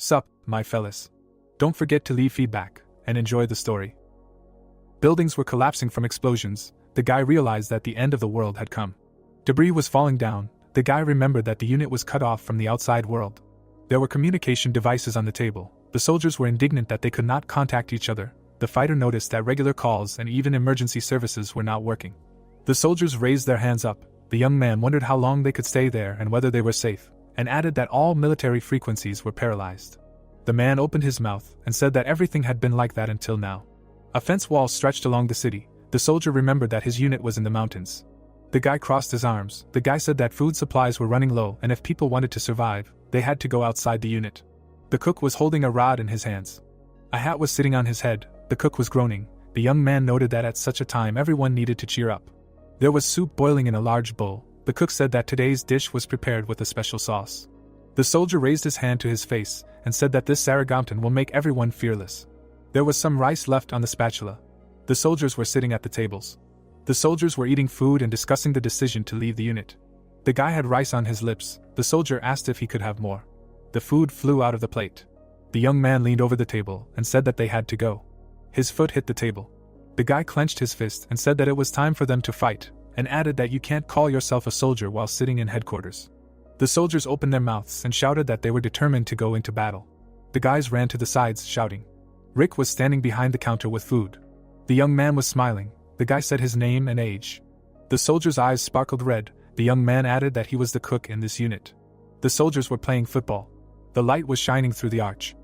Sup, my fellas. Don't forget to leave feedback, and enjoy the story. Buildings were collapsing from explosions. The guy realized that the end of the world had come. Debris was falling down. The guy remembered that the unit was cut off from the outside world. There were communication devices on the table. The soldiers were indignant that they could not contact each other. The fighter noticed that regular calls and even emergency services were not working. The soldiers raised their hands up. The young man wondered how long they could stay there and whether they were safe, and added that all military frequencies were paralyzed. The man opened his mouth and said that everything had been like that until now. A fence wall stretched along the city. The soldier remembered that his unit was in the mountains. The guy crossed his arms. The guy said that food supplies were running low, and if people wanted to survive, they had to go outside the unit. The cook was holding a rod in his hands. A hat was sitting on his head. The cook was groaning. The young man noted that at such a time everyone needed to cheer up. There was soup boiling in a large bowl. The cook said that today's dish was prepared with a special sauce. The soldier raised his hand to his face and said that this Saragamton will make everyone fearless. There was some rice left on the spatula. The soldiers were sitting at the tables. The soldiers were eating food and discussing the decision to leave the unit. The guy had rice on his lips. The soldier asked if he could have more. The food flew out of the plate. The young man leaned over the table and said that they had to go. His foot hit the table. The guy clenched his fist and said that it was time for them to fight, and added that you can't call yourself a soldier while sitting in headquarters. The soldiers opened their mouths and shouted that they were determined to go into battle. The guys ran to the sides, shouting. Rick was standing behind the counter with food. The young man was smiling. The guy said his name and age. The soldier's eyes sparkled red. The young man added that he was the cook in this unit. The soldiers were playing football. The light was shining through the arch.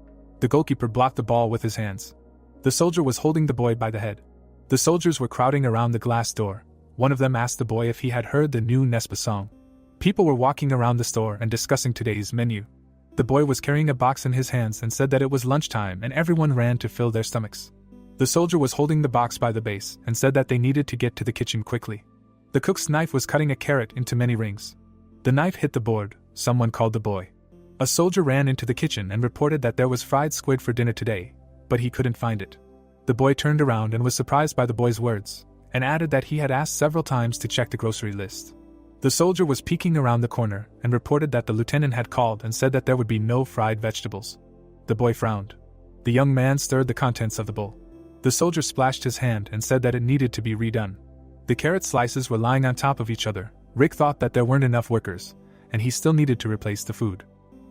The goalkeeper blocked the ball with his hands. The soldier was holding the boy by the head. The soldiers were crowding around the glass door. One of them asked the boy if he had heard the new Nespa song. People were walking around the store and discussing today's menu. The boy was carrying a box in his hands and said that it was lunchtime and everyone ran to fill their stomachs. The soldier was holding the box by the base and said that they needed to get to the kitchen quickly. The cook's knife was cutting a carrot into many rings. The knife hit the board. Someone called the boy. A soldier ran into the kitchen and reported that there was fried squid for dinner today, but he couldn't find it. The boy turned around and was surprised by the boy's words, and added that he had asked several times to check the grocery list. The soldier was peeking around the corner and reported that the lieutenant had called and said that there would be no fried vegetables. The boy frowned. The young man stirred the contents of the bowl. The soldier splashed his hand and said that it needed to be redone. The carrot slices were lying on top of each other. Rick thought that there weren't enough workers, and he still needed to replace the food.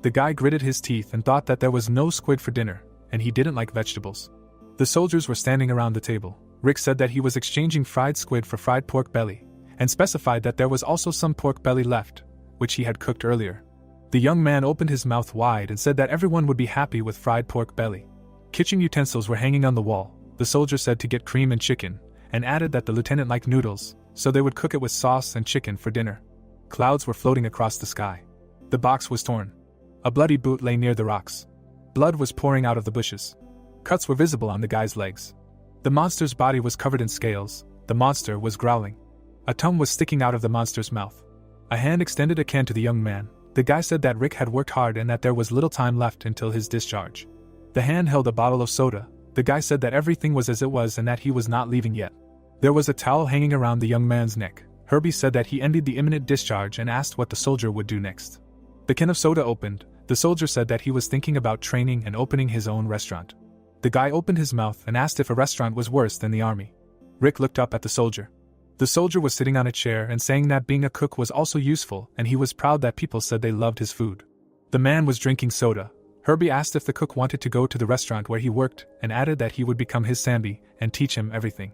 The guy gritted his teeth and thought that there was no squid for dinner, and he didn't like vegetables. The soldiers were standing around the table. Rick said that he was exchanging fried squid for fried pork belly, and specified that there was also some pork belly left, which he had cooked earlier. The young man opened his mouth wide and said that everyone would be happy with fried pork belly. Kitchen utensils were hanging on the wall. The soldier said to get cream and chicken, and added that the lieutenant liked noodles, so they would cook it with sauce and chicken for dinner. Clouds were floating across the sky. The box was torn. A bloody boot lay near the rocks. Blood was pouring out of the bushes. Cuts were visible on the guy's legs. The monster's body was covered in scales. The monster was growling. A tongue was sticking out of the monster's mouth. A hand extended a can to the young man. The guy said that Rick had worked hard and that there was little time left until his discharge. The hand held a bottle of soda. The guy said that everything was as it was and that he was not leaving yet. There was a towel hanging around the young man's neck. Herbie said that he envied the imminent discharge and asked what the soldier would do next. The can of soda opened. The soldier said that he was thinking about training and opening his own restaurant. The guy opened his mouth and asked if a restaurant was worse than the army. Rick looked up at the soldier. The soldier was sitting on a chair and saying that being a cook was also useful, and he was proud that people said they loved his food. The man was drinking soda. Herbie asked if the cook wanted to go to the restaurant where he worked, and added that he would become his Sambi and teach him everything.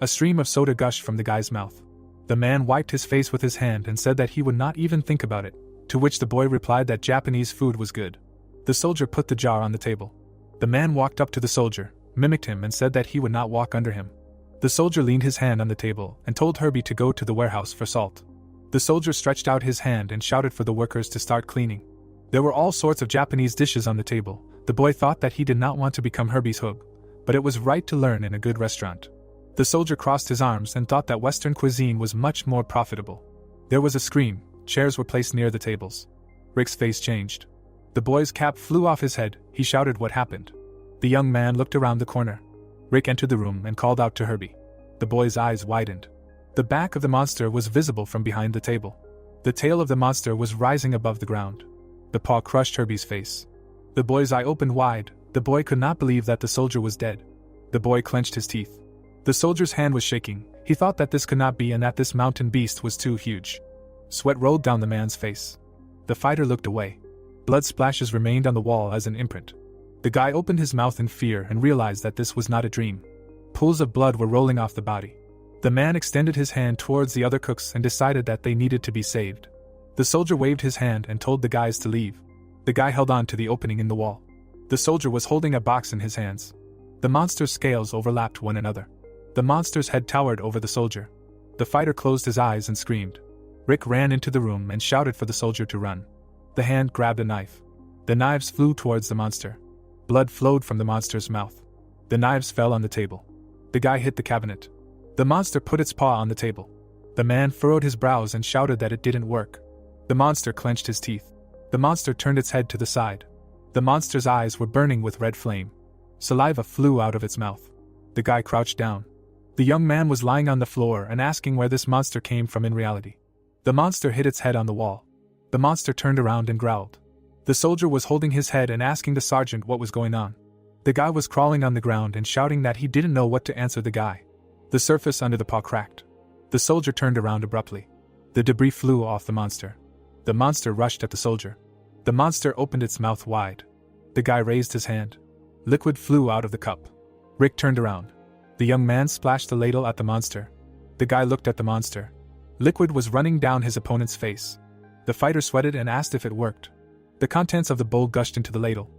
A stream of soda gushed from the guy's mouth. The man wiped his face with his hand and said that he would not even think about it, to which the boy replied that Japanese food was good. The soldier put the jar on the table. The man walked up to the soldier, mimicked him and said that he would not walk under him. The soldier leaned his hand on the table and told Herbie to go to the warehouse for salt. The soldier stretched out his hand and shouted for the workers to start cleaning. There were all sorts of Japanese dishes on the table. The boy thought that he did not want to become Herbie's hook, but it was right to learn in a good restaurant. The soldier crossed his arms and thought that Western cuisine was much more profitable. There was a scream. Chairs were placed near the tables. Rick's face changed. The boy's cap flew off his head. He shouted what happened. The young man looked around the corner. Rick entered the room and called out to Herbie. The boy's eyes widened. The back of the monster was visible from behind the table. The tail of the monster was rising above the ground. The paw crushed Herbie's face. The boy's eye opened wide. The boy could not believe that the soldier was dead. The boy clenched his teeth. The soldier's hand was shaking. He thought that this could not be and that this mountain beast was too huge. Sweat rolled down the man's face. The fighter looked away. Blood splashes remained on the wall as an imprint. The guy opened his mouth in fear and realized that this was not a dream. Pools of blood were rolling off the body. The man extended his hand towards the other cooks and decided that they needed to be saved. The soldier waved his hand and told the guys to leave. The guy held on to the opening in the wall. The soldier was holding a box in his hands. The monster's scales overlapped one another. The monster's head towered over the soldier. The fighter closed his eyes and screamed. Rick ran into the room and shouted for the soldier to run. The hand grabbed a knife. The knives flew towards the monster. Blood flowed from the monster's mouth. The knives fell on the table. The guy hit the cabinet. The monster put its paw on the table. The man furrowed his brows and shouted that it didn't work. The monster clenched his teeth. The monster turned its head to the side. The monster's eyes were burning with red flame. Saliva flew out of its mouth. The guy crouched down. The young man was lying on the floor and asking where this monster came from in reality. The monster hit its head on the wall. The monster turned around and growled. The soldier was holding his head and asking the sergeant what was going on. The guy was crawling on the ground and shouting that he didn't know what to answer the guy. The surface under the paw cracked. The soldier turned around abruptly. The debris flew off the monster. The monster rushed at the soldier. The monster opened its mouth wide. The guy raised his hand. Liquid flew out of the cup. Rick turned around. The young man splashed the ladle at the monster. The guy looked at the monster. Liquid was running down his opponent's face. The fighter sweated and asked if it worked. The contents of the bowl gushed into the ladle.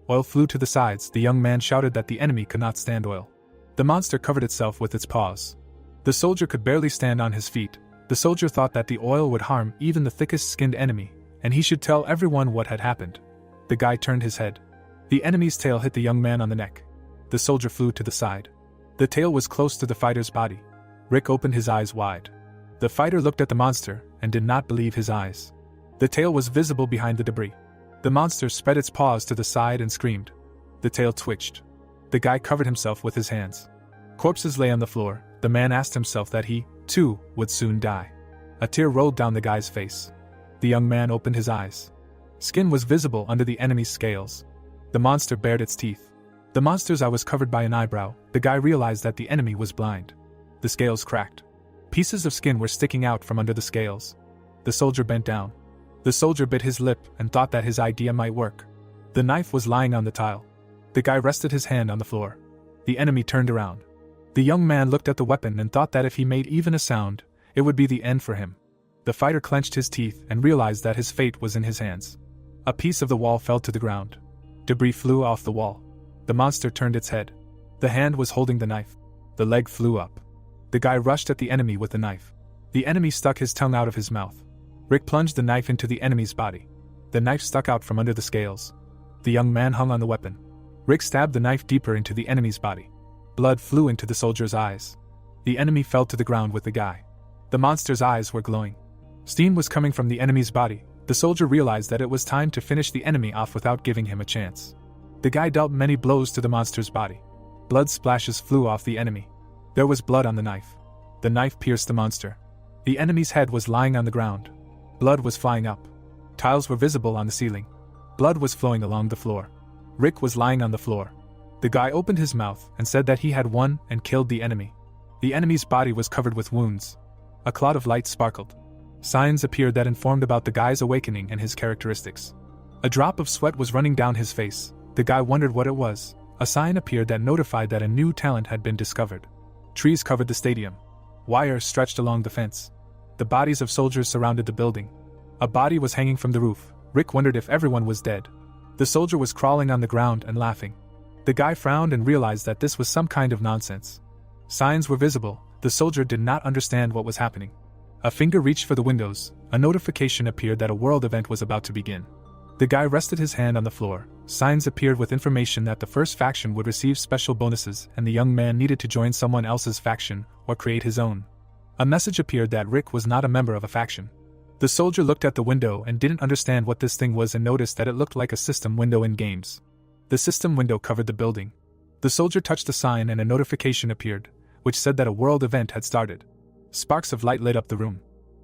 Oil flew to the sides. The young man shouted that the enemy could not stand oil. The monster covered itself with its paws. The soldier could barely stand on his feet. The soldier thought that the oil would harm even the thickest-skinned enemy, and he should tell everyone what had happened. The guy turned his head. The enemy's tail hit the young man on the neck. The soldier flew to the side. The tail was close to the fighter's body. Rick opened his eyes wide. The fighter looked at the monster and did not believe his eyes. The tail was visible behind the debris. The monster spread its paws to the side and screamed. The tail twitched. The guy covered himself with his hands. Corpses lay on the floor. The man asked himself that he, too, would soon die. A tear rolled down the guy's face. The young man opened his eyes. Skin was visible under the enemy's scales. The monster bared its teeth. The monster's eye was covered by an eyebrow. The guy realized that the enemy was blind. The scales cracked. Pieces of skin were sticking out from under the scales. The soldier bent down. The soldier bit his lip and thought that his idea might work. The knife was lying on the tile. The guy rested his hand on the floor. The enemy turned around. The young man looked at the weapon and thought that if he made even a sound, it would be the end for him. The fighter clenched his teeth and realized that his fate was in his hands. A piece of the wall fell to the ground. Debris flew off the wall. The monster turned its head. The hand was holding the knife. The leg flew up. The guy rushed at the enemy with the knife. The enemy stuck his tongue out of his mouth. Rick plunged the knife into the enemy's body. The knife stuck out from under the scales. The young man hung on the weapon. Rick stabbed the knife deeper into the enemy's body. Blood flew into the soldier's eyes. The enemy fell to the ground with the guy. The monster's eyes were glowing. Steam was coming from the enemy's body. The soldier realized that it was time to finish the enemy off without giving him a chance. The guy dealt many blows to the monster's body. Blood splashes flew off the enemy. There was blood on the knife. The knife pierced the monster. The enemy's head was lying on the ground. Blood was flying up. Tiles were visible on the ceiling. Blood was flowing along the floor. Rick was lying on the floor. The guy opened his mouth and said that he had won and killed the enemy. The enemy's body was covered with wounds. A cloud of light sparkled. Signs appeared that informed about the guy's awakening and his characteristics. A drop of sweat was running down his face. The guy wondered what it was. A sign appeared that notified that a new talent had been discovered. Trees covered the stadium. Wires stretched along the fence. The bodies of soldiers surrounded the building. A body was hanging from the roof. Rick wondered if everyone was dead. The soldier was crawling on the ground and laughing. The guy frowned and realized that this was some kind of nonsense. Signs were visible. The soldier did not understand what was happening. A finger reached for the windows. A notification appeared that a world event was about to begin. The guy rested his hand on the floor. Signs appeared with information that the first faction would receive special bonuses and the young man needed to join someone else's faction or create his own. A message appeared that Rick was not a member of a faction. The soldier looked at the window and didn't understand what this thing was and noticed that it looked like a system window in games. The system window covered the building. The soldier touched the sign and a notification appeared, which said that a world event had started. Sparks of light lit up the room.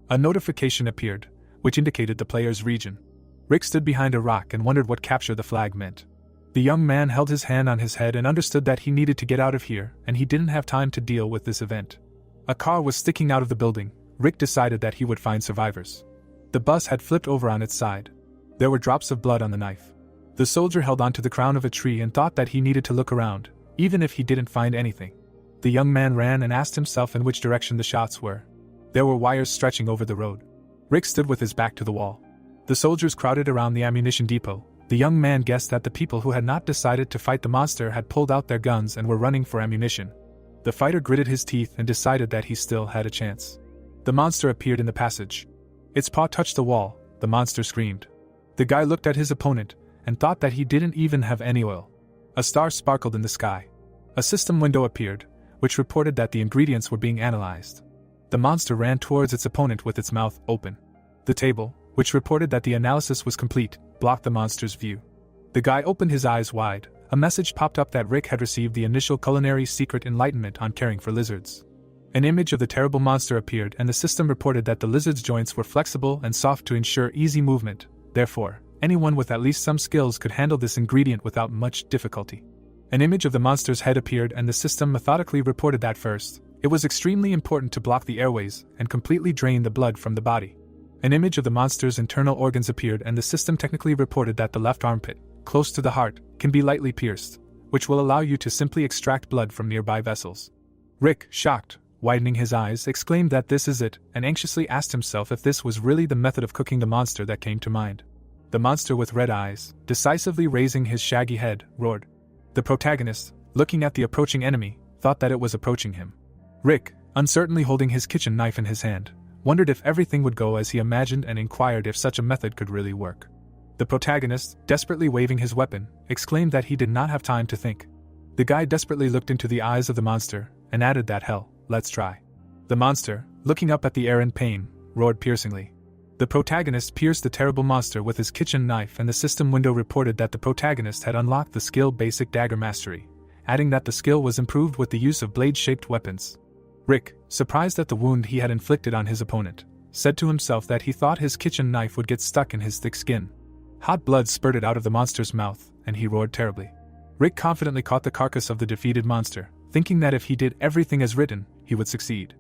A notification appeared, which indicated the player's region. Rick stood behind a rock and wondered what capture the flag meant. The young man held his hand on his head and understood that he needed to get out of here, and he didn't have time to deal with this event. A car was sticking out of the building. Rick decided that he would find survivors. The bus had flipped over on its side. There were drops of blood on the knife. The soldier held onto the crown of a tree and thought that he needed to look around, even if he didn't find anything. The young man ran and asked himself in which direction the shots were. There were wires stretching over the road. Rick stood with his back to the wall. The soldiers crowded around the ammunition depot. The young man guessed that the people who had not decided to fight the monster had pulled out their guns and were running for ammunition. The fighter gritted his teeth and decided that he still had a chance. The monster appeared in the passage. Its paw touched the wall. The monster screamed. The guy looked at his opponent and thought that he didn't even have any oil. A star sparkled in the sky. A system window appeared, which reported that the ingredients were being analyzed. The monster ran towards its opponent with its mouth open. The table, which reported that the analysis was complete, blocked the monster's view. The guy opened his eyes wide. A message popped up that Rick had received the initial culinary secret enlightenment on caring for lizards. An image of the terrible monster appeared and the system reported that the lizard's joints were flexible and soft to ensure easy movement. Therefore, anyone with at least some skills could handle this ingredient without much difficulty. An image of the monster's head appeared and the system methodically reported that first, it was extremely important to block the airways and completely drain the blood from the body. An image of the monster's internal organs appeared and the system technically reported that the left armpit, close to the heart, can be lightly pierced, which will allow you to simply extract blood from nearby vessels. Rick, shocked, widening his eyes, exclaimed that this is it, and anxiously asked himself if this was really the method of cooking the monster that came to mind. The monster with red eyes, decisively raising his shaggy head, roared. The protagonist, looking at the approaching enemy, thought that it was approaching him. Rick, uncertainly holding his kitchen knife in his hand, wondered if everything would go as he imagined and inquired if such a method could really work. The protagonist, desperately waving his weapon, exclaimed that he did not have time to think. The guy desperately looked into the eyes of the monster, and added that hell, let's try. The monster, looking up at the air in pain, roared piercingly. The protagonist pierced the terrible monster with his kitchen knife and the system window reported that the protagonist had unlocked the skill Basic Dagger Mastery, adding that the skill was improved with the use of blade-shaped weapons. Rick, surprised at the wound he had inflicted on his opponent, said to himself that he thought his kitchen knife would get stuck in his thick skin. Hot blood spurted out of the monster's mouth, and he roared terribly. Rick confidently caught the carcass of the defeated monster, thinking that if he did everything as written, he would succeed.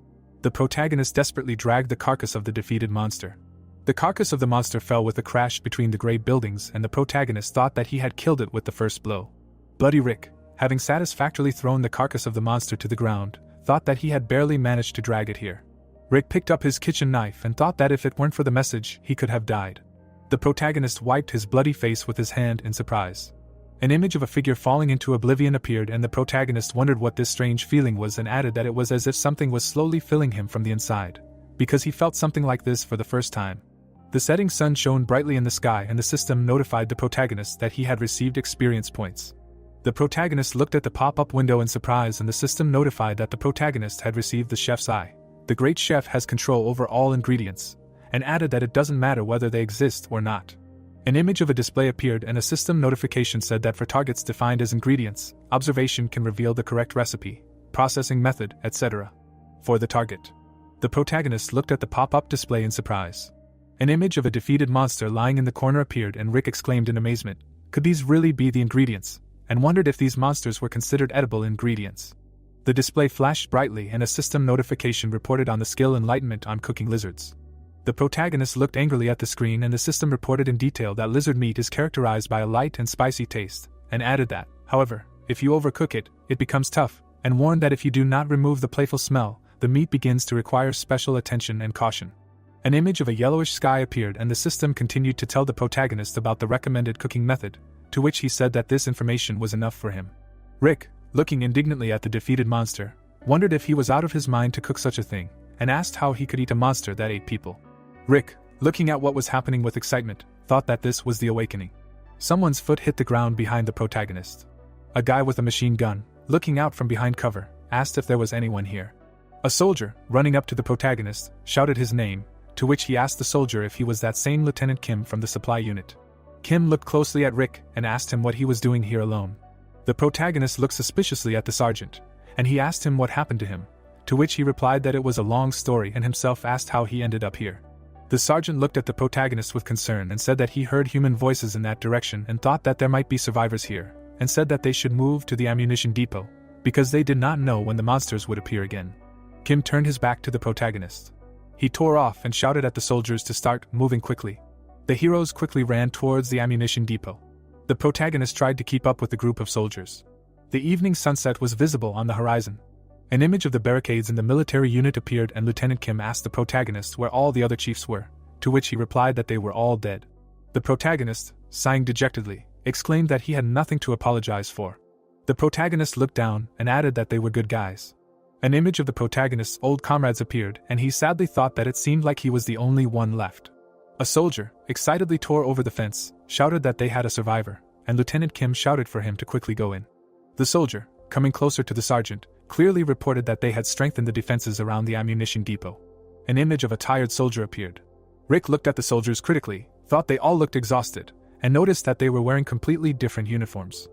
The protagonist desperately dragged the carcass of the defeated monster. The carcass of the monster fell with a crash between the gray buildings and the protagonist thought that he had killed it with the first blow. Bloody Rick, having satisfactorily thrown the carcass of the monster to the ground, thought that he had barely managed to drag it here. Rick picked up his kitchen knife and thought that if it weren't for the message, he could have died. The protagonist wiped his bloody face with his hand in surprise. An image of a figure falling into oblivion appeared and the protagonist wondered what this strange feeling was and added that it was as if something was slowly filling him from the inside, because he felt something like this for the first time. The setting sun shone brightly in the sky and the system notified the protagonist that he had received experience points. The protagonist looked at the pop-up window in surprise and the system notified that the protagonist had received the chef's eye. The great chef has control over all ingredients, and added that it doesn't matter whether they exist or not. An image of a display appeared and a system notification said that for targets defined as ingredients, observation can reveal the correct recipe, processing method, etc. For the target. The protagonist looked at the pop-up display in surprise. An image of a defeated monster lying in the corner appeared and Rick exclaimed in amazement, could these really be the ingredients? And wondered if these monsters were considered edible ingredients. The display flashed brightly and a system notification reported on the skill Enlightenment on cooking lizards. The protagonist looked angrily at the screen and the system reported in detail that lizard meat is characterized by a light and spicy taste, and added that, however, if you overcook it, it becomes tough, and warned that if you do not remove the playful smell, the meat begins to require special attention and caution. An image of a yellowish sky appeared and the system continued to tell the protagonist about the recommended cooking method, to which he said that this information was enough for him. Rick, looking indignantly at the defeated monster, wondered if he was out of his mind to cook such a thing, and asked how he could eat a monster that ate people. Rick, looking at what was happening with excitement, thought that this was the awakening. Someone's foot hit the ground behind the protagonist. A guy with a machine gun, looking out from behind cover, asked if there was anyone here. A soldier, running up to the protagonist, shouted his name, to which he asked the soldier if he was that same Lieutenant Kim from the supply unit. Kim looked closely at Rick and asked him what he was doing here alone. The protagonist looked suspiciously at the sergeant, and he asked him what happened to him, to which he replied that it was a long story and himself asked how he ended up here. The sergeant looked at the protagonist with concern and said that he heard human voices in that direction and thought that there might be survivors here, and said that they should move to the ammunition depot, because they did not know when the monsters would appear again. Kim turned his back to the protagonist. He tore off and shouted at the soldiers to start moving quickly. The heroes quickly ran towards the ammunition depot. The protagonist tried to keep up with the group of soldiers. The evening sunset was visible on the horizon. An image of the barricades in the military unit appeared and Lieutenant Kim asked the protagonist where all the other chiefs were, to which he replied that they were all dead. The protagonist, sighing dejectedly, exclaimed that he had nothing to apologize for. The protagonist looked down and added that they were good guys. An image of the protagonist's old comrades appeared and he sadly thought that it seemed like he was the only one left. A soldier, excitedly tore over the fence, shouted that they had a survivor, and Lieutenant Kim shouted for him to quickly go in. The soldier, coming closer to the sergeant, clearly reported that they had strengthened the defenses around the ammunition depot. An image of a tired soldier appeared. Rick looked at the soldiers critically, thought they all looked exhausted, and noticed that they were wearing completely different uniforms.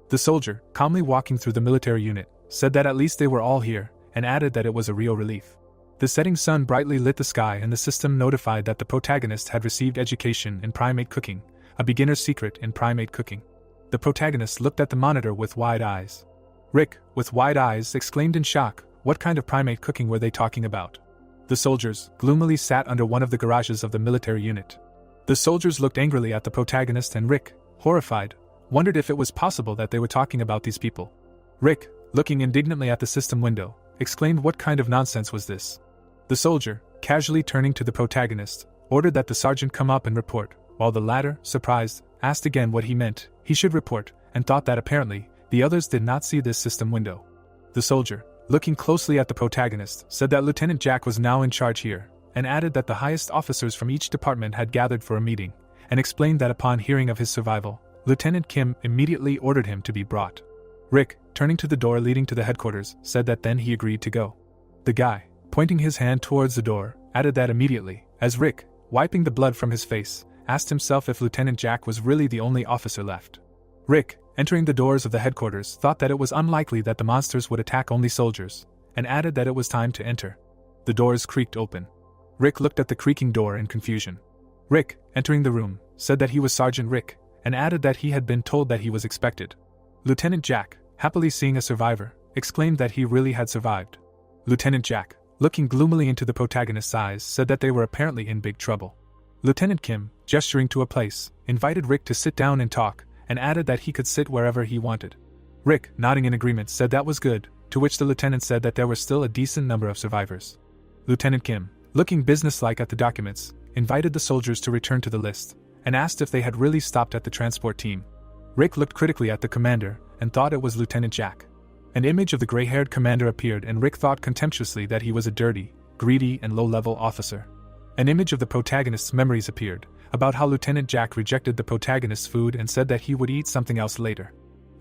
The soldier, calmly walking through the military unit, said that at least they were all here, and added that it was a real relief. The setting sun brightly lit the sky and the system notified that the protagonist had received education in primate cooking, a beginner's secret in primate cooking. The protagonist looked at the monitor with wide eyes. Rick, with wide eyes, exclaimed in shock, what kind of primate cooking were they talking about? The soldiers gloomily sat under one of the garages of the military unit. The soldiers looked angrily at the protagonist and Rick, horrified, wondered if it was possible that they were talking about these people. Rick, looking indignantly at the system window, exclaimed what kind of nonsense was this? The soldier, casually turning to the protagonist, ordered that the sergeant come up and report, while the latter, surprised, asked again what he meant he should report, and thought that apparently, the others did not see this system window. The soldier, looking closely at the protagonist, said that Lieutenant Jack was now in charge here, and added that the highest officers from each department had gathered for a meeting, and explained that upon hearing of his survival, Lieutenant Kim immediately ordered him to be brought. Rick, turning to the door leading to the headquarters, said that then he agreed to go. The guy, pointing his hand towards the door, added that immediately, as Rick, wiping the blood from his face, asked himself if Lieutenant Jack was really the only officer left. Rick, entering the doors of the headquarters, thought that it was unlikely that the monsters would attack only soldiers, and added that it was time to enter. The doors creaked open. Rick looked at the creaking door in confusion. Rick, entering the room, said that he was Sergeant Rick, and added that he had been told that he was expected. Lieutenant Jack, happily seeing a survivor, exclaimed that he really had survived. Lieutenant Jack, looking gloomily into the protagonist's eyes, said that they were apparently in big trouble. Lieutenant Kim, gesturing to a place, invited Rick to sit down and talk, and added that he could sit wherever he wanted. Rick, nodding in agreement, said that was good, to which the lieutenant said that there were still a decent number of survivors. Lieutenant Kim, looking businesslike at the documents, invited the soldiers to return to the list, and asked if they had really stopped at the transport team. Rick looked critically at the commander, and thought it was Lieutenant Jack. An image of the gray-haired commander appeared and Rick thought contemptuously that he was a dirty, greedy and low-level officer. An image of the protagonist's memories appeared, about how Lieutenant Jack rejected the protagonist's food and said that he would eat something else later.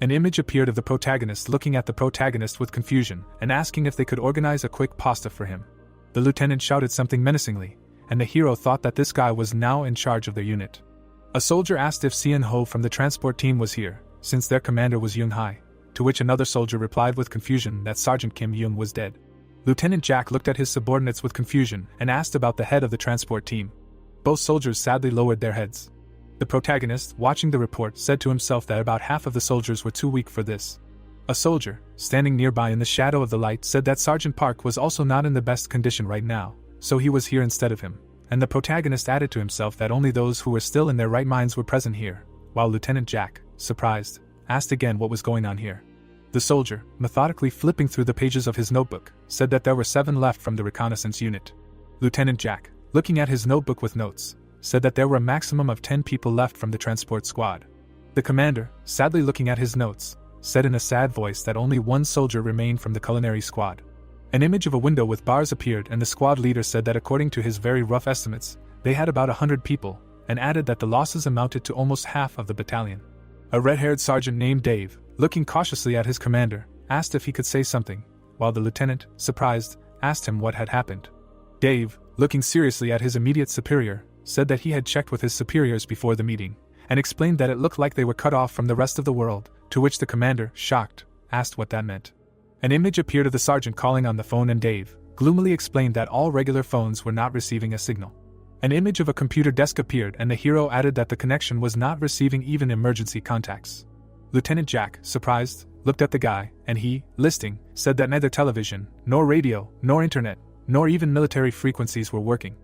An image appeared of the protagonist looking at the protagonist with confusion and asking if they could organize a quick pasta for him. The lieutenant shouted something menacingly, and the hero thought that this guy was now in charge of their unit. A soldier asked if Seon Ho from the transport team was here, since their commander was Young Hai, to which another soldier replied with confusion that Sergeant Kim Young was dead. Lieutenant Jack looked at his subordinates with confusion and asked about the head of the transport team. Both soldiers sadly lowered their heads. The protagonist, watching the report, said to himself that about half of the soldiers were too weak for this. A soldier, standing nearby in the shadow of the light, said that Sergeant Park was also not in the best condition right now, so he was here instead of him, and the protagonist added to himself that only those who were still in their right minds were present here, while Lieutenant Jack, surprised, asked again what was going on here. The soldier, methodically flipping through the pages of his notebook, said that there were 7 left from the reconnaissance unit. Lieutenant Jack, looking at his notebook with notes, said that there were a maximum of 10 people left from the transport squad. The commander, sadly looking at his notes, said in a sad voice that only 1 soldier remained from the culinary squad. An image of a window with bars appeared and the squad leader said that according to his very rough estimates, they had about 100 people, and added that the losses amounted to almost half of the battalion. A red-haired sergeant named Dave, looking cautiously at his commander, asked if he could say something, while the lieutenant, surprised, asked him what had happened. Dave, looking seriously at his immediate superior, said that he had checked with his superiors before the meeting, and explained that it looked like they were cut off from the rest of the world, to which the commander, shocked, asked what that meant. An image appeared of the sergeant calling on the phone and Dave, gloomily explained that all regular phones were not receiving a signal. An image of a computer desk appeared and the hero added that the connection was not receiving even emergency contacts. Lieutenant Jack, surprised, looked at the guy, and he, listening, said that neither television, nor radio, nor internet, nor even military frequencies were working.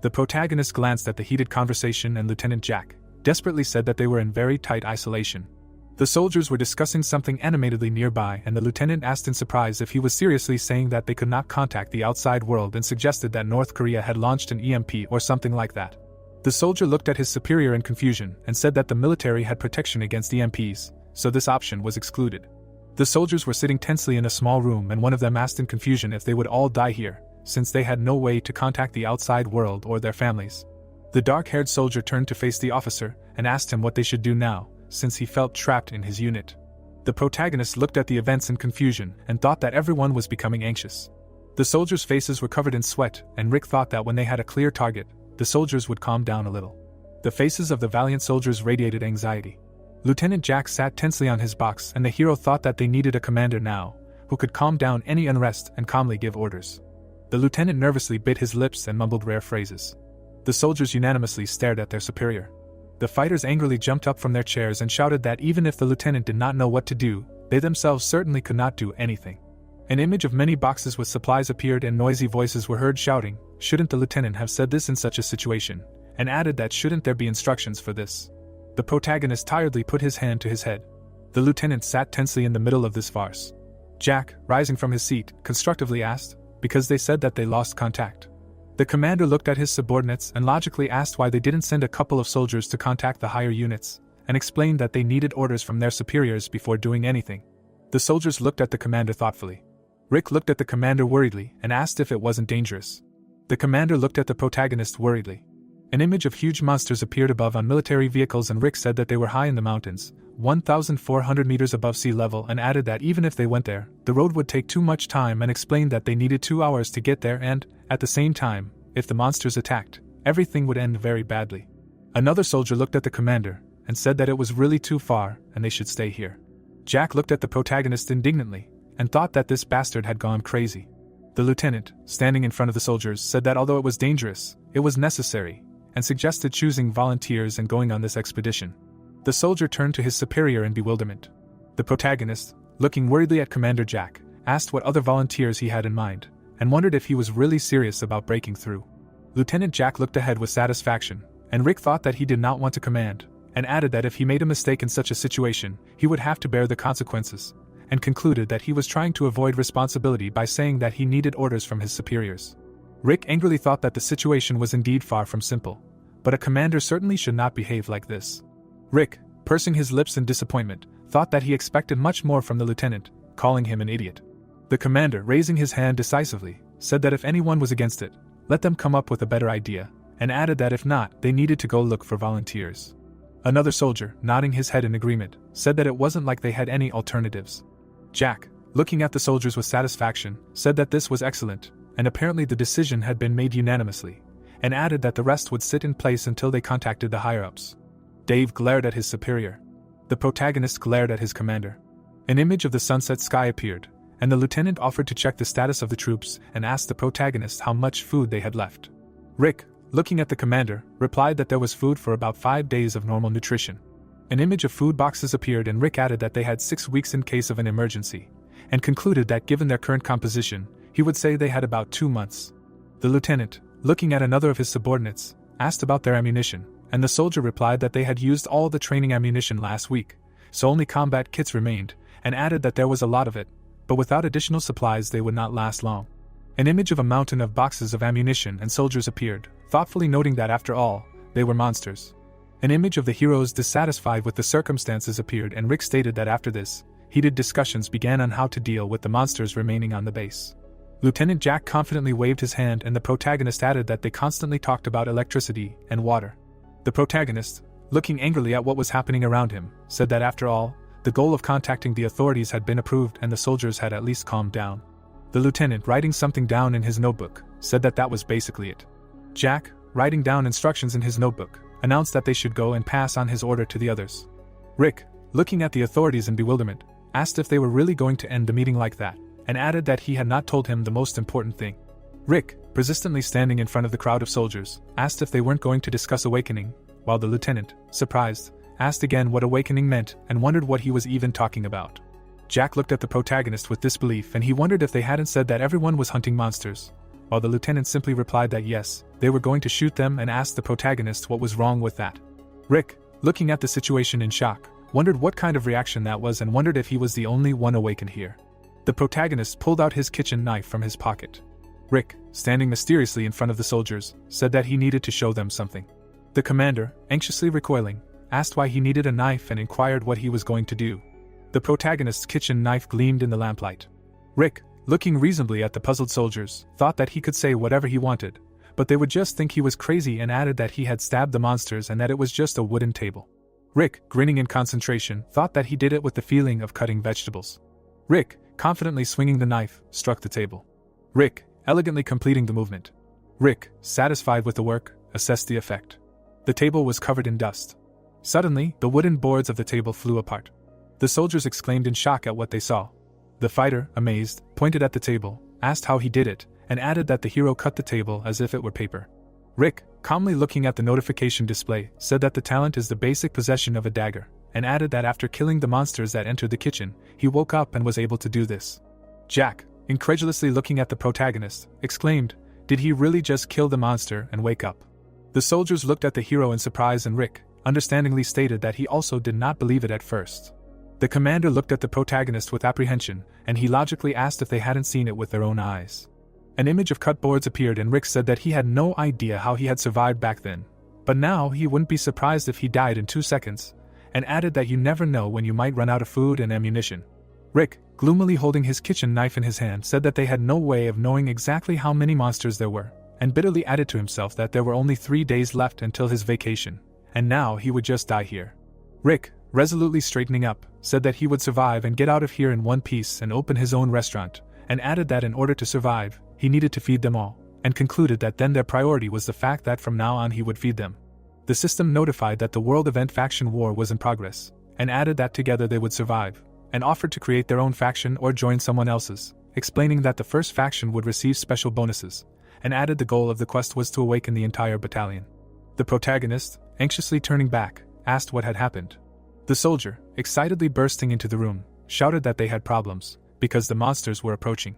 The protagonist glanced at the heated conversation and Lieutenant Jack desperately said that they were in very tight isolation. The soldiers were discussing something animatedly nearby and the lieutenant asked in surprise if he was seriously saying that they could not contact the outside world and suggested that North Korea had launched an EMP or something like that. The soldier looked at his superior in confusion and said that the military had protection against EMPs, so this option was excluded. The soldiers were sitting tensely in a small room and one of them asked in confusion if they would all die here, since they had no way to contact the outside world or their families. The dark-haired soldier turned to face the officer and asked him what they should do now, since he felt trapped in his unit. The protagonist looked at the events in confusion and thought that everyone was becoming anxious. The soldiers' faces were covered in sweat, and Rick thought that when they had a clear target, the soldiers would calm down a little. The faces of the valiant soldiers radiated anxiety. Lieutenant Jack sat tensely on his box and the hero thought that they needed a commander now, who could calm down any unrest and calmly give orders. The lieutenant nervously bit his lips and mumbled rare phrases. The soldiers unanimously stared at their superior. The fighters angrily jumped up from their chairs and shouted that even if the lieutenant did not know what to do, they themselves certainly could not do anything. An image of many boxes with supplies appeared and noisy voices were heard shouting, "Shouldn't the lieutenant have said this in such a situation?" and added that shouldn't there be instructions for this. The protagonist tiredly put his hand to his head. The lieutenant sat tensely in the middle of this farce. Jack, rising from his seat, constructively asked, "Because they said that they lost contact." The commander looked at his subordinates and logically asked why they didn't send a couple of soldiers to contact the higher units, and explained that they needed orders from their superiors before doing anything. The soldiers looked at the commander thoughtfully. Rick looked at the commander worriedly and asked if it wasn't dangerous. The commander looked at the protagonist worriedly. An image of huge monsters appeared above on military vehicles and Rick said that they were high in the mountains, 1,400 meters above sea level, and added that even if they went there, the road would take too much time and explained that they needed 2 hours to get there and, at the same time, if the monsters attacked, everything would end very badly. Another soldier looked at the commander and said that it was really too far and they should stay here. Jack looked at the protagonist indignantly and thought that this bastard had gone crazy. The lieutenant, standing in front of the soldiers, said that although it was dangerous, it was necessary, and suggested choosing volunteers and going on this expedition. The soldier turned to his superior in bewilderment. The protagonist, looking worriedly at Commander Jack, asked what other volunteers he had in mind, and wondered if he was really serious about breaking through. Lieutenant Jack looked ahead with satisfaction, and Rick thought that he did not want to command, and added that if he made a mistake in such a situation, he would have to bear the consequences, and concluded that he was trying to avoid responsibility by saying that he needed orders from his superiors. Rick angrily thought that the situation was indeed far from simple, but a commander certainly should not behave like this. Rick, pursing his lips in disappointment, thought that he expected much more from the lieutenant, calling him an idiot. The commander, raising his hand decisively, said that if anyone was against it, let them come up with a better idea, and added that if not, they needed to go look for volunteers. Another soldier, nodding his head in agreement, said that it wasn't like they had any alternatives. Jack, looking at the soldiers with satisfaction, said that this was excellent, and apparently the decision had been made unanimously, and added that the rest would sit in place until they contacted the higher-ups. Dave glared at his superior. The protagonist glared at his commander. An image of the sunset sky appeared, and the lieutenant offered to check the status of the troops and asked the protagonist how much food they had left. Rick, looking at the commander, replied that there was food for about 5 days of normal nutrition. An image of food boxes appeared and Rick added that they had 6 weeks in case of an emergency, and concluded that given their current composition, he would say they had about 2 months. The lieutenant, looking at another of his subordinates, asked about their ammunition, and the soldier replied that they had used all the training ammunition last week, so only combat kits remained, and added that there was a lot of it, but without additional supplies they would not last long. An image of a mountain of boxes of ammunition and soldiers appeared, thoughtfully noting that after all, they were monsters. An image of the heroes dissatisfied with the circumstances appeared and Rick stated that after this, heated discussions began on how to deal with the monsters remaining on the base. Lieutenant Jack confidently waved his hand and the protagonist added that they constantly talked about electricity and water. The protagonist, looking angrily at what was happening around him, said that after all, the goal of contacting the authorities had been approved and the soldiers had at least calmed down. The lieutenant, writing something down in his notebook, said that that was basically it. Jack, writing down instructions in his notebook, announced that they should go and pass on his order to the others. Rick, looking at the authorities in bewilderment, asked if they were really going to end the meeting like that, and added that he had not told him the most important thing. Rick, persistently standing in front of the crowd of soldiers, asked if they weren't going to discuss awakening, while the lieutenant, surprised, asked again what awakening meant and wondered what he was even talking about. Jack looked at the protagonist with disbelief and he wondered if they hadn't said that everyone was hunting monsters, while the lieutenant simply replied that yes, they were going to shoot them and asked the protagonist what was wrong with that. Rick, looking at the situation in shock, wondered what kind of reaction that was and wondered if he was the only one awakened here. The protagonist pulled out his kitchen knife from his pocket. Rick, standing mysteriously in front of the soldiers, said that he needed to show them something. The commander, anxiously recoiling, asked why he needed a knife and inquired what he was going to do. The protagonist's kitchen knife gleamed in the lamplight. Rick, looking reasonably at the puzzled soldiers, thought that he could say whatever he wanted, but they would just think he was crazy and added that he had stabbed the monsters and that it was just a wooden table. Rick, grinning in concentration, thought that he did it with the feeling of cutting vegetables. Rick, confidently swinging the knife, struck the table. Rick, elegantly completing the movement. Rick, satisfied with the work, assessed the effect. The table was covered in dust. Suddenly, the wooden boards of the table flew apart. The soldiers exclaimed in shock at what they saw. The fighter, amazed, pointed at the table, asked how he did it, and added that the hero cut the table as if it were paper. Rick, calmly looking at the notification display, said that the talent is the basic possession of a dagger, and added that after killing the monsters that entered the kitchen, he woke up and was able to do this. Jack, incredulously looking at the protagonist, exclaimed, "Did he really just kill the monster and wake up?" The soldiers looked at the hero in surprise and Rick, understandingly stated that he also did not believe it at first. The commander looked at the protagonist with apprehension, and he logically asked if they hadn't seen it with their own eyes. An image of cut boards appeared and Rick said that he had no idea how he had survived back then, but now he wouldn't be surprised if he died in 2 seconds, and added that you never know when you might run out of food and ammunition. Rick, gloomily holding his kitchen knife in his hand, said that they had no way of knowing exactly how many monsters there were, and bitterly added to himself that there were only 3 days left until his vacation, and now he would just die here. Rick, resolutely straightening up, said that he would survive and get out of here in one piece and open his own restaurant, and added that in order to survive, he needed to feed them all, and concluded that then their priority was the fact that from now on he would feed them. The system notified that the World Event Faction War was in progress, and added that together they would survive, and offered to create their own faction or join someone else's, explaining that the first faction would receive special bonuses, and added the goal of the quest was to awaken the entire battalion. The protagonist, anxiously turning back, asked what had happened. The soldier, excitedly bursting into the room, shouted that they had problems, because the monsters were approaching.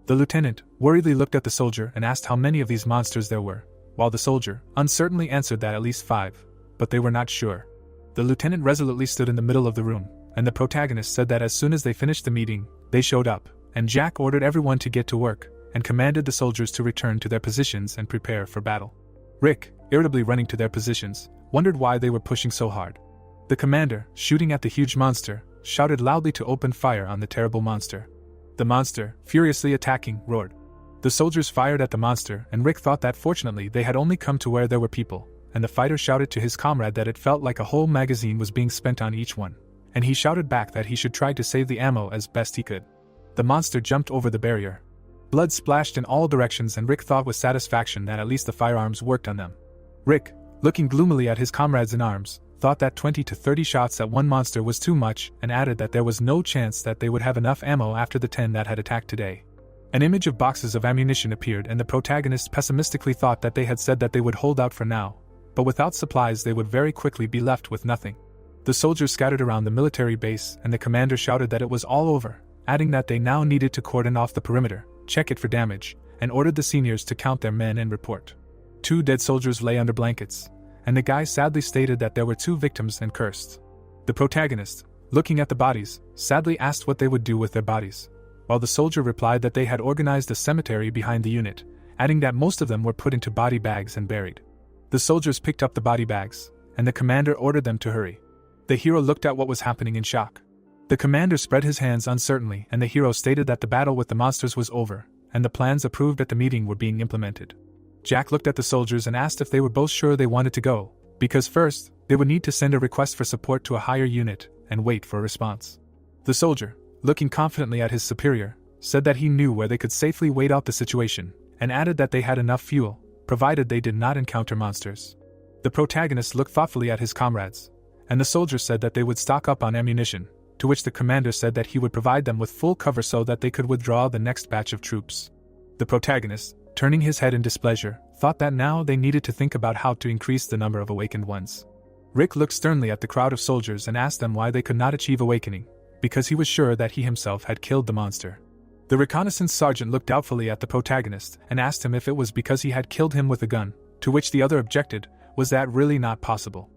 The lieutenant worriedly looked at the soldier and asked how many of these monsters there were, while the soldier uncertainly answered that at least 5, but they were not sure. The lieutenant resolutely stood in the middle of the room, and the protagonist said that as soon as they finished the meeting, they showed up, and Jack ordered everyone to get to work, and commanded the soldiers to return to their positions and prepare for battle. Rick, irritably running to their positions, wondered why they were pushing so hard. The commander, shooting at the huge monster, shouted loudly to open fire on the terrible monster. The monster, furiously attacking, roared. The soldiers fired at the monster, and Rick thought that fortunately they had only come to where there were people, and the fighter shouted to his comrade that it felt like a whole magazine was being spent on each one, and he shouted back that he should try to save the ammo as best he could. The monster jumped over the barrier. Blood splashed in all directions, and Rick thought with satisfaction that at least the firearms worked on them. Rick, looking gloomily at his comrades in arms, thought that 20 to 30 shots at one monster was too much, and added that there was no chance that they would have enough ammo after the 10 that had attacked today. An image of boxes of ammunition appeared, and the protagonist pessimistically thought that they had said that they would hold out for now, but without supplies they would very quickly be left with nothing. The soldiers scattered around the military base, and the commander shouted that it was all over, adding that they now needed to cordon off the perimeter, check it for damage, and ordered the seniors to count their men and report. 2 dead soldiers lay under blankets, and the guy sadly stated that there were 2 victims and cursed. The protagonist, looking at the bodies, sadly asked what they would do with their bodies, while the soldier replied that they had organized a cemetery behind the unit, adding that most of them were put into body bags and buried. The soldiers picked up the body bags, and the commander ordered them to hurry. The hero looked at what was happening in shock. The commander spread his hands uncertainly, and the hero stated that the battle with the monsters was over, and the plans approved at the meeting were being implemented. Jack looked at the soldiers and asked if they were both sure they wanted to go, because first, they would need to send a request for support to a higher unit, and wait for a response. The soldier, looking confidently at his superior, said that he knew where they could safely wait out the situation, and added that they had enough fuel, provided they did not encounter monsters. The protagonist looked thoughtfully at his comrades, and the soldier said that they would stock up on ammunition, to which the commander said that he would provide them with full cover so that they could withdraw the next batch of troops. The protagonist, turning his head in displeasure, thought that now they needed to think about how to increase the number of awakened ones. Rick looked sternly at the crowd of soldiers and asked them why they could not achieve awakening, because he was sure that he himself had killed the monster. The reconnaissance sergeant looked doubtfully at the protagonist and asked him if it was because he had killed him with a gun, to which the other objected, was that really not possible?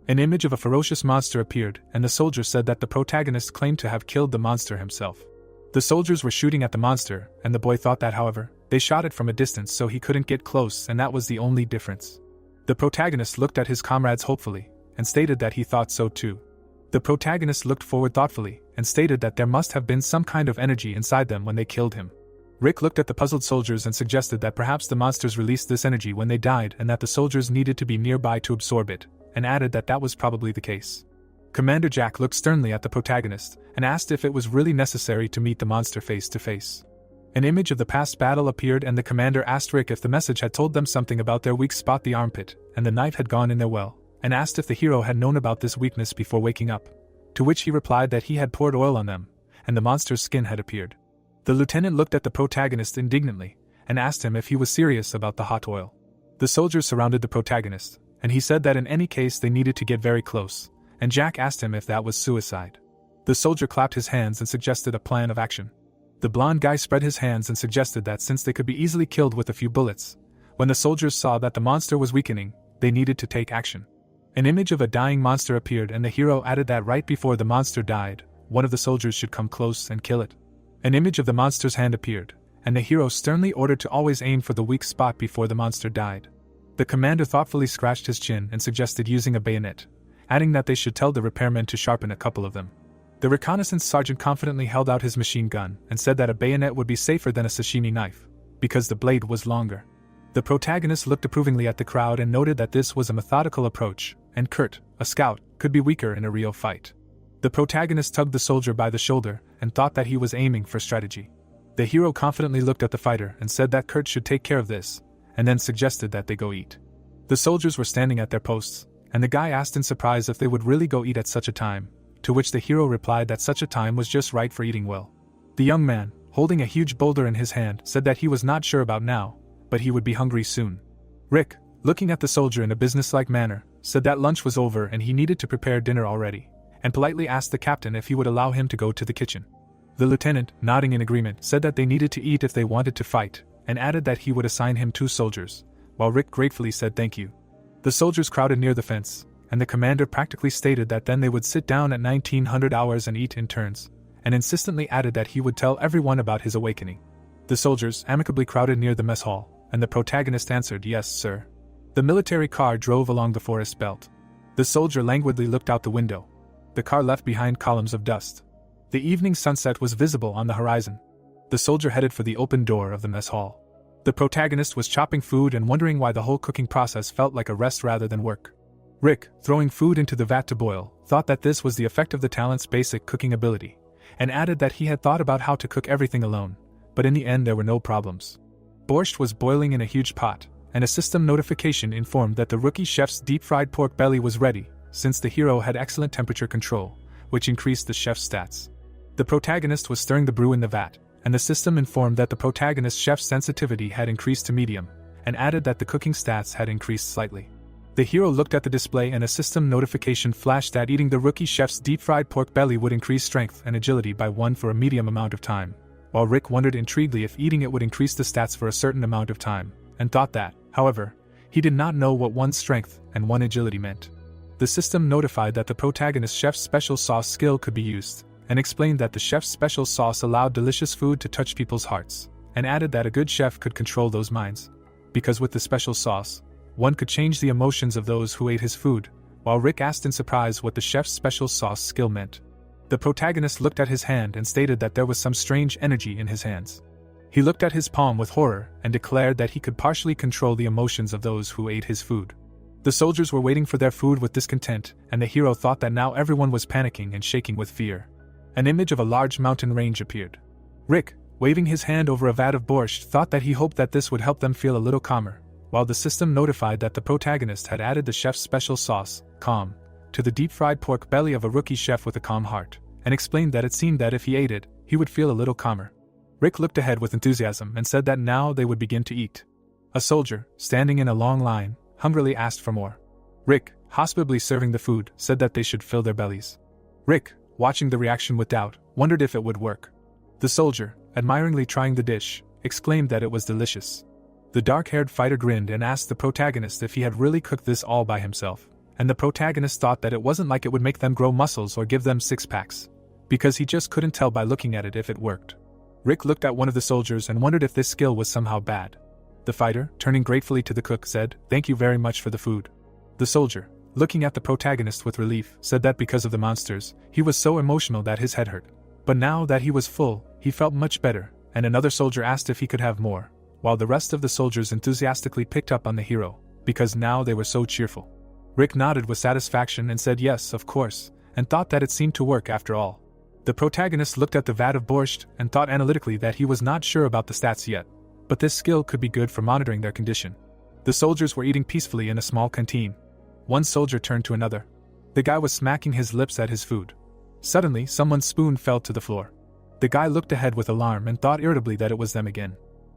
An image of a ferocious monster appeared, and the soldier said that the protagonist claimed to have killed the monster himself. The soldiers were shooting at the monster, and the boy thought that, however, they shot it from a distance so he couldn't get close, and that was the only difference. The protagonist looked at his comrades hopefully, and stated that he thought so too. The protagonist looked forward thoughtfully, and stated that there must have been some kind of energy inside them when they killed him. Rick looked at the puzzled soldiers and suggested that perhaps the monsters released this energy when they died and that the soldiers needed to be nearby to absorb it, and added that that was probably the case. Commander Jack looked sternly at the protagonist and asked if it was really necessary to meet the monster face to face. An image of the past battle appeared, and the commander asked Rick if the message had told them something about their weak spot, the armpit, and the knife had gone in there well, and asked if the hero had known about this weakness before waking up, to which he replied that he had poured oil on them, and the monster's skin had appeared. The lieutenant looked at the protagonist indignantly and asked him if he was serious about the hot oil. The soldiers surrounded the protagonist, and he said that in any case they needed to get very close, and Jack asked him if that was suicide. The soldier clapped his hands and suggested a plan of action. The blond guy spread his hands and suggested that since they could be easily killed with a few bullets, when the soldiers saw that the monster was weakening, they needed to take action. An image of a dying monster appeared, and the hero added that right before the monster died, one of the soldiers should come close and kill it. An image of the monster's hand appeared, and the hero sternly ordered to always aim for the weak spot before the monster died. The commander thoughtfully scratched his chin and suggested using a bayonet, adding that they should tell the repairmen to sharpen a couple of them. The reconnaissance sergeant confidently held out his machine gun and said that a bayonet would be safer than a sashimi knife, because the blade was longer. The protagonist looked approvingly at the crowd and noted that this was a methodical approach, and Kurt, a scout, could be weaker in a real fight. The protagonist tugged the soldier by the shoulder and thought that he was aiming for strategy. The hero confidently looked at the fighter and said that Kurt should take care of this, and then suggested that they go eat. The soldiers were standing at their posts, and the guy asked in surprise if they would really go eat at such a time, to which the hero replied that such a time was just right for eating well. The young man, holding a huge boulder in his hand, said that he was not sure about now, but he would be hungry soon. Rick, looking at the soldier in a businesslike manner, said that lunch was over and he needed to prepare dinner already, and politely asked the captain if he would allow him to go to the kitchen. The lieutenant, nodding in agreement, said that they needed to eat if they wanted to fight, and added that he would assign him 2 soldiers, while Rick gratefully said thank you. The soldiers crowded near the fence, and the commander practically stated that then they would sit down at 1900 hours and eat in turns, and insistently added that he would tell everyone about his awakening. The soldiers amicably crowded near the mess hall, and the protagonist answered, "Yes, sir." The military car drove along the forest belt. The soldier languidly looked out the window. The car left behind columns of dust. The evening sunset was visible on the horizon. The soldier headed for the open door of the mess hall. The protagonist was chopping food and wondering why the whole cooking process felt like a rest rather than work. Rick, throwing food into the vat to boil, thought that this was the effect of the talent's basic cooking ability, and added that he had thought about how to cook everything alone, but in the end there were no problems. Borscht was boiling in a huge pot, and a system notification informed that the rookie chef's deep-fried pork belly was ready, since the hero had excellent temperature control, which increased the chef's stats. The protagonist was stirring the brew in the vat, and the system informed that the protagonist's chef's sensitivity had increased to medium, and added that the cooking stats had increased slightly. The hero looked at the display and a system notification flashed that eating the rookie chef's deep-fried pork belly would increase strength and agility by 1 for a medium amount of time, while Rick wondered intriguedly if eating it would increase the stats for a certain amount of time, and thought that, however, he did not know what 1 strength and 1 agility meant. The system notified that the protagonist's chef's special sauce skill could be used, and explained that the chef's special sauce allowed delicious food to touch people's hearts, and added that a good chef could control those minds, because with the special sauce, one could change the emotions of those who ate his food, while Rick asked in surprise what the chef's special sauce skill meant. The protagonist looked at his hand and stated that there was some strange energy in his hands. He looked at his palm with horror and declared that he could partially control the emotions of those who ate his food. The soldiers were waiting for their food with discontent, and the hero thought that now everyone was panicking and shaking with fear. An image of a large mountain range appeared. Rick, waving his hand over a vat of borscht, thought that he hoped that this would help them feel a little calmer, while the system notified that the protagonist had added the chef's special sauce, calm, to the deep-fried pork belly of a rookie chef with a calm heart, and explained that it seemed that if he ate it, he would feel a little calmer. Rick looked ahead with enthusiasm and said that now they would begin to eat. A soldier, standing in a long line, hungrily asked for more. Rick, hospitably serving the food, said that they should fill their bellies. Rick, watching the reaction with doubt, wondered if it would work. The soldier, admiringly trying the dish, exclaimed that it was delicious. The dark-haired fighter grinned and asked the protagonist if he had really cooked this all by himself, and the protagonist thought that it wasn't like it would make them grow muscles or give them six-packs, because he just couldn't tell by looking at it if it worked. Rick looked at one of the soldiers and wondered if this skill was somehow bad. The fighter, turning gratefully to the cook, said, "Thank you very much for the food." The soldier, looking at the protagonist with relief, said that because of the monsters, he was so emotional that his head hurt. But now that he was full, he felt much better, and another soldier asked if he could have more, while the rest of the soldiers enthusiastically picked up on the hero, because now they were so cheerful. Rick nodded with satisfaction and said yes, of course, and thought that it seemed to work after all. The protagonist looked at the vat of borscht and thought analytically that he was not sure about the stats yet, but this skill could be good for monitoring their condition. The soldiers were eating peacefully in a small canteen. One soldier turned to another. The guy was smacking his lips at his food. Suddenly, someone's spoon fell to the floor. The guy looked ahead with alarm and thought irritably that it was them again.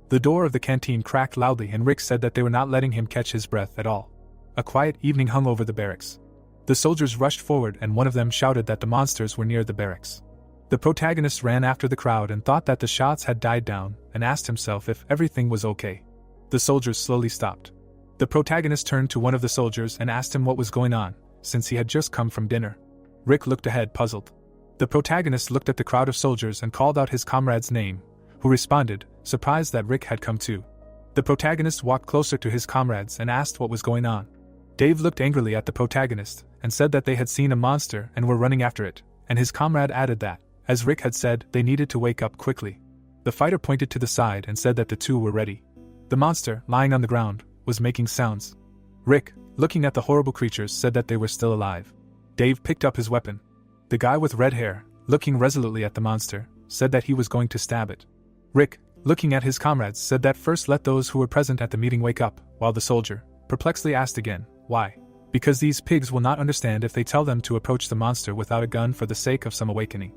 The door of the canteen cracked loudly and Rick said that they were not letting him catch his breath at all. A quiet evening hung over the barracks. The soldiers rushed forward and one of them shouted that the monsters were near the barracks. The protagonist ran after the crowd and thought that the shots had died down and asked himself if everything was okay. The soldiers slowly stopped. The protagonist turned to one of the soldiers and asked him what was going on, since he had just come from dinner. Rick looked ahead, puzzled. The protagonist looked at the crowd of soldiers and called out his comrade's name, who responded, surprised that Rick had come too. The protagonist walked closer to his comrades and asked what was going on. Dave looked angrily at the protagonist and said that they had seen a monster and were running after it, and his comrade added that, as Rick had said, they needed to wake up quickly. The fighter pointed to the side and said that the two were ready. The monster, lying on the ground, was making sounds. Rick, looking at the horrible creatures, said that they were still alive. Dave picked up his weapon. The guy with red hair, looking resolutely at the monster, said that he was going to stab it. Rick, looking at his comrades, said that first let those who were present at the meeting wake up, while the soldier, perplexedly asked again, why? Because these pigs will not understand if they tell them to approach the monster without a gun for the sake of some awakening.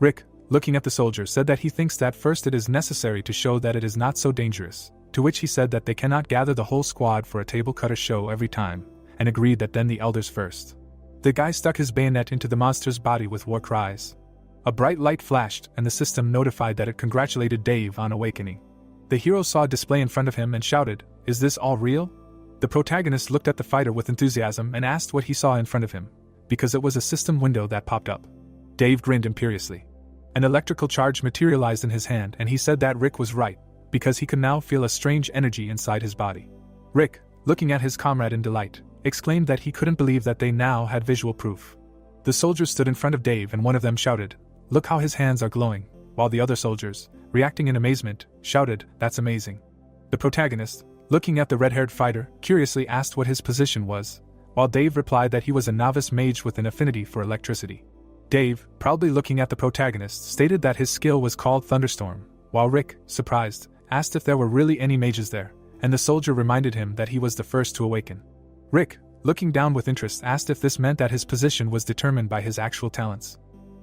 Rick, looking at the soldier, said that he thinks that first it is necessary to show that it is not so dangerous, to which he said that they cannot gather the whole squad for a table cutter show every time, and agreed that then the elders first. The guy stuck his bayonet into the monster's body with war cries. A bright light flashed and the system notified that it congratulated Dave on awakening. The hero saw a display in front of him and shouted, "Is this all real?" The protagonist looked at the fighter with enthusiasm and asked what he saw in front of him, because it was a system window that popped up. Dave grinned imperiously. An electrical charge materialized in his hand and he said that Rick was right, because he could now feel a strange energy inside his body. Rick, looking at his comrade in delight, exclaimed that he couldn't believe that they now had visual proof. The soldiers stood in front of Dave and one of them shouted, "Look how his hands are glowing," while the other soldiers, reacting in amazement, shouted, "That's amazing." The protagonist, looking at the red-haired fighter, curiously asked what his position was, while Dave replied that he was a novice mage with an affinity for electricity. Dave, proudly looking at the protagonist, stated that his skill was called Thunderstorm, while Rick, surprised, asked if there were really any mages there, and the soldier reminded him that he was the first to awaken. Rick, looking down with interest, asked if this meant that his position was determined by his actual talents.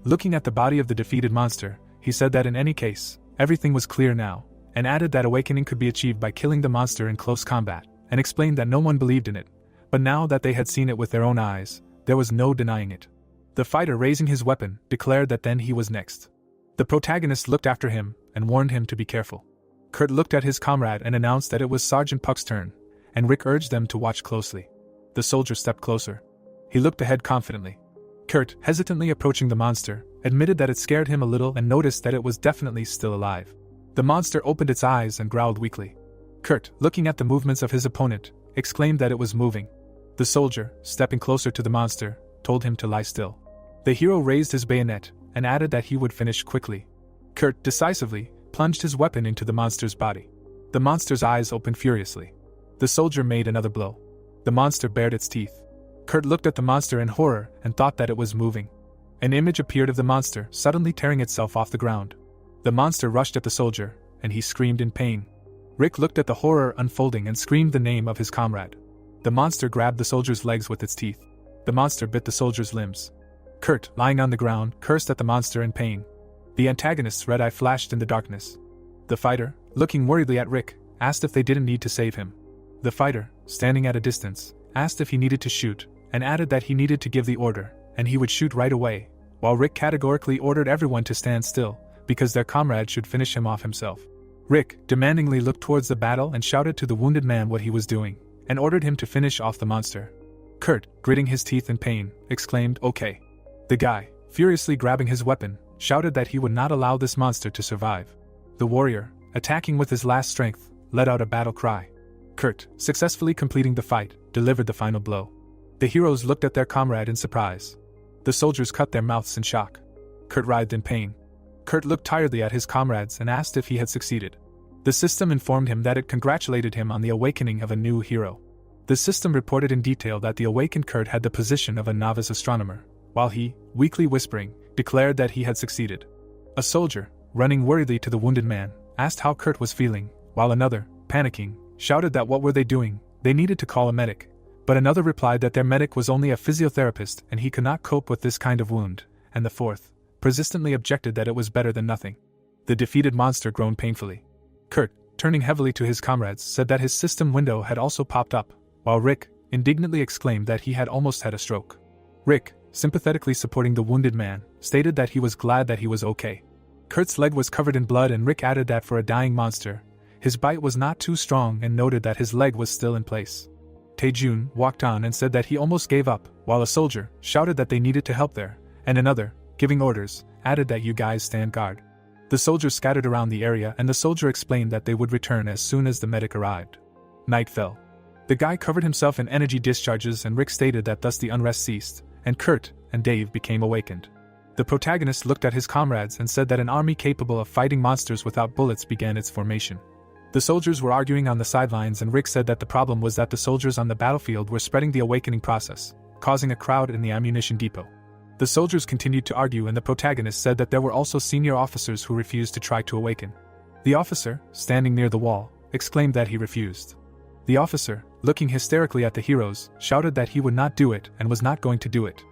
Looking at the body of the defeated monster, he said that in any case, everything was clear now, and added that awakening could be achieved by killing the monster in close combat, and explained that no one believed in it, but now that they had seen it with their own eyes, there was no denying it. The fighter, raising his weapon, declared that then he was next. The protagonist looked after him and warned him to be careful. Kurt looked at his comrade and announced that it was Sergeant Puck's turn, and Rick urged them to watch closely. The soldier stepped closer. He looked ahead confidently. Kurt, hesitantly approaching the monster, admitted that it scared him a little and noticed that it was definitely still alive. The monster opened its eyes and growled weakly. Kurt, looking at the movements of his opponent, exclaimed that it was moving. The soldier, stepping closer to the monster, told him to lie still. The hero raised his bayonet and added that he would finish quickly. Kurt, decisively, plunged his weapon into the monster's body. The monster's eyes opened furiously. The soldier made another blow. The monster bared its teeth. Kurt looked at the monster in horror and thought that it was moving. An image appeared of the monster suddenly tearing itself off the ground. The monster rushed at the soldier, and he screamed in pain. Rick looked at the horror unfolding and screamed the name of his comrade. The monster grabbed the soldier's legs with its teeth. The monster bit the soldier's limbs. Kurt, lying on the ground, cursed at the monster in pain. The antagonist's red eye flashed in the darkness. The fighter, looking worriedly at Rick, asked if they didn't need to save him. The fighter, standing at a distance, asked if he needed to shoot, and added that he needed to give the order, and he would shoot right away, while Rick categorically ordered everyone to stand still, because their comrade should finish him off himself. Rick demandingly looked towards the battle and shouted to the wounded man what he was doing, and ordered him to finish off the monster. Kurt, gritting his teeth in pain, exclaimed, "Okay." The guy, furiously grabbing his weapon, shouted that he would not allow this monster to survive. The warrior, attacking with his last strength, let out a battle cry. Kurt, successfully completing the fight, delivered the final blow. The heroes looked at their comrade in surprise. The soldiers cut their mouths in shock. Kurt writhed in pain. Kurt looked tiredly at his comrades and asked if he had succeeded. The system informed him that it congratulated him on the awakening of a new hero. The system reported in detail that the awakened Kurt had the position of a novice astronomer, while he, weakly whispering, declared that he had succeeded. A soldier, running worriedly to the wounded man, asked how Kurt was feeling, while another, panicking, shouted that what were they doing, they needed to call a medic. But another replied that their medic was only a physiotherapist and he could not cope with this kind of wound, and the fourth, persistently objected that it was better than nothing. The defeated monster groaned painfully. Kurt, turning heavily to his comrades, said that his system window had also popped up, while Rick indignantly exclaimed that he had almost had a stroke. Rick, sympathetically supporting the wounded man, stated that he was glad that he was okay. Kurt's leg was covered in blood and Rick added that for a dying monster, his bite was not too strong and noted that his leg was still in place. Taejun walked on and said that he almost gave up, while a soldier shouted that they needed to help there, and another, giving orders, added that you guys stand guard. The soldiers scattered around the area and the soldier explained that they would return as soon as the medic arrived. Night fell. The guy covered himself in energy discharges and Rick stated that thus the unrest ceased, and Kurt and Dave became awakened. The protagonist looked at his comrades and said that an army capable of fighting monsters without bullets began its formation. The soldiers were arguing on the sidelines and Rick said that the problem was that the soldiers on the battlefield were spreading the awakening process, causing a crowd in the ammunition depot. The soldiers continued to argue and the protagonist said that there were also senior officers who refused to try to awaken. The officer, standing near the wall, exclaimed that he refused. The officer, looking hysterically at the heroes, shouted that he would not do it and was not going to do it.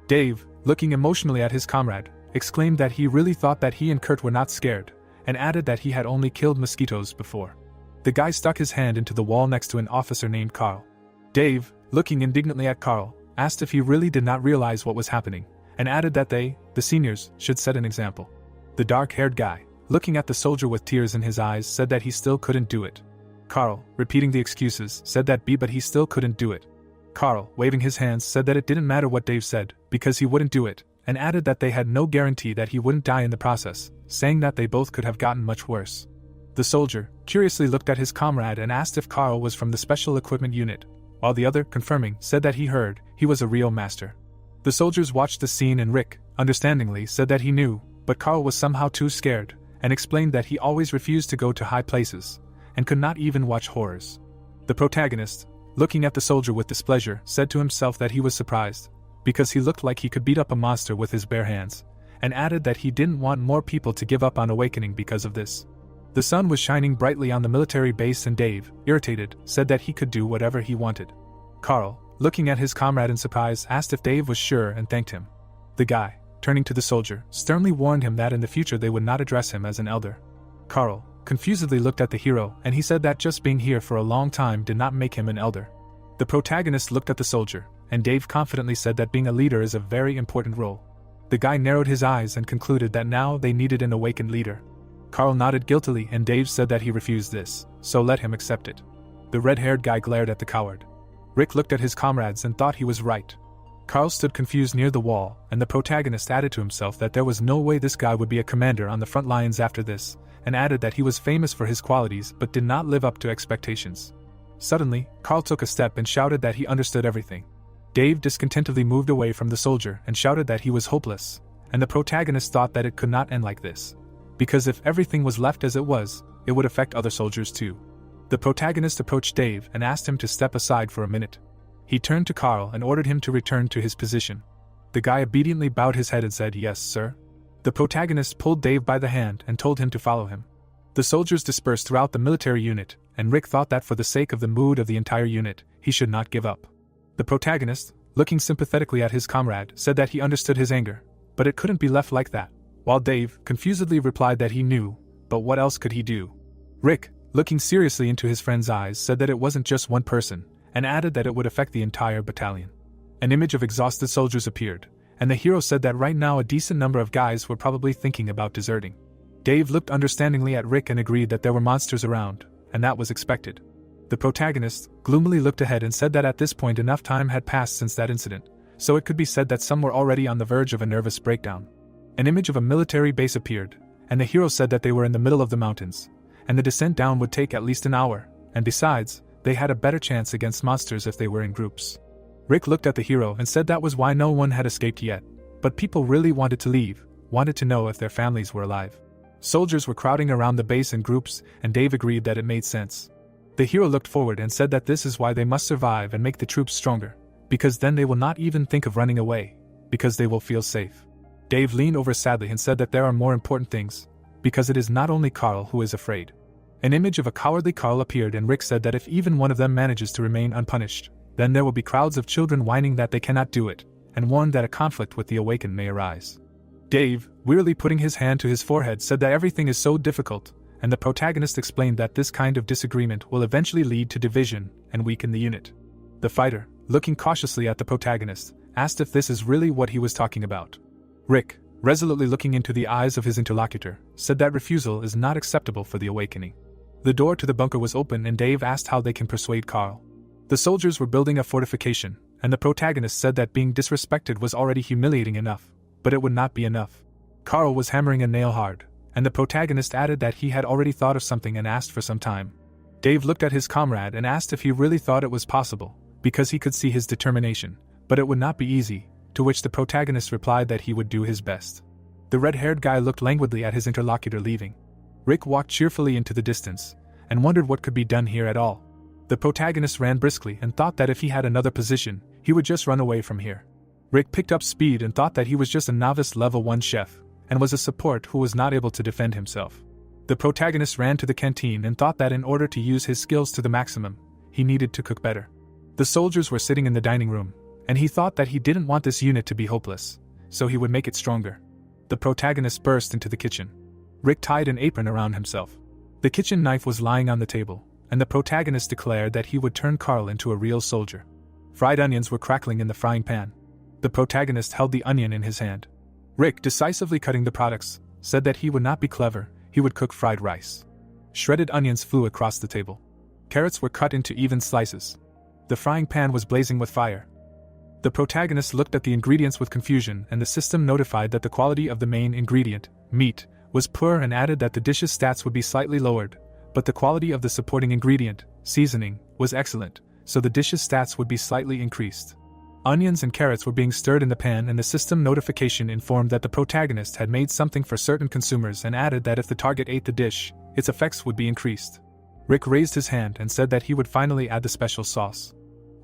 Dave, looking emotionally at his comrade, exclaimed that he really thought that he and Kurt were not scared, and added that he had only killed mosquitoes before. The guy stuck his hand into the wall next to an officer named Carl. Dave, looking indignantly at Carl, asked if he really did not realize what was happening, and added that they, the seniors, should set an example. The dark-haired guy, looking at the soldier with tears in his eyes, said that he still couldn't do it. Carl, repeating the excuses, said that but he still couldn't do it. Carl, waving his hands, said that it didn't matter what Dave said, because he wouldn't do it, and added that they had no guarantee that he wouldn't die in the process, saying that they both could have gotten much worse. The soldier, curiously looked at his comrade and asked if Carl was from the Special Equipment Unit, while the other, confirming, said that he heard he was a real master. The soldiers watched the scene and Rick, understandingly, said that he knew, but Carl was somehow too scared, and explained that he always refused to go to high places, and could not even watch horrors. The protagonist, looking at the soldier with displeasure, said to himself that he was surprised, because he looked like he could beat up a monster with his bare hands, and added that he didn't want more people to give up on awakening because of this. The sun was shining brightly on the military base and Dave, irritated, said that he could do whatever he wanted. Carl, looking at his comrade in surprise, asked if Dave was sure and thanked him. The guy, turning to the soldier, sternly warned him that in the future they would not address him as an elder. Carl, confusedly looked at the hero and he said that just being here for a long time did not make him an elder. The protagonist looked at the soldier, and Dave confidently said that being a leader is a very important role. The guy narrowed his eyes and concluded that now they needed an awakened leader. Carl nodded guiltily and Dave said that he refused this, so let him accept it. The red-haired guy glared at the coward. Rick looked at his comrades and thought he was right. Carl stood confused near the wall, and the protagonist added to himself that there was no way this guy would be a commander on the front lines after this, and added that he was famous for his qualities but did not live up to expectations. Suddenly, Carl took a step and shouted that he understood everything. Dave discontentedly moved away from the soldier and shouted that he was hopeless, and the protagonist thought that it could not end like this, because if everything was left as it was, it would affect other soldiers too. The protagonist approached Dave and asked him to step aside for a minute. He turned to Carl and ordered him to return to his position. The guy obediently bowed his head and said, "Yes, sir." The protagonist pulled Dave by the hand and told him to follow him. The soldiers dispersed throughout the military unit, and Rick thought that for the sake of the mood of the entire unit, he should not give up. The protagonist, looking sympathetically at his comrade, said that he understood his anger, but it couldn't be left like that, while Dave confusedly replied that he knew, but what else could he do? Rick, looking seriously into his friend's eyes, said that it wasn't just one person, and added that it would affect the entire battalion. An image of exhausted soldiers appeared, and the hero said that right now a decent number of guys were probably thinking about deserting. Dave looked understandingly at Rick and agreed that there were monsters around, and that was expected. The protagonist gloomily looked ahead and said that at this point enough time had passed since that incident, so it could be said that some were already on the verge of a nervous breakdown. An image of a military base appeared, and the hero said that they were in the middle of the mountains, and the descent down would take at least an hour, and besides, they had a better chance against monsters if they were in groups. Rick looked at the hero and said that was why no one had escaped yet, but people really wanted to leave, wanted to know if their families were alive. Soldiers were crowding around the base in groups, and Dave agreed that it made sense. The hero looked forward and said that this is why they must survive and make the troops stronger, because then they will not even think of running away, because they will feel safe. Dave leaned over sadly and said that there are more important things, because it is not only Carl who is afraid. An image of a cowardly Carl appeared, and Rick said that if even one of them manages to remain unpunished, then there will be crowds of children whining that they cannot do it, and warned that a conflict with the Awakened may arise. Dave, wearily putting his hand to his forehead, said that everything is so difficult, and the protagonist explained that this kind of disagreement will eventually lead to division and weaken the unit. The fighter, looking cautiously at the protagonist, asked if this is really what he was talking about. Rick, resolutely looking into the eyes of his interlocutor, said that refusal is not acceptable for the Awakening. The door to the bunker was open, and Dave asked how they can persuade Carl. The soldiers were building a fortification, and the protagonist said that being disrespected was already humiliating enough, but it would not be enough. Carl was hammering a nail hard, and the protagonist added that he had already thought of something and asked for some time. Dave looked at his comrade and asked if he really thought it was possible, because he could see his determination, but it would not be easy, to which the protagonist replied that he would do his best. The red-haired guy looked languidly at his interlocutor leaving. Rick walked cheerfully into the distance, and wondered what could be done here at all. The protagonist ran briskly and thought that if he had another position, he would just run away from here. Rick picked up speed and thought that he was just a novice level 1 chef, and was a support who was not able to defend himself. The protagonist ran to the canteen and thought that in order to use his skills to the maximum, he needed to cook better. The soldiers were sitting in the dining room, and he thought that he didn't want this unit to be hopeless, so he would make it stronger. The protagonist burst into the kitchen. Rick tied an apron around himself. The kitchen knife was lying on the table, and the protagonist declared that he would turn Carl into a real soldier. Fried onions were crackling in the frying pan. The protagonist held the onion in his hand. Rick, decisively cutting the products, said that he would not be clever, he would cook fried rice. Shredded onions flew across the table. Carrots were cut into even slices. The frying pan was blazing with fire. The protagonist looked at the ingredients with confusion, and the system notified that the quality of the main ingredient, meat, was poor, and added that the dish's stats would be slightly lowered, but the quality of the supporting ingredient, seasoning, was excellent, so the dish's stats would be slightly increased. Onions and carrots were being stirred in the pan, and the system notification informed that the protagonist had made something for certain consumers and added that if the target ate the dish, its effects would be increased. Rick raised his hand and said that he would finally add the special sauce.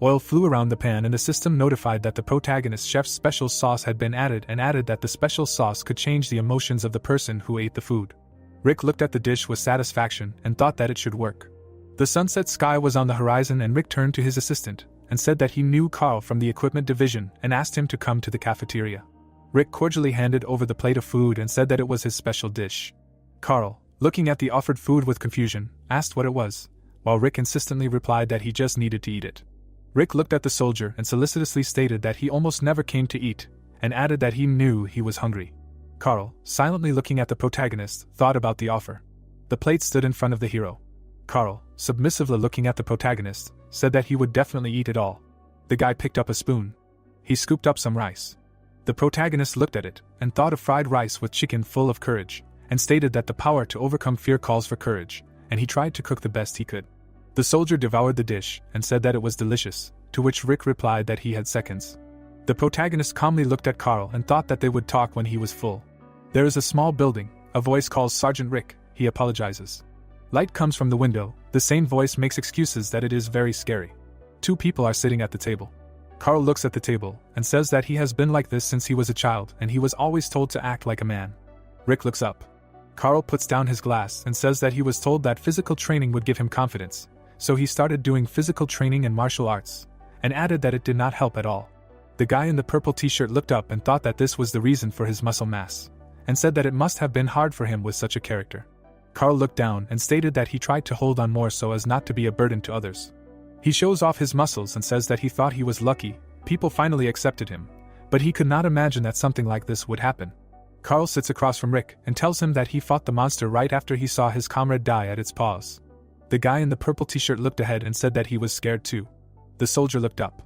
Oil flew around the pan, and the system notified that the protagonist chef's special sauce had been added, and added that the special sauce could change the emotions of the person who ate the food. Rick looked at the dish with satisfaction and thought that it should work. The sunset sky was on the horizon, and Rick turned to his assistant and said that he knew Carl from the equipment division and asked him to come to the cafeteria. Rick cordially handed over the plate of food and said that it was his special dish. Carl, looking at the offered food with confusion, asked what it was, while Rick insistently replied that he just needed to eat it. Rick looked at the soldier and solicitously stated that he almost never came to eat, and added that he knew he was hungry. Carl, silently looking at the protagonist, thought about the offer. The plate stood in front of the hero. Carl, submissively looking at the protagonist, said that he would definitely eat it all. The guy picked up a spoon. He scooped up some rice. The protagonist looked at it and thought of fried rice with chicken full of courage, and stated that the power to overcome fear calls for courage, and he tried to cook the best he could. The soldier devoured the dish and said that it was delicious, to which Rick replied that he had seconds. The protagonist calmly looked at Carl and thought that they would talk when he was full. There is a small building, a voice calls Sergeant Rick, he apologizes. Light comes from the window, the same voice makes excuses that it is very scary. 2 people are sitting at the table. Carl looks at the table and says that he has been like this since he was a child and he was always told to act like a man. Rick looks up. Carl puts down his glass and says that he was told that physical training would give him confidence, so he started doing physical training and martial arts, and added that it did not help at all. The guy in the purple t-shirt looked up and thought that this was the reason for his muscle mass, and said that it must have been hard for him with such a character. Carl looked down and stated that he tried to hold on more so as not to be a burden to others. He shows off his muscles and says that he thought he was lucky, people finally accepted him, but he could not imagine that something like this would happen. Carl sits across from Rick and tells him that he fought the monster right after he saw his comrade die at its paws. The guy in the purple t-shirt looked ahead and said that he was scared too. The soldier looked up.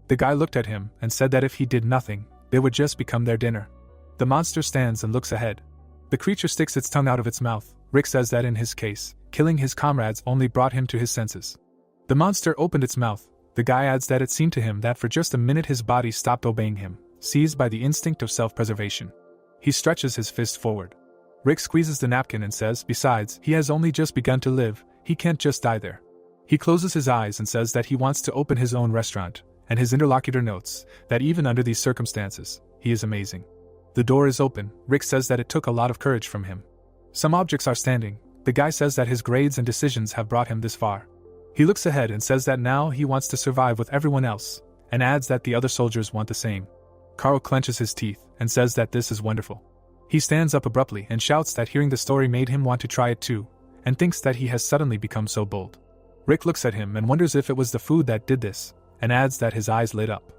The guy looked at him and said that if he did nothing, they would just become their dinner. The monster stands and looks ahead. The creature sticks its tongue out of its mouth. Rick says that in his case, killing his comrades only brought him to his senses. The monster opened its mouth. The guy adds that it seemed to him that for just a minute his body stopped obeying him, seized by the instinct of self-preservation. He stretches his fist forward. Rick squeezes the napkin and says, besides, he has only just begun to live, he can't just die there. He closes his eyes and says that he wants to open his own restaurant, and his interlocutor notes that even under these circumstances, he is amazing. The door is open. Rick says that it took a lot of courage from him. Some objects are standing. The guy says that his grades and decisions have brought him this far. He looks ahead and says that now he wants to survive with everyone else, and adds that the other soldiers want the same. Carl clenches his teeth and says that this is wonderful. He stands up abruptly and shouts that hearing the story made him want to try it too, and thinks that he has suddenly become so bold. Rick looks at him and wonders if it was the food that did this, and adds that his eyes lit up.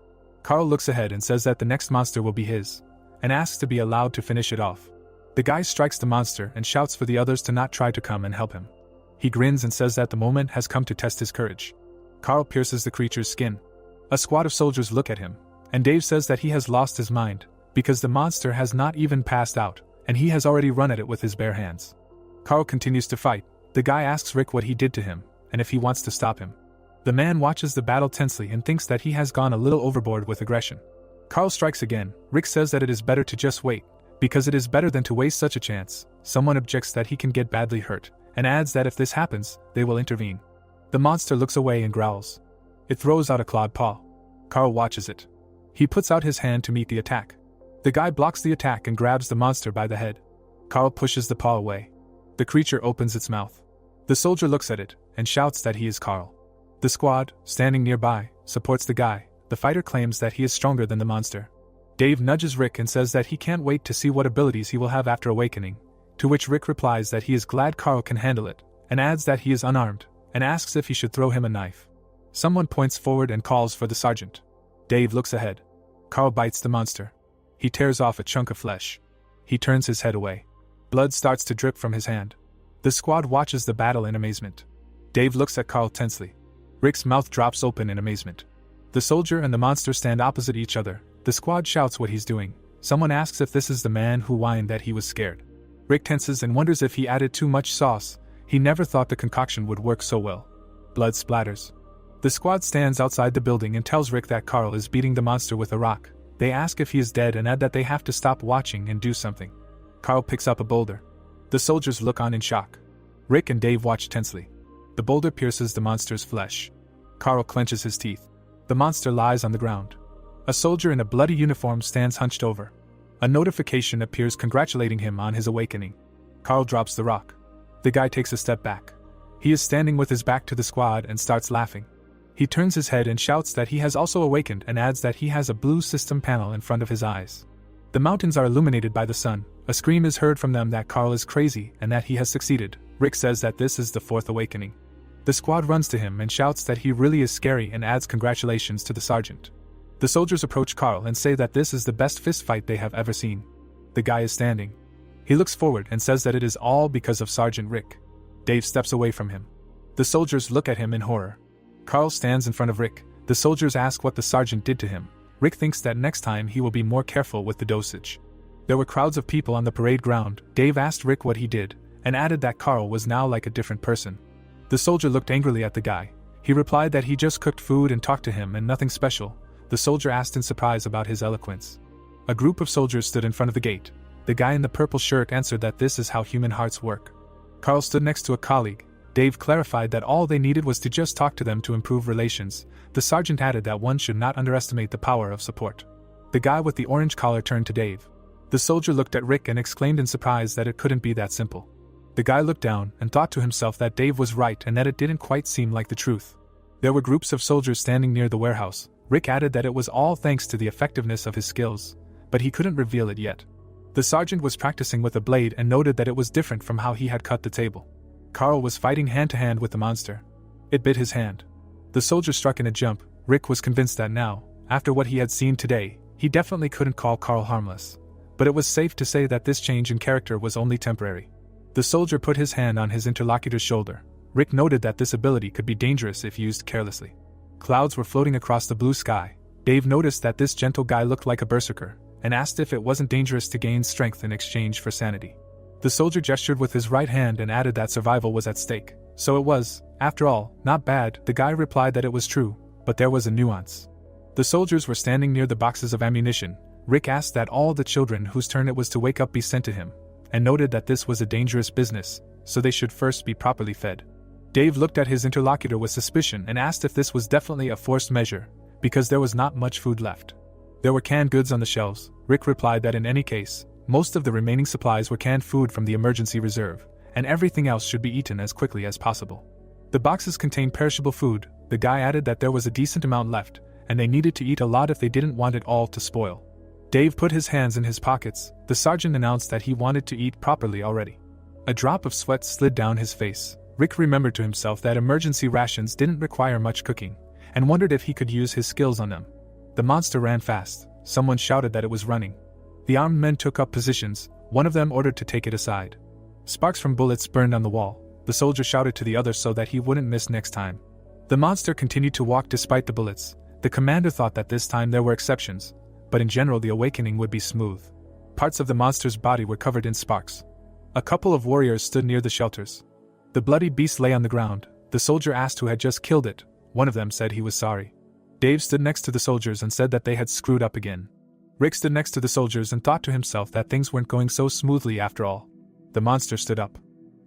Carl looks ahead and says that the next monster will be his, and asks to be allowed to finish it off. The guy strikes the monster and shouts for the others to not try to come and help him. He grins and says that the moment has come to test his courage. Carl pierces the creature's skin. A squad of soldiers look at him, and Dave says that he has lost his mind, because the monster has not even passed out, and he has already run at it with his bare hands. Carl continues to fight. The guy asks Rick what he did to him, and if he wants to stop him. The man watches the battle tensely and thinks that he has gone a little overboard with aggression. Carl strikes again. Rick says that it is better to just wait, because it is better than to waste such a chance. Someone objects that he can get badly hurt, and adds that if this happens, they will intervene. The monster looks away and growls. It throws out a clawed paw. Carl watches it. He puts out his hand to meet the attack. The guy blocks the attack and grabs the monster by the head. Carl pushes the paw away. The creature opens its mouth. The soldier looks at it and shouts that he is Carl. The squad, standing nearby, supports the guy. The fighter claims that he is stronger than the monster. Dave nudges Rick and says that he can't wait to see what abilities he will have after awakening, to which Rick replies that he is glad Carl can handle it, and adds that he is unarmed, and asks if he should throw him a knife. Someone points forward and calls for the sergeant. Dave looks ahead. Carl bites the monster. He tears off a chunk of flesh. He turns his head away. Blood starts to drip from his hand. The squad watches the battle in amazement. Dave looks at Carl tensely. Rick's mouth drops open in amazement. The soldier and the monster stand opposite each other. The squad shouts what he's doing. Someone asks if this is the man who whined that he was scared. Rick tenses and wonders if he added too much sauce. He never thought the concoction would work so well. Blood splatters. The squad stands outside the building and tells Rick that Carl is beating the monster with a rock. They ask if he is dead and add that they have to stop watching and do something. Carl picks up a boulder. The soldiers look on in shock. Rick and Dave watch tensely. The boulder pierces the monster's flesh. Carl clenches his teeth. The monster lies on the ground. A soldier in a bloody uniform stands hunched over. A notification appears congratulating him on his awakening. Carl drops the rock. The guy takes a step back. He is standing with his back to the squad and starts laughing. He turns his head and shouts that he has also awakened and adds that he has a blue system panel in front of his eyes. The mountains are illuminated by the sun. A scream is heard from them that Carl is crazy and that he has succeeded. Rick says that this is the fourth awakening. The squad runs to him and shouts that he really is scary and adds congratulations to the sergeant. The soldiers approach Carl and say that this is the best fist fight they have ever seen. The guy is standing. He looks forward and says that it is all because of Sergeant Rick. Dave steps away from him. The soldiers look at him in horror. Carl stands in front of Rick. The soldiers ask what the sergeant did to him. Rick thinks that next time he will be more careful with the dosage. There were crowds of people on the parade ground. Dave asked Rick what he did, and added that Carl was now like a different person. The soldier looked angrily at the guy. He replied that he just cooked food and talked to him and nothing special. The soldier asked in surprise about his eloquence. A group of soldiers stood in front of the gate. The guy in the purple shirt answered that this is how human hearts work. Carl stood next to a colleague. Dave clarified that all they needed was to just talk to them to improve relations. The sergeant added that one should not underestimate the power of support. The guy with the orange collar turned to Dave. The soldier looked at Rick and exclaimed in surprise that it couldn't be that simple. The guy looked down and thought to himself that Dave was right and that it didn't quite seem like the truth. There were groups of soldiers standing near the warehouse. Rick added that it was all thanks to the effectiveness of his skills, but he couldn't reveal it yet. The sergeant was practicing with a blade and noted that it was different from how he had cut the table. Carl was fighting hand-to-hand with the monster. It bit his hand. The soldier struck in a jump. Rick was convinced that now, after what he had seen today, he definitely couldn't call Carl harmless. But it was safe to say that this change in character was only temporary. The soldier put his hand on his interlocutor's shoulder. Rick noted that this ability could be dangerous if used carelessly. Clouds were floating across the blue sky. Dave noticed that this gentle guy looked like a berserker, and asked if it wasn't dangerous to gain strength in exchange for sanity. The soldier gestured with his right hand and added that survival was at stake. So it was, after all, not bad. The guy replied that it was true, but there was a nuance. The soldiers were standing near the boxes of ammunition. Rick asked that all the children whose turn it was to wake up be sent to him, and noted that this was a dangerous business, so they should first be properly fed. Dave looked at his interlocutor with suspicion and asked if this was definitely a forced measure, because there was not much food left. There were canned goods on the shelves. Rick replied that in any case, most of the remaining supplies were canned food from the emergency reserve, and everything else should be eaten as quickly as possible. The boxes contained perishable food. The guy added that there was a decent amount left, and they needed to eat a lot if they didn't want it all to spoil. Dave put his hands in his pockets. The sergeant announced that he wanted to eat properly already. A drop of sweat slid down his face. Rick remembered to himself that emergency rations didn't require much cooking, and wondered if he could use his skills on them. The monster ran fast. Someone shouted that it was running. The armed men took up positions. One of them ordered to take it aside. Sparks from bullets burned on the wall. The soldier shouted to the others so that he wouldn't miss next time. The monster continued to walk despite the bullets. The commander thought that this time there were exceptions, but in general the awakening would be smooth. Parts of the monster's body were covered in sparks. A couple of warriors stood near the shelters. The bloody beast lay on the ground. The soldier asked who had just killed it. One of them said he was sorry. Dave stood next to the soldiers and said that they had screwed up again. Rick stood next to the soldiers and thought to himself that things weren't going so smoothly after all. The monster stood up.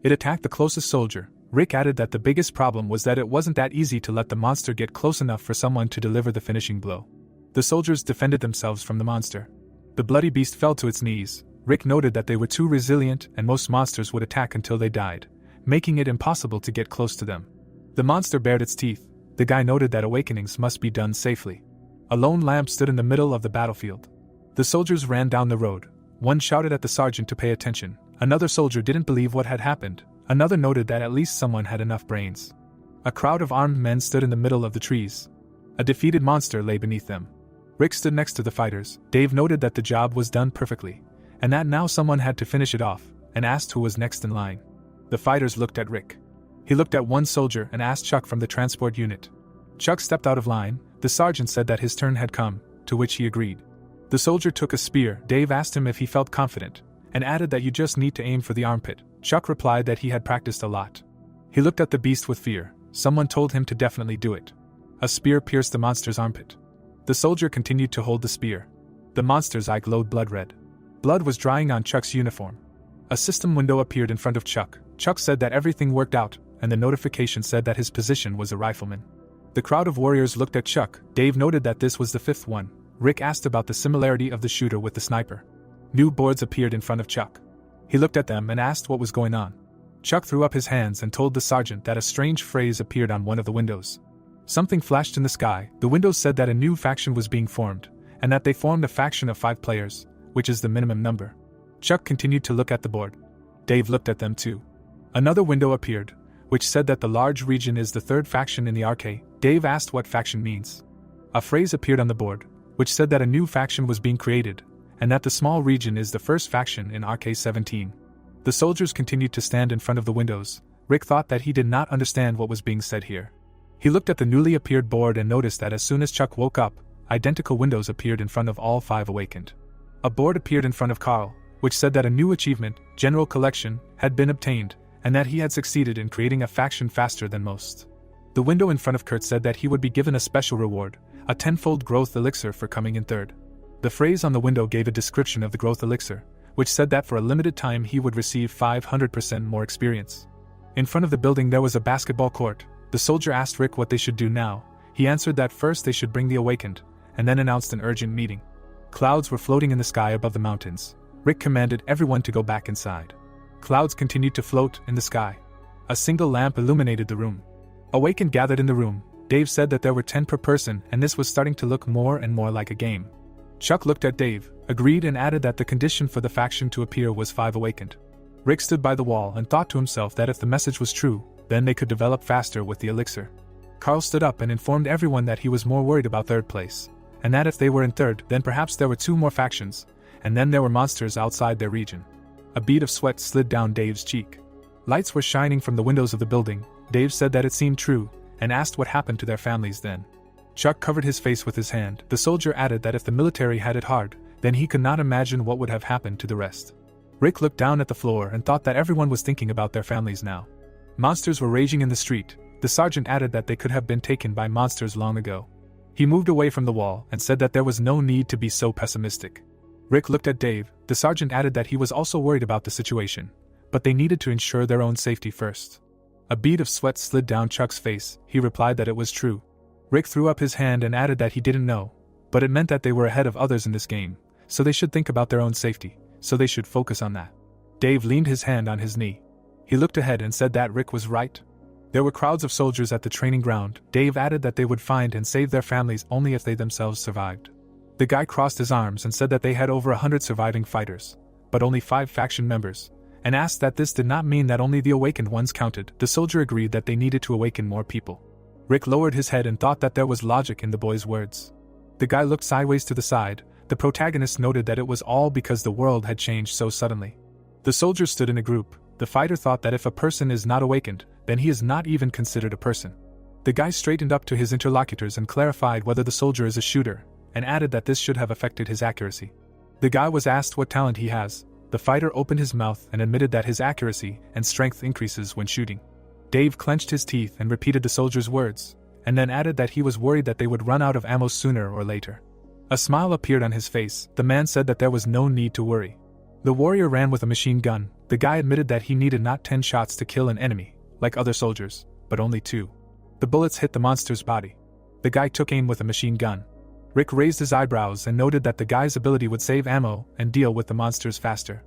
It attacked the closest soldier. Rick added that the biggest problem was that it wasn't that easy to let the monster get close enough for someone to deliver the finishing blow. The soldiers defended themselves from the monster. The bloody beast fell to its knees. Rick noted that they were too resilient and most monsters would attack until they died, making it impossible to get close to them. The monster bared its teeth. The guy noted that awakenings must be done safely. A lone lamp stood in the middle of the battlefield. The soldiers ran down the road. One shouted at the sergeant to pay attention. Another soldier didn't believe what had happened. Another noted that at least someone had enough brains. A crowd of armed men stood in the middle of the trees. A defeated monster lay beneath them. Rick stood next to the fighters. Dave noted that the job was done perfectly, and that now someone had to finish it off, and asked who was next in line. The fighters looked at Rick. He looked at one soldier and asked Chuck from the transport unit. Chuck stepped out of line. The sergeant said that his turn had come, to which he agreed. The soldier took a spear. Dave asked him if he felt confident, and added that you just need to aim for the armpit. Chuck replied that he had practiced a lot. He looked at the beast with fear. Someone told him to definitely do it. A spear pierced the monster's armpit. The soldier continued to hold the spear. The monster's eye glowed blood red. Blood was drying on Chuck's uniform. A system window appeared in front of Chuck. Chuck said that everything worked out, and the notification said that his position was a rifleman. The crowd of warriors looked at Chuck. Dave noted that this was the fifth one. Rick asked about the similarity of the shooter with the sniper. New boards appeared in front of Chuck. He looked at them and asked what was going on. Chuck threw up his hands and told the sergeant that a strange phrase appeared on one of the windows. Something flashed in the sky. The windows said that a new faction was being formed, and that they formed a faction of 5 players, which is the minimum number. Chuck continued to look at the board. Dave looked at them too. Another window appeared, which said that the large region is the 3rd faction in the RK. Dave asked what faction means. A phrase appeared on the board, which said that a new faction was being created, and that the small region is the 1st faction in RK-17. The soldiers continued to stand in front of the windows. Rick thought that he did not understand what was being said here. He looked at the newly appeared board and noticed that as soon as Chuck woke up, identical windows appeared in front of all 5 awakened. A board appeared in front of Carl, which said that a new achievement, General Collection, had been obtained, and that he had succeeded in creating a faction faster than most. The window in front of Kurt said that he would be given a special reward, a 10-fold growth elixir for coming in 3rd. The phrase on the window gave a description of the growth elixir, which said that for a limited time he would receive 500% more experience. In front of the building there was a basketball court. The soldier asked Rick what they should do now. He answered that first they should bring the awakened, and then announced an urgent meeting. Clouds were floating in the sky above the mountains. Rick commanded everyone to go back inside. Clouds continued to float in the sky. A single lamp illuminated the room. Awakened gathered in the room. Dave said that there were 10 per person, and this was starting to look more and more like a game. Chuck looked at Dave, agreed and added that the condition for the faction to appear was 5 awakened. Rick stood by the wall and thought to himself that if the message was true, then they could develop faster with the elixir. Carl stood up and informed everyone that he was more worried about 3rd place, and that if they were in 3rd, then perhaps there were 2 more factions, and then there were monsters outside their region. A bead of sweat slid down Dave's cheek. Lights were shining from the windows of the building. Dave said that it seemed true, and asked what happened to their families then. Chuck covered his face with his hand. The soldier added that if the military had it hard, then he could not imagine what would have happened to the rest. Rick looked down at the floor and thought that everyone was thinking about their families now. Monsters were raging in the street. The sergeant added that they could have been taken by monsters long ago. He moved away from the wall and said that there was no need to be so pessimistic. Rick looked at Dave. The sergeant added that he was also worried about the situation, but they needed to ensure their own safety first. A bead of sweat slid down Chuck's face. He replied that it was true. Rick threw up his hand and added that he didn't know, but it meant that they were ahead of others in this game, so they should think about their own safety, so they should focus on that. Dave leaned his hand on his knee. He looked ahead and said that Rick was right. There were crowds of soldiers at the training ground. Dave added that they would find and save their families only if they themselves survived. The guy crossed his arms and said that they had over 100 surviving fighters, but only 5 faction members, and asked that this did not mean that only the awakened ones counted. The soldier agreed that they needed to awaken more people. Rick lowered his head and thought that there was logic in the boy's words. The guy looked sideways to the side. The protagonist noted that it was all because the world had changed so suddenly. The soldiers stood in a group. The fighter thought that if a person is not awakened, then he is not even considered a person. The guy straightened up to his interlocutors and clarified whether the soldier is a shooter, and added that this should have affected his accuracy. The guy was asked what talent he has. The fighter opened his mouth and admitted that his accuracy and strength increases when shooting. Dave clenched his teeth and repeated the soldier's words, and then added that he was worried that they would run out of ammo sooner or later. A smile appeared on his face. The man said that there was no need to worry. The warrior ran with a machine gun. The guy admitted that he needed not 10 shots to kill an enemy, like other soldiers, but only 2. The bullets hit the monster's body. The guy took aim with a machine gun. Rick raised his eyebrows and noted that the guy's ability would save ammo and deal with the monsters faster.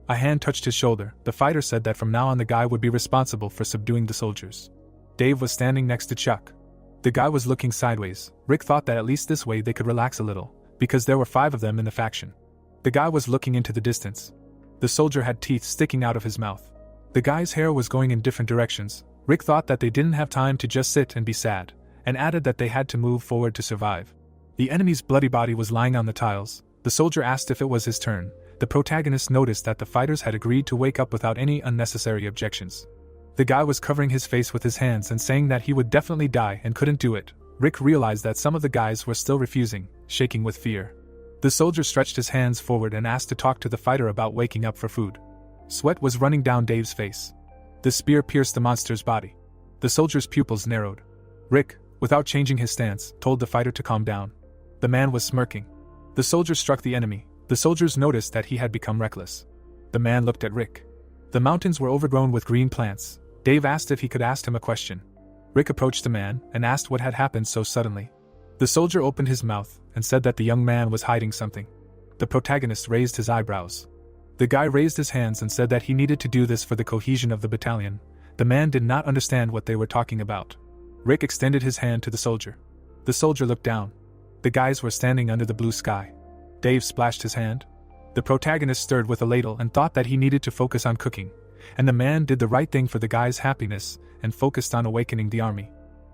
A hand touched his shoulder. The fighter said that from now on the guy would be responsible for subduing the soldiers. Dave was standing next to Chuck. The guy was looking sideways. Rick thought that at least this way they could relax a little, because there were 5 of them in the faction. The guy was looking into the distance. The soldier had teeth sticking out of his mouth. The guy's hair was going in different directions. Rick thought that they didn't have time to just sit and be sad, and added that they had to move forward to survive. The enemy's bloody body was lying on the tiles. The soldier asked if it was his turn. The protagonist noticed that the fighters had agreed to wake up without any unnecessary objections. The guy was covering his face with his hands and saying that he would definitely die and couldn't do it. Rick realized that some of the guys were still refusing, shaking with fear. The soldier stretched his hands forward and asked to talk to the fighter about waking up for food. Sweat was running down Dave's face. The spear pierced the monster's body. The soldier's pupils narrowed. Rick, without changing his stance, told the fighter to calm down. The man was smirking. The soldier struck the enemy. The soldiers noticed that he had become reckless. The man looked at Rick. The mountains were overgrown with green plants. Dave asked if he could ask him a question. Rick approached the man and asked what had happened so suddenly. The soldier opened his mouth and said that the young man was hiding something. The protagonist raised his eyebrows. The guy raised his hands and said that he needed to do this for the cohesion of the battalion. The man did not understand what they were talking about. Rick extended his hand to the soldier. The soldier looked down. The guys were standing under the blue sky. Dave splashed his hand. The protagonist stirred with a ladle and thought that he needed to focus on cooking, and the man did the right thing for the guy's happiness and focused on awakening the army.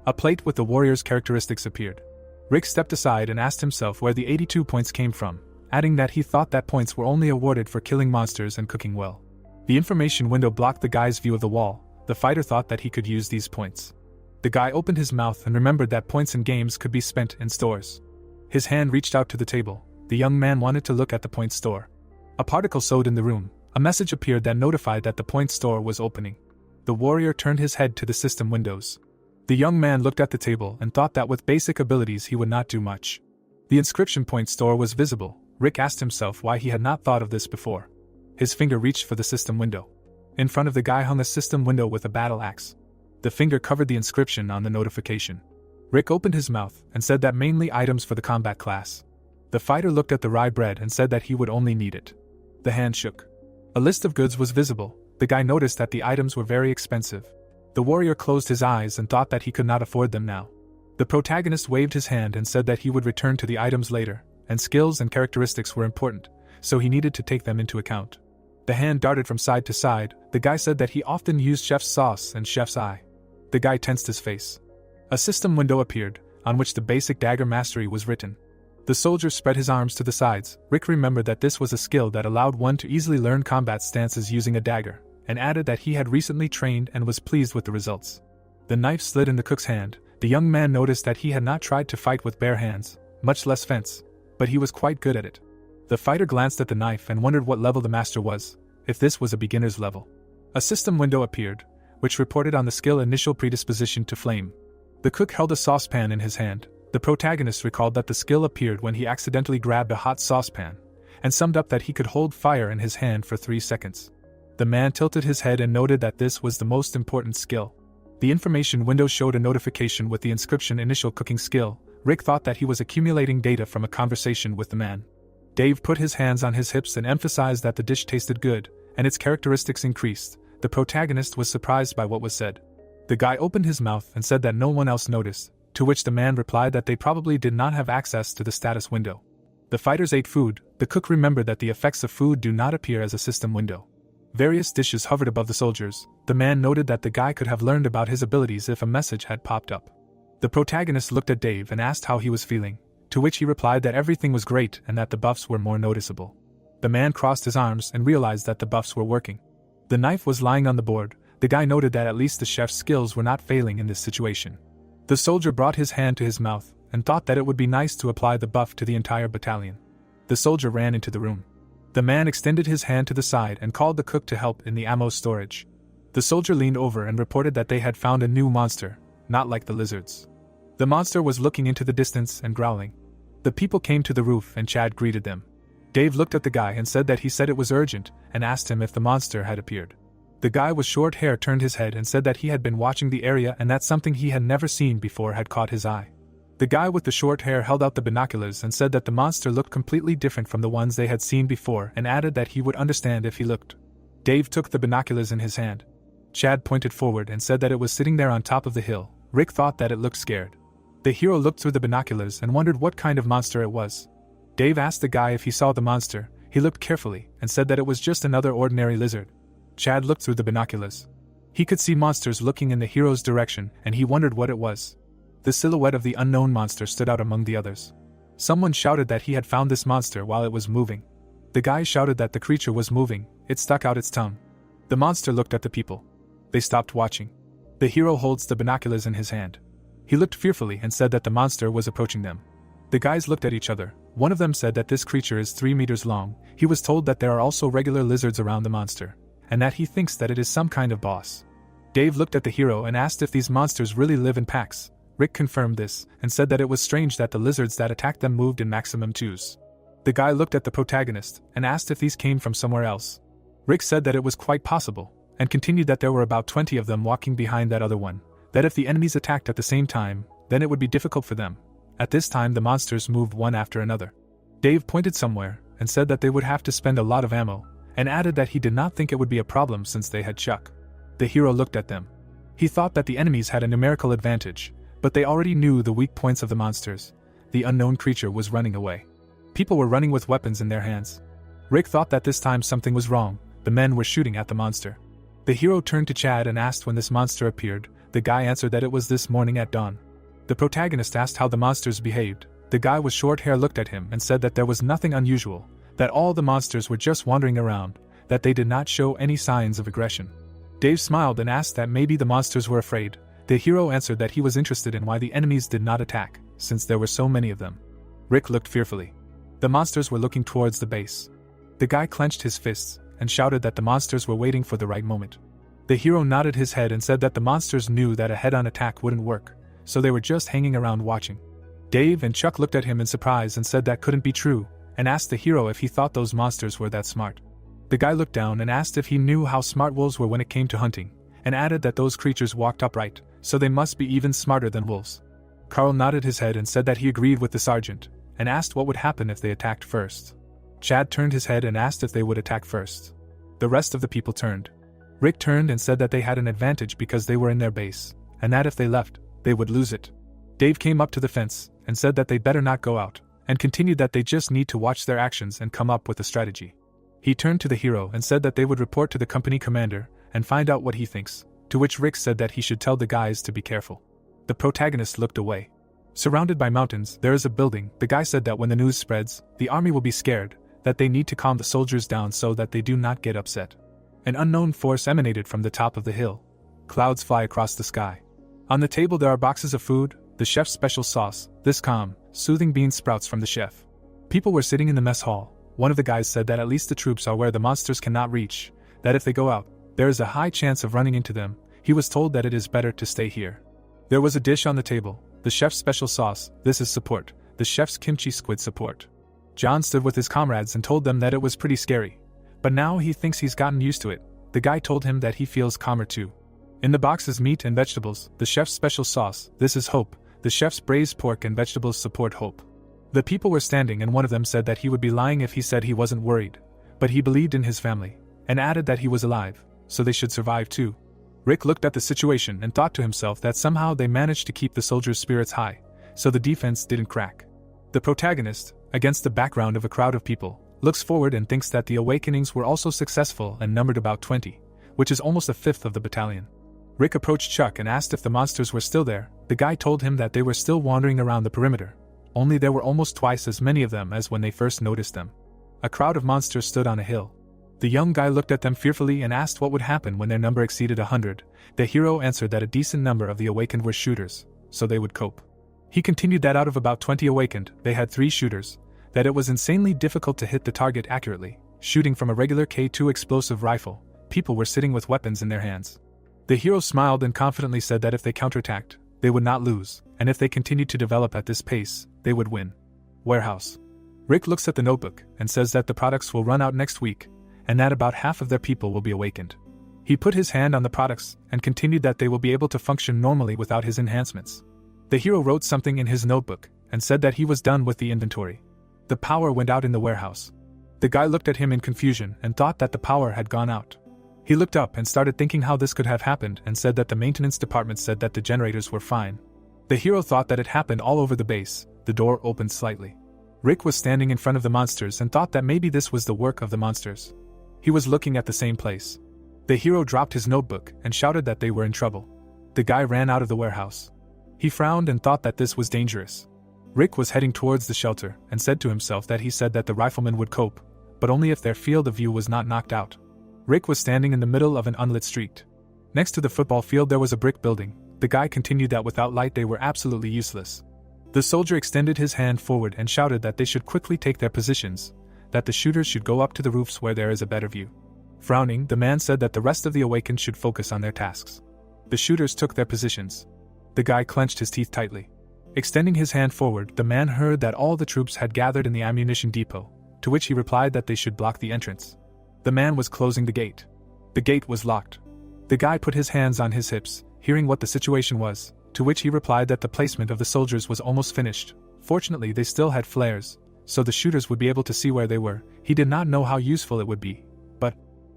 A plate with the warrior's characteristics appeared. Rick stepped aside and asked himself where the 82 points came from, adding that he thought that points were only awarded for killing monsters and cooking well. The information window blocked the guy's view of the wall. The fighter thought that he could use these points. The guy opened his mouth and remembered that points in games could be spent in stores. His hand reached out to the table. The young man wanted to look at the point store. A particle sewed in the room. A message appeared that notified that the point store was opening. The warrior turned his head to the system windows. The young man looked at the table and thought that with basic abilities he would not do much. The inscription point store was visible. Rick asked himself why he had not thought of this before. His finger reached for the system window. In front of the guy hung a system window with a battle axe. The finger covered the inscription on the notification. Rick opened his mouth and said that mainly items for the combat class. The fighter looked at the rye bread and said that he would only need it. The hand shook. A list of goods was visible. The guy noticed that the items were very expensive. The warrior closed his eyes and thought that he could not afford them now. The protagonist waved his hand and said that he would return to the items later, and skills and characteristics were important, so he needed to take them into account. The hand darted from side to side. The guy said that he often used chef's sauce and chef's eye. The guy tensed his face. A system window appeared, on which the basic dagger mastery was written. The soldier spread his arms to the sides. Rick remembered that this was a skill that allowed one to easily learn combat stances using a dagger, and added that he had recently trained and was pleased with the results. The knife slid in the cook's hand. The young man noticed that he had not tried to fight with bare hands, much less fence, but he was quite good at it. The fighter glanced at the knife and wondered what level the master was, if this was a beginner's level. A system window appeared, which reported on the skill initial predisposition to flame. The cook held a saucepan in his hand. The protagonist recalled that the skill appeared when he accidentally grabbed a hot saucepan, and summed up that he could hold fire in his hand for 3 seconds. The man tilted his head and noted that this was the most important skill. The information window showed a notification with the inscription initial cooking skill. Rick thought that he was accumulating data from a conversation with the man. Dave put his hands on his hips and emphasized that the dish tasted good, and its characteristics increased. The protagonist was surprised by what was said. The guy opened his mouth and said that no one else noticed, to which the man replied that they probably did not have access to the status window. The fighters ate food. The cook remembered that the effects of food do not appear as a system window. Various dishes hovered above the soldiers. The man noted that the guy could have learned about his abilities if a message had popped up. The protagonist looked at Dave and asked how he was feeling, to which he replied that everything was great and that the buffs were more noticeable. The man crossed his arms and realized that the buffs were working. The knife was lying on the board. The guy noted that at least the chef's skills were not failing in this situation. The soldier brought his hand to his mouth and thought that it would be nice to apply the buff to the entire battalion. The soldier ran into the room. The man extended his hand to the side and called the cook to help in the ammo storage. The soldier leaned over and reported that they had found a new monster, not like the lizards. The monster was looking into the distance and growling. The people came to the roof and Chad greeted them. Dave looked at the guy and said that he said it was urgent and asked him if the monster had appeared. The guy with short hair turned his head and said that he had been watching the area and that something he had never seen before had caught his eye. The guy with the short hair held out the binoculars and said that the monster looked completely different from the ones they had seen before and added that he would understand if he looked. Dave took the binoculars in his hand. Chad pointed forward and said that it was sitting there on top of the hill. Rick thought that it looked scared. The hero looked through the binoculars and wondered what kind of monster it was. Dave asked the guy if he saw the monster. He looked carefully and said that it was just another ordinary lizard. Chad looked through the binoculars. He could see monsters looking in the hero's direction and he wondered what it was. The silhouette of the unknown monster stood out among the others. Someone shouted that he had found this monster while it was moving. The guy shouted that the creature was moving. It stuck out its tongue. The monster looked at the people. They stopped watching. The hero holds the binoculars in his hand. He looked fearfully and said that the monster was approaching them. The guys looked at each other. One of them said that this creature is 3 meters long. He was told that there are also regular lizards around the monster, and that he thinks that it is some kind of boss. Dave looked at the hero and asked if these monsters really live in packs. Rick confirmed this, and said that it was strange that the lizards that attacked them moved in maximum twos. The guy looked at the protagonist, and asked if these came from somewhere else. Rick said that it was quite possible, and continued that there were about 20 of them walking behind that other one, that if the enemies attacked at the same time, then it would be difficult for them. At this time the monsters moved one after another. Dave pointed somewhere, and said that they would have to spend a lot of ammo, and added that he did not think it would be a problem since they had Chuck. The hero looked at them. He thought that the enemies had a numerical advantage, but they already knew the weak points of the monsters. The unknown creature was running away. People were running with weapons in their hands. Rick thought that this time something was wrong. The men were shooting at the monster. The hero turned to Chad and asked when this monster appeared. The guy answered that it was this morning at dawn. The protagonist asked how the monsters behaved. The guy with short hair looked at him and said that there was nothing unusual, that all the monsters were just wandering around, that they did not show any signs of aggression. Dave smiled and asked that maybe the monsters were afraid. The hero answered that he was interested in why the enemies did not attack, since there were so many of them. Rick looked fearfully. The monsters were looking towards the base. The guy clenched his fists and shouted that the monsters were waiting for the right moment. The hero nodded his head and said that the monsters knew that a head-on attack wouldn't work, so they were just hanging around watching. Dave and Chuck looked at him in surprise and said that couldn't be true, and asked the hero if he thought those monsters were that smart. The guy looked down and asked if he knew how smart wolves were when it came to hunting, and added that those creatures walked upright, so they must be even smarter than wolves. Carl nodded his head and said that he agreed with the sergeant, and asked what would happen if they attacked first. Chad turned his head and asked if they would attack first. The rest of the people turned. Rick turned and said that they had an advantage because they were in their base, and that if they left, they would lose it. Dave came up to the fence and said that they'd better not go out, and continued that they just need to watch their actions and come up with a strategy. He turned to the hero and said that they would report to the company commander and find out what he thinks, to which Rick said that he should tell the guys to be careful. The protagonist looked away. Surrounded by mountains, there is a building. The guy said that when the news spreads, the army will be scared, that they need to calm the soldiers down so that they do not get upset. An unknown force emanated from the top of the hill. Clouds fly across the sky. On the table there are boxes of food, the chef's special sauce, this calm, soothing bean sprouts from the chef. People were sitting in the mess hall. One of the guys said that at least the troops are where the monsters cannot reach, that if they go out, there is a high chance of running into them. He was told that it is better to stay here. There was a dish on the table, the chef's special sauce, this is support, the chef's kimchi squid support. John stood with his comrades and told them that it was pretty scary. But now he thinks he's gotten used to it. The guy told him that he feels calmer too. In the box is meat and vegetables, the chef's special sauce, this is hope, the chef's braised pork and vegetables support hope. The people were standing and one of them said that he would be lying if he said he wasn't worried, but he believed in his family, and added that he was alive, so they should survive too. Rick looked at the situation and thought to himself that somehow they managed to keep the soldiers' spirits high, so the defense didn't crack. The protagonist, against the background of a crowd of people, looks forward and thinks that the awakenings were also successful and numbered about 20, which is almost a fifth of the battalion. Rick approached Chuck and asked if the monsters were still there. The guy told him that they were still wandering around the perimeter, only there were almost twice as many of them as when they first noticed them. A crowd of monsters stood on a hill. The young guy looked at them fearfully and asked what would happen when their number exceeded 100. The hero answered that a decent number of the awakened were shooters, so they would cope. He continued that out of about 20 awakened, they had 3 shooters, that it was insanely difficult to hit the target accurately, shooting from a regular K2 explosive rifle. People were sitting with weapons in their hands. The hero smiled and confidently said that if they counterattacked, they would not lose, and if they continued to develop at this pace, they would win. Warehouse. Rick looks at the notebook and says that the products will run out next week, and that about half of their people will be awakened. He put his hand on the products and continued that they will be able to function normally without his enhancements. The hero wrote something in his notebook and said that he was done with the inventory. The power went out in the warehouse. The guy looked at him in confusion and thought that the power had gone out. He looked up and started thinking how this could have happened and said that the maintenance department said that the generators were fine. The hero thought that it happened all over the base. The door opened slightly. Rick was standing in front of the monsters and thought that maybe this was the work of the monsters. He was looking at the same place. The hero dropped his notebook and shouted that they were in trouble. The guy ran out of the warehouse. He frowned and thought that this was dangerous. Rick was heading towards the shelter and said to himself that he said that the riflemen would cope, but only if their field of view was not knocked out. Rick was standing in the middle of an unlit street. Next to the football field there was a brick building. The guy continued that without light they were absolutely useless. The soldier extended his hand forward and shouted that they should quickly take their positions, that the shooters should go up to the roofs where there is a better view. Frowning, the man said that the rest of the awakened should focus on their tasks. The shooters took their positions. The guy clenched his teeth tightly. Extending his hand forward, the man heard that all the troops had gathered in the ammunition depot, to which he replied that they should block the entrance. The man was closing the gate. The gate was locked. The guy put his hands on his hips, hearing what the situation was, to which he replied that the placement of the soldiers was almost finished. Fortunately, they still had flares, so the shooters would be able to see where they were. He did not know how useful it would be, but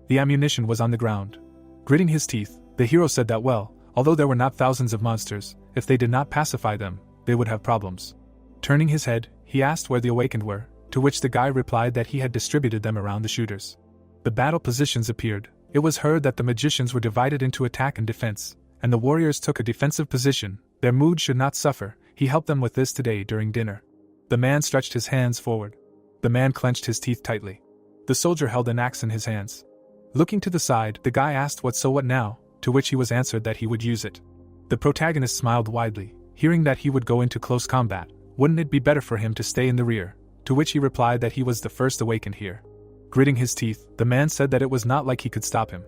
the ammunition was on the ground. Gritting his teeth, the hero said that well, although there were not thousands of monsters, if they did not pacify them, they would have problems. Turning his head, he asked where the awakened were, to which the guy replied that he had distributed them around the shooters. The battle positions appeared. It was heard that the magicians were divided into attack and defense, and the warriors took a defensive position. Their mood should not suffer. He helped them with this today during dinner. The man stretched his hands forward. The man clenched his teeth tightly. The soldier held an axe in his hands. Looking to the side, the guy asked what now, to which he was answered that he would use it. The protagonist smiled widely, hearing that he would go into close combat. Wouldn't it be better for him to stay in the rear? To which he replied that he was the first awakened here. Gritting his teeth, the man said that it was not like he could stop him.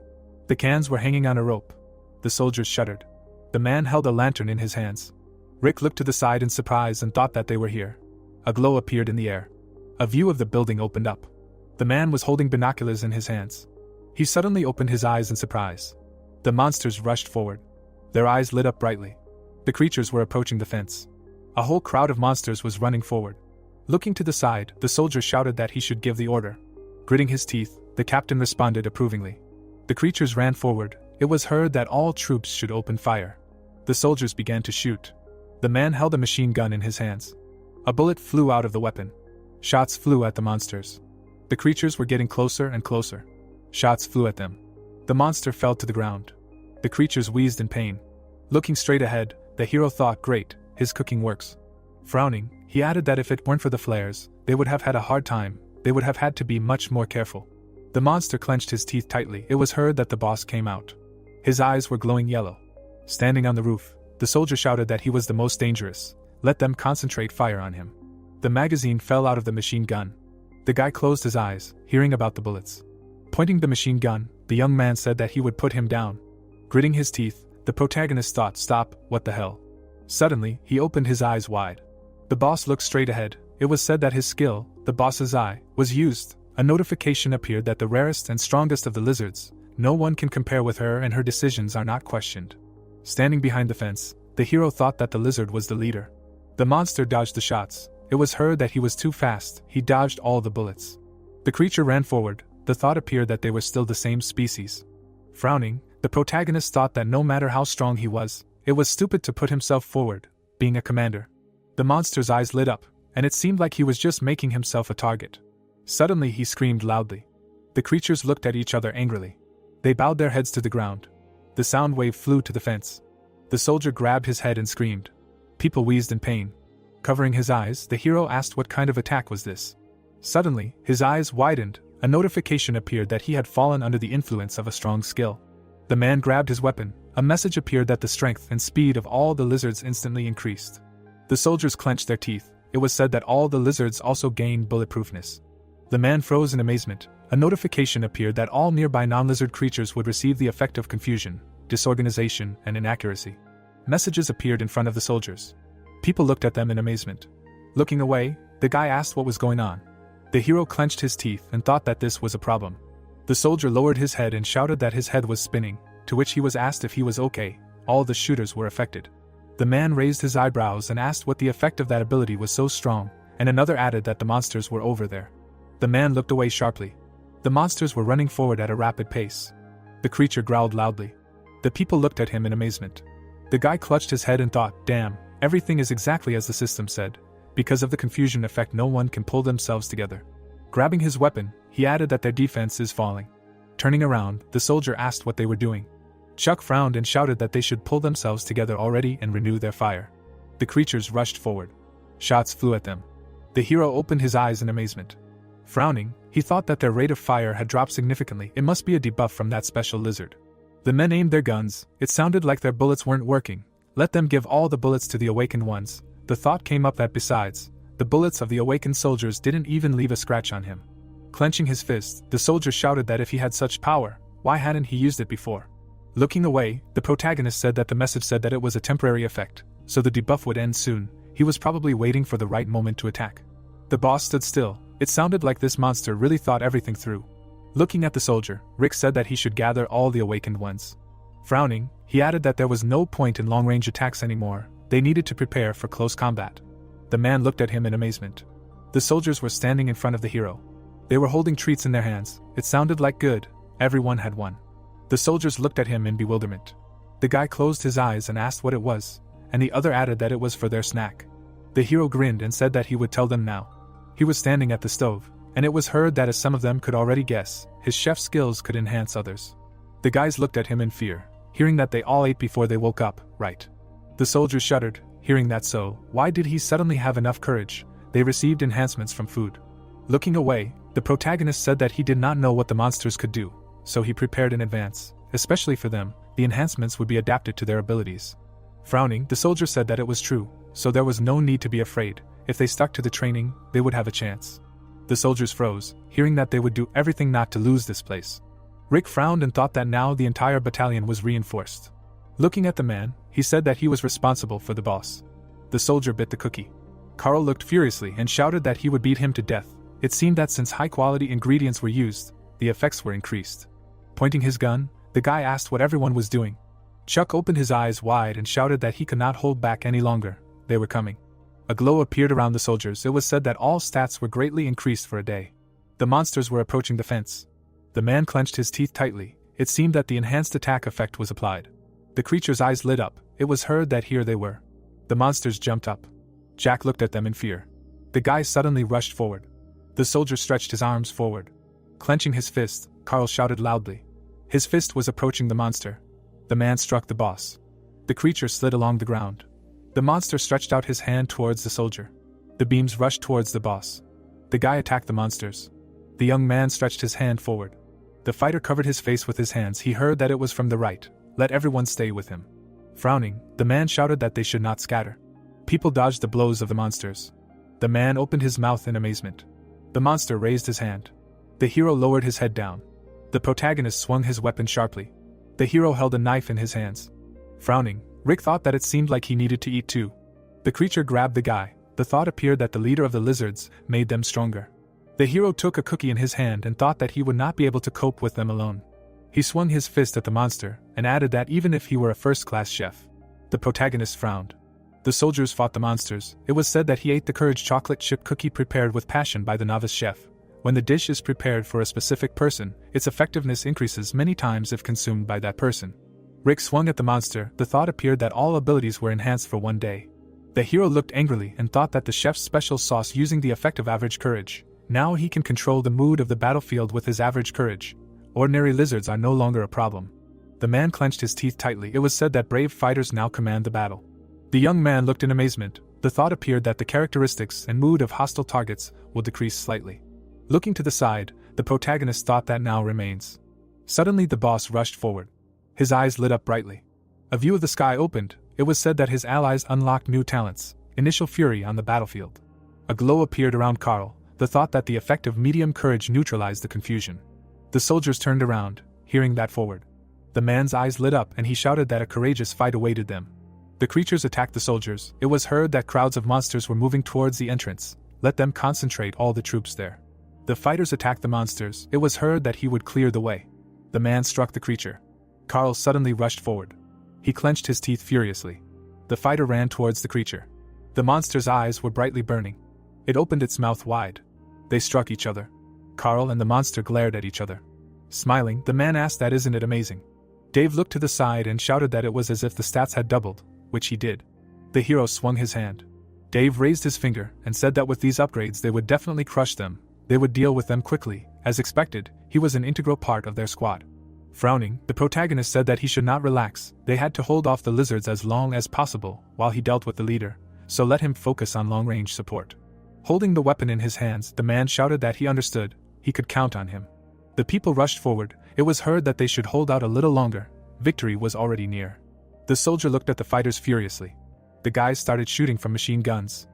The cans were hanging on a rope. The soldiers shuddered. The man held a lantern in his hands. Rick looked to the side in surprise and thought that they were here. A glow appeared in the air. A view of the building opened up. The man was holding binoculars in his hands. He suddenly opened his eyes in surprise. The monsters rushed forward. Their eyes lit up brightly. The creatures were approaching the fence. A whole crowd of monsters was running forward. Looking to the side, the soldier shouted that he should give the order. Gritting his teeth, the captain responded approvingly. The creatures ran forward. It was heard that all troops should open fire. The soldiers began to shoot. The man held a machine gun in his hands. A bullet flew out of the weapon. Shots flew at the monsters. The creatures were getting closer and closer. Shots flew at them. The monster fell to the ground. The creatures wheezed in pain. Looking straight ahead, the hero thought, great, his cooking works. Frowning, he added that if it weren't for the flares, they would have had a hard time. They would have had to be much more careful. The monster clenched his teeth tightly. It was heard that the boss came out. His eyes were glowing yellow. Standing on the roof, the soldier shouted that he was the most dangerous. Let them concentrate fire on him. The magazine fell out of the machine gun. The guy closed his eyes, hearing about the bullets. Pointing the machine gun, the young man said that he would put him down. Gritting his teeth, the protagonist thought, stop, what the hell? Suddenly, he opened his eyes wide. The boss looked straight ahead. It was said that his skill, the boss's eye, was used. A notification appeared that the rarest and strongest of the lizards, no one can compare with her, and her decisions are not questioned. Standing behind the fence, the hero thought that the lizard was the leader. The monster dodged the shots. It was heard that he was too fast. He dodged all the bullets. The creature ran forward. The thought appeared that they were still the same species. Frowning, the protagonist thought that no matter how strong he was, it was stupid to put himself forward, being a commander. The monster's eyes lit up, and it seemed like he was just making himself a target. Suddenly he screamed loudly. The creatures looked at each other angrily. They bowed their heads to the ground. The sound wave flew to the fence. The soldier grabbed his head and screamed. People wheezed in pain. Covering his eyes, the hero asked what kind of attack was this. Suddenly, his eyes widened. A notification appeared that he had fallen under the influence of a strong skill. The man grabbed his weapon. A message appeared that the strength and speed of all the lizards instantly increased. The soldiers clenched their teeth. It was said that all the lizards also gained bulletproofness. The man froze in amazement. A notification appeared that all nearby non-lizard creatures would receive the effect of confusion, disorganization, and inaccuracy. Messages appeared in front of the soldiers. People looked at them in amazement. Looking away, the guy asked what was going on. The hero clenched his teeth and thought that this was a problem. The soldier lowered his head and shouted that his head was spinning, to which he was asked if he was okay. All the shooters were affected. The man raised his eyebrows and asked what the effect of that ability was so strong, and another added that the monsters were over there. The man looked away sharply. The monsters were running forward at a rapid pace. The creature growled loudly. The people looked at him in amazement. The guy clutched his head and thought, damn, everything is exactly as the system said. Because of the confusion effect, no one can pull themselves together. Grabbing his weapon, he added that their defense is falling. Turning around, the soldier asked what they were doing. Chuck frowned and shouted that they should pull themselves together already and renew their fire. The creatures rushed forward. Shots flew at them. The hero opened his eyes in amazement. Frowning, he thought that their rate of fire had dropped significantly. It must be a debuff from that special lizard. The men aimed their guns. It sounded like their bullets weren't working. Let them give all the bullets to the awakened ones. The thought came up that besides, the bullets of the awakened soldiers didn't even leave a scratch on him. Clenching his fist, the soldier shouted that if he had such power, why hadn't he used it before? Looking away, the protagonist said that the message said that it was a temporary effect, so the debuff would end soon. He was probably waiting for the right moment to attack. The boss stood still. It sounded like this monster really thought everything through. Looking at the soldier, Rick said that he should gather all the awakened ones. Frowning, he added that there was no point in long-range attacks anymore. They needed to prepare for close combat. The man looked at him in amazement. The soldiers were standing in front of the hero. They were holding treats in their hands. It sounded like good. Everyone had one. The soldiers looked at him in bewilderment. The guy closed his eyes and asked what it was, and the other added that it was for their snack. The hero grinned and said that he would tell them now. He was standing at the stove, and it was heard that as some of them could already guess, his chef skills could enhance others. The guys looked at him in fear, hearing that they all ate before they woke up, right? The soldiers shuddered, hearing that so, why did he suddenly have enough courage? They received enhancements from food. Looking away, the protagonist said that he did not know what the monsters could do, so he prepared in advance. Especially for them, the enhancements would be adapted to their abilities. Frowning, the soldier said that it was true, so there was no need to be afraid. If they stuck to the training, they would have a chance. The soldiers froze, hearing that they would do everything not to lose this place. Rick frowned and thought that now the entire battalion was reinforced. Looking at the man, he said that he was responsible for the boss. The soldier bit the cookie. Carl looked furiously and shouted that he would beat him to death. It seemed that since high-quality ingredients were used, the effects were increased. Pointing his gun, the guy asked what everyone was doing. Chuck opened his eyes wide and shouted that he could not hold back any longer. They were coming. A glow appeared around the soldiers. It was said that all stats were greatly increased for a day. The monsters were approaching the fence. The man clenched his teeth tightly. It seemed that the enhanced attack effect was applied. The creature's eyes lit up. It was heard that here they were. The monsters jumped up. Jack looked at them in fear. The guy suddenly rushed forward. The soldier stretched his arms forward. Clenching his fist, Carl shouted loudly. His fist was approaching the monster. The man struck the boss. The creature slid along the ground. The monster stretched out his hand towards the soldier. The beams rushed towards the boss. The guy attacked the monsters. The young man stretched his hand forward. The fighter covered his face with his hands. He heard that it was from the right. Let everyone stay with him. Frowning, the man shouted that they should not scatter. People dodged the blows of the monsters. The man opened his mouth in amazement. The monster raised his hand. The hero lowered his head down. The protagonist swung his weapon sharply. The hero held a knife in his hands. Frowning, Rick thought that it seemed like he needed to eat too. The creature grabbed the guy. The thought appeared that the leader of the lizards made them stronger. The hero took a cookie in his hand and thought that he would not be able to cope with them alone. He swung his fist at the monster and added that even if he were a first-class chef. The protagonist frowned. The soldiers fought the monsters. It was said that he ate the courage chocolate chip cookie prepared with passion by the novice chef. When the dish is prepared for a specific person, its effectiveness increases many times if consumed by that person. Rick swung at the monster. The thought appeared that all abilities were enhanced for one day. The hero looked angrily and thought that the chef's special sauce using the effect of average courage. Now he can control the mood of the battlefield with his average courage. Ordinary lizards are no longer a problem. The man clenched his teeth tightly. It was said that brave fighters now command the battle. The young man looked in amazement. The thought appeared that the characteristics and mood of hostile targets will decrease slightly. Looking to the side, the protagonist thought that now remains. Suddenly the boss rushed forward. His eyes lit up brightly. A view of the sky opened. It was said that his allies unlocked new talents, initial fury on the battlefield. A glow appeared around Carl, the thought that the effect of medium courage neutralized the confusion. The soldiers turned around, hearing that forward. The man's eyes lit up and he shouted that a courageous fight awaited them. The creatures attacked the soldiers. It was heard that crowds of monsters were moving towards the entrance. Let them concentrate all the troops there. The fighters attacked the monsters. It was heard that he would clear the way. The man struck the creature. Carl suddenly rushed forward. He clenched his teeth furiously. The fighter ran towards the creature. The monster's eyes were brightly burning. It opened its mouth wide. They struck each other. Carl and the monster glared at each other. Smiling, the man asked that isn't it amazing? Dave looked to the side and shouted that it was as if the stats had doubled, which he did. The hero swung his hand. Dave raised his finger and said that with these upgrades they would definitely crush them. They would deal with them quickly. As expected, he was an integral part of their squad. Frowning, the protagonist said that he should not relax. They had to hold off the lizards as long as possible while he dealt with the leader, so let him focus on long-range support. Holding the weapon in his hands, the man shouted that he understood. He could count on him. The people rushed forward. It was heard that they should hold out a little longer. Victory was already near. The soldier looked at the fighters furiously. The guys started shooting from machine guns.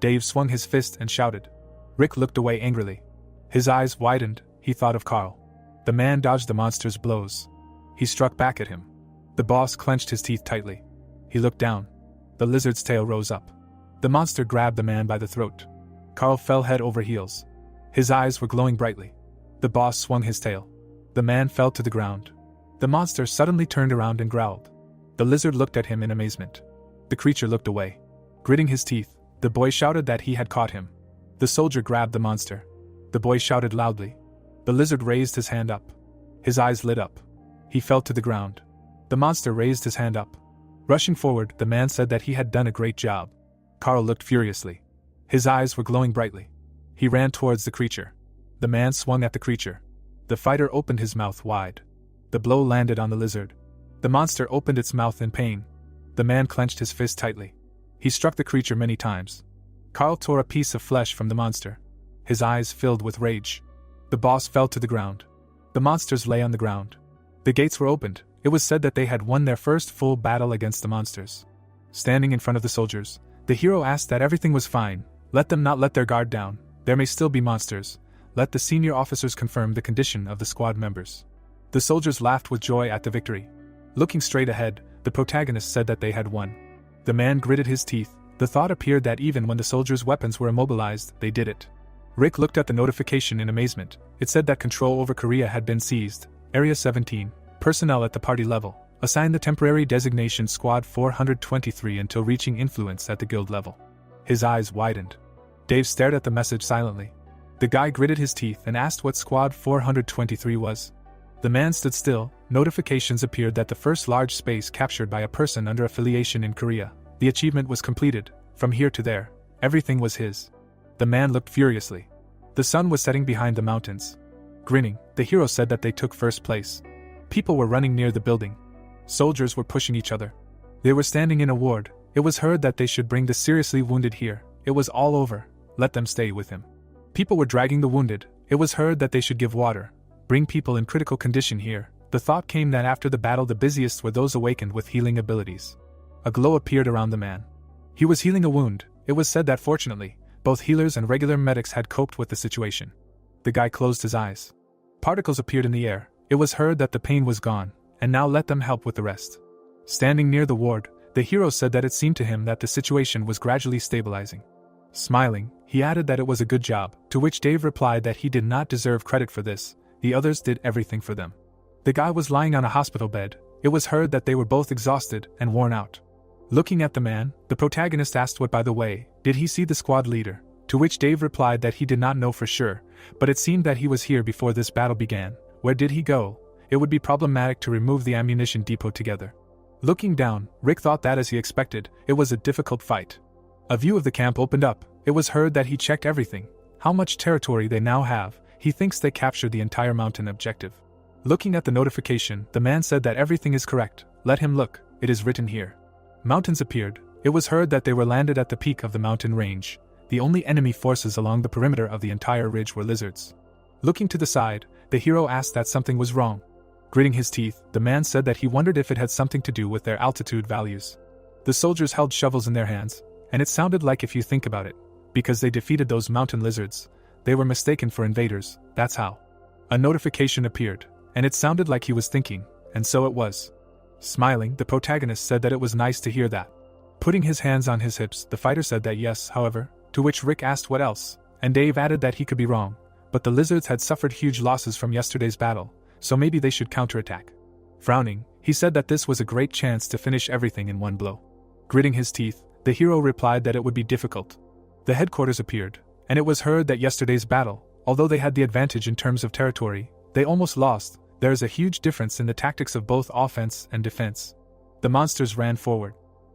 Dave swung his fist and shouted. Rick looked away angrily. His eyes widened. He thought of Carl. The man dodged the monster's blows. He struck back at him. The boss clenched his teeth tightly. He looked down. The lizard's tail rose up. The monster grabbed the man by the throat. Carl fell head over heels. His eyes were glowing brightly. The boss swung his tail. The man fell to the ground. The monster suddenly turned around and growled. The lizard looked at him in amazement. The creature looked away. Gritting his teeth, the boy shouted that he had caught him. The soldier grabbed the monster. The boy shouted loudly. The lizard raised his hand up. His eyes lit up. He fell to the ground. The monster raised his hand up. Rushing forward, the man said that he had done a great job. Carl looked furiously. His eyes were glowing brightly. He ran towards the creature. The man swung at the creature. The fighter opened his mouth wide. The blow landed on the lizard. The monster opened its mouth in pain. The man clenched his fist tightly. He struck the creature many times. Carl tore a piece of flesh from the monster. His eyes filled with rage. The boss fell to the ground. The monsters lay on the ground. The gates were opened. It was said that they had won their first full battle against the monsters. Standing in front of the soldiers, the hero asked that everything was fine. Let them not let their guard down. There may still be monsters. Let the senior officers confirm the condition of the squad members. The soldiers laughed with joy at the victory. Looking straight ahead, the protagonist said that they had won. The man gritted his teeth. The thought appeared that even when the soldiers' weapons were immobilized, they did it. Rick looked at the notification in amazement. It said that control over Korea had been seized. Area 17. Personnel at the party level. Assign the temporary designation Squad 423 until reaching influence at the guild level. His eyes widened. Dave stared at the message silently. The guy gritted his teeth and asked what Squad 423 was. The man stood still. Notifications appeared that the first large space captured by a person under affiliation in Korea. The achievement was completed. From here to there, everything was his. The man looked furiously. The sun was setting behind the mountains. Grinning, the hero said that they took first place. People were running near the building. Soldiers were pushing each other. They were standing in a ward. It was heard that they should bring the seriously wounded here. It was all over. Let them stay with him. People were dragging the wounded. It was heard that they should give water. Bring people in critical condition here. The thought came that after the battle the busiest were those awakened with healing abilities. A glow appeared around the man. He was healing a wound. It was said that fortunately, both healers and regular medics had coped with the situation. The guy closed his eyes. Particles appeared in the air. It was heard that the pain was gone, and now let them help with the rest. Standing near the ward, the hero said that it seemed to him that the situation was gradually stabilizing. Smiling, he added that it was a good job, to which Dave replied that he did not deserve credit for this, the others did everything for them. The guy was lying on a hospital bed. It was heard that they were both exhausted and worn out. Looking at the man, the protagonist asked what, by the way, did he see the squad leader? To which Dave replied that he did not know for sure, but it seemed that he was here before this battle began. Where did he go? It would be problematic to remove the ammunition depot together. Looking down, Rick thought that as he expected, it was a difficult fight. A view of the camp opened up. It was heard that he checked everything. How much territory they now have. He thinks they captured the entire mountain objective. Looking at the notification, the man said that everything is correct. Let him look, it is written here. Mountains appeared. It was heard that they were landed at the peak of the mountain range. The only enemy forces along the perimeter of the entire ridge were lizards. Looking to the side, the hero asked that something was wrong. Gritting his teeth, the man said that he wondered if it had something to do with their altitude values. The soldiers held shovels in their hands, and it sounded like, if you think about it, because they defeated those mountain lizards, they were mistaken for invaders, that's how. A notification appeared, and it sounded like he was thinking, and so it was. Smiling, the protagonist said that it was nice to hear that. Putting his hands on his hips, the fighter said that yes, however, to which Rick asked what else, and Dave added that he could be wrong, but the lizards had suffered huge losses from yesterday's battle, so maybe they should counterattack. Frowning, he said that this was a great chance to finish everything in one blow. Gritting his teeth, the hero replied that it would be difficult. The headquarters appeared, and it was heard that yesterday's battle, although they had the advantage in terms of territory, they almost lost. There is a huge difference in the tactics of both offense and defense. The monsters ran forward.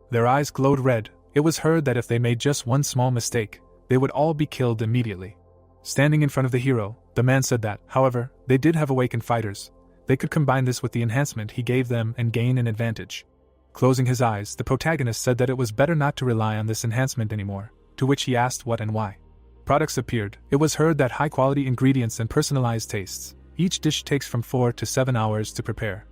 Their eyes glowed red. It was heard that if they made just one small mistake, they would all be killed immediately. Standing in front of the hero, the man said that, however, they did have awakened fighters. They could combine this with the enhancement he gave them and gain an advantage. Closing his eyes, the protagonist said that it was better not to rely on this enhancement anymore, to which he asked what and why. Products appeared. It was heard that high-quality ingredients and personalized tastes. Each dish takes from 4 to 7 hours to prepare.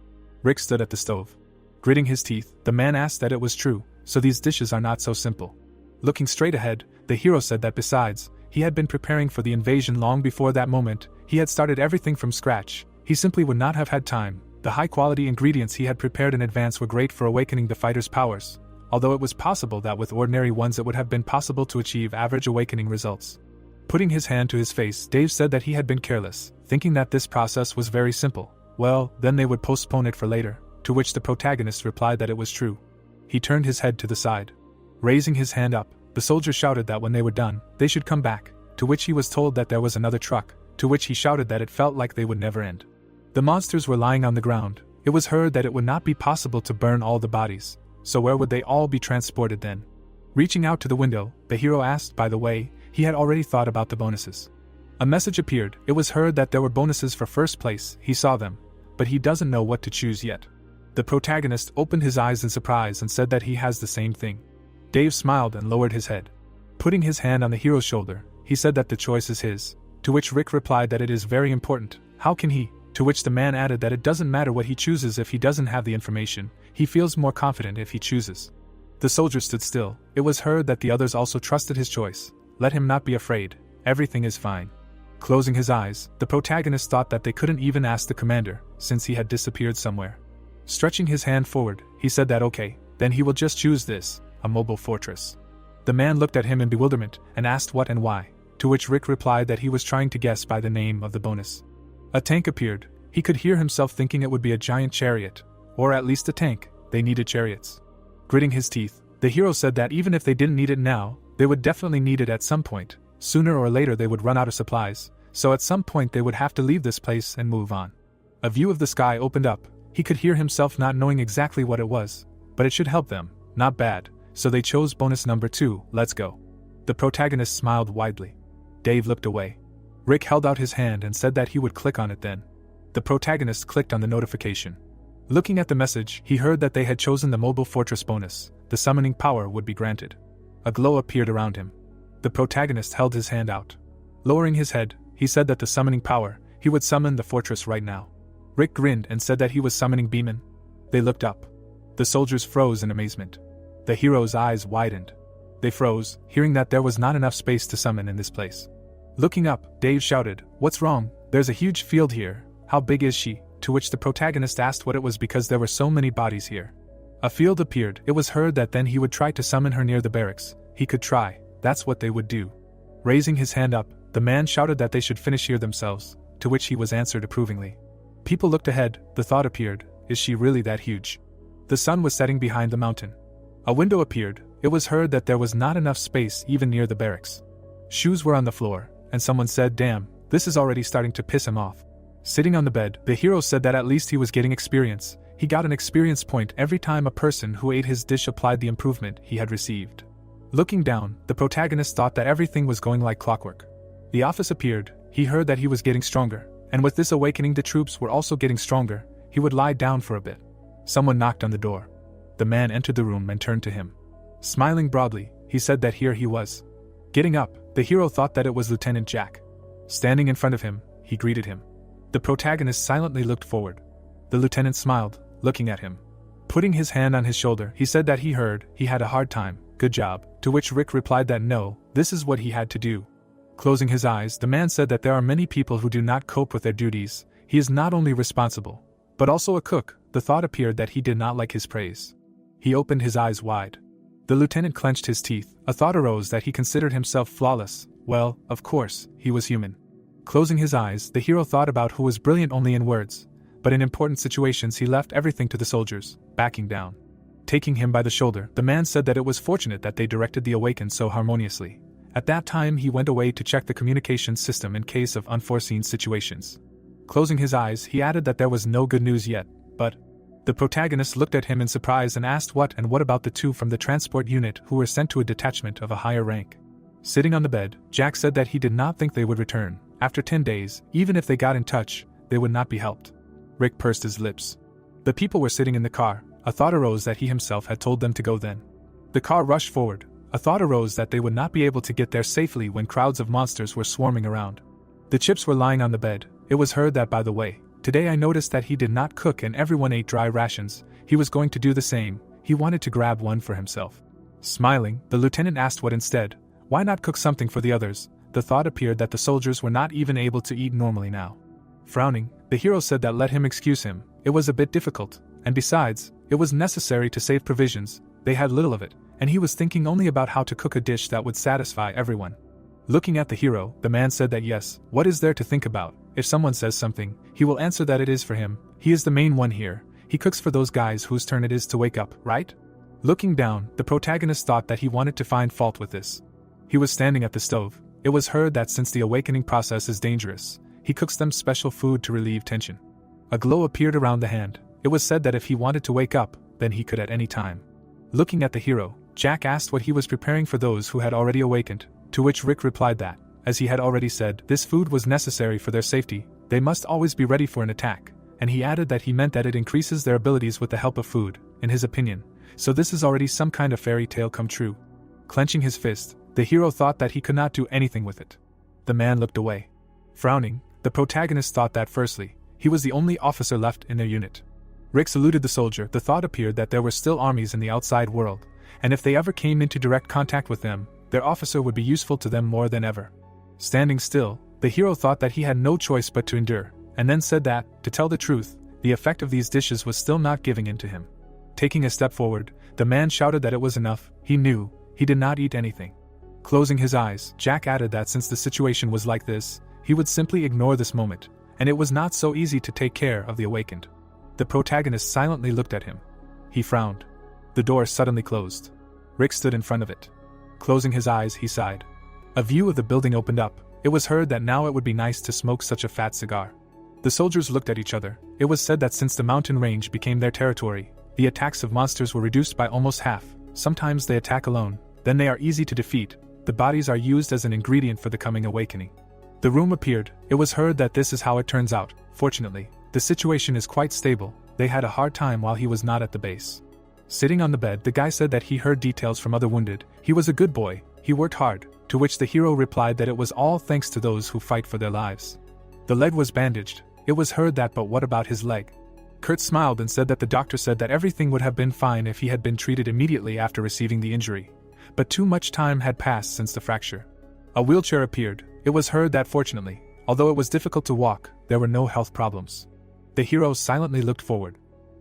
Rick stood at the stove. Gritting his teeth, the man asked that it was true, so these dishes are not so simple. Looking straight ahead, the hero said that besides, he had been preparing for the invasion long before that moment. He had started everything from scratch. He simply would not have had time. The high-quality ingredients he had prepared in advance were great for awakening the fighter's powers, although it was possible that with ordinary ones it would have been possible to achieve average awakening results. Putting his hand to his face, Dave said that he had been careless, thinking that this process was very simple. Well, then they would postpone it for later, to which the protagonist replied that it was true. He turned his head to the side. Raising his hand up, the soldier shouted that when they were done, they should come back, to which he was told that there was another truck, to which he shouted that it felt like they would never end. The monsters were lying on the ground. It was heard that it would not be possible to burn all the bodies, so where would they all be transported then? Reaching out to the window, the hero asked, by the way, he had already thought about the bonuses. A message appeared. It was heard that there were bonuses for first place. He saw them, but he doesn't know what to choose yet. The protagonist opened his eyes in surprise and said that he has the same thing. Dave smiled and lowered his head. Putting his hand on the hero's shoulder, he said that the choice is his, to which Rick replied that it is very important. How can he? To which the man added that it doesn't matter what he chooses if he doesn't have the information, he feels more confident if he chooses. The soldier stood still. It was heard that the others also trusted his choice. Let him not be afraid, everything is fine. Closing his eyes, the protagonist thought that they couldn't even ask the commander, since he had disappeared somewhere. Stretching his hand forward, he said that okay, then he will just choose this, a mobile fortress. The man looked at him in bewilderment and asked what and why, to which Rick replied that he was trying to guess by the name of the bonus. A tank appeared. He could hear himself thinking it would be a giant chariot, or at least a tank. They needed chariots. Gritting his teeth, the hero said that even if they didn't need it now, they would definitely need it at some point. Sooner or later they would run out of supplies, so at some point they would have to leave this place and move on. A view of the sky opened up. He could hear himself not knowing exactly what it was, but it should help them. Not bad, so they chose bonus number 2, let's go. The protagonist smiled widely. Dave looked away. Rick held out his hand and said that he would click on it then. The protagonist clicked on the notification. Looking at the message, he heard that they had chosen the Mobile Fortress bonus. The summoning power would be granted. A glow appeared around him. The protagonist held his hand out. Lowering his head, he said that the summoning power, he would summon the fortress right now. Rick grinned and said that he was summoning Beeman. They looked up. The soldiers froze in amazement. The hero's eyes widened. They froze, hearing that there was not enough space to summon in this place. Looking up, Dave shouted, "What's wrong? There's a huge field here. How big is she?" To which the protagonist asked what it was because there were so many bodies here. A field appeared. It was heard that then he would try to summon her near the barracks. He could try. That's what they would do. Raising his hand up, the man shouted that they should finish here themselves, to which he was answered approvingly. People looked ahead. The thought appeared, is she really that huge? The sun was setting behind the mountain. A window appeared. It was heard that there was not enough space even near the barracks. Shoes were on the floor, and someone said, "Damn, this is already starting to piss him off." Sitting on the bed, the hero said that at least he was getting experience. He got an experience point every time a person who ate his dish applied the improvement he had received. Looking down, the protagonist thought that everything was going like clockwork. The office appeared. He heard that he was getting stronger, and with this awakening the troops were also getting stronger. He would lie down for a bit. Someone knocked on the door. The man entered the room and turned to him. Smiling broadly, he said that here he was. Getting up, the hero thought that it was Lieutenant Jack. Standing in front of him, he greeted him. The protagonist silently looked forward. The lieutenant smiled, looking at him. Putting his hand on his shoulder, he said that he heard he had a hard time. "Good job," to which Rick replied that no, this is what he had to do. Closing his eyes, the man said that there are many people who do not cope with their duties. He is not only responsible, but also a cook. The thought appeared that he did not like his praise. He opened his eyes wide. The lieutenant clenched his teeth. A thought arose that he considered himself flawless. Well, of course, he was human. Closing his eyes, the hero thought about who was brilliant only in words, but in important situations he left everything to the soldiers, backing down. Taking him by the shoulder, the man said that it was fortunate that they directed the awakened so harmoniously. At that time he went away to check the communications system in case of unforeseen situations. Closing his eyes, he added that there was no good news yet, but the protagonist looked at him in surprise and asked what about the two from the transport unit who were sent to a detachment of a higher rank. Sitting on the bed, Jack said that he did not think they would return. After 10 days, even if they got in touch, they would not be helped. Rick pursed his lips. The people were sitting in the car. A thought arose that he himself had told them to go then. The car rushed forward. A thought arose that they would not be able to get there safely when crowds of monsters were swarming around. The chips were lying on the bed. It was heard that, by the way, today I noticed that he did not cook and everyone ate dry rations. He was going to do the same. He wanted to grab one for himself. Smiling, the lieutenant asked what instead. Why not cook something for the others? The thought appeared that the soldiers were not even able to eat normally now. Frowning, the hero said that let him excuse him. It was a bit difficult, and besides, it was necessary to save provisions. They had little of it, and he was thinking only about how to cook a dish that would satisfy everyone. Looking at the hero, the man said that yes, what is there to think about? If someone says something, he will answer that it is for him. He is the main one here. He cooks for those guys whose turn it is to wake up, right? Looking down, the protagonist thought that he wanted to find fault with this. He was standing at the stove. It was heard that since the awakening process is dangerous, he cooks them special food to relieve tension. A glow appeared around the hand. It was said that if he wanted to wake up, then he could at any time. Looking at the hero, Jack asked what he was preparing for those who had already awakened, to which Rick replied that, as he had already said, this food was necessary for their safety. They must always be ready for an attack, and he added that he meant that it increases their abilities with the help of food, in his opinion. So this is already some kind of fairy tale come true. Clenching his fist, the hero thought that he could not do anything with it. The man looked away. Frowning, the protagonist thought that firstly, he was the only officer left in their unit. Rick saluted the soldier. The thought appeared that there were still armies in the outside world, and if they ever came into direct contact with them, their officer would be useful to them more than ever. Standing still, the hero thought that he had no choice but to endure, and then said that, to tell the truth, the effect of these dishes was still not giving in to him. Taking a step forward, the man shouted that it was enough. He knew, he did not eat anything. Closing his eyes, Jack added that since the situation was like this, he would simply ignore this moment, and it was not so easy to take care of the awakened. The protagonist silently looked at him. He frowned. The door suddenly closed. Rick stood in front of it. Closing his eyes, he sighed. A view of the building opened up. It was heard that now it would be nice to smoke such a fat cigar. The soldiers looked at each other. It was said that since the mountain range became their territory, the attacks of monsters were reduced by almost half. Sometimes they attack alone, then they are easy to defeat, The bodies are used as an ingredient for the coming awakening. The room appeared. It was heard that this is how it turns out. Fortunately, the situation is quite stable. They had a hard time while he was not at the base. Sitting on the bed, the guy said that he heard details from other wounded. He was a good boy, he worked hard, to which the hero replied that it was all thanks to those who fight for their lives. The leg was bandaged. It was heard that, but what about his leg? Kurt smiled and said that the doctor said that everything would have been fine if he had been treated immediately after receiving the injury. But too much time had passed since the fracture. A wheelchair appeared. It was heard that fortunately, although it was difficult to walk, there were no health problems. The hero silently looked forward.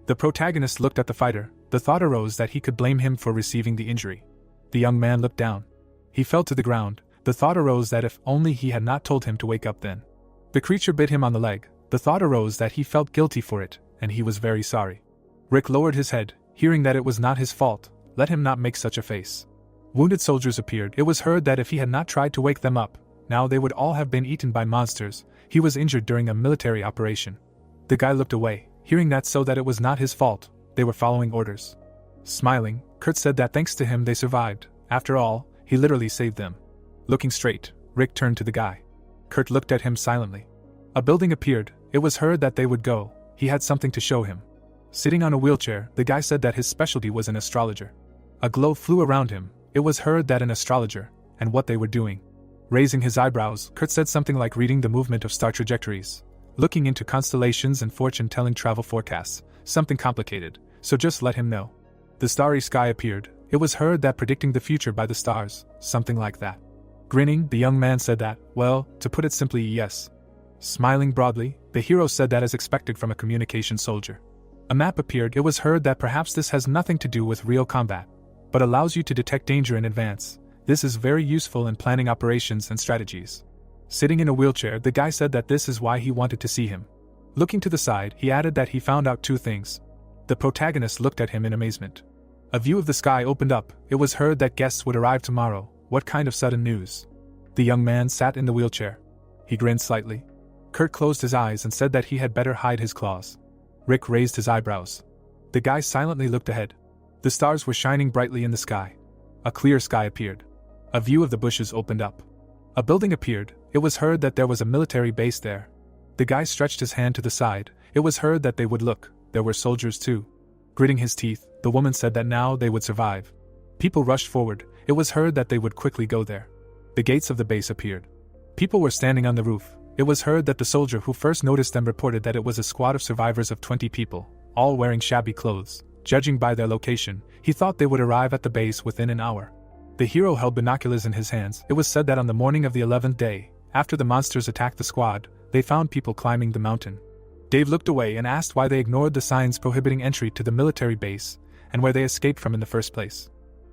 The protagonist looked at the fighter. The thought arose that he could blame him for receiving the injury. The young man looked down. He fell to the ground. The thought arose that if only he had not told him to wake up then. The creature bit him on the leg. The thought arose that he felt guilty for it, and he was very sorry. Rick lowered his head, hearing that it was not his fault. Let him not make such a face. Wounded soldiers appeared. It was heard that if he had not tried to wake them up, now they would all have been eaten by monsters. He was injured during a military operation. The guy looked away, hearing that so that it was not his fault. They were following orders. Smiling, Kurt said that thanks to him they survived. After all, he literally saved them. Looking straight, Rick turned to the guy. Kurt looked at him silently. A building appeared. It was heard that they would go. He had something to show him. Sitting on a wheelchair, the guy said that his specialty was an astrologer. A glow flew around him. It was heard that an astrologer, and what they were doing. Raising his eyebrows, Kurt said something like reading the movement of star trajectories. Looking into constellations and fortune-telling travel forecasts. Something complicated, so just let him know. The starry sky appeared. It was heard that predicting the future by the stars, something like that. Grinning, the young man said that, well, to put it simply, yes. Smiling broadly, the hero said that as expected from a communication soldier. A map appeared. It was heard that perhaps this has nothing to do with real combat, but allows you to detect danger in advance. This is very useful in planning operations and strategies. Sitting in a wheelchair, the guy said that this is why he wanted to see him. Looking to the side, he added that he found out two things. The protagonist looked at him in amazement. A view of the sky opened up. It was heard that guests would arrive tomorrow. What kind of sudden news? The young man sat in the wheelchair. He grinned slightly. Kurt closed his eyes and said that he had better hide his claws. Rick raised his eyebrows. The guy silently looked ahead. The stars were shining brightly in the sky. A clear sky appeared. A view of the bushes opened up. A building appeared. It was heard that there was a military base there. The guy stretched his hand to the side. It was heard that they would look. There were soldiers too. Gritting his teeth, the woman said that now they would survive. People rushed forward. It was heard that they would quickly go there. The gates of the base appeared. People were standing on the roof. It was heard that the soldier who first noticed them reported that it was a squad of survivors of 20 people, all wearing shabby clothes. Judging by their location, he thought they would arrive at the base within an hour. The hero held binoculars in his hands. It was said that on the morning of the 11th day, after the monsters attacked the squad, they found people climbing the mountain. Dave looked away and asked why they ignored the signs prohibiting entry to the military base, and where they escaped from in the first place.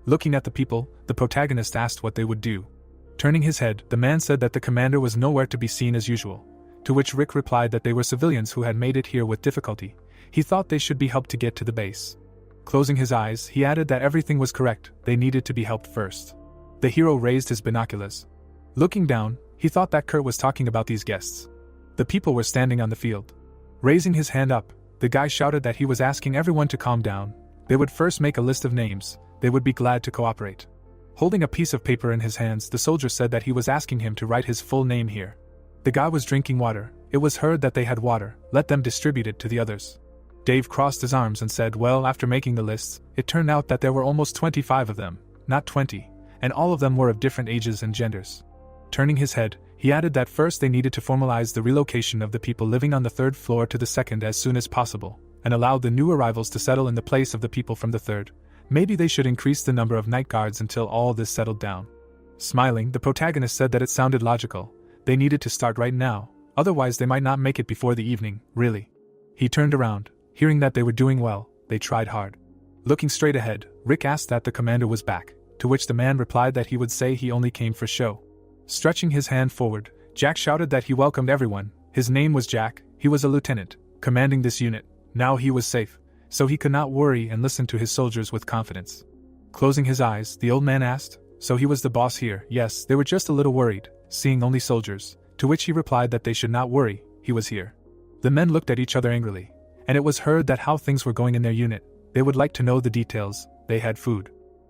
Looking at the people, the protagonist asked what they would do. Turning his head, the man said that the commander was nowhere to be seen as usual, to which Rick replied that they were civilians who had made it here with difficulty. He thought they should be helped to get to the base. Closing his eyes, he added that everything was correct, they needed to be helped first. The hero raised his binoculars. Looking down, he thought that Kurt was talking about these guests. The people were standing on the field. Raising his hand up, the guy shouted that he was asking everyone to calm down. They would first make a list of names. They would be glad to cooperate. Holding a piece of paper in his hands, the soldier said that he was asking him to write his full name here. The guy was drinking water. It was heard that they had water. Let them distribute it to the others. Dave crossed his arms and said, well, after making the lists, it turned out that there were almost 25 of them, not 20, and all of them were of different ages and genders. Turning his head, he added that first they needed to formalize the relocation of the people living on the third floor to the second as soon as possible, and allow the new arrivals to settle in the place of the people from the third. Maybe they should increase the number of night guards until all this settled down. Smiling, the protagonist said that it sounded logical. They needed to start right now, otherwise they might not make it before the evening, really. He turned around. Hearing that they were doing well, they tried hard. Looking straight ahead, Rick asked that the commander was back, to which the man replied that he would say he only came for show. Stretching his hand forward, Jack shouted that he welcomed everyone. His name was Jack, he was a lieutenant, commanding this unit. Now he was safe, so he could not worry and listen to his soldiers with confidence. Closing his eyes, the old man asked, so he was the boss here? Yes, they were just a little worried, seeing only soldiers, to which he replied that they should not worry, he was here. The men looked at each other angrily. And it was heard that how things were going in their unit. They would like to know the details. They had food.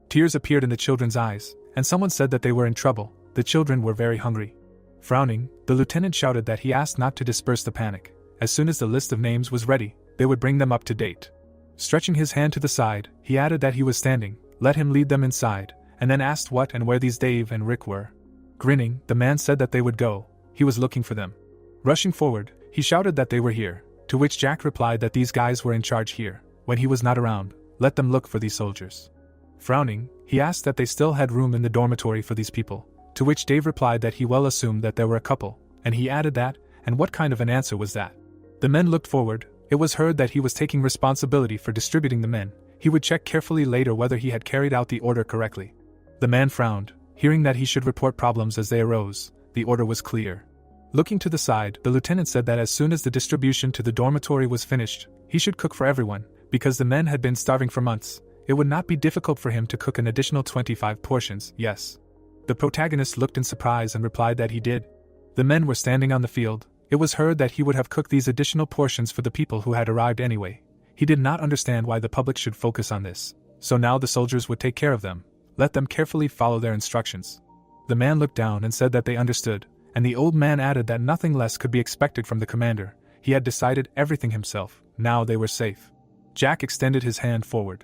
Tears appeared in the children's eyes, and someone said that they were in trouble. The children were very hungry. Frowning, the lieutenant shouted that he asked not to disperse the panic. As soon as the list of names was ready, they would bring them up to date. Stretching his hand to the side, he added that he was standing, let him lead them inside, and then asked what and where these Dave and Rick were. Grinning, the man said that they would go. He was looking for them. Rushing forward, he shouted that they were here, to which Jack replied that these guys were in charge here. When he was not around, let them look for these soldiers. Frowning, he asked that they still had room in the dormitory for these people, to which Dave replied that he well assumed that there were a couple, and he added that, and what kind of an answer was that? The men looked forward. It was heard that he was taking responsibility for distributing the men. He would check carefully later whether he had carried out the order correctly. The man frowned, hearing that he should report problems as they arose. The order was clear. Looking to the side, the lieutenant said that as soon as the distribution to the dormitory was finished, he should cook for everyone, because the men had been starving for months. It would not be difficult for him to cook an additional 25 portions, yes. The protagonist looked in surprise and replied that he did. The men were standing on the field. It was heard that he would have cooked these additional portions for the people who had arrived anyway. He did not understand why the public should focus on this. So now the soldiers would take care of them. Let them carefully follow their instructions. The man looked down and said that they understood, and the old man added that nothing less could be expected from the commander. He had decided everything himself. Now they were safe. Jack extended his hand forward.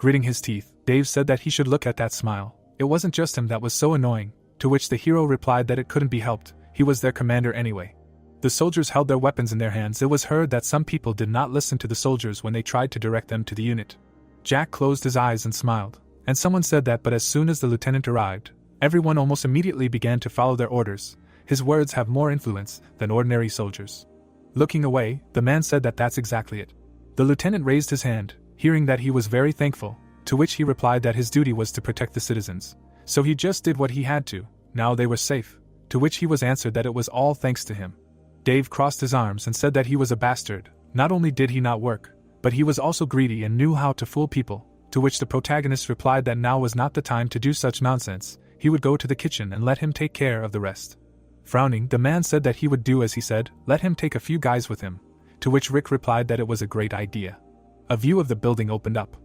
Gritting his teeth, Dave said that he should look at that smile. It wasn't just him that was so annoying, to which the hero replied that it couldn't be helped. He was their commander anyway. The soldiers held their weapons in their hands. It was heard that some people did not listen to the soldiers when they tried to direct them to the unit. Jack closed his eyes and smiled, and someone said that but as soon as the lieutenant arrived, everyone almost immediately began to follow their orders. His words have more influence than ordinary soldiers. Looking away, the man said that that's exactly it. The lieutenant raised his hand, hearing that he was very thankful, to which he replied that his duty was to protect the citizens. So he just did what he had to. Now they were safe, to which he was answered that it was all thanks to him. Dave crossed his arms and said that he was a bastard. Not only did he not work, but he was also greedy and knew how to fool people, to which the protagonist replied that now was not the time to do such nonsense. He would go to the kitchen and let him take care of the rest. Frowning, the man said that he would do as he said, let him take a few guys with him, to which Rick replied that it was a great idea. A view of the building opened up.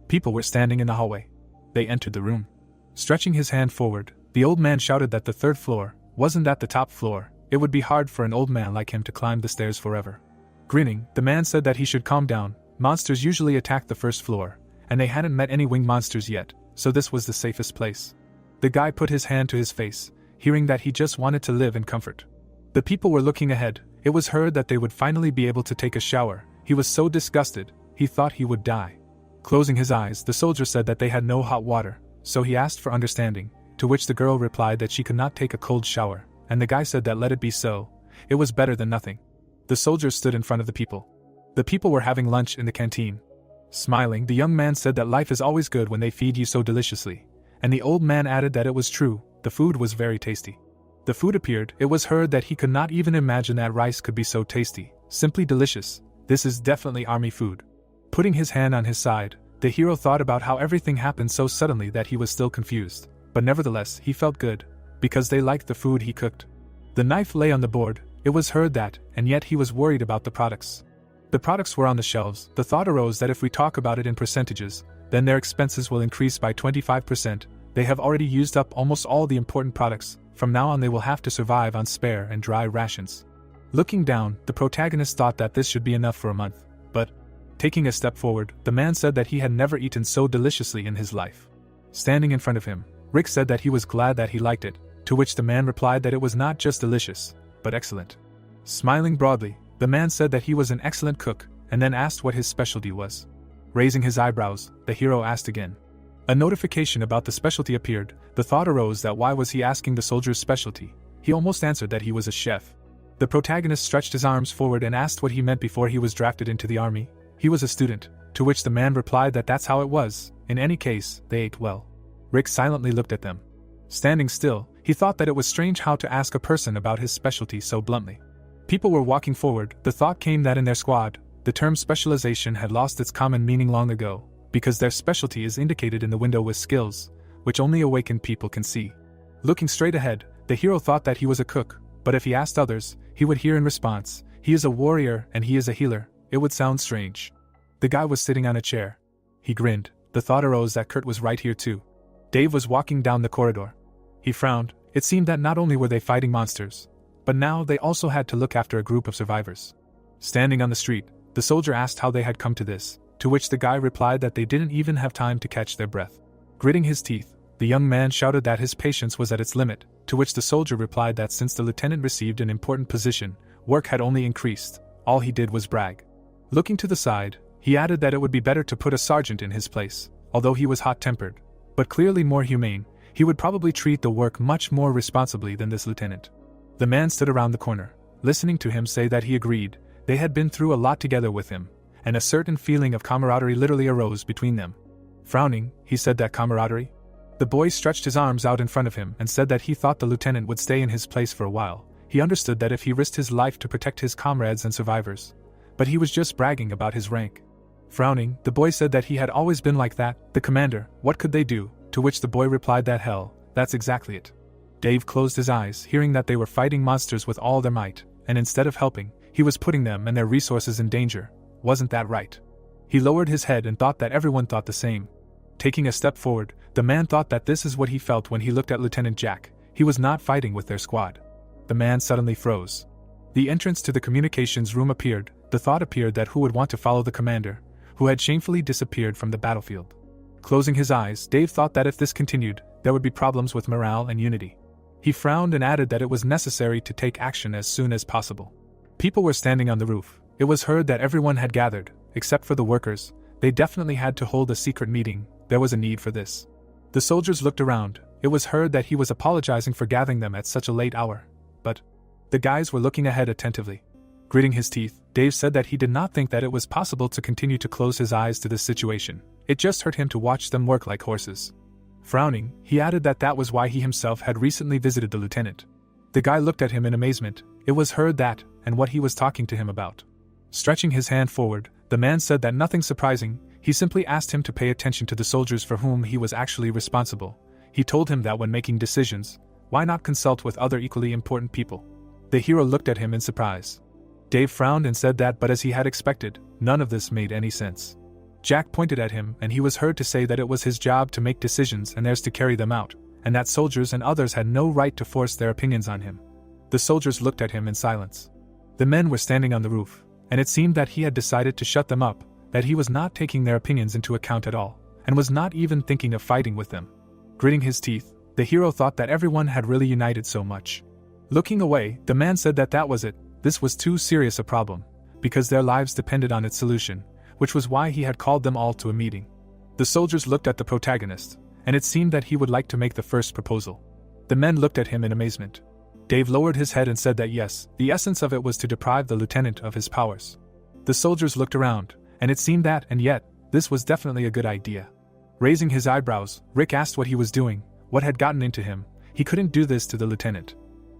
People were standing in the hallway. They entered the room. Stretching his hand forward, the old man shouted that the third floor wasn't at the top floor. It would be hard for an old man like him to climb the stairs forever. Grinning, the man said that he should calm down. Monsters usually attack the first floor, and they hadn't met any winged monsters yet, so this was the safest place. The guy put his hand to his face, hearing that he just wanted to live in comfort. The people were looking ahead. It was heard that they would finally be able to take a shower. He was so disgusted, he thought he would die. Closing his eyes, the soldier said that they had no hot water, so he asked for understanding, to which the girl replied that she could not take a cold shower, and the guy said that let it be so. It was better than nothing. The soldiers stood in front of the people. The people were having lunch in the canteen. Smiling, the young man said that life is always good when they feed you so deliciously, and the old man added that it was true. The food was very tasty. The food appeared. It was heard that he could not even imagine that rice could be so tasty. Simply delicious. This is definitely army food. Putting his hand on his side, the hero thought about how everything happened so suddenly that he was still confused. But nevertheless, he felt good, because they liked the food he cooked. The knife lay on the board. It was heard that, and yet he was worried about the products. The products were on the shelves. The thought arose that if we talk about it in percentages, then their expenses will increase by 25%. They have already used up almost all the important products. From now on they will have to survive on spare and dry rations. Looking down, the protagonist thought that this should be enough for a month. But, taking a step forward, the man said that he had never eaten so deliciously in his life. Standing in front of him, Rick said that he was glad that he liked it, to which the man replied that it was not just delicious, but excellent. Smiling broadly, the man said that he was an excellent cook, and then asked what his specialty was. Raising his eyebrows, the hero asked again. A notification about the specialty appeared. The thought arose that why was he asking the soldier's specialty? He almost answered that he was a chef. The protagonist stretched his arms forward and asked what he meant before he was drafted into the army. He was a student, to which the man replied that that's how it was. In any case, they ate well. Rick silently looked at them. Standing still, he thought that it was strange how to ask a person about his specialty so bluntly. People were walking forward. The thought came that in their squad, the term specialization had lost its common meaning long ago, because their specialty is indicated in the window with skills, which only awakened people can see. Looking straight ahead, the hero thought that he was a cook, but if he asked others, he would hear in response, he is a warrior and he is a healer. It would sound strange. The guy was sitting on a chair. He grinned. The thought arose that Kurt was right here too. Dave was walking down the corridor. He frowned. It seemed that not only were they fighting monsters, but now they also had to look after a group of survivors. Standing on the street, the soldier asked how they had come to this, to which the guy replied that they didn't even have time to catch their breath. Gritting his teeth, the young man shouted that his patience was at its limit, to which the soldier replied that since the lieutenant received an important position, work had only increased. All he did was brag. Looking to the side, he added that it would be better to put a sergeant in his place. Although he was hot-tempered, but clearly more humane, he would probably treat the work much more responsibly than this lieutenant. The man stood around the corner, listening to him say that he agreed. They had been through a lot together with him, and a certain feeling of camaraderie literally arose between them. Frowning, he said that camaraderie? The boy stretched his arms out in front of him and said that he thought the lieutenant would stay in his place for a while. He understood that if he risked his life to protect his comrades and survivors. But he was just bragging about his rank. Frowning, the boy said that he had always been like that. The commander, what could they do? To which the boy replied that hell, that's exactly it. Dave closed his eyes, hearing that they were fighting monsters with all their might, and instead of helping, he was putting them and their resources in danger. Wasn't that right? He lowered his head and thought that everyone thought the same. Taking a step forward, the man thought that this is what he felt when he looked at Lieutenant Jack. He was not fighting with their squad. The man suddenly froze. The entrance to the communications room appeared. The thought appeared that who would want to follow the commander, who had shamefully disappeared from the battlefield. Closing his eyes, Dave thought that if this continued, there would be problems with morale and unity. He frowned and added that it was necessary to take action as soon as possible. People were standing on the roof. It was heard that everyone had gathered, except for the workers. They definitely had to hold a secret meeting. There was a need for this. The soldiers looked around. It was heard that he was apologizing for gathering them at such a late hour. But the guys were looking ahead attentively. Gritting his teeth, Dave said that he did not think that it was possible to continue to close his eyes to this situation. It just hurt him to watch them work like horses. Frowning, he added that that was why he himself had recently visited the lieutenant. The guy looked at him in amazement. It was heard that, and what he was talking to him about. Stretching his hand forward, the man said that nothing surprising. He simply asked him to pay attention to the soldiers for whom he was actually responsible. He told him that when making decisions, why not consult with other equally important people? The hero looked at him in surprise. Dave frowned and said that, but as he had expected, none of this made any sense. Jack pointed at him, and he was heard to say that it was his job to make decisions and theirs to carry them out, and that soldiers and others had no right to force their opinions on him. The soldiers looked at him in silence. The men were standing on the roof, and it seemed that he had decided to shut them up, that he was not taking their opinions into account at all, and was not even thinking of fighting with them. Gritting his teeth, the hero thought that everyone had really united so much. Looking away, the man said that that was it. This was too serious a problem, because their lives depended on its solution, which was why he had called them all to a meeting. The soldiers looked at the protagonist, and it seemed that he would like to make the first proposal. The men looked at him in amazement. Dave lowered his head and said that yes, the essence of it was to deprive the lieutenant of his powers. The soldiers looked around, and it seemed that, and yet, this was definitely a good idea. Raising his eyebrows, Rick asked what he was doing, what had gotten into him. He couldn't do this to the lieutenant.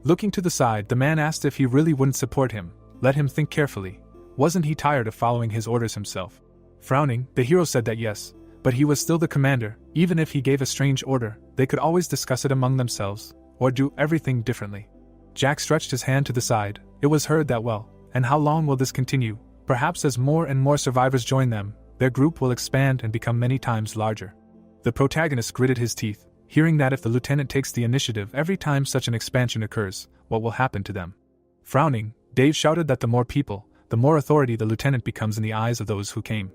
Looking to the side, the man asked if he really wouldn't support him. Let him think carefully. Wasn't he tired of following his orders himself? Frowning, the hero said that yes, but he was still the commander. Even if he gave a strange order, they could always discuss it among themselves, or do everything differently. Jack stretched his hand to the side. It was heard that well, and how long will this continue? Perhaps as more and more survivors join them, their group will expand and become many times larger. The protagonist gritted his teeth, hearing that if the lieutenant takes the initiative every time such an expansion occurs, what will happen to them? Frowning, Dave shouted that the more people, the more authority the lieutenant becomes in the eyes of those who came.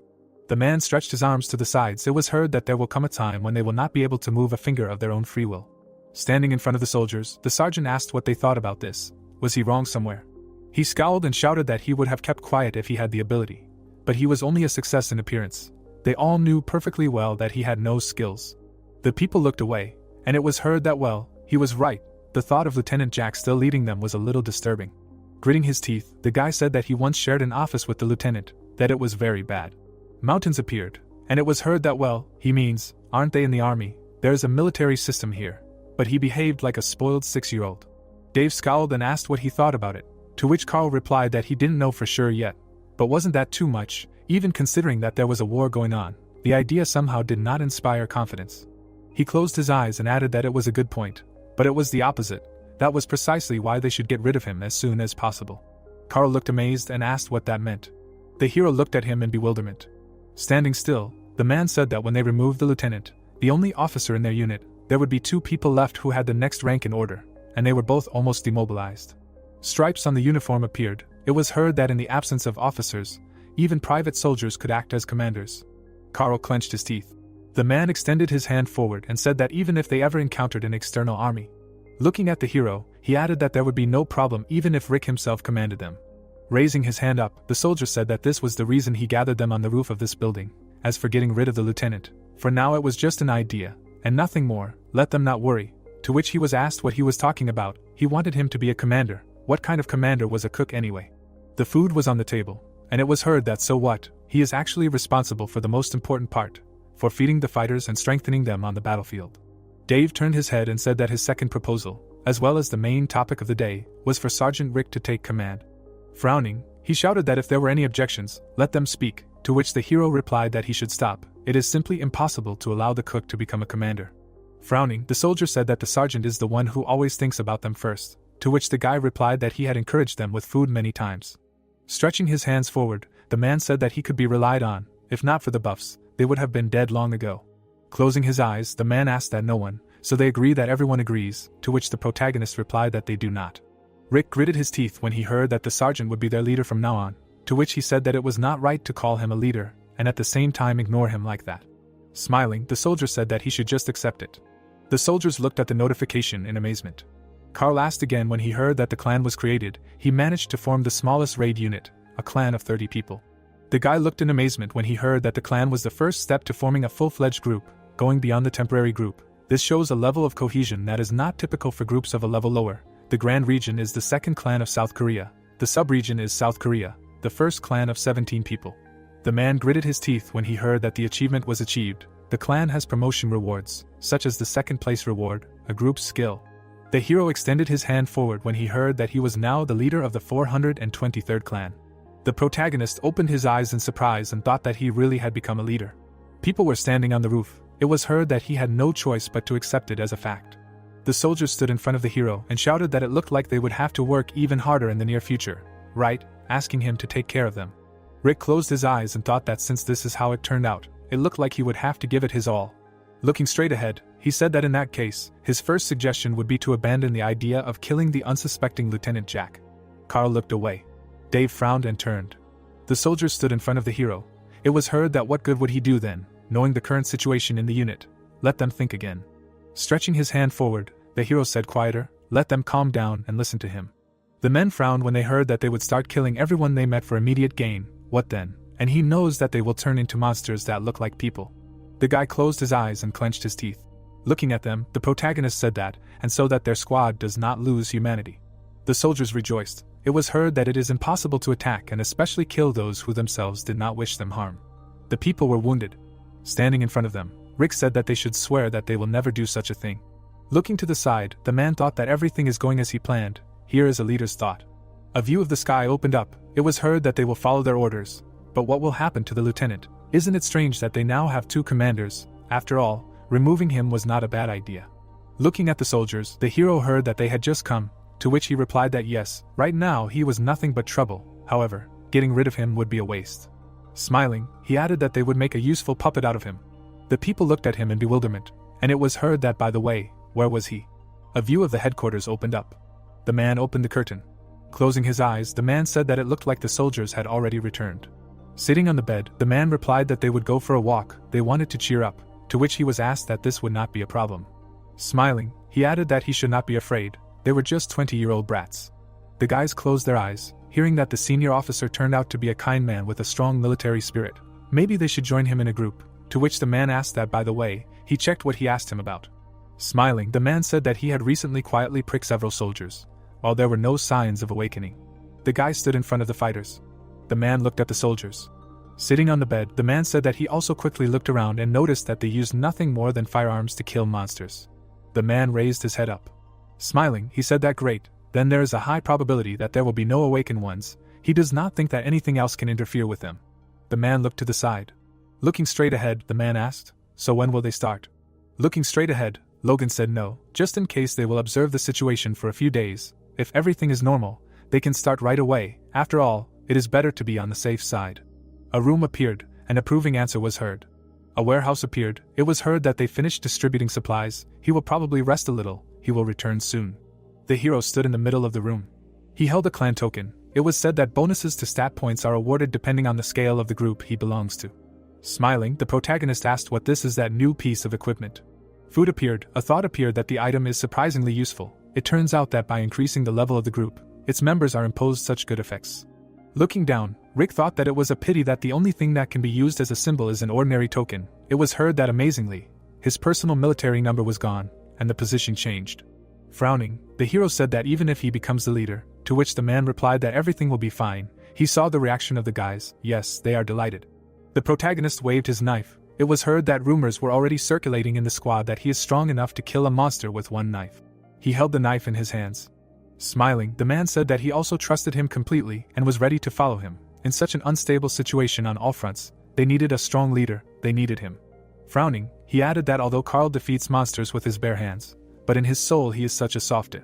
The man stretched his arms to the sides. It was heard that there will come a time when they will not be able to move a finger of their own free will. Standing in front of the soldiers, the sergeant asked what they thought about this. Was he wrong somewhere? He scowled and shouted that he would have kept quiet if he had the ability. But he was only a success in appearance. They all knew perfectly well that he had no skills. The people looked away, and it was heard that well, he was right. The thought of Lieutenant Jack still leading them was a little disturbing. Gritting his teeth, the guy said that he once shared an office with the lieutenant, that it was very bad. Mountains appeared, and it was heard that well, he means, aren't they in the army? There's a military system here. But he behaved like a spoiled 6-year-old. Dave scowled and asked what he thought about it, to which Carl replied that he didn't know for sure yet. But wasn't that too much, even considering that there was a war going on? The idea somehow did not inspire confidence. He closed his eyes and added that it was a good point, but it was the opposite. That was precisely why they should get rid of him as soon as possible. Carl looked amazed and asked what that meant. The hero looked at him in bewilderment. Standing still, the man said that when they removed the lieutenant, the only officer in their unit, there would be 2 people left who had the next rank in order, and they were both almost demobilized. Stripes on the uniform appeared. It was heard that in the absence of officers, even private soldiers could act as commanders. Carl clenched his teeth. The man extended his hand forward and said that even if they ever encountered an external army. Looking at the hero, he added that there would be no problem even if Rick himself commanded them. Raising his hand up, the soldier said that this was the reason he gathered them on the roof of this building. As for getting rid of the lieutenant, for now it was just an idea, and nothing more, let them not worry. To which he was asked what he was talking about. He wanted him to be a commander. What kind of commander was a cook anyway? The food was on the table, and it was heard that so what, he is actually responsible for the most important part, for feeding the fighters and strengthening them on the battlefield. Dave turned his head and said that his second proposal, as well as the main topic of the day, was for Sergeant Rick to take command. Frowning, he shouted that if there were any objections, let them speak, to which the hero replied that he should stop. It is simply impossible to allow the cook to become a commander. Frowning, the soldier said that the sergeant is the one who always thinks about them first, to which the guy replied that he had encouraged them with food many times. Stretching his hands forward, the man said that he could be relied on. If not for the buffs, they would have been dead long ago. Closing his eyes, the man asked that no one, so they agree that everyone agrees, to which the protagonist replied that they do not. Rick gritted his teeth when he heard that the sergeant would be their leader from now on, to which he said that it was not right to call him a leader, and at the same time ignore him like that. Smiling, the soldier said that he should just accept it. The soldiers looked at the notification in amazement. Carl asked again when he heard that the clan was created. He managed to form the smallest raid unit, a clan of 30 people. The guy looked in amazement when he heard that the clan was the first step to forming a full-fledged group, going beyond the temporary group. This shows a level of cohesion that is not typical for groups of a level lower. The Grand Region is the second clan of South Korea. The sub-region is South Korea, the first clan of 17 people. The man gritted his teeth when he heard that the achievement was achieved. The clan has promotion rewards, such as the second place reward, a group skill. The hero extended his hand forward when he heard that he was now the leader of the 423rd clan. The protagonist opened his eyes in surprise and thought that he really had become a leader. People were standing on the roof. It was heard that he had no choice but to accept it as a fact. The soldiers stood in front of the hero and shouted that it looked like they would have to work even harder in the near future, right, asking him to take care of them. Rick closed his eyes and thought that since this is how it turned out, it looked like he would have to give it his all. Looking straight ahead, he said that in that case, his first suggestion would be to abandon the idea of killing the unsuspecting Lieutenant Jack. Carl looked away. Dave frowned and turned. The soldiers stood in front of the hero. It was heard that what good would he do then, knowing the current situation in the unit? Let them think again. Stretching his hand forward, the hero said quieter, let them calm down and listen to him. The men frowned when they heard that they would start killing everyone they met for immediate gain. What then? And he knows that they will turn into monsters that look like people. The guy closed his eyes and clenched his teeth. Looking at them, the protagonist said that, and so that their squad does not lose humanity. The soldiers rejoiced. It was heard that it is impossible to attack and especially kill those who themselves did not wish them harm. The people were wounded. Standing in front of them, Rick said that they should swear that they will never do such a thing. Looking to the side, the man thought that everything is going as he planned. Here is a leader's thought. A view of the sky opened up. It was heard that they will follow their orders. But what will happen to the lieutenant? Isn't it strange that they now have 2 commanders? After all, removing him was not a bad idea. Looking at the soldiers, the hero heard that they had just come, to which he replied that yes, right now he was nothing but trouble. However, getting rid of him would be a waste. Smiling, he added that they would make a useful puppet out of him. The people looked at him in bewilderment, and it was heard that, by the way, where was he? A view of the headquarters opened up. The man opened the curtain. Closing his eyes, the man said that it looked like the soldiers had already returned. Sitting on the bed, the man replied that they would go for a walk. They wanted to cheer up, to which he was asked that this would not be a problem. Smiling, he added that he should not be afraid. They were just 20-year-old brats. The guys closed their eyes, hearing that the senior officer turned out to be a kind man with a strong military spirit. Maybe they should join him in a group, to which the man asked that, by the way, he checked what he asked him about. Smiling, the man said that he had recently quietly pricked several soldiers, while there were no signs of awakening. The guy stood in front of the fighters. The man looked at the soldiers. Sitting on the bed, the man said that he also quickly looked around and noticed that they used nothing more than firearms to kill monsters. The man raised his head up. Smiling, he said that great, then there is a high probability that there will be no awakened ones. He does not think that anything else can interfere with them. The man looked to the side. Looking straight ahead, the man asked, so when will they start? Looking straight ahead, Logan said no, just in case they will observe the situation for a few days. If everything is normal, they can start right away. After all, it is better to be on the safe side. A room appeared, an approving answer was heard. A warehouse appeared. It was heard that they finished distributing supplies. He will probably rest a little. He will return soon. The hero stood in the middle of the room. He held a clan token. It was said that bonuses to stat points are awarded depending on the scale of the group he belongs to. Smiling, the protagonist asked what this is, that new piece of equipment. Food appeared. A thought appeared that the item is surprisingly useful. It turns out that by increasing the level of the group, its members are imposed such good effects. Looking down, Rick thought that it was a pity that the only thing that can be used as a symbol is an ordinary token. It was heard that amazingly, his personal military number was gone, and the position changed. Frowning, the hero said that even if he becomes the leader, to which the man replied that everything will be fine. He saw the reaction of the guys. Yes, they are delighted. The protagonist waved his knife. It was heard that rumors were already circulating in the squad that he is strong enough to kill a monster with one knife. He held the knife in his hands. Smiling, the man said that he also trusted him completely and was ready to follow him. In such an unstable situation on all fronts, they needed a strong leader. They needed him. Frowning, he added that although Carl defeats monsters with his bare hands, but in his soul he is such a softy.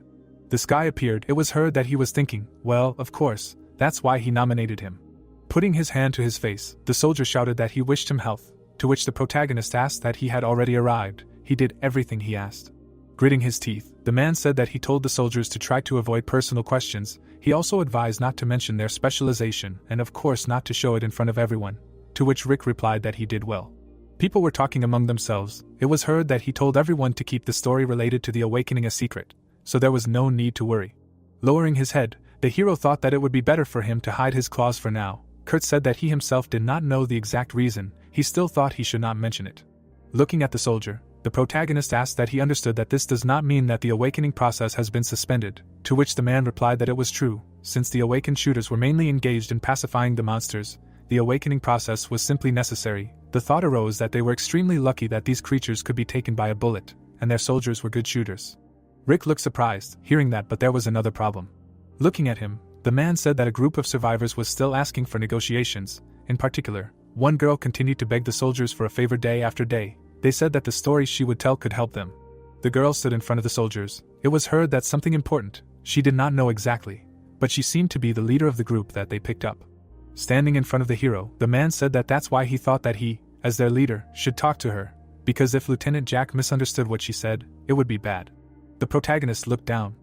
The sky appeared. It was heard that he was thinking, well, of course, that's why he nominated him. Putting his hand to his face, the soldier shouted that he wished him health, to which the protagonist asked that he had already arrived. He did everything he asked. Gritting his teeth, the man said that he told the soldiers to try to avoid personal questions. He also advised not to mention their specialization and of course not to show it in front of everyone, to which Rick replied that he did well. People were talking among themselves. It was heard that he told everyone to keep the story related to the awakening a secret, so there was no need to worry. Lowering his head, the hero thought that it would be better for him to hide his claws for now. Kurt said that he himself did not know the exact reason. He still thought he should not mention it. Looking at the soldier, the protagonist asked that he understood that this does not mean that the awakening process has been suspended, to which the man replied that it was true. Since the awakened shooters were mainly engaged in pacifying the monsters, the awakening process was simply necessary. The thought arose that they were extremely lucky that these creatures could be taken by a bullet, and their soldiers were good shooters. Rick looked surprised, hearing that, but there was another problem. Looking at him, the man said that a group of survivors was still asking for negotiations. In particular, one girl continued to beg the soldiers for a favor day after day. They said that the stories she would tell could help them. The girl stood in front of the soldiers. It was heard that something important, she did not know exactly, but she seemed to be the leader of the group that they picked up. Standing in front of the hero, the man said that that's why he thought that he, as their leader, should talk to her, because if Lieutenant Jack misunderstood what she said, it would be bad. The protagonist looked down.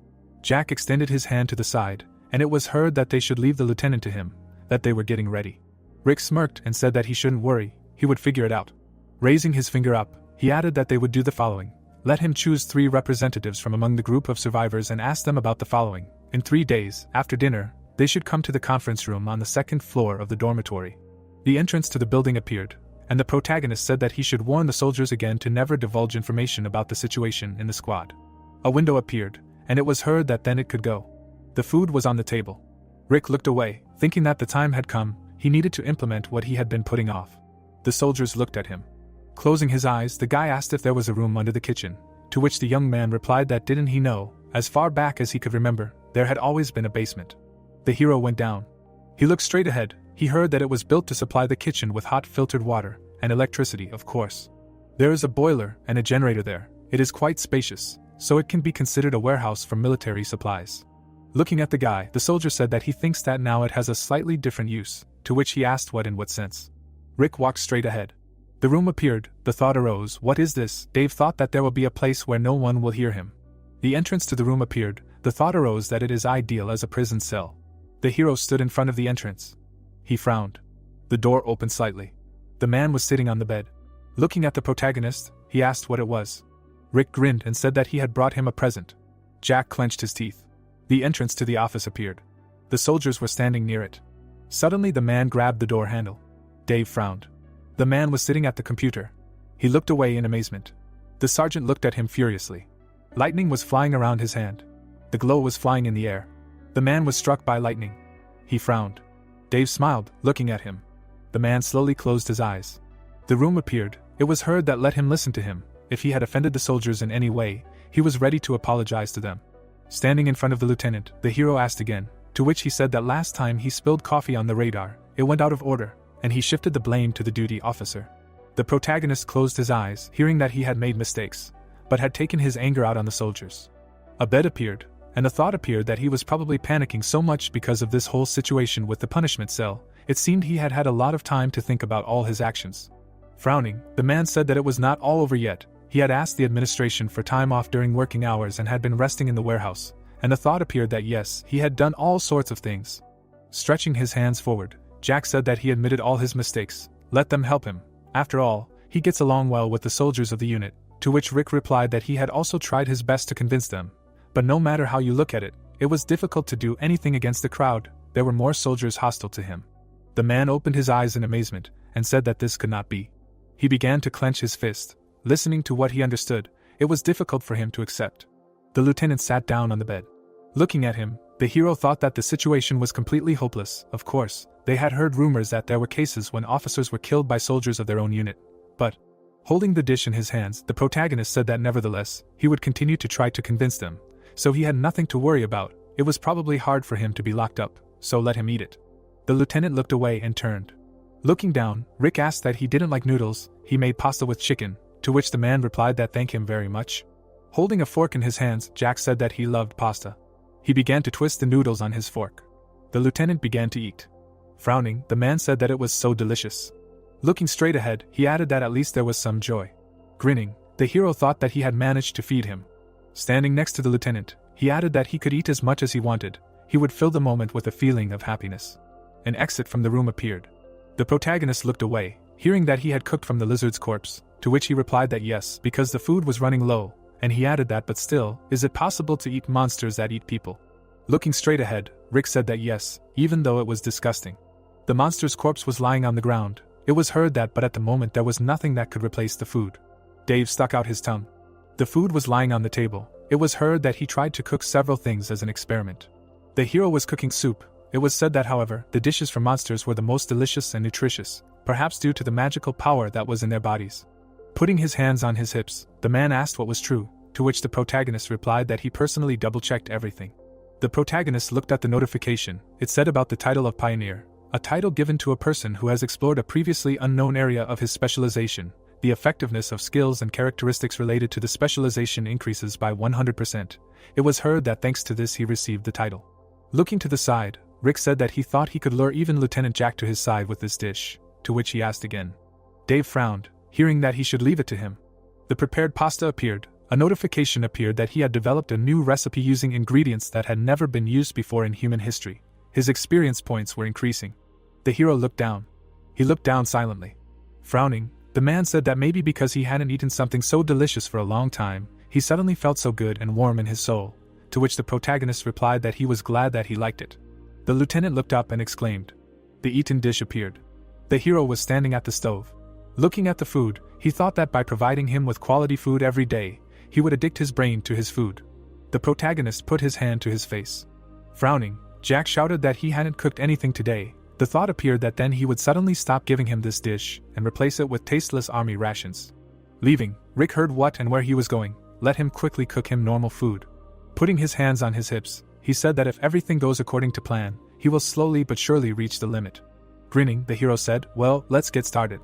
Jack extended his hand to the side, and it was heard that they should leave the lieutenant to him, that they were getting ready. Rick smirked and said that he shouldn't worry, he would figure it out. Raising his finger up, he added that they would do the following. Let him choose 3 representatives from among the group of survivors and ask them about the following. In 3 days, after dinner, they should come to the conference room on the 2nd floor of the dormitory. The entrance to the building appeared, and the protagonist said that he should warn the soldiers again to never divulge information about the situation in the squad. A window appeared, and it was heard that then it could go. The food was on the table. Rick looked away, thinking that the time had come. He needed to implement what he had been putting off. The soldiers looked at him. Closing his eyes, the guy asked if there was a room under the kitchen, to which the young man replied that didn't he know, as far back as he could remember, there had always been a basement. The hero went down. He looked straight ahead. He heard that it was built to supply the kitchen with hot filtered water, and electricity, of course. There is a boiler and a generator there. It is quite spacious, so it can be considered a warehouse for military supplies. Looking at the guy, the soldier said that he thinks that now it has a slightly different use, to which he asked what in what sense. Rick walked straight ahead. The room appeared. The thought arose, what is this? Dave thought that there will be a place where no one will hear him. The entrance to the room appeared. The thought arose that it is ideal as a prison cell. The hero stood in front of the entrance. He frowned. The door opened slightly. The man was sitting on the bed. Looking at the protagonist, he asked what it was. Rick grinned and said that he had brought him a present. Jack clenched his teeth. The entrance to the office appeared. The soldiers were standing near it. Suddenly the man grabbed the door handle. Dave frowned. The man was sitting at the computer. He looked away in amazement. The sergeant looked at him furiously. Lightning was flying around his hand. The glow was flying in the air. The man was struck by lightning. He frowned. Dave smiled, looking at him. The man slowly closed his eyes. The room appeared. It was heard that let him listen to him. If he had offended the soldiers in any way, he was ready to apologize to them. Standing in front of the lieutenant, the hero asked again, to which he said that last time he spilled coffee on the radar, it went out of order, and he shifted the blame to the duty officer. The protagonist closed his eyes, hearing that he had made mistakes, but had taken his anger out on the soldiers. A bed appeared, and the thought appeared that he was probably panicking so much because of this whole situation with the punishment cell. It seemed he had had a lot of time to think about all his actions. Frowning, the man said that it was not all over yet. He had asked the administration for time off during working hours and had been resting in the warehouse, and the thought appeared that yes, he had done all sorts of things. Stretching his hands forward, Jack said that he admitted all his mistakes. Let them help him. After all, he gets along well with the soldiers of the unit, to which Rick replied that he had also tried his best to convince them. But no matter how you look at it, it was difficult to do anything against the crowd. There were more soldiers hostile to him. The man opened his eyes in amazement and said that this could not be. He began to clench his fist. Listening to what he understood, it was difficult for him to accept. The lieutenant sat down on the bed. Looking at him, the hero thought that the situation was completely hopeless. Of course, they had heard rumors that there were cases when officers were killed by soldiers of their own unit. But, holding the dish in his hands, the protagonist said that nevertheless, he would continue to try to convince them. So he had nothing to worry about. It was probably hard for him to be locked up, so let him eat it. The lieutenant looked away and turned. Looking down, Rick asked that he didn't like noodles. He made pasta with chicken, to which the man replied that thank him very much. Holding a fork in his hands, Jack said that he loved pasta. He began to twist the noodles on his fork. The lieutenant began to eat. Frowning, the man said that it was so delicious. Looking straight ahead, he added that at least there was some joy. Grinning, the hero thought that he had managed to feed him. Standing next to the lieutenant, he added that he could eat as much as he wanted. He would fill the moment with a feeling of happiness. An exit from the room appeared. The protagonist looked away, hearing that he had cooked from the lizard's corpse, to which he replied that yes, because the food was running low, and he added that but still, is it possible to eat monsters that eat people? Looking straight ahead, Rick said that yes, even though it was disgusting. The monster's corpse was lying on the ground. It was heard that but at the moment there was nothing that could replace the food. Dave stuck out his tongue. The food was lying on the table. It was heard that he tried to cook several things as an experiment. The hero was cooking soup. It was said that however, the dishes for monsters were the most delicious and nutritious, perhaps due to the magical power that was in their bodies. Putting his hands on his hips, the man asked what was true, to which the protagonist replied that he personally double-checked everything. The protagonist looked at the notification. It said about the title of Pioneer, a title given to a person who has explored a previously unknown area of his specialization. The effectiveness of skills and characteristics related to the specialization increases by 100%. It was heard that thanks to this he received the title. Looking to the side, Rick said that he thought he could lure even Lieutenant Jack to his side with this dish, to which he asked again. Dave frowned, hearing that he should leave it to him. The prepared pasta appeared. A notification appeared that he had developed a new recipe using ingredients that had never been used before in human history. His experience points were increasing. The hero looked down. He looked down silently. Frowning, the man said that maybe because he hadn't eaten something so delicious for a long time, he suddenly felt so good and warm in his soul, to which the protagonist replied that he was glad that he liked it. The lieutenant looked up and exclaimed. The eaten dish appeared. The hero was standing at the stove. Looking at the food, he thought that by providing him with quality food every day, he would addict his brain to his food. The protagonist put his hand to his face. Frowning, Jack shouted that he hadn't cooked anything today. The thought appeared that then he would suddenly stop giving him this dish and replace it with tasteless army rations. Leaving, Rick heard what and where he was going. Let him quickly cook him normal food. Putting his hands on his hips, he said that if everything goes according to plan, he will slowly but surely reach the limit. Grinning, the hero said, "Well, let's get started."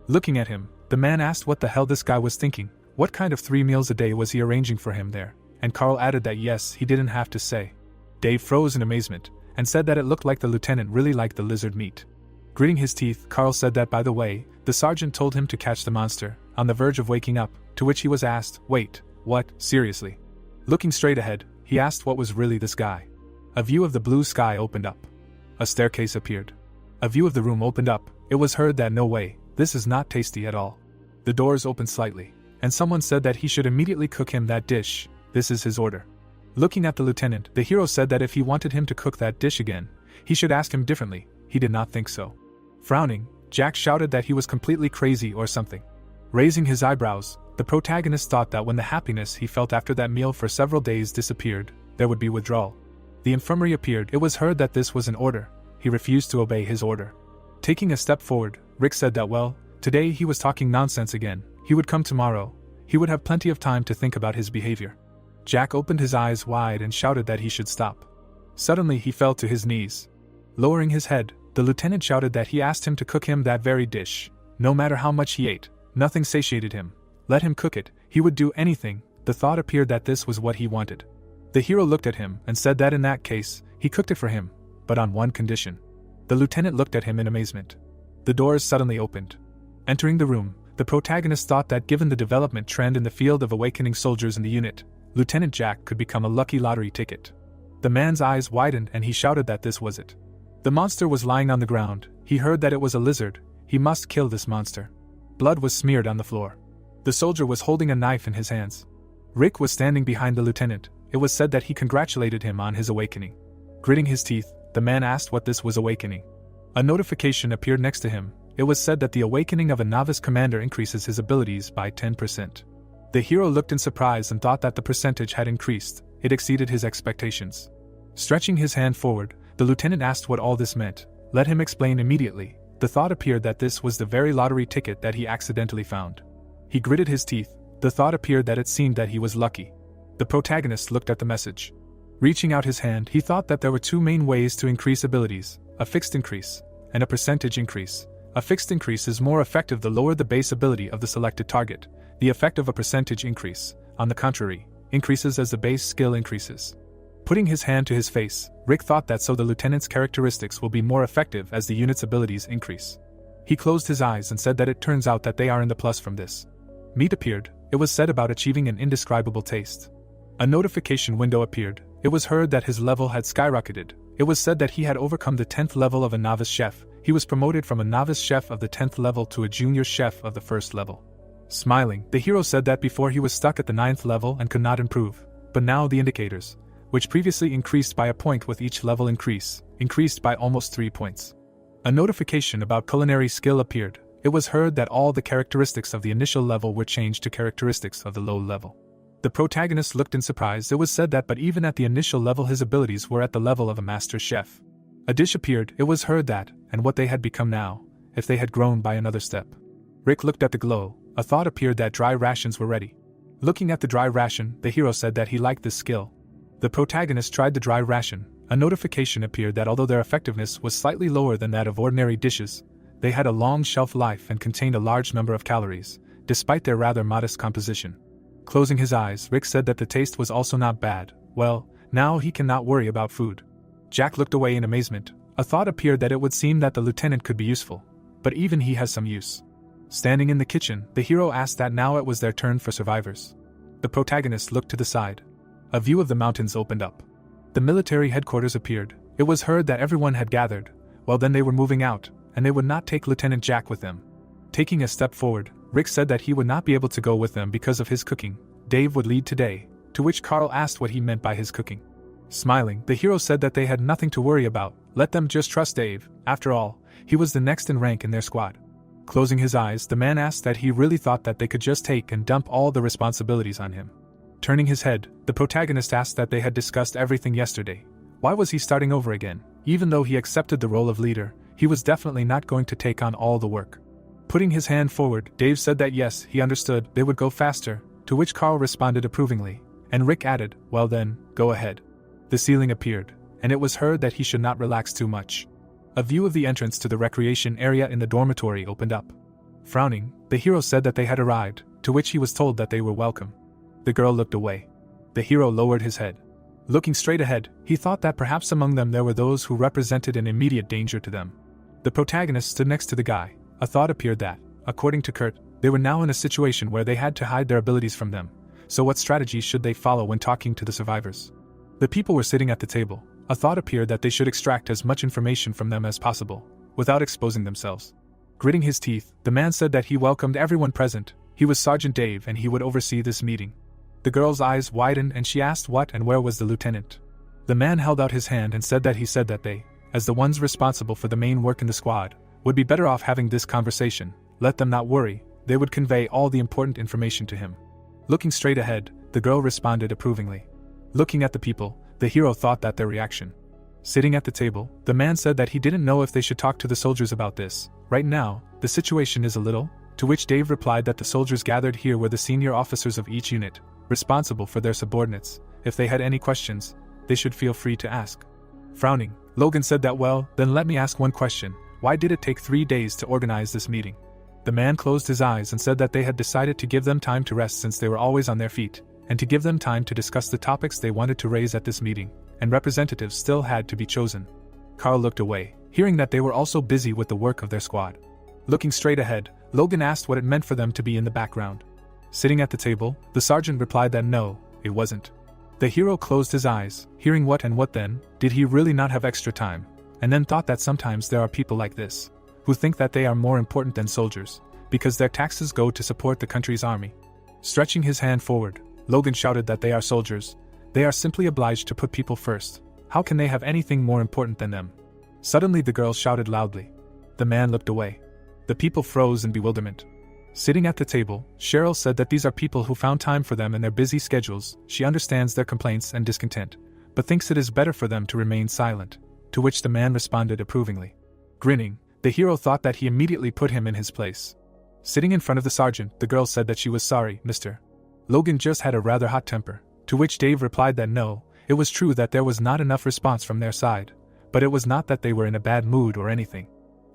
Looking at him, the man asked what the hell this guy was thinking. What kind of 3 meals a day was he arranging for him there? And Carl added that yes, he didn't have to say. Dave froze in amazement, and said that it looked like the lieutenant really liked the lizard meat. Gritting his teeth, Carl said that by the way, the sergeant told him to catch the monster, on the verge of waking up, to which he was asked, wait, what, seriously? Looking straight ahead, he asked what was really this guy. A view of the blue sky opened up. A staircase appeared. A view of the room opened up. It was heard that no way, this is not tasty at all. The doors opened slightly, and someone said that he should immediately cook him that dish. This is his order. Looking at the lieutenant, the hero said that if he wanted him to cook that dish again, he should ask him differently. He did not think so. Frowning, Jack shouted that he was completely crazy or something. Raising his eyebrows, the protagonist thought that when the happiness he felt after that meal for several days disappeared, there would be withdrawal. The infirmary appeared. It was heard that this was an order. He refused to obey his order. Taking a step forward, Rick said that well, today he was talking nonsense again. He would come tomorrow. He would have plenty of time to think about his behavior. Jack opened his eyes wide and shouted that he should stop. Suddenly he fell to his knees. Lowering his head, the lieutenant shouted that he asked him to cook him that very dish. No matter how much he ate, nothing satiated him. Let him cook it, he would do anything. The thought appeared that this was what he wanted. The hero looked at him and said that in that case, he cooked it for him, but on one condition. The lieutenant looked at him in amazement. The doors suddenly opened. Entering the room, The protagonist thought that given the development trend in the field of awakening soldiers in the unit, Lieutenant Jack could become a lucky lottery ticket. The man's eyes widened and he shouted that this was it. The monster was lying on the ground. He heard that it was a lizard. He must kill this monster. Blood was smeared on the floor. The soldier was holding a knife in his hands. Rick was standing behind the lieutenant. It was said that he congratulated him on his awakening. Gritting his teeth, the man asked what this was awakening. A notification appeared next to him. It was said that the awakening of a novice commander increases his abilities by 10%. The hero looked in surprise and thought that the percentage had increased. It exceeded his expectations. Stretching his hand forward, the lieutenant asked what all this meant. Let him explain immediately. The thought appeared that this was the very lottery ticket that he accidentally found. He gritted his teeth. The thought appeared that it seemed that he was lucky. The protagonist looked at the message. Reaching out his hand, he thought that there were two main ways to increase abilities, a fixed increase and a percentage increase. A fixed increase is more effective the lower the base ability of the selected target. The effect of a percentage increase, on the contrary, increases as the base skill increases. Putting his hand to his face, Rick thought that so the lieutenant's characteristics will be more effective as the unit's abilities increase. He closed his eyes and said that it turns out that they are in the plus from this. Meat appeared. It was said about achieving an indescribable taste. A notification window appeared. It was heard that his level had skyrocketed. It was said that he had overcome the 10th level of a novice chef. He was promoted from a novice chef of the 10th level to a junior chef of the 1st level. Smiling, the hero said that before he was stuck at the 9th level and could not improve, but now the indicators, which previously increased by a point with each level increased by almost 3 points. A notification about culinary skill appeared. It was heard that all the characteristics of the initial level were changed to characteristics of the low level. The protagonist looked in surprise. It was said that but even at the initial level his abilities were at the level of a master chef. A dish appeared. It was heard that, and what they had become now, if they had grown by another step. Rick looked at the glow. A thought appeared that dry rations were ready. Looking at the dry ration, the hero said that he liked this skill. The protagonist tried the dry ration. A notification appeared that although their effectiveness was slightly lower than that of ordinary dishes, they had a long shelf life and contained a large number of calories, despite their rather modest composition. Closing his eyes, Rick said that the taste was also not bad. Well, now he cannot worry about food. Jack looked away in amazement. A thought appeared that it would seem that the lieutenant could be useful, but even he has some use. Standing in the kitchen, the hero asked that now it was their turn for survivors. The protagonist looked to the side. A view of the mountains opened up. The military headquarters appeared. It was heard that everyone had gathered. Well, then they were moving out, and they would not take Lieutenant Jack with them. Taking a step forward, Rick said that he would not be able to go with them because of his cooking. Dave would lead today, to which Carl asked what he meant by his cooking. Smiling, the hero said that they had nothing to worry about. Let them just trust Dave. After all, he was the next in rank in their squad. Closing his eyes, the man asked that he really thought that they could just take and dump all the responsibilities on him. Turning his head, the protagonist asked that they had discussed everything yesterday. Why was he starting over again? Even though he accepted the role of leader, he was definitely not going to take on all the work. Putting his hand forward, Dave said that yes, he understood they would go faster, to which Carl responded approvingly, and Rick added, well then, go ahead. The ceiling appeared, and it was heard that he should not relax too much. A view of the entrance to the recreation area in the dormitory opened up. Frowning, the hero said that they had arrived, to which he was told that they were welcome. The girl looked away. The hero lowered his head. Looking straight ahead, he thought that perhaps among them there were those who represented an immediate danger to them. The protagonist stood next to the guy. A thought appeared that, according to Kurt, they were now in a situation where they had to hide their abilities from them. So what strategies should they follow when talking to the survivors? The people were sitting at the table. A thought appeared that they should extract as much information from them as possible, without exposing themselves. Gritting his teeth, the man said that he welcomed everyone present. He was Sergeant Dave and he would oversee this meeting. The girl's eyes widened and she asked what and where was the lieutenant. The man held out his hand and said that they, as the ones responsible for the main work in the squad, would be better off having this conversation. Let them not worry, they would convey all the important information to him. Looking straight ahead, the girl responded approvingly. Looking at the people, the hero thought that their reaction. Sitting at the table, the man said that he didn't know if they should talk to the soldiers about this. Right now, the situation is a little, to which Dave replied that the soldiers gathered here were the senior officers of each unit, responsible for their subordinates. If they had any questions, they should feel free to ask. Frowning, Logan said that well, then let me ask one question. Why did it take 3 days to organize this meeting? The man closed his eyes and said that they had decided to give them time to rest since they were always on their feet, and to give them time to discuss the topics they wanted to raise at this meeting, and representatives still had to be chosen. Carl looked away, hearing that they were also busy with the work of their squad. Looking straight ahead, Logan asked what it meant for them to be in the background. Sitting at the table, the sergeant replied that no, it wasn't. The hero closed his eyes, hearing what and what then, did he really not have extra time, and then thought that sometimes there are people like this, who think that they are more important than soldiers, because their taxes go to support the country's army. Stretching his hand forward, Logan shouted that they are soldiers. They are simply obliged to put people first. How can they have anything more important than them? Suddenly the girl shouted loudly. The man looked away. The people froze in bewilderment. Sitting at the table, Cheryl said that these are people who found time for them in their busy schedules. She understands their complaints and discontent, but thinks it is better for them to remain silent, to which the man responded approvingly. Grinning, the hero thought that he immediately put him in his place. Sitting in front of the sergeant, the girl said that she was sorry, Mr. Logan just had a rather hot temper, to which Dave replied that no, it was true that there was not enough response from their side, but it was not that they were in a bad mood or anything.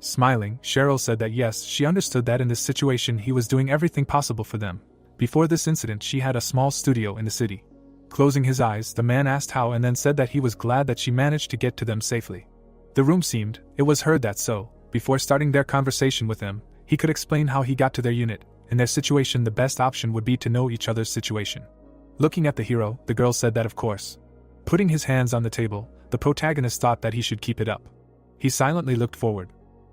Smiling, Cheryl said that yes, she understood that in this situation he was doing everything possible for them. Before this incident she had a small studio in the city. Closing his eyes, the man asked how and then said that he was glad that she managed to get to them safely. The room seemed, it was heard that so, before starting their conversation with them, he could explain how he got to their unit. In their situation the best option would be to know each other's situation. Looking at the hero, the girl said that of course. Putting his hands on the table, the protagonist thought that he should keep it up. He silently looked forward.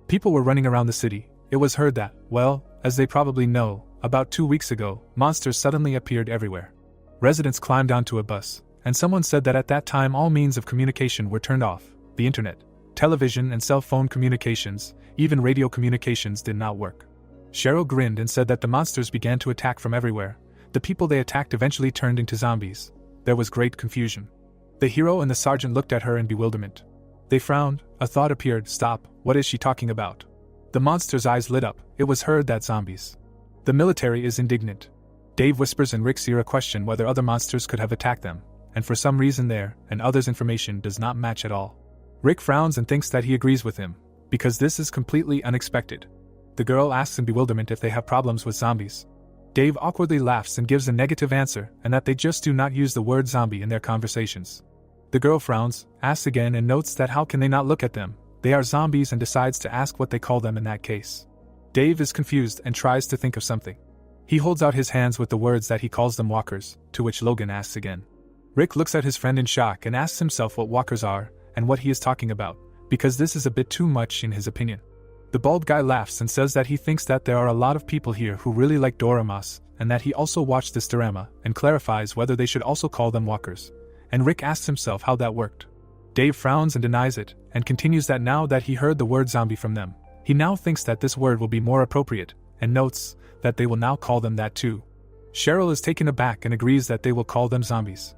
People were running around the city. It was heard that, well, as they probably know, about 2 weeks ago, monsters suddenly appeared everywhere. Residents climbed onto a bus, and someone said that at that time all means of communication were turned off. The internet, television and cell phone communications, even radio communications did not work. Cheryl grinned and said that the monsters began to attack from everywhere. The people they attacked eventually turned into zombies. There was great confusion. The hero and the sergeant looked at her in bewilderment. They frowned. A thought appeared. Stop, what is she talking about? The monster's eyes lit up. It was heard that zombies. The military is indignant. Dave whispers in Rick's ear a question whether other monsters could have attacked them, and for some reason their and others' information does not match at all. Rick frowns and thinks that he agrees with him, because this is completely unexpected. The girl asks in bewilderment if they have problems with zombies. Dave awkwardly laughs and gives a negative answer, and that they just do not use the word zombie in their conversations. The girl frowns, asks again and notes that how can they not look at them, they are zombies, and decides to ask what they call them in that case. Dave is confused and tries to think of something. He holds out his hands with the words that he calls them walkers, to which Logan asks again. Rick looks at his friend in shock and asks himself what walkers are, and what he is talking about, because this is a bit too much in his opinion. The bald guy laughs and says that he thinks that there are a lot of people here who really like Doramas, and that he also watched this drama, and clarifies whether they should also call them walkers. And Rick asks himself how that worked. Dave frowns and denies it, and continues that now that he heard the word zombie from them, he now thinks that this word will be more appropriate, and notes that they will now call them that too. Cheryl is taken aback and agrees that they will call them zombies.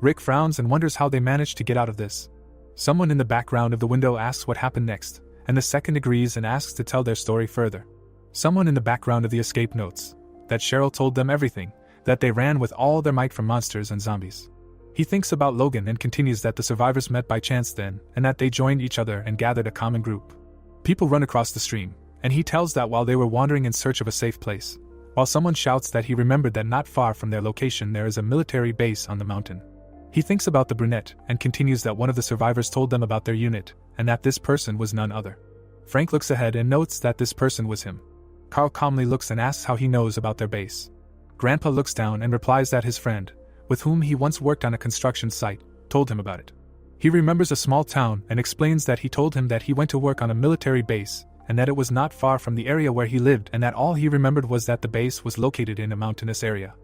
Rick frowns and wonders how they managed to get out of this. Someone in the background of the window asks what happened next, and the second agrees and asks to tell their story further. Someone in the background of the escape notes that Cheryl told them everything, that they ran with all their might from monsters and zombies. He thinks about Logan and continues that the survivors met by chance then, and that they joined each other and gathered a common group. People run across the stream, and he tells that while they were wandering in search of a safe place, while someone shouts that he remembered that not far from their location there is a military base on the mountain. He thinks about the brunette, and continues that one of the survivors told them about their unit, and that this person was none other. Frank looks ahead and notes that this person was him. Carl calmly looks and asks how he knows about their base. Grandpa looks down and replies that his friend, with whom he once worked on a construction site, told him about it. He remembers a small town and explains that he told him that he went to work on a military base, and that it was not far from the area where he lived, and that all he remembered was that the base was located in a mountainous area.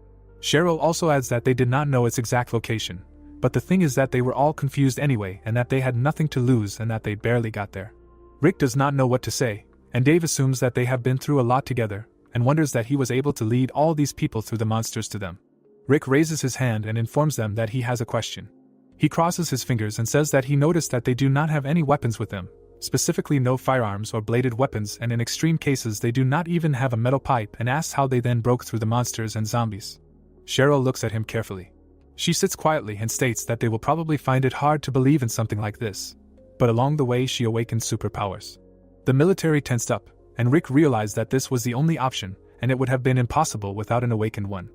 Cheryl also adds that they did not know its exact location, but the thing is that they were all confused anyway, and that they had nothing to lose and that they barely got there. Rick does not know what to say, and Dave assumes that they have been through a lot together, and wonders that he was able to lead all these people through the monsters to them. Rick raises his hand and informs them that he has a question. He crosses his fingers and says that he noticed that they do not have any weapons with them, specifically no firearms or bladed weapons, and in extreme cases they do not even have a metal pipe, and asks how they then broke through the monsters and zombies. Cheryl looks at him carefully. She sits quietly and states that they will probably find it hard to believe in something like this, but along the way she awakens superpowers. The military tensed up, and Rick realized that this was the only option, and it would have been impossible without an awakened one.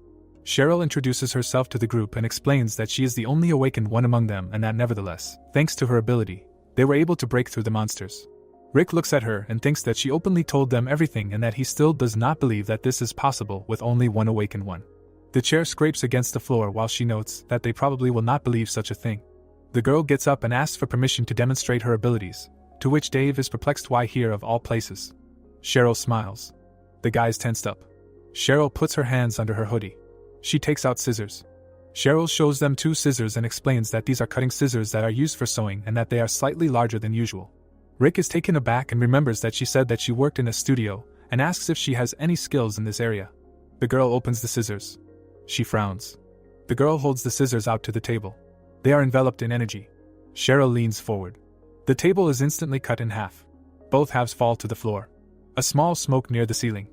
Cheryl introduces herself to the group and explains that she is the only awakened one among them, and that nevertheless, thanks to her ability, they were able to break through the monsters. Rick looks at her and thinks that she openly told them everything and that he still does not believe that this is possible with only one awakened one. The chair scrapes against the floor while she notes that they probably will not believe such a thing. The girl gets up and asks for permission to demonstrate her abilities, to which Dave is perplexed why here of all places. Cheryl smiles. The guys tensed up. Cheryl puts her hands under her hoodie. She takes out scissors. Cheryl shows them 2 scissors and explains that these are cutting scissors that are used for sewing and that they are slightly larger than usual. Rick is taken aback and remembers that she said that she worked in a studio and asks if she has any skills in this area. The girl opens the scissors. She frowns. The girl holds the scissors out to the table. They are enveloped in energy. Cheryl leans forward. The table is instantly cut in half. Both halves fall to the floor. A small smoke near the ceiling.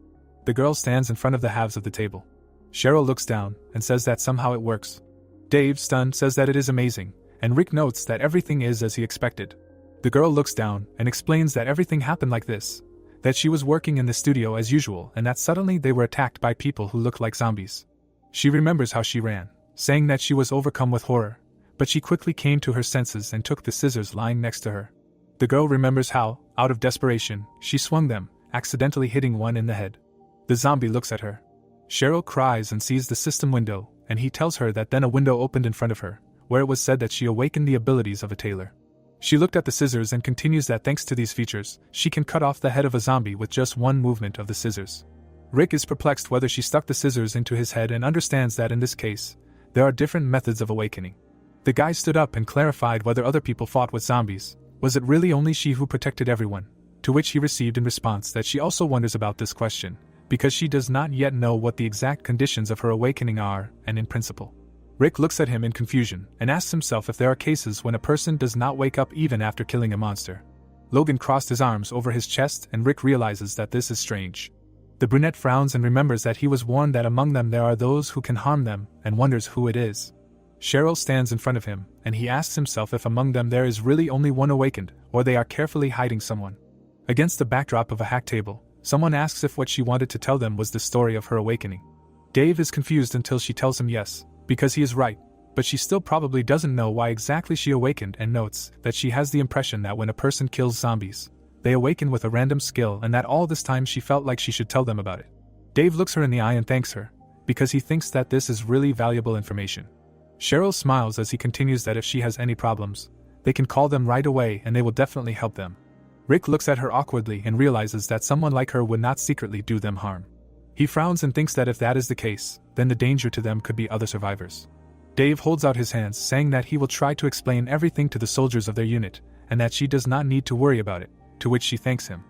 The girl stands in front of the halves of the table. Cheryl looks down and says that somehow it works. Dave, stunned, says that it is amazing, and Rick notes that everything is as he expected. The girl looks down and explains that everything happened like this, that she was working in the studio as usual and that suddenly they were attacked by people who looked like zombies. She remembers how she ran, saying that she was overcome with horror, but she quickly came to her senses and took the scissors lying next to her. The girl remembers how, out of desperation, she swung them, accidentally hitting one in the head. The zombie looks at her. Cheryl cries and sees the system window, and he tells her that then a window opened in front of her, where it was said that she awakened the abilities of a tailor. She looked at the scissors and continues that thanks to these features, she can cut off the head of a zombie with just one movement of the scissors. Rick is perplexed whether she stuck the scissors into his head and understands that in this case, there are different methods of awakening. The guy stood up and clarified whether other people fought with zombies. Was it really only she who protected everyone? To which he received in response that she also wonders about this question, because she does not yet know what the exact conditions of her awakening are, and in principle. Rick looks at him in confusion and asks himself if there are cases when a person does not wake up even after killing a monster. Logan crossed his arms over his chest and Rick realizes that this is strange. The brunette frowns and remembers that he was warned that among them there are those who can harm them and wonders who it is. Cheryl stands in front of him and he asks himself if among them there is really only one awakened or they are carefully hiding someone. Against the backdrop of a hack table, someone asks if what she wanted to tell them was the story of her awakening. Dave is confused until she tells him yes, because he is right, but she still probably doesn't know why exactly she awakened and notes that she has the impression that when a person kills zombies, they awaken with a random skill and that all this time she felt like she should tell them about it. Dave looks her in the eye and thanks her, because he thinks that this is really valuable information. Cheryl smiles as he continues that if she has any problems, they can call them right away and they will definitely help them. Rick looks at her awkwardly and realizes that someone like her would not secretly do them harm. He frowns and thinks that if that is the case, then the danger to them could be other survivors. Dave holds out his hands, saying that he will try to explain everything to the soldiers of their unit, and that she does not need to worry about it, to which she thanks him.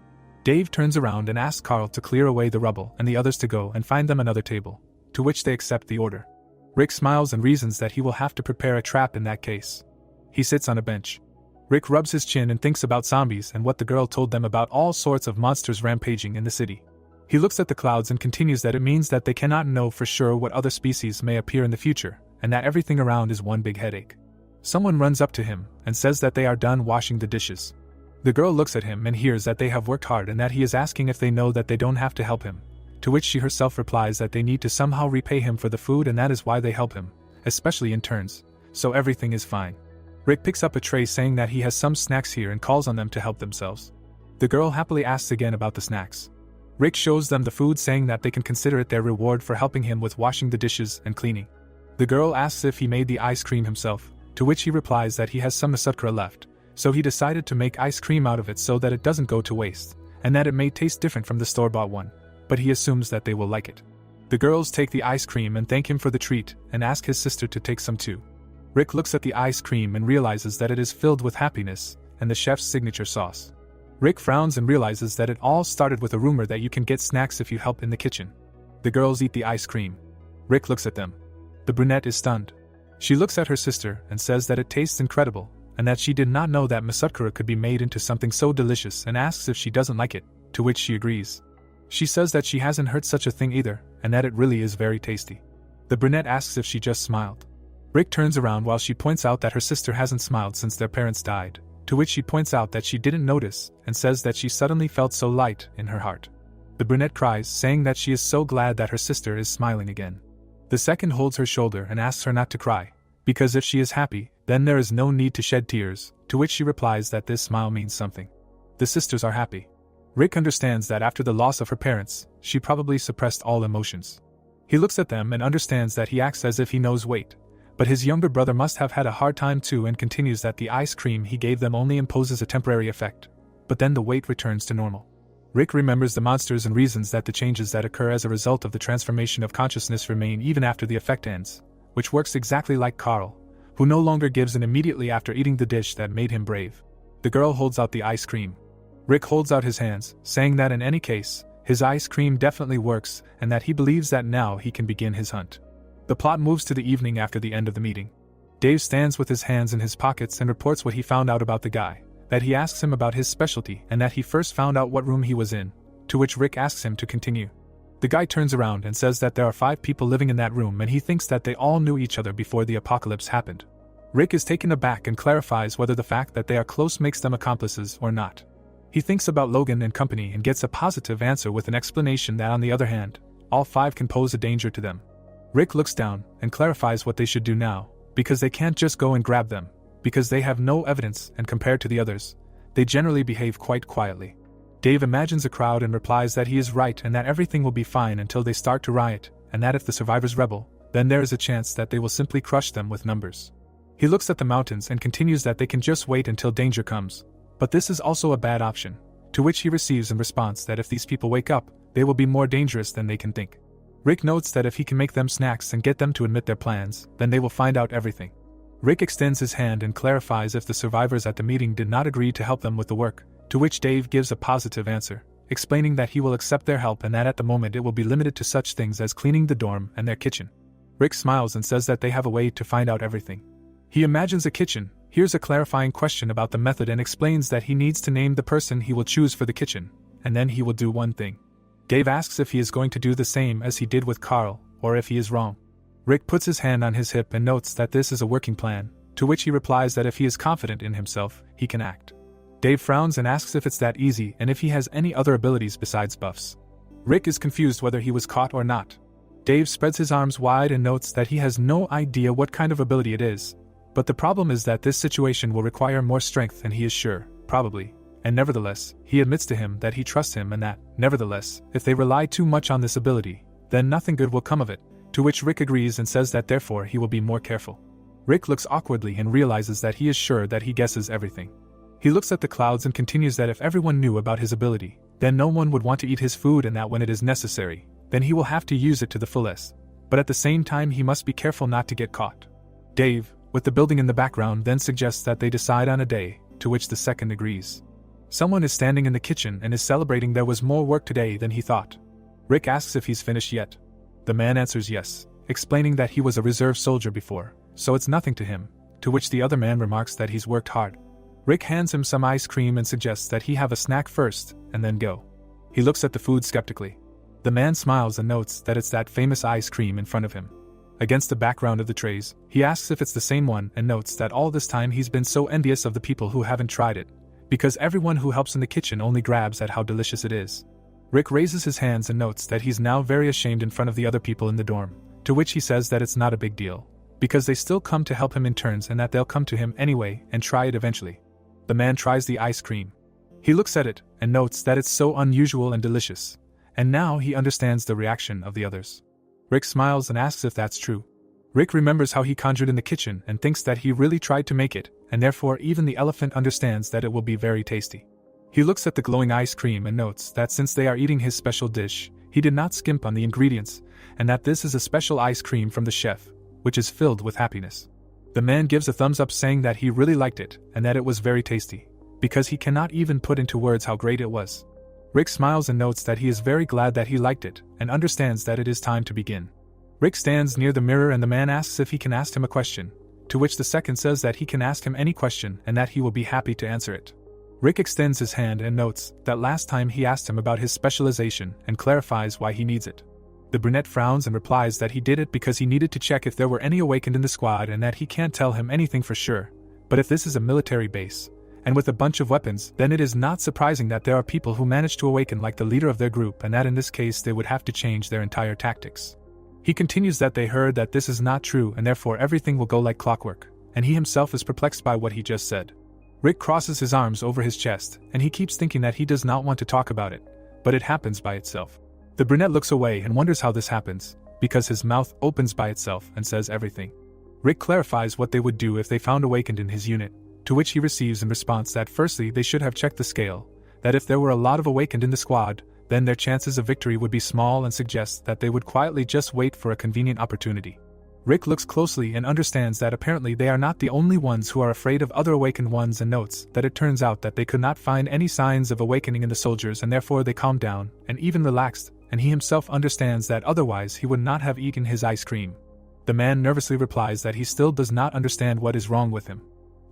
Dave turns around and asks Carl to clear away the rubble and the others to go and find them another table, to which they accept the order. Rick smiles and reasons that he will have to prepare a trap in that case. He sits on a bench. Rick rubs his chin and thinks about zombies and what the girl told them about all sorts of monsters rampaging in the city. He looks at the clouds and continues that it means that they cannot know for sure what other species may appear in the future, and that everything around is one big headache. Someone runs up to him and says that they are done washing the dishes. The girl looks at him and hears that they have worked hard and that he is asking if they know that they don't have to help him, to which she herself replies that they need to somehow repay him for the food and that is why they help him, especially in turns, so everything is fine. Rick picks up a tray saying that he has some snacks here and calls on them to help themselves. The girl happily asks again about the snacks. Rick shows them the food saying that they can consider it their reward for helping him with washing the dishes and cleaning. The girl asks if he made the ice cream himself, to which he replies that he has some masukra left, so he decided to make ice cream out of it so that it doesn't go to waste, and that it may taste different from the store-bought one, but he assumes that they will like it. The girls take the ice cream and thank him for the treat and ask his sister to take some too. Rick looks at the ice cream and realizes that it is filled with happiness and the chef's signature sauce. Rick frowns and realizes that it all started with a rumor that you can get snacks if you help in the kitchen. The girls eat the ice cream. Rick looks at them. The brunette is stunned. She looks at her sister and says that it tastes incredible, and that she did not know that masukra could be made into something so delicious and asks if she doesn't like it, to which she agrees. She says that she hasn't heard such a thing either, and that it really is very tasty. The brunette asks if she just smiled. Rick turns around while she points out that her sister hasn't smiled since their parents died, to which she points out that she didn't notice and says that she suddenly felt so light in her heart. The brunette cries, saying that she is so glad that her sister is smiling again. The second holds her shoulder and asks her not to cry, because if she is happy, then there is no need to shed tears, to which she replies that this smile means something. The The sisters are happy. Rick understands that after the loss of her parents, she probably suppressed all emotions. He looks at them and understands that he acts as if he knows weight, but his younger brother must have had a hard time too, and continues that the ice cream he gave them only imposes a temporary effect, but then the weight returns to normal. Rick remembers the monsters and reasons that the changes that occur as a result of the transformation of consciousness remain even after the effect ends, which works exactly like Carl, who no longer gives in immediately after eating the dish that made him brave. The girl holds out the ice cream. Rick holds out his hands, saying that in any case, his ice cream definitely works and that he believes that now he can begin his hunt. The plot moves to the evening after the end of the meeting. Dave stands with his hands in his pockets and reports what he found out about the guy, that he asks him about his specialty and that he first found out what room he was in, to which Rick asks him to continue. The guy turns around and says that there are 5 people living in that room and he thinks that they all knew each other before the apocalypse happened. Rick is taken aback and clarifies whether the fact that they are close makes them accomplices or not. He thinks about Logan and company and gets a positive answer with an explanation that on the other hand, all 5 can pose a danger to them. Rick looks down and clarifies what they should do now, because they can't just go and grab them, because they have no evidence and compared to the others, they generally behave quite quietly. Dave imagines a crowd and replies that he is right and that everything will be fine until they start to riot, and that if the survivors rebel, then there is a chance that they will simply crush them with numbers. He looks at the mountains and continues that they can just wait until danger comes, but this is also a bad option, to which he receives in response that if these people wake up, they will be more dangerous than they can think. Rick notes that if he can make them snacks and get them to admit their plans, then they will find out everything. Rick extends his hand and clarifies if the survivors at the meeting did not agree to help them with the work, to which Dave gives a positive answer, explaining that he will accept their help and that at the moment it will be limited to such things as cleaning the dorm and their kitchen. Rick smiles and says that they have a way to find out everything. He imagines a kitchen, hears a clarifying question about the method and explains that he needs to name the person he will choose for the kitchen, and then he will do one thing. Dave asks if he is going to do the same as he did with Carl, or if he is wrong. Rick puts his hand on his hip and notes that this is a working plan, to which he replies that if he is confident in himself, he can act. Dave frowns and asks if it's that easy and if he has any other abilities besides buffs. Rick is confused whether he was caught or not. Dave spreads his arms wide and notes that he has no idea what kind of ability it is, but the problem is that this situation will require more strength than he is sure, probably, and nevertheless, he admits to him that he trusts him and that, nevertheless, if they rely too much on this ability, then nothing good will come of it, to which Rick agrees and says that therefore he will be more careful. Rick looks awkwardly and realizes that he is sure that he guesses everything. He looks at the clouds and continues that if everyone knew about his ability, then no one would want to eat his food and that when it is necessary, then he will have to use it to the fullest, but at the same time he must be careful not to get caught. Dave, with the building in the background, then suggests that they decide on a day, to which the second agrees. Someone is standing in the kitchen and is celebrating there was more work today than he thought. Rick asks if he's finished yet. The man answers yes, explaining that he was a reserve soldier before, so it's nothing to him, to which the other man remarks that he's worked hard. Rick hands him some ice cream and suggests that he have a snack first, and then go. He looks at the food skeptically. The man smiles and notes that it's that famous ice cream in front of him. Against the background of the trays, he asks if it's the same one and notes that all this time he's been so envious of the people who haven't tried it, because everyone who helps in the kitchen only grabs at how delicious it is. Rick raises his hands and notes that he's now very ashamed in front of the other people in the dorm, to which he says that it's not a big deal, because they still come to help him in turns and that they'll come to him anyway and try it eventually. The man tries the ice cream. He looks at it and notes that it's so unusual and delicious, and now he understands the reaction of the others. Rick smiles and asks if that's true. Rick remembers how he conjured in the kitchen and thinks that he really tried to make it, and therefore even the elephant understands that it will be very tasty. He looks at the glowing ice cream and notes that since they are eating his special dish, he did not skimp on the ingredients, and that this is a special ice cream from the chef, which is filled with happiness. The man gives a thumbs up saying that he really liked it and that it was very tasty, because he cannot even put into words how great it was. Rick smiles and notes that he is very glad that he liked it and understands that it is time to begin. Rick stands near the mirror and the man asks if he can ask him a question, to which the second says that he can ask him any question and that he will be happy to answer it. Rick extends his hand and notes that last time he asked him about his specialization and clarifies why he needs it. The brunette frowns and replies that he did it because he needed to check if there were any awakened in the squad and that he can't tell him anything for sure, but if this is a military base, and with a bunch of weapons, then it is not surprising that there are people who manage to awaken like the leader of their group and that in this case they would have to change their entire tactics. He continues that they heard that this is not true and therefore everything will go like clockwork, and he himself is perplexed by what he just said. Rick crosses his arms over his chest, and he keeps thinking that he does not want to talk about it, but it happens by itself. The brunette looks away and wonders how this happens, because his mouth opens by itself and says everything. Rick clarifies what they would do if they found awakened in his unit, to which he receives in response that firstly they should have checked the scale, that if there were a lot of awakened in the squad, then their chances of victory would be small, and suggests that they would quietly just wait for a convenient opportunity. Rick looks closely and understands that apparently they are not the only ones who are afraid of other awakened ones, and notes that it turns out that they could not find any signs of awakening in the soldiers, and therefore they calmed down and even relaxed, and he himself understands that otherwise he would not have eaten his ice cream. The man nervously replies that he still does not understand what is wrong with him.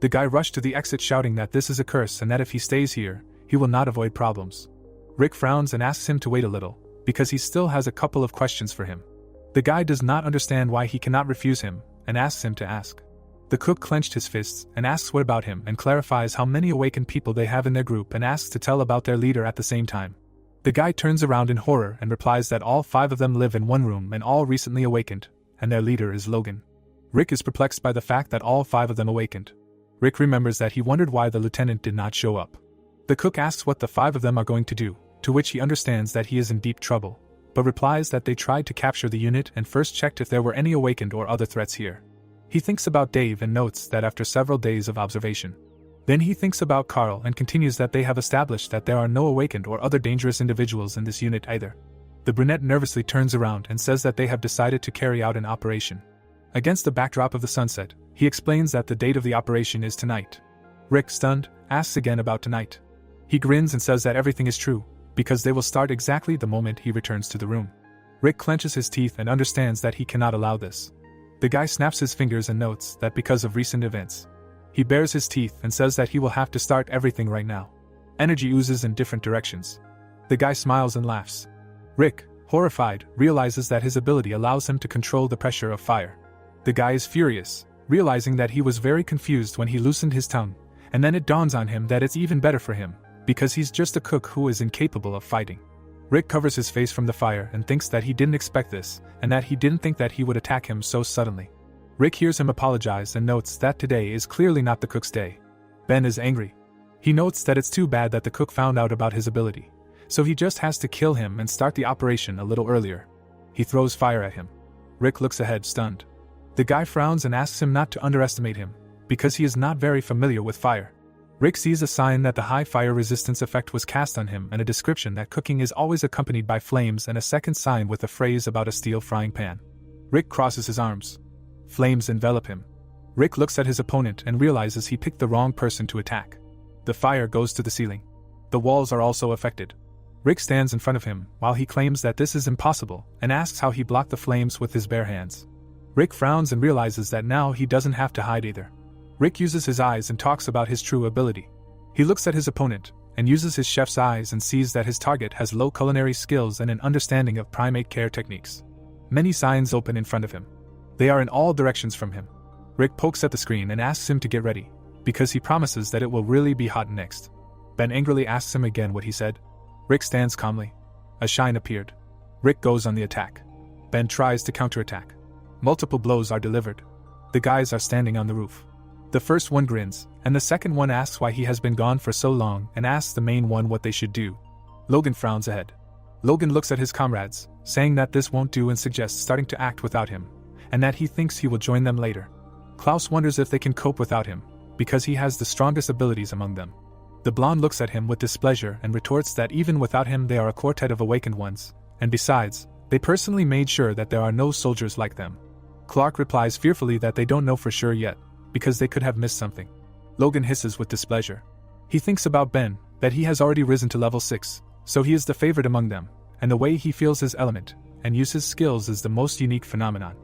The guy rushed to the exit shouting that this is a curse and that if he stays here, he will not avoid problems. Rick frowns and asks him to wait a little, because he still has a couple of questions for him. The guy does not understand why he cannot refuse him, and asks him to ask. The cook clenched his fists and asks what about him, and clarifies how many awakened people they have in their group, and asks to tell about their leader at the same time. The guy turns around in horror and replies that all 5 of them live in one room and all recently awakened, and their leader is Logan. Rick is perplexed by the fact that all 5 of them awakened. Rick remembers that he wondered why the lieutenant did not show up. The cook asks what the 5 of them are going to do, to which he understands that he is in deep trouble, but replies that they tried to capture the unit and first checked if there were any awakened or other threats here. He thinks about Dave and notes that after several days of observation. Then he thinks about Carl and continues that they have established that there are no awakened or other dangerous individuals in this unit either. The brunette nervously turns around and says that they have decided to carry out an operation. Against the backdrop of the sunset, he explains that the date of the operation is tonight. Rick, stunned, asks again about tonight. He grins and says that everything is true, because they will start exactly the moment he returns to the room. Rick clenches his teeth and understands that he cannot allow this. The guy snaps his fingers and notes that because of recent events. He bares his teeth and says that he will have to start everything right now. Energy oozes in different directions. The guy smiles and laughs. Rick, horrified, realizes that his ability allows him to control the pressure of fire. The guy is furious, realizing that he was very confused when he loosened his tongue, and then it dawns on him that it's even better for him, because he's just a cook who is incapable of fighting. Rick covers his face from the fire and thinks that he didn't expect this, and that he didn't think that he would attack him so suddenly. Rick hears him apologize and notes that today is clearly not the cook's day. Ben is angry. He notes that it's too bad that the cook found out about his ability, so he just has to kill him and start the operation a little earlier. He throws fire at him. Rick looks ahead stunned. The guy frowns and asks him not to underestimate him, because he is not very familiar with fire. Rick sees a sign that the high fire resistance effect was cast on him and a description that cooking is always accompanied by flames, and a second sign with a phrase about a steel frying pan. Rick crosses his arms. Flames envelop him. Rick looks at his opponent and realizes he picked the wrong person to attack. The fire goes to the ceiling. The walls are also affected. Rick stands in front of him while he claims that this is impossible and asks how he blocked the flames with his bare hands. Rick frowns and realizes that now he doesn't have to hide either. Rick uses his eyes and talks about his true ability. He looks at his opponent and uses his chef's eyes and sees that his target has low culinary skills and an understanding of primate care techniques. Many signs open in front of him. They are in all directions from him. Rick pokes at the screen and asks him to get ready, because he promises that it will really be hot next. Ben angrily asks him again what he said. Rick stands calmly. A shine appeared. Rick goes on the attack. Ben tries to counterattack. Multiple blows are delivered. The guys are standing on the roof. The first one grins, and the second one asks why he has been gone for so long and asks the main one what they should do. Logan frowns ahead. Logan looks at his comrades, saying that this won't do and suggests starting to act without him, and that he thinks he will join them later. Klaus wonders if they can cope without him, because he has the strongest abilities among them. The blonde looks at him with displeasure and retorts that even without him they are a quartet of awakened ones, and besides, they personally made sure that there are no soldiers like them. Clark replies fearfully that they don't know for sure yet, because they could have missed something. Logan hisses with displeasure. He thinks about Ben, that he has already risen to level 6, so he is the favorite among them, and the way he feels his element and uses skills is the most unique phenomenon.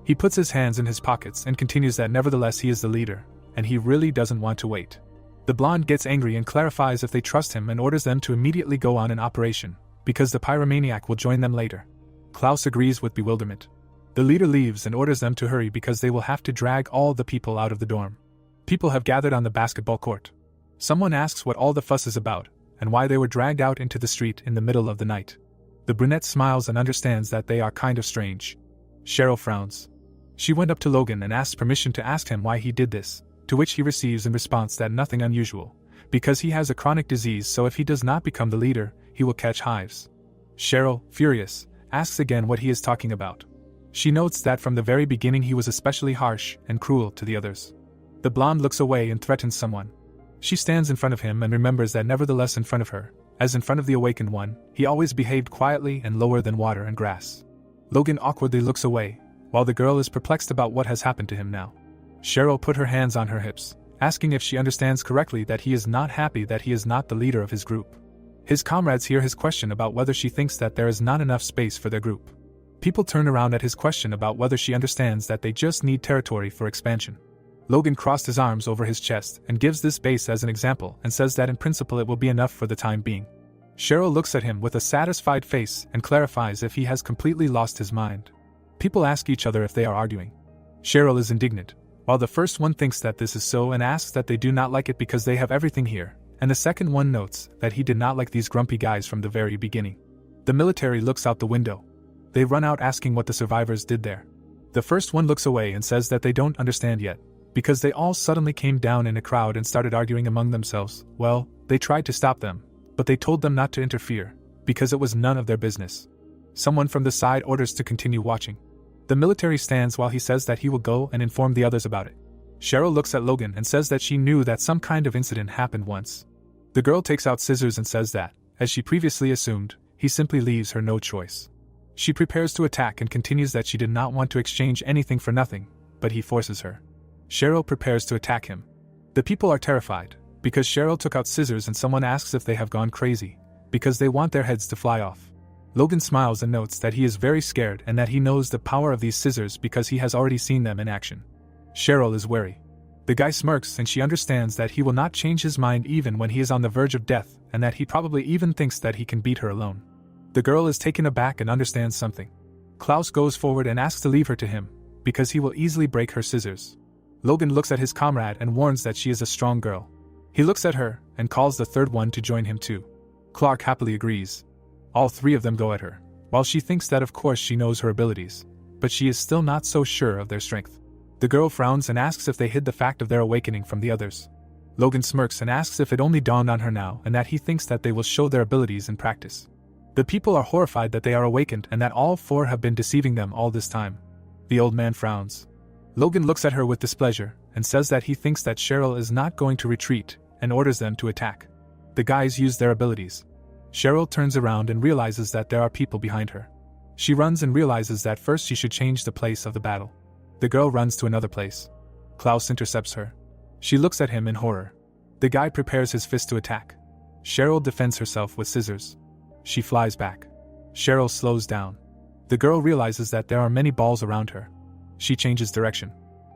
He puts his hands in his pockets and continues that nevertheless he is the leader, and he really doesn't want to wait. The blonde gets angry and clarifies if they trust him and orders them to immediately go on an operation, because the pyromaniac will join them later. Klaus agrees with bewilderment. The leader leaves and orders them to hurry because they will have to drag all the people out of the dorm. People have gathered on the basketball court. Someone asks what all the fuss is about, and why they were dragged out into the street in the middle of the night. The brunette smiles and understands that they are kind of strange. Cheryl frowns. She went up to Logan and asked permission to ask him why he did this, to which he receives in response that nothing unusual, because he has a chronic disease, so if he does not become the leader, he will catch hives. Cheryl, furious, asks again what he is talking about. She notes that from the very beginning he was especially harsh and cruel to the others. The blonde looks away and threatens someone. She stands in front of him and remembers that nevertheless in front of her, as in front of the awakened one, he always behaved quietly and lower than water and grass. Logan awkwardly looks away, while the girl is perplexed about what has happened to him now. Cheryl put her hands on her hips, asking if she understands correctly that he is not happy that he is not the leader of his group. His comrades hear his question about whether she thinks that there is not enough space for their group. People turn around at his question about whether she understands that they just need territory for expansion. Logan crossed his arms over his chest and gives this base as an example and says that in principle it will be enough for the time being. Cheryl looks at him with a satisfied face and clarifies if he has completely lost his mind. People ask each other if they are arguing. Cheryl is indignant, while the first one thinks that this is so and asks that they do not like it because they have everything here, and the second one notes that he did not like these grumpy guys from the very beginning. The military looks out the window. They run out asking what the survivors did there. The first one looks away and says that they don't understand yet, because they all suddenly came down in a crowd and started arguing among themselves. Well, they tried to stop them, but they told them not to interfere, because it was none of their business. Someone from the side orders to continue watching. The military stands while he says that he will go and inform the others about it. Cheryl looks at Logan and says that she knew that some kind of incident happened once. The girl takes out scissors and says that, as she previously assumed, he simply leaves her no choice. She prepares to attack and continues that she did not want to exchange anything for nothing, but he forces her. Cheryl prepares to attack him. The people are terrified, because Cheryl took out scissors and someone asks if they have gone crazy, because they want their heads to fly off. Logan smiles and notes that he is very scared and that he knows the power of these scissors because he has already seen them in action. Cheryl is wary. The guy smirks and she understands that he will not change his mind even when he is on the verge of death and that he probably even thinks that he can beat her alone. The girl is taken aback and understands something. Klaus goes forward and asks to leave her to him, because he will easily break her scissors. Logan looks at his comrade and warns that she is a strong girl. He looks at her and calls the third one to join him too. Clark happily agrees. All three of them go at her, while she thinks that of course she knows her abilities, but she is still not so sure of their strength. The girl frowns and asks if they hid the fact of their awakening from the others. Logan smirks and asks if it only dawned on her now and that he thinks that they will show their abilities in practice. The people are horrified that they are awakened and that all four have been deceiving them all this time. The old man frowns. Logan looks at her with displeasure and says that he thinks that Cheryl is not going to retreat and orders them to attack. The guys use their abilities. Cheryl turns around and realizes that there are people behind her. She runs and realizes that first she should change the place of the battle. The girl runs to another place. Klaus intercepts her. She looks at him in horror. The guy prepares his fist to attack. Cheryl defends herself with scissors. She flies back. Cheryl slows down. The girl realizes that there are many balls around her. She changes direction.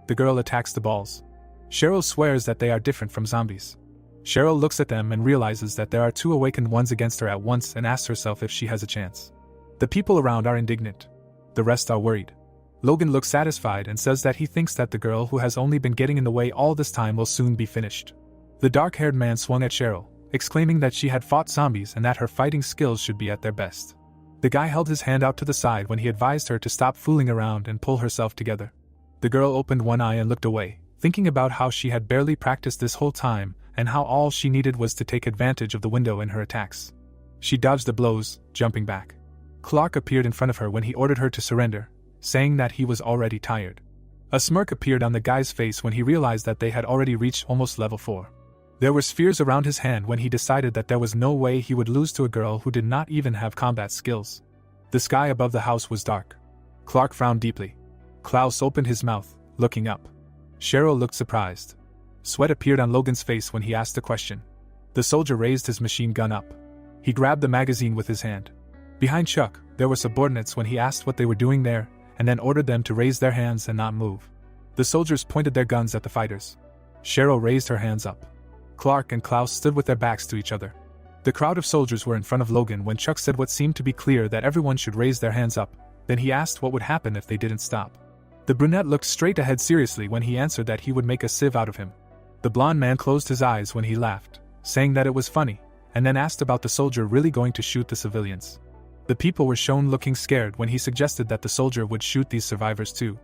The girl attacks the balls. Cheryl swears that they are different from zombies. Cheryl looks at them and realizes that there are two awakened ones against her at once and asks herself if she has a chance. The people around are indignant. The rest are worried. Logan looks satisfied and says that he thinks that the girl who has only been getting in the way all this time will soon be finished. The dark-haired man swung at Cheryl, exclaiming that she had fought zombies and that her fighting skills should be at their best. The guy held his hand out to the side when he advised her to stop fooling around and pull herself together. The girl opened one eye and looked away, thinking about how she had barely practiced this whole time and how all she needed was to take advantage of the window in her attacks. She dodged the blows, jumping back. Clark appeared in front of her when he ordered her to surrender, saying that he was already tired. A smirk appeared on the guy's face when he realized that they had already reached almost level 4. There were spheres around his hand when he decided that there was no way he would lose to a girl who did not even have combat skills. The sky above the house was dark. Clark frowned deeply. Klaus opened his mouth, looking up. Cheryl looked surprised. Sweat appeared on Logan's face when he asked a question. The soldier raised his machine gun up. He grabbed the magazine with his hand. Behind Chuck, there were subordinates when he asked what they were doing there, and then ordered them to raise their hands and not move. The soldiers pointed their guns at the fighters. Cheryl raised her hands up. Clark and Klaus stood with their backs to each other. The crowd of soldiers were in front of Logan when Chuck said what seemed to be clear that everyone should raise their hands up, then he asked what would happen if they didn't stop. The brunette looked straight ahead seriously when he answered that he would make a sieve out of him. The blonde man closed his eyes when he laughed, saying that it was funny, and then asked about the soldier really going to shoot the civilians. The people were shown looking scared when he suggested that the soldier would shoot these survivors too.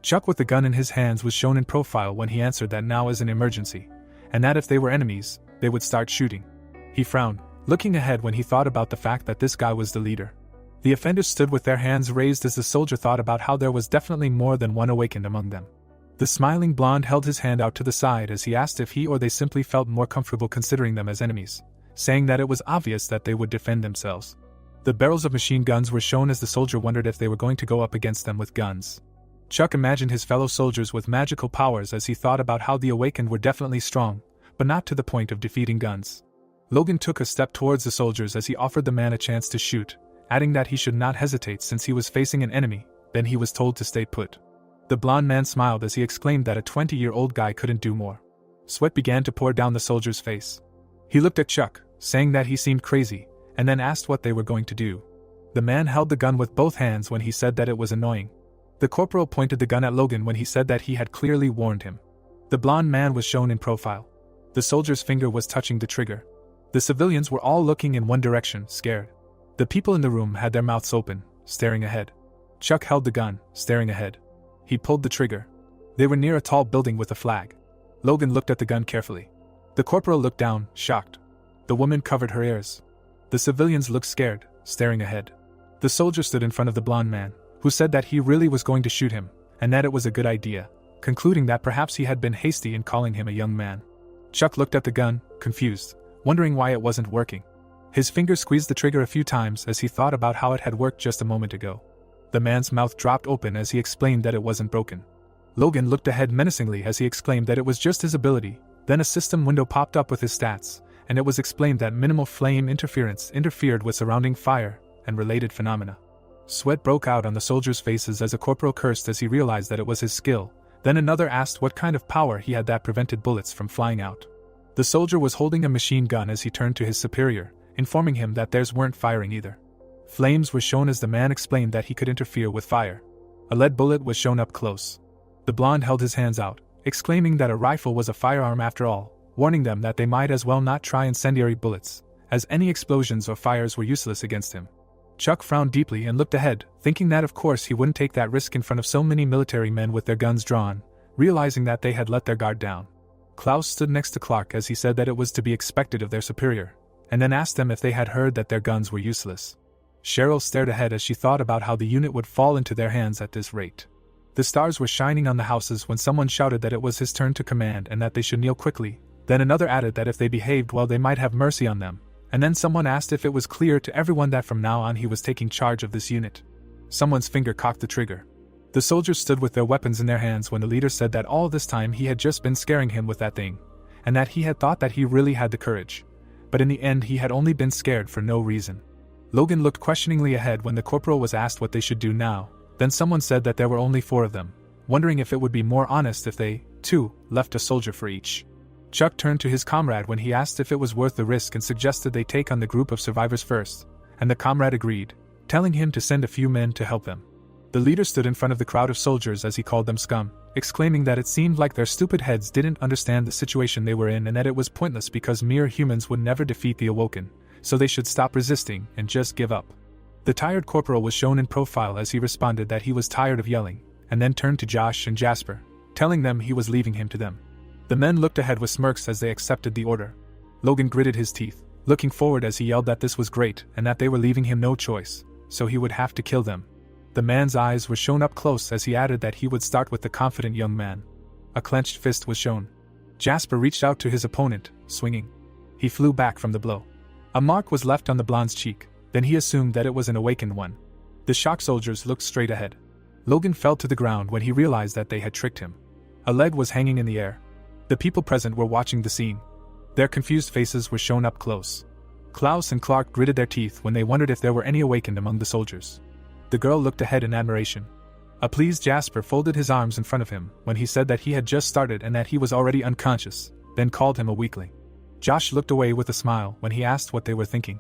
Chuck with the gun in his hands was shown in profile when he answered that now is an emergency, and that if they were enemies, they would start shooting. He frowned, looking ahead when he thought about the fact that this guy was the leader. The offenders stood with their hands raised as the soldier thought about how there was definitely more than one awakened among them. The smiling blonde held his hand out to the side as he asked if he or they simply felt more comfortable considering them as enemies, saying that it was obvious that they would defend themselves. The barrels of machine guns were shown as the soldier wondered if they were going to go up against them with guns. Chuck imagined his fellow soldiers with magical powers as he thought about how the awakened were definitely strong, but not to the point of defeating guns. Logan took a step towards the soldiers as he offered the man a chance to shoot, adding that he should not hesitate since he was facing an enemy. Then he was told to stay put. The blonde man smiled as he exclaimed that a 20-year-old guy couldn't do more. Sweat began to pour down the soldier's face. He looked at Chuck, saying that he seemed crazy, and then asked what they were going to do. The man held the gun with both hands when he said that it was annoying. The corporal pointed the gun at Logan when he said that he had clearly warned him. The blonde man was shown in profile. The soldier's finger was touching the trigger. The civilians were all looking in one direction, scared. The people in the room had their mouths open, staring ahead. Chuck held the gun, staring ahead. He pulled the trigger. They were near a tall building with a flag. Logan looked at the gun carefully. The corporal looked down, shocked. The woman covered her ears. The civilians looked scared, staring ahead. The soldier stood in front of the blonde man, who said that he really was going to shoot him, and that it was a good idea, concluding that perhaps he had been hasty in calling him a young man. Chuck looked at the gun, confused, wondering why it wasn't working. His fingers squeezed the trigger a few times as he thought about how it had worked just a moment ago. The man's mouth dropped open as he explained that it wasn't broken. Logan looked ahead menacingly as he exclaimed that it was just his ability. Then a system window popped up with his stats, and it was explained that minimal flame interference interfered with surrounding fire and related phenomena. Sweat broke out on the soldiers' faces as a corporal cursed as he realized that it was his skill. Then another asked what kind of power he had that prevented bullets from flying out. The soldier was holding a machine gun as he turned to his superior, informing him that theirs weren't firing either. Flames were shown as the man explained that he could interfere with fire. A lead bullet was shown up close. The blonde held his hands out, exclaiming that a rifle was a firearm after all, warning them that they might as well not try incendiary bullets, as any explosions or fires were useless against him. Chuck frowned deeply and looked ahead, thinking that of course he wouldn't take that risk in front of so many military men with their guns drawn, realizing that they had let their guard down. Klaus stood next to Clark as he said that it was to be expected of their superior, and then asked them if they had heard that their guns were useless. Cheryl stared ahead as she thought about how the unit would fall into their hands at this rate. The stars were shining on the houses when someone shouted that it was his turn to command and that they should kneel quickly. Then another added that if they behaved well they might have mercy on them, and then someone asked if it was clear to everyone that from now on he was taking charge of this unit. Someone's finger cocked the trigger. The soldiers stood with their weapons in their hands when the leader said that all this time he had just been scaring him with that thing, and that he had thought that he really had the courage. But in the end he had only been scared for no reason. Logan looked questioningly ahead when the corporal was asked what they should do now. Then someone said that there were only 4 of them, wondering if it would be more honest if they, too, left a soldier for each. Chuck turned to his comrade when he asked if it was worth the risk and suggested they take on the group of survivors first, and the comrade agreed, telling him to send a few men to help them. The leader stood in front of the crowd of soldiers as he called them scum, exclaiming that it seemed like their stupid heads didn't understand the situation they were in and that it was pointless because mere humans would never defeat the Awoken, so they should stop resisting and just give up. The tired corporal was shown in profile as he responded that he was tired of yelling, and then turned to Josh and Jasper, telling them he was leaving him to them. The men looked ahead with smirks as they accepted the order. Logan gritted his teeth, looking forward as he yelled that this was great and that they were leaving him no choice, so he would have to kill them. The man's eyes were shown up close as he added that he would start with the confident young man. A clenched fist was shown. Jasper reached out to his opponent, swinging. He flew back from the blow. A mark was left on the blonde's cheek, then he assumed that it was an awakened one. The shock soldiers looked straight ahead. Logan fell to the ground when he realized that they had tricked him. A leg was hanging in the air. The people present were watching the scene. Their confused faces were shown up close. Klaus and Clark gritted their teeth when they wondered if there were any awakened among the soldiers. The girl looked ahead in admiration. A pleased Jasper folded his arms in front of him when he said that he had just started and that he was already unconscious, then called him a weakling. Josh looked away with a smile when he asked what they were thinking.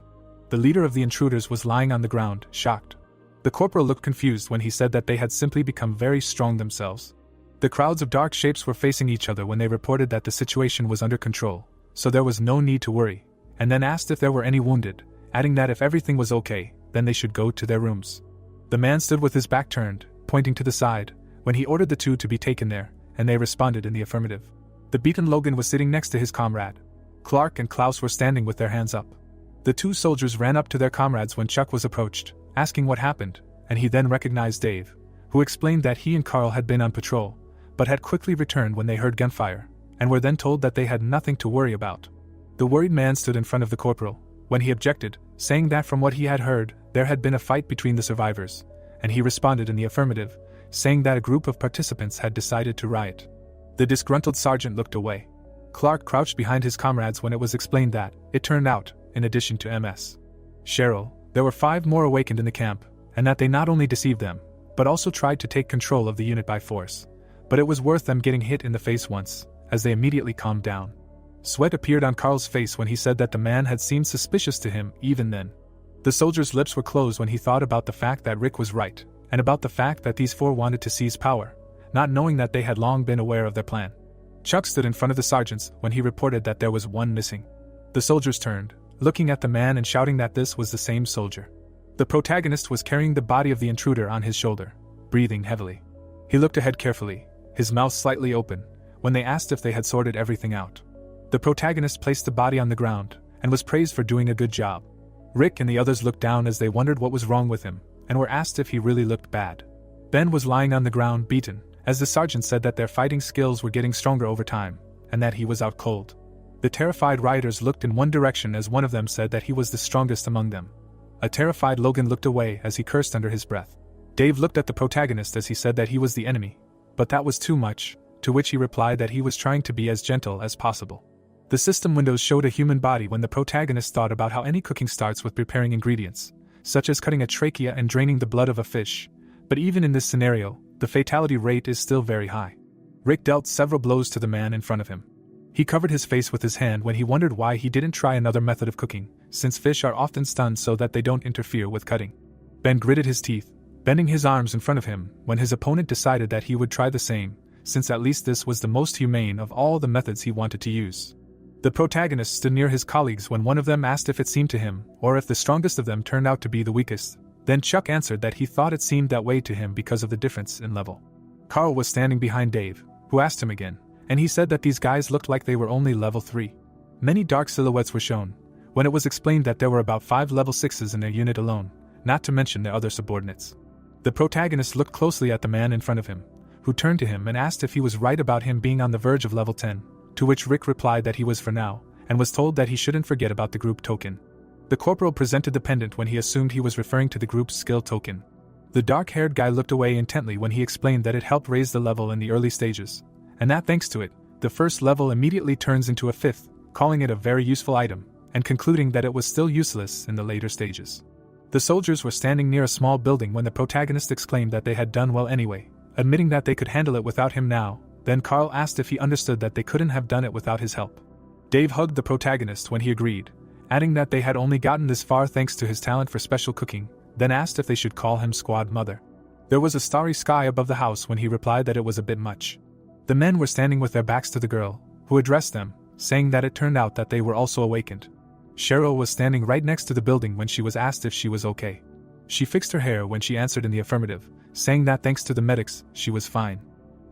The leader of the intruders was lying on the ground, shocked. The corporal looked confused when he said that they had simply become very strong themselves. The crowds of dark shapes were facing each other when they reported that the situation was under control, so there was no need to worry, and then asked if there were any wounded, adding that if everything was okay, then they should go to their rooms. The man stood with his back turned, pointing to the side, when he ordered the two to be taken there, and they responded in the affirmative. The beaten Logan was sitting next to his comrade. Clark and Klaus were standing with their hands up. The two soldiers ran up to their comrades when Chuck was approached, asking what happened, and he then recognized Dave, who explained that he and Carl had been on patrol, but had quickly returned when they heard gunfire, and were then told that they had nothing to worry about. The worried man stood in front of the corporal, when he objected, saying that from what he had heard, there had been a fight between the survivors, and he responded in the affirmative, saying that a group of participants had decided to riot. The disgruntled sergeant looked away. Clark crouched behind his comrades when it was explained that, it turned out, in addition to Ms. Cheryl, there were 5 more awakened in the camp, and that they not only deceived them, but also tried to take control of the unit by force. But it was worth them getting hit in the face once, as they immediately calmed down. Sweat appeared on Carl's face when he said that the man had seemed suspicious to him even then. The soldier's lips were closed when he thought about the fact that Rick was right, and about the fact that these 4 wanted to seize power, not knowing that they had long been aware of their plan. Chuck stood in front of the sergeants when he reported that there was one missing. The soldiers turned, looking at the man and shouting that this was the same soldier. The protagonist was carrying the body of the intruder on his shoulder, breathing heavily. He looked ahead carefully, his mouth slightly open, when they asked if they had sorted everything out. The protagonist placed the body on the ground, and was praised for doing a good job. Rick and the others looked down as they wondered what was wrong with him, and were asked if he really looked bad. Ben was lying on the ground beaten, as the sergeant said that their fighting skills were getting stronger over time, and that he was out cold. The terrified rioters looked in one direction as one of them said that he was the strongest among them. A terrified Logan looked away as he cursed under his breath. Dave looked at the protagonist as he said that he was the enemy, but that was too much, to which he replied that he was trying to be as gentle as possible. The system windows showed a human body when the protagonist thought about how any cooking starts with preparing ingredients, such as cutting a trachea and draining the blood of a fish, but even in this scenario, the fatality rate is still very high. Rick dealt several blows to the man in front of him. He covered his face with his hand when he wondered why he didn't try another method of cooking, since fish are often stunned so that they don't interfere with cutting. Ben gritted his teeth, bending his arms in front of him when his opponent decided that he would try the same, since at least this was the most humane of all the methods he wanted to use. The protagonist stood near his colleagues when one of them asked if it seemed to him, or if the strongest of them turned out to be the weakest. Then Chuck answered that he thought it seemed that way to him because of the difference in level. Carl was standing behind Dave, who asked him again, and he said that these guys looked like they were only level 3. Many dark silhouettes were shown, when it was explained that there were about 5 level 6s in their unit alone, not to mention their other subordinates. The protagonist looked closely at the man in front of him, who turned to him and asked if he was right about him being on the verge of level 10, to which Rick replied that he was for now, and was told that he shouldn't forget about the group token. The corporal presented the pendant when he assumed he was referring to the group's skill token. The dark-haired guy looked away intently when he explained that it helped raise the level in the early stages, and that thanks to it, the first level immediately turns into a 5th, calling it a very useful item, and concluding that it was still useless in the later stages. The soldiers were standing near a small building when the protagonist exclaimed that they had done well anyway, admitting that they could handle it without him now. Then Carl asked if he understood that they couldn't have done it without his help. Dave hugged the protagonist when he agreed, adding that they had only gotten this far thanks to his talent for special cooking, then asked if they should call him Squad Mother. There was a starry sky above the house when he replied that it was a bit much. The men were standing with their backs to the girl, who addressed them, saying that it turned out that they were also awakened. Cheryl was standing right next to the building when she was asked if she was okay. She fixed her hair when she answered in the affirmative, saying that thanks to the medics, she was fine.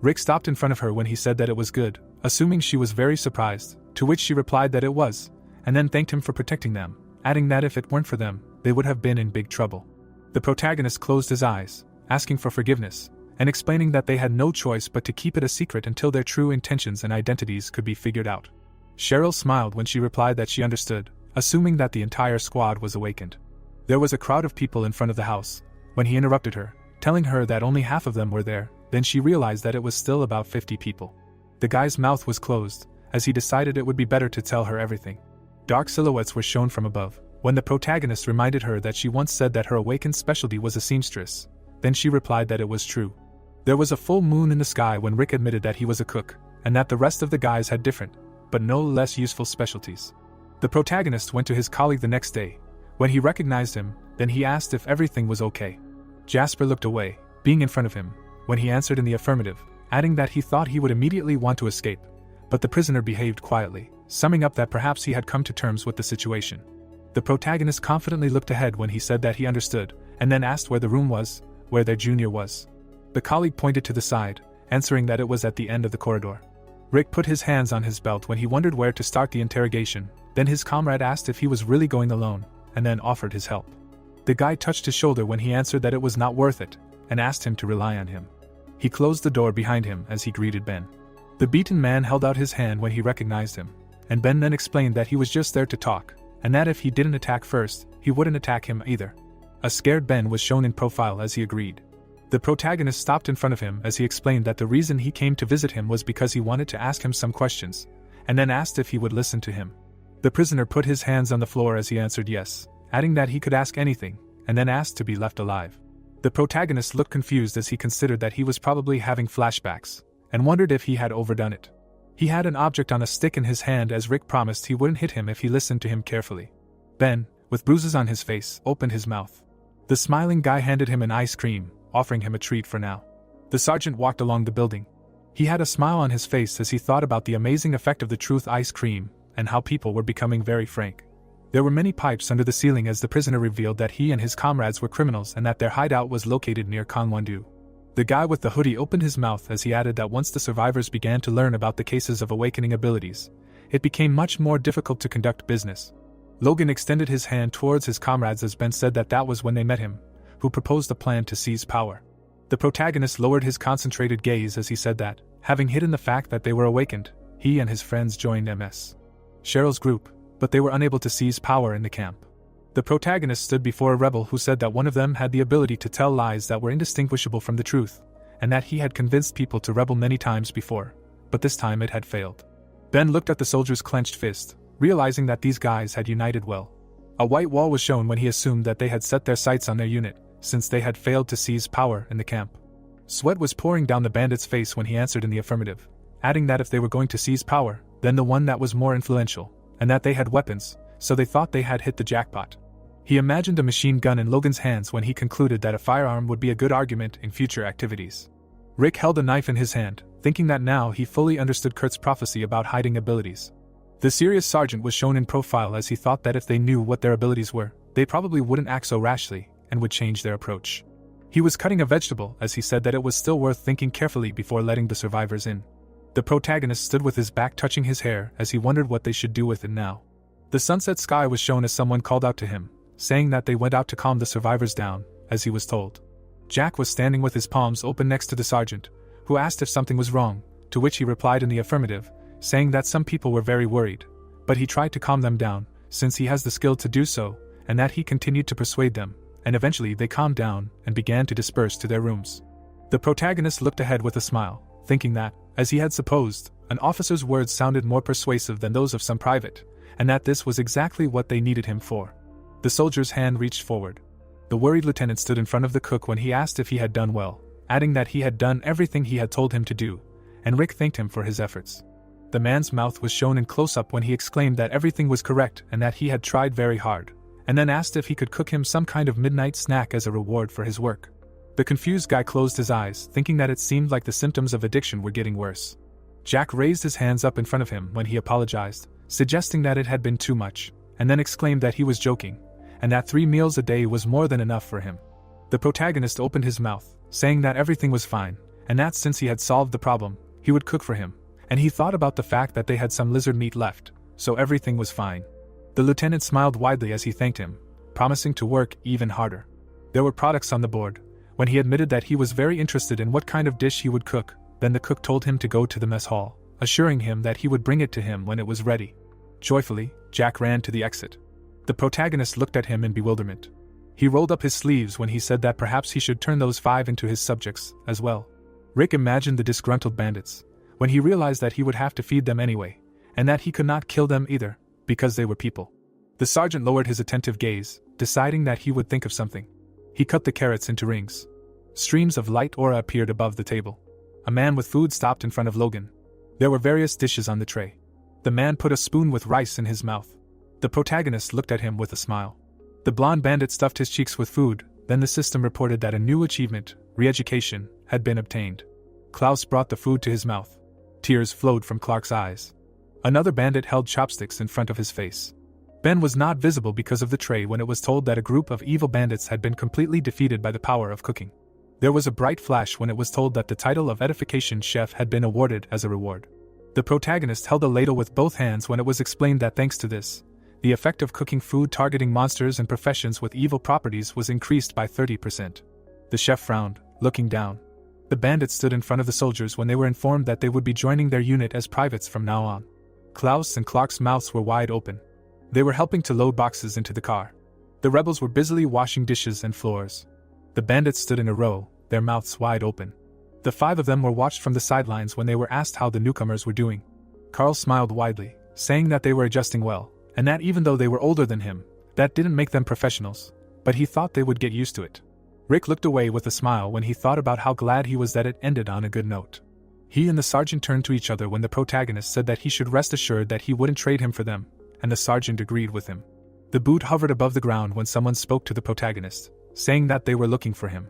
Rick stopped in front of her when he said that it was good, assuming she was very surprised, to which she replied that it was, and then thanked him for protecting them, adding that if it weren't for them, they would have been in big trouble. The protagonist closed his eyes, asking for forgiveness, and explaining that they had no choice but to keep it a secret until their true intentions and identities could be figured out. Cheryl smiled when she replied that she understood, assuming that the entire squad was awakened. There was a crowd of people in front of the house, when he interrupted her, telling her that only half of them were there. Then she realized that it was still about 50 people. The guy's mouth was closed, as he decided it would be better to tell her everything. Dark silhouettes were shown from above, when the protagonist reminded her that she once said that her awakened specialty was a seamstress. Then she replied that it was true. There was a full moon in the sky when Rick admitted that he was a cook, and that the rest of the guys had different, but no less useful specialties. The protagonist went to his colleague the next day. When he recognized him, then he asked if everything was okay. Jasper looked away, being in front of him, when he answered in the affirmative, adding that he thought he would immediately want to escape, but the prisoner behaved quietly, summing up that perhaps he had come to terms with the situation. The protagonist confidently looked ahead when he said that he understood, and then asked where the room was, where their junior was. The colleague pointed to the side, answering that it was at the end of the corridor. Rick put his hands on his belt when he wondered where to start the interrogation. Then his comrade asked if he was really going alone, and then offered his help. The guy touched his shoulder when he answered that it was not worth it, and asked him to rely on him. He closed the door behind him as he greeted Ben. The beaten man held out his hand when he recognized him, and Ben then explained that he was just there to talk, and that if he didn't attack first, he wouldn't attack him either. A scared Ben was shown in profile as he agreed. The protagonist stopped in front of him as he explained that the reason he came to visit him was because he wanted to ask him some questions, and then asked if he would listen to him. The prisoner put his hands on the floor as he answered yes, adding that he could ask anything, and then asked to be left alive. The protagonist looked confused as he considered that he was probably having flashbacks, and wondered if he had overdone it. He had an object on a stick in his hand as Rick promised he wouldn't hit him if he listened to him carefully. Ben, with bruises on his face, opened his mouth. The smiling guy handed him an ice cream, offering him a treat for now. The sergeant walked along the building. He had a smile on his face as he thought about the amazing effect of the Truth ice cream, and how people were becoming very frank. There were many pipes under the ceiling as the prisoner revealed that he and his comrades were criminals and that their hideout was located near Kangwon-do. The guy with the hoodie opened his mouth as he added that once the survivors began to learn about the cases of awakening abilities, it became much more difficult to conduct business. Logan extended his hand towards his comrades as Ben said that was when they met him, who proposed a plan to seize power. The protagonist lowered his concentrated gaze as he said that, having hidden the fact that they were awakened, he and his friends joined MS Cheryl's group, but they were unable to seize power in the camp. The protagonist stood before a rebel who said that one of them had the ability to tell lies that were indistinguishable from the truth, and that he had convinced people to rebel many times before, but this time it had failed. Ben looked at the soldier's clenched fist, realizing that these guys had united well. A white wall was shown when he assumed that they had set their sights on their unit, since they had failed to seize power in the camp. Sweat was pouring down the bandit's face when he answered in the affirmative, adding that if they were going to seize power, then the one that was more influential, and that they had weapons, so they thought they had hit the jackpot. He imagined a machine gun in Logan's hands when he concluded that a firearm would be a good argument in future activities. Rick held a knife in his hand, thinking that now he fully understood Kurt's prophecy about hiding abilities. The serious sergeant was shown in profile as he thought that if they knew what their abilities were, they probably wouldn't act so rashly, and would change their approach. He was cutting a vegetable as he said that it was still worth thinking carefully before letting the survivors in. The protagonist stood with his back touching his hair as he wondered what they should do with it now. The sunset sky was shown as someone called out to him, saying that they went out to calm the survivors down, as he was told. Jack was standing with his palms open next to the sergeant, who asked if something was wrong, to which he replied in the affirmative, saying that some people were very worried, but he tried to calm them down, since he has the skill to do so, and that he continued to persuade them, and eventually they calmed down and began to disperse to their rooms. The protagonist looked ahead with a smile, thinking that, as he had supposed, an officer's words sounded more persuasive than those of some private, and that this was exactly what they needed him for. The soldier's hand reached forward. The worried lieutenant stood in front of the cook when he asked if he had done well, adding that he had done everything he had told him to do, and Rick thanked him for his efforts. The man's mouth was shown in close-up when he exclaimed that everything was correct and that he had tried very hard, and then asked if he could cook him some kind of midnight snack as a reward for his work. The confused guy closed his eyes, thinking that it seemed like the symptoms of addiction were getting worse. Jack raised his hands up in front of him when he apologized, suggesting that it had been too much, and then exclaimed that he was joking, and that 3 meals a day was more than enough for him. The protagonist opened his mouth, saying that everything was fine, and that since he had solved the problem, he would cook for him, and he thought about the fact that they had some lizard meat left, so everything was fine. The lieutenant smiled widely as he thanked him, promising to work even harder. There were products on the board. When he admitted that he was very interested in what kind of dish he would cook, then the cook told him to go to the mess hall, assuring him that he would bring it to him when it was ready. Joyfully, Jack ran to the exit. The protagonist looked at him in bewilderment. He rolled up his sleeves when he said that perhaps he should turn those 5 into his subjects, as well. Rick imagined the disgruntled bandits, when he realized that he would have to feed them anyway, and that he could not kill them either, because they were people. The sergeant lowered his attentive gaze, deciding that he would think of something. He cut the carrots into rings. Streams of light aura appeared above the table. A man with food stopped in front of Logan. There were various dishes on the tray. The man put a spoon with rice in his mouth. The protagonist looked at him with a smile. The blonde bandit stuffed his cheeks with food, then the system reported that a new achievement, re-education, had been obtained. Klaus brought the food to his mouth. Tears flowed from Clark's eyes. Another bandit held chopsticks in front of his face. Ben was not visible because of the tray when it was told that a group of evil bandits had been completely defeated by the power of cooking. There was a bright flash when it was told that the title of Edification Chef had been awarded as a reward. The protagonist held a ladle with both hands when it was explained that thanks to this, the effect of cooking food targeting monsters and professions with evil properties was increased by 30%. The chef frowned, looking down. The bandits stood in front of the soldiers when they were informed that they would be joining their unit as privates from now on. Klaus and Clark's mouths were wide open. They were helping to load boxes into the car. The rebels were busily washing dishes and floors. The bandits stood in a row, their mouths wide open. The 5 of them were watched from the sidelines when they were asked how the newcomers were doing. Carl smiled widely, saying that they were adjusting well, and that even though they were older than him, that didn't make them professionals, but he thought they would get used to it. Rick looked away with a smile when he thought about how glad he was that it ended on a good note. He and the sergeant turned to each other when the protagonist said that he should rest assured that he wouldn't trade him for them, and the sergeant agreed with him. The boot hovered above the ground when someone spoke to the protagonist, saying that they were looking for him.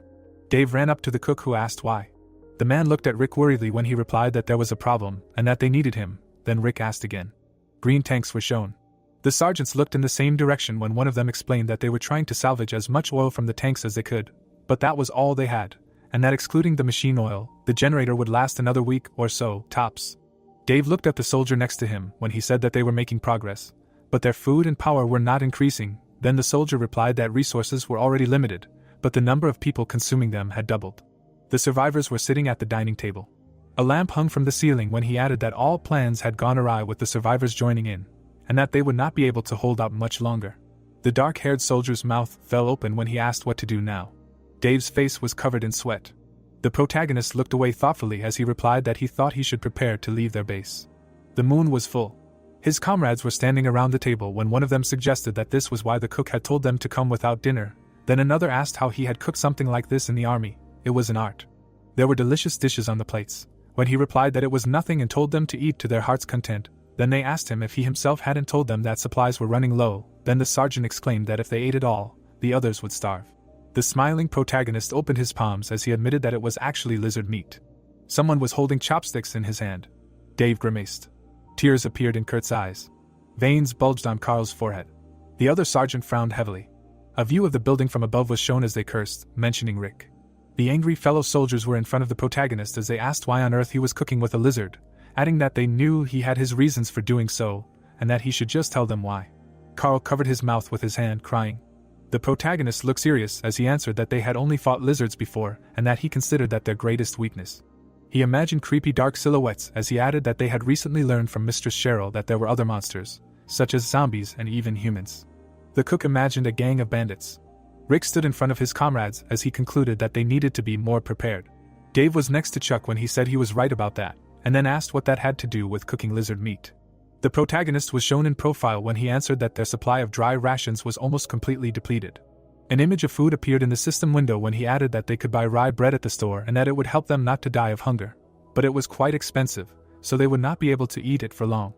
Dave ran up to the cook who asked why. The man looked at Rick worriedly when he replied that there was a problem and that they needed him. Then Rick asked again. Green tanks were shown. The sergeants looked in the same direction when one of them explained that they were trying to salvage as much oil from the tanks as they could, but that was all they had, and that excluding the machine oil, the generator would last another week or so, tops. Dave looked at the soldier next to him when he said that they were making progress, but their food and power were not increasing. Then the soldier replied that resources were already limited, but the number of people consuming them had doubled. The survivors were sitting at the dining table. A lamp hung from the ceiling when he added that all plans had gone awry with the survivors joining in, and that they would not be able to hold out much longer. The dark-haired soldier's mouth fell open when he asked what to do now. Dave's face was covered in sweat. The protagonist looked away thoughtfully as he replied that he thought he should prepare to leave their base. The moon was full. His comrades were standing around the table when one of them suggested that this was why the cook had told them to come without dinner. Then another asked how he had cooked something like this in the army. It was an art. There were delicious dishes on the plates. When he replied that it was nothing and told them to eat to their heart's content, then they asked him if he himself hadn't told them that supplies were running low. Then the sergeant exclaimed that if they ate it all, the others would starve. The smiling protagonist opened his palms as he admitted that it was actually lizard meat. Someone was holding chopsticks in his hand. Dave grimaced. Tears appeared in Kurt's eyes. Veins bulged on Carl's forehead. The other sergeant frowned heavily. A view of the building from above was shown as they cursed, mentioning Rick. The angry fellow soldiers were in front of the protagonist as they asked why on earth he was cooking with a lizard, adding that they knew he had his reasons for doing so, and that he should just tell them why. Carl covered his mouth with his hand, crying. The protagonist looked serious as he answered that they had only fought lizards before, and that he considered that their greatest weakness. He imagined creepy dark silhouettes as he added that they had recently learned from Mistress Cheryl that there were other monsters, such as zombies and even humans. The cook imagined a gang of bandits. Rick stood in front of his comrades as he concluded that they needed to be more prepared. Dave was next to Chuck when he said he was right about that, and then asked what that had to do with cooking lizard meat. The protagonist was shown in profile when he answered that their supply of dry rations was almost completely depleted. An image of food appeared in the system window when he added that they could buy rye bread at the store and that it would help them not to die of hunger, but it was quite expensive, so they would not be able to eat it for long.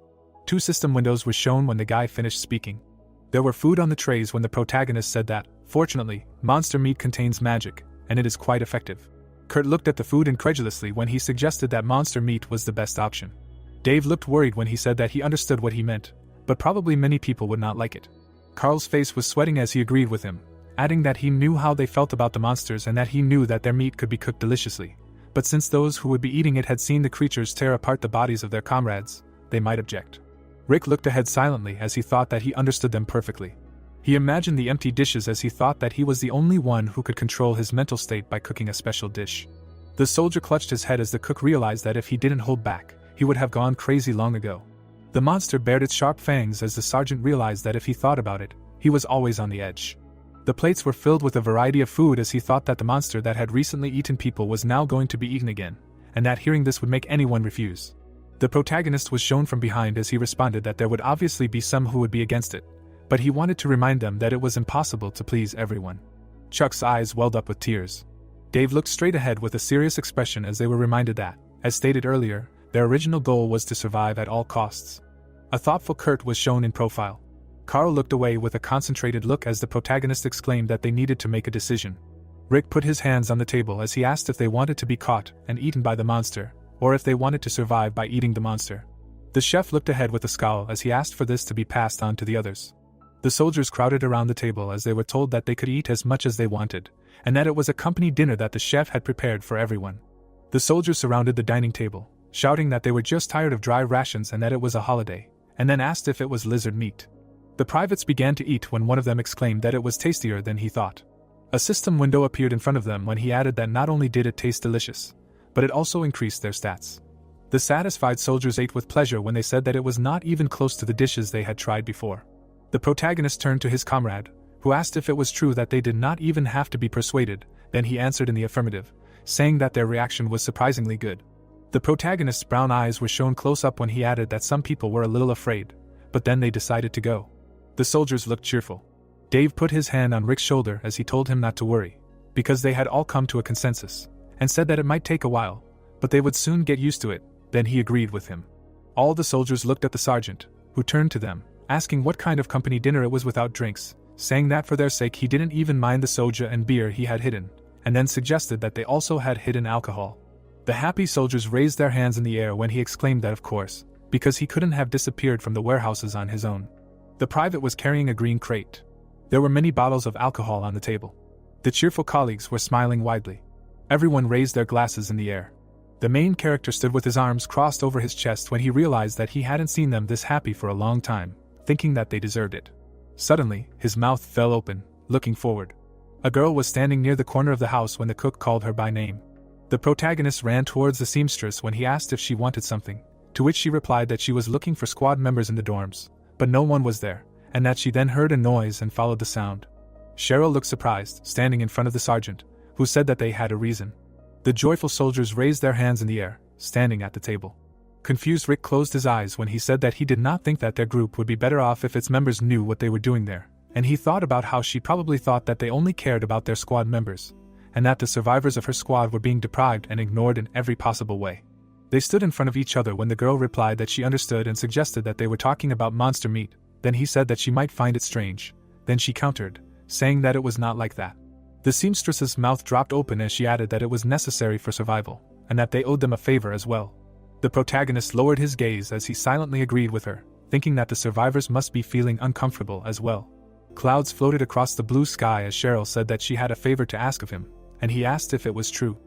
2 system windows were shown when the guy finished speaking. There were food on the trays when the protagonist said that, fortunately, monster meat contains magic, and it is quite effective. Kurt looked at the food incredulously when he suggested that monster meat was the best option. Dave looked worried when he said that he understood what he meant, but probably many people would not like it. Carl's face was sweating as he agreed with him, adding that he knew how they felt about the monsters and that he knew that their meat could be cooked deliciously, but since those who would be eating it had seen the creatures tear apart the bodies of their comrades, they might object. Rick looked ahead silently as he thought that he understood them perfectly. He imagined the empty dishes as he thought that he was the only one who could control his mental state by cooking a special dish. The soldier clutched his head as the cook realized that if he didn't hold back, he would have gone crazy long ago. The monster bared its sharp fangs as the sergeant realized that if he thought about it, he was always on the edge. The plates were filled with a variety of food as he thought that the monster that had recently eaten people was now going to be eaten again, and that hearing this would make anyone refuse. The protagonist was shown from behind as he responded that there would obviously be some who would be against it, but he wanted to remind them that it was impossible to please everyone. Chuck's eyes welled up with tears. Dave looked straight ahead with a serious expression as they were reminded that, as stated earlier, their original goal was to survive at all costs. A thoughtful Kurt was shown in profile. Carl looked away with a concentrated look as the protagonist exclaimed that they needed to make a decision. Rick put his hands on the table as he asked if they wanted to be caught and eaten by the monster, or if they wanted to survive by eating the monster. The chef looked ahead with a scowl as he asked for this to be passed on to the others. The soldiers crowded around the table as they were told that they could eat as much as they wanted, and that it was a company dinner that the chef had prepared for everyone. The soldiers surrounded the dining table, shouting that they were just tired of dry rations and that it was a holiday, and then asked if it was lizard meat. The privates began to eat when one of them exclaimed that it was tastier than he thought. A system window appeared in front of them when he added that not only did it taste delicious, but it also increased their stats. The satisfied soldiers ate with pleasure when they said that it was not even close to the dishes they had tried before. The protagonist turned to his comrade, who asked if it was true that they did not even have to be persuaded. Then he answered in the affirmative, saying that their reaction was surprisingly good. The protagonist's brown eyes were shown close up when he added that some people were a little afraid, but then they decided to go. The soldiers looked cheerful. Dave put his hand on Rick's shoulder as he told him not to worry, because they had all come to a consensus, and said that it might take a while, but they would soon get used to it. Then he agreed with him. All the soldiers looked at the sergeant, who turned to them, asking what kind of company dinner it was without drinks, saying that for their sake he didn't even mind the soja and beer he had hidden, and then suggested that they also had hidden alcohol. The happy soldiers raised their hands in the air when he exclaimed that of course, because he couldn't have disappeared from the warehouses on his own. The private was carrying a green crate. There were many bottles of alcohol on the table. The cheerful colleagues were smiling widely. Everyone raised their glasses in the air. The main character stood with his arms crossed over his chest when he realized that he hadn't seen them this happy for a long time, thinking that they deserved it. Suddenly, his mouth fell open, looking forward. A girl was standing near the corner of the house when the cook called her by name. The protagonist ran towards the seamstress when he asked if she wanted something, to which she replied that she was looking for squad members in the dorms, but no one was there, and that she then heard a noise and followed the sound. Cheryl looked surprised, standing in front of the sergeant, who said that they had a reason. The joyful soldiers raised their hands in the air, standing at the table. Confused Rick closed his eyes when he said that he did not think that their group would be better off if its members knew what they were doing there, and he thought about how she probably thought that they only cared about their squad members, and that the survivors of her squad were being deprived and ignored in every possible way. They stood in front of each other when the girl replied that she understood and suggested that they were talking about monster meat. Then he said that she might find it strange. Then she countered, saying that it was not like that. The seamstress's mouth dropped open as she added that it was necessary for survival, and that they owed them a favor as well. The protagonist lowered his gaze as he silently agreed with her, thinking that the survivors must be feeling uncomfortable as well. Clouds floated across the blue sky as Cheryl said that she had a favor to ask of him, and he asked if it was true.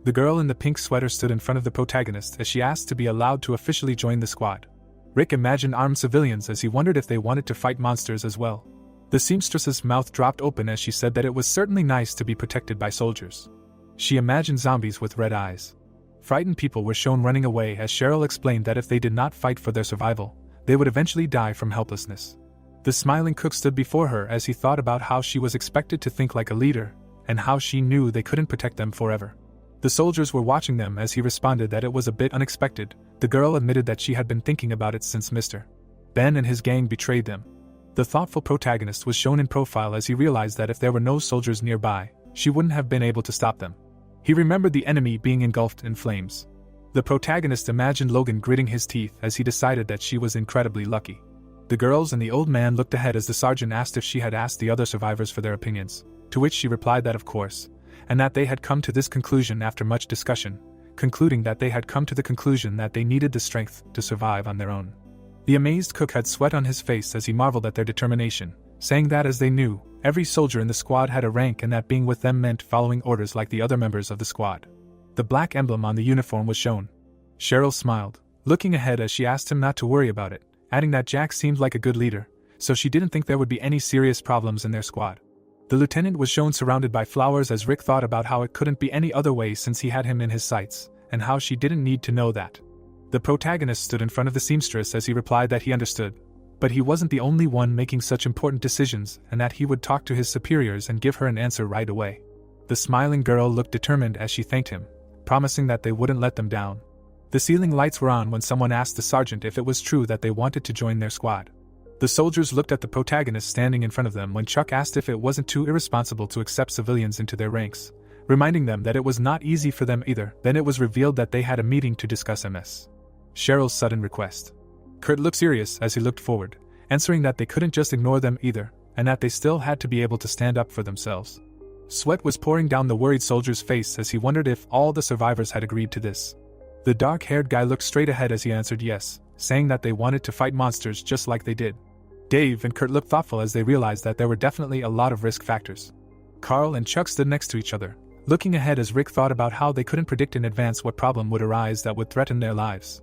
The girl in the pink sweater stood in front of the protagonist as she asked to be allowed to officially join the squad. Rick imagined armed civilians as he wondered if they wanted to fight monsters as well. The seamstress's mouth dropped open as she said that it was certainly nice to be protected by soldiers. She imagined zombies with red eyes. Frightened people were shown running away as Cheryl explained that if they did not fight for their survival, they would eventually die from helplessness. The smiling cook stood before her as he thought about how she was expected to think like a leader, and how she knew they couldn't protect them forever. The soldiers were watching them as he responded that it was a bit unexpected. The girl admitted that she had been thinking about it since Mr. Ben and his gang betrayed them. The thoughtful protagonist was shown in profile as he realized that if there were no soldiers nearby, she wouldn't have been able to stop them. He remembered the enemy being engulfed in flames. The protagonist imagined Logan gritting his teeth as he decided that she was incredibly lucky. The girls and the old man looked ahead as the sergeant asked if she had asked the other survivors for their opinions, to which she replied that of course, and that they had come to this conclusion after much discussion, concluding that they had come to the conclusion that they needed the strength to survive on their own. The amazed cook had sweat on his face as he marveled at their determination, saying that as they knew, every soldier in the squad had a rank and that being with them meant following orders like the other members of the squad. The black emblem on the uniform was shown. Cheryl smiled, looking ahead as she asked him not to worry about it, adding that Jack seemed like a good leader, so she didn't think there would be any serious problems in their squad. The lieutenant was shown surrounded by flowers as Rick thought about how it couldn't be any other way since he had him in his sights, and how she didn't need to know that. The protagonist stood in front of the seamstress as he replied that he understood, but he wasn't the only one making such important decisions and that he would talk to his superiors and give her an answer right away. The smiling girl looked determined as she thanked him, promising that they wouldn't let them down. The ceiling lights were on when someone asked the sergeant if it was true that they wanted to join their squad. The soldiers looked at the protagonist standing in front of them when Chuck asked if it wasn't too irresponsible to accept civilians into their ranks, reminding them that it was not easy for them either. Then it was revealed that they had a meeting to discuss MS. Cheryl's sudden request. Kurt looked serious as he looked forward, answering that they couldn't just ignore them either, and that they still had to be able to stand up for themselves. Sweat was pouring down the worried soldier's face as he wondered if all the survivors had agreed to this. The dark-haired guy looked straight ahead as he answered yes, saying that they wanted to fight monsters just like they did. Dave and Kurt looked thoughtful as they realized that there were definitely a lot of risk factors. Carl and Chuck stood next to each other, looking ahead as Rick thought about how they couldn't predict in advance what problem would arise that would threaten their lives.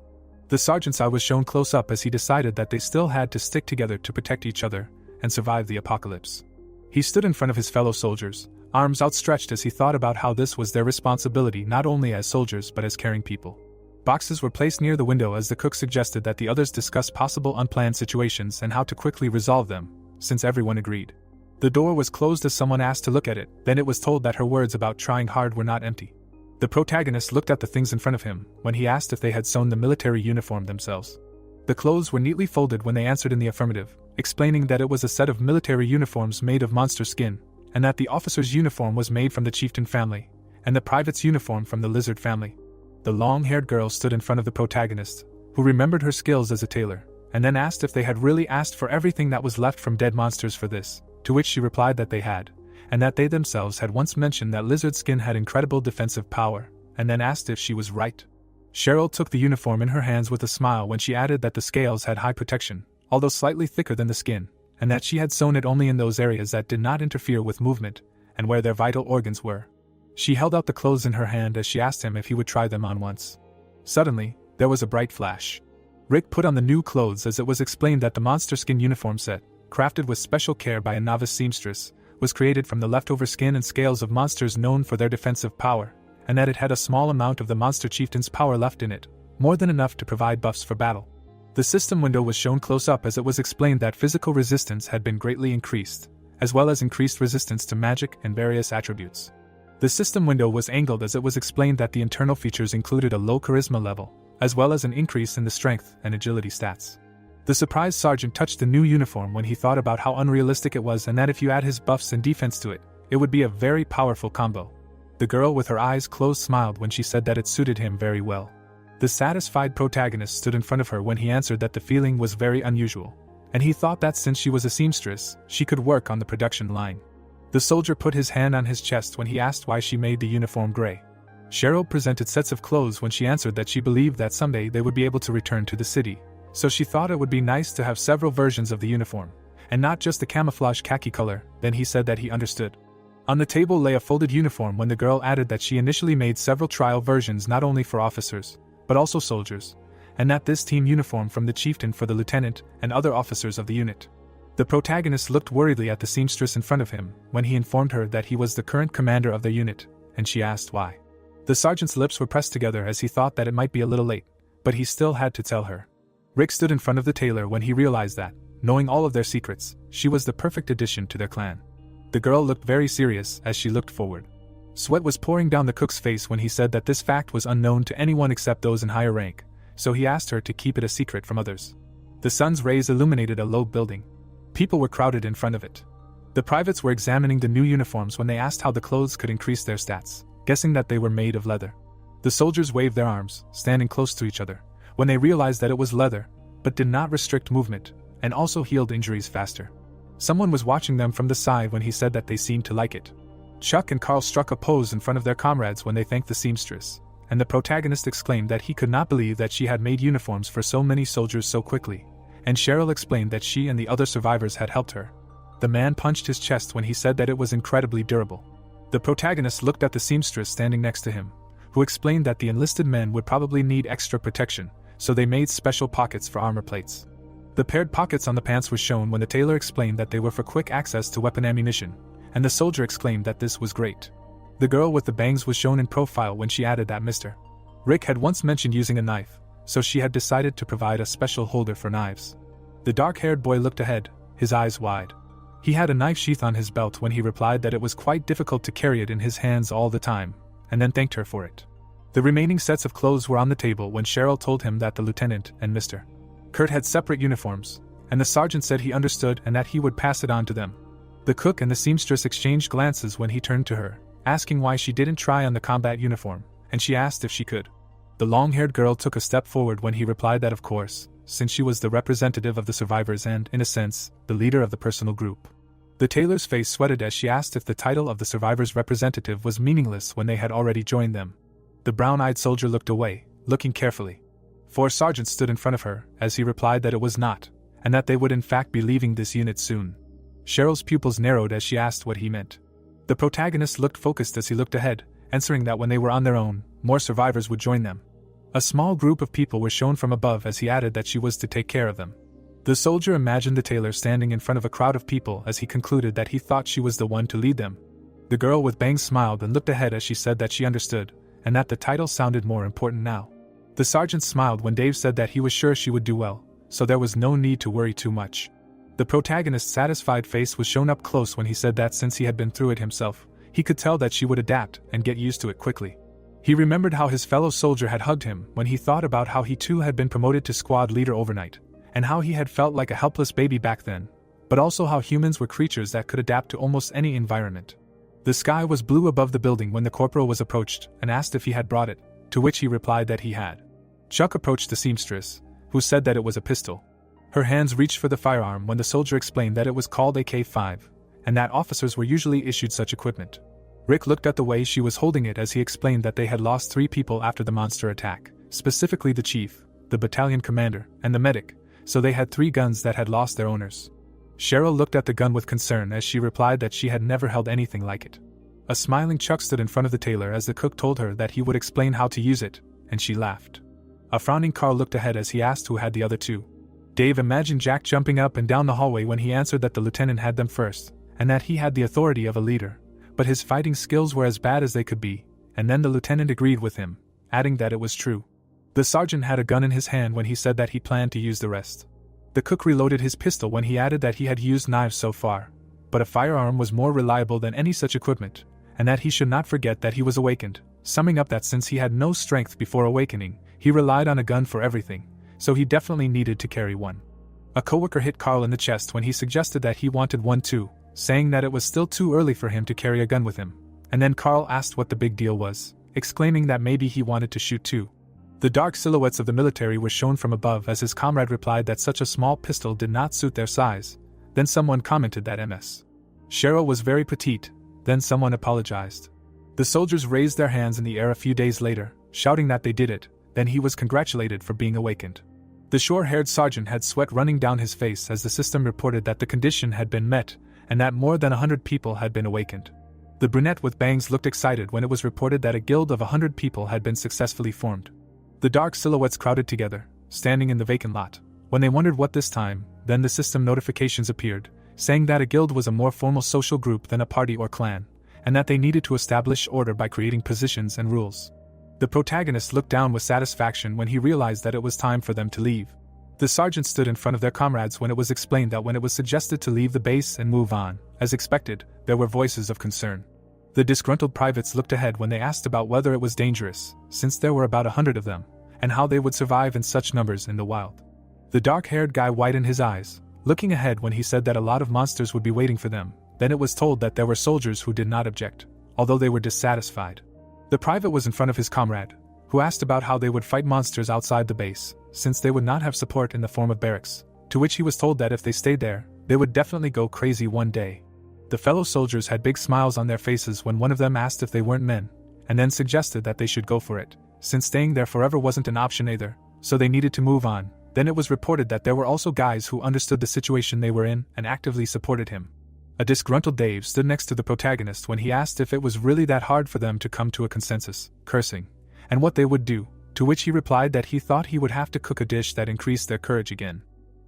The sergeant's eye was shown close up as he decided that they still had to stick together to protect each other and survive the apocalypse. He stood in front of his fellow soldiers, arms outstretched as he thought about how this was their responsibility not only as soldiers but as caring people. Boxes were placed near the window as the cook suggested that the others discuss possible unplanned situations and how to quickly resolve them, since everyone agreed. The door was closed as someone asked to look at it, then it was told that her words about trying hard were not empty. The protagonist looked at the things in front of him when he asked if they had sewn the military uniform themselves. The clothes were neatly folded when they answered in the affirmative, explaining that it was a set of military uniforms made of monster skin, and that the officer's uniform was made from the chieftain family, and the private's uniform from the lizard family. The long-haired girl stood in front of the protagonist, who remembered her skills as a tailor, and then asked if they had really asked for everything that was left from dead monsters for this, to which she replied that they had, and that they themselves had once mentioned that lizard skin had incredible defensive power, and then asked if she was right. Cheryl took the uniform in her hands with a smile when she added that the scales had high protection, although slightly thicker than the skin, and that she had sewn it only in those areas that did not interfere with movement, and where their vital organs were. She held out the clothes in her hand as she asked him if he would try them on once. Suddenly, there was a bright flash. Rick put on the new clothes as it was explained that the monster skin uniform set, crafted with special care by a novice seamstress, was created from the leftover skin and scales of monsters known for their defensive power, and that it had a small amount of the monster chieftain's power left in it, more than enough to provide buffs for battle. The system window was shown close up as it was explained that physical resistance had been greatly increased, as well as increased resistance to magic and various attributes. The system window was angled as it was explained that the internal features included a low charisma level, as well as an increase in the strength and agility stats. The surprised sergeant touched the new uniform when he thought about how unrealistic it was and that if you add his buffs and defense to it, it would be a very powerful combo. The girl with her eyes closed smiled when she said that it suited him very well. The satisfied protagonist stood in front of her when he answered that the feeling was very unusual, and he thought that since she was a seamstress, she could work on the production line. The soldier put his hand on his chest when he asked why she made the uniform gray. Cheryl presented sets of clothes when she answered that she believed that someday they would be able to return to the city, so she thought it would be nice to have several versions of the uniform, and not just the camouflage khaki color. Then he said that he understood. On the table lay a folded uniform when the girl added that she initially made several trial versions not only for officers, but also soldiers, and that this team uniform from the chieftain for the lieutenant and other officers of the unit. The protagonist looked worriedly at the seamstress in front of him when he informed her that he was the current commander of their unit, and she asked why. The sergeant's lips were pressed together as he thought that it might be a little late, but he still had to tell her. Rick stood in front of the tailor when he realized that, knowing all of their secrets, she was the perfect addition to their clan. The girl looked very serious as she looked forward. Sweat was pouring down the cook's face when he said that this fact was unknown to anyone except those in higher rank, so he asked her to keep it a secret from others. The sun's rays illuminated a low building. People were crowded in front of it. The privates were examining the new uniforms when they asked how the clothes could increase their stats, guessing that they were made of leather. The soldiers waved their arms, standing close to each other, when they realized that it was leather, but did not restrict movement, and also healed injuries faster. Someone was watching them from the side when he said that they seemed to like it. Chuck and Carl struck a pose in front of their comrades when they thanked the seamstress, and the protagonist exclaimed that he could not believe that she had made uniforms for so many soldiers so quickly, and Cheryl explained that she and the other survivors had helped her. The man punched his chest when he said that it was incredibly durable. The protagonist looked at the seamstress standing next to him, who explained that the enlisted men would probably need extra protection, so they made special pockets for armor plates. The paired pockets on the pants was shown when the tailor explained that they were for quick access to weapon ammunition, and the soldier exclaimed that this was great. The girl with the bangs was shown in profile when she added that Mr. Rick had once mentioned using a knife, so she had decided to provide a special holder for knives. The dark-haired boy looked ahead, his eyes wide. He had a knife sheath on his belt when he replied that it was quite difficult to carry it in his hands all the time, and then thanked her for it. The remaining sets of clothes were on the table when Cheryl told him that the lieutenant and Mr. Kurt had separate uniforms, and the sergeant said he understood and that he would pass it on to them. The cook and the seamstress exchanged glances when he turned to her, asking why she didn't try on the combat uniform, and she asked if she could. The long-haired girl took a step forward when he replied that of course, since she was the representative of the survivors and, in a sense, the leader of the personal group. The tailor's face sweated as she asked if the title of the survivors' representative was meaningless when they had already joined them. The brown-eyed soldier looked away, looking carefully. 4 sergeants stood in front of her, as he replied that it was not, and that they would in fact be leaving this unit soon. Cheryl's pupils narrowed as she asked what he meant. The protagonist looked focused as he looked ahead, answering that when they were on their own, more survivors would join them. A small group of people were shown from above as he added that she was to take care of them. The soldier imagined the tailor standing in front of a crowd of people as he concluded that he thought she was the one to lead them. The girl with bangs smiled and looked ahead as she said that she understood, and that the title sounded more important now. The sergeant smiled when Dave said that he was sure she would do well, so there was no need to worry too much. The protagonist's satisfied face was shown up close when he said that since he had been through it himself, he could tell that she would adapt and get used to it quickly. He remembered how his fellow soldier had hugged him when he thought about how he too had been promoted to squad leader overnight, and how he had felt like a helpless baby back then, but also how humans were creatures that could adapt to almost any environment. The sky was blue above the building when the corporal was approached and asked if he had brought it, to which he replied that he had. Chuck approached the seamstress, who said that it was a pistol. Her hands reached for the firearm when the soldier explained that it was called AK-5, and that officers were usually issued such equipment. Rick looked at the way she was holding it as he explained that they had lost 3 people after the monster attack, specifically the chief, the battalion commander, and the medic, so they had 3 guns that had lost their owners. Cheryl looked at the gun with concern as she replied that she had never held anything like it. A smiling Chuck stood in front of the tailor as the cook told her that he would explain how to use it, and she laughed. A frowning Carl looked ahead as he asked who had the other 2. Dave imagined Jack jumping up and down the hallway when he answered that the lieutenant had them first, and that he had the authority of a leader, but his fighting skills were as bad as they could be, and then the lieutenant agreed with him, adding that it was true. The sergeant had a gun in his hand when he said that he planned to use the rest. The cook reloaded his pistol when he added that he had used knives so far, but a firearm was more reliable than any such equipment, and that he should not forget that he was awakened, summing up that since he had no strength before awakening, he relied on a gun for everything, so he definitely needed to carry one. A coworker hit Carl in the chest when he suggested that he wanted one too, saying that it was still too early for him to carry a gun with him, and then Carl asked what the big deal was, exclaiming that maybe he wanted to shoot too. The dark silhouettes of the military were shown from above as his comrade replied that such a small pistol did not suit their size. Then someone commented that Ms. Cheryl was very petite, then someone apologized. The soldiers raised their hands in the air a few days later, shouting that they did it, then he was congratulated for being awakened. The short-haired sergeant had sweat running down his face as the system reported that the condition had been met, and that more than 100 people had been awakened. The brunette with bangs looked excited when it was reported that a guild of 100 people had been successfully formed. The dark silhouettes crowded together, standing in the vacant lot. When they wondered what this time, then the system notifications appeared, saying that a guild was a more formal social group than a party or clan, and that they needed to establish order by creating positions and rules. The protagonist looked down with satisfaction when he realized that it was time for them to leave. The sergeant stood in front of their comrades when it was explained that when it was suggested to leave the base and move on, as expected, there were voices of concern. The disgruntled privates looked ahead when they asked about whether it was dangerous, since there were about 100 of them, and how they would survive in such numbers in the wild. The dark-haired guy widened his eyes, looking ahead when he said that a lot of monsters would be waiting for them. Then it was told that there were soldiers who did not object, although they were dissatisfied. The private was in front of his comrade, who asked about how they would fight monsters outside the base, since they would not have support in the form of barracks, to which he was told that if they stayed there, they would definitely go crazy one day. The fellow soldiers had big smiles on their faces when one of them asked if they weren't men, and then suggested that they should go for it, since staying there forever wasn't an option either, so they needed to move on. Then it was reported that there were also guys who understood the situation they were in and actively supported him. A disgruntled Dave stood next to the protagonist when he asked if it was really that hard for them to come to a consensus, cursing, and what they would do, to which he replied that he thought he would have to cook a dish that increased their courage again.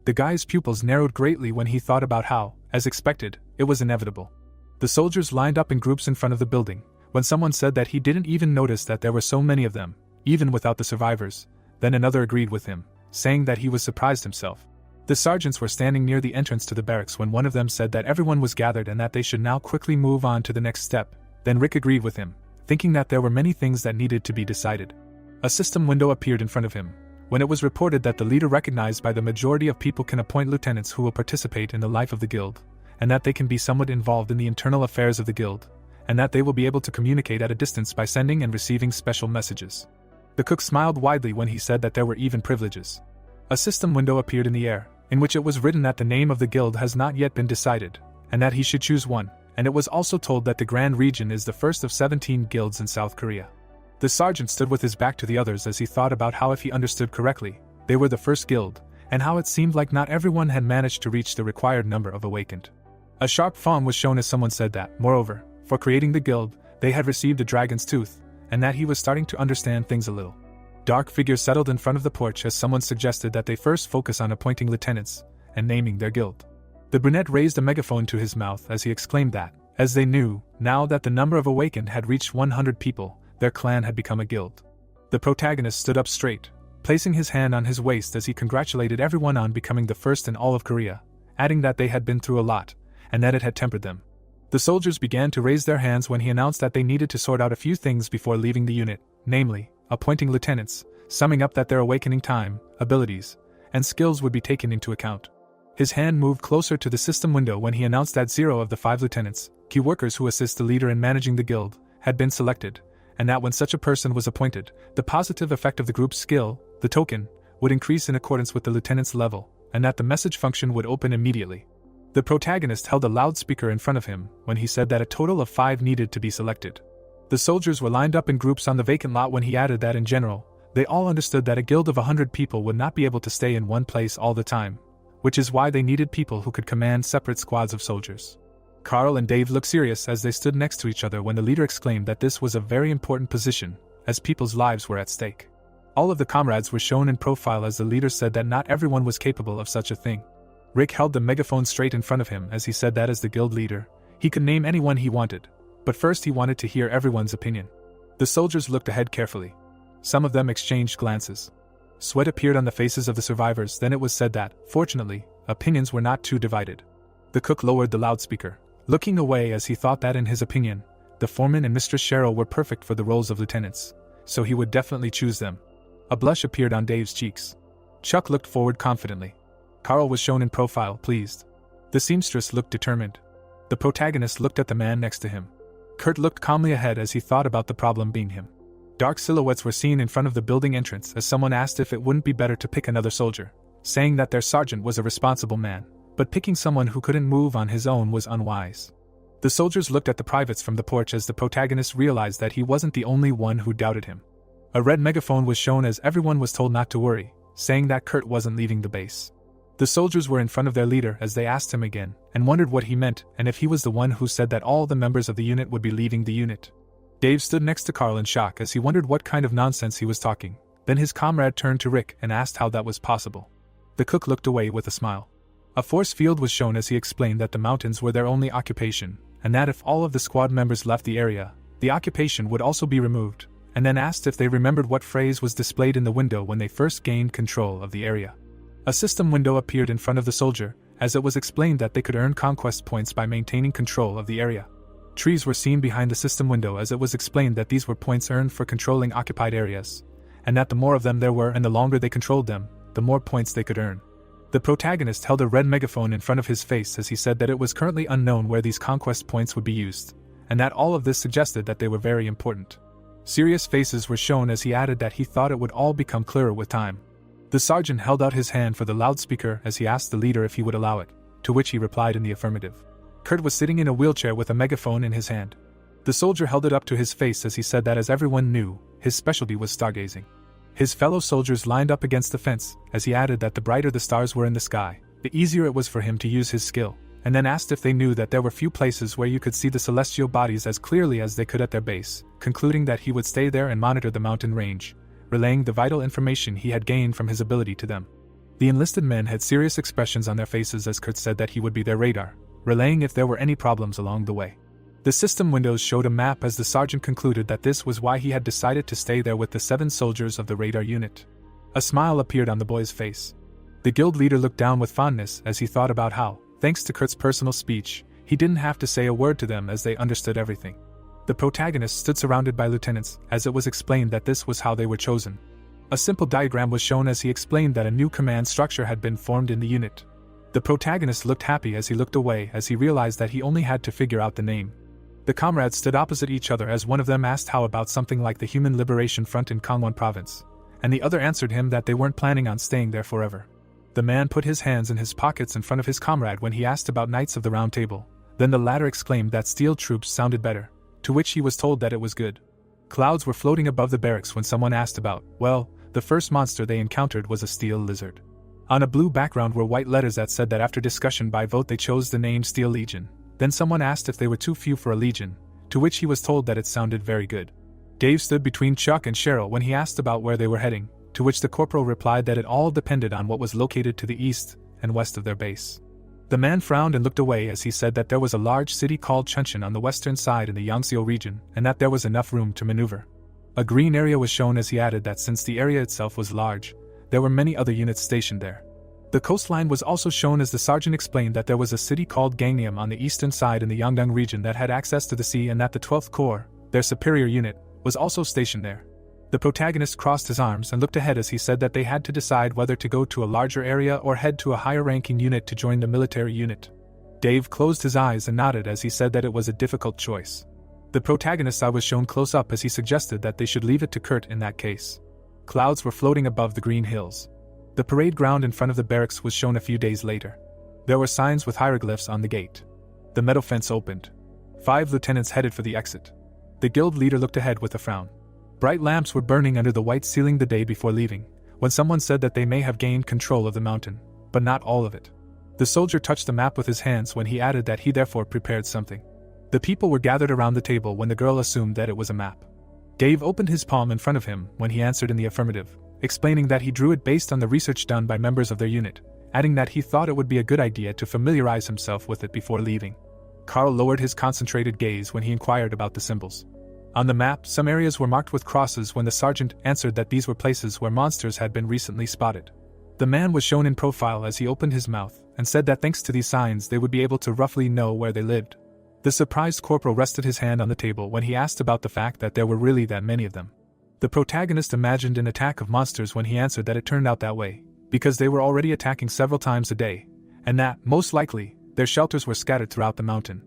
The guy's pupils narrowed greatly when he thought about how, as expected, it was inevitable. The soldiers lined up in groups in front of the building, when someone said that he didn't even notice that there were so many of them, even without the survivors. Then another agreed with him, saying that he was surprised himself. The sergeants were standing near the entrance to the barracks when one of them said that everyone was gathered and that they should now quickly move on to the next step. Then Rick agreed with him, thinking that there were many things that needed to be decided. A system window appeared in front of him, when it was reported that the leader recognized by the majority of people can appoint lieutenants who will participate in the life of the guild, and that they can be somewhat involved in the internal affairs of the guild, and that they will be able to communicate at a distance by sending and receiving special messages. The cook smiled widely when he said that there were even privileges. A system window appeared in the air, in which it was written that the name of the guild has not yet been decided, and that he should choose one, and it was also told that the Grand Region is the first of 17 guilds in South Korea. The sergeant stood with his back to the others as he thought about how, if he understood correctly, they were the first guild, and how it seemed like not everyone had managed to reach the required number of awakened. A sharp fawn was shown as someone said that, moreover, For creating the guild, they had received a dragon's tooth, and that he was starting to understand things a little. Dark figures settled in front of the porch as someone suggested that they first focus on appointing lieutenants and naming their guild. The brunette raised a megaphone to his mouth as he exclaimed that, as they knew, now that the number of awakened had reached 100 people, their clan had become a guild. The protagonist stood up straight, placing his hand on his waist as he congratulated everyone on becoming the first in all of Korea, adding that they had been through a lot, and that it had tempered them. The soldiers began to raise their hands when he announced that they needed to sort out a few things before leaving the unit, namely, appointing lieutenants, summing up that their awakening time, abilities, and skills would be taken into account. His hand moved closer to the system window when he announced that 0 of the 5 lieutenants, key workers who assist the leader in managing the guild, had been selected, and that when such a person was appointed, the positive effect of the group's skill, the token, would increase in accordance with the lieutenant's level, and that the message function would open immediately. The protagonist held a loudspeaker in front of him when he said that a total of 5 needed to be selected. The soldiers were lined up in groups on the vacant lot when he added that in general, they all understood that a guild of 100 people would not be able to stay in one place all the time, which is why they needed people who could command separate squads of soldiers. Carl and Dave looked serious as they stood next to each other when the leader exclaimed that this was a very important position, as people's lives were at stake. All of the comrades were shown in profile as the leader said that not everyone was capable of such a thing. Rick held the megaphone straight in front of him as he said that as the guild leader, he could name anyone he wanted, but first he wanted to hear everyone's opinion. The soldiers looked ahead carefully. Some of them exchanged glances. Sweat appeared on the faces of the survivors. Then it was said that, fortunately, opinions were not too divided. The cook lowered the loudspeaker, looking away as he thought that in his opinion, the foreman and Mistress Cheryl were perfect for the roles of lieutenants, so he would definitely choose them. A blush appeared on Dave's cheeks. Chuck looked forward confidently. Carl was shown in profile, pleased. The seamstress looked determined. The protagonist looked at the man next to him. Kurt looked calmly ahead as he thought about the problem being him. Dark silhouettes were seen in front of the building entrance as someone asked if it wouldn't be better to pick another soldier, saying that their sergeant was a responsible man, but picking someone who couldn't move on his own was unwise. The soldiers looked at the privates from the porch as the protagonist realized that he wasn't the only one who doubted him. A red megaphone was shown as everyone was told not to worry, saying that Kurt wasn't leaving the base. The soldiers were in front of their leader as they asked him again, and wondered what he meant and if he was the one who said that all the members of the unit would be leaving the unit. Dave stood next to Carl in shock as he wondered what kind of nonsense he was talking. Then his comrade turned to Rick and asked how that was possible. The cook looked away with a smile. A force field was shown as he explained that the mountains were their only occupation, and that if all of the squad members left the area, the occupation would also be removed, and then asked if they remembered what phrase was displayed in the window when they first gained control of the area. A system window appeared in front of the soldier, as it was explained that they could earn conquest points by maintaining control of the area. Trees were seen behind the system window as it was explained that these were points earned for controlling occupied areas, and that the more of them there were and the longer they controlled them, the more points they could earn. The protagonist held a red megaphone in front of his face as he said that it was currently unknown where these conquest points would be used, and that all of this suggested that they were very important. Serious faces were shown as he added that he thought it would all become clearer with time. The sergeant held out his hand for the loudspeaker as he asked the leader if he would allow it, to which he replied in the affirmative. Kurt was sitting in a wheelchair with a megaphone in his hand. The soldier held it up to his face as he said that as everyone knew, his specialty was stargazing. His fellow soldiers lined up against the fence as he added that the brighter the stars were in the sky, the easier it was for him to use his skill, and then asked if they knew that there were few places where you could see the celestial bodies as clearly as they could at their base, concluding that he would stay there and monitor the mountain range, relaying the vital information he had gained from his ability to them. The enlisted men had serious expressions on their faces as Kurt said that he would be their radar, relaying if there were any problems along the way. The system windows showed a map as the sergeant concluded that this was why he had decided to stay there with the 7 soldiers of the radar unit. A smile appeared on the boy's face. The guild leader looked down with fondness as he thought about how, thanks to Kurt's personal speech, he didn't have to say a word to them as they understood everything. The protagonist stood surrounded by lieutenants as it was explained that this was how they were chosen. A simple diagram was shown as he explained that a new command structure had been formed in the unit. The protagonist looked happy as he looked away as he realized that he only had to figure out the name. The comrades stood opposite each other as one of them asked how about something like the Human Liberation Front in Kangwon Province, and the other answered him that they weren't planning on staying there forever. The man put his hands in his pockets in front of his comrade when he asked about Knights of the Round Table, then the latter exclaimed that Steel Troops sounded better, to which he was told that it was good. Clouds were floating above the barracks when someone asked about, well, the first monster they encountered was a steel lizard. On a blue background were white letters that said that after discussion by vote they chose the name Steel Legion. Then someone asked if they were too few for a legion, to which he was told that it sounded very good. Dave stood between Chuck and Cheryl when he asked about where they were heading, to which the corporal replied that it all depended on what was located to the east and west of their base. The man frowned and looked away as he said that there was a large city called Chuncheon on the western side in the Yangtze region and that there was enough room to maneuver. A green area was shown as he added that since the area itself was large, there were many other units stationed there. The coastline was also shown as the sergeant explained that there was a city called Gangneum on the eastern side in the Yangdong region that had access to the sea and that the 12th Corps, their superior unit, was also stationed there. The protagonist crossed his arms and looked ahead as he said that they had to decide whether to go to a larger area or head to a higher-ranking unit to join the military unit. Dave closed his eyes and nodded as he said that it was a difficult choice. The protagonist's eye was shown close up as he suggested that they should leave it to Kurt in that case. Clouds were floating above the green hills. The parade ground in front of the barracks was shown a few days later. There were signs with hieroglyphs on the gate. The metal fence opened. 5 lieutenants headed for the exit. The guild leader looked ahead with a frown. Bright lamps were burning under the white ceiling the day before leaving, when someone said that they may have gained control of the mountain, but not all of it. The soldier touched the map with his hands when he added that he therefore prepared something. The people were gathered around the table when the girl assumed that it was a map. Dave opened his palm in front of him when he answered in the affirmative, explaining that he drew it based on the research done by members of their unit, adding that he thought it would be a good idea to familiarize himself with it before leaving. Carl lowered his concentrated gaze when he inquired about the symbols. On the map, some areas were marked with crosses when the sergeant answered that these were places where monsters had been recently spotted. The man was shown in profile as he opened his mouth and said that thanks to these signs they would be able to roughly know where they lived. The surprised corporal rested his hand on the table when he asked about the fact that there were really that many of them. The protagonist imagined an attack of monsters when he answered that it turned out that way, because they were already attacking several times a day, and that, most likely, their shelters were scattered throughout the mountain.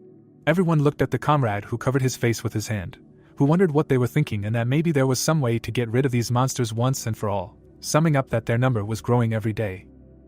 Everyone looked at the comrade who covered his face with his hand, who wondered what they were thinking and that maybe there was some way to get rid of these monsters once and for all, summing up that their number was growing every day.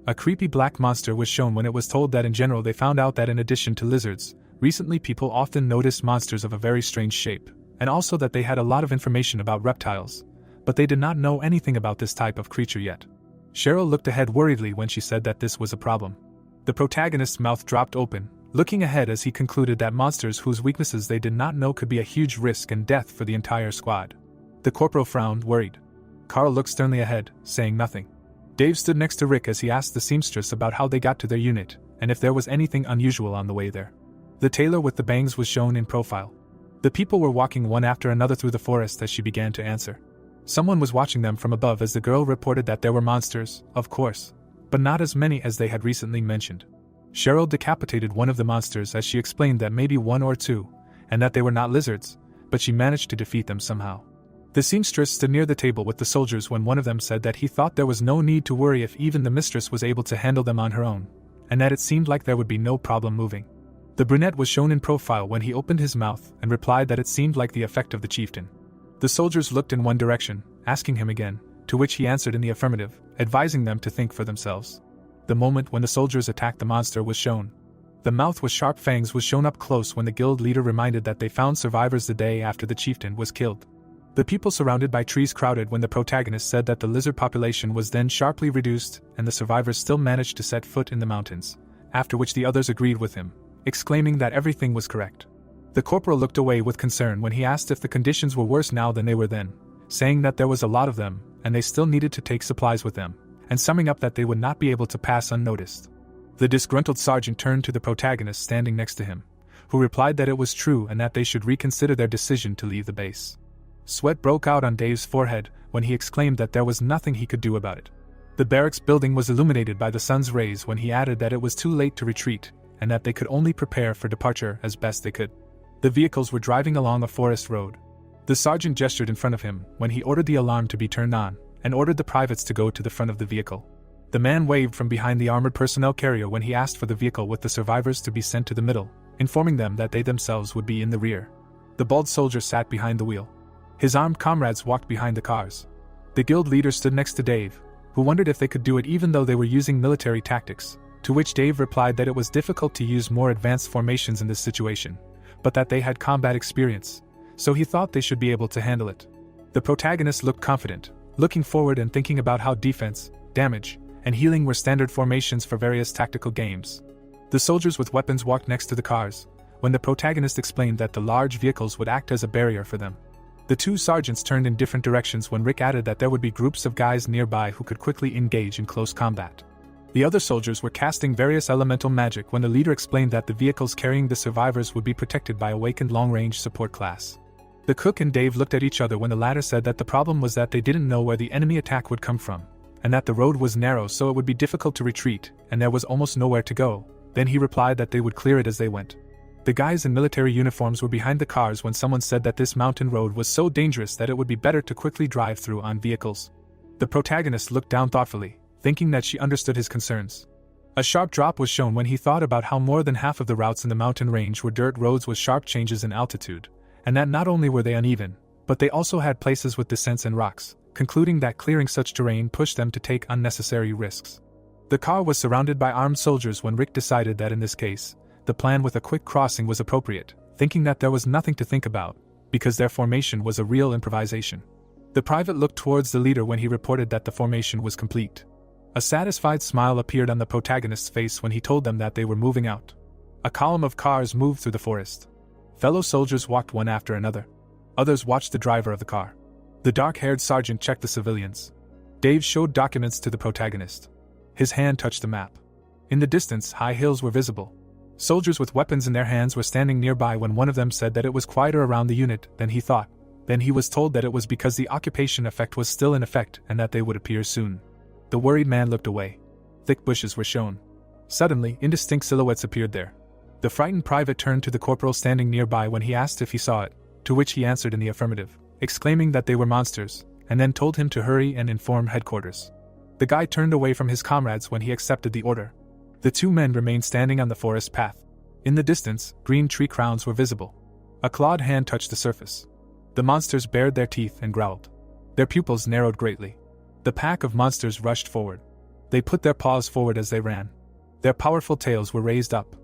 A creepy black monster was shown when it was told that in general they found out that in addition to lizards, recently people often noticed monsters of a very strange shape, and also that they had a lot of information about reptiles, but they did not know anything about this type of creature yet. Cheryl looked ahead worriedly when she said that this was a problem. The protagonist's mouth dropped open, looking ahead as he concluded that monsters whose weaknesses they did not know could be a huge risk and death for the entire squad. The corporal frowned, worried. Carl looked sternly ahead, saying nothing. Dave stood next to Rick as he asked the seamstress about how they got to their unit, and if there was anything unusual on the way there. The tailor with the bangs was shown in profile. The people were walking one after another through the forest as she began to answer. Someone was watching them from above as the girl reported that there were monsters, of course, but not as many as they had recently mentioned. Cheryl decapitated one of the monsters as she explained that maybe 1 or 2, and that they were not lizards, but she managed to defeat them somehow. The seamstress stood near the table with the soldiers when one of them said that he thought there was no need to worry if even the mistress was able to handle them on her own, and that it seemed like there would be no problem moving. The brunette was shown in profile when he opened his mouth and replied that it seemed like the effect of the chieftain. The soldiers looked in one direction, asking him again, to which he answered in the affirmative, advising them to think for themselves. The moment when the soldiers attacked the monster was shown. The mouth with sharp fangs was shown up close when the guild leader reminded that they found survivors the day after the chieftain was killed. The people surrounded by trees crowded when the protagonist said that the lizard population was then sharply reduced and the survivors still managed to set foot in the mountains, after which the others agreed with him, exclaiming that everything was correct. The corporal looked away with concern when he asked if the conditions were worse now than they were then, saying that there was a lot of them, and they still needed to take supplies with them, and summing up that they would not be able to pass unnoticed. The disgruntled sergeant turned to the protagonist standing next to him, who replied that it was true and that they should reconsider their decision to leave the base. Sweat broke out on Dave's forehead when he exclaimed that there was nothing he could do about it. The barracks building was illuminated by the sun's rays when he added that it was too late to retreat, and that they could only prepare for departure as best they could. The vehicles were driving along a forest road. The sergeant gestured in front of him when he ordered the alarm to be turned on, and ordered the privates to go to the front of the vehicle. The man waved from behind the armored personnel carrier when he asked for the vehicle with the survivors to be sent to the middle, informing them that they themselves would be in the rear. The bald soldier sat behind the wheel. His armed comrades walked behind the cars. The guild leader stood next to Dave, who wondered if they could do it even though they were using military tactics, to which Dave replied that it was difficult to use more advanced formations in this situation, but that they had combat experience, so he thought they should be able to handle it. The protagonist looked confident, looking forward and thinking about how defense, damage, and healing were standard formations for various tactical games. The soldiers with weapons walked next to the cars, when the protagonist explained that the large vehicles would act as a barrier for them. The two sergeants turned in different directions when Rick added that there would be groups of guys nearby who could quickly engage in close combat. The other soldiers were casting various elemental magic when the leader explained that the vehicles carrying the survivors would be protected by awakened long-range support class. The cook and Dave looked at each other when the latter said that the problem was that they didn't know where the enemy attack would come from, and that the road was narrow so it would be difficult to retreat, and there was almost nowhere to go. Then he replied that they would clear it as they went. The guys in military uniforms were behind the cars when someone said that this mountain road was so dangerous that it would be better to quickly drive through on vehicles. The protagonist looked down thoughtfully, thinking that she understood his concerns. A sharp drop was shown when he thought about how more than half of the routes in the mountain range were dirt roads with sharp changes in altitude, and that not only were they uneven, but they also had places with descents and rocks, concluding that clearing such terrain pushed them to take unnecessary risks. The car was surrounded by armed soldiers when Rick decided that in this case, the plan with a quick crossing was appropriate, thinking that there was nothing to think about, because their formation was a real improvisation. The private looked towards the leader when he reported that the formation was complete. A satisfied smile appeared on the protagonist's face when he told them that they were moving out. A column of cars moved through the forest. Fellow soldiers walked one after another. Others watched the driver of the car. The dark-haired sergeant checked the civilians. Dave showed documents to the protagonist. His hand touched the map. In the distance, high hills were visible. Soldiers with weapons in their hands were standing nearby when one of them said that it was quieter around the unit than he thought. Then he was told that it was because the occupation effect was still in effect and that they would appear soon. The worried man looked away. Thick bushes were shown. Suddenly, indistinct silhouettes appeared there. The frightened private turned to the corporal standing nearby when he asked if he saw it, to which he answered in the affirmative, exclaiming that they were monsters, and then told him to hurry and inform headquarters. The guy turned away from his comrades when he accepted the order. The two men remained standing on the forest path. In the distance, green tree crowns were visible. A clawed hand touched the surface. The monsters bared their teeth and growled. Their pupils narrowed greatly. The pack of monsters rushed forward. They put their paws forward as they ran. Their powerful tails were raised up.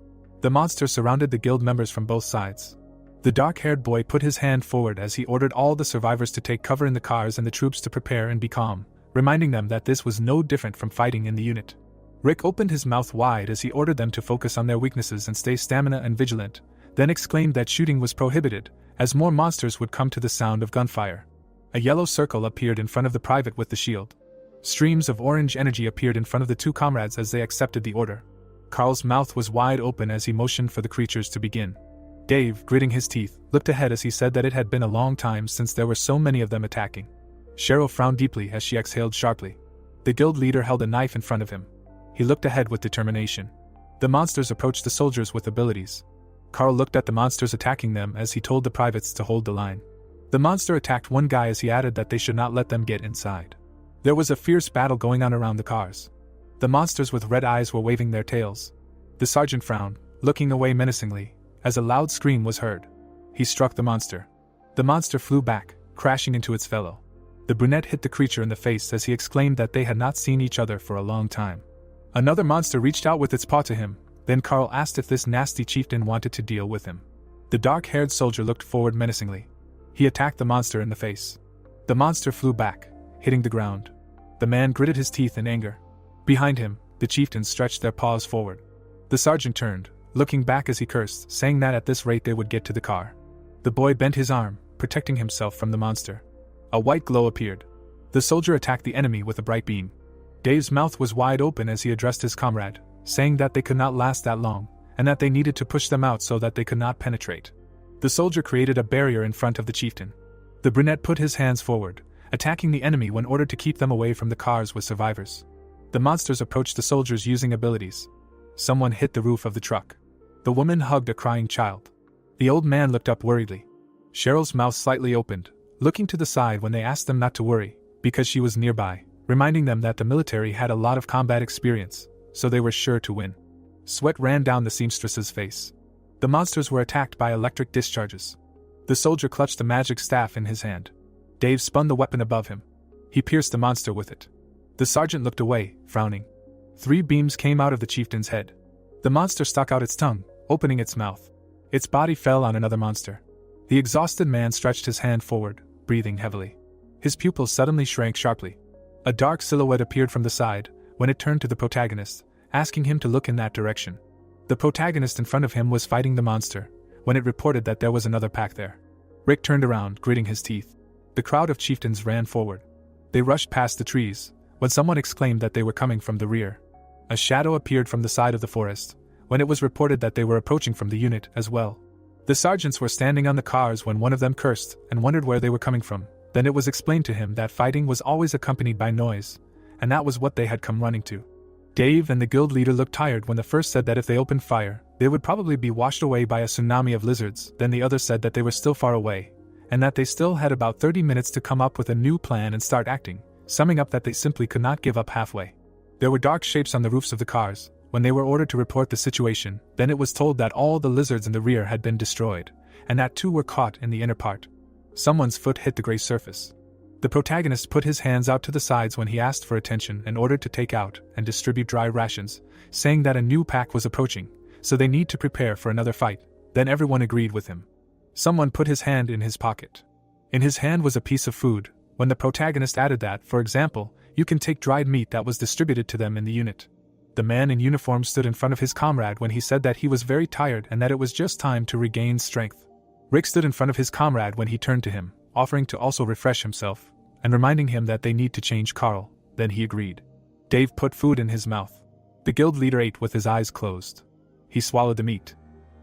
The monsters surrounded the guild members from both sides. The dark-haired boy put his hand forward as he ordered all the survivors to take cover in the cars and the troops to prepare and be calm, reminding them that this was no different from fighting in the unit. Rick opened his mouth wide as he ordered them to focus on their weaknesses and stay stamina and vigilant, then exclaimed that shooting was prohibited, as more monsters would come to the sound of gunfire. A yellow circle appeared in front of the private with the shield. Streams of orange energy appeared in front of the two comrades as they accepted the order. Carl's mouth was wide open as he motioned for the creatures to begin. Dave, gritting his teeth, looked ahead as he said that it had been a long time since there were so many of them attacking. Cheryl frowned deeply as she exhaled sharply. The guild leader held a knife in front of him. He looked ahead with determination. The monsters approached the soldiers with abilities. Carl looked at the monsters attacking them as he told the privates to hold the line. The monster attacked one guy as he added that they should not let them get inside. There was a fierce battle going on around the cars. The monsters with red eyes were waving their tails. The sergeant frowned, looking away menacingly, as a loud scream was heard. He struck the monster. The monster flew back, crashing into its fellow. The brunette hit the creature in the face as he exclaimed that they had not seen each other for a long time. Another monster reached out with its paw to him, then Carl asked if this nasty chieftain wanted to deal with him. The dark-haired soldier looked forward menacingly. He attacked the monster in the face. The monster flew back, hitting the ground. The man gritted his teeth in anger. Behind him, the chieftains stretched their paws forward. The sergeant turned, looking back as he cursed, saying that at this rate they would get to the car. The boy bent his arm, protecting himself from the monster. A white glow appeared. The soldier attacked the enemy with a bright beam. Dave's mouth was wide open as he addressed his comrade, saying that they could not last that long, and that they needed to push them out so that they could not penetrate. The soldier created a barrier in front of the chieftain. The brunette put his hands forward, attacking the enemy when ordered to keep them away from the cars with survivors. The monsters approached the soldiers using abilities. Someone hit the roof of the truck. The woman hugged a crying child. The old man looked up worriedly. Cheryl's mouth slightly opened, looking to the side when they asked them not to worry, because she was nearby, reminding them that the military had a lot of combat experience, so they were sure to win. Sweat ran down the seamstress's face. The monsters were attacked by electric discharges. The soldier clutched the magic staff in his hand. Dave spun the weapon above him. He pierced the monster with it. The sergeant looked away, frowning. 3 beams came out of the chieftain's head. The monster stuck out its tongue, opening its mouth. Its body fell on another monster. The exhausted man stretched his hand forward, breathing heavily. His pupils suddenly shrank sharply. A dark silhouette appeared from the side, when it turned to the protagonist, asking him to look in that direction. The protagonist in front of him was fighting the monster, when it reported that there was another pack there. Rick turned around, gritting his teeth. The crowd of chieftains ran forward. They rushed past the trees, when someone exclaimed that they were coming from the rear. A shadow appeared from the side of the forest, when it was reported that they were approaching from the unit as well. The sergeants were standing on the cars when one of them cursed and wondered where they were coming from. Then it was explained to him that fighting was always accompanied by noise, and that was what they had come running to. Dave and the guild leader looked tired when the first said that if they opened fire, they would probably be washed away by a tsunami of lizards. Then the other said that they were still far away, and that they still had about 30 minutes to come up with a new plan and start acting, summing up that they simply could not give up halfway. There were dark shapes on the roofs of the cars. When they were ordered to report the situation, then it was told that all the lizards in the rear had been destroyed, and that 2 were caught in the inner part. Someone's foot hit the gray surface. The protagonist put his hands out to the sides when he asked for attention and ordered to take out and distribute dry rations, saying that a new pack was approaching, so they need to prepare for another fight. Then everyone agreed with him. Someone put his hand in his pocket. In his hand was a piece of food, when the protagonist added that, for example, you can take dried meat that was distributed to them in the unit. The man in uniform stood in front of his comrade when he said that he was very tired and that it was just time to regain strength. Rick stood in front of his comrade when he turned to him, offering to also refresh himself, and reminding him that they need to change Carl. Then he agreed. Dave put food in his mouth. The guild leader ate with his eyes closed. He swallowed the meat.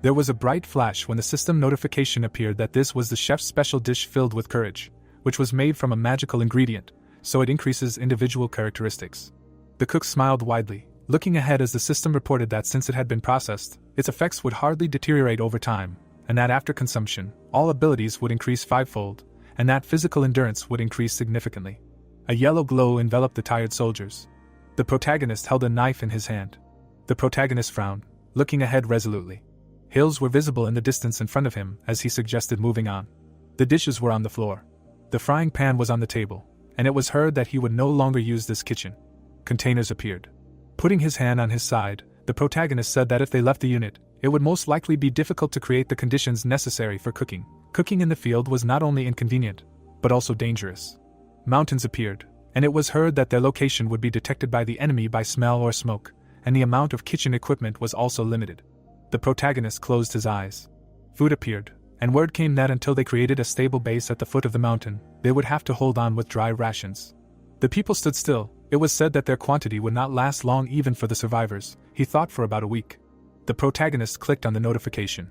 There was a bright flash when the system notification appeared that this was the chef's special dish filled with courage, which was made from a magical ingredient, so it increases individual characteristics. The cook smiled widely, looking ahead as the system reported that since it had been processed, its effects would hardly deteriorate over time, and that after consumption, all abilities would increase 5-fold, and that physical endurance would increase significantly. A yellow glow enveloped the tired soldiers. The protagonist held a knife in his hand. The protagonist frowned, looking ahead resolutely. Hills were visible in the distance in front of him as he suggested moving on. The dishes were on the floor. The frying pan was on the table, and it was heard that he would no longer use this kitchen. Containers appeared. Putting his hand on his side, the protagonist said that if they left the unit, it would most likely be difficult to create the conditions necessary for cooking. Cooking in the field was not only inconvenient, but also dangerous. Mountains appeared, and it was heard that their location would be detected by the enemy by smell or smoke, and the amount of kitchen equipment was also limited. The protagonist closed his eyes. Food appeared, and word came that until they created a stable base at the foot of the mountain, they would have to hold on with dry rations. The people stood still. It was said that their quantity would not last long even for the survivors. He thought for about a week. The protagonist clicked on the notification.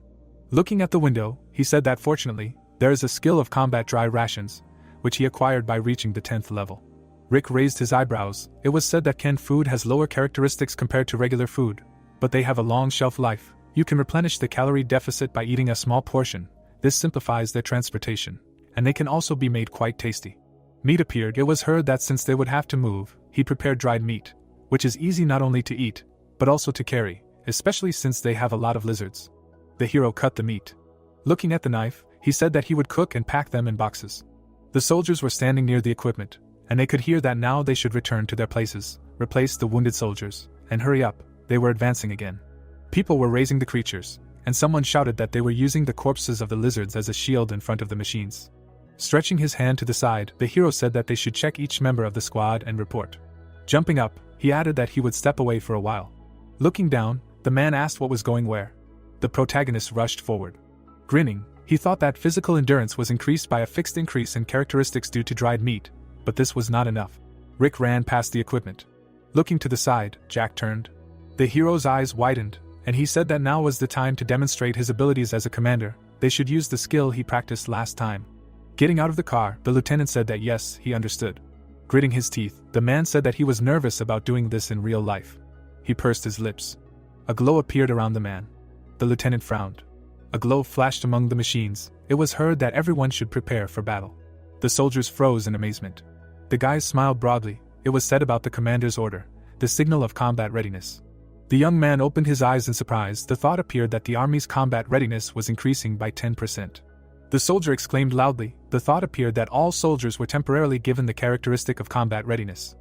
Looking at the window, he said that fortunately, there is a skill of combat dry rations, which he acquired by reaching the 10th level. Rick raised his eyebrows. It was said that canned food has lower characteristics compared to regular food, but they have a long shelf life. You can replenish the calorie deficit by eating a small portion. This simplifies their transportation, and they can also be made quite tasty. Meat appeared. It was heard that since they would have to move, he prepared dried meat, which is easy not only to eat, but also to carry, especially since they have a lot of lizards. The hero cut the meat. Looking at the knife, he said that he would cook and pack them in boxes. The soldiers were standing near the equipment, and they could hear that now they should return to their places, replace the wounded soldiers, and hurry up. They were advancing again. People were raising the creatures, and someone shouted that they were using the corpses of the lizards as a shield in front of the machines. Stretching his hand to the side, the hero said that they should check each member of the squad and report. Jumping up, he added that he would step away for a while. Looking down, the man asked what was going where. The protagonist rushed forward. Grinning, he thought that physical endurance was increased by a fixed increase in characteristics due to dried meat, but this was not enough. Rick ran past the equipment. Looking to the side, Jack turned. The hero's eyes widened, and he said that now was the time to demonstrate his abilities as a commander. They should use the skill he practiced last time. Getting out of the car, the lieutenant said that yes, he understood. Gritting his teeth, the man said that he was nervous about doing this in real life. He pursed his lips. A glow appeared around the man. The lieutenant frowned. A glow flashed among the machines. It was heard that everyone should prepare for battle. The soldiers froze in amazement. The guys smiled broadly. It was said about the commander's order, the signal of combat readiness. The young man opened his eyes in surprise. The thought appeared that the army's combat readiness was increasing by 10%. The soldier exclaimed loudly. The thought appeared that all soldiers were temporarily given the characteristic of combat readiness.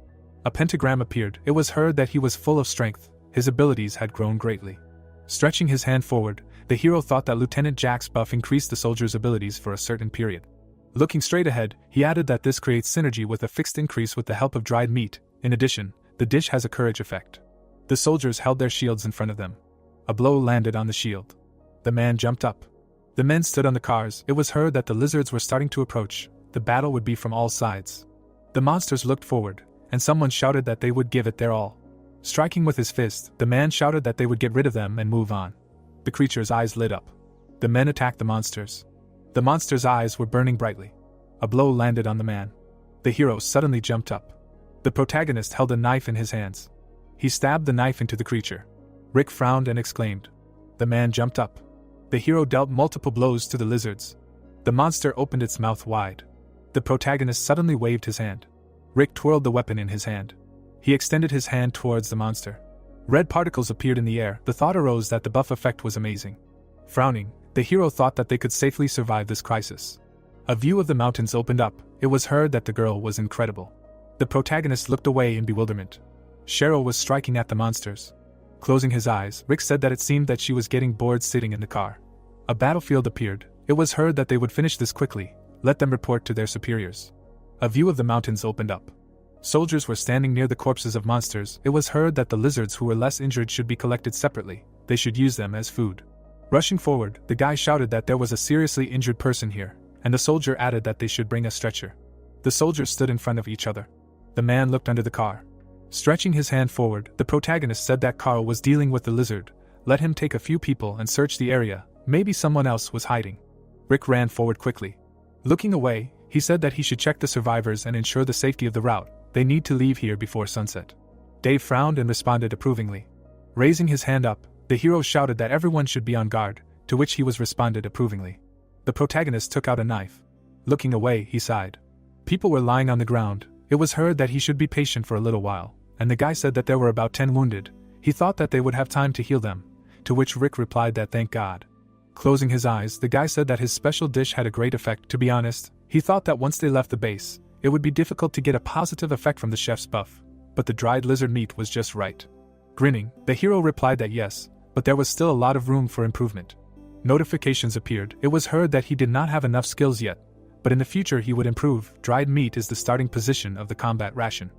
A pentagram appeared. It was heard that he was full of strength. His abilities had grown greatly. Stretching his hand forward, the hero thought that Lieutenant Jack's buff increased the soldier's abilities for a certain period. Looking straight ahead, he added that this creates synergy with a fixed increase with the help of dried meat. In addition, the dish has a courage effect. The soldiers held their shields in front of them. A blow landed on the shield. The man jumped up. The men stood on the cars. It was heard that the lizards were starting to approach. The battle would be from all sides. The monsters looked forward, and someone shouted that they would give it their all. Striking with his fist, the man shouted that they would get rid of them and move on. The creature's eyes lit up. The men attacked the monsters. The monster's eyes were burning brightly. A blow landed on the man. The hero suddenly jumped up. The protagonist held a knife in his hands. He stabbed the knife into the creature. Rick frowned and exclaimed. The man jumped up. The hero dealt multiple blows to the lizards. The monster opened its mouth wide. The protagonist suddenly waved his hand. Rick twirled the weapon in his hand. He extended his hand towards the monster. Red particles appeared in the air. The thought arose that the buff effect was amazing. Frowning, the hero thought that they could safely survive this crisis. A view of the mountains opened up. It was heard that the girl was incredible. The protagonist looked away in bewilderment. Cheryl was striking at the monsters. Closing his eyes, Rick said that it seemed that she was getting bored sitting in the car. A battlefield appeared. It was heard that they would finish this quickly. Let them report to their superiors. A view of the mountains opened up. Soldiers were standing near the corpses of monsters. It was heard that the lizards who were less injured should be collected separately. They should use them as food. Rushing forward, the guy shouted that there was a seriously injured person here, and the soldier added that they should bring a stretcher. The soldiers stood in front of each other. The man looked under the car. Stretching his hand forward, the protagonist said that Carl was dealing with the lizard. Let him take a few people and search the area. Maybe someone else was hiding. Rick ran forward quickly. Looking away, he said that he should check the survivors and ensure the safety of the route. They need to leave here before sunset. Dave frowned and responded approvingly. Raising his hand up, the hero shouted that everyone should be on guard, to which he was responded approvingly. The protagonist took out a knife. Looking away, he sighed. People were lying on the ground. It was heard that he should be patient for a little while, and the guy said that there were about 10 wounded. He thought that they would have time to heal them, to which Rick replied that thank God. Closing his eyes, the guy said that his special dish had a great effect. To be honest, he thought that once they left the base, it would be difficult to get a positive effect from the chef's buff, but the dried lizard meat was just right. Grinning, the hero replied that yes, but there was still a lot of room for improvement. Notifications appeared. It was heard that he did not have enough skills yet, but in the future he would improve. Dried meat is the starting position of the combat ration.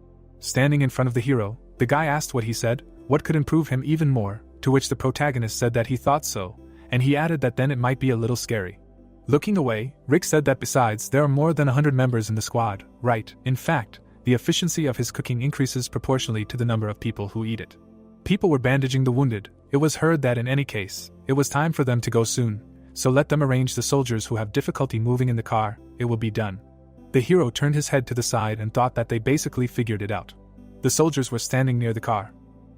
Standing in front of the hero, the guy asked what he said, what could improve him even more, to which the protagonist said that he thought so, and he added that then it might be a little scary. Looking away, Rick said that besides, there are more than 100 members in the squad. Right, in fact, the efficiency of his cooking increases proportionally to the number of people who eat it. People were bandaging the wounded. It was heard that in any case, it was time for them to go soon, so let them arrange the soldiers who have difficulty moving in the car. It will be done. The hero turned his head to the side and thought that they basically figured it out. The soldiers were standing near the car.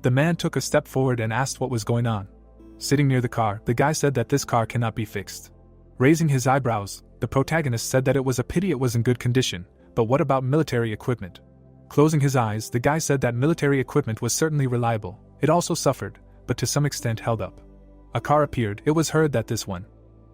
The man took a step forward and asked what was going on. Sitting near the car, the guy said that this car cannot be fixed. Raising his eyebrows, the protagonist said that it was a pity it was in good condition, but what about military equipment? Closing his eyes, the guy said that military equipment was certainly reliable. It also suffered, but to some extent held up. A car appeared. It was heard that this one.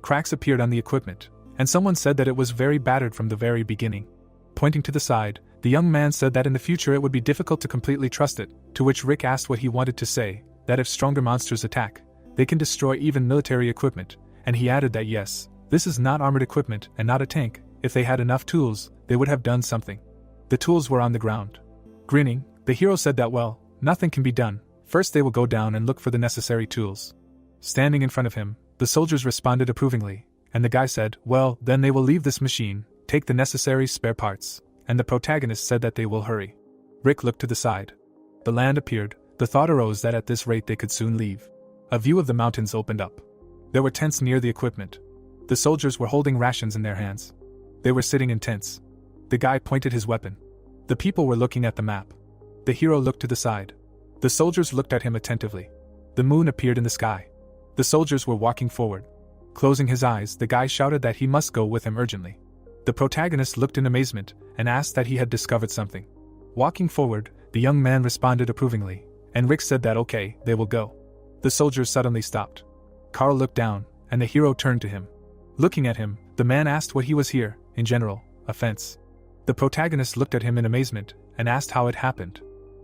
Cracks appeared on the equipment, and someone said that it was very battered from the very beginning. Pointing to the side, the young man said that in the future it would be difficult to completely trust it, to which Rick asked what he wanted to say, that if stronger monsters attack, they can destroy even military equipment, and he added that yes, this is not armored equipment and not a tank. If they had enough tools, they would have done something. The tools were on the ground. Grinning, the hero said that well, nothing can be done. First they will go down and look for the necessary tools. Standing in front of him, the soldiers responded approvingly, and the guy said, well, then they will leave this machine, take the necessary spare parts, and the protagonist said that they will hurry. Rick looked to the side. The land appeared. The thought arose that at this rate they could soon leave. A view of the mountains opened up. There were tents near the equipment. The soldiers were holding rations in their hands. They were sitting in tents. The guy pointed his weapon. The people were looking at the map. The hero looked to the side. The soldiers looked at him attentively. The moon appeared in the sky. The soldiers were walking forward. Closing his eyes, the guy shouted that he must go with him urgently. The protagonist looked in amazement and asked that he had discovered something. Walking forward, the young man responded approvingly, and Rick said that okay, they will go. The soldiers suddenly stopped. Carl looked down, and the hero turned to him. Looking at him, the man asked what he was here, in general, a fence. The protagonist looked at him in amazement, and asked how it happened.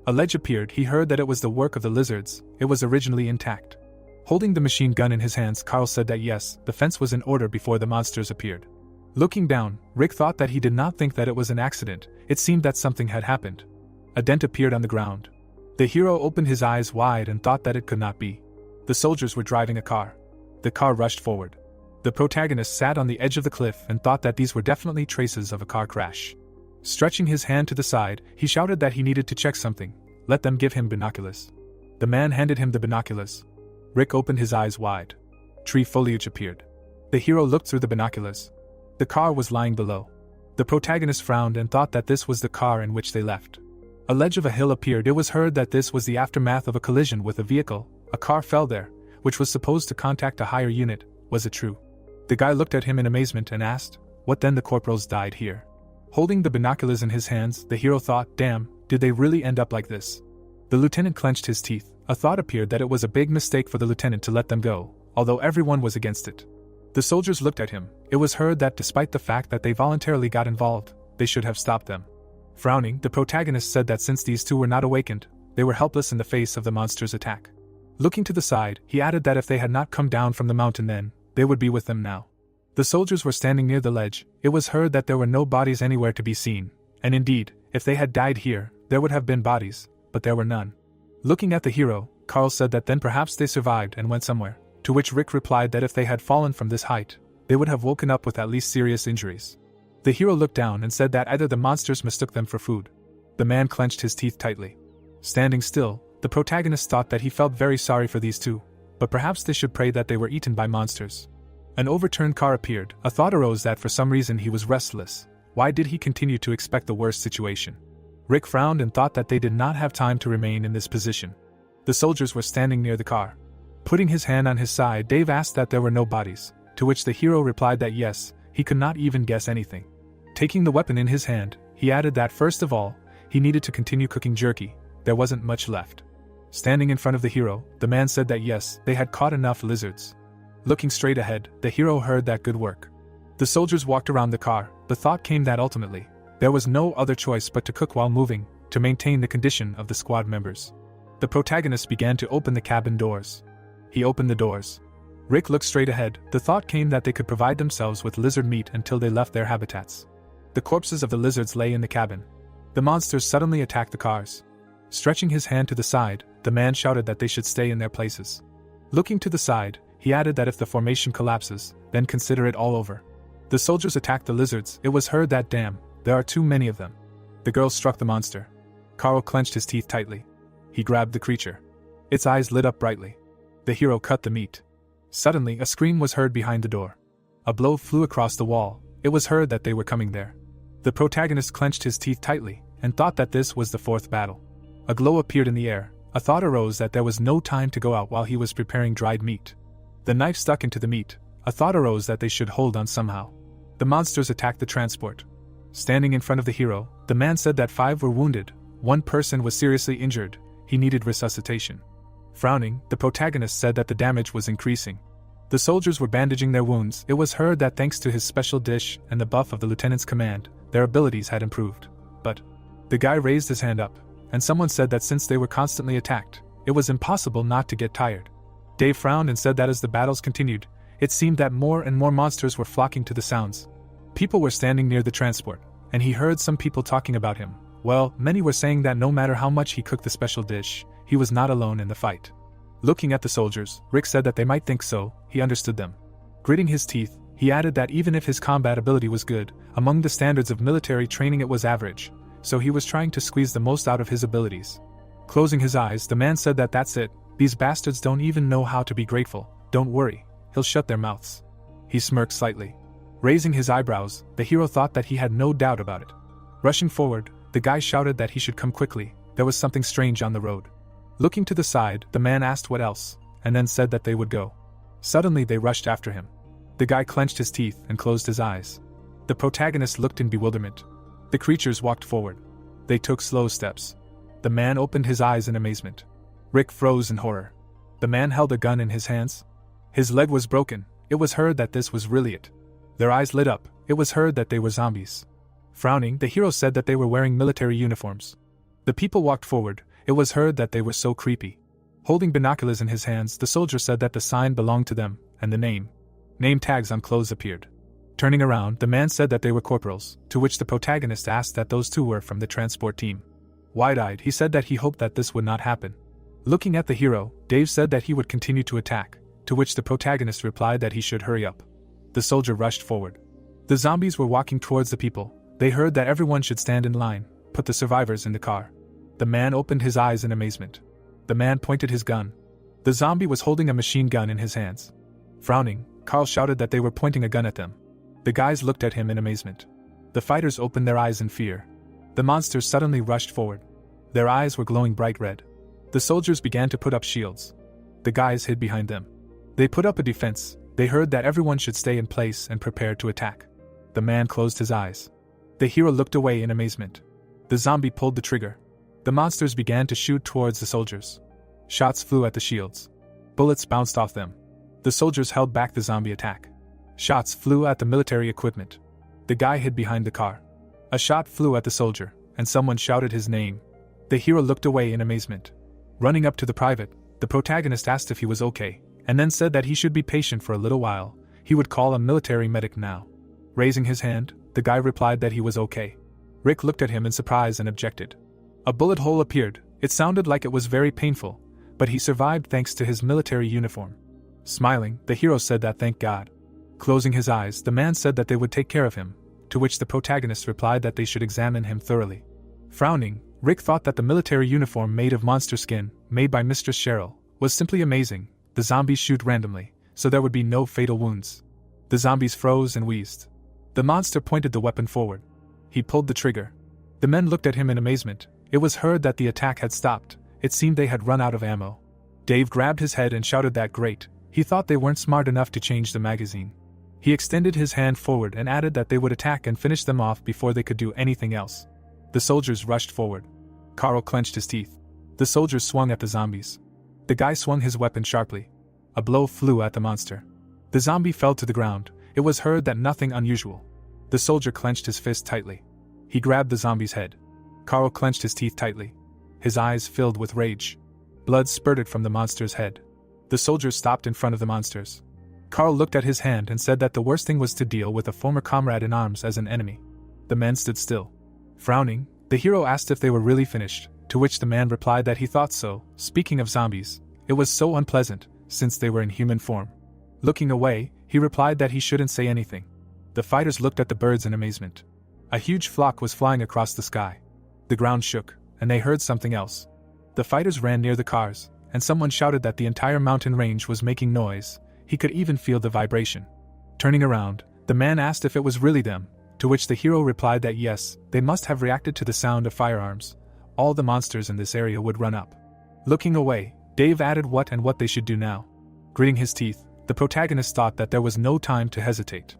A ledge appeared. He heard that it was the work of the lizards. It was originally intact. Holding the machine gun in his hands, Carl said that yes, the fence was in order before the monsters appeared. Looking down, Rick thought that he did not think that it was an accident. It seemed that something had happened. A dent appeared on the ground. The hero opened his eyes wide and thought that it could not be. The soldiers were driving a car. The car rushed forward. The protagonist sat on the edge of the cliff and thought that these were definitely traces of a car crash. Stretching his hand to the side, he shouted that he needed to check something. Let them give him binoculars. The man handed him the binoculars. Rick opened his eyes wide. Tree foliage appeared. The hero looked through the binoculars. The car was lying below. The protagonist frowned and thought that this was the car in which they left. A ledge of a hill appeared. It was heard that this was the aftermath of a collision with a vehicle. A car fell there, which was supposed to contact a higher unit. Was it true? The guy looked at him in amazement and asked, "What then? The corporals died here?" Holding the binoculars in his hands, the hero thought, "Damn, did they really end up like this?" The lieutenant clenched his teeth. A thought appeared that it was a big mistake for the lieutenant to let them go, although everyone was against it. The soldiers looked at him. It was heard that despite the fact that they voluntarily got involved, they should have stopped them. Frowning, the protagonist said that since these two were not awakened, they were helpless in the face of the monster's attack. Looking to the side, he added that if they had not come down from the mountain then, they would be with them now. The soldiers were standing near the ledge. It was heard that there were no bodies anywhere to be seen, and indeed, if they had died here, there would have been bodies, but there were none. Looking at the hero, Carl said that then perhaps they survived and went somewhere, to which Rick replied that if they had fallen from this height, they would have woken up with at least serious injuries. The hero looked down and said that either the monsters mistook them for food. The man clenched his teeth tightly. Standing still, the protagonist thought that he felt very sorry for these two, but perhaps they should pray that they were eaten by monsters. An overturned car appeared. A thought arose that for some reason he was restless. Why did he continue to expect the worst situation? Rick frowned and thought that they did not have time to remain in this position. The soldiers were standing near the car. Putting his hand on his side, Dave asked that there were no bodies, to which the hero replied that yes, he could not even guess anything. Taking the weapon in his hand, he added that first of all, he needed to continue cooking jerky. There wasn't much left. Standing in front of the hero, the man said that yes, they had caught enough lizards. Looking straight ahead, the hero heard that good work. The soldiers walked around the car. The thought came that ultimately, there was no other choice but to cook while moving, to maintain the condition of the squad members. The protagonist began to open the cabin doors. He opened the doors. Rick looked straight ahead. The thought came that they could provide themselves with lizard meat until they left their habitats. The corpses of the lizards lay in the cabin. The monsters suddenly attacked the cars. Stretching his hand to the side, the man shouted that they should stay in their places. Looking to the side, he added that if the formation collapses, then consider it all over. The soldiers attacked the lizards. It was heard that damn, there are too many of them. The girl struck the monster. Carl clenched his teeth tightly. He grabbed the creature. Its eyes lit up brightly. The hero cut the meat. Suddenly, a scream was heard behind the door. A blow flew across the wall. It was heard that they were coming there. The protagonist clenched his teeth tightly and thought that this was the fourth battle. A glow appeared in the air. A thought arose that there was no time to go out while he was preparing dried meat. The knife stuck into the meat. A thought arose that they should hold on somehow. The monsters attacked the transport. Standing in front of the hero, the man said that 5 were wounded. 1 person was seriously injured. He needed resuscitation. Frowning, the protagonist said that the damage was increasing. The soldiers were bandaging their wounds. It was heard that thanks to his special dish and the buff of the lieutenant's command, their abilities had improved. But the guy raised his hand up, and someone said that since they were constantly attacked, it was impossible not to get tired. Dave frowned and said that as the battles continued, it seemed that more and more monsters were flocking to the sounds. People were standing near the transport, and he heard some people talking about him. Well, many were saying that no matter how much he cooked the special dish, he was not alone in the fight. Looking at the soldiers, Rick said that they might think so. He understood them. Gritting his teeth, he added that even if his combat ability was good, among the standards of military training it was average, so he was trying to squeeze the most out of his abilities. Closing his eyes, the man said that that's it. These bastards don't even know how to be grateful. Don't worry, he'll shut their mouths. He smirked slightly. Raising his eyebrows, the hero thought that he had no doubt about it. Rushing forward, the guy shouted that he should come quickly. There was something strange on the road. Looking to the side, the man asked what else, and then said that they would go. Suddenly they rushed after him. The guy clenched his teeth and closed his eyes. The protagonist looked in bewilderment. The creatures walked forward. They took slow steps. The man opened his eyes in amazement. Rick froze in horror. The man held a gun in his hands. His leg was broken. It was heard that this was really it. Their eyes lit up. It was heard that they were zombies. Frowning, the hero said that they were wearing military uniforms. The people walked forward. It was heard that they were so creepy. Holding binoculars in his hands, the soldier said that the sign belonged to them, and the name tags on clothes appeared. Turning around, the man said that they were corporals, to which the protagonist asked that those two were from the transport team. Wide-eyed, he said that he hoped that this would not happen. Looking at the hero, Dave said that he would continue to attack, to which the protagonist replied that he should hurry up. The soldier rushed forward. The zombies were walking towards the people. They heard that everyone should stand in line, put the survivors in the car. The man opened his eyes in amazement. The man pointed his gun. The zombie was holding a machine gun in his hands. Frowning, Carl shouted that they were pointing a gun at them. The guys looked at him in amazement. The fighters opened their eyes in fear. The monsters suddenly rushed forward. Their eyes were glowing bright red. The soldiers began to put up shields. The guys hid behind them. They put up a defense. They heard that everyone should stay in place and prepare to attack. The man closed his eyes. The hero looked away in amazement. The zombie pulled the trigger. The monsters began to shoot towards the soldiers. Shots flew at the shields. Bullets bounced off them. The soldiers held back the zombie attack. Shots flew at the military equipment. The guy hid behind the car. A shot flew at the soldier, and someone shouted his name. The hero looked away in amazement. Running up to the private, the protagonist asked if he was okay, and then said that he should be patient for a little while. He would call a military medic now. Raising his hand, the guy replied that he was okay. Rick looked at him in surprise and objected. A bullet hole appeared. It sounded like it was very painful, but he survived thanks to his military uniform. Smiling, the hero said that thank God. Closing his eyes, the man said that they would take care of him, to which the protagonist replied that they should examine him thoroughly. Frowning, Rick thought that the military uniform made of monster skin, made by Mistress Cheryl, was simply amazing. The zombies shoot randomly, so there would be no fatal wounds. The zombies froze and wheezed. The monster pointed the weapon forward. He pulled the trigger. The men looked at him in amazement. It was heard that the attack had stopped. It seemed they had run out of ammo. Dave grabbed his head and shouted that great. He thought they weren't smart enough to change the magazine. He extended his hand forward and added that they would attack and finish them off before they could do anything else. The soldiers rushed forward. Carl clenched his teeth. The soldiers swung at the zombies. The guy swung his weapon sharply. A blow flew at the monster. The zombie fell to the ground. It was heard that nothing unusual. The soldier clenched his fist tightly. He grabbed the zombie's head. Carl clenched his teeth tightly. His eyes filled with rage. Blood spurted from the monster's head. The soldiers stopped in front of the monsters. Carl looked at his hand and said that the worst thing was to deal with a former comrade in arms as an enemy. The men stood still. Frowning, the hero asked if they were really finished, to which the man replied that he thought so. Speaking of zombies, it was so unpleasant, since they were in human form. Looking away, he replied that he shouldn't say anything. The fighters looked at the birds in amazement. A huge flock was flying across the sky. The ground shook, and they heard something else. The fighters ran near the cars, and someone shouted that the entire mountain range was making noise. He could even feel the vibration. Turning around, the man asked if it was really them, to which the hero replied that yes, they must have reacted to the sound of firearms. All the monsters in this area would run up. Looking away, Dave added what they should do now. Gritting his teeth, the protagonist thought that there was no time to hesitate.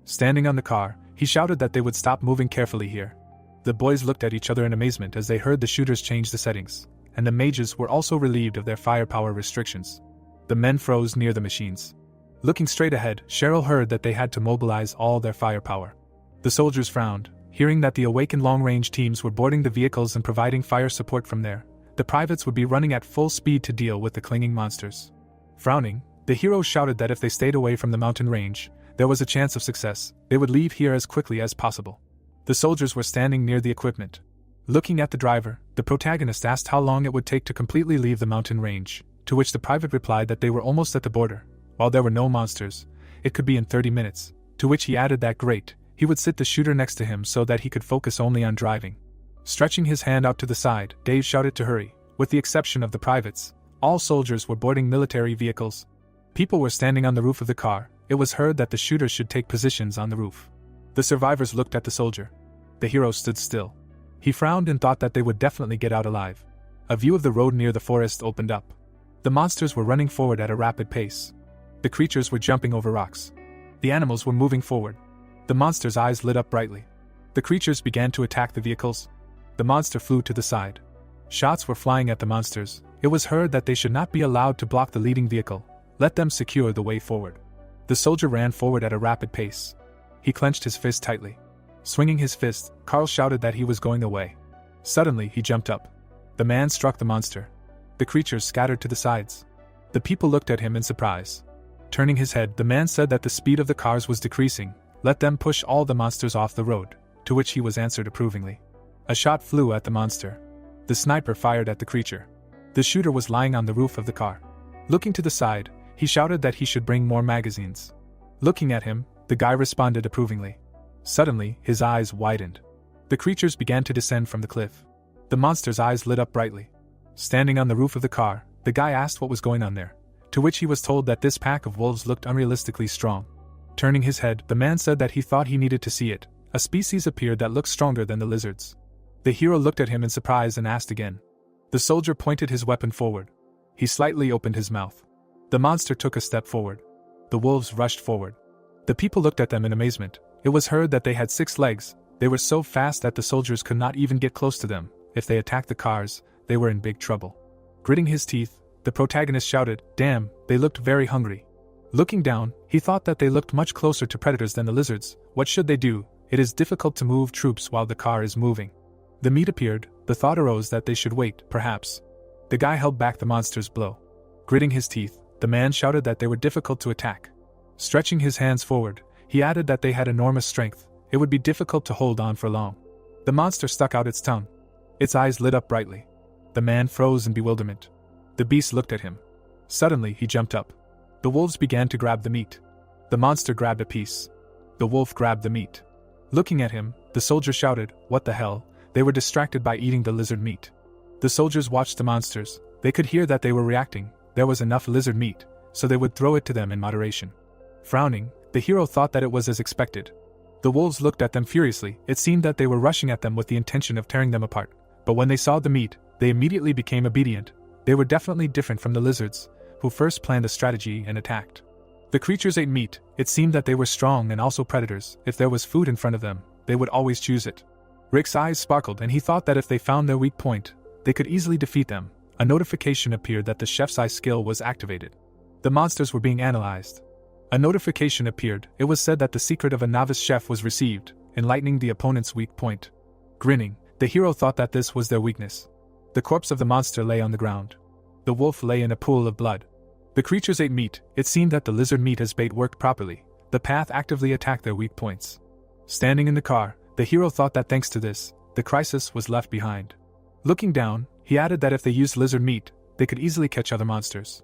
Standing on the car, he shouted that they would stop moving carefully here. The boys looked at each other in amazement as they heard the shooters change the settings, and the mages were also relieved of their firepower restrictions. The men froze near the machines. Looking straight ahead, Cheryl heard that they had to mobilize all their firepower. The soldiers frowned, hearing that the awakened long-range teams were boarding the vehicles and providing fire support from there. The privates would be running at full speed to deal with the clinging monsters. Frowning, the hero shouted that if they stayed away from the mountain range, there was a chance of success. They would leave here as quickly as possible. The soldiers were standing near the equipment. Looking at the driver, the protagonist asked how long it would take to completely leave the mountain range, to which the private replied that they were almost at the border. While there were no monsters, it could be in 30 minutes, to which he added that great, he would sit the shooter next to him so that he could focus only on driving. Stretching his hand out to the side, Dave shouted to hurry. With the exception of the privates, all soldiers were boarding military vehicles. People were standing on the roof of the car. It was heard that the shooters should take positions on the roof. The survivors looked at the soldier. The hero stood still. He frowned and thought that they would definitely get out alive. A view of the road near the forest opened up. The monsters were running forward at a rapid pace. The creatures were jumping over rocks. The animals were moving forward. The monster's eyes lit up brightly. The creatures began to attack the vehicles. The monster flew to the side. Shots were flying at the monsters. It was heard that they should not be allowed to block the leading vehicle. Let them secure the way forward. The soldier ran forward at a rapid pace. He clenched his fist tightly. Swinging his fist, Carl shouted that he was going away. Suddenly, he jumped up. The man struck the monster. The creatures scattered to the sides. The people looked at him in surprise. Turning his head, the man said that the speed of the cars was decreasing. Let them push all the monsters off the road, to which he was answered approvingly. A shot flew at the monster. The sniper fired at the creature. The shooter was lying on the roof of the car. Looking to the side, he shouted that he should bring more magazines. Looking at him, The guy responded approvingly. Suddenly, his eyes widened. The creatures began to descend from the cliff. The monster's eyes lit up brightly. Standing on the roof of the car, the guy asked what was going on there, to which he was told that this pack of wolves looked unrealistically strong. Turning his head, the man said that he thought he needed to see it. A species appeared that looked stronger than the lizards. The hero looked at him in surprise and asked again. The soldier pointed his weapon forward. He slightly opened his mouth. The monster took a step forward. The wolves rushed forward. The people looked at them in amazement. It was heard that they had 6 legs. They were so fast that the soldiers could not even get close to them. If they attacked the cars, they were in big trouble. Gritting his teeth, the protagonist shouted, "Damn, they looked very hungry." Looking down, he thought that they looked much closer to predators than the lizards. What should they do? It is difficult to move troops while the car is moving. The meat appeared. The thought arose that they should wait, perhaps. The guy held back the monster's blow. Gritting his teeth, the man shouted that they were difficult to attack. Stretching his hands forward, he added that they had enormous strength. It would be difficult to hold on for long. The monster stuck out its tongue. Its eyes lit up brightly. The man froze in bewilderment. The beast looked at him. Suddenly, he jumped up. The wolves began to grab the meat. The monster grabbed a piece. The wolf grabbed the meat. Looking at him, the soldier shouted, "What the hell?" They were distracted by eating the lizard meat. The soldiers watched the monsters. They could hear that they were reacting. There was enough lizard meat, so they would throw it to them in moderation. Frowning, the hero thought that it was as expected. The wolves looked at them furiously. It seemed that they were rushing at them with the intention of tearing them apart. But when they saw the meat, they immediately became obedient. They were definitely different from the lizards, who first planned a strategy and attacked. The creatures ate meat. It seemed that they were strong and also predators. If there was food in front of them, they would always choose it. Rick's eyes sparkled and he thought that if they found their weak point, they could easily defeat them. A notification appeared that the chef's eye skill was activated. The monsters were being analyzed. A notification appeared. It was said that the secret of a novice chef was received, enlightening the opponent's weak point. Grinning, the hero thought that this was their weakness. The corpse of the monster lay on the ground. The wolf lay in a pool of blood. The creatures ate meat. It seemed that the lizard meat as bait worked properly. The path actively attacked their weak points. Standing in the car, the hero thought that thanks to this, the crisis was left behind. Looking down, he added that if they used lizard meat, they could easily catch other monsters.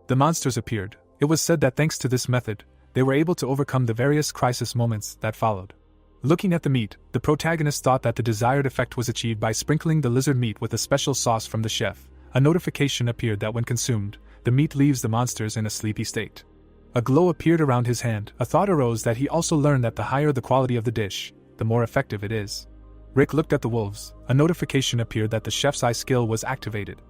The monsters appeared. It was said that thanks to this method, they were able to overcome the various crisis moments that followed. Looking at the meat, the protagonist thought that the desired effect was achieved by sprinkling the lizard meat with a special sauce from the chef. A notification appeared that when consumed, the meat leaves the monsters in a sleepy state. A glow appeared around his hand. A thought arose that he also learned that the higher the quality of the dish, the more effective it is. Rick looked at the wolves. A notification appeared that the chef's eye skill was activated.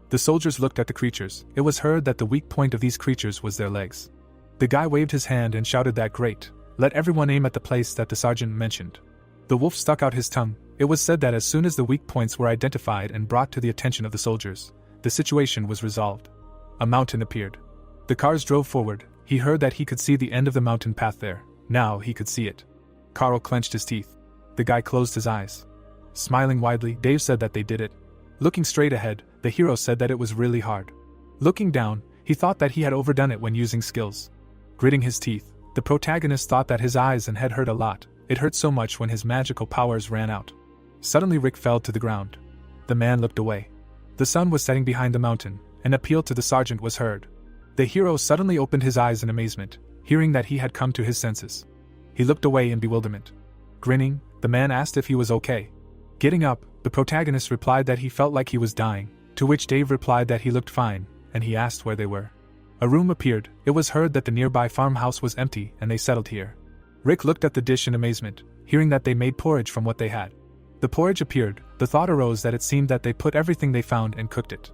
The soldiers looked at the creatures. It was heard that the weak point of these creatures was their legs. The guy waved his hand and shouted that great. Let everyone aim at the place that the sergeant mentioned. The wolf stuck out his tongue. It was said that as soon as the weak points were identified and brought to the attention of the soldiers, the situation was resolved. A mountain appeared. The cars drove forward. He heard that he could see the end of the mountain path there. Now he could see it. Carl clenched his teeth. The guy closed his eyes. Smiling widely, Dave said that they did it. Looking straight ahead, the hero said that it was really hard. Looking down, he thought that he had overdone it when using skills. Gritting his teeth, the protagonist thought that his eyes and head hurt a lot. It hurt so much when his magical powers ran out. Suddenly Rick fell to the ground. The man looked away. The sun was setting behind the mountain. An appeal to the sergeant was heard. The hero suddenly opened his eyes in amazement, hearing that he had come to his senses. He looked away in bewilderment. Grinning, the man asked if he was okay. Getting up, the protagonist replied that he felt like he was dying, to which Dave replied that he looked fine, and he asked where they were. A room appeared. It was heard that the nearby farmhouse was empty and they settled here. Rick looked at the dish in amazement, hearing that they made porridge from what they had. The porridge appeared. The thought arose that it seemed that they put everything they found and cooked it.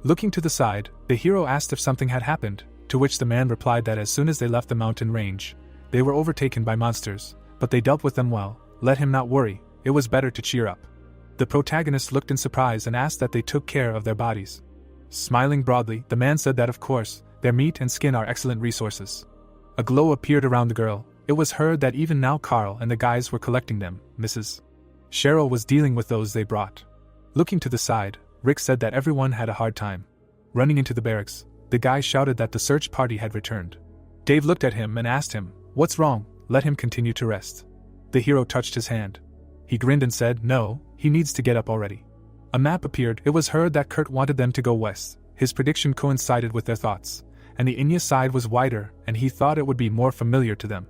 Looking to the side, the hero asked if something had happened, to which the man replied that as soon as they left the mountain range, they were overtaken by monsters, but they dealt with them well. Let him not worry, it was better to cheer up. The protagonist looked in surprise and asked that they took care of their bodies. Smiling broadly, the man said that of course, their meat and skin are excellent resources. A glow appeared around the girl. It was heard that even now Carl and the guys were collecting them. Mrs. Cheryl was dealing with those they brought. Looking to the side, Rick said that everyone had a hard time. Running into the barracks, the guy shouted that the search party had returned. Dave looked at him and asked him, "What's wrong? Let him continue to rest." The hero touched his hand. He grinned and said, "No, he needs to get up already." A map appeared. It was heard that Kurt wanted them to go west. His prediction coincided with their thoughts, and the Inya side was wider, and he thought it would be more familiar to them.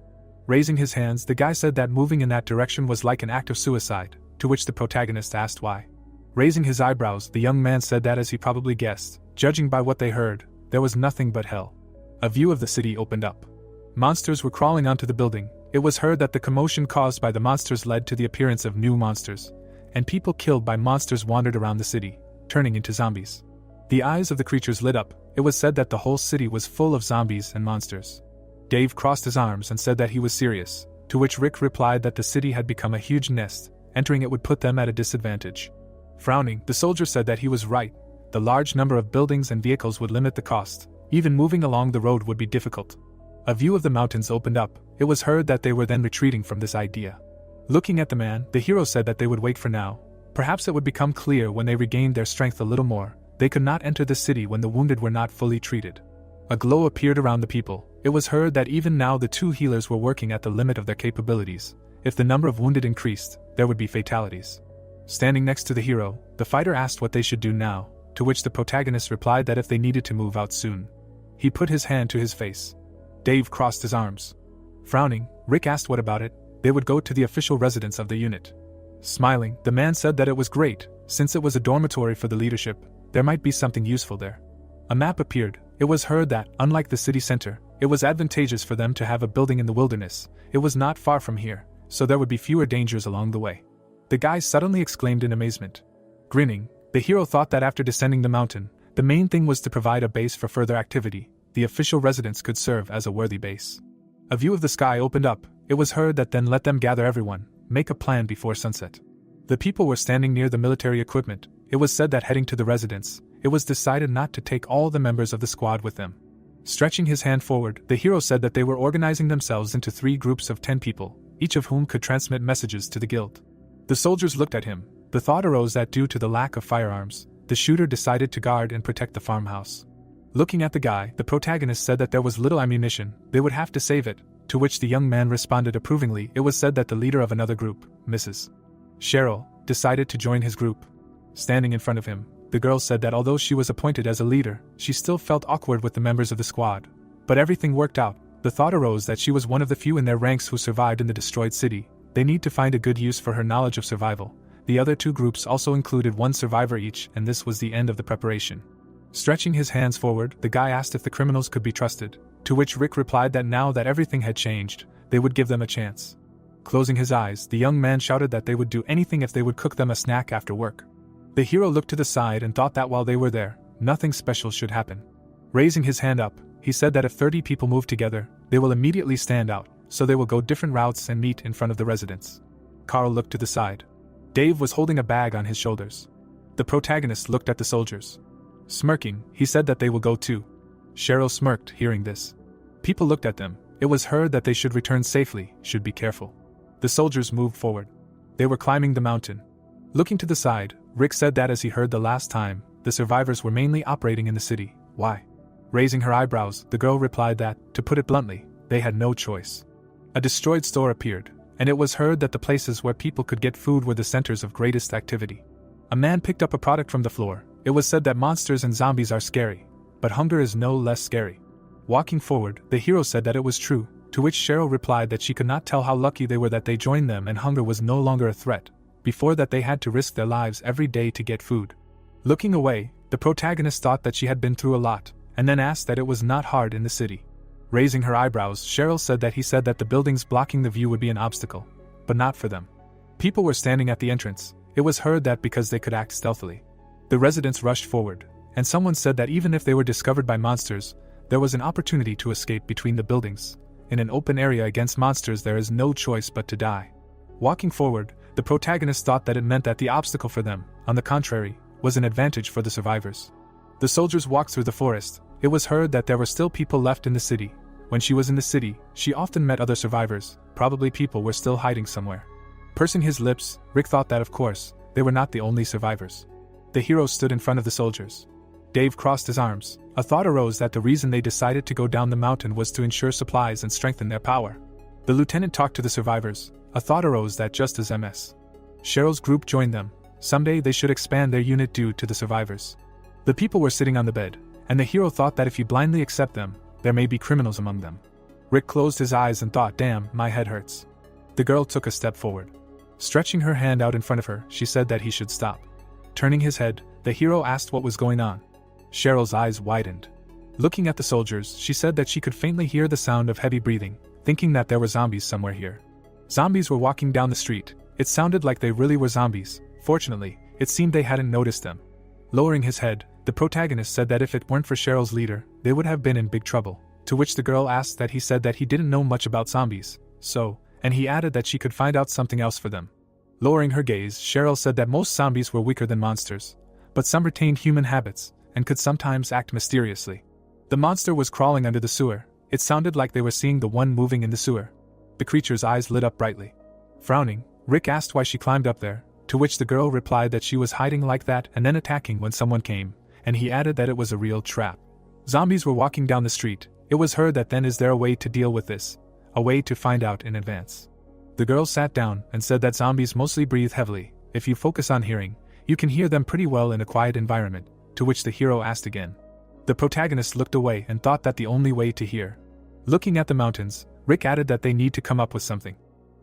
Raising his hands, the guy said that moving in that direction was like an act of suicide, to which the protagonist asked why. Raising his eyebrows, the young man said that as he probably guessed, judging by what they heard, there was nothing but hell. A view of the city opened up. Monsters were crawling onto the building. It was heard that the commotion caused by the monsters led to the appearance of new monsters, and people killed by monsters wandered around the city, turning into zombies. The eyes of the creatures lit up. It was said that the whole city was full of zombies and monsters. Dave crossed his arms and said that he was serious, to which Rick replied that the city had become a huge nest. Entering it would put them at a disadvantage. Frowning, the soldier said that he was right. The large number of buildings and vehicles would limit the cost. Even moving along the road would be difficult. A view of the mountains opened up. It was heard that they were then retreating from this idea. Looking at the man, the hero said that they would wait for now. Perhaps it would become clear when they regained their strength a little more. They could not enter the city when the wounded were not fully treated. A glow appeared around the people. It was heard that even now the two healers were working at the limit of their capabilities. If the number of wounded increased, there would be fatalities. Standing next to the hero, the fighter asked what they should do now, to which the protagonist replied that if they needed to move out soon. He put his hand to his face. Dave crossed his arms. Frowning, Rick asked what about it. They would go to the official residence of the unit. Smiling, the man said that it was great, since it was a dormitory for the leadership, there might be something useful there. A map appeared. It was heard that, unlike the city center, it was advantageous for them to have a building in the wilderness. It was not far from here, so there would be fewer dangers along the way. The guy suddenly exclaimed in amazement. Grinning, the hero thought that after descending the mountain, the main thing was to provide a base for further activity. The official residence could serve as a worthy base. A view of the sky opened up. It was heard that then let them gather everyone, make a plan before sunset. The people were standing near the military equipment. It was said that heading to the residence, it was decided not to take all the members of the squad with them. Stretching his hand forward, the hero said that they were organizing themselves into 3 groups of 10 people, each of whom could transmit messages to the guild. The soldiers looked at him. The thought arose that due to the lack of firearms, the shooter decided to guard and protect the farmhouse. Looking at the guy, the protagonist said that there was little ammunition, they would have to save it, to which the young man responded approvingly. It was said that the leader of another group, Mrs. Cheryl, decided to join his group. Standing in front of him, the girl said that although she was appointed as a leader, she still felt awkward with the members of the squad. But everything worked out. The thought arose that she was one of the few in their ranks who survived in the destroyed city. They need to find a good use for her knowledge of survival. The other 2 groups also included 1 survivor each, and this was the end of the preparation. Stretching his hands forward, the guy asked if the criminals could be trusted, to which Rick replied that now that everything had changed, they would give them a chance. Closing his eyes, the young man shouted that they would do anything if they would cook them a snack after work. The hero looked to the side and thought that while they were there, nothing special should happen. Raising his hand up, he said that if 30 people move together, they will immediately stand out, so they will go different routes and meet in front of the residence. Carl looked to the side. Dave was holding a bag on his shoulders. The protagonist looked at the soldiers. Smirking, he said that they will go too. Cheryl smirked, hearing this. People looked at them. It was heard that they should return safely, should be careful. The soldiers moved forward. They were climbing the mountain. Looking to the side, Rick said that as he heard the last time, the survivors were mainly operating in the city. Why? Raising her eyebrows, the girl replied that, to put it bluntly, they had no choice. A destroyed store appeared, and it was heard that the places where people could get food were the centers of greatest activity. A man picked up a product from the floor. It was said that monsters and zombies are scary, but hunger is no less scary. Walking forward, the hero said that it was true, to which Cheryl replied that she could not tell how lucky they were that they joined them and hunger was no longer a threat. Before that they had to risk their lives every day to get food. Looking away, the protagonist thought that she had been through a lot, and then asked that it was not hard in the city. Raising her eyebrows, Cheryl said that he said that the buildings blocking the view would be an obstacle, but not for them. People were standing at the entrance. It was heard that because they could act stealthily. The residents rushed forward, and someone said that even if they were discovered by monsters, there was an opportunity to escape between the buildings. In an open area against monsters there is no choice but to die. Walking forward, the protagonist thought that it meant that the obstacle for them, on the contrary, was an advantage for the survivors. The soldiers walked through the forest. It was heard that there were still people left in the city. When she was in the city, she often met other survivors. Probably people were still hiding somewhere. Pursing his lips, Rick thought that of course, they were not the only survivors. The hero stood in front of the soldiers. Dave crossed his arms. A thought arose that the reason they decided to go down the mountain was to ensure supplies and strengthen their power. The lieutenant talked to the survivors. A thought arose that just as Ms. Cheryl's group joined them, someday they should expand their unit due to the survivors. The people were sitting on the bed, and the hero thought that if you blindly accept them, there may be criminals among them. Rick closed his eyes and thought, damn, my head hurts. The girl took a step forward. Stretching her hand out in front of her, she said that he should stop. Turning his head, the hero asked what was going on. Cheryl's eyes widened. Looking at the soldiers, she said that she could faintly hear the sound of heavy breathing, thinking that there were zombies somewhere here. Zombies were walking down the street. It sounded like they really were zombies. Fortunately, it seemed they hadn't noticed them. Lowering his head, the protagonist said that if it weren't for Cheryl's leader, they would have been in big trouble. To which the girl asked that he said that he didn't know much about zombies, and he added that she could find out something else for them. Lowering her gaze, Cheryl said that most zombies were weaker than monsters, but some retained human habits and could sometimes act mysteriously. The monster was crawling under the sewer. It sounded like they were seeing the one moving in the sewer. The creature's eyes lit up brightly. Frowning, Rick asked why she climbed up there, to which the girl replied that she was hiding like that and then attacking when someone came, and he added that it was a real trap. Zombies were walking down the street. It was heard that then is there a way to deal with this, a way to find out in advance. The girl sat down and said that zombies mostly breathe heavily. If you focus on hearing, you can hear them pretty well in a quiet environment, to which the hero asked again. The protagonist looked away and thought that the only way to hear. Looking at the mountains, Rick added that they need to come up with something.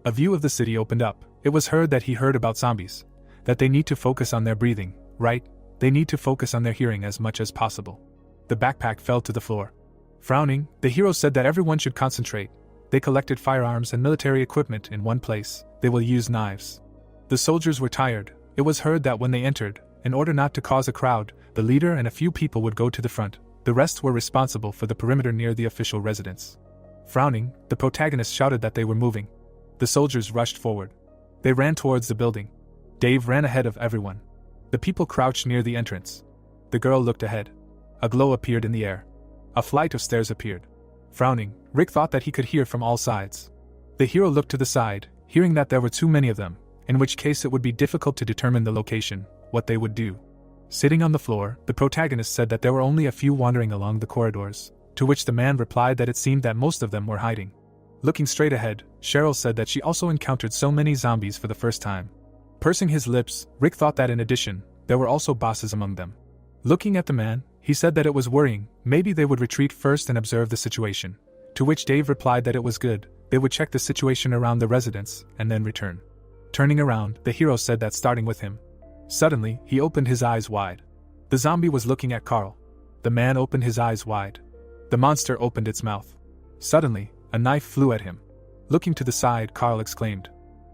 A view of the city opened up. It was heard that he heard about zombies, that they need to focus on their breathing, right? They need to focus on their hearing as much as possible. The backpack fell to the floor. Frowning, the hero said that everyone should concentrate. They collected firearms and military equipment in one place. They will use knives. The soldiers were tired. It was heard that when they entered, in order not to cause a crowd, the leader and a few people would go to the front. The rest were responsible for the perimeter near the official residence. Frowning, the protagonist shouted that they were moving. The soldiers rushed forward. They ran towards the building. Dave ran ahead of everyone. The people crouched near the entrance. The girl looked ahead. A glow appeared in the air. A flight of stairs appeared. Frowning, Rick thought that he could hear from all sides. The hero looked to the side, hearing that there were too many of them, in which case it would be difficult to determine the location, what they would do. Sitting on the floor, the protagonist said that there were only a few wandering along the corridors, to which the man replied that it seemed that most of them were hiding. Looking straight ahead, Cheryl said that she also encountered so many zombies for the first time. Pursing his lips, Rick thought that in addition, there were also bosses among them. Looking at the man, he said that it was worrying, maybe they would retreat first and observe the situation. To which Dave replied that it was good, they would check the situation around the residence, and then return. Turning around, the hero said that starting with him. Suddenly, he opened his eyes wide. The zombie was looking at Carl. The man opened his eyes wide. The monster opened its mouth. Suddenly, a knife flew at him. Looking to the side, Carl exclaimed.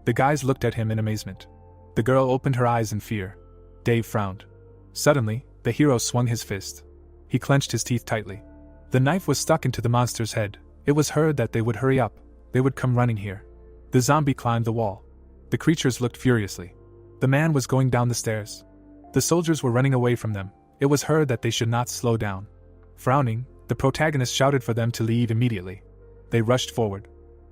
The guys looked at him in amazement. The girl opened her eyes in fear. Dave frowned. Suddenly, the hero swung his fist. He clenched his teeth tightly. The knife was stuck into the monster's head. It was heard that they would hurry up. They would come running here. The zombie climbed the wall. The creatures looked furiously. The man was going down the stairs. The soldiers were running away from them. It was heard that they should not slow down. Frowning, the protagonist shouted for them to leave immediately. They rushed forward.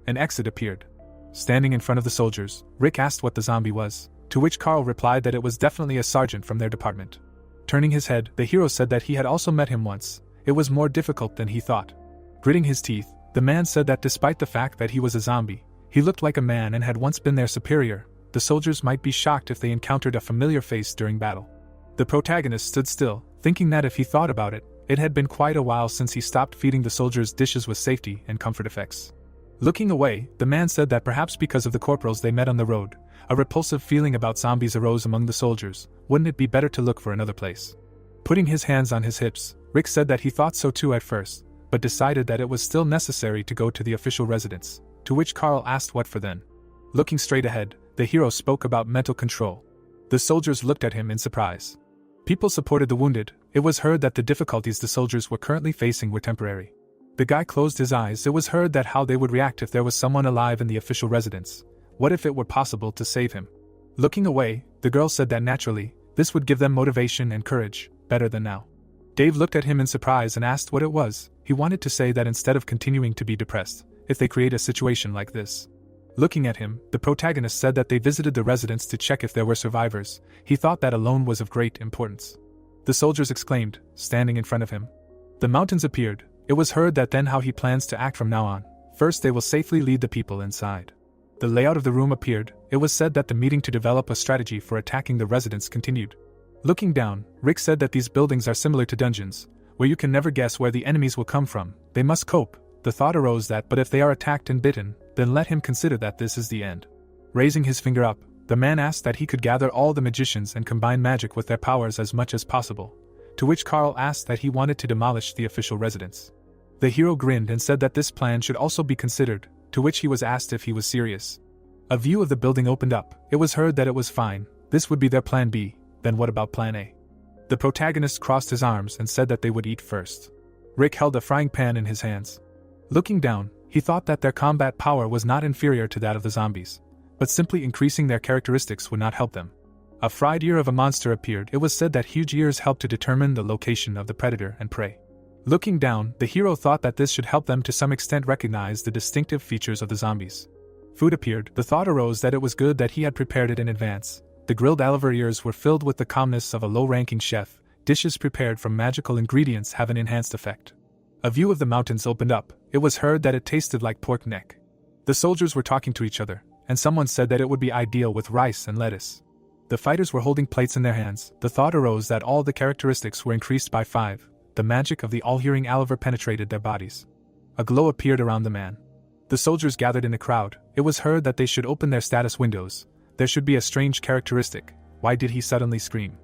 An exit appeared. Standing in front of the soldiers, Rick asked what the zombie was, to which Carl replied that it was definitely a sergeant from their department. Turning his head, the hero said that he had also met him once. It was more difficult than he thought. Gritting his teeth, the man said that despite the fact that he was a zombie, he looked like a man and had once been their superior. The soldiers might be shocked if they encountered a familiar face during battle. The protagonist stood still, thinking that if he thought about it, it had been quite a while since he stopped feeding the soldiers dishes with safety and comfort effects. Looking away, the man said that perhaps because of the corporals they met on the road, a repulsive feeling about zombies arose among the soldiers. Wouldn't it be better to look for another place? Putting his hands on his hips, Rick said that he thought so too at first, but decided that it was still necessary to go to the official residence, to which Carl asked what for then. Looking straight ahead, the hero spoke about mental control. The soldiers looked at him in surprise. People supported the wounded. It was heard that the difficulties the soldiers were currently facing were temporary. The guy closed his eyes. It was heard that how they would react if there was someone alive in the official residence. What if it were possible to save him? Looking away, the girl said that naturally, this would give them motivation and courage, better than now. Dave looked at him in surprise and asked what it was. He wanted to say that instead of continuing to be depressed, if they create a situation like this. Looking at him, the protagonist said that they visited the residence to check if there were survivors. He thought that alone was of great importance. The soldiers exclaimed, standing in front of him. The mountains appeared. It was heard that then how he plans to act from now on. First they will safely lead the people inside. The layout of the room appeared. It was said that the meeting to develop a strategy for attacking the residence continued. Looking down, Rick said that these buildings are similar to dungeons, where you can never guess where the enemies will come from. They must cope. the thought arose that but if they are attacked and bitten, then let him consider that this is the end. Raising his finger up, the man asked that he could gather all the magicians and combine magic with their powers as much as possible, to which Carl asked that he wanted to demolish the official residence. The hero grinned and said that this plan should also be considered, to which he was asked if he was serious. A view of the building opened up. It was heard that it was fine, this would be their plan B, then what about plan A? The protagonist crossed his arms and said that they would eat first. Rick held a frying pan in his hands. Looking down, he thought that their combat power was not inferior to that of the zombies, but simply increasing their characteristics would not help them. A fried ear of a monster appeared. It was said that huge ears helped to determine the location of the predator and prey. Looking down, the hero thought that this should help them to some extent recognize the distinctive features of the zombies. Food appeared. The thought arose that it was good that he had prepared it in advance. The grilled aliver ears were filled with the calmness of a low-ranking chef. Dishes prepared from magical ingredients have an enhanced effect. A view of the mountains opened up. It was heard that it tasted like pork neck. The soldiers were talking to each other, and someone said that it would be ideal with rice and lettuce. The fighters were holding plates in their hands. The thought arose that all the characteristics were increased by 5. The magic of the all-hearing aliver penetrated their bodies. A glow appeared around the man. The soldiers gathered in the crowd. It was heard that they should open their status windows. There should be a strange characteristic. Why did he suddenly scream?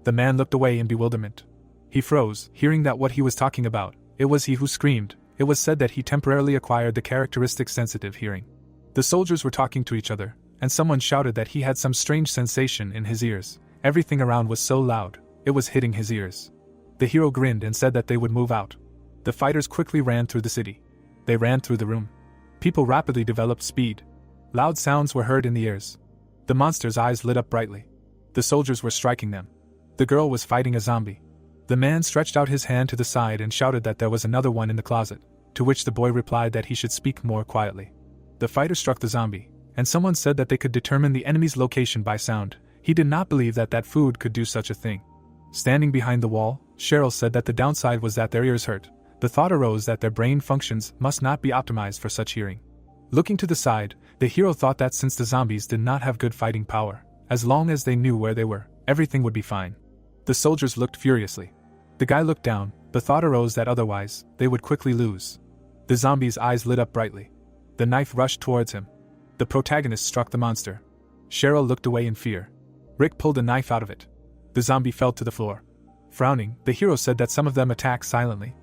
The man looked away in bewilderment. He froze, hearing that what he was talking about. It was he who screamed. It was said that he temporarily acquired the characteristic sensitive hearing. The soldiers were talking to each other, and someone shouted that he had some strange sensation in his ears. Everything around was so loud, it was hitting his ears. The hero grinned and said that they would move out. The fighters quickly ran through the city. They ran through the room. People rapidly developed speed. Loud sounds were heard in the ears. The monster's eyes lit up brightly. The soldiers were striking them. The girl was fighting a zombie. The man stretched out his hand to the side and shouted that there was another one in the closet, to which the boy replied that he should speak more quietly. The fighter struck the zombie, and someone said that they could determine the enemy's location by sound. He did not believe that that food could do such a thing. Standing behind the wall, Cheryl said that the downside was that their ears hurt. The thought arose that their brain functions must not be optimized for such hearing. Looking to the side, the hero thought that since the zombies did not have good fighting power, as long as they knew where they were, everything would be fine. The soldiers looked furiously. The guy looked down. The thought arose that otherwise, they would quickly lose. The zombie's eyes lit up brightly. The knife rushed towards him. The protagonist struck the monster. Cheryl looked away in fear. Rick pulled a knife out of it. The zombie fell to the floor. Frowning, the hero said that some of them attacked silently.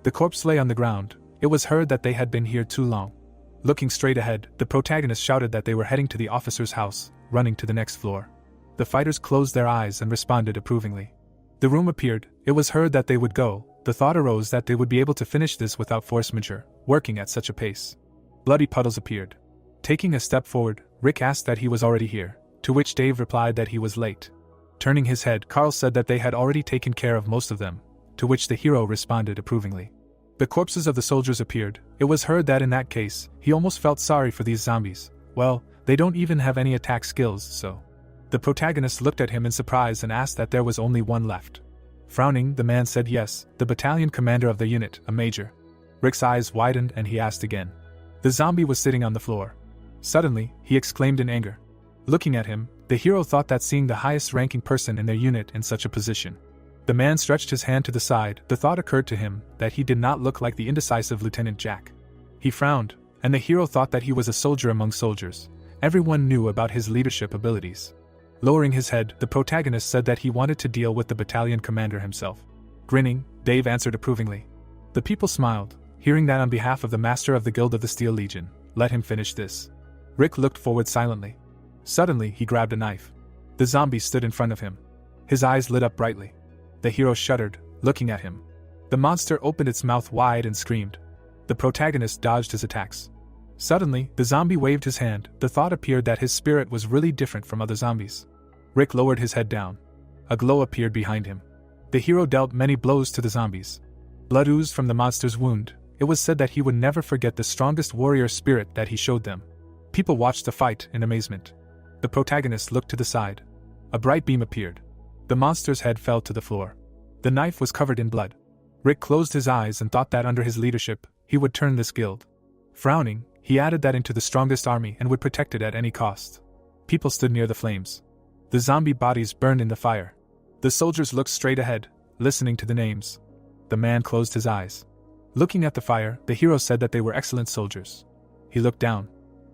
The corpse lay on the ground. It was heard that they had been here too long. Looking straight ahead, the protagonist shouted that they were heading to the officer's house, running to the next floor. The fighters closed their eyes and responded approvingly. The room appeared. It was heard that they would go. The thought arose that they would be able to finish this without force majeure, working at such a pace. Bloody puddles appeared. Taking a step forward, Rick asked that he was already here, to which Dave replied that he was late. Turning his head, Carl said that they had already taken care of most of them, to which the hero responded approvingly. The corpses of the soldiers appeared. It was heard that in that case, he almost felt sorry for these zombies. Well, they don't even have any attack skills, so. The protagonist looked at him in surprise and asked that there was only one left. Frowning, the man said yes, the battalion commander of the unit, a major. Rick's eyes widened and he asked again. The zombie was sitting on the floor. Suddenly, he exclaimed in anger. Looking at him, the hero thought that seeing the highest-ranking person in their unit in such a position. The man stretched his hand to the side. The thought occurred to him that he did not look like the indecisive Lieutenant Jack. He frowned, and the hero thought that he was a soldier among soldiers. Everyone knew about his leadership abilities. Lowering his head, the protagonist said that he wanted to deal with the battalion commander himself. Grinning, Dave answered approvingly. The people smiled, hearing that on behalf of the master of the Guild of the Steel Legion, let him finish this. Rick looked forward silently. Suddenly, he grabbed a knife. The zombie stood in front of him. His eyes lit up brightly. The hero shuddered, looking at him. The monster opened its mouth wide and screamed. The protagonist dodged his attacks. Suddenly, the zombie waved his hand. The thought appeared that his spirit was really different from other zombies. Rick lowered his head down. A glow appeared behind him. The hero dealt many blows to the zombies. Blood oozed from the monster's wound. It was said that he would never forget the strongest warrior spirit that he showed them. People watched the fight in amazement. The protagonist looked to the side. A bright beam appeared. The monster's head fell to the floor. The knife was covered in blood. Rick closed his eyes and thought that under his leadership, he would turn this guild. Frowning, he added that into the strongest army and would protect it at any cost. People stood near the flames. The zombie bodies burned in the fire. The soldiers looked straight ahead, listening to the names. The man closed his eyes. Looking at the fire, the hero said that they were excellent soldiers. He looked down.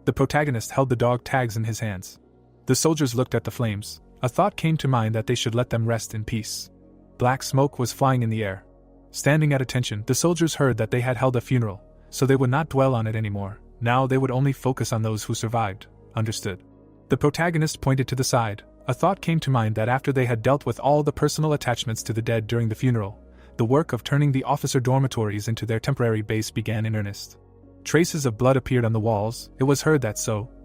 The protagonist held the dog tags in his hands. The soldiers looked at the flames. A thought came to mind that they should let them rest in peace. Black smoke was flying in the air. Standing at attention, the soldiers heard that they had held a funeral, so they would not dwell on it anymore. Now they would only focus on those who survived. Understood. The protagonist pointed to the side. A thought came to mind that after they had dealt with all the personal attachments to the dead during the funeral, the work of turning the officer dormitories into their temporary base began in earnest. Traces of blood appeared on the walls. It was heard that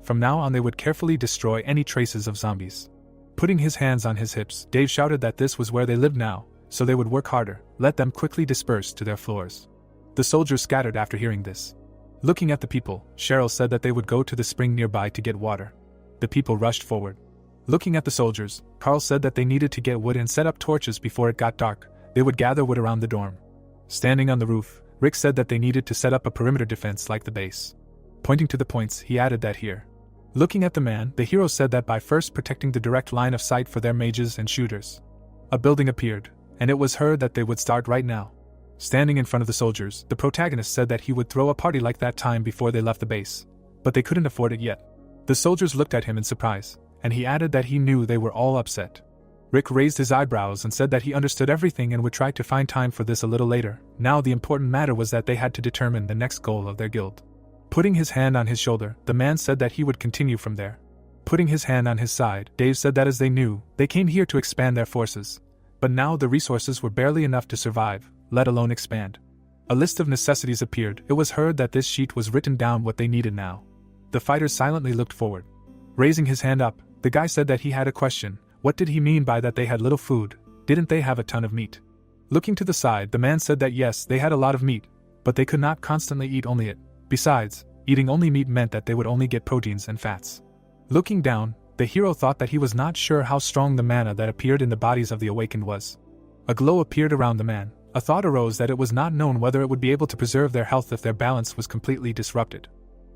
from now on they would carefully destroy any traces of zombies. Putting his hands on his hips, Dave shouted that this was where they lived now, so they would work harder, let them quickly disperse to their floors. The soldiers scattered after hearing this. Looking at the people, Cheryl said that they would go to the spring nearby to get water. The people rushed forward. Looking at the soldiers, Carl said that they needed to get wood and set up torches before it got dark. They would gather wood around the dorm. Standing on the roof, Rick said that they needed to set up a perimeter defense like the base. Pointing to the points, he added that here. Looking at the man, the hero said that by first protecting the direct line of sight for their mages and shooters. A building appeared, and it was heard that they would start right now. Standing in front of the soldiers, the protagonist said that he would throw a party like that time before they left the base, but they couldn't afford it yet. The soldiers looked at him in surprise, and he added that he knew they were all upset. Rick raised his eyebrows and said that he understood everything and would try to find time for this a little later. Now the important matter was that they had to determine the next goal of their guild. Putting his hand on his shoulder, the man said that he would continue from there. Putting his hand on his side, Dave said that as they knew, they came here to expand their forces. But now the resources were barely enough to survive, let alone expand. A list of necessities appeared. It was heard that this sheet was written down what they needed now. The fighters silently looked forward. Raising his hand up, the guy said that he had a question. What did he mean by that they had little food? Didn't they have a ton of meat? Looking to the side, the man said that yes, they had a lot of meat, but they could not constantly eat only it. Besides, eating only meat meant that they would only get proteins and fats. Looking down, the hero thought that he was not sure how strong the mana that appeared in the bodies of the awakened was. A glow appeared around the man. A thought arose that it was not known whether it would be able to preserve their health if their balance was completely disrupted.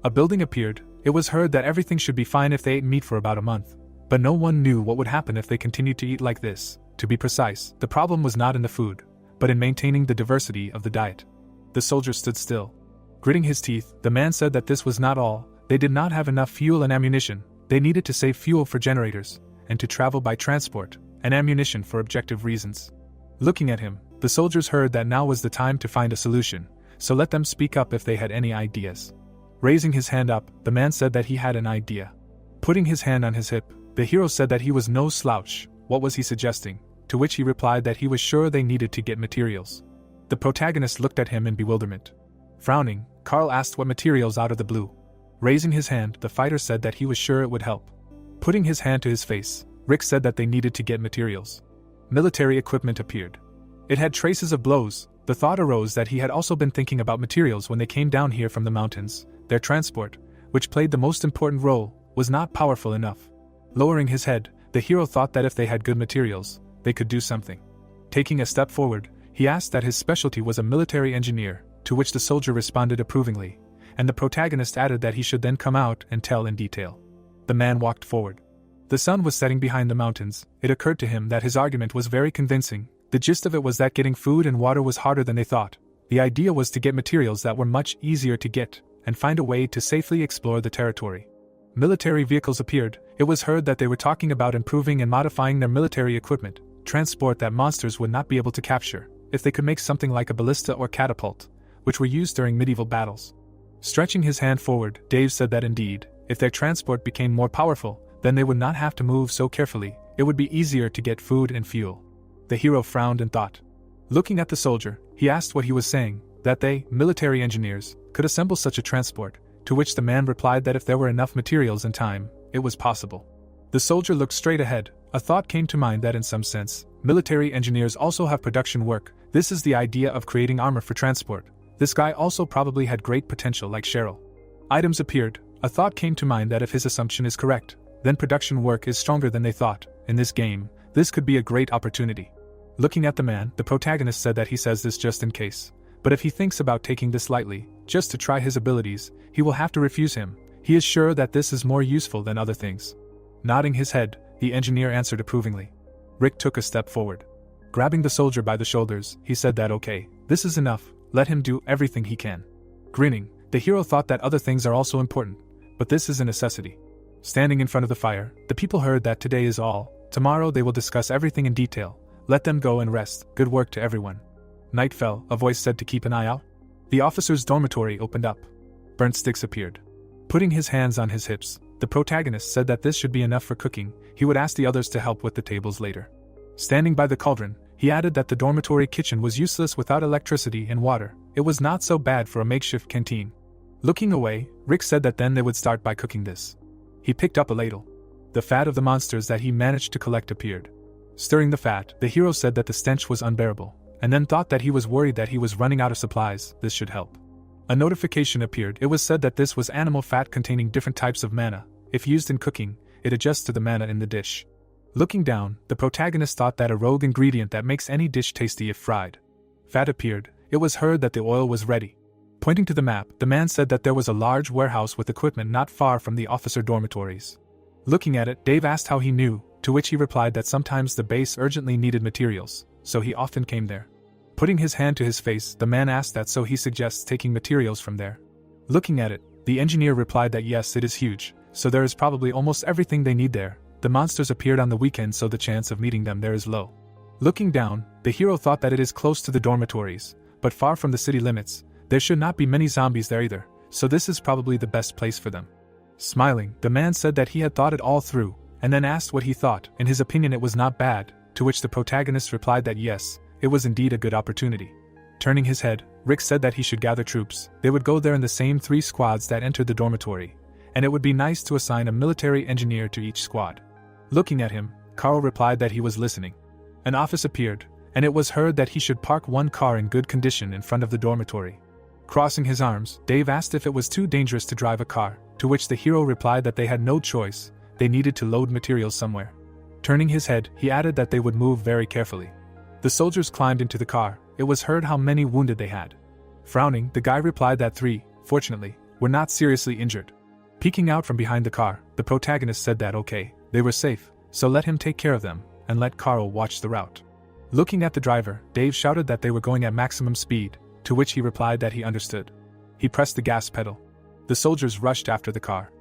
A building appeared. It was heard that everything should be fine if they ate meat for about a month. But no one knew what would happen if they continued to eat like this. To be precise, the problem was not in the food, but in maintaining the diversity of the diet. The soldier stood still. Gritting his teeth, the man said that this was not all. They did not have enough fuel and ammunition. They needed to save fuel for generators, and to travel by transport, and ammunition for objective reasons. Looking at him, the soldiers heard that now was the time to find a solution, so let them speak up if they had any ideas. Raising his hand up, the man said that he had an idea. Putting his hand on his hip, the hero said that he was no slouch. What was he suggesting? To which he replied that he was sure they needed to get materials. The protagonist looked at him in bewilderment. Frowning, Carl asked what materials out of the blue. Raising his hand, the fighter said that he was sure it would help. Putting his hand to his face, Rick said that they needed to get materials. Military equipment appeared. It had traces of blows. The thought arose that he had also been thinking about materials when they came down here from the mountains. Their transport, which played the most important role, was not powerful enough. Lowering his head, the hero thought that if they had good materials, they could do something. Taking a step forward, he asked that his specialty was a military engineer, to which the soldier responded approvingly, and the protagonist added that he should then come out and tell in detail. The man walked forward. The sun was setting behind the mountains. It occurred to him that his argument was very convincing. The gist of it was that getting food and water was harder than they thought. The idea was to get materials that were much easier to get, and find a way to safely explore the territory. Military vehicles appeared. It was heard that they were talking about improving and modifying their military equipment, transport that monsters would not be able to capture, if they could make something like a ballista or catapult, which were used during medieval battles. Stretching his hand forward, Dave said that indeed, if their transport became more powerful, then they would not have to move so carefully. It would be easier to get food and fuel. The hero frowned and thought. Looking at the soldier, he asked what he was saying, that they, military engineers, could assemble such a transport, to which the man replied that if there were enough materials and time, it was possible. The soldier looked straight ahead. A thought came to mind that in some sense, military engineers also have production work. This is the idea of creating armor for transport. This guy also probably had great potential like Cheryl. Items appeared. A thought came to mind that if his assumption is correct, then production work is stronger than they thought. In this game, this could be a great opportunity. Looking at the man, the protagonist said that he says this just in case. But if he thinks about taking this lightly, just to try his abilities, he will have to refuse him. He is sure that this is more useful than other things. Nodding his head, the engineer answered approvingly. Rick took a step forward. Grabbing the soldier by the shoulders, he said that okay, this is enough. let him do everything he can. Grinning, the hero thought that other things are also important, but this is a necessity. Standing in front of the fire, the people heard that today is all, tomorrow they will discuss everything in detail, let them go and rest, good work to everyone. Night fell, a voice said to keep an eye out. The officer's dormitory opened up. Burnt sticks appeared. Putting his hands on his hips, the protagonist said that this should be enough for cooking, he would ask the others to help with the tables later. Standing by the cauldron, he added that the dormitory kitchen was useless without electricity and water, it was not so bad for a makeshift canteen. Looking away, Rick said that then they would start by cooking this. He picked up a ladle. The fat of the monsters that he managed to collect appeared. Stirring the fat, the hero said that the stench was unbearable, and then thought that he was worried that he was running out of supplies, this should help. A notification appeared, it was said that this was animal fat containing different types of mana, if used in cooking, it adjusts to the mana in the dish. Looking down, the protagonist thought that a rogue ingredient that makes any dish tasty if fried. Fat appeared, it was heard that the oil was ready. Pointing to the map, the man said that there was a large warehouse with equipment not far from the officer dormitories. Looking at it, Dave asked how he knew, to which he replied that sometimes the base urgently needed materials, so he often came there. Putting his hand to his face, the man asked that so he suggests taking materials from there. Looking at it, the engineer replied that yes, it is huge, so there is probably almost everything they need there. The monsters appeared on the weekend, so the chance of meeting them there is low. Looking down, the hero thought that it is close to the dormitories, but far from the city limits. There should not be many zombies there either, so this is probably the best place for them. Smiling, the man said that he had thought it all through, and then asked what he thought. In his opinion it was not bad, to which the protagonist replied that yes, it was indeed a good opportunity. Turning his head, Rick said that he should gather troops, they would go there in the same 3 squads that entered the dormitory, and it would be nice to assign a military engineer to each squad. Looking at him, Carl replied that he was listening. An office appeared, and it was heard that he should park one car in good condition in front of the dormitory. Crossing his arms, Dave asked if it was too dangerous to drive a car, to which the hero replied that they had no choice, they needed to load materials somewhere. Turning his head, he added that they would move very carefully. The soldiers climbed into the car, it was heard how many wounded they had. Frowning, the guy replied that 3, fortunately, were not seriously injured. Peeking out from behind the car, the protagonist said that okay, they were safe, so let him take care of them, and let Carl watch the route. Looking at the driver, Dave shouted that they were going at maximum speed, to which he replied that he understood. He pressed the gas pedal. The soldiers rushed after the car.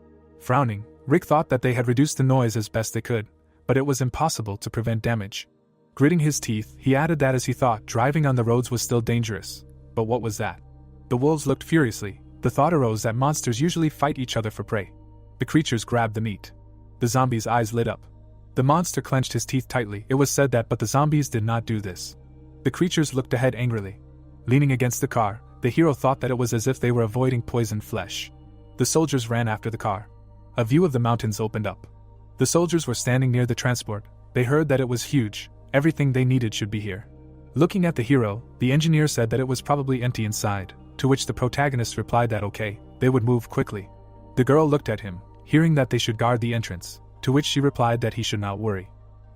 Frowning, Rick thought that they had reduced the noise as best they could, but it was impossible to prevent damage. Gritting his teeth, he added that as he thought driving on the roads was still dangerous. But what was that? The wolves looked furiously. The thought arose that monsters usually fight each other for prey. The creatures grabbed the meat. The zombie's eyes lit up. The monster clenched his teeth tightly. It was said that, but the zombies did not do this. The creatures looked ahead angrily. Leaning against the car, the hero thought that it was as if they were avoiding poisoned flesh. The soldiers ran after the car. A view of the mountains opened up. The soldiers were standing near the transport. They heard that it was huge. Everything they needed should be here. Looking at the hero, the engineer said that it was probably empty inside, to which the protagonist replied that okay, they would move quickly. The girl looked at him, hearing that they should guard the entrance, to which she replied that he should not worry.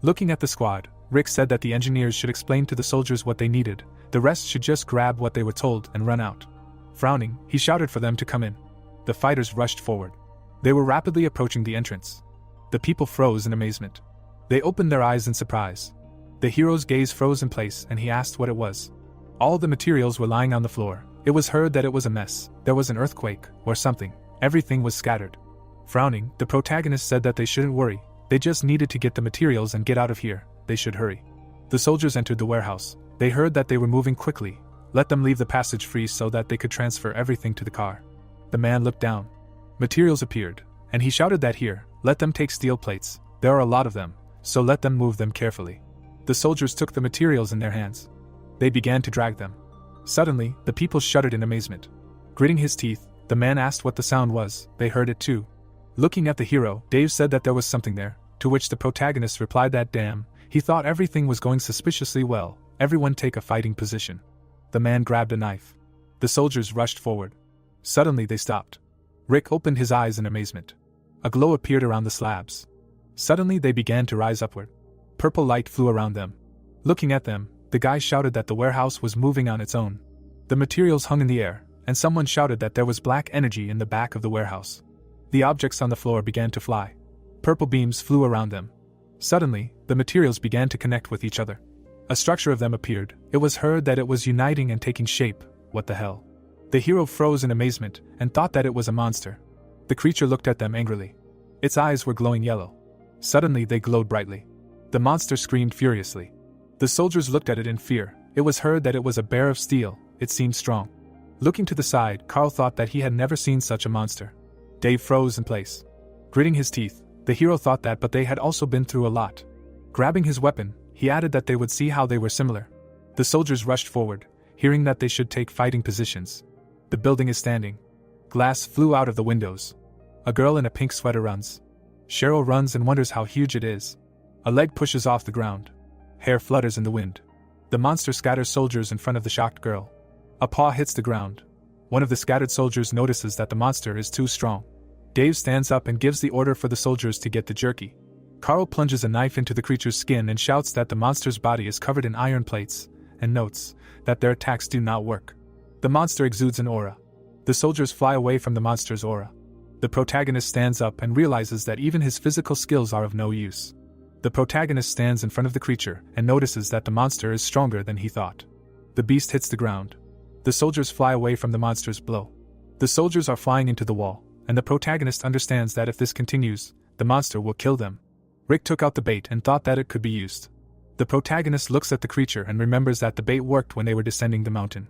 Looking at the squad, Rick said that the engineers should explain to the soldiers what they needed, the rest should just grab what they were told and run out. Frowning, he shouted for them to come in. The fighters rushed forward. They were rapidly approaching the entrance. The people froze in amazement. They opened their eyes in surprise. The hero's gaze froze in place and he asked what it was. All the materials were lying on the floor. It was heard that it was a mess, there was an earthquake, or something, everything was scattered. Frowning, the protagonist said that they shouldn't worry, they just needed to get the materials and get out of here, they should hurry. The soldiers entered the warehouse. They heard that they were moving quickly. Let them leave the passage free so that they could transfer everything to the car. The man looked down. Materials appeared, and he shouted that here, let them take steel plates, there are a lot of them, so let them move them carefully. The soldiers took the materials in their hands. They began to drag them. Suddenly, the people shuddered in amazement. Gritting his teeth, the man asked what the sound was, they heard it too. Looking at the hero, Dave said that there was something there, to which the protagonist replied that damn, he thought everything was going suspiciously well, everyone take a fighting position. The man grabbed a knife. The soldiers rushed forward. Suddenly they stopped. Rick opened his eyes in amazement. A glow appeared around the slabs. Suddenly they began to rise upward. Purple light flew around them. Looking at them, the guy shouted that the warehouse was moving on its own. The materials hung in the air, and someone shouted that there was black energy in the back of the warehouse. The objects on the floor began to fly. Purple beams flew around them. Suddenly, the materials began to connect with each other. A structure of them appeared. It was heard that it was uniting and taking shape. "What the hell?" The hero froze in amazement and thought that it was a monster. The creature looked at them angrily. Its eyes were glowing yellow. Suddenly they glowed brightly. The monster screamed furiously. The soldiers looked at it in fear. It was heard that it was a bear of steel. It seemed strong. Looking to the side, Carl thought that he had never seen such a monster. Dave froze in place. Gritting his teeth, the hero thought that but they had also been through a lot. Grabbing his weapon, he added that they would see how they were similar. The soldiers rushed forward, hearing that they should take fighting positions. The building is standing. Glass flew out of the windows. A girl in a pink sweater runs. Cheryl runs and wonders how huge it is. A leg pushes off the ground. Hair flutters in the wind. The monster scatters soldiers in front of the shocked girl. A paw hits the ground. One of the scattered soldiers notices that the monster is too strong. Dave stands up and gives the order for the soldiers to get the jerky. Carl plunges a knife into the creature's skin and shouts that the monster's body is covered in iron plates, and notes that their attacks do not work. The monster exudes an aura. The soldiers fly away from the monster's aura. The protagonist stands up and realizes that even his physical skills are of no use. The protagonist stands in front of the creature and notices that the monster is stronger than he thought. The beast hits the ground. The soldiers fly away from the monster's blow. The soldiers are flying into the wall, and the protagonist understands that if this continues, the monster will kill them. Rick took out the bait and thought that it could be used. The protagonist looks at the creature and remembers that the bait worked when they were descending the mountain.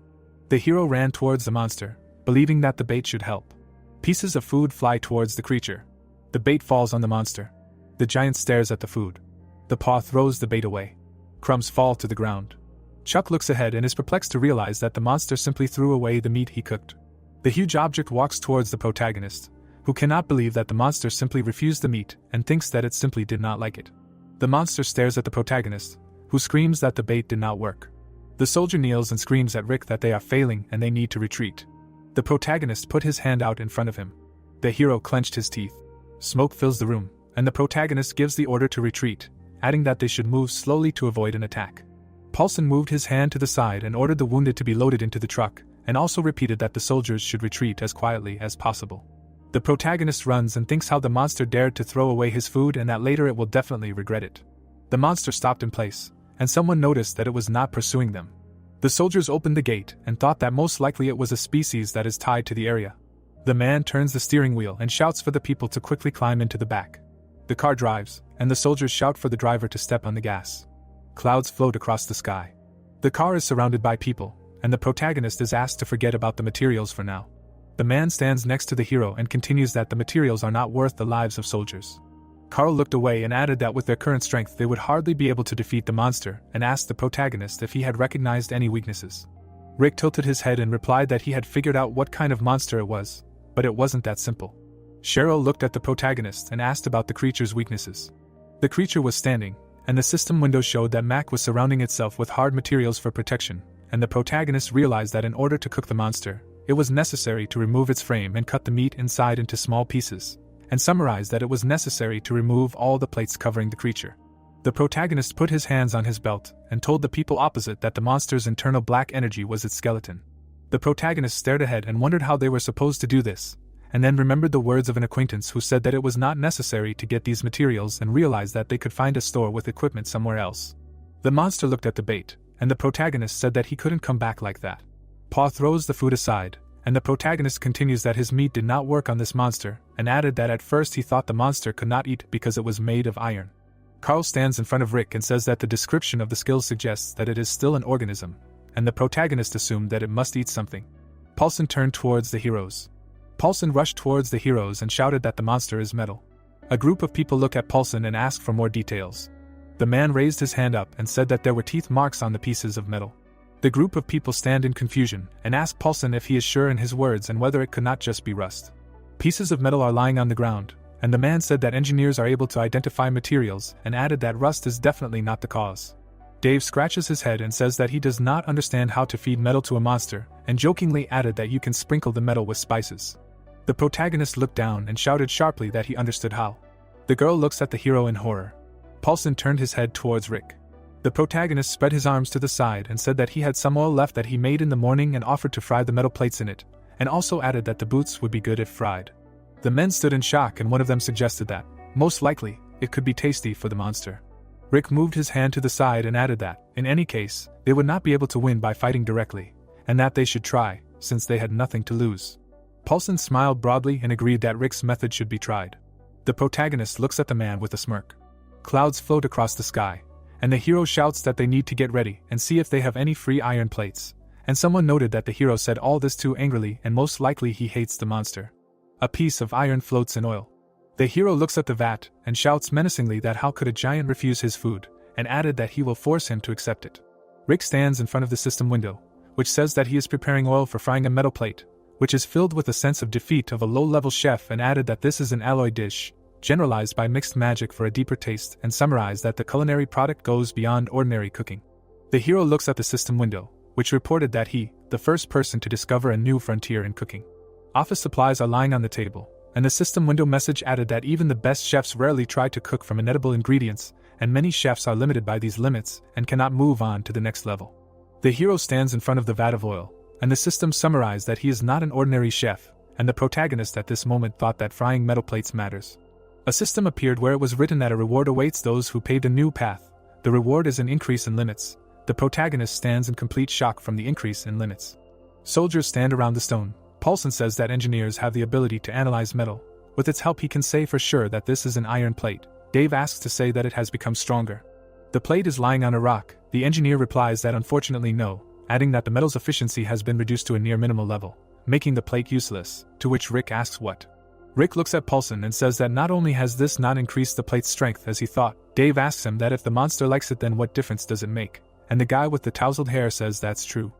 The hero ran towards the monster, believing that the bait should help. Pieces of food fly towards the creature. The bait falls on the monster. The giant stares at the food. The paw throws the bait away. Crumbs fall to the ground. Chuck looks ahead and is perplexed to realize that the monster simply threw away the meat he cooked. The huge object walks towards the protagonist, who cannot believe that the monster simply refused the meat and thinks that it simply did not like it. The monster stares at the protagonist, who screams that the bait did not work. The soldier kneels and screams at Rick that they are failing and they need to retreat. The protagonist put his hand out in front of him. The hero clenched his teeth. Smoke fills the room, and the protagonist gives the order to retreat, adding that they should move slowly to avoid an attack. Paulson moved his hand to the side and ordered the wounded to be loaded into the truck, and also repeated that the soldiers should retreat as quietly as possible. The protagonist runs and thinks how the monster dared to throw away his food and that later it will definitely regret it. The monster stopped in place, and someone noticed that it was not pursuing them. The soldiers opened the gate and thought that most likely it was a species that is tied to the area. The man turns the steering wheel and shouts for the people to quickly climb into the back. The car drives, and the soldiers shout for the driver to step on the gas. Clouds float across the sky. The car is surrounded by people, and the protagonist is asked to forget about the materials for now. The man stands next to the hero and continues that the materials are not worth the lives of soldiers. Carl looked away and added that with their current strength they would hardly be able to defeat the monster, and asked the protagonist if he had recognized any weaknesses. Rick tilted his head and replied that he had figured out what kind of monster it was, but it wasn't that simple. Cheryl looked at the protagonist and asked about the creature's weaknesses. The creature was standing, and the system window showed that Mac was surrounding itself with hard materials for protection, and the protagonist realized that in order to cook the monster, it was necessary to remove its frame and cut the meat inside into small pieces, and summarized that it was necessary to remove all the plates covering the creature. The protagonist put his hands on his belt and told the people opposite that the monster's internal black energy was its skeleton. The protagonist stared ahead and wondered how they were supposed to do this, and then remembered the words of an acquaintance who said that it was not necessary to get these materials and realized that they could find a store with equipment somewhere else. The monster looked at the bait, and the protagonist said that he couldn't come back like that. Paw throws the food aside, and the protagonist continues that his meat did not work on this monster, and added that at first he thought the monster could not eat because it was made of iron. Carl stands in front of Rick and says that the description of the skills suggests that it is still an organism, and the protagonist assumed that it must eat something. Paulson turned towards the heroes. Paulson rushed towards the heroes and shouted that the monster is metal. A group of people look at Paulson and ask for more details. The man raised his hand up and said that there were teeth marks on the pieces of metal. The group of people stand in confusion and ask Paulson if he is sure in his words and whether it could not just be rust. Pieces of metal are lying on the ground, and the man said that engineers are able to identify materials and added that rust is definitely not the cause. Dave scratches his head and says that he does not understand how to feed metal to a monster, and jokingly added that you can sprinkle the metal with spices. The protagonist looked down and shouted sharply that he understood how. The girl looks at the hero in horror. Paulson turned his head towards Rick. The protagonist spread his arms to the side and said that he had some oil left that he made in the morning and offered to fry the metal plates in it, and also added that the boots would be good if fried. The men stood in shock and one of them suggested that, most likely, it could be tasty for the monster. Rick moved his hand to the side and added that, in any case, they would not be able to win by fighting directly, and that they should try, since they had nothing to lose. Paulson smiled broadly and agreed that Rick's method should be tried. The protagonist looks at the man with a smirk. Clouds float across the sky, and the hero shouts that they need to get ready and see if they have any free iron plates, and someone noted that the hero said all this too angrily and most likely he hates the monster. A piece of iron floats in oil. The hero looks at the vat and shouts menacingly that how could a giant refuse his food, and added that he will force him to accept it. Rick stands in front of the system window, which says that he is preparing oil for frying a metal plate, which is filled with a sense of defeat of a low-level chef, and added that this is an alloy dish, generalized by mixed magic for a deeper taste, and summarized that the culinary product goes beyond ordinary cooking. The hero looks at the system window, which reported that he, the first person to discover a new frontier in cooking. Office supplies are lying on the table, and the system window message added that even the best chefs rarely try to cook from inedible ingredients, and many chefs are limited by these limits and cannot move on to the next level. The hero stands in front of the vat of oil, and the system summarized that he is not an ordinary chef, and the protagonist at this moment thought that frying metal plates matters. A system appeared where it was written that a reward awaits those who pave the new path. The reward is an increase in limits. The protagonist stands in complete shock from the increase in limits. Soldiers stand around the stone. Paulson says that engineers have the ability to analyze metal. With its help he can say for sure that this is an iron plate. Dave asks to say that it has become stronger. The plate is lying on a rock. The engineer replies that unfortunately no, adding that the metal's efficiency has been reduced to a near minimal level, making the plate useless, to which Rick asks what. Rick looks at Paulson and says that not only has this not increased the plate's strength as he thought, Dave asks him that if the monster likes it then what difference does it make, and the guy with the tousled hair says that's true.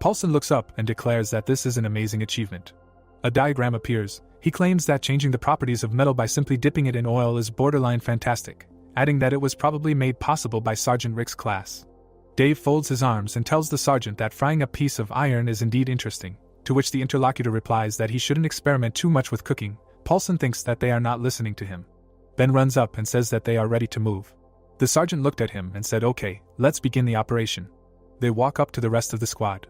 Paulson looks up and declares that this is an amazing achievement. A diagram appears. He claims that changing the properties of metal by simply dipping it in oil is borderline fantastic, adding that it was probably made possible by Sergeant Rick's class. Dave folds his arms and tells the sergeant that frying a piece of iron is indeed interesting, to which the interlocutor replies that he shouldn't experiment too much with cooking. Paulson thinks that they are not listening to him. Ben runs up and says that they are ready to move. The sergeant looked at him and said, "Okay, let's begin the operation." They walk up to the rest of the squad.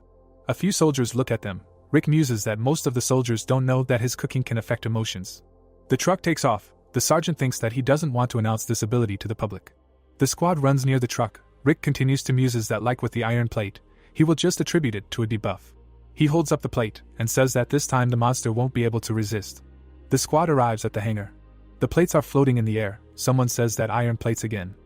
A few soldiers look at them. Rick muses that most of the soldiers don't know that his cooking can affect emotions. The truck takes off. The sergeant thinks that he doesn't want to announce this ability to the public. The squad runs near the truck. Rick continues to muses that like with the iron plate, he will just attribute it to a debuff. He holds up the plate and says that this time the monster won't be able to resist. The squad arrives at the hangar. The plates are floating in the air. Someone says that iron plates again.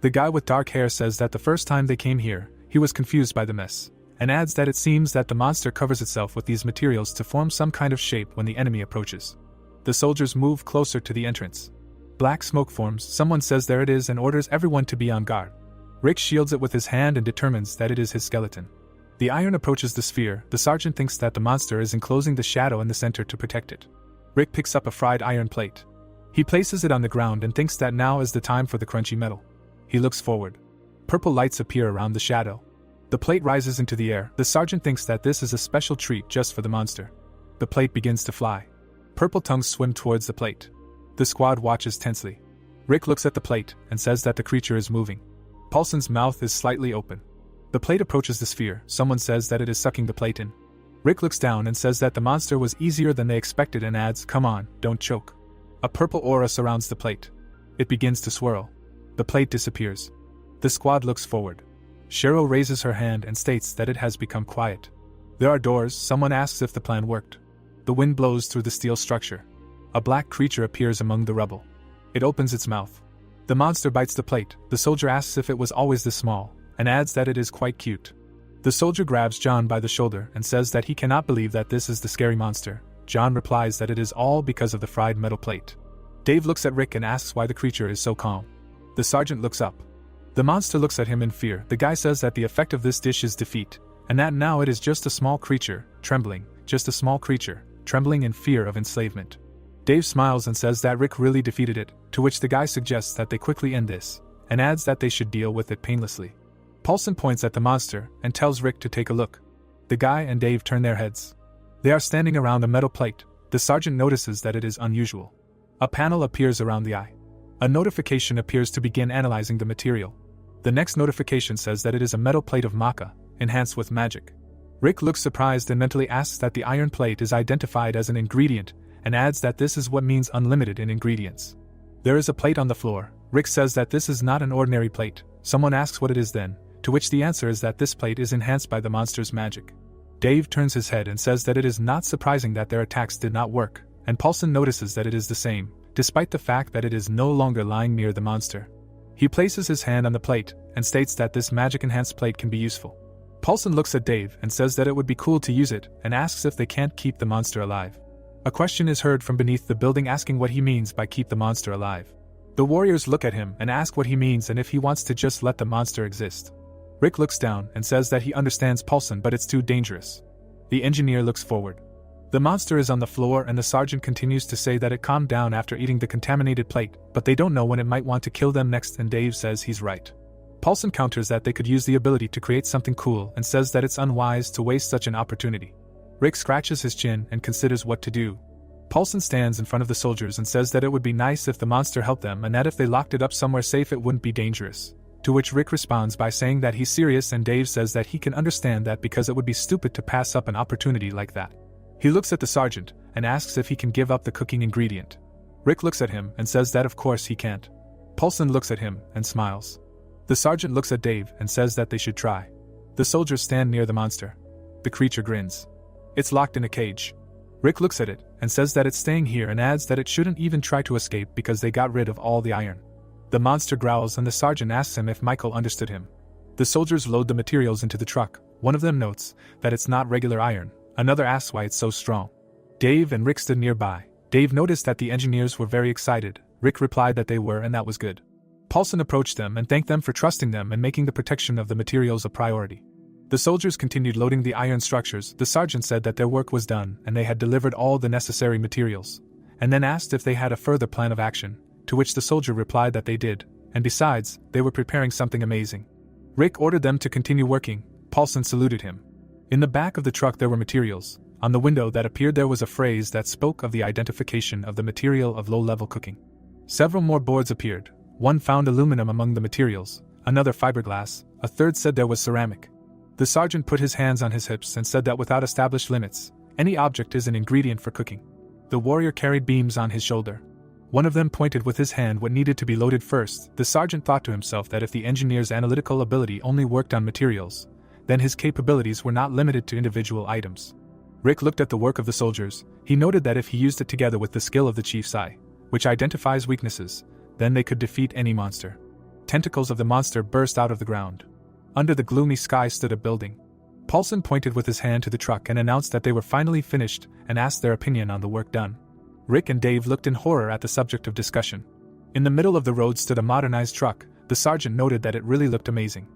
The guy with dark hair says that the first time they came here, he was confused by the mess, and adds that it seems that the monster covers itself with these materials to form some kind of shape when the enemy approaches. The soldiers move closer to the entrance. Black smoke forms. Someone says there it is and orders everyone to be on guard. Rick shields it with his hand and determines that it is his skeleton. The iron approaches the sphere. The sergeant thinks that the monster is enclosing the shadow in the center to protect it. Rick picks up a fried iron plate. He places it on the ground and thinks that now is the time for the crunchy metal. He looks forward. Purple lights appear around the shadow. The plate rises into the air. The sergeant thinks that this is a special treat just for the monster. The plate begins to fly. Purple tongues swim towards the plate. The squad watches tensely. Rick looks at the plate and says that the creature is moving. Paulson's mouth is slightly open. The plate approaches the sphere. Someone says that it is sucking the plate in. Rick looks down and says that the monster was easier than they expected and adds, "Come on, don't choke." A purple aura surrounds the plate. It begins to swirl. The plate disappears. The squad looks forward. Cheryl raises her hand and states that it has become quiet. There are doors. Someone asks if the plan worked. The wind blows through the steel structure. A black creature appears among the rubble. It opens its mouth. The monster bites the plate. The soldier asks if it was always this small, and adds that it is quite cute. The soldier grabs John by the shoulder and says that he cannot believe that this is the scary monster. John replies that it is all because of the fried metal plate. Dave looks at Rick and asks why the creature is so calm. The sergeant looks up. The monster looks at him in fear. The guy says that the effect of this dish is defeat, and that now it is just a small creature, trembling, just a small creature, trembling in fear of enslavement. Dave smiles and says that Rick really defeated it, to which the guy suggests that they quickly end this, and adds that they should deal with it painlessly. Paulson points at the monster and tells Rick to take a look. The guy and Dave turn their heads. They are standing around a metal plate. The sergeant notices that it is unusual. A panel appears around the eye. A notification appears to begin analyzing the material. The next notification says that it is a metal plate of maca, enhanced with magic. Rick looks surprised and mentally asks that the iron plate is identified as an ingredient, and adds that this is what means unlimited in ingredients. There is a plate on the floor. Rick says that this is not an ordinary plate. Someone asks what it is then, to which the answer is that this plate is enhanced by the monster's magic. Dave turns his head and says that it is not surprising that their attacks did not work, and Paulson notices that it is the same, despite the fact that it is no longer lying near the monster. He places his hand on the plate and states that this magic-enhanced plate can be useful. Paulson looks at Dave and says that it would be cool to use it and asks if they can't keep the monster alive. A question is heard from beneath the building asking what he means by keep the monster alive. The warriors look at him and ask what he means and if he wants to just let the monster exist. Rick looks down and says that he understands Paulson but it's too dangerous. The engineer looks forward. The monster is on the floor and the sergeant continues to say that it calmed down after eating the contaminated plate, but they don't know when it might want to kill them next, and Dave says he's right. Paulson counters that they could use the ability to create something cool and says that it's unwise to waste such an opportunity. Rick scratches his chin and considers what to do. Paulson stands in front of the soldiers and says that it would be nice if the monster helped them and that if they locked it up somewhere safe it wouldn't be dangerous. To which Rick responds by saying that he's serious, and Dave says that he can understand that because it would be stupid to pass up an opportunity like that. He looks at the sergeant and asks if he can give up the cooking ingredient. Rick looks at him and says that of course he can't. Paulson looks at him and smiles. The sergeant looks at Dave and says that they should try. The soldiers stand near the monster. The creature grins. It's locked in a cage. Rick looks at it and says that it's staying here and adds that it shouldn't even try to escape because they got rid of all the iron. The monster growls and the sergeant asks him if Michael understood him. The soldiers load the materials into the truck. One of them notes that it's not regular iron. Another asks why it's so strong. Dave and Rick stood nearby. Dave noticed that the engineers were very excited. Rick replied that they were, and that was good. Paulson approached them and thanked them for trusting them and making the protection of the materials a priority. The soldiers continued loading the iron structures. The sergeant said that their work was done and they had delivered all the necessary materials, and then asked if they had a further plan of action, to which the soldier replied that they did, and besides, they were preparing something amazing. Rick ordered them to continue working. Paulson saluted him. In the back of the truck there were materials. On the window that appeared there was a phrase that spoke of the identification of the material of low-level cooking. Several more boards appeared. One found aluminum among the materials, another fiberglass, a third said there was ceramic. The sergeant put his hands on his hips and said that without established limits, any object is an ingredient for cooking. The warrior carried beams on his shoulder. One of them pointed with his hand what needed to be loaded first. The sergeant thought to himself that if the engineer's analytical ability only worked on materials, then his capabilities were not limited to individual items. Rick looked at the work of the soldiers. He noted that if he used it together with the skill of the chief's eye, which identifies weaknesses, then they could defeat any monster. Tentacles of the monster burst out of the ground. Under the gloomy sky stood a building. Paulson pointed with his hand to the truck and announced that they were finally finished and asked their opinion on the work done. Rick and Dave looked in horror at the subject of discussion. In the middle of the road stood a modernized truck. The sergeant noted that it really looked amazing.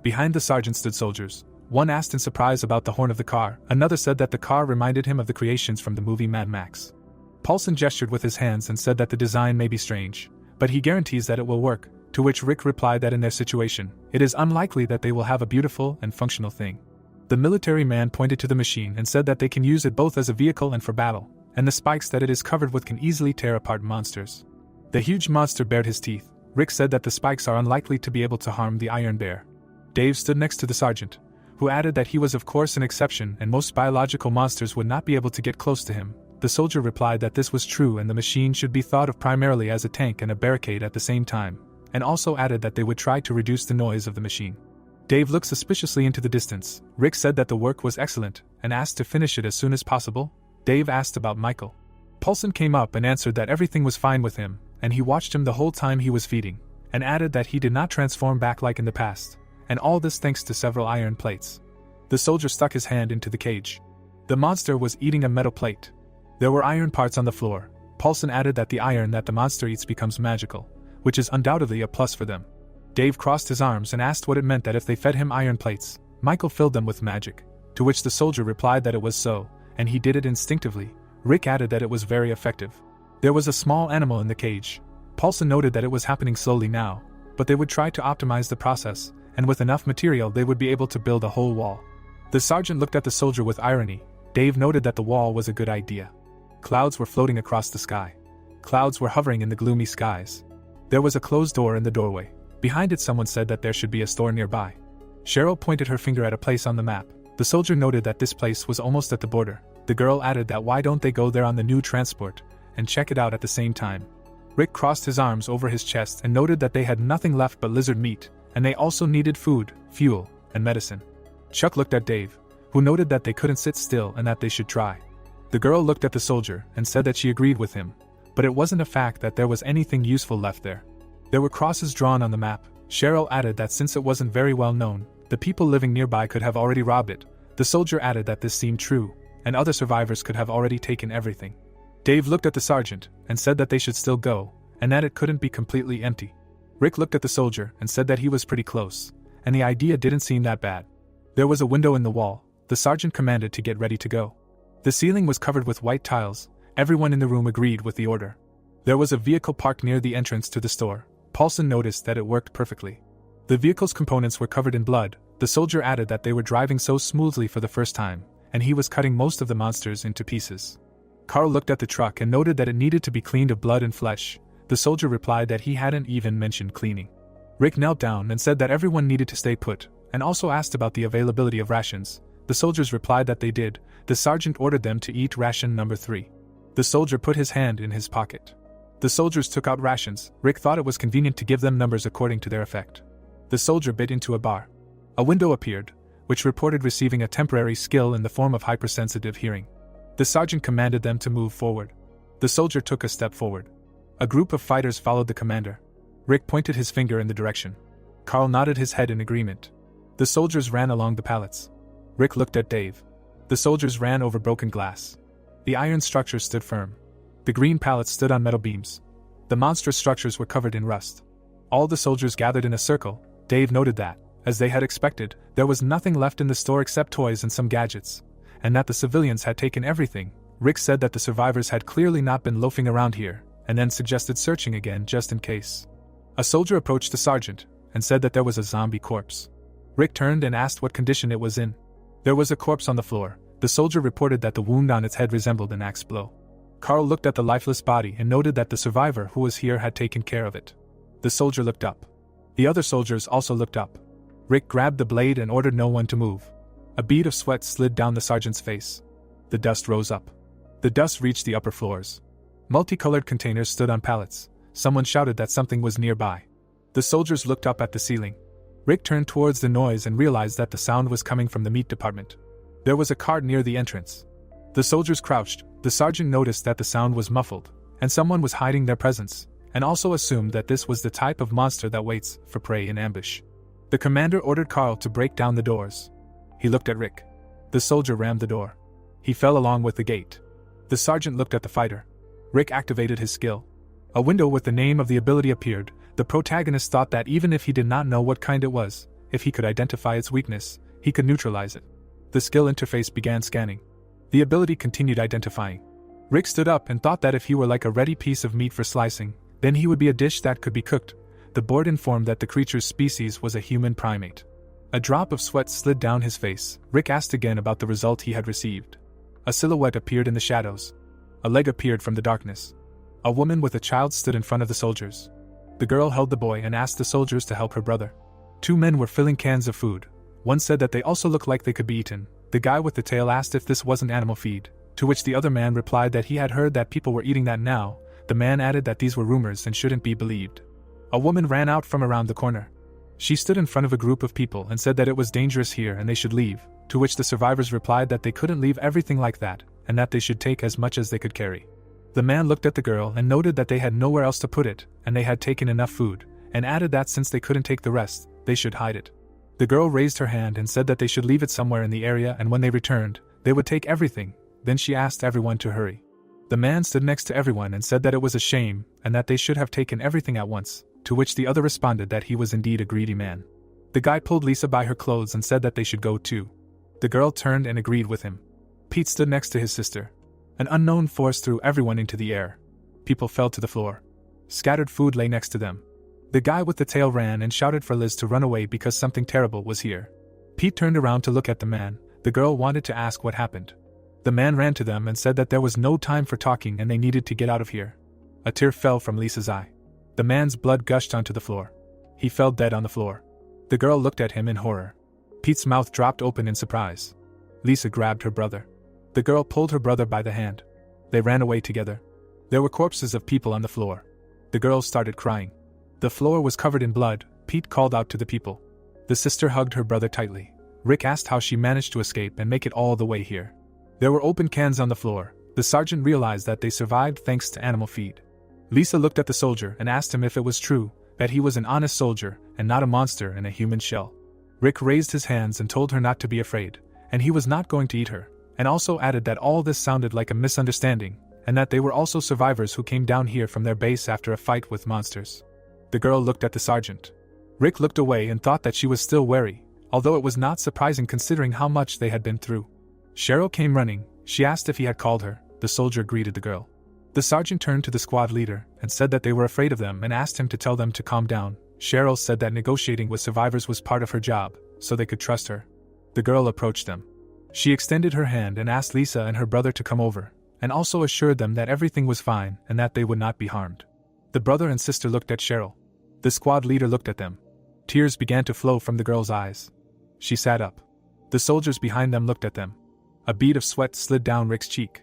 Behind the sergeant stood soldiers. One asked in surprise about the horn of the car, another said that the car reminded him of the creations from the movie Mad Max. Paulson gestured with his hands and said that the design may be strange, but he guarantees that it will work, to which Rick replied that in their situation, it is unlikely that they will have a beautiful and functional thing. The military man pointed to the machine and said that they can use it both as a vehicle and for battle, and the spikes that it is covered with can easily tear apart monsters. The huge monster bared his teeth. Rick said that the spikes are unlikely to be able to harm the Iron Bear. Dave stood next to the sergeant, who added that he was of course an exception and most biological monsters would not be able to get close to him. The soldier replied that this was true and the machine should be thought of primarily as a tank and a barricade at the same time, and also added that they would try to reduce the noise of the machine. Dave looked suspiciously into the distance. Rick said that the work was excellent and asked to finish it as soon as possible. Dave asked about Michael. Paulson came up and answered that everything was fine with him, and he watched him the whole time he was feeding, and added that he did not transform back like in the past, and all this thanks to several iron plates. The soldier stuck his hand into the cage. The monster was eating a metal plate. There were iron parts on the floor. Paulson added that the iron that the monster eats becomes magical, which is undoubtedly a plus for them. Dave crossed his arms and asked what it meant that if they fed him iron plates, Michael filled them with magic, to which the soldier replied that it was so, and he did it instinctively. Rick added that it was very effective. There was a small animal in the cage. Paulson noted that it was happening slowly now, but they would try to optimize the process, and with enough material they would be able to build a whole wall. The sergeant looked at the soldier with irony. Dave noted that the wall was a good idea. Clouds were floating across the sky. Clouds were hovering in the gloomy skies. There was a closed door in the doorway. Behind it someone said that there should be a store nearby. Cheryl pointed her finger at a place on the map. The soldier noted that this place was almost at the border. The girl added that why don't they go there on the new transport and check it out at the same time. Rick crossed his arms over his chest and noted that they had nothing left but lizard meat, and they also needed food, fuel, and medicine. Chuck looked at Dave, who noted that they couldn't sit still and that they should try. The girl looked at the soldier and said that she agreed with him, but it wasn't a fact that there was anything useful left there. There were crosses drawn on the map. Cheryl added that since it wasn't very well known, the people living nearby could have already robbed it. The soldier added that this seemed true, and other survivors could have already taken everything. Dave looked at the sergeant and said that they should still go, and that it couldn't be completely empty. Rick looked at the soldier and said that he was pretty close, and the idea didn't seem that bad. There was a window in the wall. The sergeant commanded to get ready to go. The ceiling was covered with white tiles. Everyone in the room agreed with the order. There was a vehicle parked near the entrance to the store. Paulson noticed that it worked perfectly. The vehicle's components were covered in blood. The soldier added that they were driving so smoothly for the first time, and he was cutting most of the monsters into pieces. Carl looked at the truck and noted that it needed to be cleaned of blood and flesh. The soldier replied that he hadn't even mentioned cleaning. Rick knelt down and said that everyone needed to stay put, and also asked about the availability of rations. The soldiers replied that they did. The sergeant ordered them to eat ration number 3. The soldier put his hand in his pocket. The soldiers took out rations. Rick thought it was convenient to give them numbers according to their effect. The soldier bit into a bar. A window appeared, which reported receiving a temporary skill in the form of hypersensitive hearing. The sergeant commanded them to move forward. The soldier took a step forward. A group of fighters followed the commander. Rick pointed his finger in the direction. Carl nodded his head in agreement. The soldiers ran along the pallets. Rick looked at Dave. The soldiers ran over broken glass. The iron structures stood firm. The green pallets stood on metal beams. The monstrous structures were covered in rust. All the soldiers gathered in a circle. Dave noted that, as they had expected, there was nothing left in the store except toys and some gadgets, and that the civilians had taken everything. Rick said that the survivors had clearly not been loafing around here, and then suggested searching again just in case. A soldier approached the sergeant and said that there was a zombie corpse. Rick turned and asked what condition it was in. There was a corpse on the floor. The soldier reported that the wound on its head resembled an axe blow. Carl looked at the lifeless body and noted that the survivor who was here had taken care of it. The soldier looked up. The other soldiers also looked up. Rick grabbed the blade and ordered no one to move. A bead of sweat slid down the sergeant's face. The dust rose up. The dust reached the upper floors. Multicolored containers stood on pallets. Someone shouted that something was nearby. The soldiers looked up at the ceiling. Rick turned towards the noise and realized that the sound was coming from the meat department. There was a cart near the entrance. The soldiers crouched. The sergeant noticed that the sound was muffled, and someone was hiding their presence, and also assumed that this was the type of monster that waits for prey in ambush. The commander ordered Carl to break down the doors. He looked at Rick. The soldier rammed the door. He fell along with the gate. The sergeant looked at the fighter. Rick activated his skill. A window with the name of the ability appeared. The protagonist thought that even if he did not know what kind it was, if he could identify its weakness, he could neutralize it. The skill interface began scanning. The ability continued identifying. Rick stood up and thought that if he were like a ready piece of meat for slicing, then he would be a dish that could be cooked. The board informed that the creature's species was a human primate. A drop of sweat slid down his face. Rick asked again about the result he had received. A silhouette appeared in the shadows. A leg appeared from the darkness. A woman with a child stood in front of the soldiers. The girl held the boy and asked the soldiers to help her brother. 2 men were filling cans of food. One said that they also looked like they could be eaten. The guy with the tail asked if this wasn't animal feed, to which the other man replied that he had heard that people were eating that now. The man added that these were rumors and shouldn't be believed. A woman ran out from around the corner. She stood in front of a group of people and said that it was dangerous here and they should leave, to which the survivors replied that they couldn't leave everything like that, and that they should take as much as they could carry. The man looked at the girl and noted that they had nowhere else to put it, and they had taken enough food, and added that since they couldn't take the rest, they should hide it. The girl raised her hand and said that they should leave it somewhere in the area, and when they returned, they would take everything. Then she asked everyone to hurry. The man stood next to everyone and said that it was a shame, and that they should have taken everything at once, to which the other responded that he was indeed a greedy man. The guy pulled Lisa by her clothes and said that they should go too. The girl turned and agreed with him. Pete stood next to his sister. An unknown force threw everyone into the air. People fell to the floor. Scattered food lay next to them. The guy with the tail ran and shouted for Liz to run away because something terrible was here. Pete turned around to look at the man. The girl wanted to ask what happened. The man ran to them and said that there was no time for talking and they needed to get out of here. A tear fell from Lisa's eye. The man's blood gushed onto the floor. He fell dead on the floor. The girl looked at him in horror. Pete's mouth dropped open in surprise. Lisa grabbed her brother. The girl pulled her brother by the hand. They ran away together. There were corpses of people on the floor. The girl started crying. The floor was covered in blood. Pete called out to the people. The sister hugged her brother tightly. Rick asked how she managed to escape and make it all the way here. There were open cans on the floor. The sergeant realized that they survived thanks to animal feed. Lisa looked at the soldier and asked him if it was true, that he was an honest soldier and not a monster in a human shell. Rick raised his hands and told her not to be afraid, and he was not going to eat her, and also added that all this sounded like a misunderstanding, and that they were also survivors who came down here from their base after a fight with monsters. The girl looked at the sergeant. Rick looked away and thought that she was still wary, although it was not surprising considering how much they had been through. Cheryl came running. She asked if he had called her. The soldier greeted the girl. The sergeant turned to the squad leader and said that they were afraid of them and asked him to tell them to calm down. Cheryl said that negotiating with survivors was part of her job, so they could trust her. The girl approached them. She extended her hand and asked Lisa and her brother to come over, and also assured them that everything was fine and that they would not be harmed. The brother and sister looked at Cheryl. The squad leader looked at them. Tears began to flow from the girl's eyes. She sat up. The soldiers behind them looked at them. A bead of sweat slid down Rick's cheek.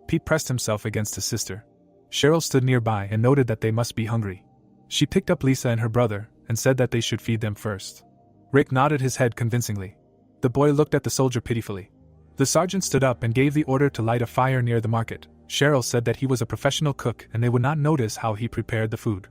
Pete pressed himself against his sister. Cheryl stood nearby and noted that they must be hungry. She picked up Lisa and her brother and said that they should feed them first. Rick nodded his head convincingly. The boy looked at the soldier pitifully. The sergeant stood up and gave the order to light a fire near the market. Cheryl said that he was a professional cook and they would not notice how he prepared the food.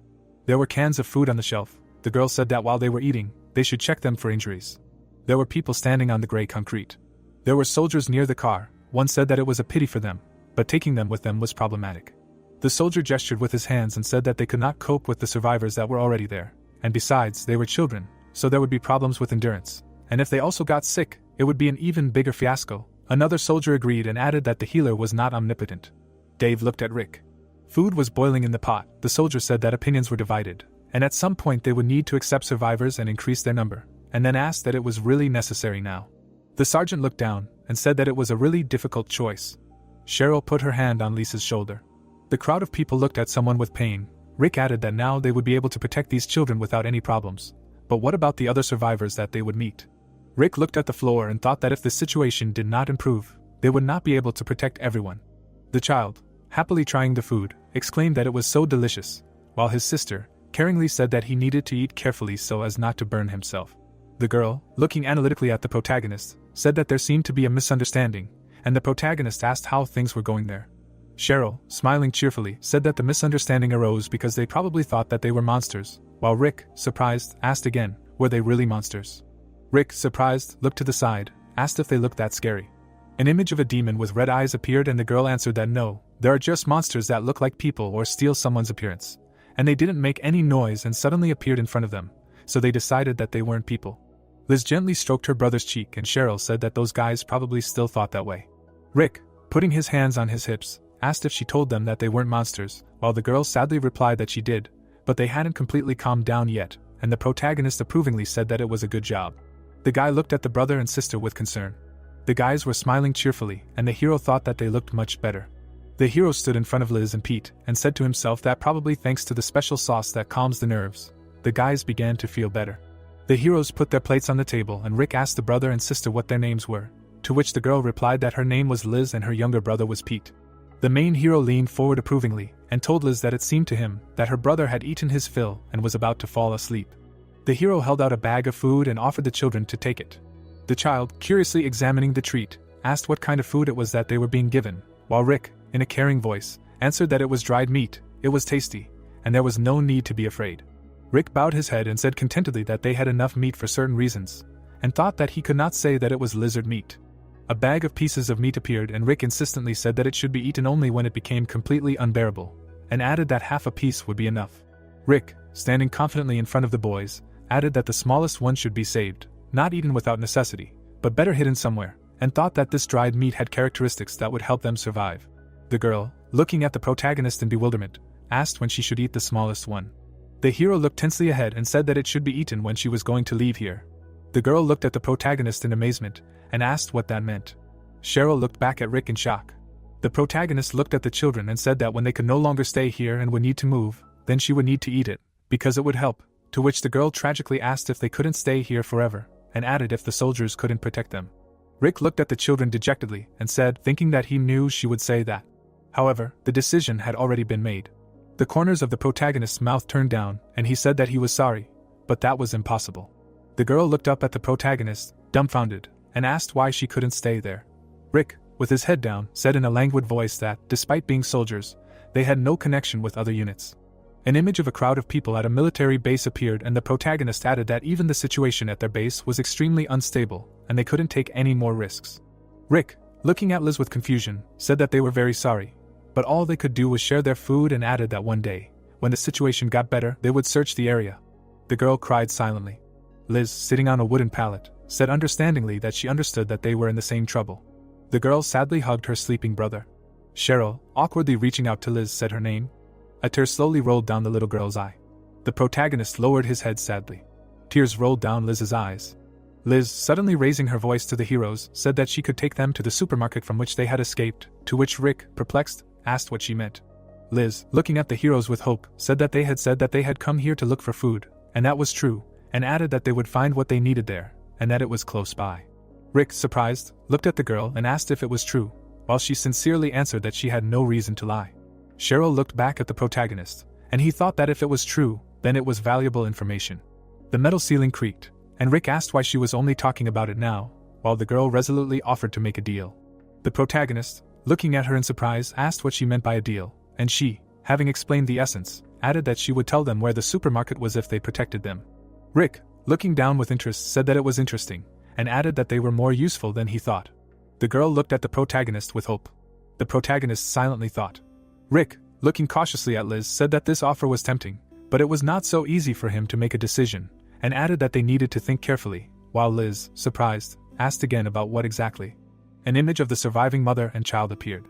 There were cans of food on the shelf. The girl said that while they were eating, they should check them for injuries. There were people standing on the gray concrete. There were soldiers near the car. One said that it was a pity for them, but taking them with them was problematic. The soldier gestured with his hands and said that they could not cope with the survivors that were already there, and besides, they were children, so there would be problems with endurance, and if they also got sick, it would be an even bigger fiasco. Another soldier agreed and added that the healer was not omnipotent. Dave looked at Rick. Food was boiling in the pot. The soldier said that opinions were divided, and at some point they would need to accept survivors and increase their number, and then asked that it was really necessary now. The sergeant looked down and said that it was a really difficult choice. Cheryl put her hand on Lisa's shoulder. The crowd of people looked at someone with pain. Rick added that now they would be able to protect these children without any problems. But what about the other survivors that they would meet? Rick looked at the floor and thought that if the situation did not improve, they would not be able to protect everyone. The child, happily trying the food, exclaimed that it was so delicious, while his sister, caringly said that he needed to eat carefully so as not to burn himself. The girl, looking analytically at the protagonist, said that there seemed to be a misunderstanding, and the protagonist asked how things were going there. Cheryl, smiling cheerfully, said that the misunderstanding arose because they probably thought that they were monsters, while Rick, surprised, asked again, were they really monsters? Rick, surprised, looked to the side, asked if they looked that scary. An image of a demon with red eyes appeared and the girl answered that no, there are just monsters that look like people or steal someone's appearance. And they didn't make any noise and suddenly appeared in front of them, so they decided that they weren't people. Liz gently stroked her brother's cheek and Cheryl said that those guys probably still thought that way. Rick, putting his hands on his hips, asked if she told them that they weren't monsters, while the girl sadly replied that she did, but they hadn't completely calmed down yet, and the protagonist approvingly said that it was a good job. The guy looked at the brother and sister with concern. The guys were smiling cheerfully, and the hero thought that they looked much better. The hero stood in front of Liz and Pete, and said to himself that probably thanks to the special sauce that calms the nerves, the guys began to feel better. The heroes put their plates on the table and Rick asked the brother and sister what their names were, to which the girl replied that her name was Liz and her younger brother was Pete. The main hero leaned forward approvingly, and told Liz that it seemed to him that her brother had eaten his fill and was about to fall asleep. The hero held out a bag of food and offered the children to take it. The child, curiously examining the treat, asked what kind of food it was that they were being given, while Rick, in a caring voice, answered that it was dried meat, it was tasty, and there was no need to be afraid. Rick bowed his head and said contentedly that they had enough meat for certain reasons, and thought that he could not say that it was lizard meat. A bag of pieces of meat appeared and Rick insistently said that it should be eaten only when it became completely unbearable, and added that half a piece would be enough. Rick, standing confidently in front of the boys, added that the smallest one should be saved, not eaten without necessity, but better hidden somewhere, and thought that this dried meat had characteristics that would help them survive. The girl, looking at the protagonist in bewilderment, asked when she should eat the smallest one. The hero looked tensely ahead and said that it should be eaten when she was going to leave here. The girl looked at the protagonist in amazement, and asked what that meant. Cheryl looked back at Rick in shock. The protagonist looked at the children and said that when they could no longer stay here and would need to move, then she would need to eat it, because it would help, to which the girl tragically asked if they couldn't stay here forever, and added if the soldiers couldn't protect them. Rick looked at the children dejectedly and said, thinking that he knew she would say that. However, the decision had already been made. The corners of the protagonist's mouth turned down, and he said that he was sorry, but that was impossible. The girl looked up at the protagonist, dumbfounded, and asked why she couldn't stay there. Rick, with his head down, said in a languid voice that, despite being soldiers, they had no connection with other units. An image of a crowd of people at a military base appeared, and the protagonist added that even the situation at their base was extremely unstable, and they couldn't take any more risks. Rick, looking at Liz with confusion, said that they were very sorry, but all they could do was share their food, and added that one day, when the situation got better, they would search the area. The girl cried silently. Liz, sitting on a wooden pallet, said understandingly that she understood that they were in the same trouble. The girl sadly hugged her sleeping brother. Cheryl, awkwardly reaching out to Liz, said her name. A tear slowly rolled down the little girl's eye. The protagonist lowered his head sadly. Tears rolled down Liz's eyes. Liz, suddenly raising her voice to the heroes, said that she could take them to the supermarket from which they had escaped, to which Rick, perplexed, asked what she meant. Liz, looking at the heroes with hope, said that they had come here to look for food, and that was true, and added that they would find what they needed there, and that it was close by. Rick, surprised, looked at the girl and asked if it was true, while she sincerely answered that she had no reason to lie. Cheryl looked back at the protagonist, and he thought that if it was true, then it was valuable information. The metal ceiling creaked, and Rick asked why she was only talking about it now, while the girl resolutely offered to make a deal. The protagonist, looking at her in surprise, asked what she meant by a deal, and she, having explained the essence, added that she would tell them where the supermarket was if they protected them. Rick, looking down with interest, said that it was interesting, and added that they were more useful than he thought. The girl looked at the protagonist with hope. The protagonist silently thought. Rick, looking cautiously at Liz, said that this offer was tempting, but it was not so easy for him to make a decision, and added that they needed to think carefully, while Liz, surprised, asked again about what exactly. An image of the surviving mother and child appeared.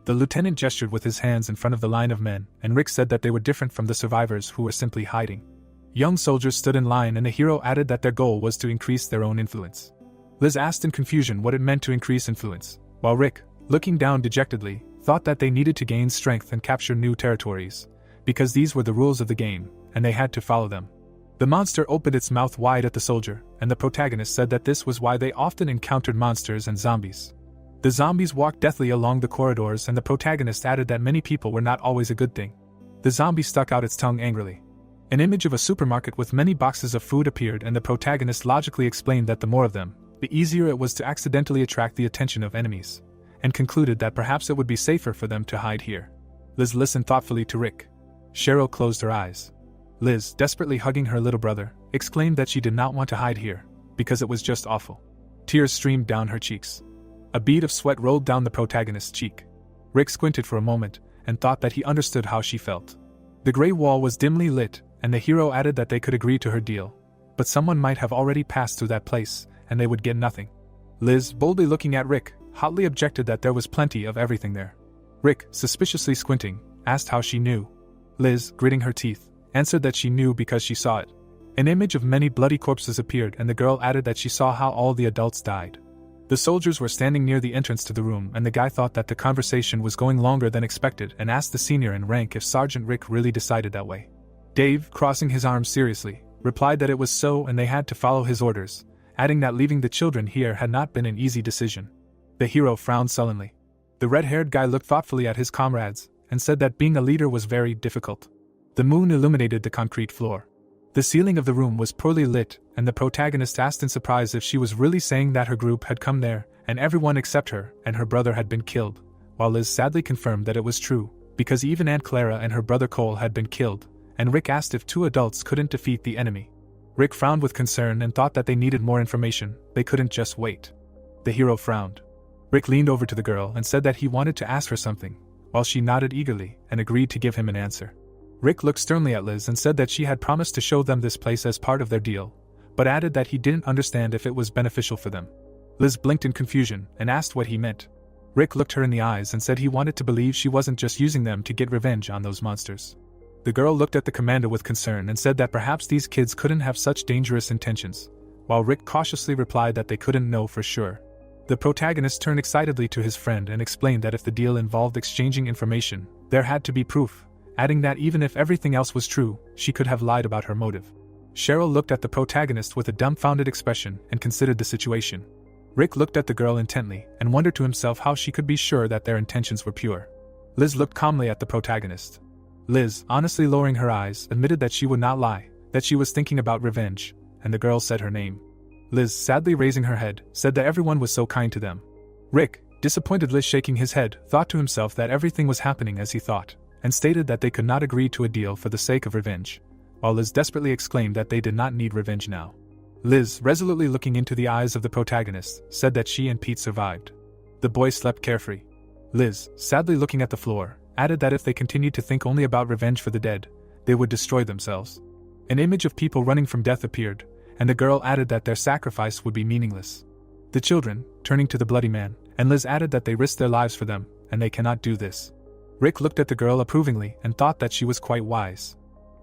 The lieutenant gestured with his hands in front of the line of men, and Rick said that they were different from the survivors who were simply hiding. Young soldiers stood in line, and the hero added that their goal was to increase their own influence. Liz asked in confusion what it meant to increase influence, while Rick, looking down dejectedly, thought that they needed to gain strength and capture new territories, because these were the rules of the game, and they had to follow them. The monster opened its mouth wide at the soldier, and the protagonist said that this was why they often encountered monsters and zombies. The zombies walked deathly along the corridors, and the protagonist added that many people were not always a good thing. The zombie stuck out its tongue angrily. An image of a supermarket with many boxes of food appeared, and the protagonist logically explained that the more of them, the easier it was to accidentally attract the attention of enemies, and concluded that perhaps it would be safer for them to hide here. Liz listened thoughtfully to Rick. Cheryl closed her eyes. Liz, desperately hugging her little brother, exclaimed that she did not want to hide here, because it was just awful. Tears streamed down her cheeks. A bead of sweat rolled down the protagonist's cheek. Rick squinted for a moment, and thought that he understood how she felt. The gray wall was dimly lit, and the hero added that they could agree to her deal, but someone might have already passed through that place, and they would get nothing. Liz, boldly looking at Rick, hotly objected that there was plenty of everything there. Rick, suspiciously squinting, asked how she knew. Liz, gritting her teeth, answered that she knew because she saw it. An image of many bloody corpses appeared, and the girl added that she saw how all the adults died. The soldiers were standing near the entrance to the room, and the guy thought that the conversation was going longer than expected and asked the senior in rank if Sergeant Rick really decided that way. Dave, crossing his arms seriously, replied that it was so and they had to follow his orders, adding that leaving the children here had not been an easy decision. The hero frowned sullenly. The red-haired guy looked thoughtfully at his comrades and said that being a leader was very difficult. The moon illuminated the concrete floor. The ceiling of the room was poorly lit, and the protagonist asked in surprise if she was really saying that her group had come there, and everyone except her and her brother had been killed, while Liz sadly confirmed that it was true, because even Aunt Clara and her brother Cole had been killed, and Rick asked if two adults couldn't defeat the enemy. Rick frowned with concern and thought that they needed more information, they couldn't just wait. The hero frowned. Rick leaned over to the girl and said that he wanted to ask her something, while she nodded eagerly and agreed to give him an answer. Rick looked sternly at Liz and said that she had promised to show them this place as part of their deal, but added that he didn't understand if it was beneficial for them. Liz blinked in confusion and asked what he meant. Rick looked her in the eyes and said he wanted to believe she wasn't just using them to get revenge on those monsters. The girl looked at the commander with concern and said that perhaps these kids couldn't have such dangerous intentions, while Rick cautiously replied that they couldn't know for sure. The protagonist turned excitedly to his friend and explained that if the deal involved exchanging information, there had to be proof, adding that even if everything else was true, she could have lied about her motive. Cheryl looked at the protagonist with a dumbfounded expression and considered the situation. Rick looked at the girl intently and wondered to himself how she could be sure that their intentions were pure. Liz looked calmly at the protagonist. Liz, honestly lowering her eyes, admitted that she would not lie, that she was thinking about revenge, and the girl said her name. Liz, sadly raising her head, said that everyone was so kind to them. Rick, disappointedly shaking his head, thought to himself that everything was happening as he thought, and stated that they could not agree to a deal for the sake of revenge, while Liz desperately exclaimed that they did not need revenge now. Liz, resolutely looking into the eyes of the protagonist, said that she and Pete survived. The boy slept carefree. Liz, sadly looking at the floor, added that if they continued to think only about revenge for the dead, they would destroy themselves. An image of people running from death appeared, and the girl added that their sacrifice would be meaningless. The children, turning to the bloody man, and Liz added that they risked their lives for them, and they cannot do this. Rick looked at the girl approvingly and thought that she was quite wise.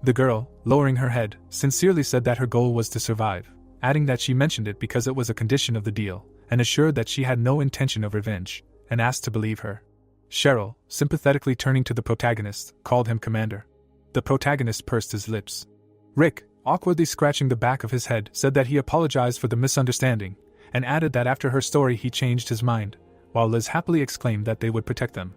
The girl, lowering her head, sincerely said that her goal was to survive, adding that she mentioned it because it was a condition of the deal, and assured that she had no intention of revenge, and asked to believe her. Cheryl, sympathetically turning to the protagonist, called him Commander. The protagonist pursed his lips. Rick, awkwardly scratching the back of his head, said that he apologized for the misunderstanding, and added that after her story he changed his mind, while Liz happily exclaimed that they would protect them.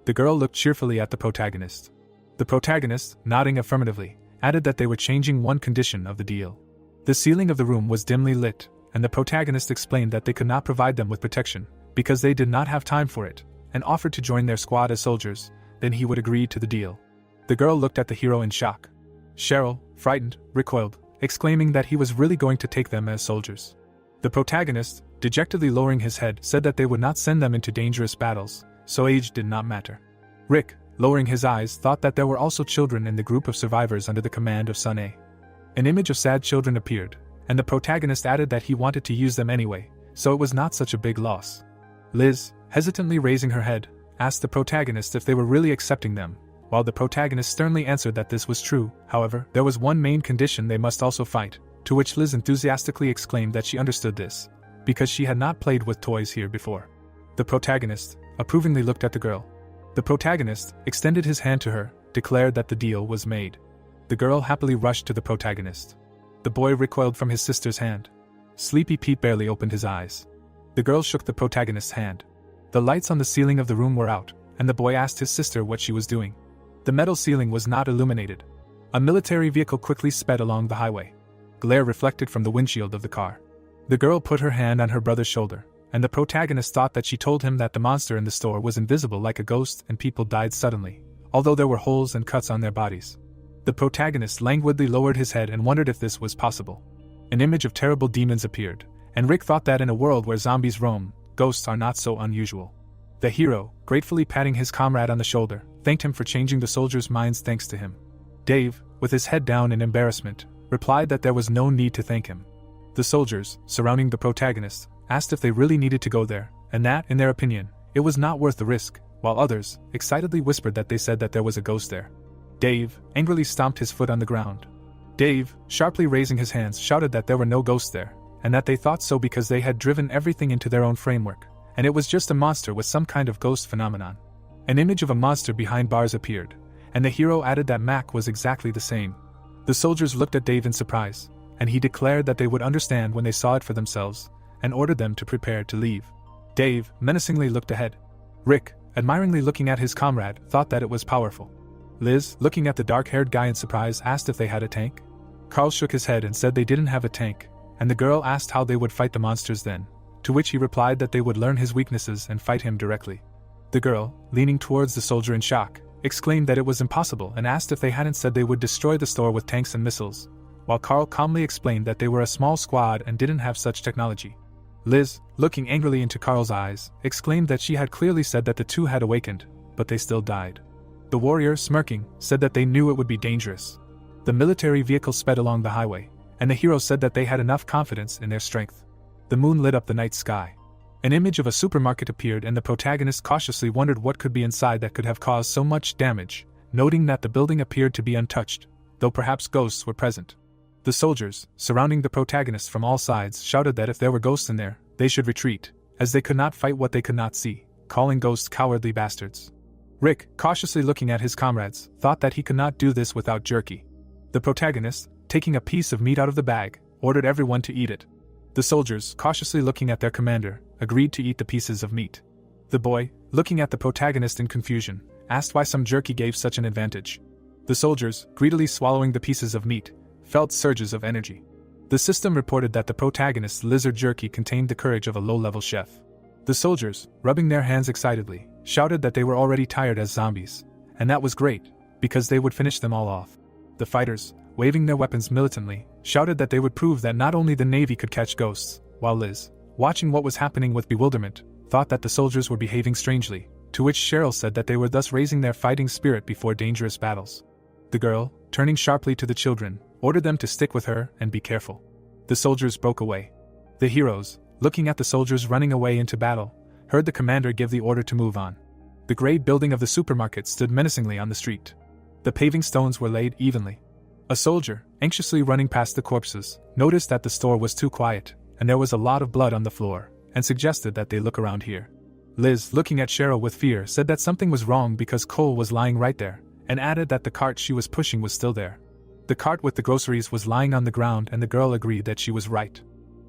The girl looked cheerfully at the protagonist. The protagonist, nodding affirmatively, added that they were changing one condition of the deal. The ceiling of the room was dimly lit, and the protagonist explained that they could not provide them with protection, because they did not have time for it, and offered to join their squad as soldiers, then he would agree to the deal. The girl looked at the hero in shock. Cheryl, frightened, recoiled, exclaiming that he was really going to take them as soldiers. The protagonist, dejectedly lowering his head, said that they would not send them into dangerous battles, so age did not matter. Rick, lowering his eyes, thought that there were also children in the group of survivors under the command of Son A. An image of sad children appeared, and the protagonist added that he wanted to use them anyway, so it was not such a big loss. Liz, hesitantly raising her head, asked the protagonist if they were really accepting them, while the protagonist sternly answered that this was true. However, there was one main condition they must also fight, to which Liz enthusiastically exclaimed that she understood this, because she had not played with toys here before. The protagonist, approvingly looked at the girl. The protagonist extended his hand to her, declared that the deal was made. The girl happily rushed to the protagonist. The boy recoiled from his sister's hand. Sleepy Pete barely opened his eyes. The girl shook the protagonist's hand. The lights on the ceiling of the room were out, and the boy asked his sister what she was doing. The metal ceiling was not illuminated. A military vehicle quickly sped along the highway. Glare reflected from the windshield of the car. The girl put her hand on her brother's shoulder, and the protagonist thought that she told him that the monster in the store was invisible like a ghost and people died suddenly, although there were holes and cuts on their bodies. The protagonist languidly lowered his head and wondered if this was possible. An image of terrible demons appeared, and Rick thought that in a world where zombies roam, ghosts are not so unusual. The hero, gratefully patting his comrade on the shoulder, thanked him for changing the soldiers' minds thanks to him. Dave, with his head down in embarrassment, replied that there was no need to thank him. The soldiers, surrounding the protagonist, asked if they really needed to go there, and that, in their opinion, it was not worth the risk, while others, excitedly whispered that they said that there was a ghost there. Dave, angrily stomped his foot on the ground. Dave, sharply raising his hands, shouted that there were no ghosts there, and that they thought so because they had driven everything into their own framework, and it was just a monster with some kind of ghost phenomenon. An image of a monster behind bars appeared, and the hero added that Mac was exactly the same. The soldiers looked at Dave in surprise, and he declared that they would understand when they saw it for themselves, and ordered them to prepare to leave. Dave menacingly looked ahead. Rick, admiringly looking at his comrade, thought that it was powerful. Liz, looking at the dark-haired guy in surprise, asked if they had a tank. Carl shook his head and said they didn't have a tank, and the girl asked how they would fight the monsters then, to which he replied that they would learn his weaknesses and fight him directly. The girl, leaning towards the soldier in shock, exclaimed that it was impossible and asked if they hadn't said they would destroy the store with tanks and missiles, while Carl calmly explained that they were a small squad and didn't have such technology. Liz, looking angrily into Carl's eyes, exclaimed that she had clearly said that the two had awakened, but they still died. The warrior, smirking, said that they knew it would be dangerous. The military vehicle sped along the highway, and the hero said that they had enough confidence in their strength. The moon lit up the night sky. An image of a supermarket appeared and the protagonist cautiously wondered what could be inside that could have caused so much damage, noting that the building appeared to be untouched, though perhaps ghosts were present. The soldiers, surrounding the protagonist from all sides, shouted that if there were ghosts in there, they should retreat, as they could not fight what they could not see, calling ghosts cowardly bastards. Rick, cautiously looking at his comrades, thought that he could not do this without jerky. The protagonist, taking a piece of meat out of the bag, ordered everyone to eat it. The soldiers, cautiously looking at their commander, agreed to eat the pieces of meat. The boy, looking at the protagonist in confusion, asked why some jerky gave such an advantage. The soldiers, greedily swallowing the pieces of meat, felt surges of energy. The system reported that the protagonist's lizard jerky contained the courage of a low-level chef. The soldiers, rubbing their hands excitedly, shouted that they were already tired as zombies, and that was great, because they would finish them all off. The fighters, waving their weapons militantly, shouted that they would prove that not only the Navy could catch ghosts, while Liz, watching what was happening with bewilderment, thought that the soldiers were behaving strangely, to which Cheryl said that they were thus raising their fighting spirit before dangerous battles. The girl, turning sharply to the children, ordered them to stick with her and be careful. The soldiers broke away. The heroes, looking at the soldiers running away into battle, heard the commander give the order to move on. The gray building of the supermarket stood menacingly on the street. The paving stones were laid evenly. A soldier, anxiously running past the corpses, noticed that the store was too quiet, and there was a lot of blood on the floor, and suggested that they look around here. Liz, looking at Cheryl with fear, said that something was wrong because Cole was lying right there, and added that the cart she was pushing was still there. The cart with the groceries was lying on the ground, and the girl agreed that she was right.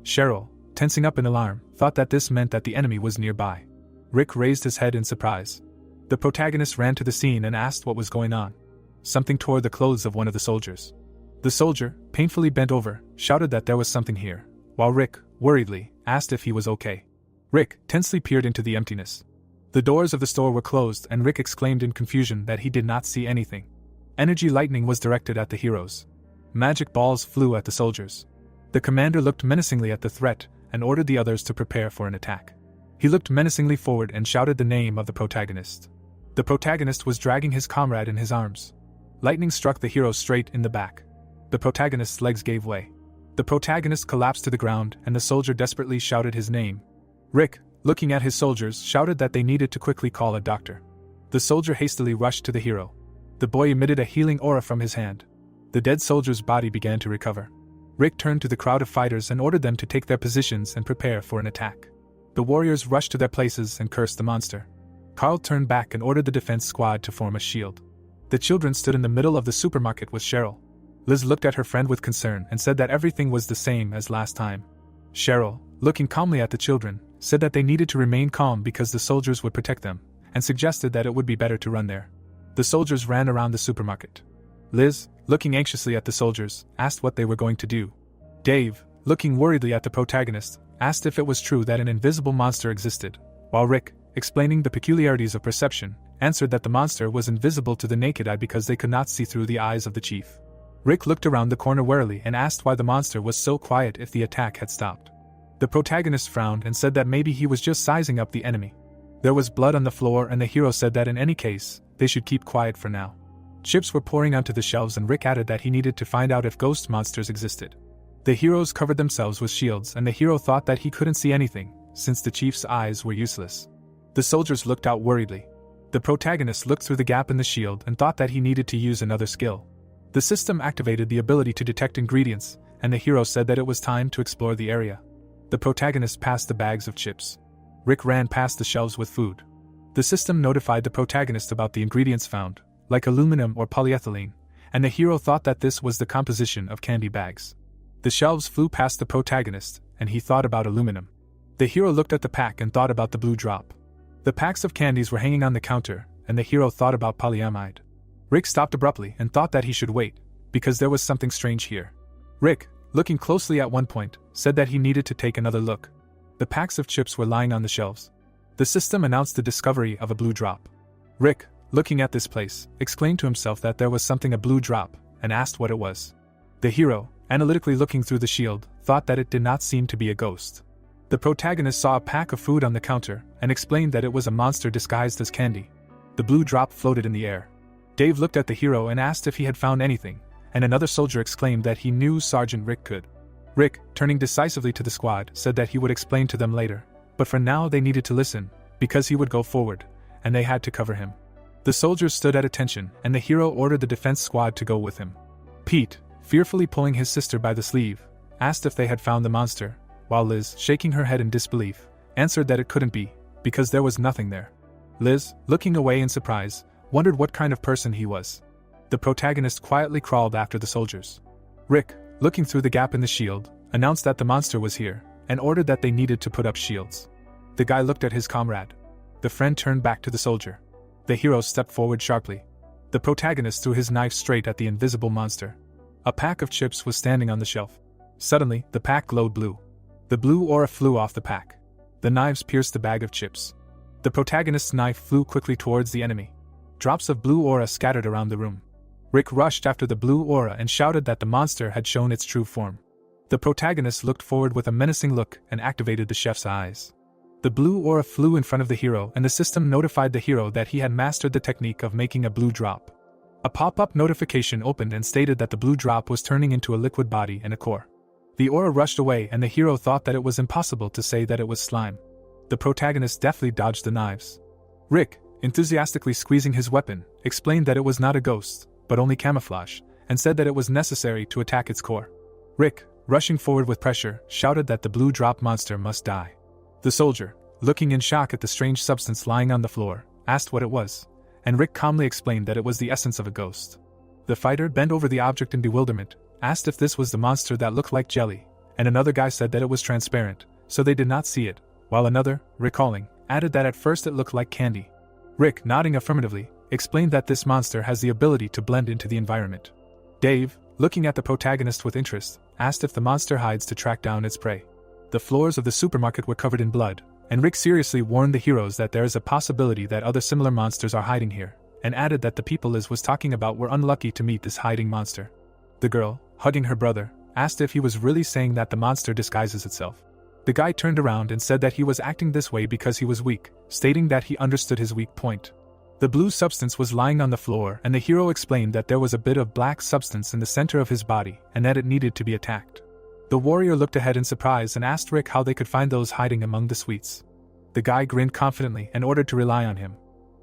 Cheryl, tensing up in alarm, thought that this meant that the enemy was nearby. Rick raised his head in surprise. The protagonist ran to the scene and asked what was going on. Something tore the clothes of one of the soldiers. The soldier, painfully bent over, shouted that there was something here, while Rick, worriedly, asked if he was okay. Rick tensely peered into the emptiness. The doors of the store were closed, and Rick exclaimed in confusion that he did not see anything. Energy lightning was directed at the heroes. Magic balls flew at the soldiers. The commander looked menacingly at the threat and ordered the others to prepare for an attack. He looked menacingly forward and shouted the name of the protagonist. The protagonist was dragging his comrade in his arms. Lightning struck the hero straight in the back. The protagonist's legs gave way. The protagonist collapsed to the ground, and the soldier desperately shouted his name. Rick, looking at his soldiers, shouted that they needed to quickly call a doctor. The soldier hastily rushed to the hero. The boy emitted a healing aura from his hand. The dead soldier's body began to recover. Rick turned to the crowd of fighters and ordered them to take their positions and prepare for an attack. The warriors rushed to their places and cursed the monster. Carl turned back and ordered the defense squad to form a shield. The children stood in the middle of the supermarket with Cheryl. Liz looked at her friend with concern and said that everything was the same as last time. Cheryl, looking calmly at the children, said that they needed to remain calm because the soldiers would protect them, and suggested that it would be better to run there. The soldiers ran around the supermarket. Liz, looking anxiously at the soldiers, asked what they were going to do. Dave, looking worriedly at the protagonist, asked if it was true that an invisible monster existed, while Rick, explaining the peculiarities of perception, answered that the monster was invisible to the naked eye because they could not see through the eyes of the chief. Rick looked around the corner warily and asked why the monster was so quiet if the attack had stopped. The protagonist frowned and said that maybe he was just sizing up the enemy. There was blood on the floor, and the hero said that in any case, they should keep quiet for now. Chips were pouring onto the shelves, and Rick added that he needed to find out if ghost monsters existed. The heroes covered themselves with shields, and the hero thought that he couldn't see anything, since the chief's eyes were useless. The soldiers looked out worriedly. The protagonist looked through the gap in the shield and thought that he needed to use another skill. The system activated the ability to detect ingredients, and the hero said that it was time to explore the area. The protagonist passed the bags of chips. Rick ran past the shelves with food. The system notified the protagonist about the ingredients found, like aluminum or polyethylene, and the hero thought that this was the composition of candy bags. The shelves flew past the protagonist, and he thought about aluminum. The hero looked at the pack and thought about the blue drop. The packs of candies were hanging on the counter, and the hero thought about polyamide. Rick stopped abruptly and thought that he should wait, because there was something strange here. Rick, looking closely at one point, said that he needed to take another look. The packs of chips were lying on the shelves. The system announced the discovery of a blue drop. Rick, looking at this place, exclaimed to himself that there was something a blue drop, and asked what it was. The hero, analytically looking through the shield, thought that it did not seem to be a ghost. The protagonist saw a pack of food on the counter, and explained that it was a monster disguised as candy. The blue drop floated in the air. Dave looked at the hero and asked if he had found anything, and another soldier exclaimed that he knew Sergeant Rick could. Rick, turning decisively to the squad, said that he would explain to them later, but for now they needed to listen, because he would go forward, and they had to cover him. The soldiers stood at attention, and the hero ordered the defense squad to go with him. Pete, fearfully pulling his sister by the sleeve, asked if they had found the monster, while Liz, shaking her head in disbelief, answered that it couldn't be, because there was nothing there. Liz, looking away in surprise, wondered what kind of person he was. The protagonist quietly crawled after the soldiers. Rick, looking through the gap in the shield, announced that the monster was here, and ordered that they needed to put up shields. The guy looked at his comrade. The friend turned back to the soldier. The hero stepped forward sharply. The protagonist threw his knife straight at the invisible monster. A pack of chips was standing on the shelf. Suddenly, the pack glowed blue. The blue aura flew off the pack. The knives pierced the bag of chips. The protagonist's knife flew quickly towards the enemy. Drops of blue aura scattered around the room. Rick rushed after the blue aura and shouted that the monster had shown its true form. The protagonist looked forward with a menacing look and activated the chef's eyes. The blue aura flew in front of the hero and the system notified the hero that he had mastered the technique of making a blue drop. A pop-up notification opened and stated that the blue drop was turning into a liquid body and a core. The aura rushed away and the hero thought that it was impossible to say that it was slime. The protagonist deftly dodged the knives. Rick, enthusiastically squeezing his weapon, explained that it was not a ghost, but only camouflage, and said that it was necessary to attack its core. Rick, rushing forward with pressure, shouted that the blue drop monster must die. The soldier, looking in shock at the strange substance lying on the floor, asked what it was, and Rick calmly explained that it was the essence of a ghost. The fighter bent over the object in bewilderment, asked if this was the monster that looked like jelly, and another guy said that it was transparent, so they did not see it, while another, recalling, added that at first it looked like candy. Rick, nodding affirmatively, explained that this monster has the ability to blend into the environment. Dave, looking at the protagonist with interest, asked if the monster hides to track down its prey. The floors of the supermarket were covered in blood, and Rick seriously warned the heroes that there is a possibility that other similar monsters are hiding here, and added that the people Liz was talking about were unlucky to meet this hiding monster. The girl, hugging her brother, asked if he was really saying that the monster disguises itself. The guy turned around and said that he was acting this way because he was weak, stating that he understood his weak point. The blue substance was lying on the floor and the hero explained that there was a bit of black substance in the center of his body and that it needed to be attacked. The warrior looked ahead in surprise and asked Rick how they could find those hiding among the sweets. The guy grinned confidently and ordered to rely on him.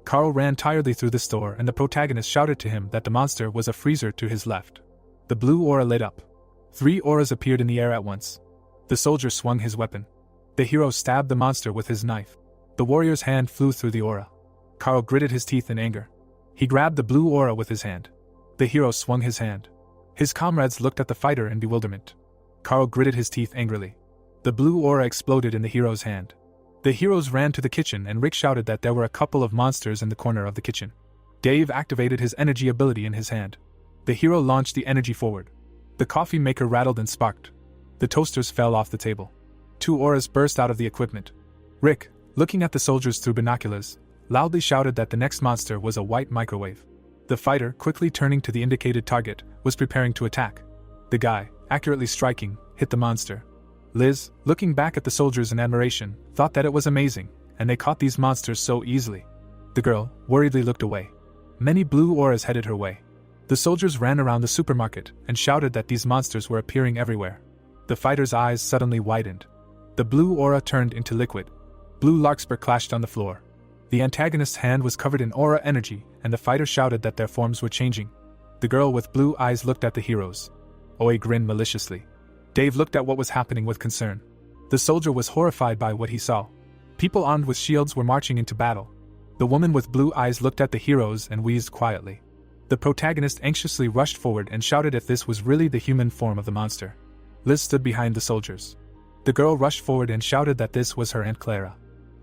Carl ran tiredly through the store and the protagonist shouted to him that the monster was a freezer to his left. The blue aura lit up. 3 auras appeared in the air at once. The soldier swung his weapon. The hero stabbed the monster with his knife. The warrior's hand flew through the aura. Carl gritted his teeth in anger. He grabbed the blue aura with his hand. The hero swung his hand. His comrades looked at the fighter in bewilderment. Carl gritted his teeth angrily. The blue aura exploded in the hero's hand. The heroes ran to the kitchen and Rick shouted that there were a couple of monsters in the corner of the kitchen. Dave activated his energy ability in his hand. The hero launched the energy forward. The coffee maker rattled and sparked. The toasters fell off the table. 2 auras burst out of the equipment. Rick, looking at the soldiers through binoculars, loudly shouted that the next monster was a white microwave. The fighter, quickly turning to the indicated target, was preparing to attack. The guy, accurately striking, hit the monster. Liz, looking back at the soldiers in admiration, thought that it was amazing, and they caught these monsters so easily. The girl, worriedly looked away. Many blue auras headed her way. The soldiers ran around the supermarket and shouted that these monsters were appearing everywhere. The fighter's eyes suddenly widened. The blue aura turned into liquid. Blue larkspur clashed on the floor. The antagonist's hand was covered in aura energy, and the fighter shouted that their forms were changing. The girl with blue eyes looked at the heroes. Oe grinned maliciously. Dave looked at what was happening with concern. The soldier was horrified by what he saw. People armed with shields were marching into battle. The woman with blue eyes looked at the heroes and wheezed quietly. The protagonist anxiously rushed forward and shouted if this was really the human form of the monster. Liz stood behind the soldiers. The girl rushed forward and shouted that this was her Aunt Clara.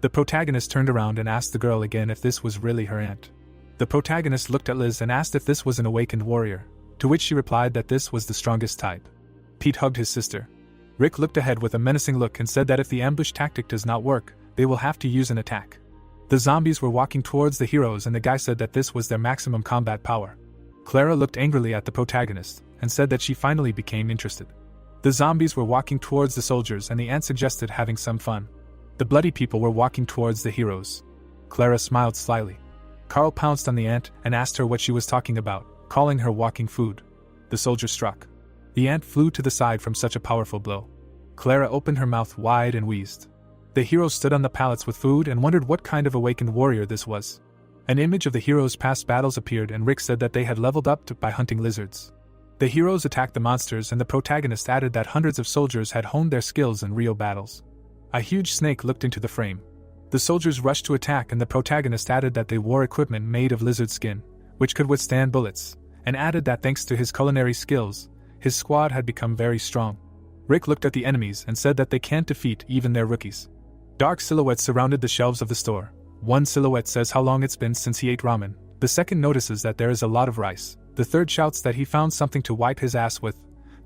The protagonist turned around and asked the girl again if this was really her aunt. The protagonist looked at Liz and asked if this was an awakened warrior, to which she replied that this was the strongest type. Pete hugged his sister. Rick looked ahead with a menacing look and said that if the ambush tactic does not work, they will have to use an attack. The zombies were walking towards the heroes and the guy said that this was their maximum combat power. Clara looked angrily at the protagonist and said that she finally became interested. The zombies were walking towards the soldiers and the aunt suggested having some fun. The bloody people were walking towards the heroes. Clara smiled slyly. Carl pounced on the aunt and asked her what she was talking about, calling her walking food. The soldier struck. The ant flew to the side from such a powerful blow. Clara opened her mouth wide and wheezed. The heroes stood on the pallets with food and wondered what kind of awakened warrior this was. An image of the heroes' past battles appeared and Rick said that they had leveled up by hunting lizards. The heroes attacked the monsters and the protagonist added that hundreds of soldiers had honed their skills in real battles. A huge snake looked into the frame. The soldiers rushed to attack and the protagonist added that they wore equipment made of lizard skin, which could withstand bullets, and added that thanks to his culinary skills, his squad had become very strong. Rick looked at the enemies and said that they can't defeat even their rookies. Dark silhouettes surrounded the shelves of the store. One silhouette says how long it's been since he ate ramen. The second notices that there is a lot of rice. The third shouts that he found something to wipe his ass with.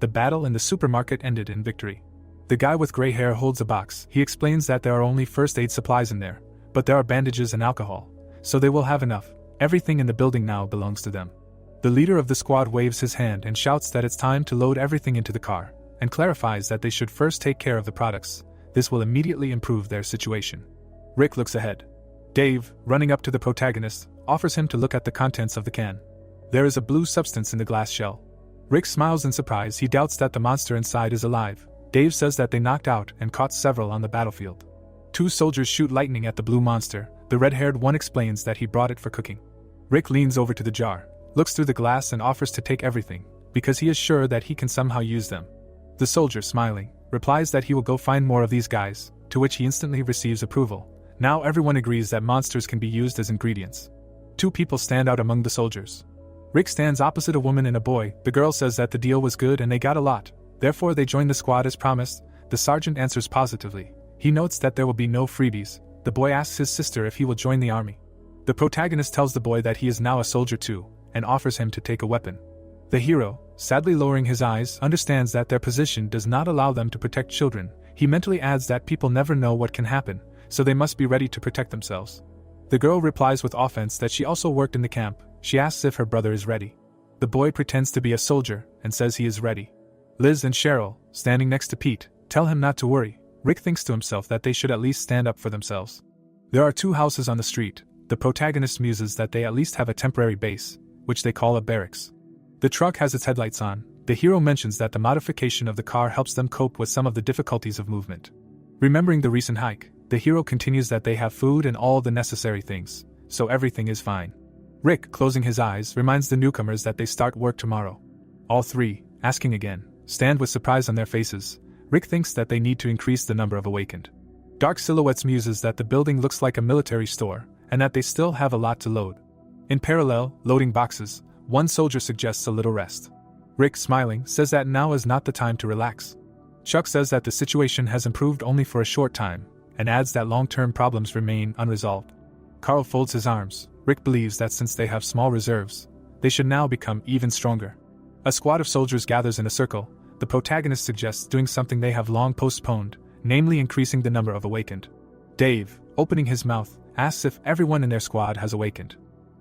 the battle in the supermarket ended in victory. The guy with gray hair holds a box. He explains that there are only first aid supplies in there, but there are bandages and alcohol, so they will have enough. Everything in the building now belongs to them. The leader of the squad waves his hand and shouts that it's time to load everything into the car, and clarifies that they should first take care of the products. This will immediately improve their situation. Rick looks ahead. Dave, running up to the protagonist, offers him to look at the contents of the can. There is a blue substance in the glass shell. Rick smiles in surprise. He doubts that the monster inside is alive. Dave says that they knocked out and caught several on the battlefield. 2 soldiers shoot lightning at the blue monster. The red-haired one explains that he brought it for cooking. Rick leans over to the jar, looks through the glass and offers to take everything, because he is sure that he can somehow use them. The soldier, smiling, replies that he will go find more of these guys, to which he instantly receives approval. Now everyone agrees that monsters can be used as ingredients. 2 people stand out among the soldiers. Rick stands opposite a woman and a boy. The girl says that the deal was good and they got a lot, therefore they join the squad as promised. The sergeant answers positively. He notes that there will be no freebies. The boy asks his sister if he will join the army. The protagonist tells the boy that he is now a soldier too, and offers him to take a weapon. The hero, sadly lowering his eyes, understands that their position does not allow them to protect children. He mentally adds that people never know what can happen, so they must be ready to protect themselves. The girl replies with offense that she also worked in the camp. She asks if her brother is ready. The boy pretends to be a soldier and says he is ready. Liz and Cheryl, standing next to Pete, tell him not to worry. Rick thinks to himself that they should at least stand up for themselves. There are 2 houses on the street. The protagonist muses that they at least have a temporary base, which they call a barracks. The truck has its headlights on. The hero mentions that the modification of the car helps them cope with some of the difficulties of movement. Remembering the recent hike, the hero continues that they have food and all the necessary things, so everything is fine. Rick, closing his eyes, reminds the newcomers that they start work tomorrow. All 3, asking again, stand with surprise on their faces. Rick thinks that they need to increase the number of awakened. Dark Silhouettes muses that the building looks like a military store, and that they still have a lot to load. In parallel, loading boxes, one soldier suggests a little rest. Rick, smiling, says that now is not the time to relax. Chuck says that the situation has improved only for a short time, and adds that long-term problems remain unresolved. Carl folds his arms. Rick believes that since they have small reserves, they should now become even stronger. A squad of soldiers gathers in a circle. The protagonist suggests doing something they have long postponed, namely increasing the number of awakened. Dave, opening his mouth, asks if everyone in their squad has awakened.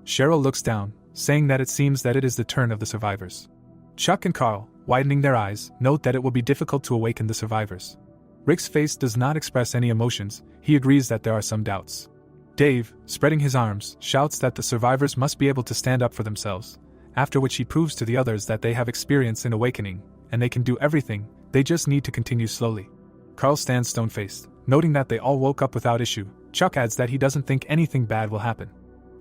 Cheryl looks down, saying that it seems that it is the turn of the survivors. Chuck and Carl, widening their eyes, note that it will be difficult to awaken the survivors. Rick's face does not express any emotions. He agrees that there are some doubts. Dave, spreading his arms, shouts that the survivors must be able to stand up for themselves, after which he proves to the others that they have experience in awakening, and they can do everything, they just need to continue slowly. Carl stands stone-faced, noting that they all woke up without issue. Chuck adds that he doesn't think anything bad will happen.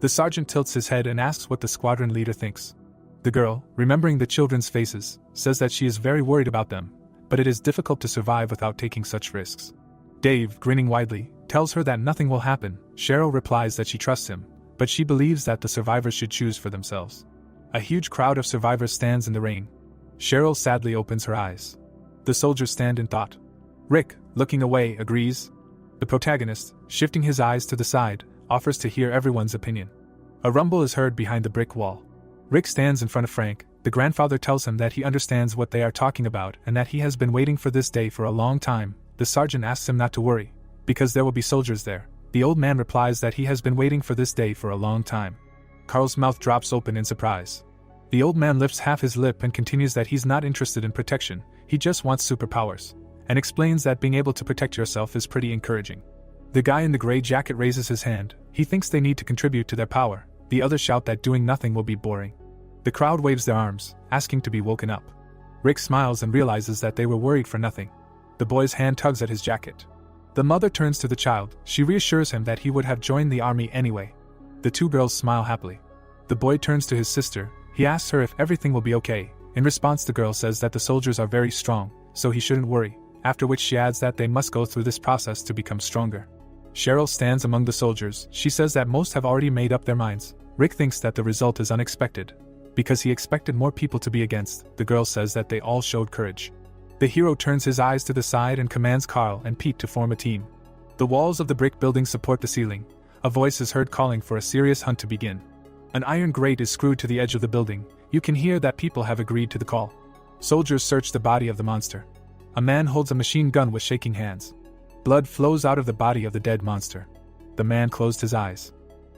The sergeant tilts his head and asks what the squadron leader thinks. The girl, remembering the children's faces, says that she is very worried about them, but it is difficult to survive without taking such risks. Dave, grinning widely, tells her that nothing will happen. Cheryl replies that she trusts him, but she believes that the survivors should choose for themselves. A huge crowd of survivors stands in the rain. Cheryl sadly opens her eyes. The soldiers stand in thought. Rick, looking away, agrees. The protagonist, shifting his eyes to the side, offers to hear everyone's opinion. A rumble is heard behind the brick wall. Rick stands in front of Frank. The grandfather tells him that he understands what they are talking about and that he has been waiting for this day for a long time. The sergeant asks him not to worry, because there will be soldiers there. The old man replies that he has been waiting for this day for a long time. Carl's mouth drops open in surprise. The old man lifts half his lip and continues that he's not interested in protection, he just wants superpowers, and explains that being able to protect yourself is pretty encouraging. The guy in the gray jacket raises his hand. He thinks they need to contribute to their power. The others shout that doing nothing will be boring. The crowd waves their arms, asking to be woken up. Rick smiles and realizes that they were worried for nothing. The boy's hand tugs at his jacket. The mother turns to the child. She reassures him that he would have joined the army anyway. The 2 girls smile happily. The boy turns to his sister. He asks her if everything will be okay. In response, the girl says that the soldiers are very strong, so he shouldn't worry, after which she adds that they must go through this process to become stronger. Cheryl stands among the soldiers. She says that most have already made up their minds. Rick thinks that the result is unexpected, because he expected more people to be against. The girl says that they all showed courage. The hero turns his eyes to the side and commands Carl and Pete to form a team. The walls of the brick building support the ceiling. A voice is heard calling for a serious hunt to begin. An iron grate is screwed to the edge of the building. You can hear that people have agreed to the call. Soldiers search the body of the monster. A man holds a machine gun with shaking hands. Blood flows out of the body of the dead monster. The man closed his eyes.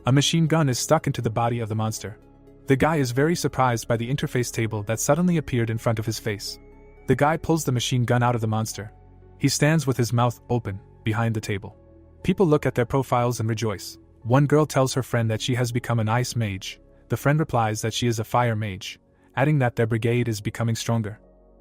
A machine gun is stuck into the body of the monster. The guy is very surprised by the interface table that suddenly appeared in front of his face. The guy pulls the machine gun out of the monster. He stands with his mouth open, behind the table. People look at their profiles and rejoice. One girl tells her friend that she has become an ice mage. The friend replies that she is a fire mage, adding that their brigade is becoming stronger.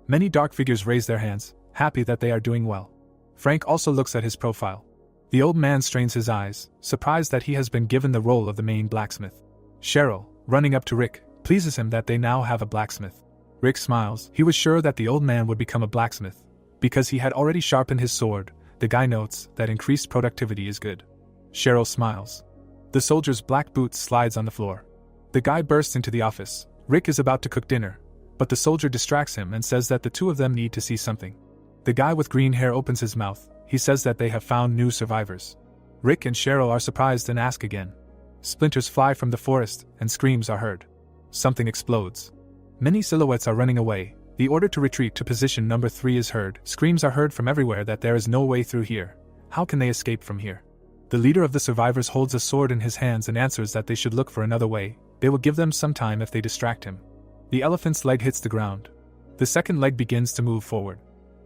Many dark figures raise their hands, happy that they are doing well. Frank also looks at his profile. The old man strains his eyes, surprised that he has been given the role of the main blacksmith. Cheryl, running up to Rick, pleases him that they now have a blacksmith. Rick smiles. He was sure that the old man would become a blacksmith. Because he had already sharpened his sword, the guy notes that increased productivity is good. Cheryl smiles. The soldier's black boot slides on the floor. The guy bursts into the office. Rick is about to cook dinner, but the soldier distracts him and says that the two of them need to see something. The guy with green hair opens his mouth. He says that they have found new survivors. Rick and Cheryl are surprised and ask again. Splinters fly from the forest, and screams are heard. Something explodes. Many silhouettes are running away. The order to retreat to position number 3 is heard. Screams are heard from everywhere that there is no way through here. How can they escape from here? The leader of the survivors holds a sword in his hands and answers that they should look for another way. They will give them some time if they distract him. The elephant's leg hits the ground. The second leg begins to move forward.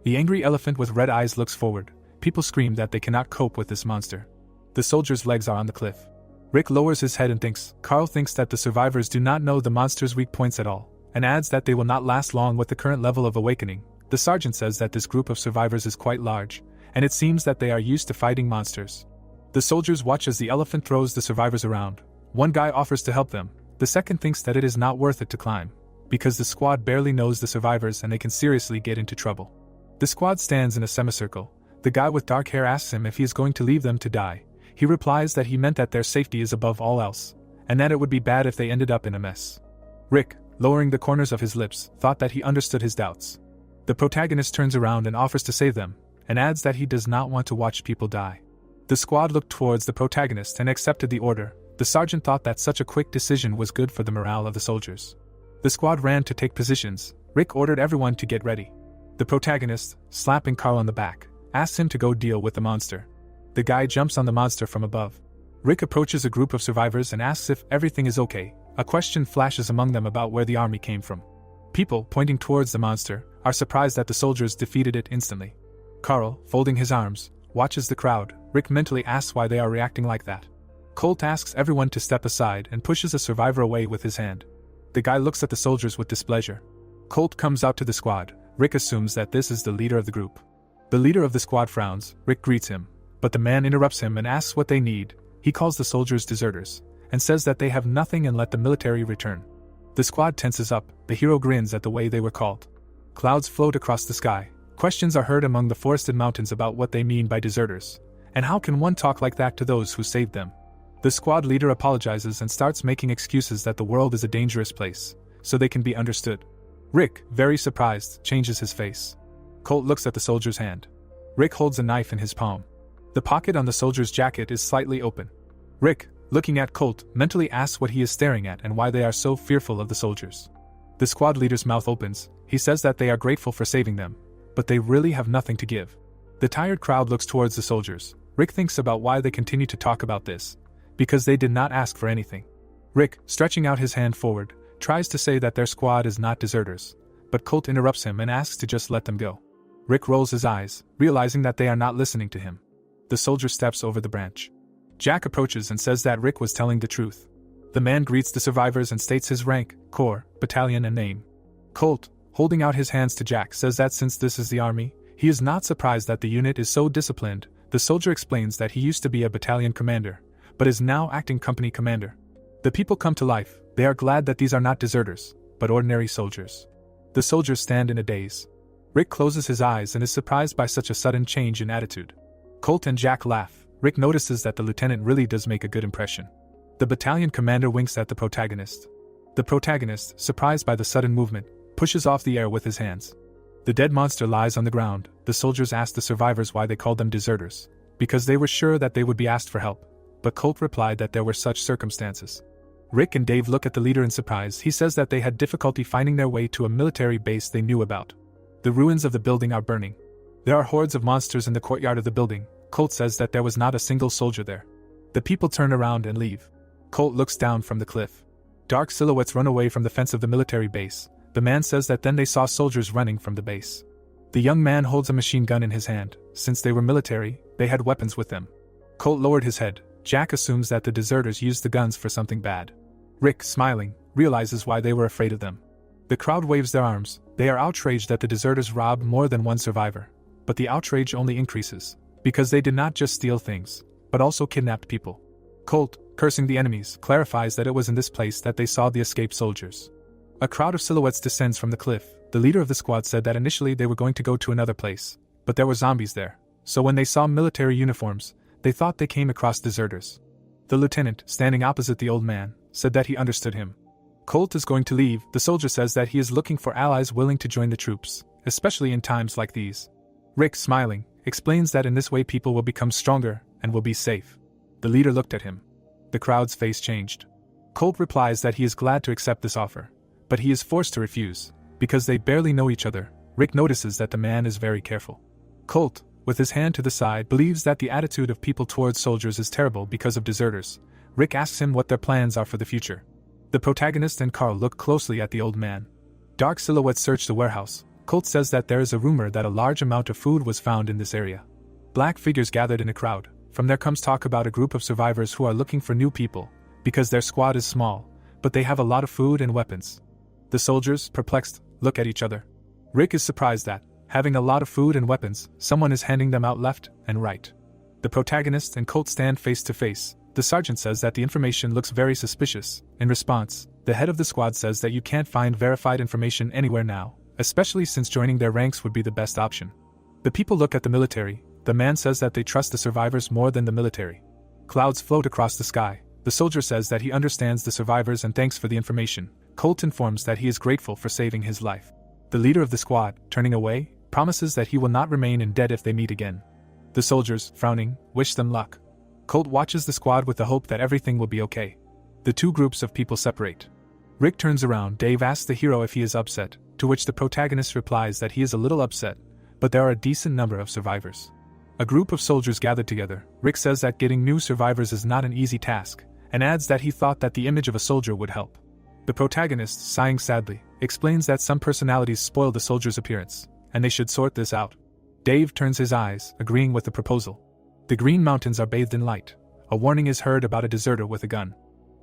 The angry elephant with red eyes looks forward. People scream that they cannot cope with this monster. The soldier's legs are on the cliff. Rick lowers his head and thinks. Carl thinks that the survivors do not know the monster's weak points at all, and adds that they will not last long with the current level of awakening. The sergeant says that this group of survivors is quite large, and it seems that they are used to fighting monsters. The soldiers watch as the elephant throws the survivors around. One guy offers to help them. The second thinks that it is not worth it to climb, because the squad barely knows the survivors and they can seriously get into trouble. The squad stands in a semicircle. The guy with dark hair asks him if he is going to leave them to die. He replies that he meant that their safety is above all else, and that it would be bad if they ended up in a mess. Rick, lowering the corners of his lips, thought that he understood his doubts. The protagonist turns around and offers to save them, and adds that he does not want to watch people die. The squad looked towards the protagonist and accepted the order. The sergeant thought that such a quick decision was good for the morale of the soldiers. The squad ran to take positions. Rick ordered everyone to get ready. The protagonist, slapping Carl on the back, asks him to go deal with the monster. The guy jumps on the monster from above. Rick approaches a group of survivors and asks if everything is okay. A question flashes among them about where the army came from. People, pointing towards the monster, are surprised that the soldiers defeated it instantly. Carl, folding his arms, watches the crowd. Rick mentally asks why they are reacting like that. Colt asks everyone to step aside and pushes a survivor away with his hand. The guy looks at the soldiers with displeasure. Colt comes out to the squad. Rick assumes that this is the leader of the group. The leader of the squad frowns. Rick greets him, but the man interrupts him and asks what they need. He calls the soldiers deserters, and says that they have nothing and let the military return. The squad tenses up. The hero grins at the way they were called. Clouds float across the sky. Questions are heard among the forested mountains about what they mean by deserters, and how can one talk like that to those who saved them. The squad leader apologizes and starts making excuses that the world is a dangerous place, so they can be understood. Rick, very surprised, changes his face. Colt looks at the soldier's hand. Rick holds a knife in his palm. The pocket on the soldier's jacket is slightly open. Rick, looking at Colt, mentally asks what he is staring at and why they are so fearful of the soldiers. The squad leader's mouth opens. He says that they are grateful for saving them, but they really have nothing to give. The tired crowd looks towards the soldiers. Rick thinks about why they continue to talk about this. Because they did not ask for anything. Rick, stretching out his hand forward, tries to say that their squad is not deserters, but Colt interrupts him and asks to just let them go. Rick rolls his eyes, realizing that they are not listening to him. The soldier steps over the branch. Jack approaches and says that Rick was telling the truth. The man greets the survivors and states his rank, corps, battalion and name. Colt, holding out his hands to Jack, says that since this is the army, he is not surprised that the unit is so disciplined. The soldier explains that he used to be a battalion commander, but is now acting company commander. The people come to life. They are glad that these are not deserters, but ordinary soldiers. The soldiers stand in a daze. Rick closes his eyes and is surprised by such a sudden change in attitude. Colt and Jack laugh. Rick notices that the lieutenant really does make a good impression. The battalion commander winks at the protagonist. The protagonist, surprised by the sudden movement, pushes off the air with his hands. The dead monster lies on the ground. The soldiers ask the survivors why they called them deserters. Because they were sure that they would be asked for help. But Colt replied that there were such circumstances. Rick and Dave look at the leader in surprise. He says that they had difficulty finding their way to a military base they knew about. The ruins of the building are burning. There are hordes of monsters in the courtyard of the building. Colt says that there was not a single soldier there. The people turn around and leave. Colt looks down from the cliff. Dark silhouettes run away from the fence of the military base. The man says that then they saw soldiers running from the base. The young man holds a machine gun in his hand. Since they were military, they had weapons with them. Colt lowered his head. Jack assumes that the deserters used the guns for something bad. Rick, smiling, realizes why they were afraid of them. The crowd waves their arms. They are outraged that the deserters robbed more than one survivor. But the outrage only increases, because they did not just steal things, but also kidnapped people. Colt, cursing the enemies, clarifies that it was in this place that they saw the escaped soldiers. A crowd of silhouettes descends from the cliff. The leader of the squad said that initially they were going to go to another place, but there were zombies there. So when they saw military uniforms, they thought they came across deserters. The lieutenant, standing opposite the old man, said that he understood him. Colt is going to leave. The soldier says that he is looking for allies willing to join the troops, especially in times like these. Rick, smiling, explains that in this way people will become stronger and will be safe. The leader looked at him. The crowd's face changed. Colt replies that he is glad to accept this offer, but he is forced to refuse, because they barely know each other. Rick notices that the man is very careful. Colt, with his hand to the side, believes that the attitude of people towards soldiers is terrible because of deserters. Rick asks him what their plans are for the future. The protagonist and Carl look closely at the old man. Dark silhouettes search the warehouse. Colt says that there is a rumor that a large amount of food was found in this area. Black figures gathered in a crowd. From there comes talk about a group of survivors who are looking for new people, because their squad is small, but they have a lot of food and weapons. The soldiers, perplexed, look at each other. Rick is surprised that, having a lot of food and weapons, someone is handing them out left and right. The protagonist and Colt stand face to face. The sergeant says that the information looks very suspicious. In response, the head of the squad says that you can't find verified information anywhere now, especially since joining their ranks would be the best option. The people look at the military. The man says that they trust the survivors more than the military. Clouds float across the sky. The soldier says that he understands the survivors and thanks for the information. Colt informs that he is grateful for saving his life. The leader of the squad, turning away, promises that he will not remain in debt if they meet again. The soldiers, frowning, wish them luck. Colt watches the squad with the hope that everything will be okay. The two groups of people separate. Rick turns around. Dave asks the hero if he is upset, to which the protagonist replies that he is a little upset, but there are a decent number of survivors. A group of soldiers gathered together. Rick says that getting new survivors is not an easy task, and adds that he thought that the image of a soldier would help. The protagonist, sighing sadly, explains that some personalities spoil the soldier's appearance, and they should sort this out. Dave turns his eyes, agreeing with the proposal. The Green Mountains are bathed in light. A warning is heard about a deserter with a gun.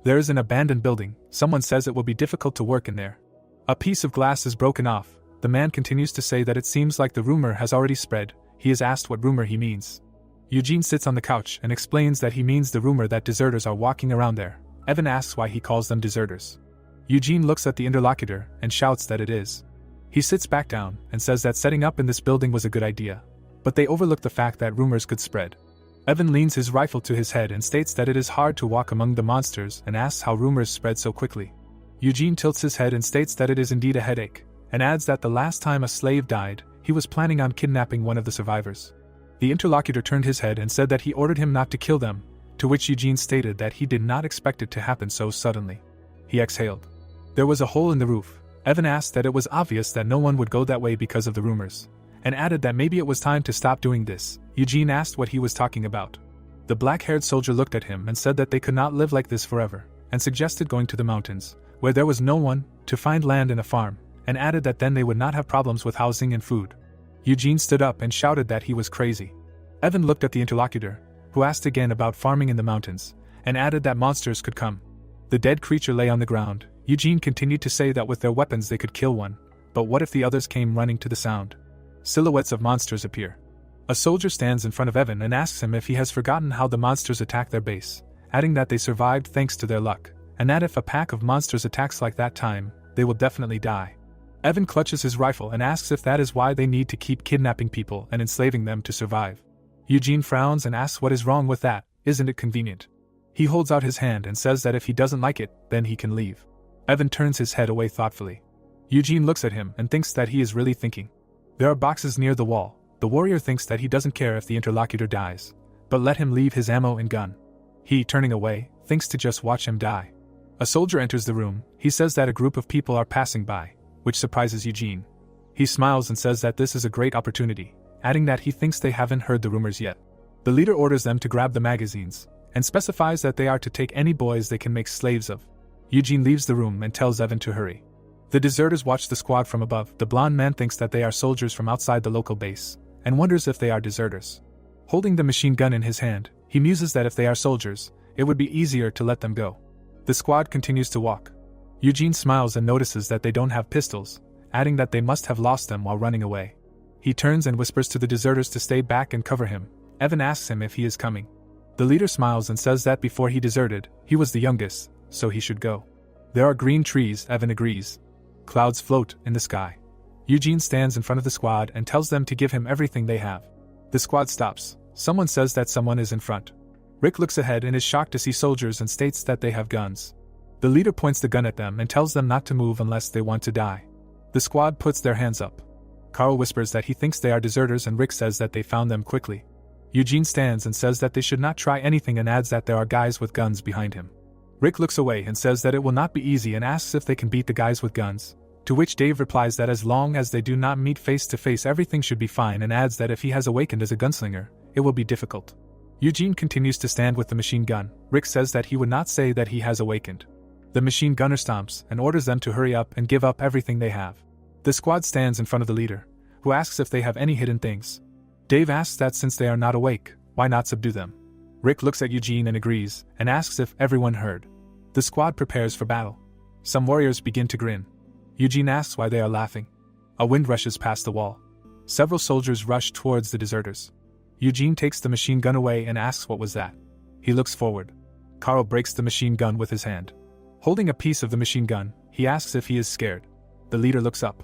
There is an abandoned building. Someone says it will be difficult to work in there. A piece of glass is broken off. The man continues to say that it seems like the rumor has already spread. He is asked what rumor he means. Eugene sits on the couch and explains that he means the rumor that deserters are walking around there. Evan asks why he calls them deserters. Eugene looks at the interlocutor and shouts that it is. He sits back down and says that setting up in this building was a good idea, but they overlook the fact that rumors could spread. Evan leans his rifle to his head and states that it is hard to walk among the monsters and asks how rumors spread so quickly. Eugene tilts his head and states that it is indeed a headache, and adds that the last time a slave died, he was planning on kidnapping one of the survivors. The interlocutor turned his head and said that he ordered him not to kill them, to which Eugene stated that he did not expect it to happen so suddenly. He exhaled. There was a hole in the roof. Evan asked that it was obvious that no one would go that way because of the rumors, and added that maybe it was time to stop doing this. Eugene asked what he was talking about. The black-haired soldier looked at him and said that they could not live like this forever, and suggested going to the mountains, where there was no one, to find land and a farm, and added that then they would not have problems with housing and food. Eugene stood up and shouted that he was crazy. Evan looked at the interlocutor, who asked again about farming in the mountains, and added that monsters could come. The dead creature lay on the ground. Eugene continued to say that with their weapons they could kill one, but what if the others came running to the sound? Silhouettes of monsters appear. A soldier stands in front of Evan and asks him if he has forgotten how the monsters attacked their base, adding that they survived thanks to their luck, and that if a pack of monsters attacks like that time, they will definitely die. Evan clutches his rifle and asks if that is why they need to keep kidnapping people and enslaving them to survive. Eugene frowns and asks what is wrong with that, isn't it convenient? He holds out his hand and says that if he doesn't like it, then he can leave. Evan turns his head away thoughtfully. Eugene looks at him and thinks that he is really thinking. There are boxes near the wall. The warrior thinks that he doesn't care if the interlocutor dies, but let him leave his ammo and gun. He, turning away, thinks to just watch him die. A soldier enters the room. He says that a group of people are passing by, which surprises Eugene. He smiles and says that this is a great opportunity, adding that he thinks they haven't heard the rumors yet. The leader orders them to grab the magazines, and specifies that they are to take any boys they can make slaves of. Eugene leaves the room and tells Evan to hurry. The deserters watch the squad from above. The blonde man thinks that they are soldiers from outside the local base, and wonders if they are deserters. Holding the machine gun in his hand, he muses that if they are soldiers, it would be easier to let them go. The squad continues to walk. Eugene smiles and notices that they don't have pistols, adding that they must have lost them while running away. He turns and whispers to the deserters to stay back and cover him. Evan asks him if he is coming. The leader smiles and says that before he deserted, he was the youngest, so he should go. There are green trees, Evan agrees. Clouds float in the sky. Eugene stands in front of the squad and tells them to give him everything they have. The squad stops. Someone says that someone is in front. Rick looks ahead and is shocked to see soldiers and states that they have guns. The leader points the gun at them and tells them not to move unless they want to die. The squad puts their hands up. Carl whispers that he thinks they are deserters and Rick says that they found them quickly. Eugene stands and says that they should not try anything and adds that there are guys with guns behind him. Rick looks away and says that it will not be easy and asks if they can beat the guys with guns, to which Dave replies that as long as they do not meet face to face everything should be fine and adds that if he has awakened as a gunslinger, it will be difficult. Eugene continues to stand with the machine gun. Rick says that he would not say that he has awakened. The machine gunner stomps and orders them to hurry up and give up everything they have. The squad stands in front of the leader, who asks if they have any hidden things. Dave asks that since they are not awake, why not subdue them? Rick looks at Eugene and agrees, and asks if everyone heard. The squad prepares for battle. Some warriors begin to grin. Eugene asks why they are laughing. A wind rushes past the wall. Several soldiers rush towards the deserters. Eugene takes the machine gun away and asks what was that. He looks forward. Carl breaks the machine gun with his hand. Holding a piece of the machine gun, he asks if he is scared. The leader looks up.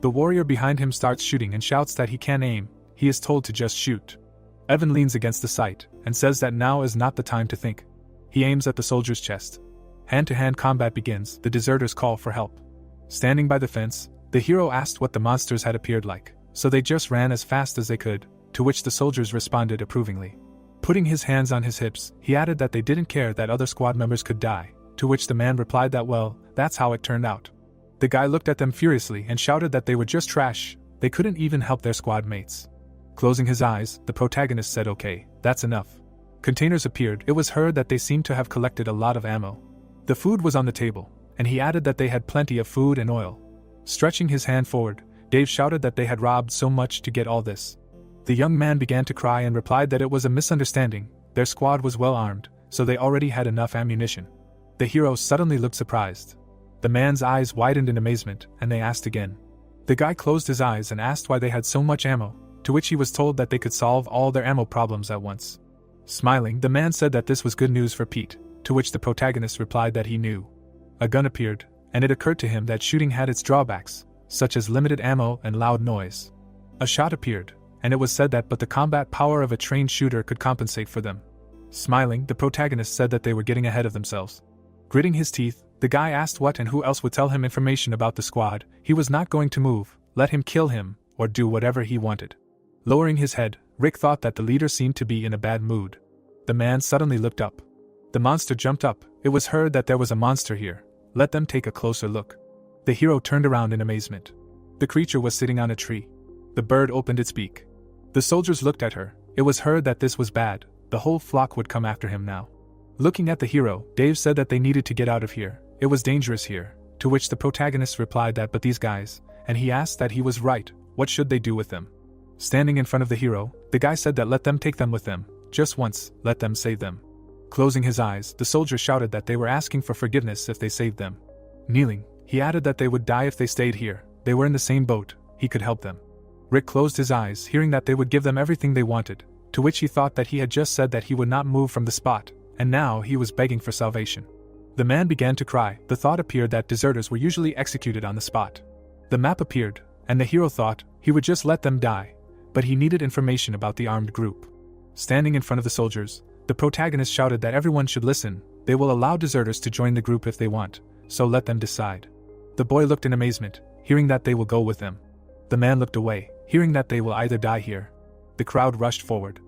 The warrior behind him starts shooting and shouts that he can't aim. He is told to just shoot. Evan leans against the sight and says that now is not the time to think. He aims at the soldier's chest. Hand-to-hand combat begins. The deserters call for help. Standing by the fence, the hero asked what the monsters had appeared like, so they just ran as fast as they could, to which the soldiers responded approvingly. Putting his hands on his hips, he added that they didn't care that other squad members could die, to which the man replied that well, that's how it turned out. The guy looked at them furiously and shouted that they were just trash, they couldn't even help their squad mates. Closing his eyes, the protagonist said okay, that's enough. Containers appeared. It was heard that they seemed to have collected a lot of ammo. The food was on the table, and he added that they had plenty of food and oil. Stretching his hand forward, Dave shouted that they had robbed so much to get all this. The young man began to cry and replied that it was a misunderstanding, their squad was well armed, so they already had enough ammunition. The hero suddenly looked surprised. The man's eyes widened in amazement, and they asked again. The guy closed his eyes and asked why they had so much ammo, to which he was told that they could solve all their ammo problems at once. Smiling, the man said that this was good news for Pete, to which the protagonist replied that he knew. A gun appeared, and it occurred to him that shooting had its drawbacks, such as limited ammo and loud noise. A shot appeared, and it was said that but the combat power of a trained shooter could compensate for them. Smiling, the protagonist said that they were getting ahead of themselves. Gritting his teeth, the guy asked what and who else would tell him information about the squad. He was not going to move, let him kill him, or do whatever he wanted. Lowering his head, Rick thought that the leader seemed to be in a bad mood. The man suddenly looked up. The monster jumped up. It was heard that there was a monster here. Let them take a closer look. The hero turned around in amazement. The creature was sitting on a tree. The bird opened its beak. The soldiers looked at her. It was heard that this was bad. The whole flock would come after him now. Looking at the hero, Dave said that they needed to get out of here. It was dangerous here, to which the protagonist replied that but these guys, and he asked that he was right, what should they do with them? Standing in front of the hero, the guy said that let them take them with them, just once, let them save them. Closing his eyes, the soldier shouted that they were asking for forgiveness if they saved them. Kneeling, he added that they would die if they stayed here. They were in the same boat, he could help them. Rick closed his eyes, hearing that they would give them everything they wanted, to which he thought that he had just said that he would not move from the spot, and now he was begging for salvation. The man began to cry. The thought appeared that deserters were usually executed on the spot. The map appeared, and the hero thought he would just let them die, but he needed information about the armed group. Standing in front of the soldiers, the protagonist shouted that everyone should listen. They will allow deserters to join the group if they want, so let them decide. The boy looked in amazement, hearing that they will go with them. The man looked away, hearing that they will either die here. The crowd rushed forward.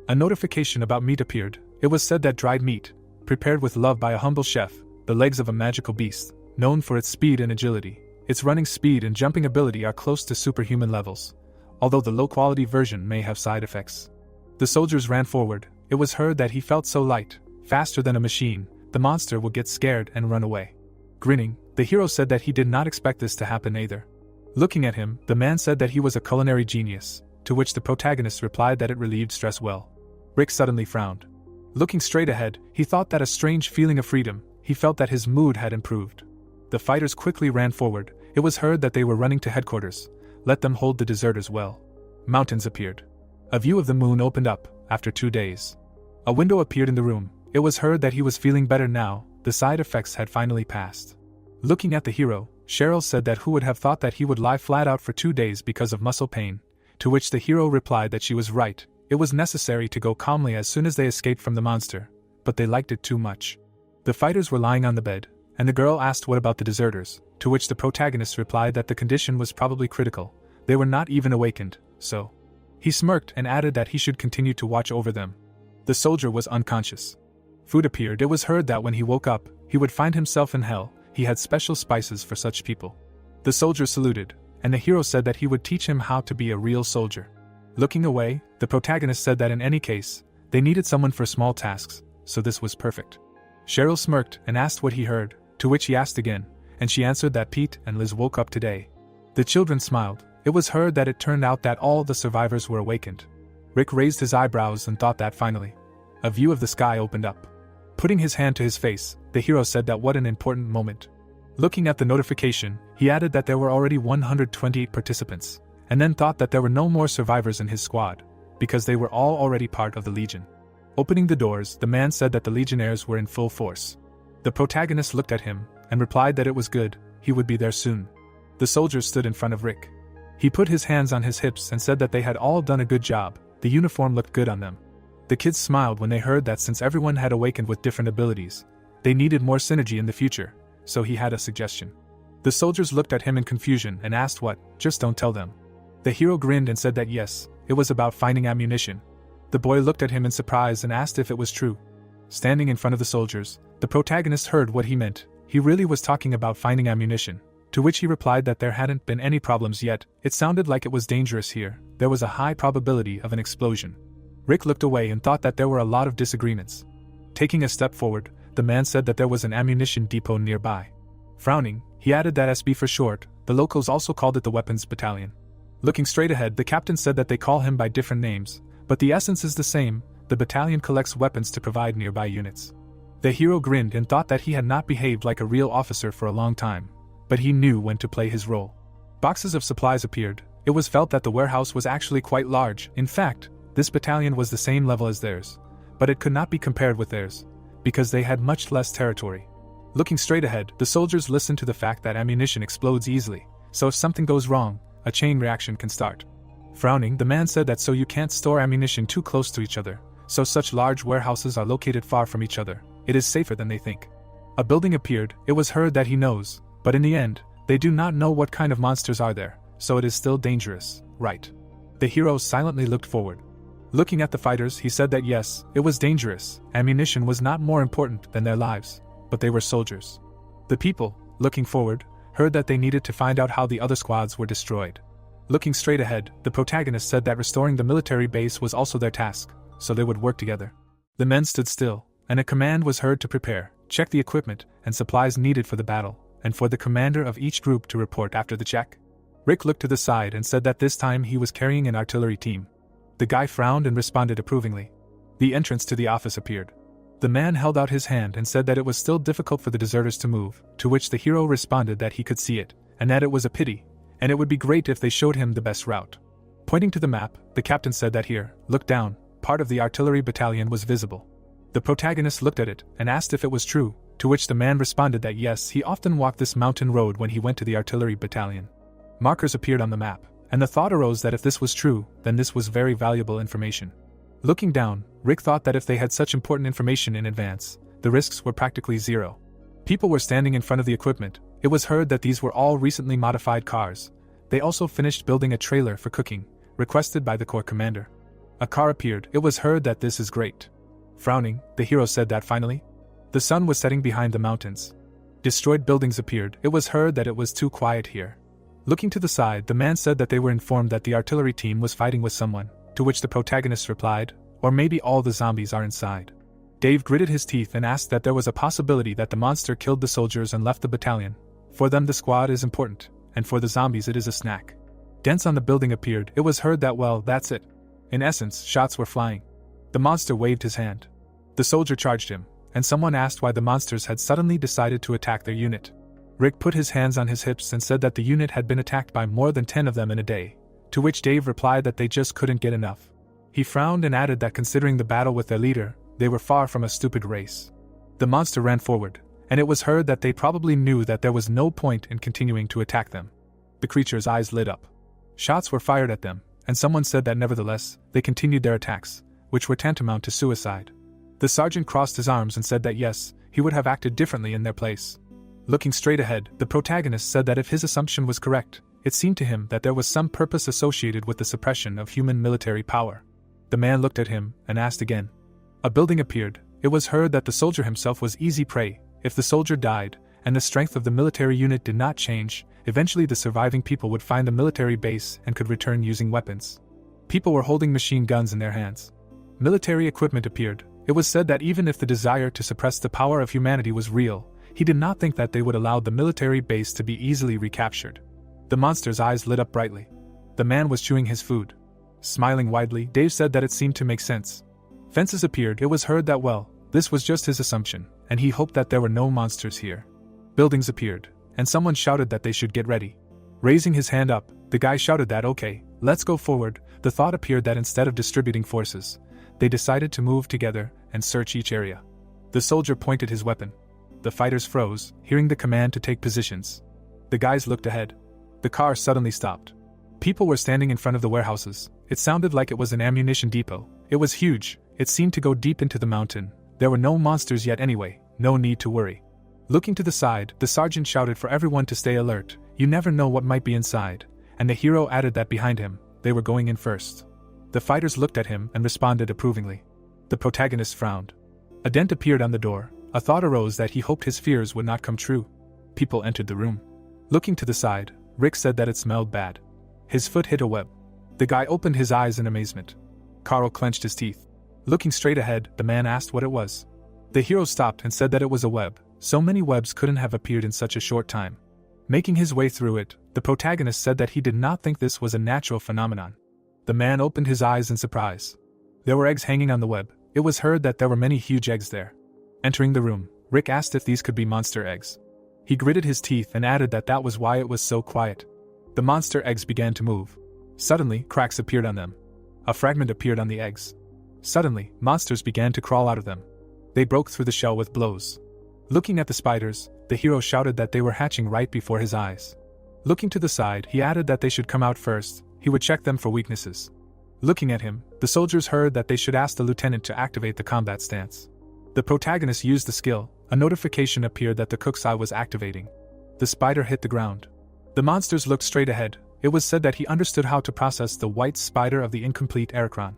A notification about meat appeared. It was said that dried meat, prepared with love by a humble chef, the legs of a magical beast, known for its speed and agility. Its running speed and jumping ability are close to superhuman levels, although the low-quality version may have side effects. The soldiers ran forward. It was heard that he felt so light, faster than a machine, the monster would get scared and run away. Grinning, the hero said that he did not expect this to happen either. Looking at him, the man said that he was a culinary genius, to which the protagonist replied that it relieved stress well. Rick suddenly frowned. Looking straight ahead, he thought that a strange feeling of freedom, he felt that his mood had improved. The fighters quickly ran forward. It was heard that they were running to headquarters. Let them hold the deserters well. Mountains appeared. A view of the moon opened up, after 2 days. A window appeared in the room. It was heard that he was feeling better now, the side effects had finally passed. Looking at the hero, Cheryl said that who would have thought that he would lie flat out for 2 days because of muscle pain, to which the hero replied that she was right. It was necessary to go calmly as soon as they escaped from the monster, but they liked it too much. The fighters were lying on the bed, and the girl asked what about the deserters, to which the protagonist replied that the condition was probably critical. They were not even awakened, so. He smirked and added that he should continue to watch over them. The soldier was unconscious. Food appeared. It was heard that when he woke up, he would find himself in hell. He had special spices for such people. The soldier saluted, and the hero said that he would teach him how to be a real soldier. Looking away, the protagonist said that in any case, they needed someone for small tasks, so this was perfect. Cheryl smirked and asked what he heard, to which he asked again, and she answered that Pete and Liz woke up today. The children smiled. It was heard that it turned out that all the survivors were awakened. Rick raised his eyebrows and thought that finally, a view of the sky opened up. Putting his hand to his face, the hero said that what an important moment. Looking at the notification, he added that there were already 128 participants, and then thought that there were no more survivors in his squad, because they were all already part of the Legion. Opening the doors, the man said that the Legionnaires were in full force. The protagonist looked at him, and replied that it was good, he would be there soon. The soldiers stood in front of Rick. He put his hands on his hips and said that they had all done a good job, the uniform looked good on them. The kids smiled when they heard that since everyone had awakened with different abilities, they needed more synergy in the future, so he had a suggestion. The soldiers looked at him in confusion and asked what, just don't tell them. The hero grinned and said that yes, it was about finding ammunition. The boy looked at him in surprise and asked if it was true. Standing in front of the soldiers, the protagonist heard what he meant. He really was talking about finding ammunition, to which he replied that there hadn't been any problems yet. It sounded like it was dangerous here. There was a high probability of an explosion. Rick looked away and thought that there were a lot of disagreements. Taking a step forward, the man said that there was an ammunition depot nearby. Frowning, he added that SB for short, the locals also called it the Weapons Battalion. Looking straight ahead, the captain said that they call him by different names, but the essence is the same. The battalion collects weapons to provide nearby units. The hero grinned and thought that he had not behaved like a real officer for a long time, but he knew when to play his role. Boxes of supplies appeared. It was felt that the warehouse was actually quite large. In fact, this battalion was the same level as theirs, but it could not be compared with theirs, because they had much less territory. Looking straight ahead, the soldiers listened to the fact that ammunition explodes easily, so if something goes wrong, a chain reaction can start. Frowning, the man said that so you can't store ammunition too close to each other, so such large warehouses are located far from each other. It is safer than they think. A building appeared. It was heard that he knows, but in the end, they do not know what kind of monsters are there, so it is still dangerous, right? The hero silently looked forward. Looking at the fighters, he said that yes, it was dangerous. Ammunition was not more important than their lives, but they were soldiers. The people, looking forward, heard that they needed to find out how the other squads were destroyed. Looking straight ahead, the protagonist said that restoring the military base was also their task, so they would work together. The men stood still, and a command was heard to prepare, check the equipment and supplies needed for the battle, and for the commander of each group to report after the check. Rick looked to the side and said that this time he was carrying an artillery team. The guy frowned and responded approvingly. The entrance to the office appeared. The man held out his hand and said that it was still difficult for the deserters to move, to which the hero responded that he could see it, and that it was a pity, and it would be great if they showed him the best route. Pointing to the map, the captain said that here, look down, part of the artillery battalion was visible. The protagonist looked at it and asked if it was true, to which the man responded that yes, he often walked this mountain road when he went to the artillery battalion. Markers appeared on the map, and the thought arose that if this was true, then this was very valuable information. Looking down, Rick thought that if they had such important information in advance, the risks were practically zero. People were standing in front of the equipment. It was heard that these were all recently modified cars. They also finished building a trailer for cooking, requested by the corps commander. A car appeared. It was heard that this is great. Frowning, the hero said that finally, the sun was setting behind the mountains. Destroyed buildings appeared. It was heard that it was too quiet here. Looking to the side, the man said that they were informed that the artillery team was fighting with someone, to which the protagonist replied, "Or maybe all the zombies are inside." Dave gritted his teeth and asked that there was a possibility that the monster killed the soldiers and left the battalion. For them the squad is important, and for the zombies it is a snack. Dents on the building appeared. It was heard that, well, that's it. In essence, shots were flying. The monster waved his hand. The soldier charged him, and someone asked why the monsters had suddenly decided to attack their unit. Rick put his hands on his hips and said that the unit had been attacked by more than 10 of them in a day, to which Dave replied that they just couldn't get enough. He frowned and added that considering the battle with their leader, they were far from a stupid race. The monster ran forward, and it was heard that they probably knew that there was no point in continuing to attack them. The creature's eyes lit up. Shots were fired at them, and someone said that nevertheless, they continued their attacks, which were tantamount to suicide. The sergeant crossed his arms and said that yes, he would have acted differently in their place. Looking straight ahead, the protagonist said that if his assumption was correct, it seemed to him that there was some purpose associated with the suppression of human military power. The man looked at him and asked again. A building appeared. It was heard that the soldier himself was easy prey. If the soldier died, and the strength of the military unit did not change, eventually the surviving people would find the military base and could return using weapons. People were holding machine guns in their hands. Military equipment appeared. It was said that even if the desire to suppress the power of humanity was real, he did not think that they would allow the military base to be easily recaptured. The monster's eyes lit up brightly. The man was chewing his food. Smiling widely, Dave said that it seemed to make sense. Fences appeared. It was heard that, well, this was just his assumption, and he hoped that there were no monsters here. Buildings appeared, and someone shouted that they should get ready. Raising his hand up, the guy shouted that, "Okay, let's go forward." The thought appeared that instead of distributing forces, they decided to move together and search each area. The soldier pointed his weapon. The fighters froze, hearing the command to take positions. The guys looked ahead. The car suddenly stopped. People were standing in front of the warehouses. It sounded like it was an ammunition depot. It was huge. It seemed to go deep into the mountain. There were no monsters yet anyway, no need to worry. Looking to the side, the sergeant shouted for everyone to stay alert. You never know what might be inside. And the hero added that behind him, they were going in first. The fighters looked at him and responded approvingly. The protagonist frowned. A dent appeared on the door. A thought arose that he hoped his fears would not come true. People entered the room. Looking to the side, Rick said that it smelled bad. His foot hit a web. The guy opened his eyes in amazement. Carl clenched his teeth. Looking straight ahead, the man asked what it was. The hero stopped and said that it was a web. So many webs couldn't have appeared in such a short time. Making his way through it, the protagonist said that he did not think this was a natural phenomenon. The man opened his eyes in surprise. There were eggs hanging on the web. It was heard that there were many huge eggs there. Entering the room, Rick asked if these could be monster eggs. He gritted his teeth and added that that was why it was so quiet. The monster eggs began to move. Suddenly, cracks appeared on them. A fragment appeared on the eggs. Suddenly, monsters began to crawl out of them. They broke through the shell with blows. Looking at the spiders, the hero shouted that they were hatching right before his eyes. Looking to the side, he added that they should come out first. He would check them for weaknesses. Looking at him, the soldiers heard that they should ask the lieutenant to activate the combat stance. The protagonist used the skill. A notification appeared that the cook's eye was activating. The spider hit the ground. The monsters looked straight ahead. It was said that he understood how to process the white spider of the incomplete Erechron.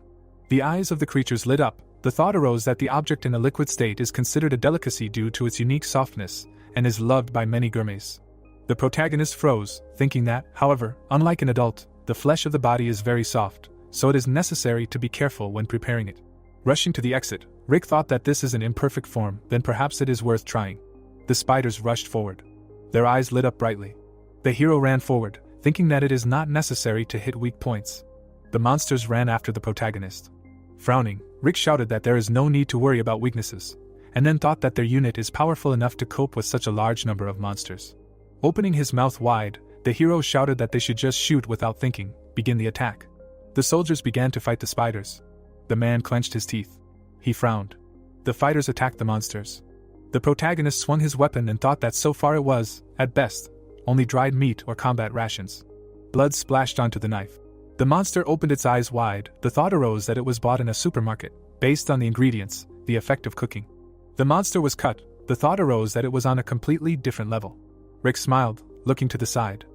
The eyes of the creatures lit up. The thought arose that the object in a liquid state is considered a delicacy due to its unique softness, and is loved by many gourmets. The protagonist froze, thinking that, however, unlike an adult, the flesh of the body is very soft, so it is necessary to be careful when preparing it. Rushing to the exit, Rick thought that this is an imperfect form, then perhaps it is worth trying. The spiders rushed forward. Their eyes lit up brightly. The hero ran forward, thinking that it is not necessary to hit weak points. The monsters ran after the protagonist. Frowning, Rick shouted that there is no need to worry about weaknesses, and then thought that their unit is powerful enough to cope with such a large number of monsters. Opening his mouth wide, the hero shouted that they should just shoot without thinking, begin the attack. The soldiers began to fight the spiders. The man clenched his teeth. He frowned. The fighters attacked the monsters. The protagonist swung his weapon and thought that so far it was, at best, only dried meat or combat rations. Blood splashed onto the knife. The monster opened its eyes wide. The thought arose that it was bought in a supermarket, based on the ingredients, the effect of cooking. The monster was cut. The thought arose that it was on a completely different level. Rick smiled, looking to the side.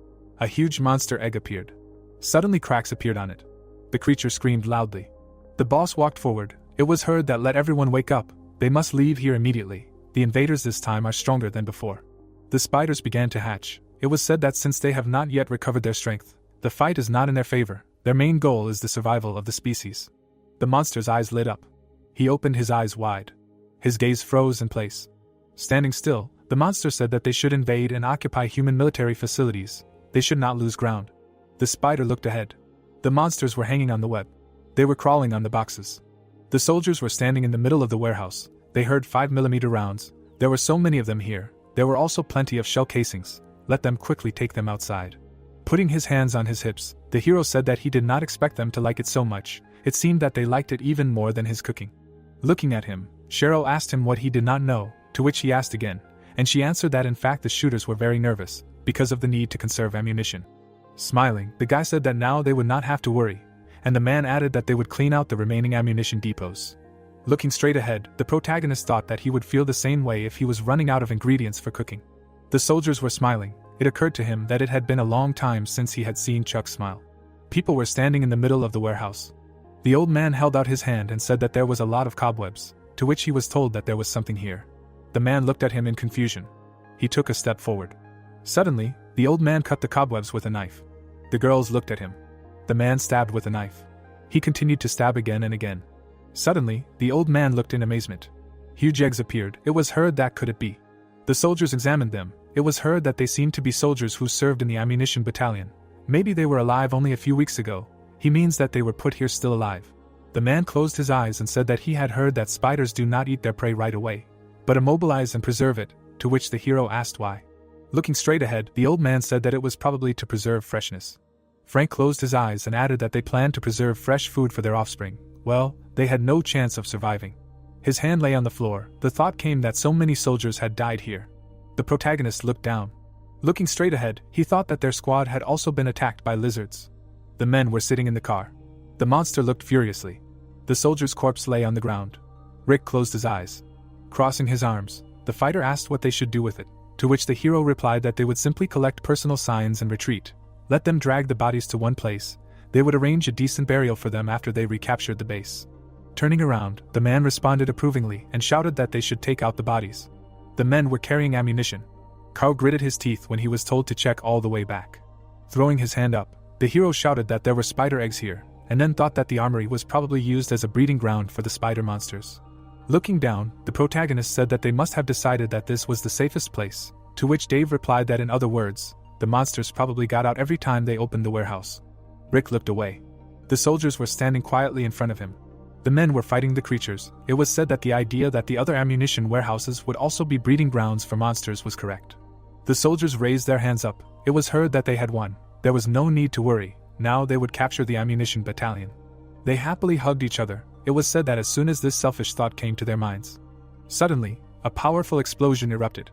A huge monster egg appeared. Suddenly cracks appeared on it. The creature screamed loudly. The boss walked forward. It was heard that let everyone wake up. They must leave here immediately. The invaders this time are stronger than before. The spiders began to hatch. It was said that since they have not yet recovered their strength, the fight is not in their favor. Their main goal is the survival of the species. The monster's eyes lit up. He opened his eyes wide. His gaze froze in place. Standing still, the monster said that they should invade and occupy human military facilities. They should not lose ground. The spider looked ahead. The monsters were hanging on the web. They were crawling on the boxes. The soldiers were standing in the middle of the warehouse. They heard 5mm rounds. There were so many of them here. There were also plenty of shell casings. Let them quickly take them outside. Putting his hands on his hips, the hero said that he did not expect them to like it so much. It seemed that they liked it even more than his cooking. Looking at him, Cheryl asked him what he did not know, to which he asked again, and she answered that in fact the shooters were very nervous, because of the need to conserve ammunition. Smiling, the guy said that now they would not have to worry, and the man added that they would clean out the remaining ammunition depots. Looking straight ahead, the protagonist thought that he would feel the same way if he was running out of ingredients for cooking. The soldiers were smiling. It occurred to him that it had been a long time since he had seen Chuck smile. People were standing in the middle of the warehouse. The old man held out his hand and said that there was a lot of cobwebs, to which he was told that there was something here. The man looked at him in confusion. He took a step forward. Suddenly, the old man cut the cobwebs with a knife. The girls looked at him. The man stabbed with a knife. He continued to stab again and again. Suddenly, the old man looked in amazement. Huge eggs appeared. It was heard that could it be? The soldiers examined them. It was heard that they seemed to be soldiers who served in the ammunition battalion. Maybe they were alive only a few weeks ago. He means that they were put here still alive. The man closed his eyes and said that he had heard that spiders do not eat their prey right away, but immobilize and preserve it, to which the hero asked why. Looking straight ahead, the old man said that it was probably to preserve freshness. Frank closed his eyes and added that they planned to preserve fresh food for their offspring. Well, they had no chance of surviving. His hand lay on the floor. The thought came that so many soldiers had died here. The protagonist looked down. Looking straight ahead, he thought that their squad had also been attacked by lizards. The men were sitting in the car. The monster looked furiously. The soldier's corpse lay on the ground. Rick closed his eyes. Crossing his arms, the fighter asked what they should do with it, to which the hero replied that they would simply collect personal signs and retreat. Let them drag the bodies to one place. They would arrange a decent burial for them after they recaptured the base. Turning around, the man responded approvingly and shouted that they should take out the bodies. The men were carrying ammunition. Carl gritted his teeth when he was told to check all the way back. Throwing his hand up, the hero shouted that there were spider eggs here, and then thought that the armory was probably used as a breeding ground for the spider monsters. Looking down, the protagonist said that they must have decided that this was the safest place, to which Dave replied that in other words, the monsters probably got out every time they opened the warehouse. Rick looked away. The soldiers were standing quietly in front of him. The men were fighting the creatures. It was said that the idea that the other ammunition warehouses would also be breeding grounds for monsters was correct. The soldiers raised their hands up. It was heard that they had won. There was no need to worry. Now they would capture the ammunition battalion. They happily hugged each other. It was said that as soon as this selfish thought came to their minds, suddenly, a powerful explosion erupted.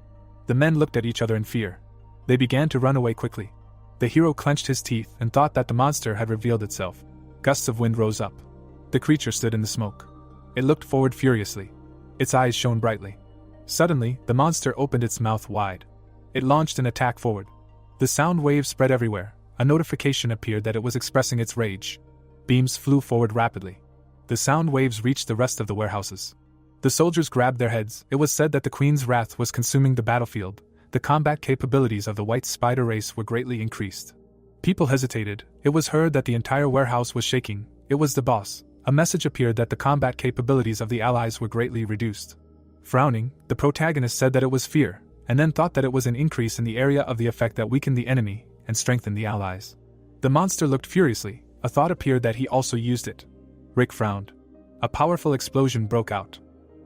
The men looked at each other in fear. They began to run away quickly. The hero clenched his teeth and thought that the monster had revealed itself. Gusts of wind rose up. The creature stood in the smoke. It looked forward furiously. Its eyes shone brightly. Suddenly, the monster opened its mouth wide. It launched an attack forward. The sound waves spread everywhere. A notification appeared that it was expressing its rage. Beams flew forward rapidly. The sound waves reached the rest of the warehouses. The soldiers grabbed their heads. It was said that the Queen's wrath was consuming the battlefield. The combat capabilities of the white spider race were greatly increased. People hesitated. It was heard that the entire warehouse was shaking. It was the boss. A message appeared that the combat capabilities of the allies were greatly reduced. Frowning, the protagonist said that it was fear, and then thought that it was an increase in the area of the effect that weakened the enemy and strengthened the allies. The monster looked furiously. A thought appeared that he also used it. Rick frowned. A powerful explosion broke out.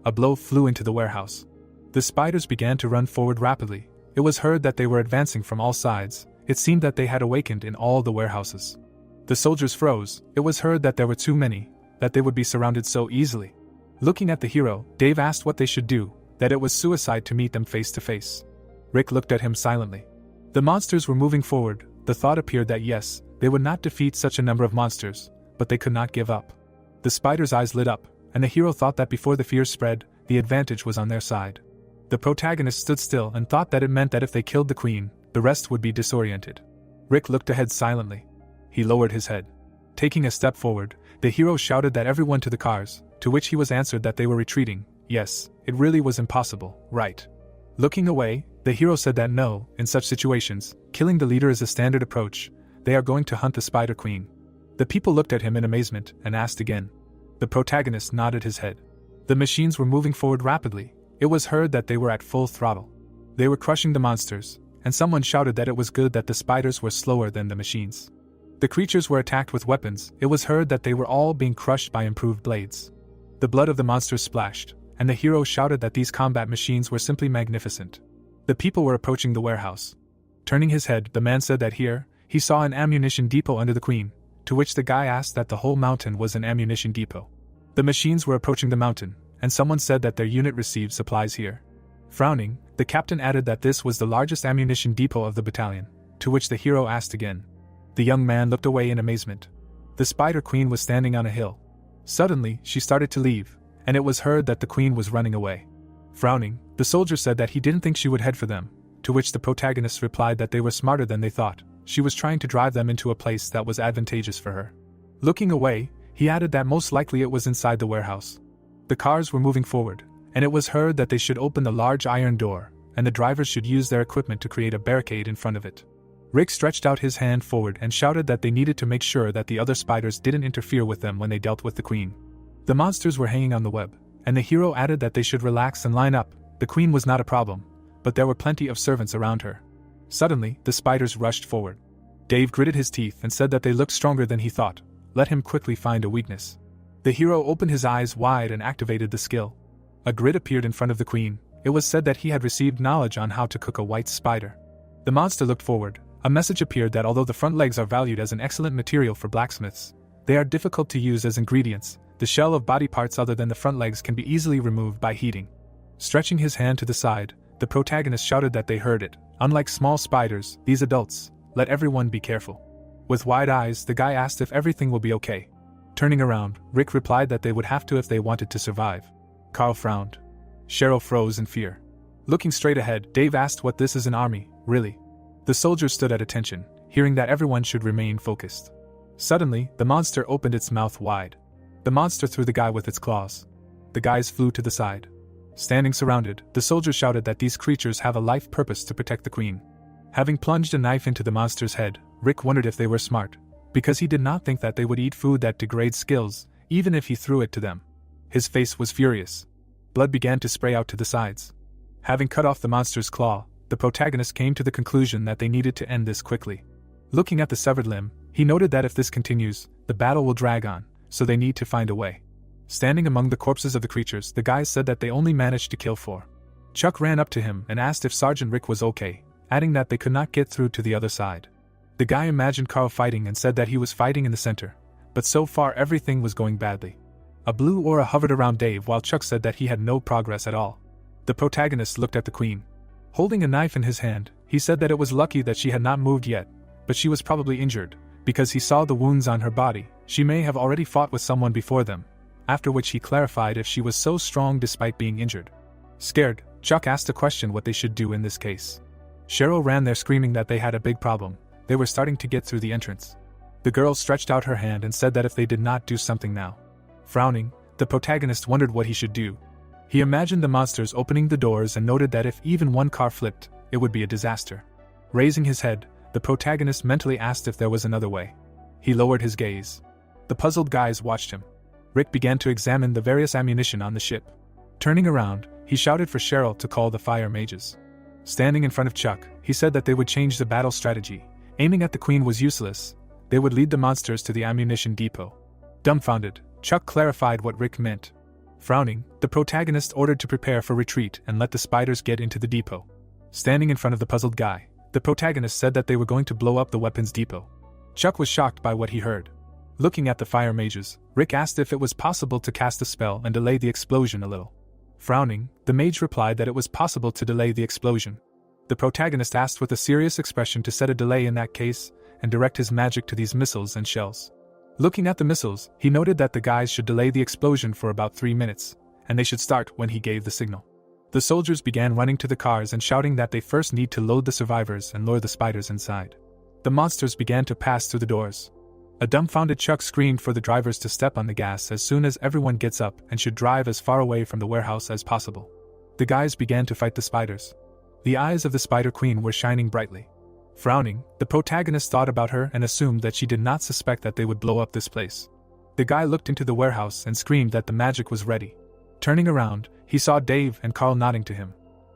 A blow flew into the warehouse. The spiders began to run forward rapidly. It was heard that they were advancing from all sides. It seemed that they had awakened in all the warehouses. The soldiers froze. It was heard that there were too many, that they would be surrounded so easily. Looking at the hero, Dave asked what they should do, that it was suicide to meet them face to face. Rick looked at him silently. The monsters were moving forward. The thought appeared that yes, they would not defeat such a number of monsters, but they could not give up. The spider's eyes lit up, and the hero thought that before the fear spread, the advantage was on their side. The protagonist stood still and thought that it meant that if they killed the queen, the rest would be disoriented. Rick looked ahead silently. He lowered his head. Taking a step forward, the hero shouted that everyone to the cars, to which he was answered that they were retreating. Yes, it really was impossible, right? Looking away, the hero said that no, in such situations, killing the leader is a standard approach. They are going to hunt the Spider Queen. The people looked at him in amazement and asked again. The protagonist nodded his head. The machines were moving forward rapidly. It was heard that they were at full throttle. They were crushing the monsters, and someone shouted that it was good that the spiders were slower than the machines. The creatures were attacked with weapons. It was heard that they were all being crushed by improved blades. The blood of the monsters splashed, and the hero shouted that these combat machines were simply magnificent. The people were approaching the warehouse. Turning his head, the man said that here, he saw an ammunition depot under the queen, to which the guy asked that the whole mountain was an ammunition depot. The machines were approaching the mountain, and someone said that their unit received supplies here. Frowning, the captain added that this was the largest ammunition depot of the battalion, to which the hero asked again. The young man looked away in amazement. The Spider Queen was standing on a hill. Suddenly, she started to leave, and it was heard that the queen was running away. Frowning, the soldier said that he didn't think she would head for them, to which the protagonist replied that they were smarter than they thought. She was trying to drive them into a place that was advantageous for her. Looking away, he added that most likely it was inside the warehouse. The cars were moving forward, and it was heard that they should open the large iron door, and the drivers should use their equipment to create a barricade in front of it. Rick stretched out his hand forward and shouted that they needed to make sure that the other spiders didn't interfere with them when they dealt with the queen. The monsters were hanging on the web, and the hero added that they should relax and line up. The queen was not a problem, but there were plenty of servants around her. Suddenly, the spiders rushed forward. Dave gritted his teeth and said that they looked stronger than he thought. Let him quickly find a weakness. The hero opened his eyes wide and activated the skill. A grid appeared in front of the queen. It was said that he had received knowledge on how to cook a white spider. The monster looked forward. A message appeared that although the front legs are valued as an excellent material for blacksmiths, they are difficult to use as ingredients. The shell of body parts other than the front legs can be easily removed by heating. Stretching his hand to the side, the protagonist shouted that they heard it. Unlike small spiders, these adults, let everyone be careful. With wide eyes, the guy asked if everything will be okay. Turning around, Rick replied that they would have to if they wanted to survive. Carl frowned. Cheryl froze in fear. Looking straight ahead, Dave asked what this is an army, really? The soldiers stood at attention, hearing that everyone should remain focused. Suddenly, the monster opened its mouth wide. The monster threw the guy with its claws. The guys flew to the side. Standing surrounded, the soldiers shouted that these creatures have a life purpose to protect the queen. Having plunged a knife into the monster's head, Rick wondered if they were smart, because he did not think that they would eat food that degrades skills, even if he threw it to them. His face was furious. Blood began to spray out to the sides. Having cut off the monster's claw, the protagonist came to the conclusion that they needed to end this quickly. Looking at the severed limb, he noted that if this continues, the battle will drag on, so they need to find a way. Standing among the corpses of the creatures, the guys said that they only managed to kill 4. Chuck ran up to him and asked if Sergeant Rick was okay, adding that they could not get through to the other side. The guy imagined Carl fighting and said that he was fighting in the center, but so far everything was going badly. A blue aura hovered around Dave while Chuck said that he had no progress at all. The protagonist looked at the queen. Holding a knife in his hand, he said that it was lucky that she had not moved yet, but she was probably injured, because he saw the wounds on her body. She may have already fought with someone before them, after which he clarified if she was so strong despite being injured. Scared, Chuck asked a question what they should do in this case. Cheryl ran there screaming that they had a big problem. They were starting to get through the entrance. The girl stretched out her hand and said that if they did not do something now. Frowning, the protagonist wondered what he should do. He imagined the monsters opening the doors and noted that if even one car flipped, it would be a disaster. Raising his head, the protagonist mentally asked if there was another way. He lowered his gaze. The puzzled guys watched him. Rick began to examine the various ammunition on the ship. Turning around, he shouted for Cheryl to call the fire mages. Standing in front of Chuck, he said that they would change the battle strategy. Aiming at the queen was useless. They would lead the monsters to the ammunition depot. Dumbfounded, Chuck clarified what Rick meant. Frowning, the protagonist ordered to prepare for retreat and let the spiders get into the depot. Standing in front of the puzzled guy, the protagonist said that they were going to blow up the weapons depot. Chuck was shocked by what he heard. Looking at the fire mages, Rick asked if it was possible to cast a spell and delay the explosion a little. Frowning, the mage replied that it was possible to delay the explosion. The protagonist asked with a serious expression to set a delay in that case and direct his magic to these missiles and shells. Looking at the missiles, he noted that the guys should delay the explosion for about 3 minutes, and they should start when he gave the signal. The soldiers began running to the cars and shouting that they first need to load the survivors and lure the spiders inside. The monsters began to pass through the doors. A dumbfounded Chuck screamed for the drivers to step on the gas as soon as everyone gets up and should drive as far away from the warehouse as possible. The guys began to fight the spiders. The eyes of the Spider Queen were shining brightly. Frowning, the protagonist thought about her and assumed that she did not suspect that they would blow up this place. The guy looked into the warehouse and screamed that the magic was ready. Turning around, he saw Dave and Carl nodding to him.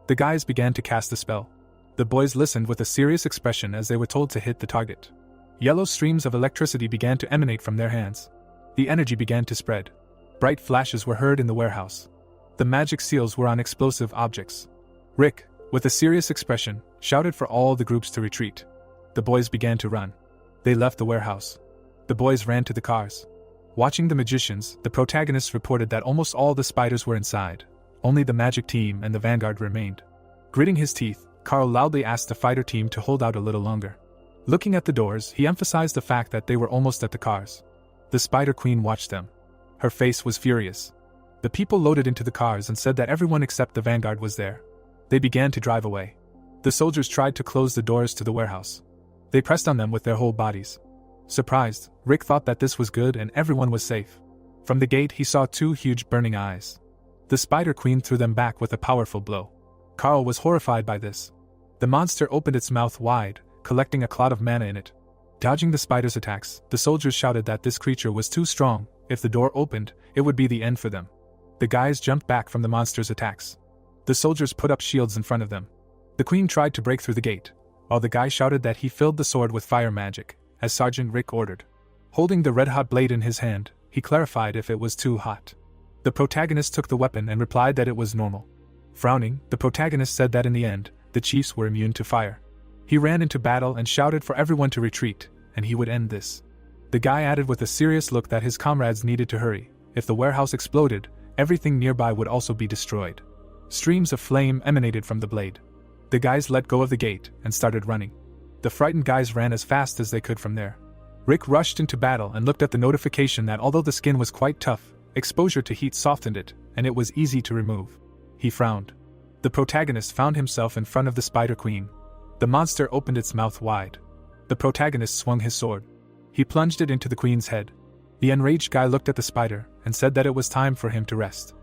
The guys began to cast the spell. The boys listened with a serious expression as they were told to hit the target. Yellow streams of electricity began to emanate from their hands. The energy began to spread. Bright flashes were heard in the warehouse. The magic seals were on explosive objects. Rick, with a serious expression, shouted for all the groups to retreat. The boys began to run. They left the warehouse. The boys ran to the cars. Watching the magicians, the protagonists reported that almost all the spiders were inside. Only the magic team and the vanguard remained. Gritting his teeth, Carl loudly asked the fighter team to hold out a little longer. Looking at the doors, he emphasized the fact that they were almost at the cars. The Spider Queen watched them. Her face was furious. The people loaded into the cars and said that everyone except the vanguard was there. They began to drive away. The soldiers tried to close the doors to the warehouse. They pressed on them with their whole bodies. Surprised, Rick thought that this was good and everyone was safe. From the gate he saw two huge burning eyes. The Spider Queen threw them back with a powerful blow. Carl was horrified by this. The monster opened its mouth wide, collecting a cloud of mana in it. Dodging the spider's attacks, the soldiers shouted that this creature was too strong. If the door opened, it would be the end for them. The guys jumped back from the monster's attacks. The soldiers put up shields in front of them. The queen tried to break through the gate, while the guy shouted that he filled the sword with fire magic, as Sergeant Rick ordered. Holding the red-hot blade in his hand, he clarified if it was too hot. The protagonist took the weapon and replied that it was normal. Frowning, the protagonist said that in the end, the chiefs were immune to fire. He ran into battle and shouted for everyone to retreat, and he would end this. The guy added with a serious look that his comrades needed to hurry. If the warehouse exploded, everything nearby would also be destroyed. Streams of flame emanated from the blade. The guys let go of the gate and started running. The frightened guys ran as fast as they could from there. Rick rushed into battle and looked at the notification that although the skin was quite tough, exposure to heat softened it, and it was easy to remove. He frowned. The protagonist found himself in front of the Spider Queen. The monster opened its mouth wide. The protagonist swung his sword. He plunged it into the queen's head. The enraged guy looked at the spider and said that it was time for him to rest.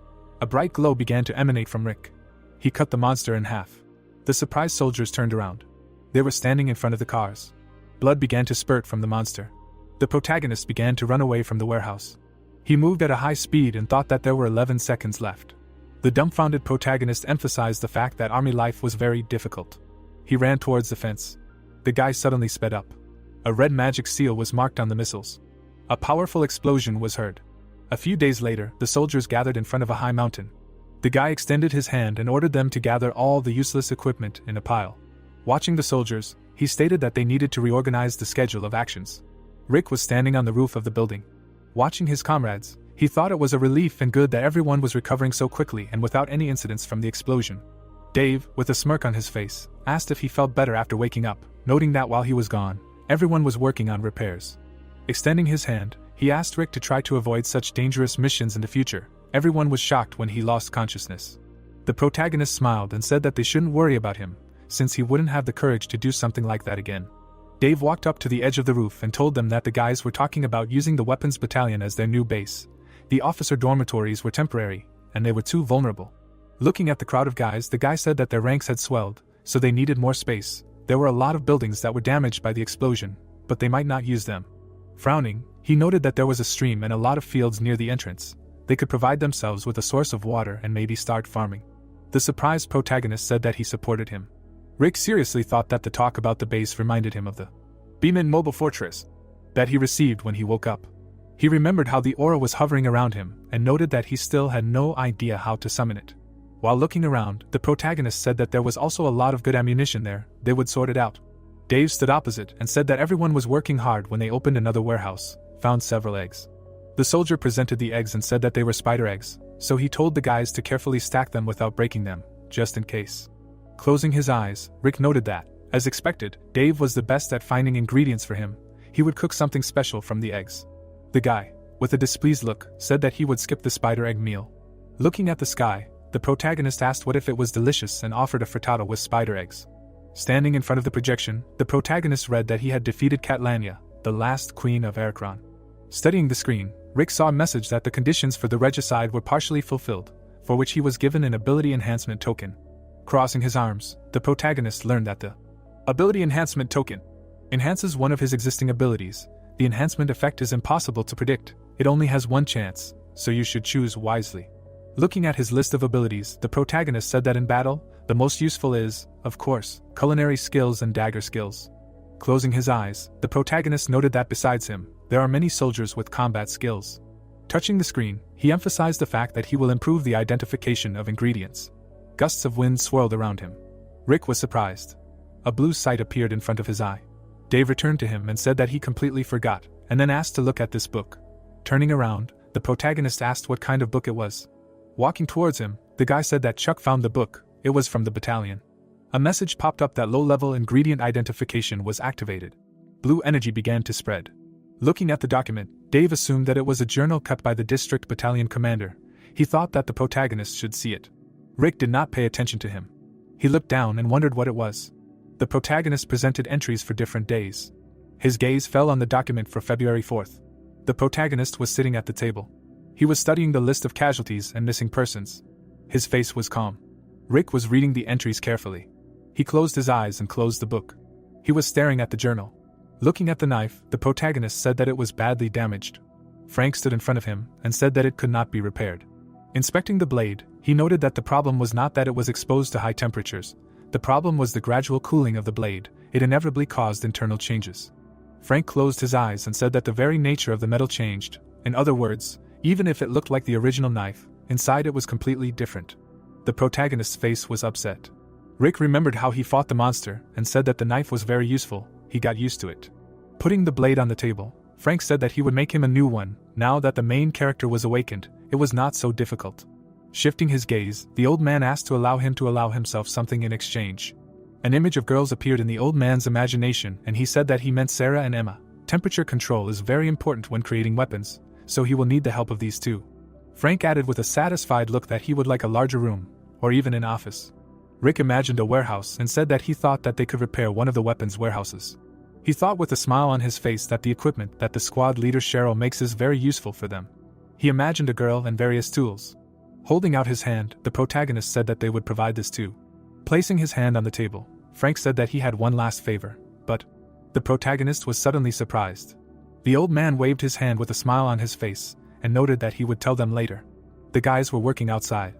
A bright glow began to emanate from Rick. He cut the monster in half. The surprised soldiers turned around. They were standing in front of the cars. Blood began to spurt from the monster. The protagonist began to run away from the warehouse. He moved at a high speed and thought that there were 11 seconds left. The dumbfounded protagonist emphasized the fact that army life was very difficult. He ran towards the fence. The guy suddenly sped up. A red magic seal was marked on the missiles. A powerful explosion was heard. A few days later, the soldiers gathered in front of a high mountain. The guy extended his hand and ordered them to gather all the useless equipment in a pile. Watching the soldiers, he stated that they needed to reorganize the schedule of actions. Rick was standing on the roof of the building. Watching his comrades, he thought it was a relief and good that everyone was recovering so quickly and without any incidents from the explosion. Dave, with a smirk on his face, asked if he felt better after waking up, noting that while he was gone, everyone was working on repairs. Extending his hand, he asked Rick to try to avoid such dangerous missions in the future. Everyone was shocked when he lost consciousness. The protagonist smiled and said that they shouldn't worry about him, since he wouldn't have the courage to do something like that again. Dave walked up to the edge of the roof and told them that the guys were talking about using the weapons battalion as their new base. The officer dormitories were temporary, and they were too vulnerable. Looking at the crowd of guys, the guy said that their ranks had swelled, so they needed more space. There were a lot of buildings that were damaged by the explosion, but they might not use them. Frowning, he noted that there was a stream and a lot of fields near the entrance. They could provide themselves with a source of water and maybe start farming. The surprised protagonist said that he supported him. Rick seriously thought that the talk about the base reminded him of the Beeman Mobile Fortress that he received when he woke up. He remembered how the aura was hovering around him and noted that he still had no idea how to summon it. While looking around, the protagonist said that there was also a lot of good ammunition there. They would sort it out. Dave stood opposite and said that everyone was working hard when they opened another warehouse, found several eggs. The soldier presented the eggs and said that they were spider eggs, so he told the guys to carefully stack them without breaking them, just in case. Closing his eyes, Rick noted that, as expected, Dave was the best at finding ingredients for him. He would cook something special from the eggs. The guy, with a displeased look, said that he would skip the spider egg meal. Looking at the sky, the protagonist asked what if it was delicious and offered a frittata with spider eggs. Standing in front of the projection, the protagonist read that he had defeated Catlania, the last queen of Erechron. Studying the screen, Rick saw a message that the conditions for the regicide were partially fulfilled, for which he was given an ability enhancement token. Crossing his arms, the protagonist learned that the ability enhancement token enhances one of his existing abilities. The enhancement effect is impossible to predict, it only has one chance, so you should choose wisely. Looking at his list of abilities, the protagonist said that in battle, the most useful is, of course, culinary skills and dagger skills. Closing his eyes, the protagonist noted that besides him, there are many soldiers with combat skills. Touching the screen, he emphasized the fact that he will improve the identification of ingredients. Gusts of wind swirled around him. Rick was surprised. A blue sight appeared in front of his eye. Dave returned to him and said that he completely forgot, and then asked to look at this book. Turning around, the protagonist asked what kind of book it was. Walking towards him, the guy said that Chuck found the book, it was from the battalion. A message popped up that low-level ingredient identification was activated. Blue energy began to spread. Looking at the document, Dave assumed that it was a journal kept by the district battalion commander. He thought that the protagonist should see it. Rick did not pay attention to him. He looked down and wondered what it was. The protagonist presented entries for different days. His gaze fell on the document for February 4th. The protagonist was sitting at the table. He was studying the list of casualties and missing persons. His face was calm. Rick was reading the entries carefully. He closed his eyes and closed the book. He was staring at the journal. Looking at the knife, the protagonist said that it was badly damaged. Frank stood in front of him and said that it could not be repaired. Inspecting the blade, he noted that the problem was not that it was exposed to high temperatures. The problem was the gradual cooling of the blade. It inevitably caused internal changes. Frank closed his eyes and said that the very nature of the metal changed. In other words, even if it looked like the original knife, inside it was completely different. The protagonist's face was upset. Rick remembered how he fought the monster and said that the knife was very useful. He got used to it. Putting the blade on the table, Frank said that he would make him a new one. Now that the main character was awakened, it was not so difficult. Shifting his gaze, the old man asked to allow himself something in exchange. An image of girls appeared in the old man's imagination, and he said that he meant Sarah and Emma. Temperature control is very important when creating weapons, so he will need the help of these two. Frank added with a satisfied look that he would like a larger room, or even an office. Rick imagined a warehouse and said that he thought that they could repair one of the weapons warehouses. He thought with a smile on his face that the equipment that the squad leader Cheryl makes is very useful for them. He imagined a girl and various tools. Holding out his hand, the protagonist said that they would provide this too. Placing his hand on the table, Frank said that he had one last favor, but the protagonist was suddenly surprised. The old man waved his hand with a smile on his face and noted that he would tell them later. The guys were working outside.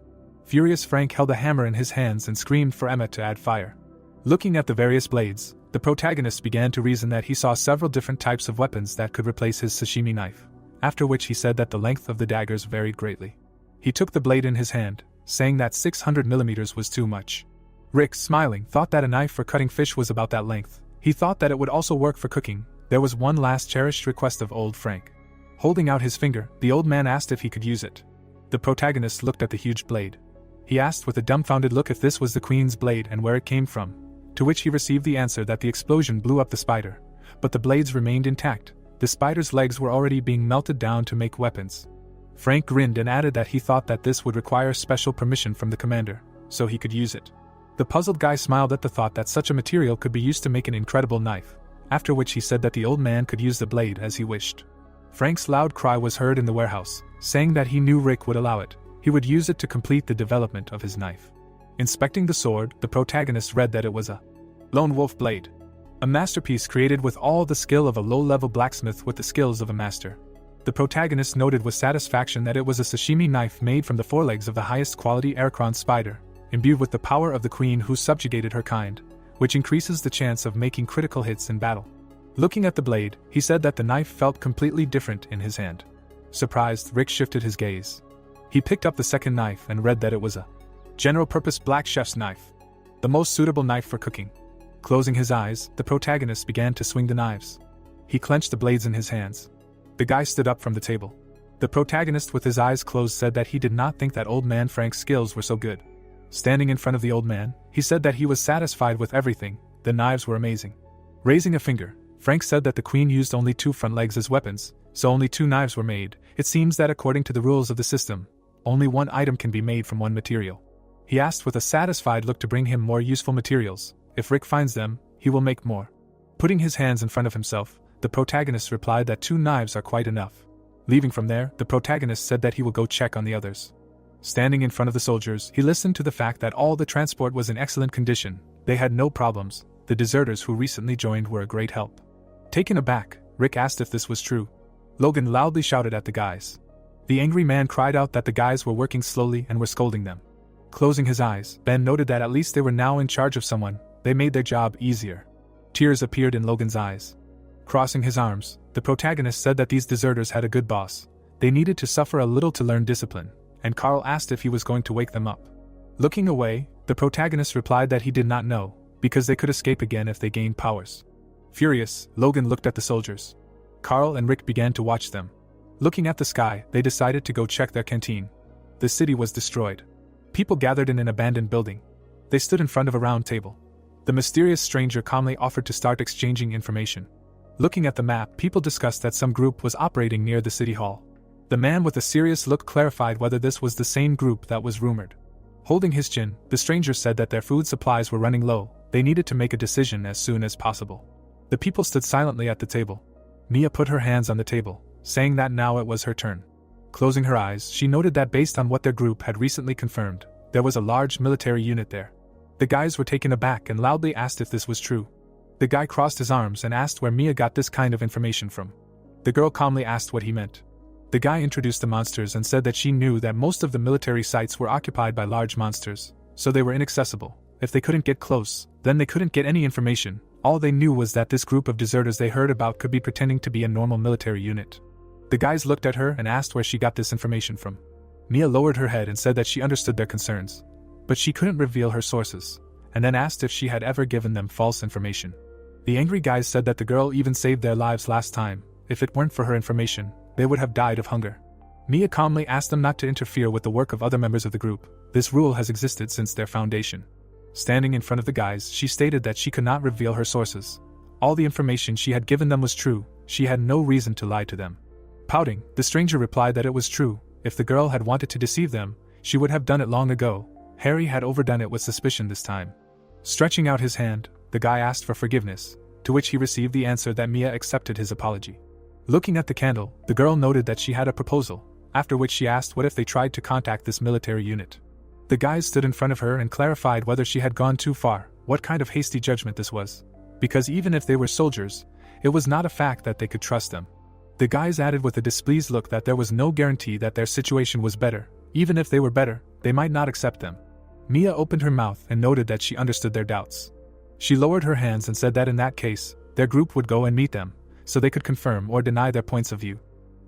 Furious Frank held a hammer in his hands and screamed for Emma to add fire. Looking at the various blades, the protagonist began to reason that he saw several different types of weapons that could replace his sashimi knife, after which he said that the length of the daggers varied greatly. He took the blade in his hand, saying that 600 millimeters was too much. Rick, smiling, thought that a knife for cutting fish was about that length. He thought that it would also work for cooking. There was one last cherished request of old Frank. Holding out his finger, the old man asked if he could use it. The protagonist looked at the huge blade. He asked with a dumbfounded look if this was the Queen's blade and where it came from, to which he received the answer that the explosion blew up the spider, but the blades remained intact. The spider's legs were already being melted down to make weapons. Frank grinned and added that he thought that this would require special permission from the commander, so he could use it. The puzzled guy smiled at the thought that such a material could be used to make an incredible knife, after which he said that the old man could use the blade as he wished. Frank's loud cry was heard in the warehouse, saying that he knew Rick would allow it. He would use it to complete the development of his knife. Inspecting the sword, the protagonist read that it was a lone wolf blade, a masterpiece created with all the skill of a low-level blacksmith with the skills of a master. The protagonist noted with satisfaction that it was a sashimi knife made from the forelegs of the highest quality Aircron spider, imbued with the power of the queen who subjugated her kind, which increases the chance of making critical hits in battle. Looking at the blade, he said that the knife felt completely different in his hand. Surprised, Rick shifted his gaze. He picked up the second knife and read that it was a general-purpose black chef's knife, the most suitable knife for cooking. Closing his eyes, the protagonist began to swing the knives. He clenched the blades in his hands. The guy stood up from the table. The protagonist with his eyes closed said that he did not think that old man Frank's skills were so good. Standing in front of the old man, he said that he was satisfied with everything. The knives were amazing. Raising a finger, Frank said that the queen used only 2 front legs as weapons, so only 2 knives were made. It seems that according to the rules of the system, only 1 item can be made from 1 material. He asked with a satisfied look to bring him more useful materials. If Rick finds them, he will make more. Putting his hands in front of himself, the protagonist replied that 2 knives are quite enough. Leaving from there, the protagonist said that he will go check on the others. Standing in front of the soldiers, he listened to the fact that all the transport was in excellent condition, they had no problems, the deserters who recently joined were a great help. Taken aback, Rick asked if this was true. Logan loudly shouted at the guys. The angry man cried out that the guys were working slowly and were scolding them. Closing his eyes, Ben noted that at least they were now in charge of someone, they made their job easier. Tears appeared in Logan's eyes. Crossing his arms, the protagonist said that these deserters had a good boss. They needed to suffer a little to learn discipline, and Carl asked if he was going to wake them up. Looking away, the protagonist replied that he did not know, because they could escape again if they gained powers. Furious, Logan looked at the soldiers. Carl and Rick began to watch them. Looking at the sky, they decided to go check their canteen. The city was destroyed. People gathered in an abandoned building. They stood in front of a round table. The mysterious stranger calmly offered to start exchanging information. Looking at the map, people discussed that some group was operating near the city hall. The man with a serious look clarified whether this was the same group that was rumored. Holding his chin, the stranger said that their food supplies were running low, they needed to make a decision as soon as possible. The people stood silently at the table. Mia put her hands on the table, saying that now it was her turn. Closing her eyes, she noted that based on what their group had recently confirmed, there was a large military unit there. The guys were taken aback and loudly asked if this was true. The guy crossed his arms and asked where Mia got this kind of information from. The girl calmly asked what he meant. The guy introduced the monsters and said that she knew that most of the military sites were occupied by large monsters, so they were inaccessible. If they couldn't get close, then they couldn't get any information. All they knew was that this group of deserters they heard about could be pretending to be a normal military unit. The guys looked at her and asked where she got this information from. Mia lowered her head and said that she understood their concerns, but she couldn't reveal her sources, and then asked if she had ever given them false information. The angry guys said that the girl even saved their lives last time. If it weren't for her information, they would have died of hunger. Mia calmly asked them not to interfere with the work of other members of the group. This rule has existed since their foundation. Standing in front of the guys, she stated that she could not reveal her sources. All the information she had given them was true, she had no reason to lie to them. Pouting, the stranger replied that it was true. If the girl had wanted to deceive them, she would have done it long ago. Harry had overdone it with suspicion this time. Stretching out his hand, the guy asked for forgiveness, to which he received the answer that Mia accepted his apology. Looking at the candle, the girl noted that she had a proposal, after which she asked what if they tried to contact this military unit. The guys stood in front of her and clarified whether she had gone too far, what kind of hasty judgment this was. Because even if they were soldiers, it was not a fact that they could trust them. The guys added with a displeased look that there was no guarantee that their situation was better. Even if they were better, they might not accept them. Mia opened her mouth and noted that she understood their doubts. She lowered her hands and said that in that case, their group would go and meet them, so they could confirm or deny their points of view.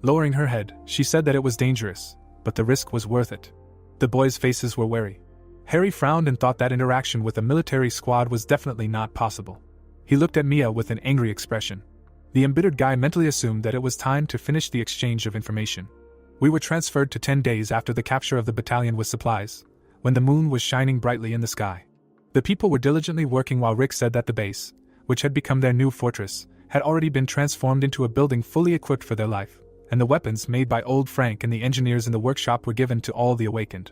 Lowering her head, she said that it was dangerous, but the risk was worth it. The boys' faces were wary. Harry frowned and thought that interaction with a military squad was definitely not possible. He looked at Mia with an angry expression. The embittered guy mentally assumed that it was time to finish the exchange of information. We were transferred to 10 days after the capture of the battalion with supplies, when the moon was shining brightly in the sky. The people were diligently working while Rick said that the base, which had become their new fortress, had already been transformed into a building fully equipped for their life, and the weapons made by Old Frank and the engineers in the workshop were given to all the awakened.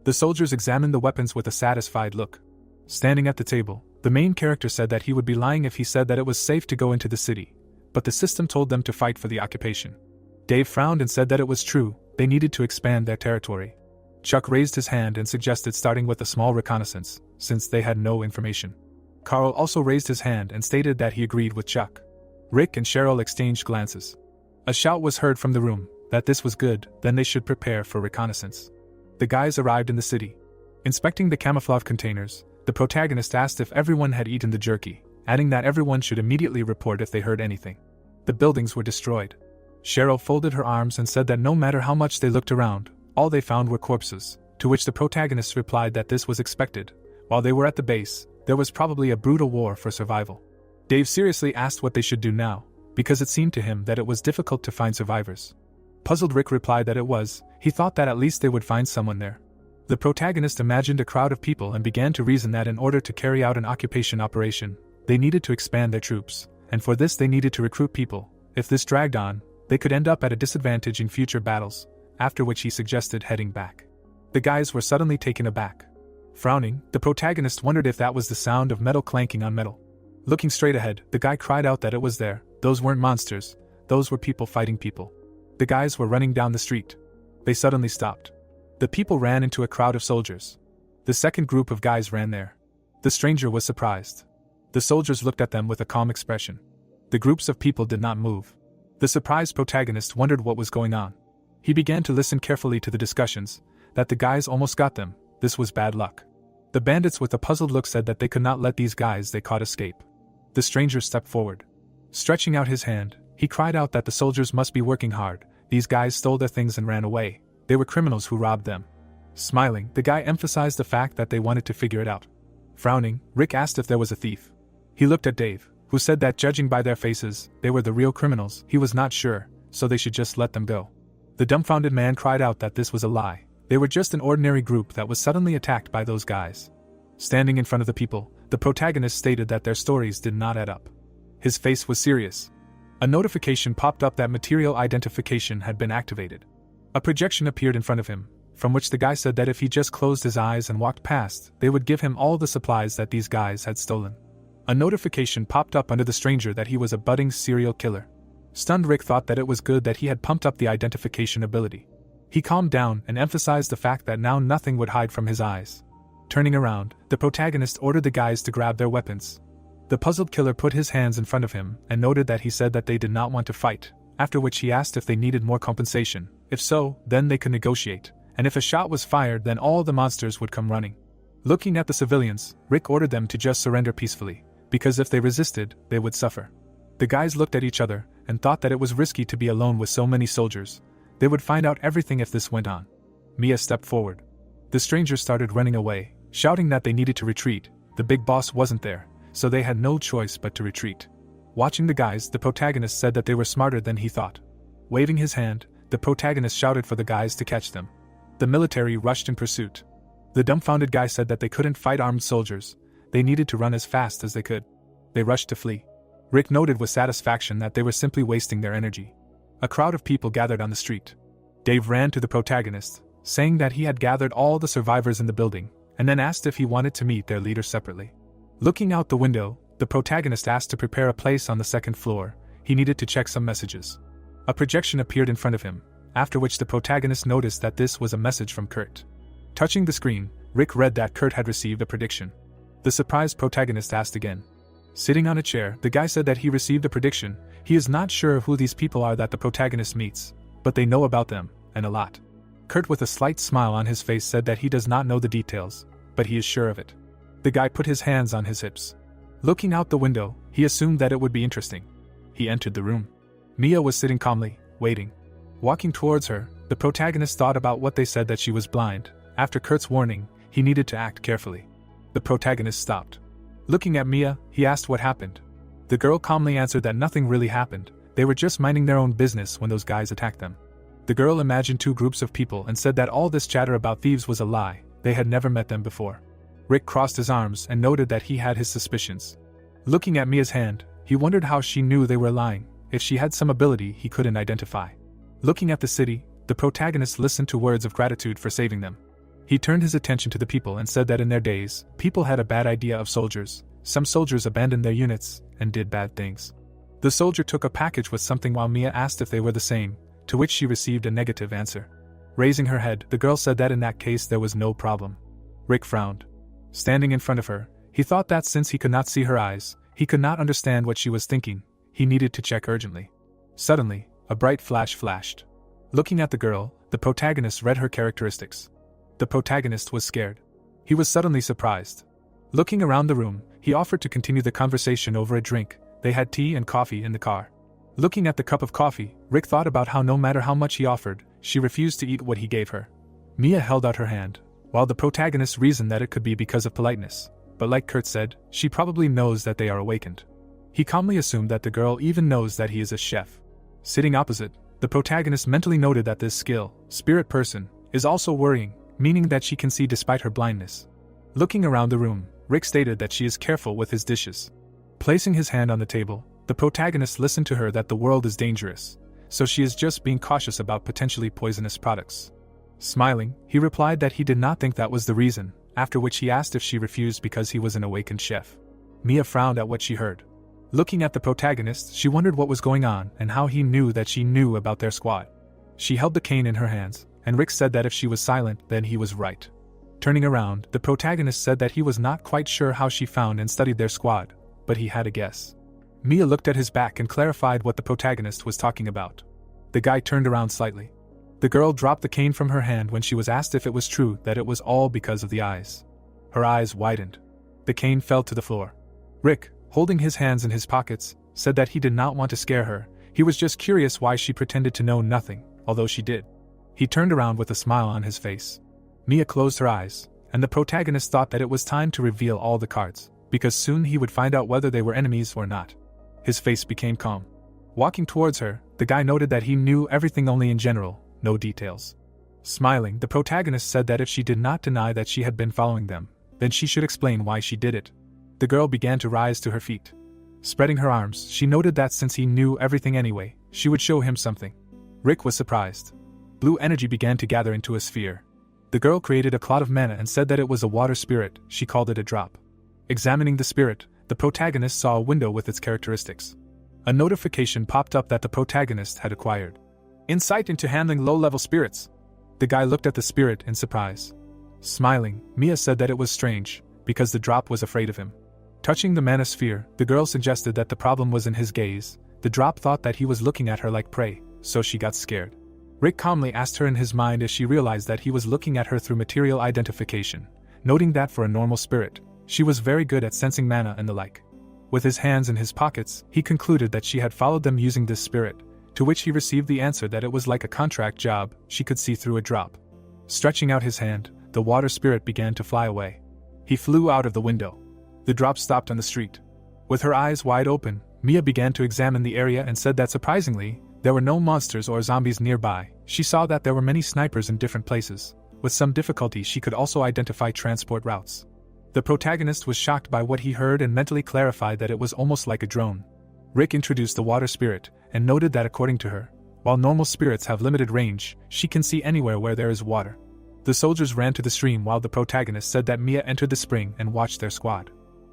The soldiers examined the weapons with a satisfied look. Standing at the table, the main character said that he would be lying if he said that it was safe to go into the city, but the system told them to fight for the occupation. Dave frowned and said that it was true, they needed to expand their territory. Chuck raised his hand and suggested starting with a small reconnaissance, since they had no information. Carl also raised his hand and stated that he agreed with Chuck. Rick and Cheryl exchanged glances. A shout was heard from the room, that this was good, then they should prepare for reconnaissance. The guys arrived in the city. Inspecting the camouflage containers, the protagonist asked if everyone had eaten the jerky, adding that everyone should immediately report if they heard anything. The buildings were destroyed. Cheryl folded her arms and said that no matter how much they looked around, all they found were corpses, to which the protagonist replied that this was expected. While they were at the base, there was probably a brutal war for survival. Dave seriously asked what they should do now, because it seemed to him that it was difficult to find survivors. Puzzled Rick replied that it was, he thought that at least they would find someone there. The protagonist imagined a crowd of people and began to reason that in order to carry out an occupation operation, they needed to expand their troops, and for this they needed to recruit people. If this dragged on, they could end up at a disadvantage in future battles, after which he suggested heading back. The guys were suddenly taken aback. Frowning, the protagonist wondered if that was the sound of metal clanking on metal. Looking straight ahead, the guy cried out that it was there. Those weren't monsters, those were people fighting people. The guys were running down the street. They suddenly stopped. The people ran into a crowd of soldiers. The second group of guys ran there. The stranger was surprised. The soldiers looked at them with a calm expression. The groups of people did not move. The surprised protagonist wondered what was going on. He began to listen carefully to the discussions, that the guys almost got them. This was bad luck. The bandits with a puzzled look said that they could not let these guys they caught escape. The stranger stepped forward. Stretching out his hand, he cried out that the soldiers must be working hard. These guys stole their things and ran away. They were criminals who robbed them. Smiling, the guy emphasized the fact that they wanted to figure it out. Frowning, Rick asked if there was a thief. He looked at Dave, who said that judging by their faces, they were the real criminals. He was not sure, so they should just let them go. The dumbfounded man cried out that this was a lie. They were just an ordinary group that was suddenly attacked by those guys. Standing in front of the people, the protagonist stated that their stories did not add up. His face was serious. A notification popped up that material identification had been activated. A projection appeared in front of him, from which the guy said that if he just closed his eyes and walked past, they would give him all the supplies that these guys had stolen. A notification popped up under the stranger that he was a budding serial killer. Stunned, Rick thought that it was good that he had pumped up the identification ability. He calmed down and emphasized the fact that now nothing would hide from his eyes. Turning around, the protagonist ordered the guys to grab their weapons. The puzzled killer put his hands in front of him and noted that he said that they did not want to fight, after which he asked if they needed more compensation. If so, then they could negotiate, and if a shot was fired, then all the monsters would come running. Looking at the civilians, Rick ordered them to just surrender peacefully, because if they resisted, they would suffer. The guys looked at each other and thought that it was risky to be alone with so many soldiers. They would find out everything if this went on. Mia stepped forward. The strangers started running away, shouting that they needed to retreat. The big boss wasn't there, so they had no choice but to retreat. Watching the guys, the protagonist said that they were smarter than he thought. Waving his hand, the protagonist shouted for the guys to catch them. The military rushed in pursuit. The dumbfounded guy said that they couldn't fight armed soldiers. They needed to run as fast as they could. They rushed to flee. Rick noted with satisfaction that they were simply wasting their energy. A crowd of people gathered on the street. Dave ran to the protagonist, saying that he had gathered all the survivors in the building, and then asked if he wanted to meet their leader separately. Looking out the window, the protagonist asked to prepare a place on the second floor. He needed to check some messages. A projection appeared in front of him, after which the protagonist noticed that this was a message from Kurt. Touching the screen, Rick read that Kurt had received a prediction. The surprised protagonist asked again. Sitting on a chair, the guy said that he received a prediction. He is not sure who these people are that the protagonist meets, but they know about them, and a lot. Kurt, with a slight smile on his face, said that he does not know the details, but he is sure of it. The guy put his hands on his hips. Looking out the window, he assumed that it would be interesting. He entered the room. Mia was sitting calmly, waiting. Walking towards her, the protagonist thought about what they said that she was blind. After Kurt's warning, he needed to act carefully. The protagonist stopped. Looking at Mia, he asked what happened. The girl calmly answered that nothing really happened. They were just minding their own business when those guys attacked them. The girl imagined two groups of people and said that all this chatter about thieves was a lie. They had never met them before. Rick crossed his arms and noted that he had his suspicions. Looking at Mia's hand, he wondered how she knew they were lying, if she had some ability he couldn't identify. Looking at the city, the protagonist listened to words of gratitude for saving them. He turned his attention to the people and said that in their days, people had a bad idea of soldiers. Some soldiers abandoned their units and did bad things. The soldier took a package with something while Mia asked if they were the same, to which she received a negative answer. Raising her head, the girl said that in that case there was no problem. Rick frowned. Standing in front of her, he thought that since he could not see her eyes, he could not understand what she was thinking. He needed to check urgently. Suddenly, a bright flash flashed. Looking at the girl, the protagonist read her characteristics. The protagonist was scared. He was suddenly surprised. Looking around the room, he offered to continue the conversation over a drink. They had tea and coffee in the car. Looking at the cup of coffee, Rick thought about how no matter how much he offered, she refused to eat what he gave her. Mia held out her hand, while the protagonist reasoned that it could be because of politeness. But like Kurt said, she probably knows that they are awakened. He calmly assumed that the girl even knows that he is a chef. Sitting opposite, the protagonist mentally noted that this spirit person, is also worrying, meaning that she can see despite her blindness. Looking around the room, Rick stated that she is careful with his dishes. Placing his hand on the table, the protagonist listened to her that the world is dangerous, so she is just being cautious about potentially poisonous products. Smiling, he replied that he did not think that was the reason, after which he asked if she refused because he was an awakened chef. Mia frowned at what she heard. Looking at the protagonist, she wondered what was going on and how he knew that she knew about their squad. She held the cane in her hands, and Rick said that if she was silent, then he was right. Turning around, the protagonist said that he was not quite sure how she found and studied their squad, but he had a guess. Mia looked at his back and clarified what the protagonist was talking about. The guy turned around slightly. The girl dropped the cane from her hand when she was asked if it was true that it was all because of the eyes. Her eyes widened. The cane fell to the floor. Rick, holding his hands in his pockets, said that he did not want to scare her, he was just curious why she pretended to know nothing, although she did. He turned around with a smile on his face. Mia closed her eyes, and the protagonist thought that it was time to reveal all the cards, because soon he would find out whether they were enemies or not. His face became calm. Walking towards her, the guy noted that he knew everything only in general, no details. Smiling, the protagonist said that if she did not deny that she had been following them, then she should explain why she did it. The girl began to rise to her feet. Spreading her arms, she noted that since he knew everything anyway, she would show him something. Rick was surprised. Blue energy began to gather into a sphere. The girl created a cloud of mana and said that it was a water spirit, she called it a drop. Examining the spirit, the protagonist saw a window with its characteristics. A notification popped up that the protagonist had acquired insight into handling low-level spirits. The guy looked at the spirit in surprise. Smiling, Mia said that it was strange, because the drop was afraid of him. Touching the mana sphere, the girl suggested that the problem was in his gaze. The drop thought that he was looking at her like prey, so she got scared. Rick calmly asked her in his mind as she realized that he was looking at her through material identification, noting that for a normal spirit, she was very good at sensing mana and the like. With his hands in his pockets, he concluded that she had followed them using this spirit, to which he received the answer that it was like a contract job she could see through a drop. Stretching out his hand, the water spirit began to fly away. He flew out of the window. The drop stopped on the street. With her eyes wide open, Mia began to examine the area and said that surprisingly, there were no monsters or zombies nearby. She saw that there were many snipers in different places. With some difficulty, she could also identify transport routes. The protagonist was shocked by what he heard and mentally clarified that it was almost like a drone. Rick introduced the water spirit and noted that according to her, while normal spirits have limited range, she can see anywhere where there is water. The soldiers ran to the stream while the protagonist said that Mia entered the spring and watched their squad.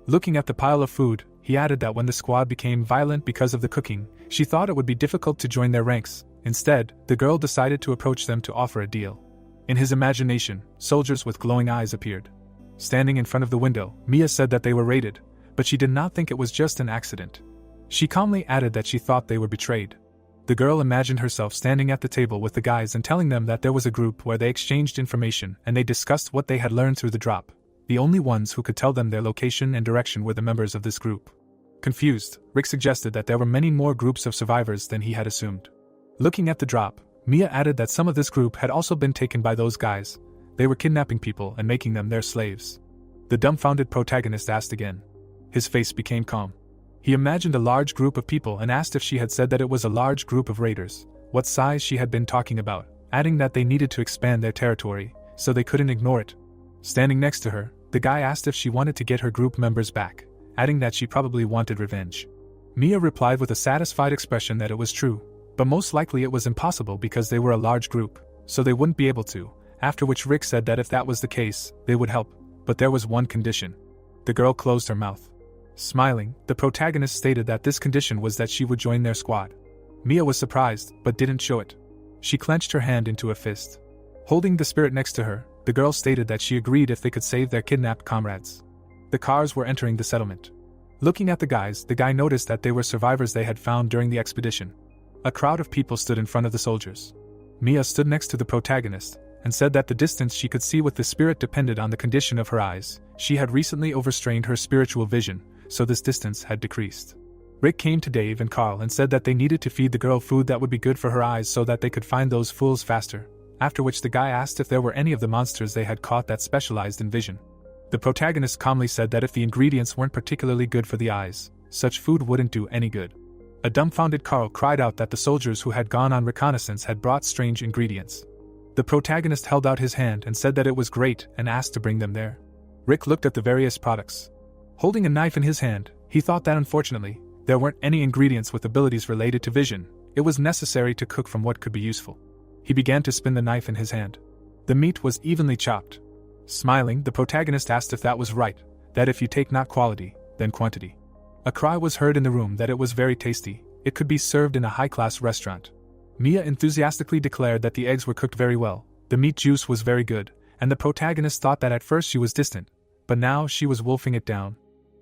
Looking at the pile of food, he added that when the squad became violent because of the cooking, she thought it would be difficult to join their ranks. Instead, the girl decided to approach them to offer a deal. In his imagination, soldiers with glowing eyes appeared. Standing in front of the window, Mia said that they were raided, but she did not think it was just an accident. She calmly added that she thought they were betrayed. The girl imagined herself standing at the table with the guys and telling them that there was a group where they exchanged information and they discussed what they had learned through the drop. The only ones who could tell them their location and direction were the members of this group. Confused, Rick suggested that there were many more groups of survivors than he had assumed. Looking at the drop, Mia added that some of this group had also been taken by those guys. They were kidnapping people and making them their slaves. The dumbfounded protagonist asked again. His face became calm. He imagined a large group of people and asked if she had said that it was a large group of raiders, what size she had been talking about, adding that they needed to expand their territory, so they couldn't ignore it. Standing next to her, the guy asked if she wanted to get her group members back, adding that she probably wanted revenge. Mia replied with a satisfied expression that it was true, but most likely it was impossible because they were a large group, so they wouldn't be able to, after which Rick said that if that was the case, they would help, but there was one condition. The girl closed her mouth. Smiling, the protagonist stated that this condition was that she would join their squad. Mia was surprised, but didn't show it. She clenched her hand into a fist. Holding the spirit next to her, the girl stated that she agreed if they could save their kidnapped comrades. The cars were entering the settlement. Looking at the guys, the guy noticed that they were survivors they had found during the expedition. A crowd of people stood in front of the soldiers. Mia stood next to the protagonist and said that the distance she could see with the spirit depended on the condition of her eyes. She had recently overstrained her spiritual vision, so this distance had decreased. Rick came to Dave and Carl and said that they needed to feed the girl food that would be good for her eyes so that they could find those fools faster, after which the guy asked if there were any of the monsters they had caught that specialized in vision. The protagonist calmly said that if the ingredients weren't particularly good for the eyes, such food wouldn't do any good. A dumbfounded Carl cried out that the soldiers who had gone on reconnaissance had brought strange ingredients. The protagonist held out his hand and said that it was great and asked to bring them there. Rick looked at the various products. Holding a knife in his hand, he thought that unfortunately, there weren't any ingredients with abilities related to vision. It was necessary to cook from what could be useful. He began to spin the knife in his hand. The meat was evenly chopped. Smiling, the protagonist asked if that was right, that if you take not quality, then quantity. A cry was heard in the room that it was very tasty, it could be served in a high-class restaurant. Mia enthusiastically declared that the eggs were cooked very well, The meat juice was very good, and the protagonist thought that at first she was distant, but now she was wolfing it down.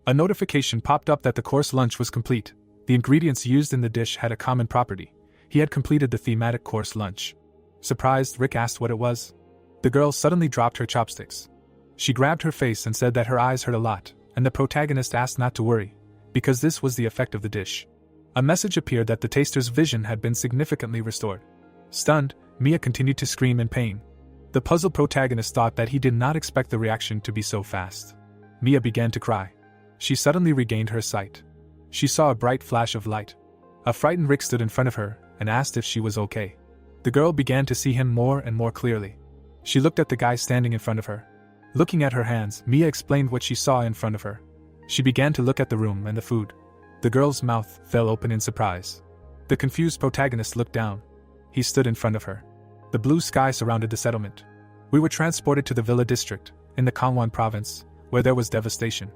A notification popped up that the course lunch was complete. The ingredients used in the dish had a common property. He had completed the thematic course lunch. Surprised, Rick asked what it was. The girl suddenly dropped her chopsticks. She grabbed her face and said that her eyes hurt a lot, and the protagonist asked not to worry, because this was the effect of the dish. A message appeared that the taster's vision had been significantly restored. Stunned, Mia continued to scream in pain. The puzzled protagonist thought that he did not expect the reaction to be so fast. Mia began to cry. She suddenly regained her sight. She saw a bright flash of light. A frightened Rick stood in front of her and asked if she was okay. The girl began to see him more and more clearly. She looked at the guy standing in front of her. Looking at her hands, Mia explained what she saw in front of her. She began to look at the room and the food. The girl's mouth fell open in surprise. The confused protagonist looked down. He stood in front of her. The blue sky surrounded the settlement. We were transported to the Villa district, in the Kangwon province, where there was devastation.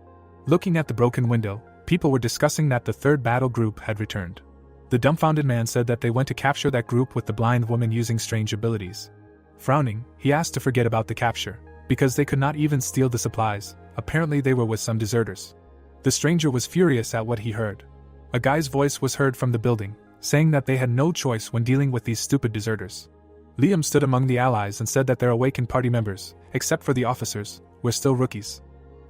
Looking at the broken window, people were discussing that the third battle group had returned. The dumbfounded man said that they went to capture that group with the blind woman using strange abilities. Frowning, he asked to forget about the capture, because they could not even steal the supplies. Apparently they were with some deserters. The stranger was furious at what he heard. A guy's voice was heard from the building, saying that they had no choice when dealing with these stupid deserters. Liam stood among the allies and said that their awakened party members, except for the officers, were still rookies.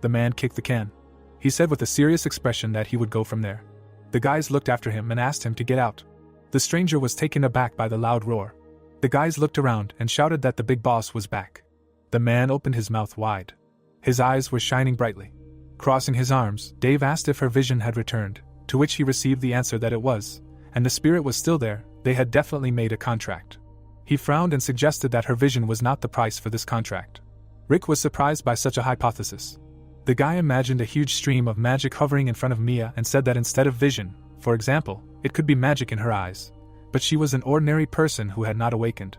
The man kicked the can. He said with a serious expression that he would go from there. The guys looked after him and asked him to get out. The stranger was taken aback by the loud roar. The guys looked around and shouted that the big boss was back. The man opened his mouth wide. His eyes were shining brightly. Crossing his arms, Dave asked if her vision had returned, to which he received the answer that it was, and the spirit was still there. They had definitely made a contract. He frowned and suggested that her vision was not the price for this contract. Rick was surprised by such a hypothesis. The guy imagined a huge stream of magic hovering in front of Mia and said that instead of vision, for example, it could be magic in her eyes. But she was an ordinary person who had not awakened.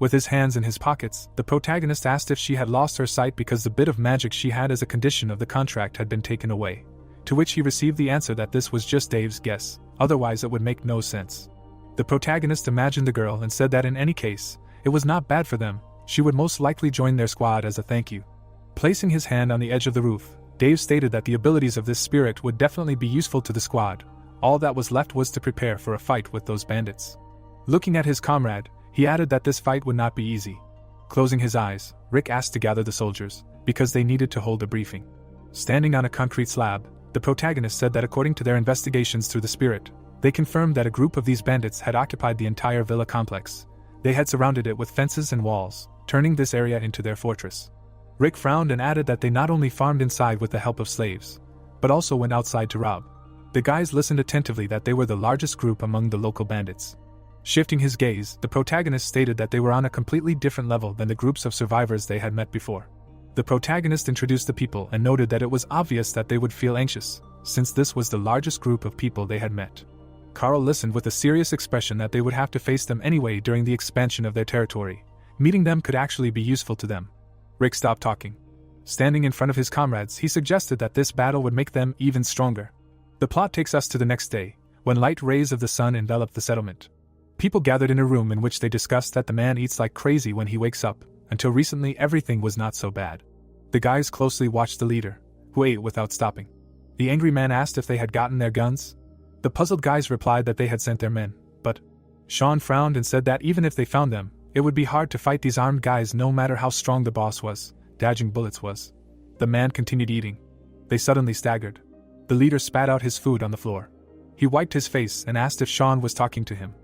With his hands in his pockets, the protagonist asked if she had lost her sight because the bit of magic she had as a condition of the contract had been taken away. To which he received the answer that this was just Dave's guess, otherwise it would make no sense. The protagonist imagined the girl and said that in any case, it was not bad for them, she would most likely join their squad as a thank you. Placing his hand on the edge of the roof, Dave stated that the abilities of this spirit would definitely be useful to the squad. All that was left was to prepare for a fight with those bandits. Looking at his comrade, he added that this fight would not be easy. Closing his eyes, Rick asked to gather the soldiers, because they needed to hold a briefing. Standing on a concrete slab, the protagonist said that according to their investigations through the spirit, they confirmed that a group of these bandits had occupied the entire villa complex. They had surrounded it with fences and walls, turning this area into their fortress. Rick frowned and added that they not only farmed inside with the help of slaves, but also went outside to rob. The guys listened attentively that they were the largest group among the local bandits. Shifting his gaze, the protagonist stated that they were on a completely different level than the groups of survivors they had met before. The protagonist introduced the people and noted that it was obvious that they would feel anxious, since this was the largest group of people they had met. Carl listened with a serious expression that they would have to face them anyway during the expansion of their territory. Meeting them could actually be useful to them. Rick stopped talking. Standing in front of his comrades, he suggested that this battle would make them even stronger. The plot takes us to the next day, when light rays of the sun enveloped the settlement. People gathered in a room in which they discussed that the man eats like crazy when he wakes up. Until recently, everything was not so bad. The guys closely watched the leader, who ate without stopping. The angry man asked if they had gotten their guns. The puzzled guys replied that they had sent their men, but Sean frowned and said that even if they found them, it would be hard to fight these armed guys no matter how strong the boss was, dodging bullets was. The man continued eating. They suddenly staggered. The leader spat out his food on the floor. He wiped his face and asked if Sean was talking to him.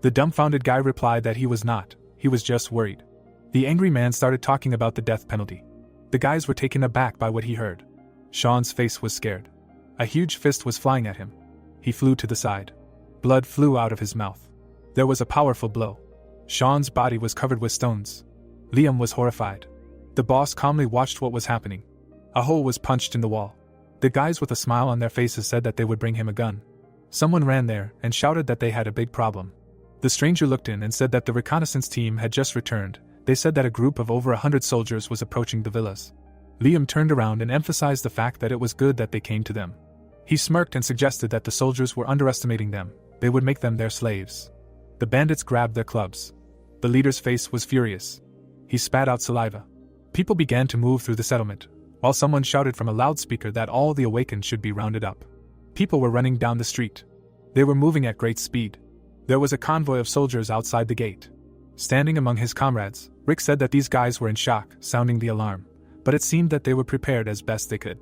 The dumbfounded guy replied that he was not, he was just worried. The angry man started talking about the death penalty. The guys were taken aback by what he heard. Sean's face was scared. A huge fist was flying at him. He flew to the side. Blood flew out of his mouth. There was a powerful blow. Sean's body was covered with stones. Liam was horrified. The boss calmly watched what was happening. A hole was punched in the wall. The guys with a smile on their faces said that they would bring him a gun. Someone ran there and shouted that they had a big problem. The stranger looked in and said that the reconnaissance team had just returned. They said that a group of over 100 soldiers was approaching the villas. Liam turned around and emphasized the fact that it was good that they came to them. He smirked and suggested that the soldiers were underestimating them. They would make them their slaves. The bandits grabbed their clubs. The leader's face was furious. He spat out saliva. People began to move through the settlement, while someone shouted from a loudspeaker that all the awakened should be rounded up. People were running down the street. They were moving at great speed. There was a convoy of soldiers outside the gate. Standing among his comrades, Rick said that these guys were in shock, sounding the alarm, but it seemed that they were prepared as best they could.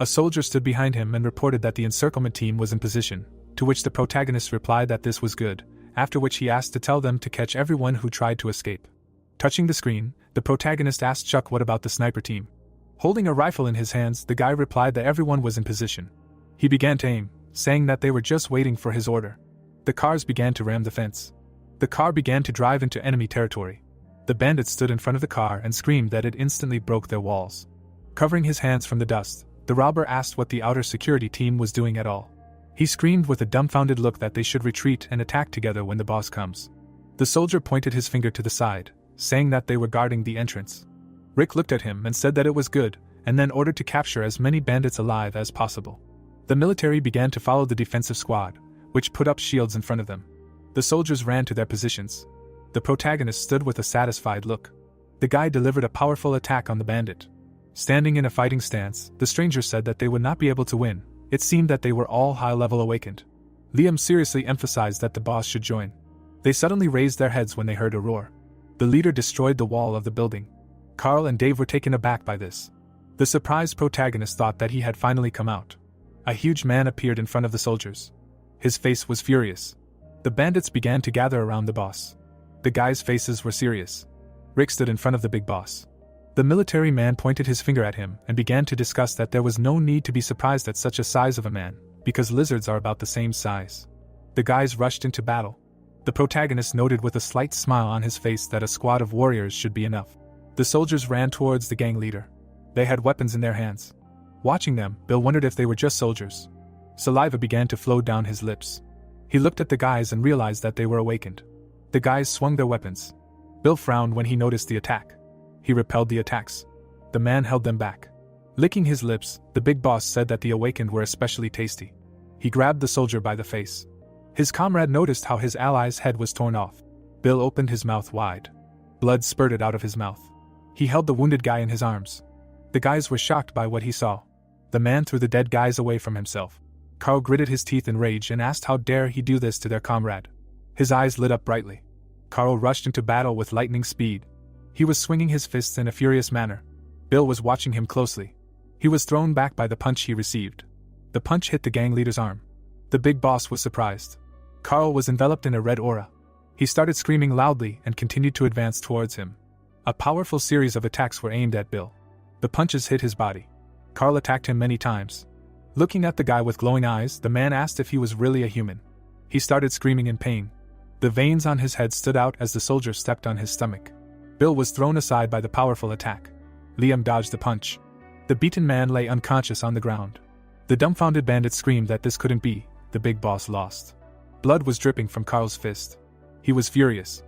A soldier stood behind him and reported that the encirclement team was in position, to which the protagonist replied that this was good, after which he asked to tell them to catch everyone who tried to escape. Touching the screen, the protagonist asked Chuck what about the sniper team. Holding a rifle in his hands, the guy replied that everyone was in position. He began to aim, saying that they were just waiting for his order. The cars began to ram the fence. The car began to drive into enemy territory. The bandits stood in front of the car and screamed that it instantly broke their walls. Covering his hands from the dust, the robber asked what the outer security team was doing at all. He screamed with a dumbfounded look that they should retreat and attack together when the boss comes. The soldier pointed his finger to the side, saying that they were guarding the entrance. Rick looked at him and said that it was good, and then ordered to capture as many bandits alive as possible. The military began to follow the defensive squad, which put up shields in front of them. The soldiers ran to their positions. The protagonist stood with a satisfied look. The guy delivered a powerful attack on the bandit. Standing in a fighting stance, the stranger said that they would not be able to win. It seemed that they were all high-level awakened. Liam seriously emphasized that the boss should join. They suddenly raised their heads when they heard a roar. The leader destroyed the wall of the building. Carl and Dave were taken aback by this. The surprised protagonist thought that he had finally come out. A huge man appeared in front of the soldiers. His face was furious. The bandits began to gather around the boss. The guys' faces were serious. Rick stood in front of the big boss. The military man pointed his finger at him and began to discuss that there was no need to be surprised at such a size of a man, because lizards are about the same size. The guys rushed into battle. The protagonist noted with a slight smile on his face that a squad of warriors should be enough. The soldiers ran towards the gang leader. They had weapons in their hands. Watching them, Bill wondered if they were just soldiers. Saliva began to flow down his lips. He looked at the guys and realized that they were awakened. The guys swung their weapons. Bill frowned when he noticed the attack. He repelled the attacks. The man held them back. Licking his lips, the big boss said that the awakened were especially tasty. He grabbed the soldier by the face. His comrade noticed how his ally's head was torn off. Bill opened his mouth wide. Blood spurted out of his mouth. He held the wounded guy in his arms. The guys were shocked by what he saw. The man threw the dead guys away from himself. Carl gritted his teeth in rage and asked how dare he do this to their comrade. His eyes lit up brightly. Carl rushed into battle with lightning speed. He was swinging his fists in a furious manner. Bill was watching him closely. He was thrown back by the punch he received. The punch hit the gang leader's arm. The big boss was surprised. Carl was enveloped in a red aura. He started screaming loudly and continued to advance towards him. A powerful series of attacks were aimed at Bill. The punches hit his body. Carl attacked him many times. Looking at the guy with glowing eyes, the man asked if he was really a human. He started screaming in pain. The veins on his head stood out as the soldier stepped on his stomach. Bill was thrown aside by the powerful attack. Liam dodged the punch. The beaten man lay unconscious on the ground. The dumbfounded bandit screamed that this couldn't be. The big boss lost. Blood was dripping from Carl's fist. He was furious.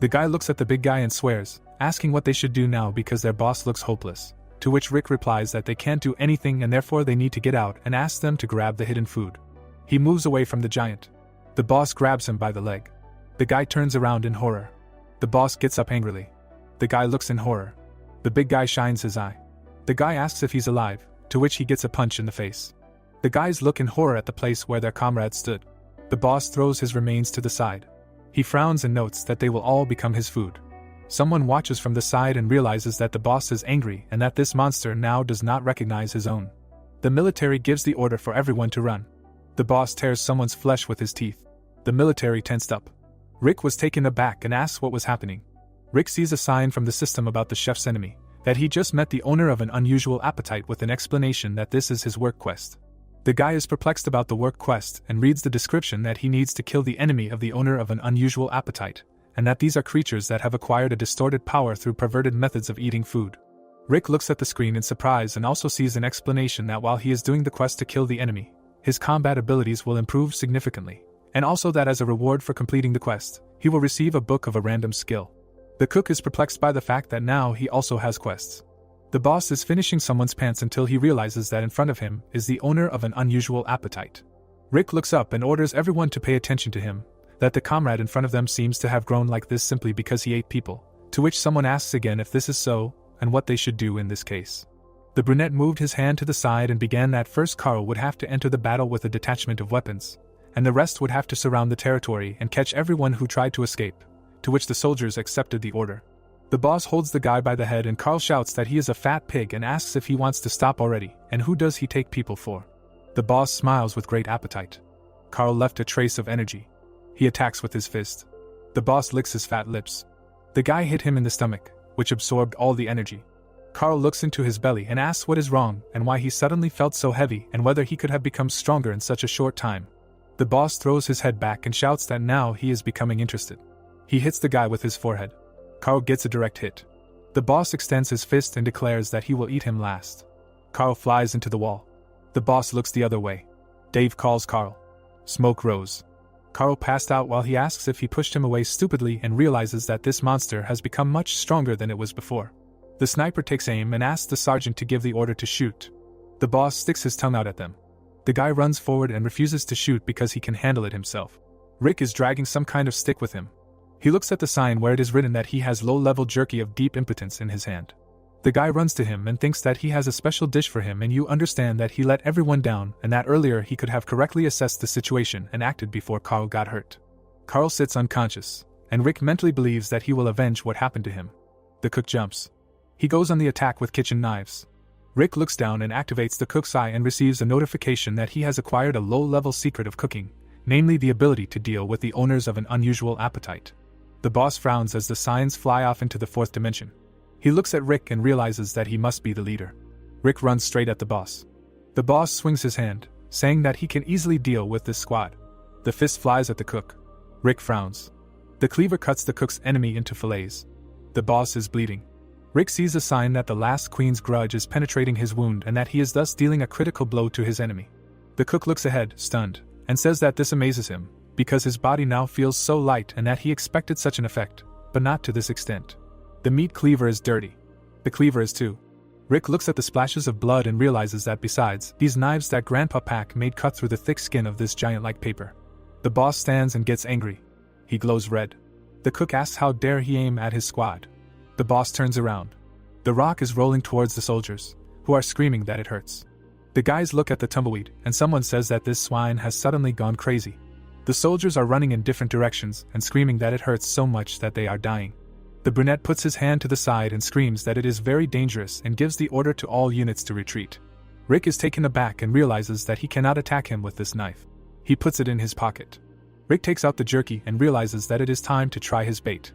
The guy looks at the big guy and swears, asking what they should do now because their boss looks hopeless. To which Rick replies that they can't do anything and therefore they need to get out and asks them to grab the hidden food. He moves away from the giant. The boss grabs him by the leg. The guy turns around in horror. The boss gets up angrily. The guy looks in horror. The big guy shines his eye. The guy asks if he's alive, to which he gets a punch in the face. The guys look in horror at the place where their comrade stood. The boss throws his remains to the side. He frowns and notes that they will all become his food. Someone watches from the side and realizes that the boss is angry and that this monster now does not recognize his own. The military gives the order for everyone to run. The boss tears someone's flesh with his teeth. The military tensed up. Rick was taken aback and asks what was happening. Rick sees a sign from the system about the chef's enemy, that he just met the owner of an unusual appetite with an explanation that this is his work quest. The guy is perplexed about the work quest and reads the description that he needs to kill the enemy of the owner of an unusual appetite, and that these are creatures that have acquired a distorted power through perverted methods of eating food. Rick looks at the screen in surprise and also sees an explanation that while he is doing the quest to kill the enemy, his combat abilities will improve significantly, and also that as a reward for completing the quest, he will receive a book of a random skill. The cook is perplexed by the fact that now he also has quests. The boss is finishing someone's pants until he realizes that in front of him is the owner of an unusual appetite. Rick looks up and orders everyone to pay attention to him, that the comrade in front of them seems to have grown like this simply because he ate people, To which someone asks again if this is so, and what they should do in this case. The brunette moved his hand to the side and began that first Carl would have to enter the battle with a detachment of weapons, and the rest would have to surround the territory and catch everyone who tried to escape, to which the soldiers accepted the order. The boss holds the guy by the head and Carl shouts that he is a fat pig and asks if he wants to stop already, and who does he take people for. The boss smiles with great appetite. Carl left a trace of energy. He attacks with his fist. The boss licks his fat lips. The guy hit him in the stomach, which absorbed all the energy. Carl looks into his belly and asks what is wrong and why he suddenly felt so heavy and whether he could have become stronger in such a short time. The boss throws his head back and shouts that now he is becoming interested. He hits the guy with his forehead. Carl gets a direct hit. The boss extends his fist and declares that he will eat him last. Carl flies into the wall. The boss looks the other way. Dave calls Carl. Smoke rose. Carl passed out while he asks if he pushed him away stupidly and realizes that this monster has become much stronger than it was before. The sniper takes aim and asks the sergeant to give the order to shoot. The boss sticks his tongue out at them. The guy runs forward and refuses to shoot because he can handle it himself. Rick is dragging some kind of stick with him. He looks at the sign where it is written that he has low-level jerky of deep impotence in his hand. The guy runs to him and thinks that he has a special dish for him, and you understand that he let everyone down and that earlier he could have correctly assessed the situation and acted before Carl got hurt. Carl sits unconscious, and Rick mentally believes that he will avenge what happened to him. The cook jumps. He goes on the attack with kitchen knives. Rick looks down and activates the cook's eye and receives a notification that he has acquired a low-level secret of cooking, namely the ability to deal with the owners of an unusual appetite. The boss frowns as the signs fly off into the fourth dimension. He looks at Rick and realizes that he must be the leader. Rick runs straight at the boss. The boss swings his hand, saying that he can easily deal with this squad. The fist flies at the cook. Rick frowns. The cleaver cuts the cook's enemy into fillets. The boss is bleeding. Rick sees a sign that the last queen's grudge is penetrating his wound and that he is thus dealing a critical blow to his enemy. The cook looks ahead, stunned, and says that this amazes him, because his body now feels so light and that he expected such an effect, but not to this extent. The meat cleaver is dirty. The cleaver is too. Rick looks at the splashes of blood and realizes that besides these knives that Grandpa Pack made cut through the thick skin of this giant-like paper. The boss stands and gets angry. He glows red. The cook asks how dare he aim at his squad. The boss turns around. The rock is rolling towards the soldiers, who are screaming that it hurts. The guys look at the tumbleweed, and someone says that this swine has suddenly gone crazy. The soldiers are running in different directions and screaming that it hurts so much that they are dying. The brunette puts his hand to the side and screams that it is very dangerous and gives the order to all units to retreat. Rick is taken aback and realizes that he cannot attack him with this knife. He puts it in his pocket. Rick takes out the jerky and realizes that it is time to try his bait.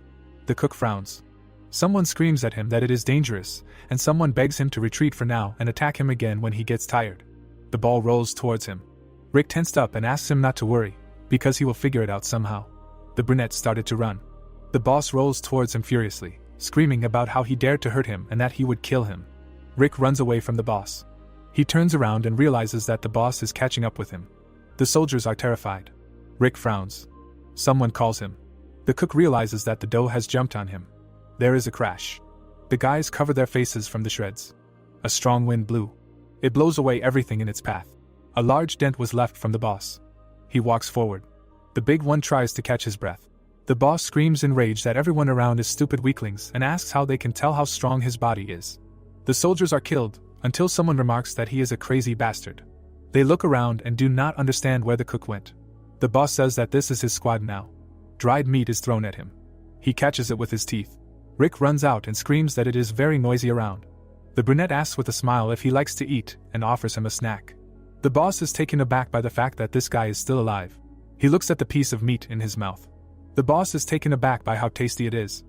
The cook frowns. Someone screams at him that it is dangerous, and someone begs him to retreat for now and attack him again when he gets tired. The ball rolls towards him. Rick tensed up and asks him not to worry, because he will figure it out somehow. The brunette started to run. The boss rolls towards him furiously, screaming about how he dared to hurt him and that he would kill him. Rick runs away from the boss. He turns around and realizes that the boss is catching up with him. The soldiers are terrified. Rick frowns. Someone calls him. The cook realizes that the dough has jumped on him. There is a crash. The guys cover their faces from the shreds. A strong wind blew. It blows away everything in its path. A large dent was left from the boss. He walks forward. The big one tries to catch his breath. The boss screams in rage that everyone around is stupid weaklings and asks how they can tell how strong his body is. The soldiers are killed, until someone remarks that he is a crazy bastard. They look around and do not understand where the cook went. The boss says that this is his squad now. Dried meat is thrown at him. He catches it with his teeth. Rick runs out and screams that it is very noisy around. The brunette asks with a smile if he likes to eat and offers him a snack. The boss is taken aback by the fact that this guy is still alive. He looks at the piece of meat in his mouth. The boss is taken aback by how tasty it is.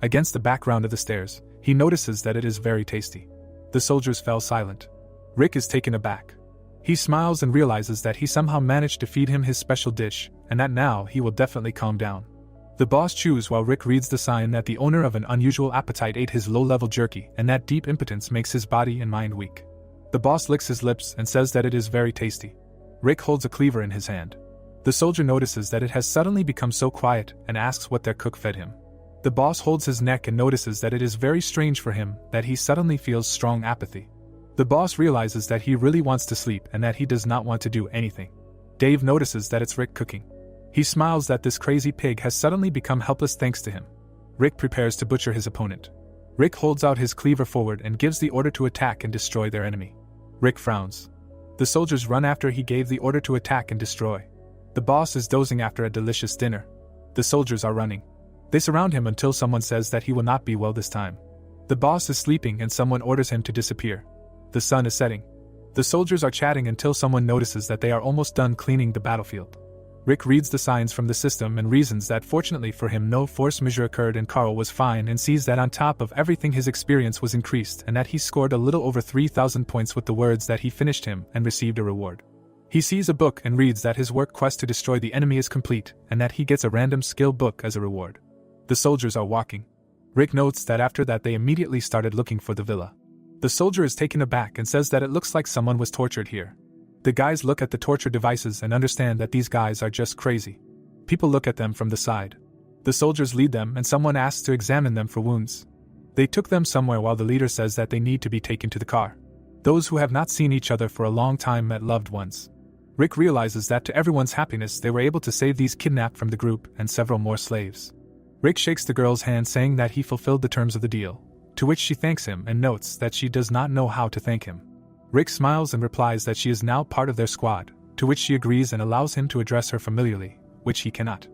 Against the background of the stairs, he notices that it is very tasty. The soldiers fell silent. Rick is taken aback. He smiles and realizes that he somehow managed to feed him his special dish, and that now he will definitely calm down. The boss chews while Rick reads the sign that the owner of an unusual appetite ate his low-level jerky and that deep impotence makes his body and mind weak. The boss licks his lips and says that it is very tasty. Rick holds a cleaver in his hand. The soldier notices that it has suddenly become so quiet and asks what their cook fed him. The boss holds his neck and notices that it is very strange for him that he suddenly feels strong apathy. The boss realizes that he really wants to sleep and that he does not want to do anything. Dave notices that it's Rick cooking. He smiles that this crazy pig has suddenly become helpless thanks to him. Rick prepares to butcher his opponent. Rick holds out his cleaver forward and gives the order to attack and destroy their enemy. Rick frowns. The soldiers run after he gave the order to attack and destroy. The boss is dozing after a delicious dinner. The soldiers are running. They surround him until someone says that he will not be well this time. The boss is sleeping and someone orders him to disappear. The sun is setting. The soldiers are chatting until someone notices that they are almost done cleaning the battlefield. Rick reads the signs from the system and reasons that fortunately for him no force majeure occurred and Carl was fine, and sees that on top of everything his experience was increased and that he scored a little over 3,000 points with the words that he finished him and received a reward. He sees a book and reads that his work quest to destroy the enemy is complete and that he gets a random skill book as a reward. The soldiers are walking. Rick notes that after that they immediately started looking for the villa. The soldier is taken aback and says that it looks like someone was tortured here. The guys look at the torture devices and understand that these guys are just crazy. People look at them from the side. The soldiers lead them and someone asks to examine them for wounds. They took them somewhere while the leader says that they need to be taken to the car. Those who have not seen each other for a long time met loved ones. Rick realizes that to everyone's happiness they were able to save these kidnapped from the group and several more slaves. Rick shakes the girl's hand saying that he fulfilled the terms of the deal, to which she thanks him and notes that she does not know how to thank him. Rick smiles and replies that she is now part of their squad, to which she agrees and allows him to address her familiarly, which he cannot.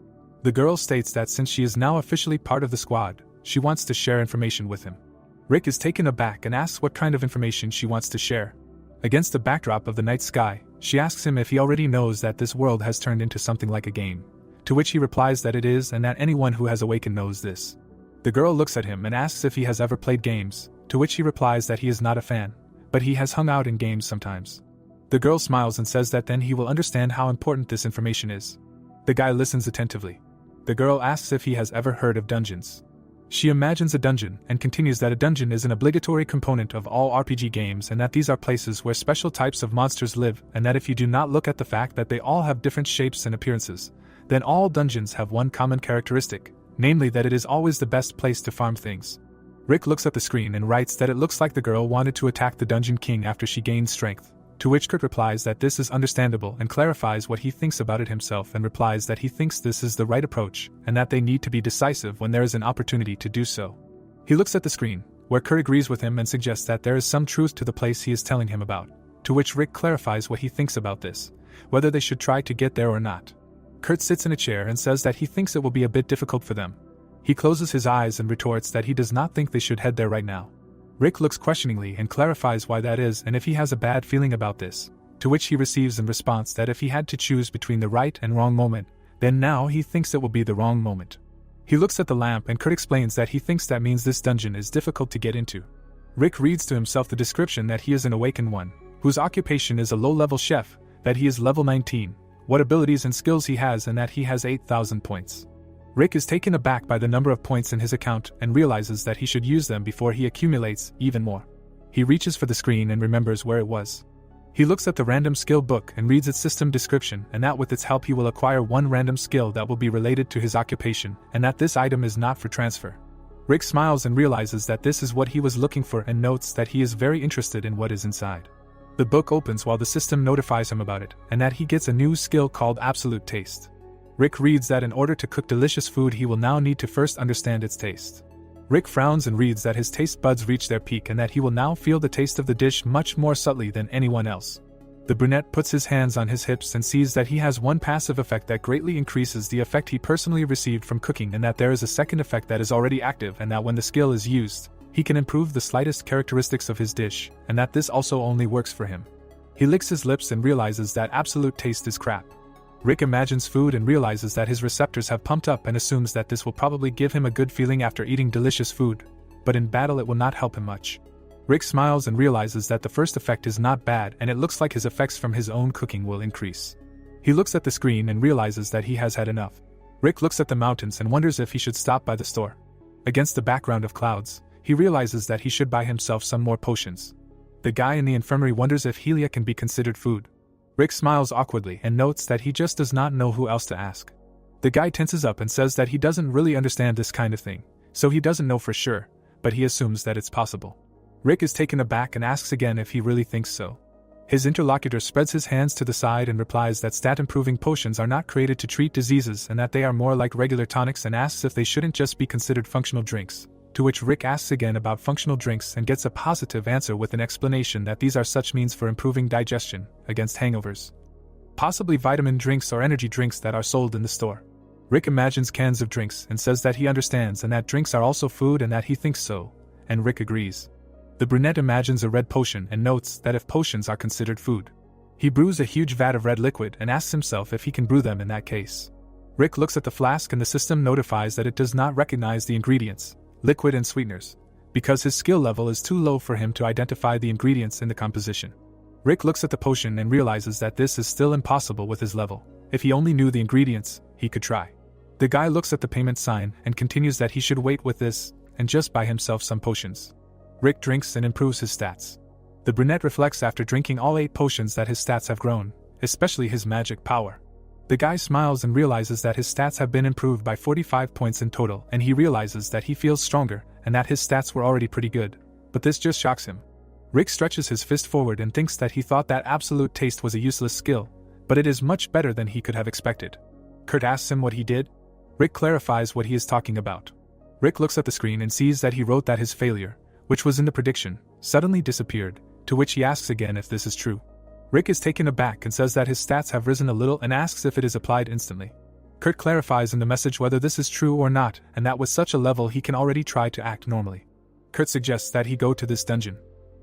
The girl states that since she is now officially part of the squad, she wants to share information with him. Rick is taken aback and asks what kind of information she wants to share. Against the backdrop of the night sky, she asks him if he already knows that this world has turned into something like a game, to which he replies that it is and that anyone who has awakened knows this. The girl looks at him and asks if he has ever played games, to which he replies that he is not a fan, but he has hung out in games sometimes. The girl smiles and says that then he will understand how important this information is. The guy listens attentively. The girl asks if he has ever heard of dungeons. She imagines a dungeon and continues that a dungeon is an obligatory component of all RPG games and that these are places where special types of monsters live, and that if you do not look at the fact that they all have different shapes and appearances, then all dungeons have one common characteristic, namely that it is always the best place to farm things. Rick looks at the screen and writes that it looks like the girl wanted to attack the Dungeon King after she gained strength, to which Kurt replies that this is understandable and clarifies what he thinks about it himself and replies that he thinks this is the right approach and that they need to be decisive when there is an opportunity to do so. He looks at the screen, where Kurt agrees with him and suggests that there is some truth to the place he is telling him about, to which Rick clarifies what he thinks about this, whether they should try to get there or not. Kurt sits in a chair and says that he thinks it will be a bit difficult for them. He closes his eyes and retorts that he does not think they should head there right now. Rick looks questioningly and clarifies why that is and if he has a bad feeling about this, to which he receives in response that if he had to choose between the right and wrong moment, then now he thinks it will be the wrong moment. He looks at the lamp and Kurt explains that he thinks that means this dungeon is difficult to get into. Rick reads to himself the description that he is an awakened one, whose occupation is a low-level chef, that he is level 19, what abilities and skills he has, and that he has 8,000 points. Rick is taken aback by the number of points in his account and realizes that he should use them before he accumulates even more. He reaches for the screen and remembers where it was. He looks at the random skill book and reads its system description, and that with its help he will acquire one random skill that will be related to his occupation, and that this item is not for transfer. Rick smiles and realizes that this is what he was looking for and notes that he is very interested in what is inside. The book opens while the system notifies him about it, and that he gets a new skill called Absolute Taste. Rick reads that in order to cook delicious food he will now need to first understand its taste. Rick frowns and reads that his taste buds reach their peak and that he will now feel the taste of the dish much more subtly than anyone else. The brunette puts his hands on his hips and sees that he has one passive effect that greatly increases the effect he personally received from cooking, and that there is a second effect that is already active, and that when the skill is used, he can improve the slightest characteristics of his dish, and that this also only works for him. He licks his lips and realizes that Absolute Taste is crap. Rick imagines food and realizes that his receptors have pumped up and assumes that this will probably give him a good feeling after eating delicious food, but in battle it will not help him much. Rick smiles and realizes that the first effect is not bad and it looks like his effects from his own cooking will increase. He looks at the screen and realizes that he has had enough. Rick looks at the mountains and wonders if he should stop by the store. Against the background of clouds, he realizes that he should buy himself some more potions. The guy in the infirmary wonders if Helia can be considered food. Rick smiles awkwardly and notes that he just does not know who else to ask. The guy tenses up and says that he doesn't really understand this kind of thing, so he doesn't know for sure, but he assumes that it's possible. Rick is taken aback and asks again if he really thinks so. His interlocutor spreads his hands to the side and replies that stat-improving potions are not created to treat diseases and that they are more like regular tonics, and asks if they shouldn't just be considered functional drinks, to which Rick asks again about functional drinks and gets a positive answer with an explanation that these are such means for improving digestion, against hangovers. Possibly vitamin drinks or energy drinks that are sold in the store. Rick imagines cans of drinks and says that he understands and that drinks are also food and that he thinks so, and Rick agrees. The brunette imagines a red potion and notes that if potions are considered food, he brews a huge vat of red liquid and asks himself if he can brew them in that case. Rick looks at the flask and the system notifies that it does not recognize the ingredients, liquid and sweeteners, because his skill level is too low for him to identify the ingredients in the composition. Rick looks at the potion and realizes that this is still impossible with his level. If he only knew the ingredients, he could try. The guy looks at the payment sign and continues that he should wait with this and just buy himself some potions. Rick drinks and improves his stats. The brunette reflects after drinking all 8 potions that his stats have grown, especially his magic power. The guy smiles and realizes that his stats have been improved by 45 points in total, and he realizes that he feels stronger and that his stats were already pretty good, but this just shocks him. Rick stretches his fist forward and thinks that he thought that absolute taste was a useless skill, but it is much better than he could have expected. Kurt asks him what he did. Rick clarifies what he is talking about. Rick looks at the screen and sees that he wrote that his failure, which was in the prediction, suddenly disappeared, to which he asks again if this is true. Rick is taken aback and says that his stats have risen a little and asks if it is applied instantly. Kurt clarifies in the message whether this is true or not, and that with such a level he can already try to act normally. Kurt suggests that he go to this dungeon.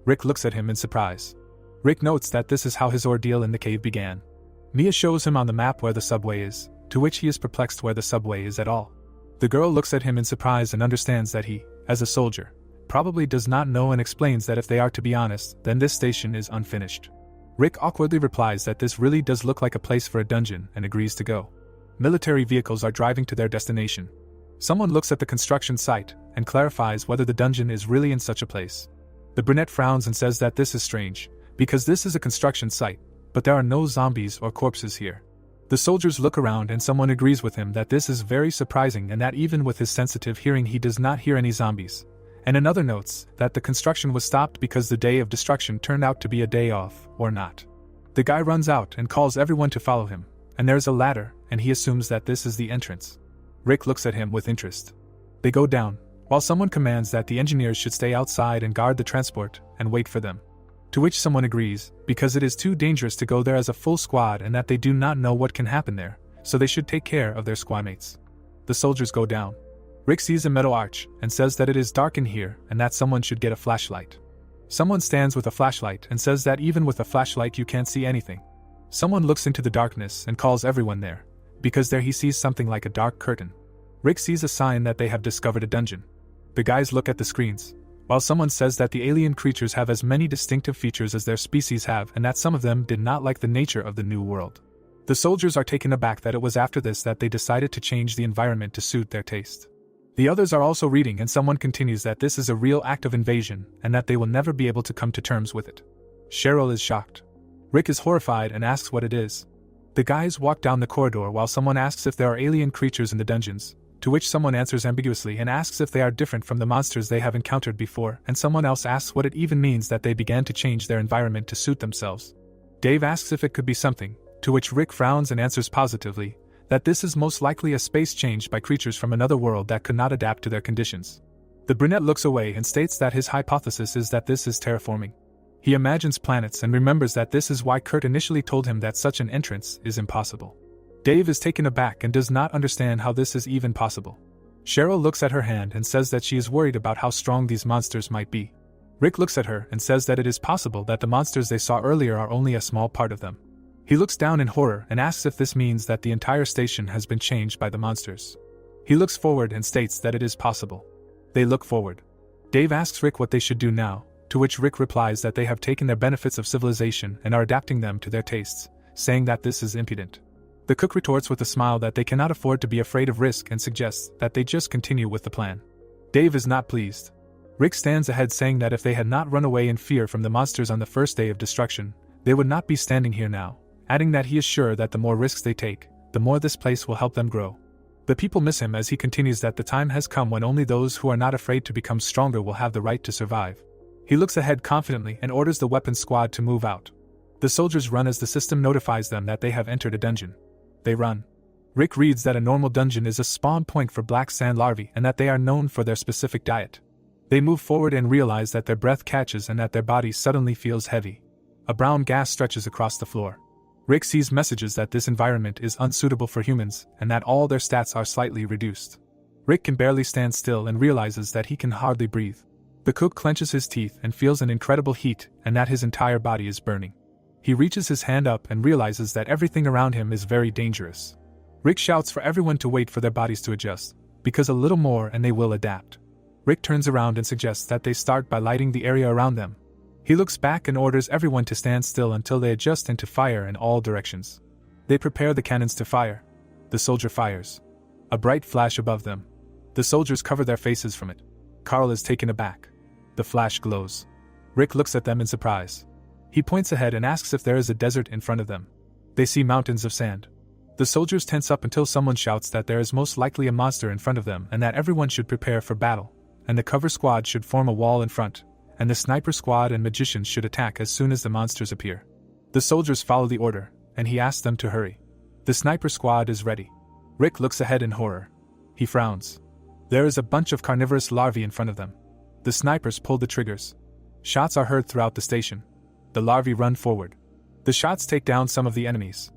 Rick looks at him in surprise. Rick notes that this is how his ordeal in the cave began. Mia shows him on the map where the subway is, to which he is perplexed where the subway is at all. The girl looks at him in surprise and understands that he, as a soldier, probably does not know and explains that if they are to be honest, then this station is unfinished. Rick awkwardly replies that this really does look like a place for a dungeon and agrees to go. Military vehicles are driving to their destination. Someone looks at the construction site and clarifies whether the dungeon is really in such a place. The brunette frowns and says that this is strange, because this is a construction site, but there are no zombies or corpses here. The soldiers look around and someone agrees with him that this is very surprising and that even with his sensitive hearing he does not hear any zombies. And another notes that the construction was stopped because the day of destruction turned out to be a day off, or not. The guy runs out and calls everyone to follow him, and there's a ladder, and he assumes that this is the entrance. Rick looks at him with interest. They go down, while someone commands that the engineers should stay outside and guard the transport, and wait for them. To which someone agrees, because it is too dangerous to go there as a full squad and that they do not know what can happen there, so they should take care of their squadmates. The soldiers go down. Rick sees a metal arch and says that it is dark in here and that someone should get a flashlight. Someone stands with a flashlight and says that even with a flashlight you can't see anything. Someone looks into the darkness and calls everyone there, because there he sees something like a dark curtain. Rick sees a sign that they have discovered a dungeon. The guys look at the screens, while someone says that the alien creatures have as many distinctive features as their species have and that some of them did not like the nature of the new world. The soldiers are taken aback that it was after this that they decided to change the environment to suit their taste. The others are also reading and someone continues that this is a real act of invasion and that they will never be able to come to terms with it. Cheryl is shocked. Rick is horrified and asks what it is. The guys walk down the corridor while someone asks if there are alien creatures in the dungeons, to which someone answers ambiguously and asks if they are different from the monsters they have encountered before, and someone else asks what it even means that they began to change their environment to suit themselves. Dave asks if it could be something, to which Rick frowns and answers positively that this is most likely a space changed by creatures from another world that could not adapt to their conditions. The brunette looks away and states that his hypothesis is that this is terraforming. He imagines planets and remembers that this is why Kurt initially told him that such an entrance is impossible. Dave is taken aback and does not understand how this is even possible. Cheryl looks at her hand and says that she is worried about how strong these monsters might be. Rick looks at her and says that it is possible that the monsters they saw earlier are only a small part of them. He looks down in horror and asks if this means that the entire station has been changed by the monsters. He looks forward and states that it is possible. They look forward. Dave asks Rick what they should do now, to which Rick replies that they have taken their benefits of civilization and are adapting them to their tastes, saying that this is impudent. The cook retorts with a smile that they cannot afford to be afraid of risk and suggests that they just continue with the plan. Dave is not pleased. Rick stands ahead saying that if they had not run away in fear from the monsters on the first day of destruction, they would not be standing here now, adding that he is sure that the more risks they take, the more this place will help them grow. The people miss him as he continues that the time has come when only those who are not afraid to become stronger will have the right to survive. He looks ahead confidently and orders the weapons squad to move out. The soldiers run as the system notifies them that they have entered a dungeon. They run. Rick reads that a normal dungeon is a spawn point for black sand larvae and that they are known for their specific diet. They move forward and realize that their breath catches and that their body suddenly feels heavy. A brown gas stretches across the floor. Rick sees messages that this environment is unsuitable for humans and that all their stats are slightly reduced. Rick can barely stand still and realizes that he can hardly breathe. The cook clenches his teeth and feels an incredible heat and that his entire body is burning. He reaches his hand up and realizes that everything around him is very dangerous. Rick shouts for everyone to wait for their bodies to adjust, because a little more and they will adapt. Rick turns around and suggests that they start by lighting the area around them. He looks back and orders everyone to stand still until they adjust and to fire in all directions. They prepare the cannons to fire. The soldier fires. A bright flash above them. The soldiers cover their faces from it. Carl is taken aback. The flash glows. Rick looks at them in surprise. He points ahead and asks if there is a desert in front of them. They see mountains of sand. The soldiers tense up until someone shouts that there is most likely a monster in front of them and that everyone should prepare for battle, and the cover squad should form a wall in front, and the sniper squad and magicians should attack as soon as the monsters appear. The soldiers follow the order, and he asks them to hurry. The sniper squad is ready. Rick looks ahead in horror. He frowns. There is a bunch of carnivorous larvae in front of them. The snipers pull the triggers. Shots are heard throughout the station. The larvae run forward. The shots take down some of the enemies.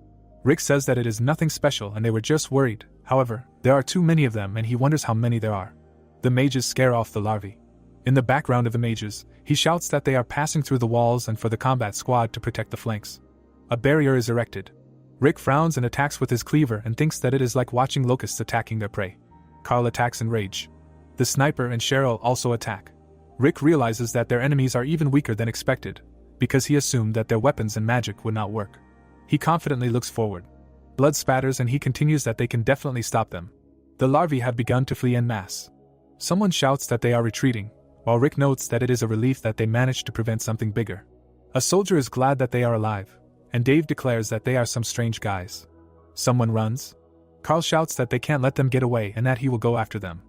Rick says that it is nothing special and they were just worried. However, there are too many of them and he wonders how many there are. The mages scare off the larvae. In the background of the mages, he shouts that they are passing through the walls and for the combat squad to protect the flanks. A barrier is erected. Rick frowns and attacks with his cleaver and thinks that it is like watching locusts attacking their prey. Carl attacks in rage. The sniper and Cheryl also attack. Rick realizes that their enemies are even weaker than expected, because he assumed that their weapons and magic would not work. He confidently looks forward. Blood spatters and he continues that they can definitely stop them. The larvae have begun to flee en masse. Someone shouts that they are retreating, while Rick notes that it is a relief that they managed to prevent something bigger. A soldier is glad that they are alive, and Dave declares that they are some strange guys. Someone runs. Carl shouts that they can't let them get away and that he will go after them.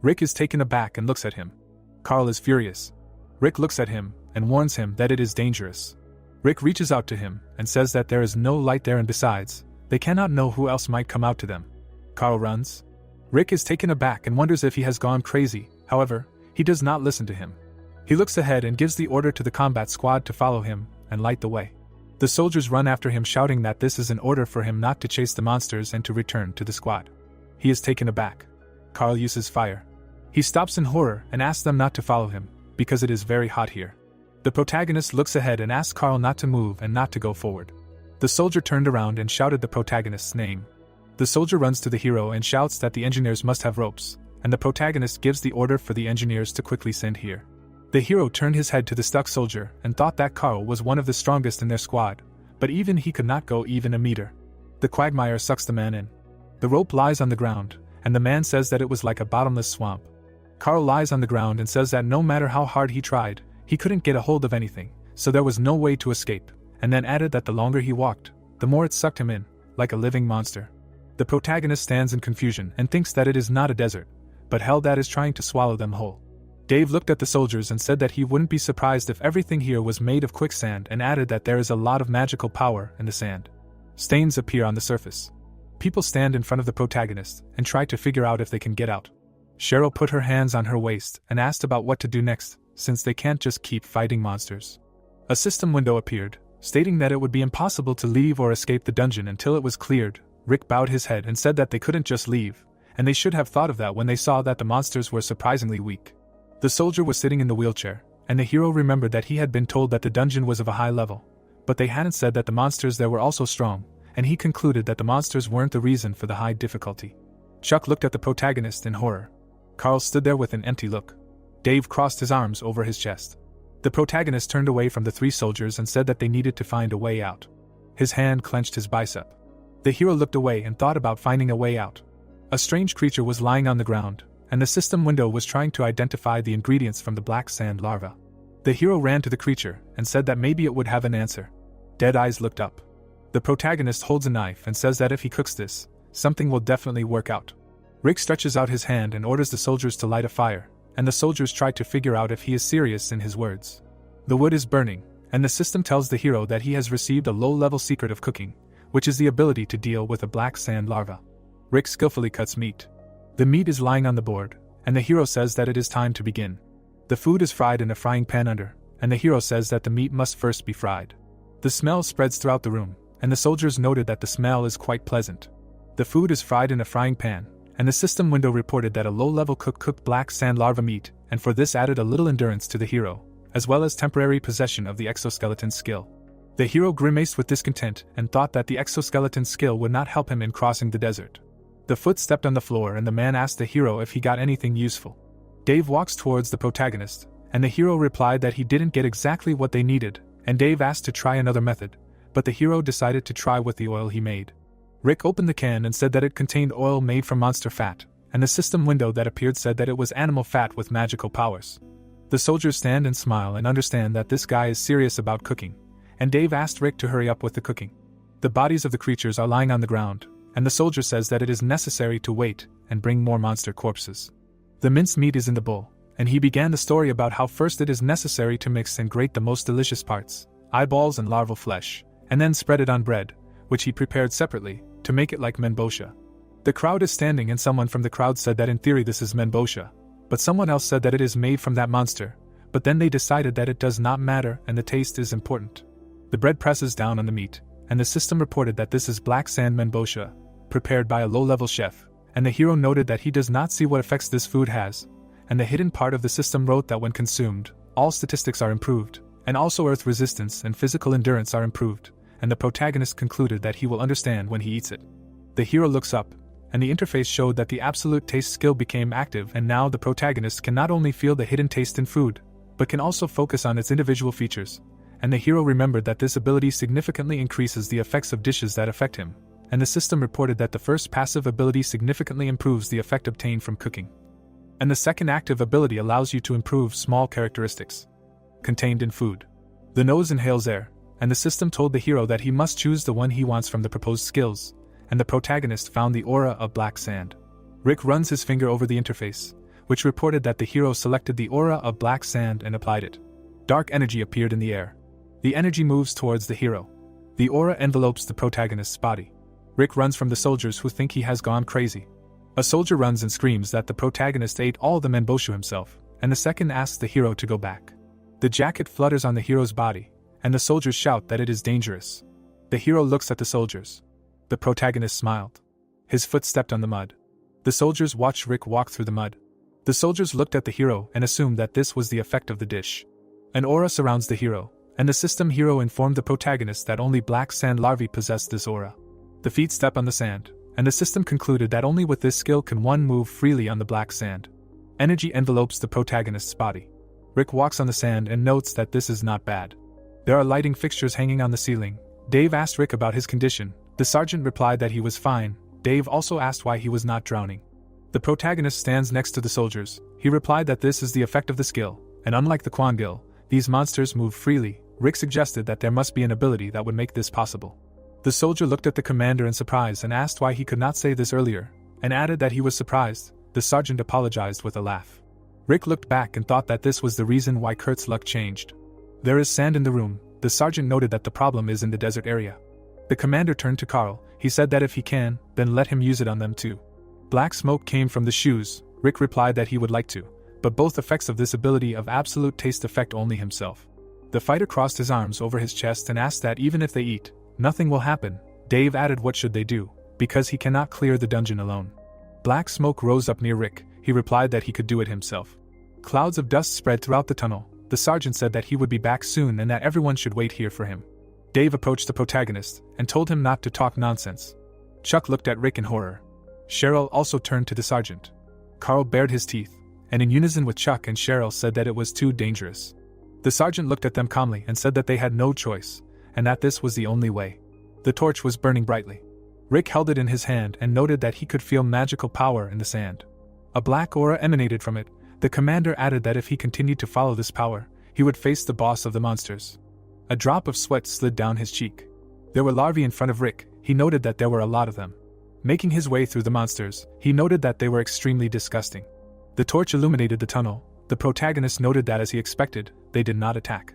Rick is taken aback and looks at him. Carl is furious. Rick looks at him and warns him that it is dangerous. Rick reaches out to him and says that there is no light there and besides, they cannot know who else might come out to them. Carl runs. Rick is taken aback and wonders if he has gone crazy, however, he does not listen to him. He looks ahead and gives the order to the combat squad to follow him and light the way. The soldiers run after him shouting that this is an order for him not to chase the monsters and to return to the squad. He is taken aback. Carl uses fire. He stops in horror and asks them not to follow him, because it is very hot here. The protagonist looks ahead and asks Carl not to move and not to go forward. The soldier turned around and shouted the protagonist's name. The soldier runs to the hero and shouts that the engineers must have ropes, and the protagonist gives the order for the engineers to quickly send here. The hero turned his head to the stuck soldier and thought that Carl was one of the strongest in their squad, but even he could not go even a meter. The quagmire sucks the man in. The rope lies on the ground, and the man says that it was like a bottomless swamp. Carl lies on the ground and says that no matter how hard he tried, he couldn't get a hold of anything, so there was no way to escape, and then added that the longer he walked, the more it sucked him in, like a living monster. The protagonist stands in confusion and thinks that it is not a desert, but hell that is trying to swallow them whole. Dave looked at the soldiers and said that he wouldn't be surprised if everything here was made of quicksand and added that there is a lot of magical power in the sand. Stains appear on the surface. People stand in front of the protagonist and try to figure out if they can get out. Cheryl put her hands on her waist and asked about what to do next, since they can't just keep fighting monsters. A system window appeared, stating that it would be impossible to leave or escape the dungeon until it was cleared. Rick bowed his head and said that they couldn't just leave, and they should have thought of that when they saw that the monsters were surprisingly weak. The soldier was sitting in the wheelchair, and the hero remembered that he had been told that the dungeon was of a high level, but they hadn't said that the monsters there were also strong, and he concluded that the monsters weren't the reason for the high difficulty. Chuck looked at the protagonist in horror. Carl stood there with an empty look. Dave crossed his arms over his chest. The protagonist turned away from the three soldiers and said that they needed to find a way out. His hand clenched his bicep. The hero looked away and thought about finding a way out. A strange creature was lying on the ground, and the system window was trying to identify the ingredients from the black sand larva. The hero ran to the creature and said that maybe it would have an answer. Dead Eyes looked up. The protagonist holds a knife and says that if he cooks this, something will definitely work out. Rick stretches out his hand and orders the soldiers to light a fire, and the soldiers try to figure out if he is serious in his words. The wood is burning, and the system tells the hero that he has received a low-level secret of cooking, which is the ability to deal with a black sand larva. Rick skillfully cuts meat. The meat is lying on the board, and the hero says that it is time to begin. The food is fried in a frying pan under, and the hero says that the meat must first be fried. The smell spreads throughout the room, and the soldiers noted that the smell is quite pleasant. The food is fried in a frying pan, and the system window reported that a low-level cook cooked black sand larva meat, and for this added a little endurance to the hero, as well as temporary possession of the exoskeleton skill. The hero grimaced with discontent and thought that the exoskeleton skill would not help him in crossing the desert. The foot stepped on the floor and the man asked the hero if he got anything useful. Dave walks towards the protagonist, and the hero replied that he didn't get exactly what they needed, and Dave asked to try another method, but the hero decided to try with the oil he made. Rick opened the can and said that it contained oil made from monster fat, and the system window that appeared said that it was animal fat with magical powers. The soldiers stand and smile and understand that this guy is serious about cooking, and Dave asked Rick to hurry up with the cooking. The bodies of the creatures are lying on the ground, and the soldier says that it is necessary to wait and bring more monster corpses. The minced meat is in the bowl, and he began the story about how first it is necessary to mix and grate the most delicious parts, eyeballs and larval flesh, and then spread it on bread, which he prepared separately, to make it like menbosha. The crowd is standing and someone from the crowd said that in theory this is menbosha, but someone else said that it is made from that monster, but then they decided that it does not matter and the taste is important. The bread presses down on the meat, and the system reported that this is black sand menbosha, prepared by a low-level chef, and the hero noted that he does not see what effects this food has, and the hidden part of the system wrote that when consumed, all statistics are improved, and also earth resistance and physical endurance are improved, and the protagonist concluded that he will understand when he eats it. The hero looks up, and the interface showed that the absolute taste skill became active and now the protagonist can not only feel the hidden taste in food, but can also focus on its individual features, and the hero remembered that this ability significantly increases the effects of dishes that affect him, and the system reported that the first passive ability significantly improves the effect obtained from cooking. And the second active ability allows you to improve small characteristics contained in food. The nose inhales air, and the system told the hero that he must choose the one he wants from the proposed skills, and the protagonist found the aura of black sand. Rick runs his finger over the interface, which reported that the hero selected the aura of black sand and applied it. Dark energy appeared in the air. The energy moves towards the hero. The aura envelopes the protagonist's body. Rick runs from the soldiers who think he has gone crazy. A soldier runs and screams that the protagonist ate all the menboshu himself, and the second asks the hero to go back. The jacket flutters on the hero's body, and the soldiers shout that it is dangerous. The hero looks at the soldiers. The protagonist smiled. His foot stepped on the mud. The soldiers watched Rick walk through the mud. The soldiers looked at the hero and assumed that this was the effect of the dish. An aura surrounds the hero, and the system hero informed the protagonist that only black sand larvae possessed this aura. The feet step on the sand, and the system concluded that only with this skill can one move freely on the black sand. Energy envelopes the protagonist's body. Rick walks on the sand and notes that this is not bad. There are lighting fixtures hanging on the ceiling. Dave asked Rick about his condition. The sergeant replied that he was fine. Dave also asked why he was not drowning. The protagonist stands next to the soldiers. He replied that this is the effect of the skill, and unlike the Quangil, these monsters move freely. Rick suggested that there must be an ability that would make this possible. The soldier looked at the commander in surprise and asked why he could not say this earlier, and added that he was surprised. The sergeant apologized with a laugh. Rick looked back and thought that this was the reason why Kurt's luck changed. There is sand in the room. The sergeant noted that the problem is in the desert area. The commander turned to Carl. He said that if he can, then let him use it on them too. Black smoke came from the shoes. Rick replied that he would like to, but both effects of this ability of absolute taste affect only himself. The fighter crossed his arms over his chest and asked that even if they eat, nothing will happen. Dave added what should they do, because he cannot clear the dungeon alone. Black smoke rose up near Rick. He replied that he could do it himself. Clouds of dust spread throughout the tunnel. The sergeant said that he would be back soon and that everyone should wait here for him. Dave approached the protagonist and told him not to talk nonsense. Chuck looked at Rick in horror. Cheryl also turned to the sergeant. Carl bared his teeth, and in unison with Chuck and Cheryl said that it was too dangerous. The sergeant looked at them calmly and said that they had no choice, and that this was the only way. The torch was burning brightly. Rick held it in his hand and noted that he could feel magical power in the sand. A black aura emanated from it. The commander added that if he continued to follow this power, he would face the boss of the monsters. A drop of sweat slid down his cheek. There were larvae in front of Rick. He noted that there were a lot of them. Making his way through the monsters, he noted that they were extremely disgusting. The torch illuminated the tunnel. The protagonist noted that as he expected, they did not attack.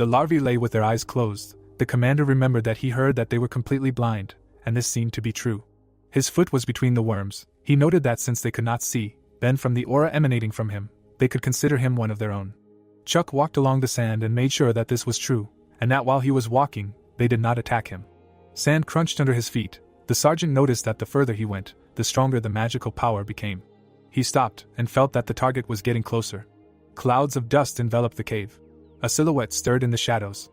The larvae lay with their eyes closed. The commander remembered that he heard that they were completely blind, and this seemed to be true. His foot was between the worms. He noted that since they could not see, then from the aura emanating from him, they could consider him one of their own. Chuck walked along the sand and made sure that this was true, and that while he was walking, they did not attack him. Sand crunched under his feet. The sergeant noticed that the further he went, the stronger the magical power became. He stopped and felt that the target was getting closer. Clouds of dust enveloped the cave. A silhouette stirred in the shadows.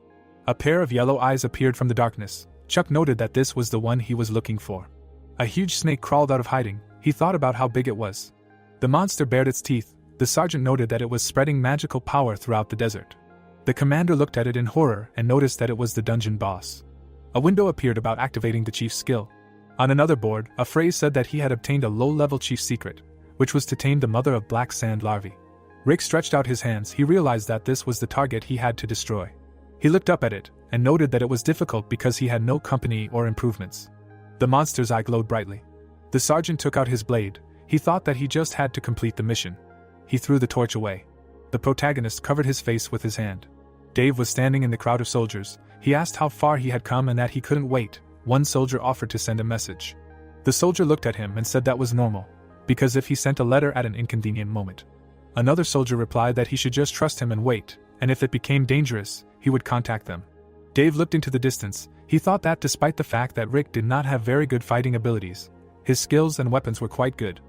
A pair of yellow eyes appeared from the darkness. Chuck noted that this was the one he was looking for. A huge snake crawled out of hiding. He thought about how big it was. The monster bared its teeth. The sergeant noted that it was spreading magical power throughout the desert. The commander looked at it in horror and noticed that it was the dungeon boss. A window appeared about activating the chief's skill. On another board, a phrase said that he had obtained a low-level chief secret, which was to tame the mother of black sand larvae. Rick stretched out his hands. He realized that this was the target he had to destroy. He looked up at it and noted that it was difficult because he had no company or improvements. The monster's eye glowed brightly. The sergeant took out his blade. He thought that he just had to complete the mission. He threw the torch away. The protagonist covered his face with his hand. Dave was standing in the crowd of soldiers. He asked how far he had come and that he couldn't wait. One soldier offered to send a message. The soldier looked at him and said that was normal, because if he sent a letter at an inconvenient moment. Another soldier replied that he should just trust him and wait, and if it became dangerous, he would contact them. Dave looked into the distance. He thought that despite the fact that Rick did not have very good fighting abilities, his skills and weapons were quite good.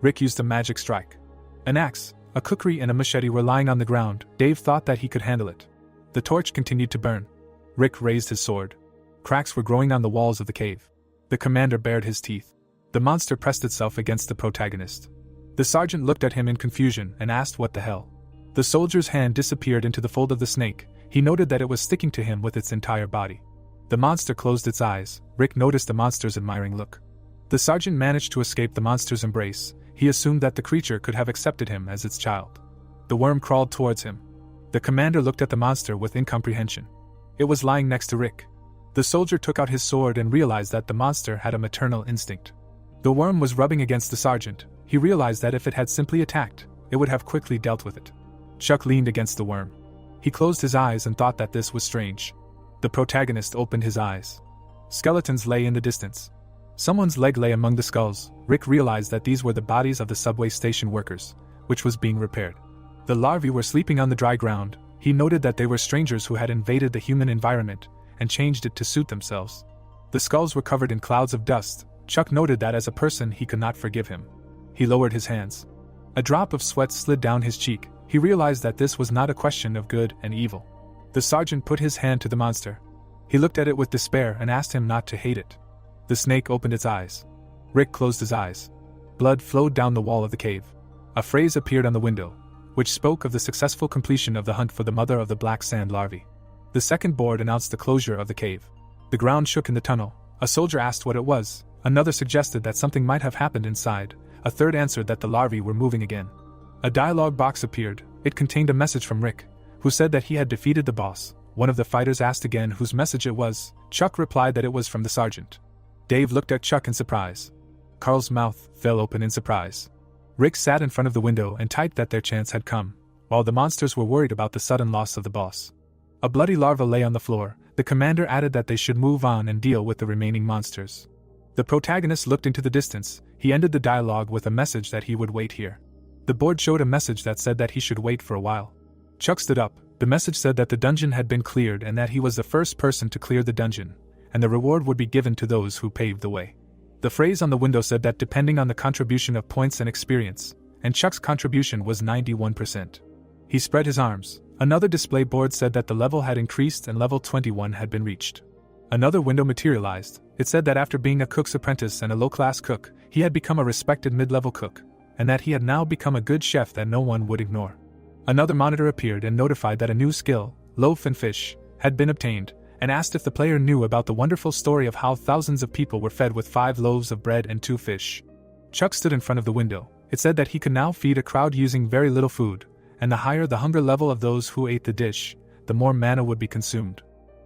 Rick used a magic strike. An axe, a kukri and a machete were lying on the ground. Dave thought that he could handle it. The torch continued to burn. Rick raised his sword. Cracks were growing on the walls of the cave. The commander bared his teeth. The monster pressed itself against the protagonist. The sergeant looked at him in confusion and asked what the hell. The soldier's hand disappeared into the fold of the snake. He noted that it was sticking to him with its entire body. The monster closed its eyes. Rick noticed the monster's admiring look. The sergeant managed to escape the monster's embrace. He assumed that the creature could have accepted him as its child. The worm crawled towards him. The commander looked at the monster with incomprehension. It was lying next to Rick. The soldier took out his sword and realized that the monster had a maternal instinct. The worm was rubbing against the sergeant. He realized that if it had simply attacked, it would have quickly dealt with it. Chuck leaned against the worm. He closed his eyes and thought that this was strange. The protagonist opened his eyes. Skeletons lay in the distance. Someone's leg lay among the skulls. Rick realized that these were the bodies of the subway station workers, which was being repaired. The larvae were sleeping on the dry ground. He noted that they were strangers who had invaded the human environment and changed it to suit themselves. The skulls were covered in clouds of dust. Chuck noted that as a person he could not forgive him. He lowered his hands. A drop of sweat slid down his cheek. He realized that this was not a question of good and evil. The sergeant put his hand to the monster. He looked at it with despair and asked him not to hate it. The snake opened its eyes. Rick closed his eyes. Blood flowed down the wall of the cave. A phrase appeared on the window, which spoke of the successful completion of the hunt for the mother of the black sand larvae. The second board announced the closure of the cave. The ground shook in the tunnel. A soldier asked what it was. Another suggested that something might have happened inside. A third answered that the larvae were moving again. A dialogue box appeared. It contained a message from Rick, who said that he had defeated the boss. One of the fighters asked again whose message it was. Chuck replied that it was from the sergeant. Dave looked at Chuck in surprise. Carl's mouth fell open in surprise. Rick sat in front of the window and typed that their chance had come, while the monsters were worried about the sudden loss of the boss. A bloody larva lay on the floor. The commander added that they should move on and deal with the remaining monsters. The protagonist looked into the distance. He ended the dialogue with a message that he would wait here. The board showed a message that said that he should wait for a while. Chuck stood up. The message said that the dungeon had been cleared and that he was the first person to clear the dungeon, and the reward would be given to those who paved the way. The phrase on the window said that depending on the contribution of points and experience, and Chuck's contribution was 91%. He spread his arms. Another display board said that the level had increased and level 21 had been reached. Another window materialized. It said that after being a cook's apprentice and a low-class cook, he had become a respected mid-level cook, and that he had now become a good chef that no one would ignore. Another monitor appeared and notified that a new skill, loaf and fish, had been obtained, and asked if the player knew about the wonderful story of how thousands of people were fed with 5 loaves of bread and 2 fish. Chuck stood in front of the window. It said that he could now feed a crowd using very little food, and the higher the hunger level of those who ate the dish, the more mana would be consumed.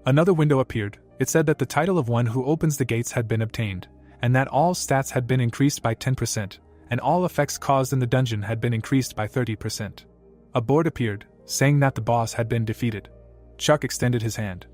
Another window appeared. It said that the title of one who opens the gates had been obtained, and that all stats had been increased by 10%, and all effects caused in the dungeon had been increased by 30%. A board appeared, saying that the boss had been defeated. Chuck extended his hand.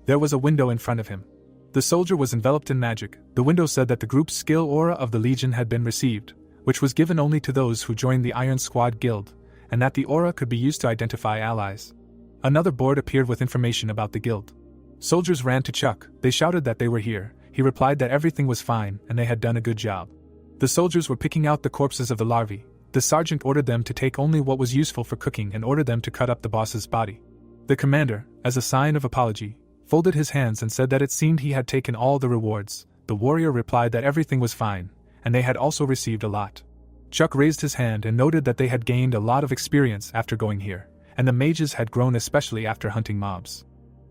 There was a window in front of him. The soldier was enveloped in magic. The window said that the group's skill aura of the Legion had been received, which was given only to those who joined the Iron Squad Guild, and that the aura could be used to identify allies. Another board appeared with information about the guild. Soldiers ran to Chuck. They shouted that they were here. He replied that everything was fine and they had done a good job. The soldiers were picking out the corpses of the larvae. The sergeant ordered them to take only what was useful for cooking and ordered them to cut up the boss's body. The commander, as a sign of apology, folded his hands and said that it seemed he had taken all the rewards. The warrior replied that everything was fine, and they had also received a lot. Chuck raised his hand and noted that they had gained a lot of experience after going here, and the mages had grown especially after hunting mobs.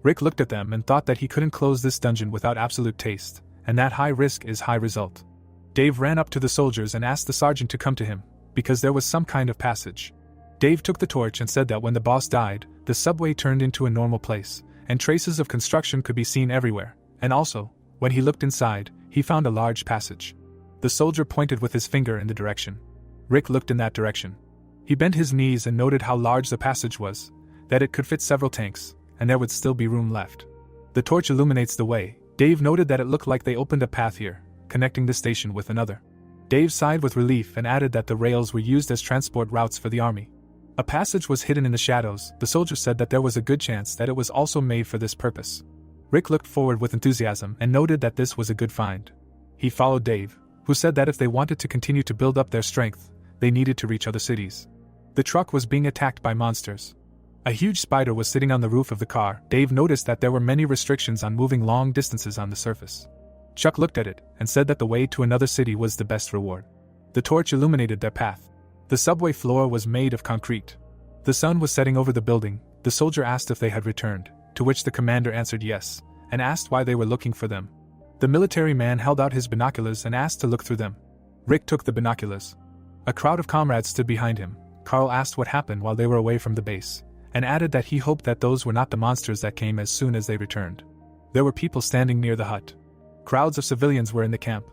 Rick looked at them and thought that he couldn't close this dungeon without absolute taste, and that high risk is high result. Dave ran up to the soldiers and asked the sergeant to come to him, because there was some kind of passage. Dave took the torch and said that when the boss died, the subway turned into a normal place, and traces of construction could be seen everywhere, and also, when he looked inside, he found a large passage. The soldier pointed with his finger in the direction. Rick looked in that direction. He bent his knees and noted how large the passage was, that it could fit several tanks, and there would still be room left. The torch illuminates the way. Dave noted that it looked like they opened a path here, connecting the station with another. Dave sighed with relief and added that the rails were used as transport routes for the army. A passage was hidden in the shadows. The soldier said that there was a good chance that it was also made for this purpose. Rick looked forward with enthusiasm and noted that this was a good find. He followed Dave, who said that if they wanted to continue to build up their strength, they needed to reach other cities. The truck was being attacked by monsters. A huge spider was sitting on the roof of the car. Dave noticed that there were many restrictions on moving long distances on the surface. Chuck looked at it and said that the way to another city was the best reward. The torch illuminated their path. The subway floor was made of concrete. The sun was setting over the building. The soldier asked if they had returned, to which the commander answered yes, and asked why they were looking for them. The military man held out his binoculars and asked to look through them. Rick took the binoculars. A crowd of comrades stood behind him. Carl asked what happened while they were away from the base, and added that he hoped that those were not the monsters that came as soon as they returned. There were people standing near the hut. Crowds of civilians were in the camp.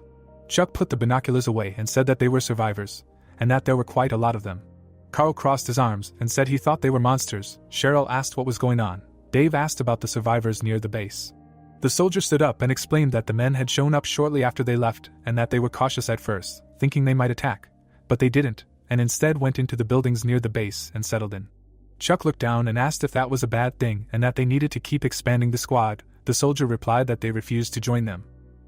Chuck put the binoculars away and said that they were survivors, and that there were quite a lot of them. Carl crossed his arms and said he thought they were monsters. Cheryl asked what was going on. Dave asked about the survivors near the base. The soldier stood up and explained that the men had shown up shortly after they left and that they were cautious at first, thinking they might attack. But they didn't, and instead went into the buildings near the base and settled in. Chuck looked down and asked if that was a bad thing and that they needed to keep expanding the squad. The soldier replied that they refused to join them.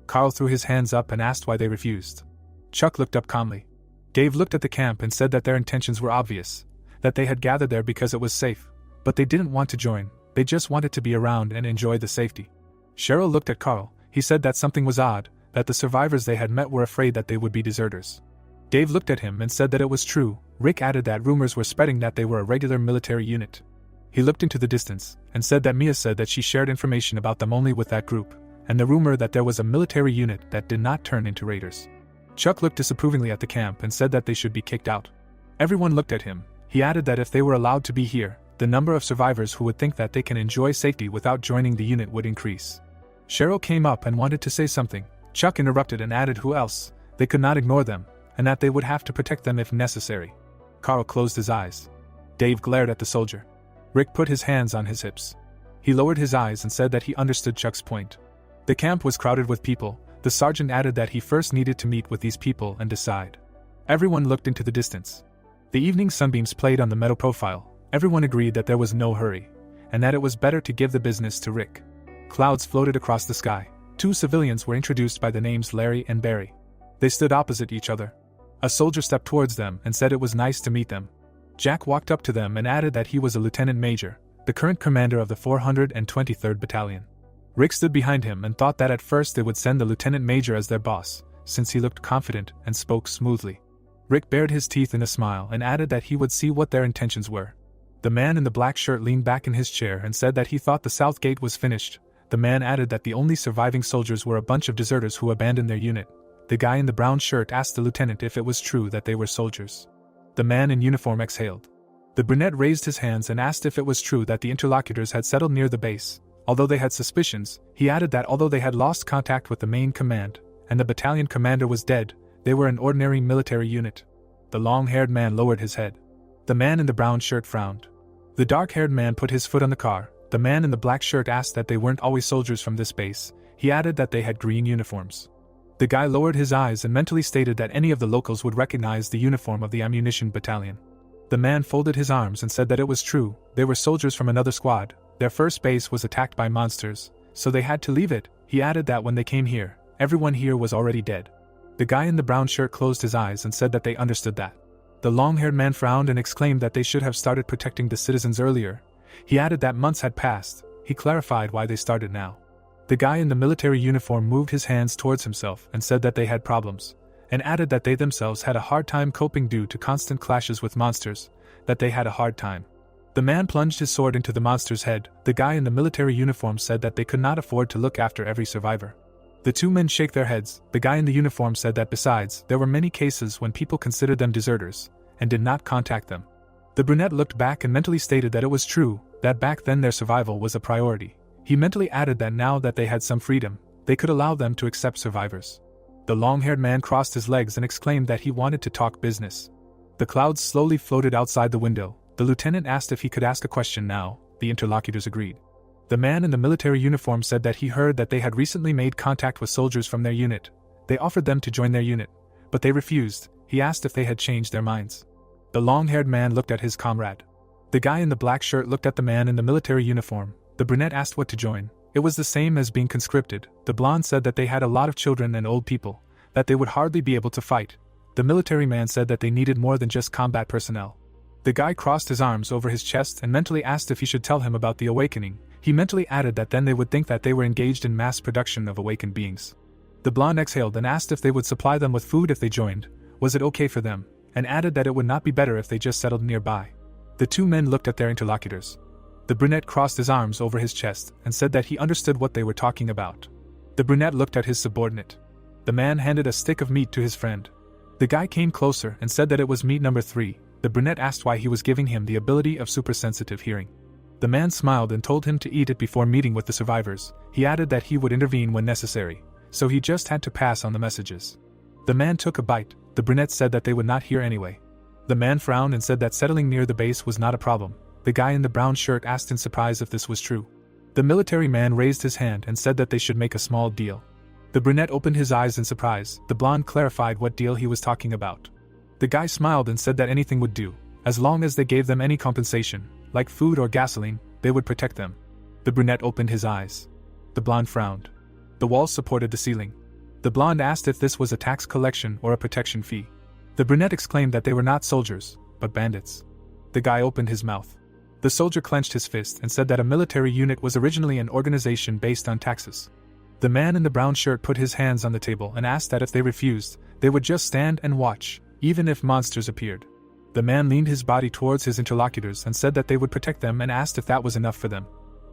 Carl threw his hands up and asked why they refused. Chuck looked up calmly. Dave looked at the camp and said that their intentions were obvious, that they had gathered there because it was safe, but they didn't want to join, they just wanted to be around and enjoy the safety. Cheryl looked at Carl. He said that something was odd, that the survivors they had met were afraid that they would be deserters. Dave looked at him and said that it was true. Rick added that rumors were spreading that they were a regular military unit. He looked into the distance and said that Mia said that she shared information about them only with that group, and the rumor that there was a military unit that did not turn into raiders. Chuck looked disapprovingly at the camp and said that they should be kicked out. Everyone looked at him. He added that if they were allowed to be here, the number of survivors who would think that they can enjoy safety without joining the unit would increase. Cheryl came up and wanted to say something. Chuck interrupted and added who else, they could not ignore them, and that they would have to protect them if necessary. Carl closed his eyes. Dave glared at the soldier. Rick put his hands on his hips. He lowered his eyes and said that he understood Chuck's point. The camp was crowded with people. The sergeant added that he first needed to meet with these people and decide. Everyone looked into the distance. The evening sunbeams played on the metal profile. Everyone agreed that there was no hurry, and that it was better to give the business to Rick. Clouds floated across the sky. Two civilians were introduced by the names Larry and Barry. They stood opposite each other. A soldier stepped towards them and said it was nice to meet them. Jack walked up to them and added that he was a lieutenant major, the current commander of the 423rd Battalion. Rick stood behind him and thought that at first they would send the lieutenant major as their boss, since he looked confident and spoke smoothly. Rick bared his teeth in a smile and added that he would see what their intentions were. The man in the black shirt leaned back in his chair and said that he thought the south gate was finished. The man added that the only surviving soldiers were a bunch of deserters who abandoned their unit. The guy in the brown shirt asked the lieutenant if it was true that they were soldiers. The man in uniform exhaled. The brunette raised his hands and asked if it was true that the interlocutors had settled near the base. Although they had suspicions, he added that although they had lost contact with the main command, and the battalion commander was dead, they were an ordinary military unit. The long-haired man lowered his head. The man in the brown shirt frowned. The dark-haired man put his foot on the car. The man in the black shirt asked that they weren't always soldiers from this base. He added that they had green uniforms. The guy lowered his eyes and mentally stated that any of the locals would recognize the uniform of the ammunition battalion. The man folded his arms and said that it was true, they were soldiers from another squad. Their first base was attacked by monsters, so they had to leave it. He added that when they came here, everyone here was already dead. The guy in the brown shirt closed his eyes and said that they understood that. The long-haired man frowned and exclaimed that they should have started protecting the citizens earlier. He added that months had passed. He clarified why they started now. The guy in the military uniform moved his hands towards himself and said that they had problems, and added that they themselves had a hard time coping due to constant clashes with monsters, that they had a hard time. The man plunged his sword into the monster's head. The guy in the military uniform said that they could not afford to look after every survivor. The two men shake their heads. The guy in the uniform said that besides, there were many cases when people considered them deserters, and did not contact them. The brunette looked back and mentally stated that it was true, that back then their survival was a priority. He mentally added that now that they had some freedom, they could allow them to accept survivors. The long-haired man crossed his legs and exclaimed that he wanted to talk business. The clouds slowly floated outside the window. The lieutenant asked if he could ask a question now. The interlocutors agreed. The man in the military uniform said that he heard that they had recently made contact with soldiers from their unit. They offered them to join their unit, but they refused. He asked if they had changed their minds. The long-haired man looked at his comrade. The guy in the black shirt looked at the man in the military uniform. The brunette asked what to join. It was the same as being conscripted. The blonde said that they had a lot of children and old people, that they would hardly be able to fight. The military man said that they needed more than just combat personnel. The guy crossed his arms over his chest and mentally asked if he should tell him about the awakening. He mentally added that then they would think that they were engaged in mass production of awakened beings. The blonde exhaled and asked if they would supply them with food if they joined. Was it okay for them? And added that it would not be better if they just settled nearby. The two men looked at their interlocutors. The brunette crossed his arms over his chest and said that he understood what they were talking about. The brunette looked at his subordinate. The man handed a stick of meat to his friend. The guy came closer and said that it was meat number 3. The brunette asked why he was giving him the ability of super-sensitive hearing. The man smiled and told him to eat it before meeting with the survivors. He added that he would intervene when necessary, so he just had to pass on the messages. The man took a bite. The brunette said that they would not hear anyway. The man frowned and said that settling near the base was not a problem. The guy in the brown shirt asked in surprise if this was true. The military man raised his hand and said that they should make a small deal. The brunette opened his eyes in surprise. The blonde clarified what deal he was talking about. The guy smiled and said that anything would do, as long as they gave them any compensation, like food or gasoline, they would protect them. The brunette opened his eyes. The blonde frowned. The walls supported the ceiling. The blonde asked if this was a tax collection or a protection fee. The brunette exclaimed that they were not soldiers, but bandits. The guy opened his mouth. The soldier clenched his fist and said that a military unit was originally an organization based on taxes. The man in the brown shirt put his hands on the table and asked that if they refused, they would just stand and watch, even if monsters appeared. The man leaned his body towards his interlocutors and said that they would protect them and asked if that was enough for them.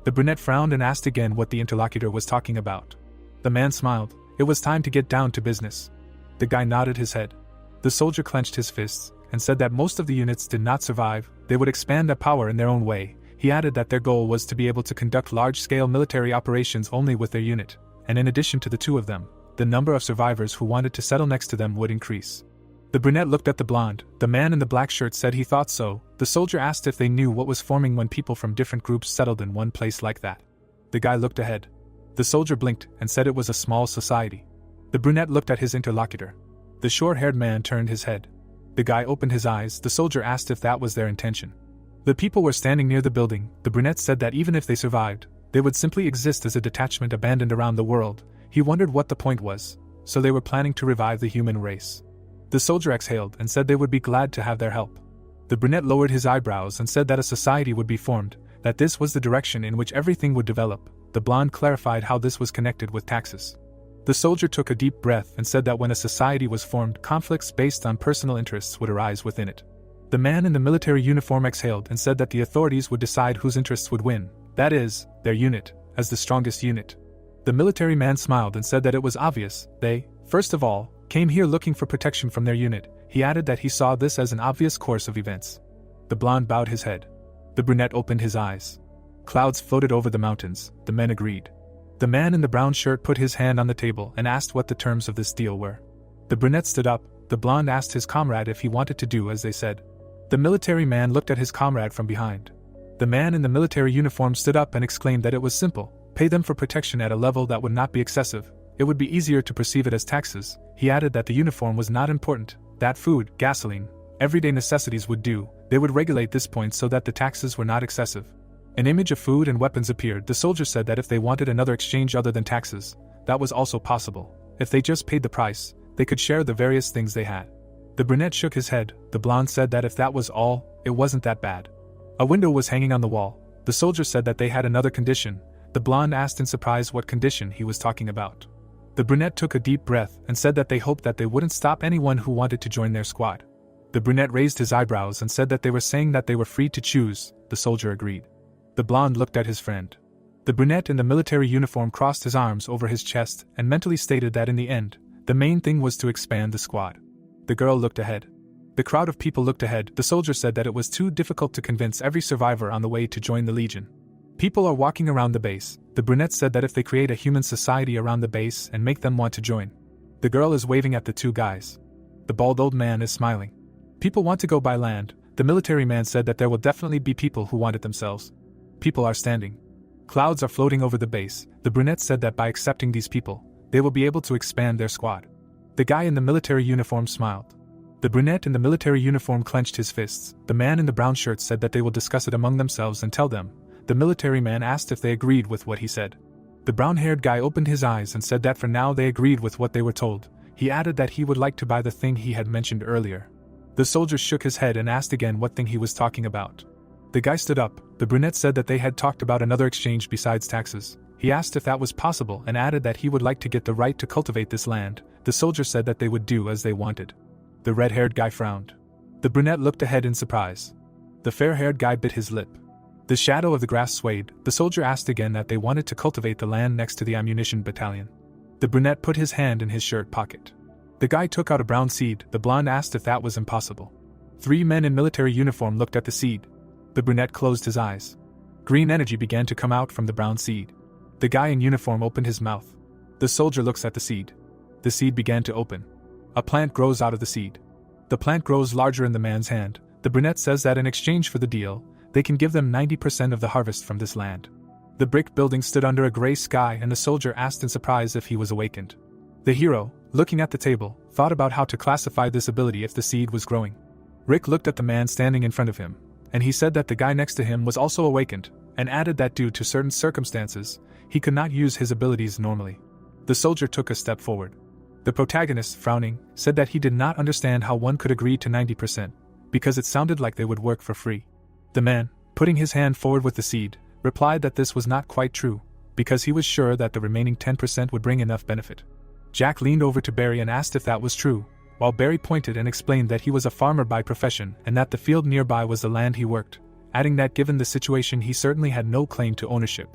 The brunette frowned and asked again what the interlocutor was talking about. The man smiled. It was time to get down to business. The guy nodded his head. The soldier clenched his fists and said that most of the units did not survive. They would expand their power in their own way. He added that their goal was to be able to conduct large-scale military operations only with their unit, and in addition to the two of them, the number of survivors who wanted to settle next to them would increase. The brunette looked at the blonde. The man in the black shirt said he thought so. The soldier asked if they knew what was forming when people from different groups settled in one place like that. The guy looked ahead. The soldier blinked and said it was a small society. The brunette looked at his interlocutor. The short-haired man turned his head. The guy opened his eyes. The soldier asked if that was their intention. The people were standing near the building. The brunette said that even if they survived, they would simply exist as a detachment abandoned around the world. He wondered what the point was, so they were planning to revive the human race. The soldier exhaled and said they would be glad to have their help. The brunette lowered his eyebrows and said that a society would be formed, that this was the direction in which everything would develop. The blonde clarified how this was connected with taxes. The soldier took a deep breath and said that when a society was formed, conflicts based on personal interests would arise within it. The man in the military uniform exhaled and said that the authorities would decide whose interests would win, that is, their unit, as the strongest unit. The military man smiled and said that it was obvious. They, first of all, came here looking for protection from their unit. He added that he saw this as an obvious course of events. The blonde bowed his head. The brunette opened his eyes. Clouds floated over the mountains. The men agreed. The man in the brown shirt put his hand on the table and asked what the terms of this deal were. The brunette stood up. The blonde asked his comrade if he wanted to do as they said. The military man looked at his comrade from behind. The man in the military uniform stood up and exclaimed that it was simple: pay them for protection at a level that would not be excessive. It would be easier to perceive it as taxes. He added that the uniform was not important, that food, gasoline, everyday necessities would do. They would regulate this point so that the taxes were not excessive. An image of food and weapons appeared. The soldier said that if they wanted another exchange other than taxes, that was also possible. If they just paid the price, they could share the various things they had. The brunette shook his head. The blonde said that if that was all, it wasn't that bad. A window was hanging on the wall. The soldier said that they had another condition. The blonde asked in surprise what condition he was talking about. The brunette took a deep breath and said that they hoped that they wouldn't stop anyone who wanted to join their squad. The brunette raised his eyebrows and said that they were saying that they were free to choose. The soldier agreed. The blonde looked at his friend. The brunette in the military uniform crossed his arms over his chest and mentally stated that in the end, the main thing was to expand the squad. The girl looked ahead. The crowd of people looked ahead. The soldier said that it was too difficult to convince every survivor on the way to join the Legion. People are walking around the base. The brunette said that if they create a human society around the base and make them want to join. The girl is waving at the two guys. The bald old man is smiling. People want to go by land. The military man said that there will definitely be people who want it themselves. People are standing. Clouds are floating over the base. The brunette said that by accepting these people, they will be able to expand their squad. The guy in the military uniform smiled. The brunette in the military uniform clenched his fists. The man in the brown shirt said that they will discuss it among themselves and tell them. The military man asked if they agreed with what he said. The brown-haired guy opened his eyes and said that for now they agreed with what they were told. He added that he would like to buy the thing he had mentioned earlier. The soldier shook his head and asked again what thing he was talking about. The guy stood up. The brunette said that they had talked about another exchange besides taxes. He asked if that was possible and added that he would like to get the right to cultivate this land. The soldier said that they would do as they wanted. The red-haired guy frowned. The brunette looked ahead in surprise. The fair-haired guy bit his lip. The shadow of the grass swayed. The soldier asked again that they wanted to cultivate the land next to the ammunition battalion. The brunette put his hand in his shirt pocket. The guy took out a brown seed. The blonde asked if that was impossible. 3 men in military uniform looked at the seed. The brunette closed his eyes. Green energy began to come out from the brown seed. The guy in uniform opened his mouth. The soldier looks at the seed. The seed began to open. A plant grows out of the seed. The plant grows larger in the man's hand. The brunette says that in exchange for the deal, they can give them 90% of the harvest from this land. The brick building stood under a gray sky and the soldier asked in surprise if he was awakened. The hero, looking at the table, thought about how to classify this ability if the seed was growing. Rick looked at the man standing in front of him, and he said that the guy next to him was also awakened, and added that due to certain circumstances, he could not use his abilities normally. The soldier took a step forward. The protagonist, frowning, said that he did not understand how one could agree to 90%, because it sounded like they would work for free. The man, putting his hand forward with the seed, replied that this was not quite true, because he was sure that the remaining 10% would bring enough benefit. Jack leaned over to Barry and asked if that was true, while Barry pointed and explained that he was a farmer by profession and that the field nearby was the land he worked, adding that given the situation he certainly had no claim to ownership.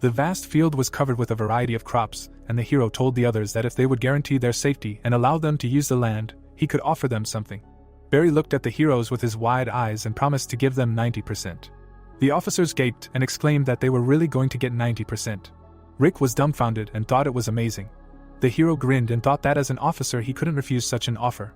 The vast field was covered with a variety of crops, and the hero told the others that if they would guarantee their safety and allow them to use the land, he could offer them something. Barry looked at the heroes with his wide eyes and promised to give them 90%. The officers gaped and exclaimed that they were really going to get 90%. Rick was dumbfounded and thought it was amazing. The hero grinned and thought that as an officer he couldn't refuse such an offer.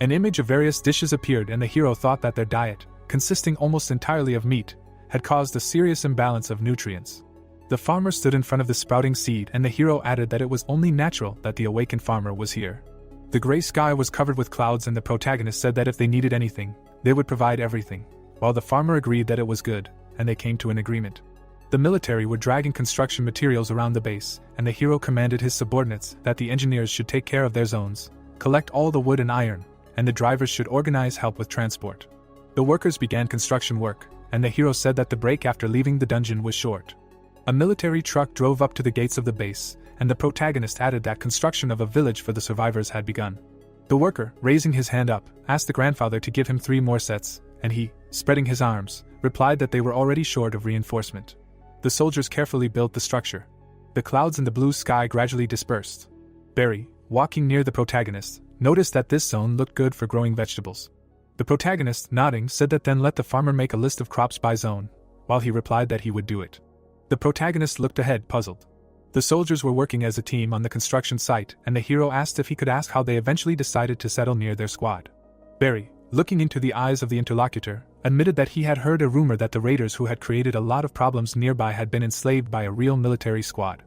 An image of various dishes appeared and the hero thought that their diet, consisting almost entirely of meat, had caused a serious imbalance of nutrients. The farmer stood in front of the sprouting seed and the hero added that it was only natural that the awakened farmer was here. The gray sky was covered with clouds and the protagonist said that if they needed anything, they would provide everything, while the farmer agreed that it was good, and they came to an agreement. The military were dragging construction materials around the base, and the hero commanded his subordinates that the engineers should take care of their zones, collect all the wood and iron, and the drivers should organize help with transport. The workers began construction work, and the hero said that the break after leaving the dungeon was short. A military truck drove up to the gates of the base, and the protagonist added that construction of a village for the survivors had begun. The worker, raising his hand up, asked the grandfather to give him 3 more sets, and he, spreading his arms, replied that they were already short of reinforcement. The soldiers carefully built the structure. The clouds in the blue sky gradually dispersed. Barry, walking near the protagonist, noticed that this zone looked good for growing vegetables. The protagonist, nodding, said that then let the farmer make a list of crops by zone, while he replied that he would do it. The protagonist looked ahead, puzzled. The soldiers were working as a team on the construction site, and the hero asked if he could ask how they eventually decided to settle near their squad. Barry, looking into the eyes of the interlocutor, admitted that he had heard a rumor that the raiders who had created a lot of problems nearby had been enslaved by a real military squad.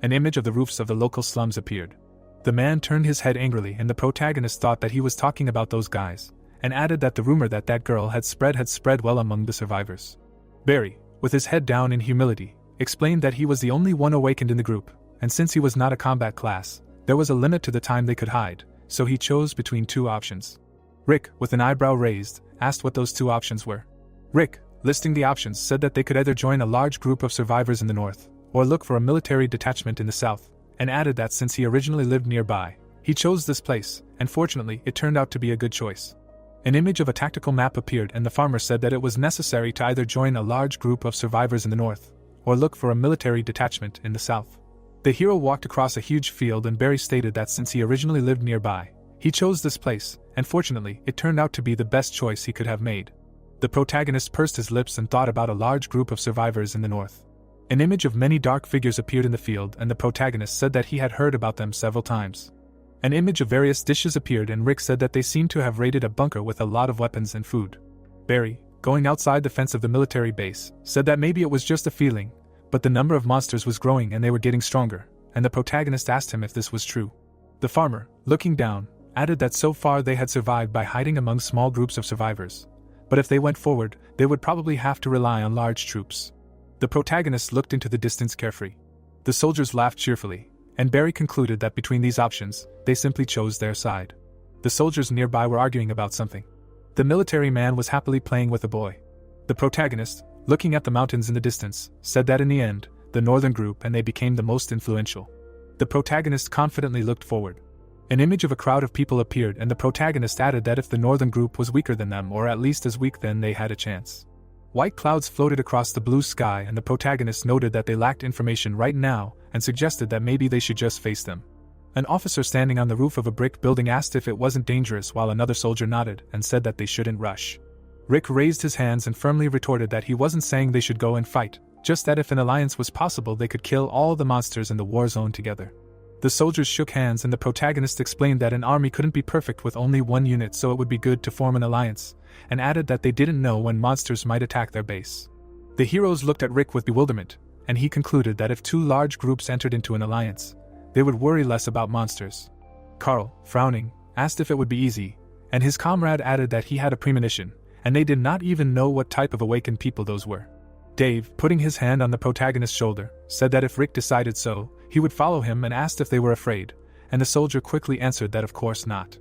An image of the roofs of the local slums appeared. The man turned his head angrily, and the protagonist thought that he was talking about those guys, and added that the rumor that that girl had spread well among the survivors. Barry, with his head down in humility, explained that he was the only one awakened in the group, and since he was not a combat class, there was a limit to the time they could hide, so he chose between two options. Rick, with an eyebrow raised, asked what those two options were. Rick, listing the options, said that they could either join a large group of survivors in the north, or look for a military detachment in the south, and added that since he originally lived nearby, he chose this place, and fortunately it turned out to be a good choice. An image of a tactical map appeared, and the farmer said that it was necessary to either join a large group of survivors in the north, or look for a military detachment in the south. The hero walked across a huge field, and Barry stated that since he originally lived nearby, he chose this place, and fortunately it turned out to be the best choice he could have made. The protagonist pursed his lips and thought about a large group of survivors in the north. An image of many dark figures appeared in the field, and the protagonist said that he had heard about them several times. An image of various dishes appeared, and Rick said that they seemed to have raided a bunker with a lot of weapons and food. Barry, going outside the fence of the military base, said that maybe it was just a feeling, but the number of monsters was growing and they were getting stronger, and the protagonist asked him if this was true. The farmer, looking down, added that so far they had survived by hiding among small groups of survivors, but if they went forward, they would probably have to rely on large troops. The protagonist looked into the distance carefree. The soldiers laughed cheerfully, and Barry concluded that between these options, they simply chose their side. The soldiers nearby were arguing about something. The military man was happily playing with a boy. The protagonist, looking at the mountains in the distance, said that in the end, the northern group and they became the most influential. The protagonist confidently looked forward. An image of a crowd of people appeared, and the protagonist added that if the northern group was weaker than them, or at least as weak, then they had a chance. White clouds floated across the blue sky, and the protagonist noted that they lacked information right now and suggested that maybe they should just face them. An officer standing on the roof of a brick building asked if it wasn't dangerous, while another soldier nodded and said that they shouldn't rush. Rick raised his hands and firmly retorted that he wasn't saying they should go and fight, just that if an alliance was possible they could kill all the monsters in the war zone together. The soldiers shook hands, and the protagonist explained that an army couldn't be perfect with only one unit, so it would be good to form an alliance, and added that they didn't know when monsters might attack their base. The heroes looked at Rick with bewilderment, and he concluded that if two large groups entered into an alliance, they would worry less about monsters. Carl, frowning, asked if it would be easy, and his comrade added that he had a premonition, and they did not even know what type of awakened people those were. Dave, putting his hand on the protagonist's shoulder, said that if Rick decided so, he would follow him, and asked if they were afraid, and the soldier quickly answered that of course not.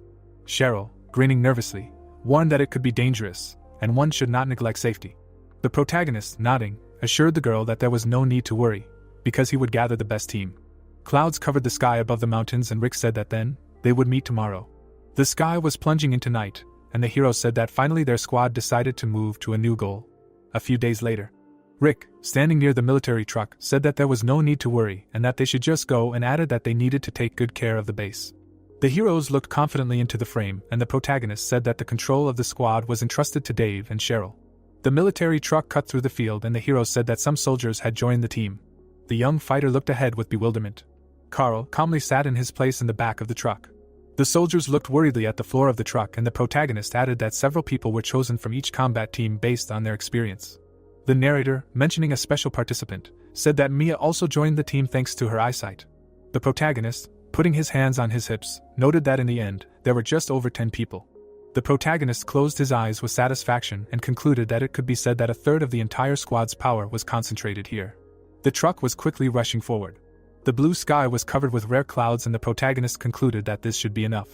Cheryl, grinning nervously, warned that it could be dangerous, and one should not neglect safety. The protagonist, nodding, assured the girl that there was no need to worry, because he would gather the best team. Clouds covered the sky above the mountains, and Rick said that then, they would meet tomorrow. The sky was plunging into night, and the heroes said that finally their squad decided to move to a new goal. A few days later, Rick, standing near the military truck, said that there was no need to worry and that they should just go, and added that they needed to take good care of the base. The heroes looked confidently into the frame, and the protagonist said that the control of the squad was entrusted to Dave and Cheryl. The military truck cut through the field, and the heroes said that some soldiers had joined the team. The young fighter looked ahead with bewilderment. Carl calmly sat in his place in the back of the truck. The soldiers looked worriedly at the floor of the truck, and the protagonist added that several people were chosen from each combat team based on their experience. The narrator, mentioning a special participant, said that Mia also joined the team thanks to her eyesight. The protagonist, putting his hands on his hips, noted that in the end, there were just over 10 people. The protagonist closed his eyes with satisfaction and concluded that it could be said that a third of the entire squad's power was concentrated here. The truck was quickly rushing forward. The blue sky was covered with rare clouds, and the protagonist concluded that this should be enough.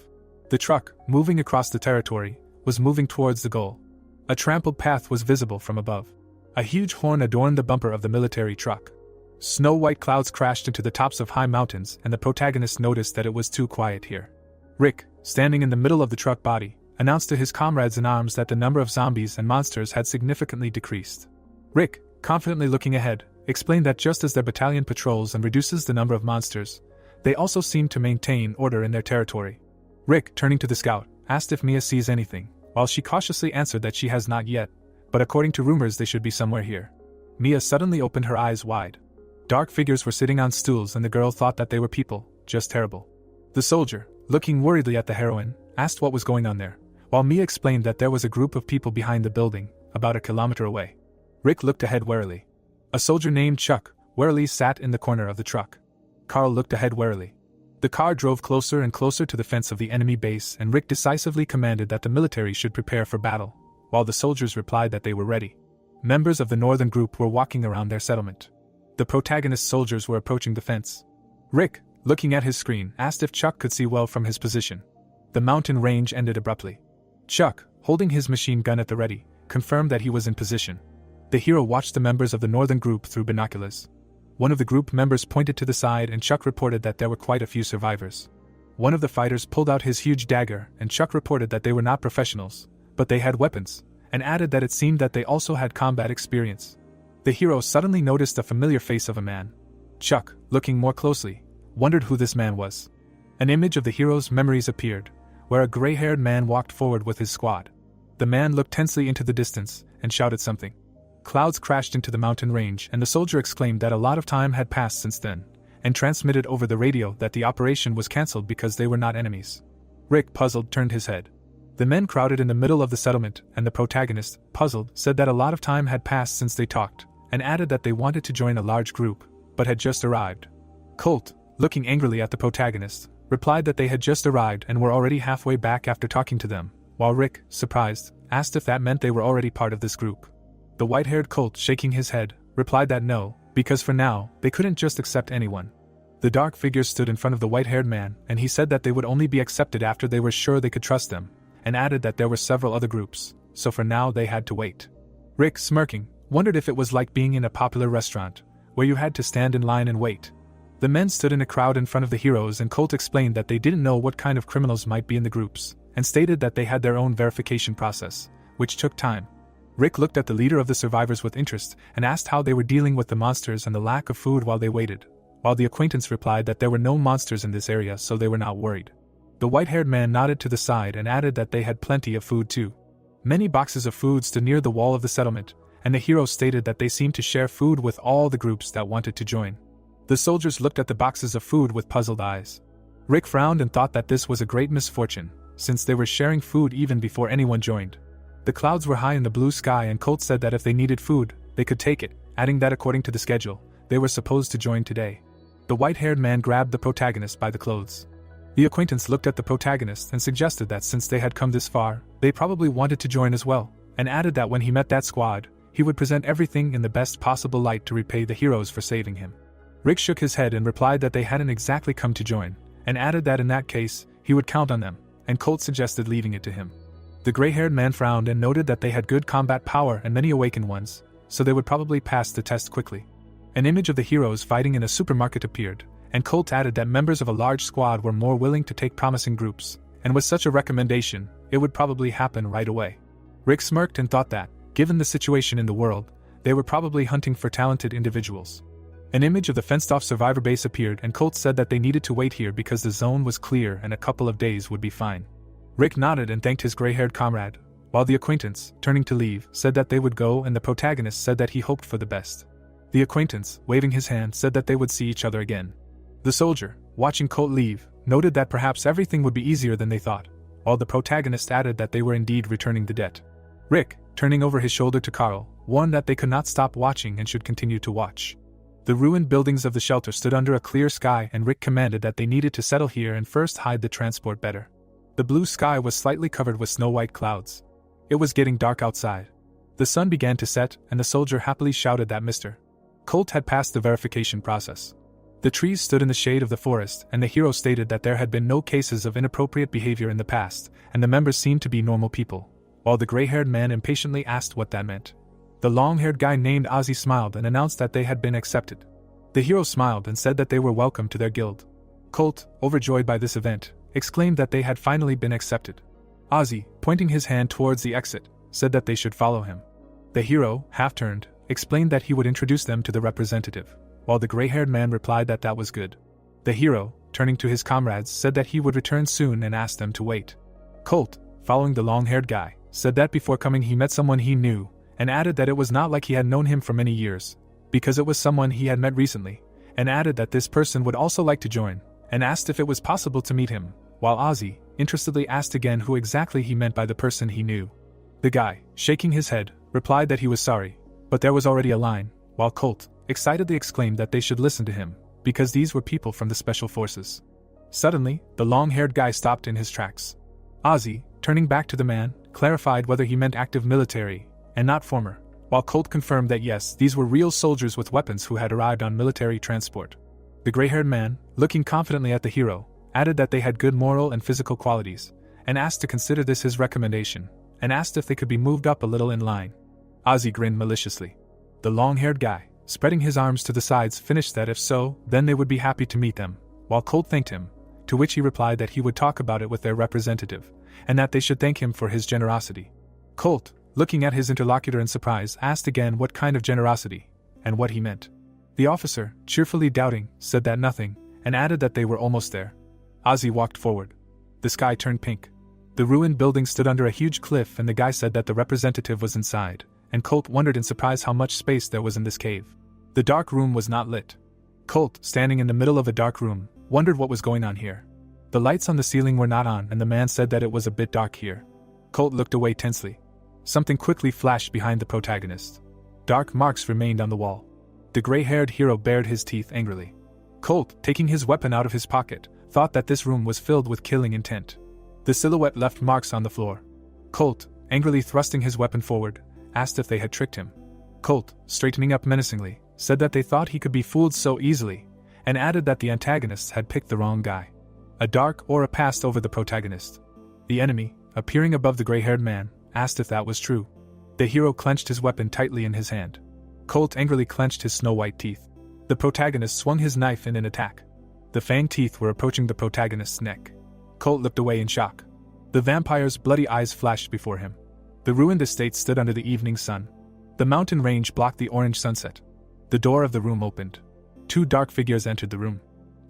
The truck, moving across the territory, was moving towards the goal. A trampled path was visible from above. A huge horn adorned the bumper of the military truck. Snow-white clouds crashed into the tops of high mountains, and the protagonist noticed that it was too quiet here. Rick, standing in the middle of the truck body, announced to his comrades in arms that the number of zombies and monsters had significantly decreased. Rick, confidently looking ahead, explained that just as their battalion patrols and reduces the number of monsters, they also seem to maintain order in their territory. Rick, turning to the scout, asked if Mia sees anything, while she cautiously answered that she has not yet, but according to rumors they should be somewhere here. Mia suddenly opened her eyes wide. Dark figures were sitting on stools, and the girl thought that they were people, just terrible. The soldier, looking worriedly at the heroine, asked what was going on there, while Mia explained that there was a group of people behind the building, about a kilometer away. Rick looked ahead warily. A soldier named Chuck warily sat in the corner of the truck. Carl looked ahead warily. The car drove closer and closer to the fence of the enemy base, and Rick decisively commanded that the military should prepare for battle, while the soldiers replied that they were ready. Members of the northern group were walking around their settlement. The protagonist soldiers were approaching the fence. Rick, looking at his screen, asked if Chuck could see well from his position. The mountain range ended abruptly. Chuck, holding his machine gun at the ready, confirmed that he was in position. The hero watched the members of the northern group through binoculars. One of the group members pointed to the side, and Chuck reported that there were quite a few survivors. One of the fighters pulled out his huge dagger, and Chuck reported that they were not professionals, but they had weapons, and added that it seemed that they also had combat experience. The hero suddenly noticed a familiar face of a man. Chuck, looking more closely, wondered who this man was. An image of the hero's memories appeared, where a gray-haired man walked forward with his squad. The man looked tensely into the distance and shouted something. Clouds crashed into the mountain range, and the soldier exclaimed that a lot of time had passed since then, and transmitted over the radio that the operation was cancelled because they were not enemies. Rick, puzzled, turned his head. The men crowded in the middle of the settlement, and the protagonist, puzzled, said that a lot of time had passed since they talked, and added that they wanted to join a large group, but had just arrived. Colt, looking angrily at the protagonist, replied that they had just arrived and were already halfway back after talking to them, while Rick, surprised, asked if that meant they were already part of this group. The white-haired Colt, shaking his head, replied that no, because for now, they couldn't just accept anyone. The dark figures stood in front of the white-haired man, and he said that they would only be accepted after they were sure they could trust them, and added that there were several other groups, so for now they had to wait. Rick, smirking, wondered if it was like being in a popular restaurant, where you had to stand in line and wait. The men stood in a crowd in front of the heroes, and Colt explained that they didn't know what kind of criminals might be in the groups, and stated that they had their own verification process, which took time. Rick looked at the leader of the survivors with interest and asked how they were dealing with the monsters and the lack of food while they waited, while the acquaintance replied that there were no monsters in this area, so they were not worried. The white-haired man nodded to the side and added that they had plenty of food too. Many boxes of food stood near the wall of the settlement, and the hero stated that they seemed to share food with all the groups that wanted to join. The soldiers looked at the boxes of food with puzzled eyes. Rick frowned and thought that this was a great misfortune, since they were sharing food even before anyone joined. The clouds were high in the blue sky, and Colt said that if they needed food, they could take it, adding that according to the schedule, they were supposed to join today. The white-haired man grabbed the protagonist by the clothes. The acquaintance looked at the protagonist and suggested that since they had come this far, they probably wanted to join as well, and added that when he met that squad, he would present everything in the best possible light to repay the heroes for saving him. Rick shook his head and replied that they hadn't exactly come to join, and added that in that case, he would count on them, and Colt suggested leaving it to him. The gray-haired man frowned and noted that they had good combat power and many awakened ones, so they would probably pass the test quickly. An image of the heroes fighting in a supermarket appeared, and Colt added that members of a large squad were more willing to take promising groups, and with such a recommendation, it would probably happen right away. Rick smirked and thought that, given the situation in the world, they were probably hunting for talented individuals. An image of the fenced-off survivor base appeared, and Colt said that they needed to wait here because the zone was clear and a couple of days would be fine. Rick nodded and thanked his gray-haired comrade, while the acquaintance, turning to leave, said that they would go, and the protagonist said that he hoped for the best. The acquaintance, waving his hand, said that they would see each other again. The soldier, watching Colt leave, noted that perhaps everything would be easier than they thought, while the protagonist added that they were indeed returning the debt. Rick, turning over his shoulder to Carl, warned that they could not stop watching and should continue to watch. The ruined buildings of the shelter stood under a clear sky, and Rick commanded that they needed to settle here and first hide the transport better. The blue sky was slightly covered with snow-white clouds. It was getting dark outside. The sun began to set, and the soldier happily shouted that Mr. Colt had passed the verification process. The trees stood in the shade of the forest, and the hero stated that there had been no cases of inappropriate behavior in the past, and the members seemed to be normal people, while the gray-haired man impatiently asked what that meant. The long-haired guy named Ozzy smiled and announced that they had been accepted. The hero smiled and said that they were welcome to their guild. Colt, overjoyed by this event, exclaimed that they had finally been accepted. Ozzy, pointing his hand towards the exit, said that they should follow him. The hero, half-turned, explained that he would introduce them to the representative, while the gray-haired man replied that that was good. The hero, turning to his comrades, said that he would return soon and asked them to wait. Colt, following the long-haired guy, said that before coming he met someone he knew, and added that it was not like he had known him for many years, because it was someone he had met recently, and added that this person would also like to join, and asked if it was possible to meet him, while Ozzy, interestedly asked again who exactly he meant by the person he knew. The guy, shaking his head, replied that he was sorry, but there was already a line, while Colt excitedly exclaimed that they should listen to him, because these were people from the Special Forces. Suddenly, the long-haired guy stopped in his tracks. Ozzy, turning back to the man, clarified whether he meant active military, and not former, while Colt confirmed that yes, these were real soldiers with weapons who had arrived on military transport. The gray-haired man, looking confidently at the hero, added that they had good moral and physical qualities, and asked to consider this his recommendation, and asked if they could be moved up a little in line. Ozzy grinned maliciously. The long-haired guy, spreading his arms to the sides, finished that if so, then they would be happy to meet them, while Colt thanked him, to which he replied that he would talk about it with their representative, and that they should thank him for his generosity. Colt, looking at his interlocutor in surprise, asked again what kind of generosity, and what he meant. The officer, cheerfully doubting, said that nothing, and added that they were almost there. Ozzy walked forward. The sky turned pink. The ruined building stood under a huge cliff, and the guy said that the representative was inside, and Colt wondered in surprise how much space there was in this cave. The dark room was not lit. Colt, standing in the middle of a dark room, wondered what was going on here. The lights on the ceiling were not on, and the man said that it was a bit dark here. Colt looked away tensely. Something quickly flashed behind the protagonist. Dark marks remained on the wall. The gray-haired hero bared his teeth angrily. Colt, taking his weapon out of his pocket, thought that this room was filled with killing intent. The silhouette left marks on the floor. Colt, angrily thrusting his weapon forward, asked if they had tricked him. Colt, straightening up menacingly, said that they thought he could be fooled so easily, and added that the antagonists had picked the wrong guy. A dark aura passed over the protagonist. The enemy, appearing above the gray-haired man, asked if that was true. The hero clenched his weapon tightly in his hand. Colt angrily clenched his snow-white teeth. The protagonist swung his knife in an attack. The fanged teeth were approaching the protagonist's neck. Colt looked away in shock. The vampire's bloody eyes flashed before him. The ruined estate stood under the evening sun. The mountain range blocked the orange sunset. The door of the room opened. Two dark figures entered the room.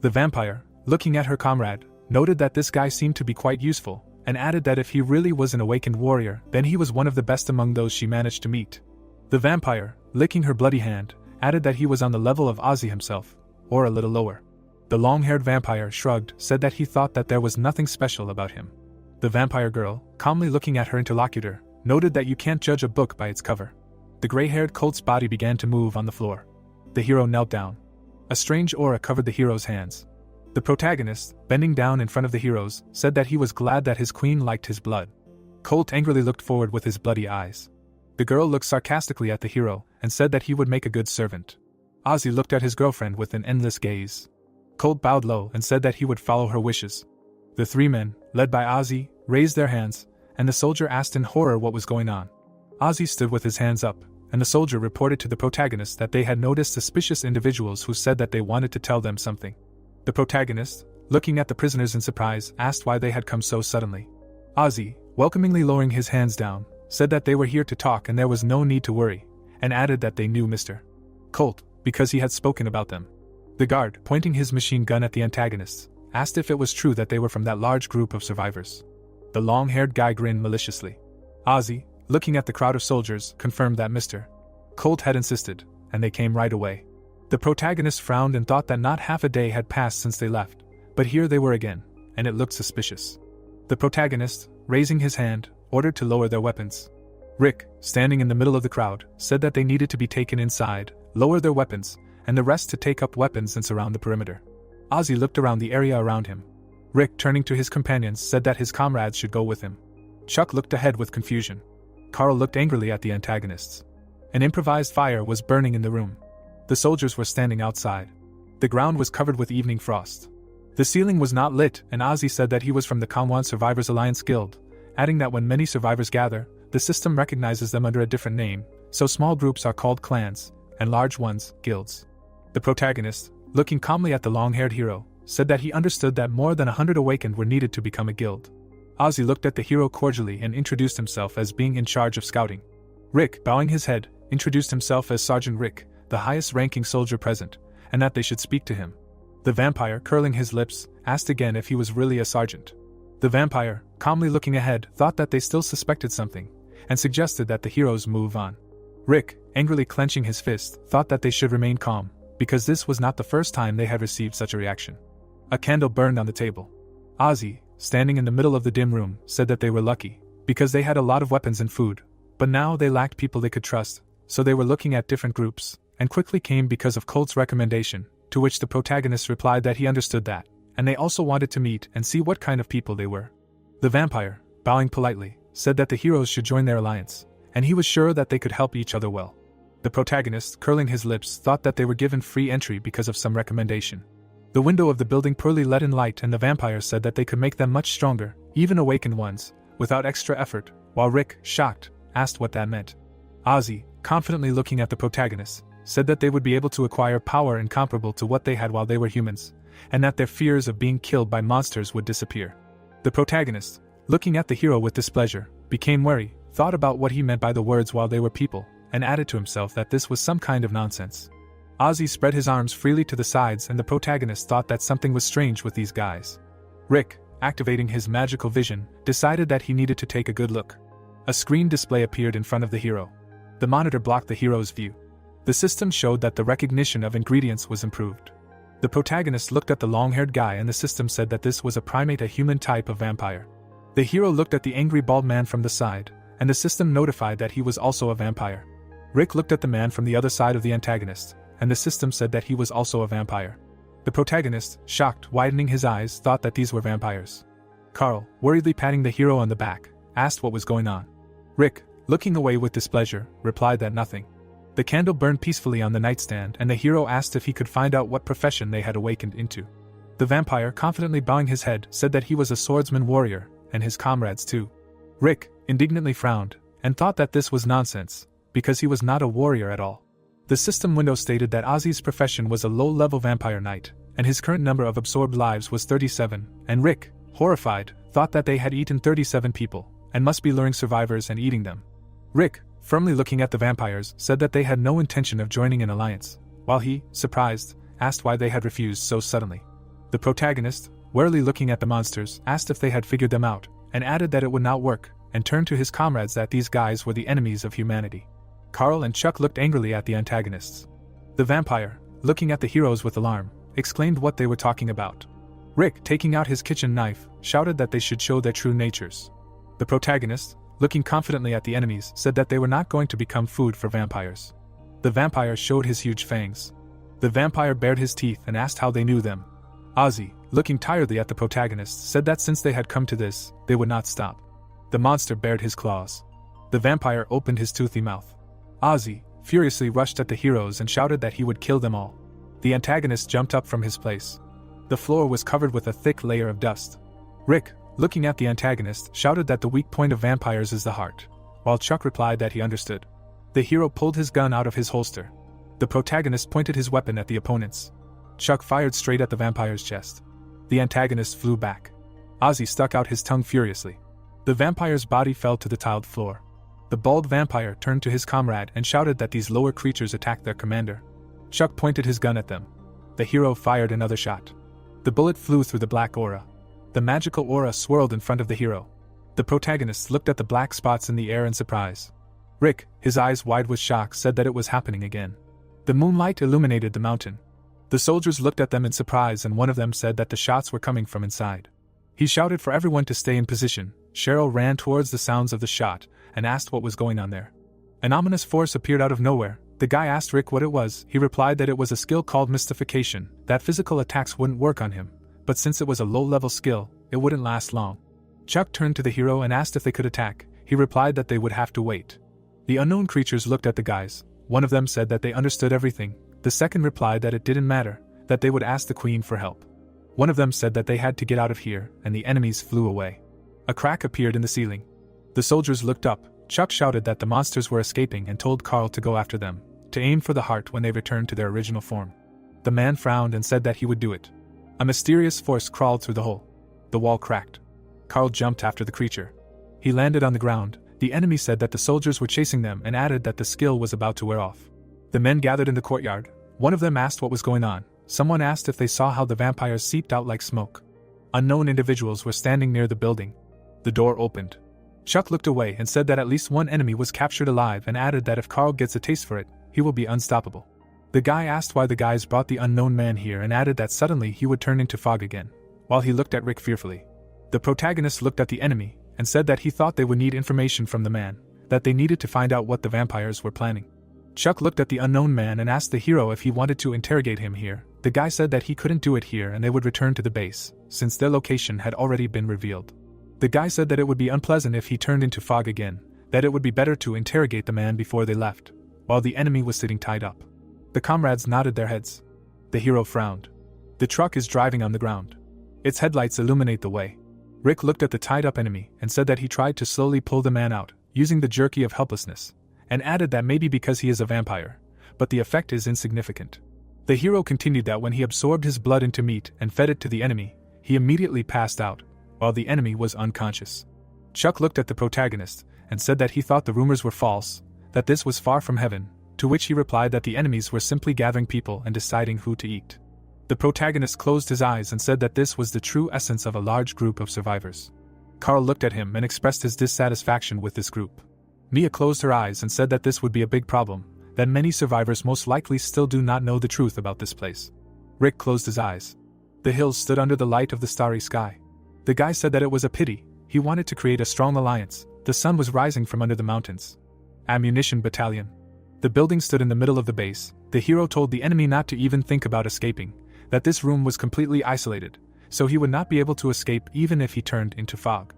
The vampire, looking at her comrade, noted that this guy seemed to be quite useful, and added that if he really was an awakened warrior, then he was one of the best among those she managed to meet. The vampire, licking her bloody hand, added that he was on the level of Ozzy himself, or a little lower. The long-haired vampire shrugged, said that he thought that there was nothing special about him. The vampire girl, calmly looking at her interlocutor, noted that you can't judge a book by its cover. The gray-haired Colt's body began to move on the floor. The hero knelt down. A strange aura covered the hero's hands. The protagonist, bending down in front of the heroes, said that he was glad that his queen liked his blood. Colt angrily looked forward with his bloody eyes. The girl looked sarcastically at the hero, and said that he would make a good servant. Ozzy looked at his girlfriend with an endless gaze. Colt bowed low and said that he would follow her wishes. The three men, led by Ozzy, raised their hands, and the soldier asked in horror what was going on. Ozzy stood with his hands up, and the soldier reported to the protagonist that they had noticed suspicious individuals who said that they wanted to tell them something. The protagonist, looking at the prisoners in surprise, asked why they had come so suddenly. Ozzy, welcomingly lowering his hands down, said that they were here to talk and there was no need to worry, and added that they knew Mr. Colt, because he had spoken about them. The guard, pointing his machine gun at the antagonists, asked if it was true that they were from that large group of survivors. The long-haired guy grinned maliciously. Ozzy, looking at the crowd of soldiers, confirmed that Mr. Colt had insisted, and they came right away. The protagonist frowned and thought that not half a day had passed since they left, but here they were again, and it looked suspicious. The protagonist, raising his hand, ordered to lower their weapons. Rick, standing in the middle of the crowd, said that they needed to be taken inside, lower their weapons, and the rest to take up weapons and surround the perimeter. Ozzy looked around the area around him. Rick, turning to his companions, said that his comrades should go with him. Chuck looked ahead with confusion. Carl looked angrily at the antagonists. An improvised fire was burning in the room. The soldiers were standing outside. The ground was covered with evening frost. The ceiling was not lit, and Ozzy said that he was from the Kamwan Survivors Alliance Guild, adding that when many survivors gather, the system recognizes them under a different name, so small groups are called clans, and large ones, guilds. The protagonist, looking calmly at the long-haired hero, said that he understood that more than 100 awakened were needed to become a guild. Ozzy looked at the hero cordially and introduced himself as being in charge of scouting. Rick, bowing his head, introduced himself as Sergeant Rick, the highest-ranking soldier present, and that they should speak to him. The vampire, curling his lips, asked again if he was really a sergeant. The vampire, calmly looking ahead, thought that they still suspected something, and suggested that the heroes move on. Rick, angrily clenching his fist, thought that they should remain calm, because this was not the first time they had received such a reaction. A candle burned on the table. Ozzy, standing in the middle of the dim room, said that they were lucky, because they had a lot of weapons and food, but now they lacked people they could trust, so they were looking at different groups, and quickly came because of Colt's recommendation, to which the protagonist replied that he understood that, and they also wanted to meet and see what kind of people they were. The vampire, bowing politely, said that the heroes should join their alliance, and he was sure that they could help each other well. The protagonist, curling his lips, thought that they were given free entry because of some recommendation. The window of the building poorly let in light, and the vampire said that they could make them much stronger, even awakened ones, without extra effort, while Rick, shocked, asked what that meant. Ozzy, confidently looking at the protagonist, said that they would be able to acquire power incomparable to what they had while they were humans, and that their fears of being killed by monsters would disappear. The protagonist, looking at the hero with displeasure, became wary, thought about what he meant by the words while they were people, and added to himself that this was some kind of nonsense. Ozzy spread his arms freely to the sides, and the protagonist thought that something was strange with these guys. Rick, activating his magical vision, decided that he needed to take a good look. A screen display appeared in front of the hero. The monitor blocked the hero's view. The system showed that the recognition of ingredients was improved. The protagonist looked at the long-haired guy, and the system said that this was a primate, a human type of vampire. The hero looked at the angry bald man from the side, and the system notified that he was also a vampire. Rick looked at the man from the other side of the antagonist, and the system said that he was also a vampire. The protagonist, shocked, widening his eyes, thought that these were vampires. Carl, worriedly patting the hero on the back, asked what was going on. Rick, looking away with displeasure, replied that nothing. The candle burned peacefully on the nightstand, and the hero asked if he could find out what profession they had awakened into. The vampire, confidently bowing his head, said that he was a swordsman warrior, and his comrades too. Rick indignantly frowned, and thought that this was nonsense, because he was not a warrior at all. The system window stated that Ozzy's profession was a low-level vampire knight, and his current number of absorbed lives was 37, and Rick, horrified, thought that they had eaten 37 people, and must be luring survivors and eating them. Rick, firmly looking at the vampires, said that they had no intention of joining an alliance, while he, surprised, asked why they had refused so suddenly. The protagonist, warily looking at the monsters, asked if they had figured them out, and added that it would not work, and turned to his comrades that these guys were the enemies of humanity. Carl and Chuck looked angrily at the antagonists. The vampire, looking at the heroes with alarm, exclaimed what they were talking about. Rick, taking out his kitchen knife, shouted that they should show their true natures. The protagonist, looking confidently at the enemies, said that they were not going to become food for vampires. The vampire showed his huge fangs. The vampire bared his teeth and asked how they knew them. Ozzy, looking tiredly at the protagonist, said that since they had come to this, they would not stop. The monster bared his claws. The vampire opened his toothy mouth. Ozzy, furiously rushed at the heroes and shouted that he would kill them all. The antagonist jumped up from his place. The floor was covered with a thick layer of dust. Rick, looking at the antagonist, shouted that the weak point of vampires is the heart, while Chuck replied that he understood. The hero pulled his gun out of his holster. The protagonist pointed his weapon at the opponents. Chuck fired straight at the vampire's chest. The antagonist flew back. Ozzy stuck out his tongue furiously. The vampire's body fell to the tiled floor. The bald vampire turned to his comrade and shouted that these lower creatures attacked their commander. Chuck pointed his gun at them. The hero fired another shot. The bullet flew through the black aura. The magical aura swirled in front of the hero. The protagonist looked at the black spots in the air in surprise. Rick, his eyes wide with shock, said that it was happening again. The moonlight illuminated the mountain. The soldiers looked at them in surprise, and one of them said that the shots were coming from inside. He shouted for everyone to stay in position. Cheryl ran towards the sounds of the shot and asked what was going on there. An ominous force appeared out of nowhere. The guy asked Rick what it was. He replied that it was a skill called mystification, that physical attacks wouldn't work on him, but since it was a low-level skill, it wouldn't last long. Chuck turned to the hero and asked if they could attack. He replied that they would have to wait. The unknown creatures looked at the guys. One of them said that they understood everything. The second replied that it didn't matter, that they would ask the queen for help. One of them said that they had to get out of here, and the enemies flew away. A crack appeared in the ceiling. The soldiers looked up. Chuck shouted that the monsters were escaping and told Carl to go after them, to aim for the heart when they returned to their original form. The man frowned and said that he would do it. A mysterious force crawled through the hole. The wall cracked. Carl jumped after the creature. He landed on the ground. The enemy said that the soldiers were chasing them and added that the skill was about to wear off. The men gathered in the courtyard. One of them asked what was going on. Someone asked if they saw how the vampires seeped out like smoke. Unknown individuals were standing near the building. The door opened. Chuck looked away and said that at least one enemy was captured alive and added that if Carl gets a taste for it, he will be unstoppable. The guy asked why the guys brought the unknown man here and added that suddenly he would turn into fog again, while he looked at Rick fearfully. The protagonist looked at the enemy and said that he thought they would need information from the man, that they needed to find out what the vampires were planning. Chuck looked at the unknown man and asked the hero if he wanted to interrogate him here. The guy said that he couldn't do it here and they would return to the base, since their location had already been revealed. The guy said that it would be unpleasant if he turned into fog again, that it would be better to interrogate the man before they left, while the enemy was sitting tied up. The comrades nodded their heads. The hero frowned. The truck is driving on the ground. Its headlights illuminate the way. Rick looked at the tied-up enemy and said that he tried to slowly pull the man out, using the jerky of helplessness, and added that maybe because he is a vampire, but the effect is insignificant. The hero continued that when he absorbed his blood into meat and fed it to the enemy, he immediately passed out, while the enemy was unconscious. Chuck looked at the protagonist and said that he thought the rumors were false, that this was far from heaven, to which he replied that the enemies were simply gathering people and deciding who to eat. The protagonist closed his eyes and said that this was the true essence of a large group of survivors. Carl looked at him and expressed his dissatisfaction with this group. Mia closed her eyes and said that this would be a big problem, that many survivors most likely still do not know the truth about this place. Rick closed his eyes. The hills stood under the light of the starry sky. The guy said that it was a pity, he wanted to create a strong alliance. The sun was rising from under the mountains. Ammunition battalion. The building stood in the middle of the base. The hero told the enemy not to even think about escaping, that this room was completely isolated, so he would not be able to escape even if he turned into fog.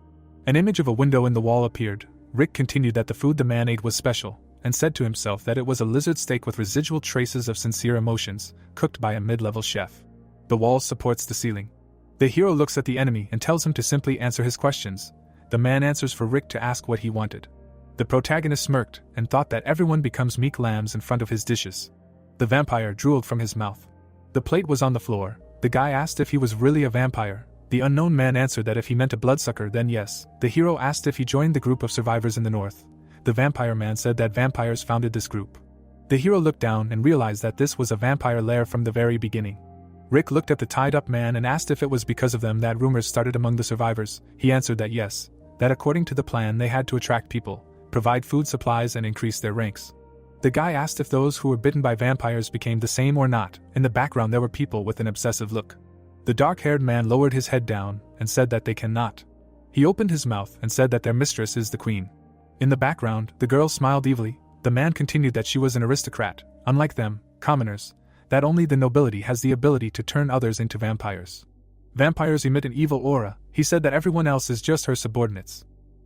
An image of a window in the wall appeared. Rick continued that the food the man ate was special, and said to himself that it was a lizard steak with residual traces of sincere emotions, cooked by a mid-level chef. The wall supports the ceiling. The hero looks at the enemy and tells him to simply answer his questions. The man answers for Rick to ask what he wanted. The protagonist smirked and thought that everyone becomes meek lambs in front of his dishes. The vampire drooled from his mouth. The plate was on the floor. The guy asked if he was really a vampire. The unknown man answered that if he meant a bloodsucker, then yes. The hero asked if he joined the group of survivors in the north. The vampire man said that vampires founded this group. The hero looked down and realized that this was a vampire lair from the very beginning. Rick looked at the tied-up man and asked if it was because of them that rumors started among the survivors. He answered that yes, that according to the plan they had to attract people, provide food supplies and increase their ranks. The guy asked if those who were bitten by vampires became the same or not. In the background there were people with an obsessive look. The dark-haired man lowered his head down and said that they cannot. He opened his mouth and said that their mistress is the queen. In the background, the girl smiled evilly. The man continued that she was an aristocrat, unlike them, commoners, that only the nobility has the ability to turn others into vampires. Vampires emit an evil aura. He said that everyone else is just her subordinates.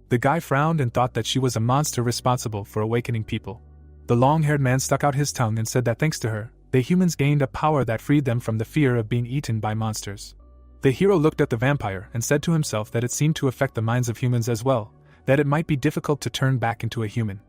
The guy frowned and thought that she was a monster responsible for awakening people. The long-haired man stuck out his tongue and said that thanks to her, the humans gained a power that freed them from the fear of being eaten by monsters. The hero looked at the vampire and said to himself that it seemed to affect the minds of humans as well, that it might be difficult to turn back into a human.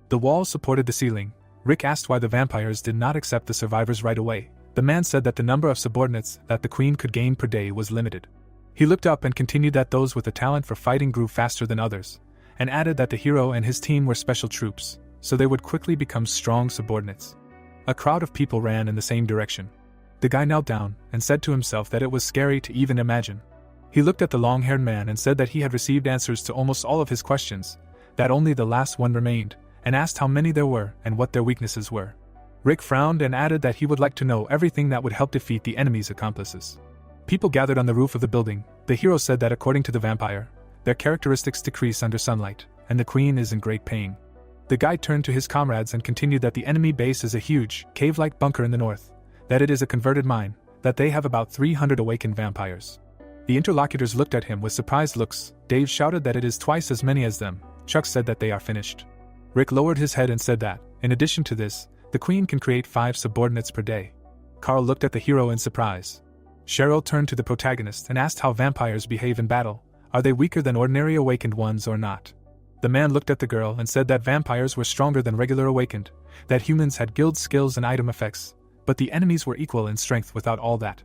The walls supported the ceiling. Rick asked why the vampires did not accept the survivors right away. The man said that the number of subordinates that the queen could gain per day was limited. He looked up and continued that those with a talent for fighting grew faster than others, and added that the hero and his team were special troops, so they would quickly become strong subordinates. A crowd of people ran in the same direction. The guy knelt down and said to himself that it was scary to even imagine. He looked at the long-haired man and said that he had received answers to almost all of his questions, that only the last one remained, and asked how many there were and what their weaknesses were. Rick frowned and added that he would like to know everything that would help defeat the enemy's accomplices. People gathered on the roof of the building. The hero said that according to the vampire, their characteristics decrease under sunlight, and the queen is in great pain. The guy turned to his comrades and continued that the enemy base is a huge, cave-like bunker in the north, that it is a converted mine, that they have about 300 awakened vampires. The interlocutors looked at him with surprised looks. Dave shouted that it is twice as many as them. Chuck said that they are finished. Rick lowered his head and said that, in addition to this, the queen can create 5 subordinates per day. Carl looked at the hero in surprise. Cheryl turned to the protagonist and asked how vampires behave in battle. Are they weaker than ordinary awakened ones or not? The man looked at the girl and said that vampires were stronger than regular awakened, that humans had guild skills and item effects, but the enemies were equal in strength without all that.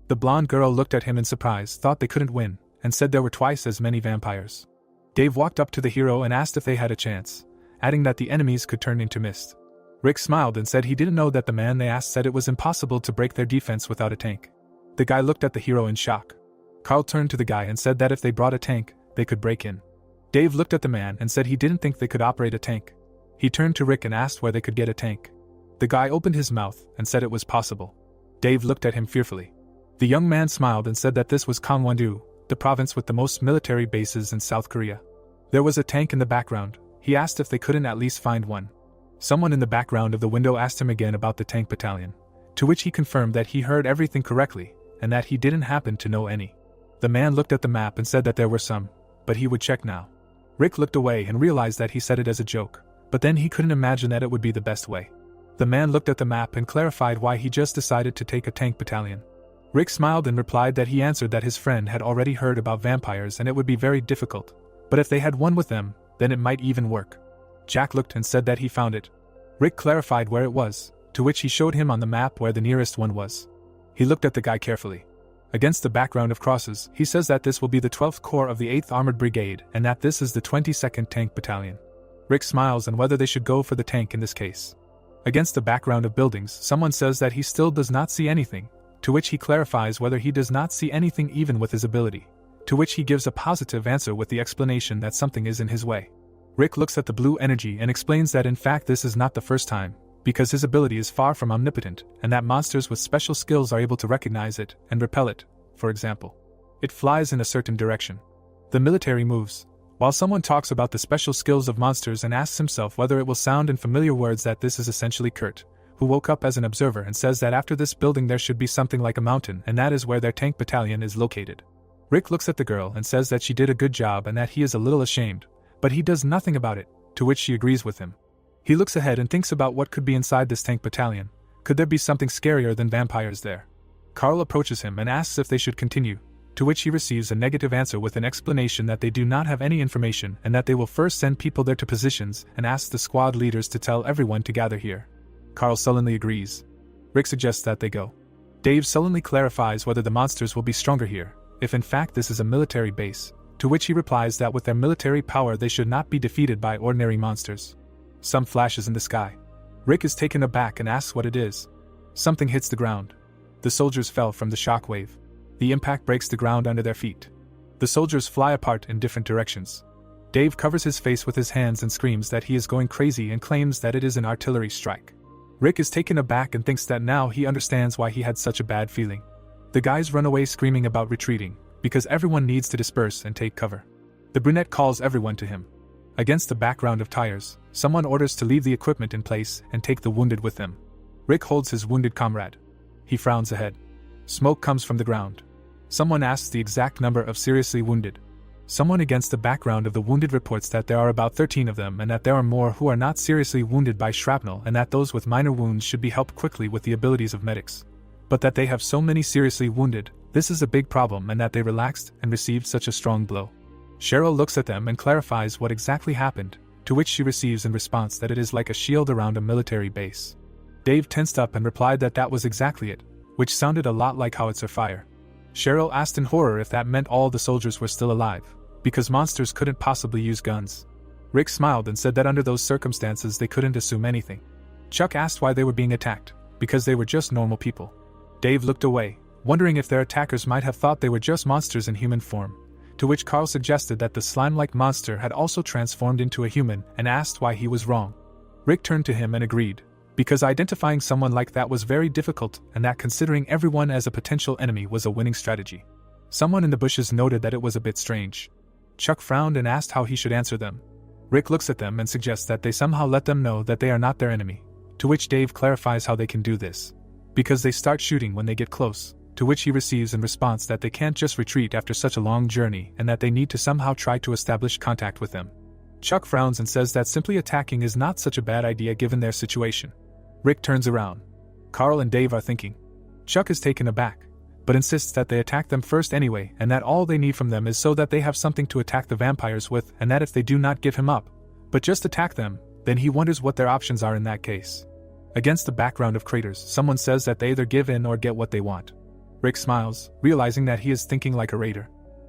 The blonde girl looked at him in surprise, thought they couldn't win, and said there were twice as many vampires. Dave walked up to the hero and asked if they had a chance, adding that the enemies could turn into mist. Rick smiled and said he didn't know that the man they asked said it was impossible to break their defense without a tank. The guy looked at the hero in shock. Carl turned to the guy and said that if they brought a tank, they could break in. Dave looked at the man and said he didn't think they could operate a tank. He turned to Rick and asked where they could get a tank. The guy opened his mouth and said it was possible. Dave looked at him fearfully. The young man smiled and said that this was Kangwon-do, the province with the most military bases in South Korea. There was a tank in the background. He asked if they couldn't at least find one. Someone in the background of the window asked him again about the tank battalion, to which he confirmed that he heard everything correctly, and that he didn't happen to know any. The man looked at the map and said that there were some, but he would check now. Rick looked away and realized that he said it as a joke, but then he couldn't imagine that it would be the best way. The man looked at the map and clarified why he just decided to take a tank battalion. Rick smiled and replied that he answered that his friend had already heard about vampires and it would be very difficult, but if they had one with them, then it might even work. Jack looked and said that he found it. Rick clarified where it was, to which he showed him on the map where the nearest one was. He looked at the guy carefully. Against the background of crosses, he says that this will be the 12th Corps of the 8th Armored Brigade and that this is the 22nd Tank Battalion. Rick smiles on whether they should go for the tank in this case. Against the background of buildings, someone says that he still does not see anything, to which he clarifies whether he does not see anything even with his ability, to which he gives a positive answer with the explanation that something is in his way. Rick looks at the blue energy and explains that in fact this is not the first time, because his ability is far from omnipotent, and that monsters with special skills are able to recognize it and repel it. For example, it flies in a certain direction. The military moves, while someone talks about the special skills of monsters and asks himself whether it will sound in familiar words that this is essentially Kurt, who woke up as an observer and says that after this building there should be something like a mountain and that is where their tank battalion is located. Rick looks at the girl and says that she did a good job and that he is a little ashamed, but he does nothing about it, to which she agrees with him. He looks ahead and thinks about what could be inside this tank battalion. Could there be something scarier than vampires there? Carl approaches him and asks if they should continue, to which he receives a negative answer with an explanation that they do not have any information and that they will first send people there to positions and ask the squad leaders to tell everyone to gather here. Carl sullenly agrees. Rick suggests that they go. Dave sullenly clarifies whether the monsters will be stronger here, if in fact this is a military base, to which he replies that with their military power they should not be defeated by ordinary monsters. Some flashes in the sky. Rick is taken aback and asks what it is. Something hits the ground. The soldiers fell from the shockwave. The impact breaks the ground under their feet. The soldiers fly apart in different directions. Dave covers his face with his hands and screams that he is going crazy and claims that it is an artillery strike. Rick is taken aback and thinks that now he understands why he had such a bad feeling. The guys run away screaming about retreating, because everyone needs to disperse and take cover. The brunette calls everyone to him. Against the background of tires, someone orders to leave the equipment in place and take the wounded with them. Rick holds his wounded comrade. He frowns ahead. Smoke comes from the ground. Someone asks the exact number of seriously wounded. Someone against the background of the wounded reports that there are about 13 of them and that there are more who are not seriously wounded by shrapnel and that those with minor wounds should be helped quickly with the abilities of medics. But that they have so many seriously wounded, this is a big problem and that they relaxed and received such a strong blow. Cheryl looks at them and clarifies what exactly happened, to which she receives in response that it is like a shield around a military base. Dave tensed up and replied that that was exactly it, which sounded a lot like howitzer fire. Cheryl asked in horror if that meant all the soldiers were still alive, because monsters couldn't possibly use guns. Rick smiled and said that under those circumstances they couldn't assume anything. Chuck asked why they were being attacked, because they were just normal people. Dave looked away, wondering if their attackers might have thought they were just monsters in human form, to which Carl suggested that the slime-like monster had also transformed into a human and asked why he was wrong. Rick turned to him and agreed, because identifying someone like that was very difficult and that considering everyone as a potential enemy was a winning strategy. Someone in the bushes noted that it was a bit strange. Chuck frowned and asked how he should answer them. Rick looks at them and suggests that they somehow let them know that they are not their enemy, to which Dave clarifies how they can do this. Because they start shooting when they get close, to which he receives in response that they can't just retreat after such a long journey and that they need to somehow try to establish contact with them. Chuck frowns and says that simply attacking is not such a bad idea given their situation. Rick turns around. Carl and Dave are thinking. Chuck is taken aback, but insists that they attack them first anyway and that all they need from them is so that they have something to attack the vampires with and that if they do not give him up, but just attack them, then he wonders what their options are in that case. Against the background of craters, someone says that they either give in or get what they want. Rick smiles, realizing that he is thinking like a raider.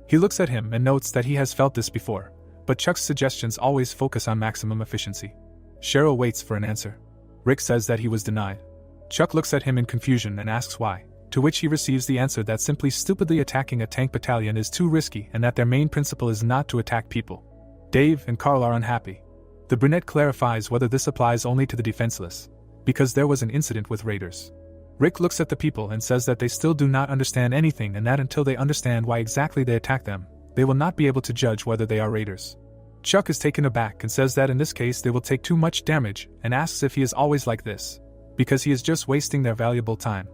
He looks at him and notes that he has felt this before, but Chuck's suggestions always focus on maximum efficiency. Cheryl waits for an answer. Rick says that he was denied. Chuck looks at him in confusion and asks why, to which he receives the answer that simply stupidly attacking a tank battalion is too risky and that their main principle is not to attack people. Dave and Carl are unhappy. The brunette clarifies whether this applies only to the defenseless, because there was an incident with raiders. Rick looks at the people and says that they still do not understand anything and that until they understand why exactly they attack them, they will not be able to judge whether they are raiders. Chuck is taken aback and says that in this case they will take too much damage and asks if he is always like this, because he is just wasting their valuable time.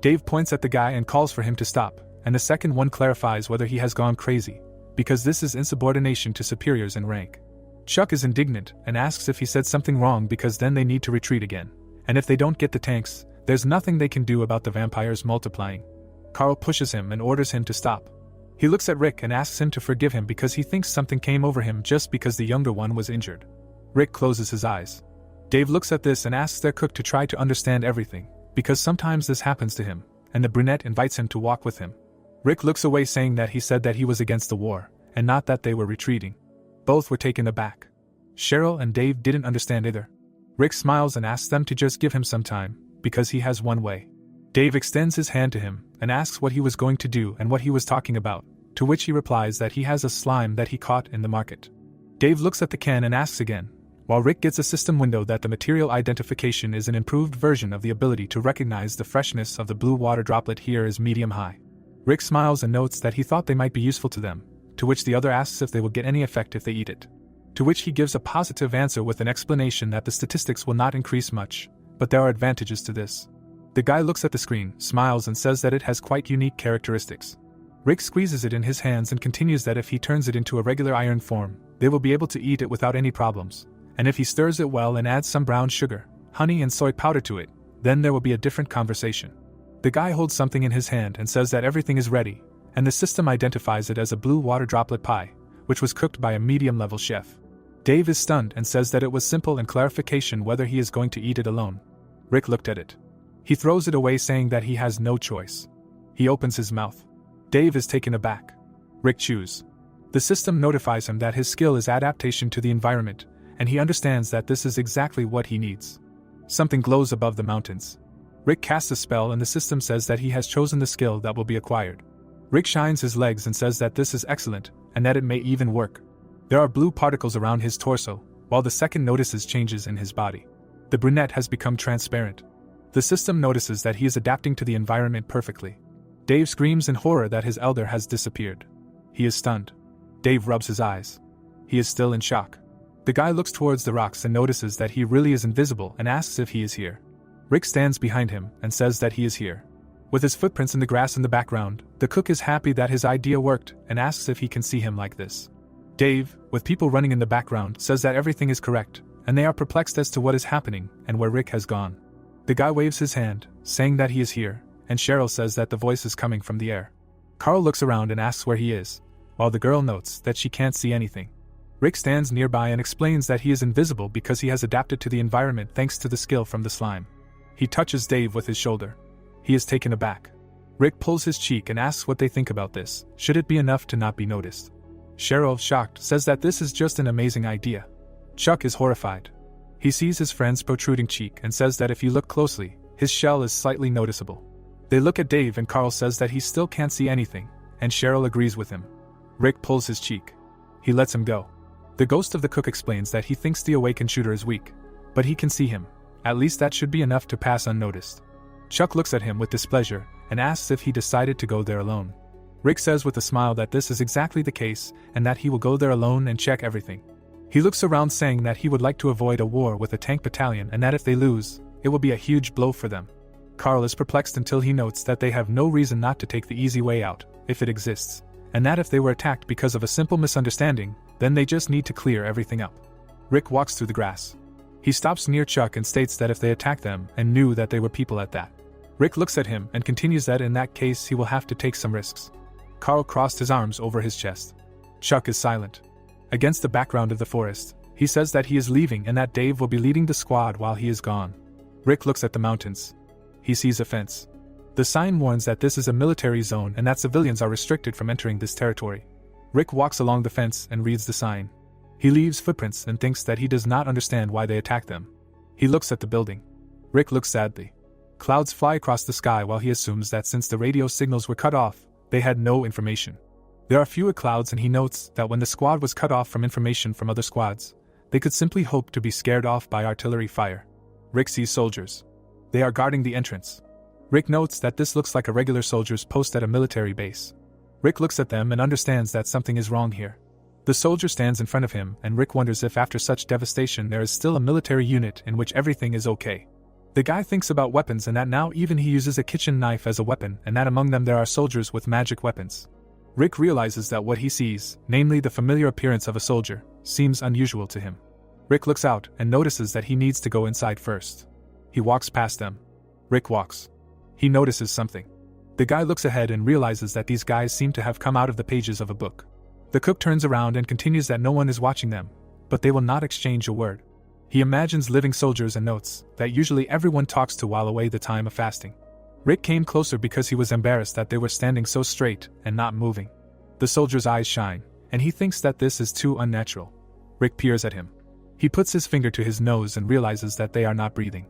Dave points at the guy and calls for him to stop, and the second one clarifies whether he has gone crazy, because this is insubordination to superiors in rank. Chuck is indignant and asks if he said something wrong because then they need to retreat again, and if they don't get the tanks, there's nothing they can do about the vampires multiplying. Carl pushes him and orders him to stop. He looks at Rick and asks him to forgive him because he thinks something came over him just because the younger one was injured. Rick closes his eyes. Dave looks at this and asks their cook to try to understand everything, because sometimes this happens to him, and the brunette invites him to walk with him. Rick looks away saying that he said that he was against the war, and not that they were retreating. Both were taken aback. Cheryl and Dave didn't understand either. Rick smiles and asks them to just give him some time, because he has one way. Dave extends his hand to him and asks what he was going to do and what he was talking about, to which he replies that he has a slime that he caught in the market. Dave looks at the can and asks again, while Rick gets a system window that the material identification is an improved version of the ability to recognize the freshness of the blue water droplet here is medium-high. Rick smiles and notes that he thought they might be useful to them, to which the other asks if they will get any effect if they eat it. To which he gives a positive answer with an explanation that the statistics will not increase much, but there are advantages to this. The guy looks at the screen, smiles and says that it has quite unique characteristics. Rick squeezes it in his hands and continues that if he turns it into a regular iron form, they will be able to eat it without any problems, and if he stirs it well and adds some brown sugar, honey and soy powder to it, then there will be a different conversation. The guy holds something in his hand and says that everything is ready, and the system identifies it as a blue water droplet pie, which was cooked by a medium-level chef. Dave is stunned and says that it was simple and clarification whether he is going to eat it alone. Rick looked at it. He throws it away saying that he has no choice. He opens his mouth. Dave is taken aback. Rick chews. The system notifies him that his skill is adaptation to the environment, and he understands that this is exactly what he needs. Something glows above the mountains. Rick casts a spell and the system says that he has chosen the skill that will be acquired. Rick shines his legs and says that this is excellent, and that it may even work. There are blue particles around his torso, while the second notices changes in his body. The brunette has become transparent. The system notices that he is adapting to the environment perfectly. Dave screams in horror that his elder has disappeared. He is stunned. Dave rubs his eyes. He is still in shock. The guy looks towards the rocks and notices that he really is invisible and asks if he is here. Rick stands behind him and says that he is here. With his footprints in the grass in the background, the cook is happy that his idea worked and asks if he can see him like this. Dave, with people running in the background, says that everything is correct, and they are perplexed as to what is happening and where Rick has gone. The guy waves his hand, saying that he is here, and Cheryl says that the voice is coming from the air. Carl looks around and asks where he is, while the girl notes that she can't see anything. Rick stands nearby and explains that he is invisible because he has adapted to the environment thanks to the skill from the slime. He touches Dave with his shoulder. He is taken aback. Rick pulls his cheek and asks what they think about this. Should it be enough to not be noticed? Cheryl, shocked, says that this is just an amazing idea. Chuck is horrified. He sees his friend's protruding cheek and says that if you look closely, his shell is slightly noticeable. They look at Dave and Carl says that he still can't see anything, and Cheryl agrees with him. Rick pulls his cheek. He lets him go. The ghost of the cook explains that he thinks the awakened shooter is weak, but he can see him. At least that should be enough to pass unnoticed. Chuck looks at him with displeasure and asks if he decided to go there alone. Rick says with a smile that this is exactly the case and that he will go there alone and check everything. He looks around saying that he would like to avoid a war with a tank battalion and that if they lose, it will be a huge blow for them. Carl is perplexed until he notes that they have no reason not to take the easy way out, if it exists, and that if they were attacked because of a simple misunderstanding, then they just need to clear everything up. Rick walks through the grass. He stops near Chuck and states that if they attack them and knew that they were people at that. Rick looks at him and continues that in that case he will have to take some risks. Carl crossed his arms over his chest. Chuck is silent. Against the background of the forest, he says that he is leaving and that Dave will be leading the squad while he is gone. Rick looks at the mountains. He sees a fence. The sign warns that this is a military zone and that civilians are restricted from entering this territory. Rick walks along the fence and reads the sign. He leaves footprints and thinks that he does not understand why they attack them. He looks at the building. Rick looks sadly. Clouds fly across the sky while he assumes that since the radio signals were cut off, they had no information. There are fewer clouds and he notes that when the squad was cut off from information from other squads, they could simply hope to be scared off by artillery fire. Rick sees soldiers. They are guarding the entrance. Rick notes that this looks like a regular soldier's post at a military base. Rick looks at them and understands that something is wrong here. The soldier stands in front of him, and Rick wonders if after such devastation there is still a military unit in which everything is okay. The guy thinks about weapons and that now even he uses a kitchen knife as a weapon, and that among them there are soldiers with magic weapons. Rick realizes that what he sees, namely the familiar appearance of a soldier, seems unusual to him. Rick looks out and notices that he needs to go inside first. He walks past them. Rick walks. He notices something. The guy looks ahead and realizes that these guys seem to have come out of the pages of a book. The cook turns around and continues that no one is watching them, but they will not exchange a word. He imagines living soldiers and notes that usually everyone talks to while away the time of fasting. Rick came closer because he was embarrassed that they were standing so straight and not moving. The soldier's eyes shine, and he thinks that this is too unnatural. Rick peers at him. He puts his finger to his nose and realizes that they are not breathing.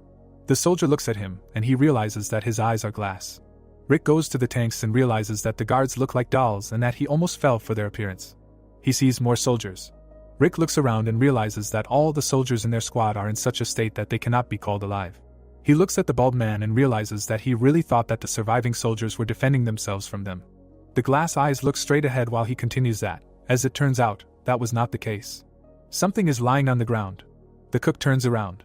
The soldier looks at him, and he realizes that his eyes are glass. Rick goes to the tanks and realizes that the guards look like dolls and that he almost fell for their appearance. He sees more soldiers. Rick looks around and realizes that all the soldiers in their squad are in such a state that they cannot be called alive. He looks at the bald man and realizes that he really thought that the surviving soldiers were defending themselves from them. The glass eyes look straight ahead while he continues that, as it turns out, that was not the case. Something is lying on the ground. The cook turns around.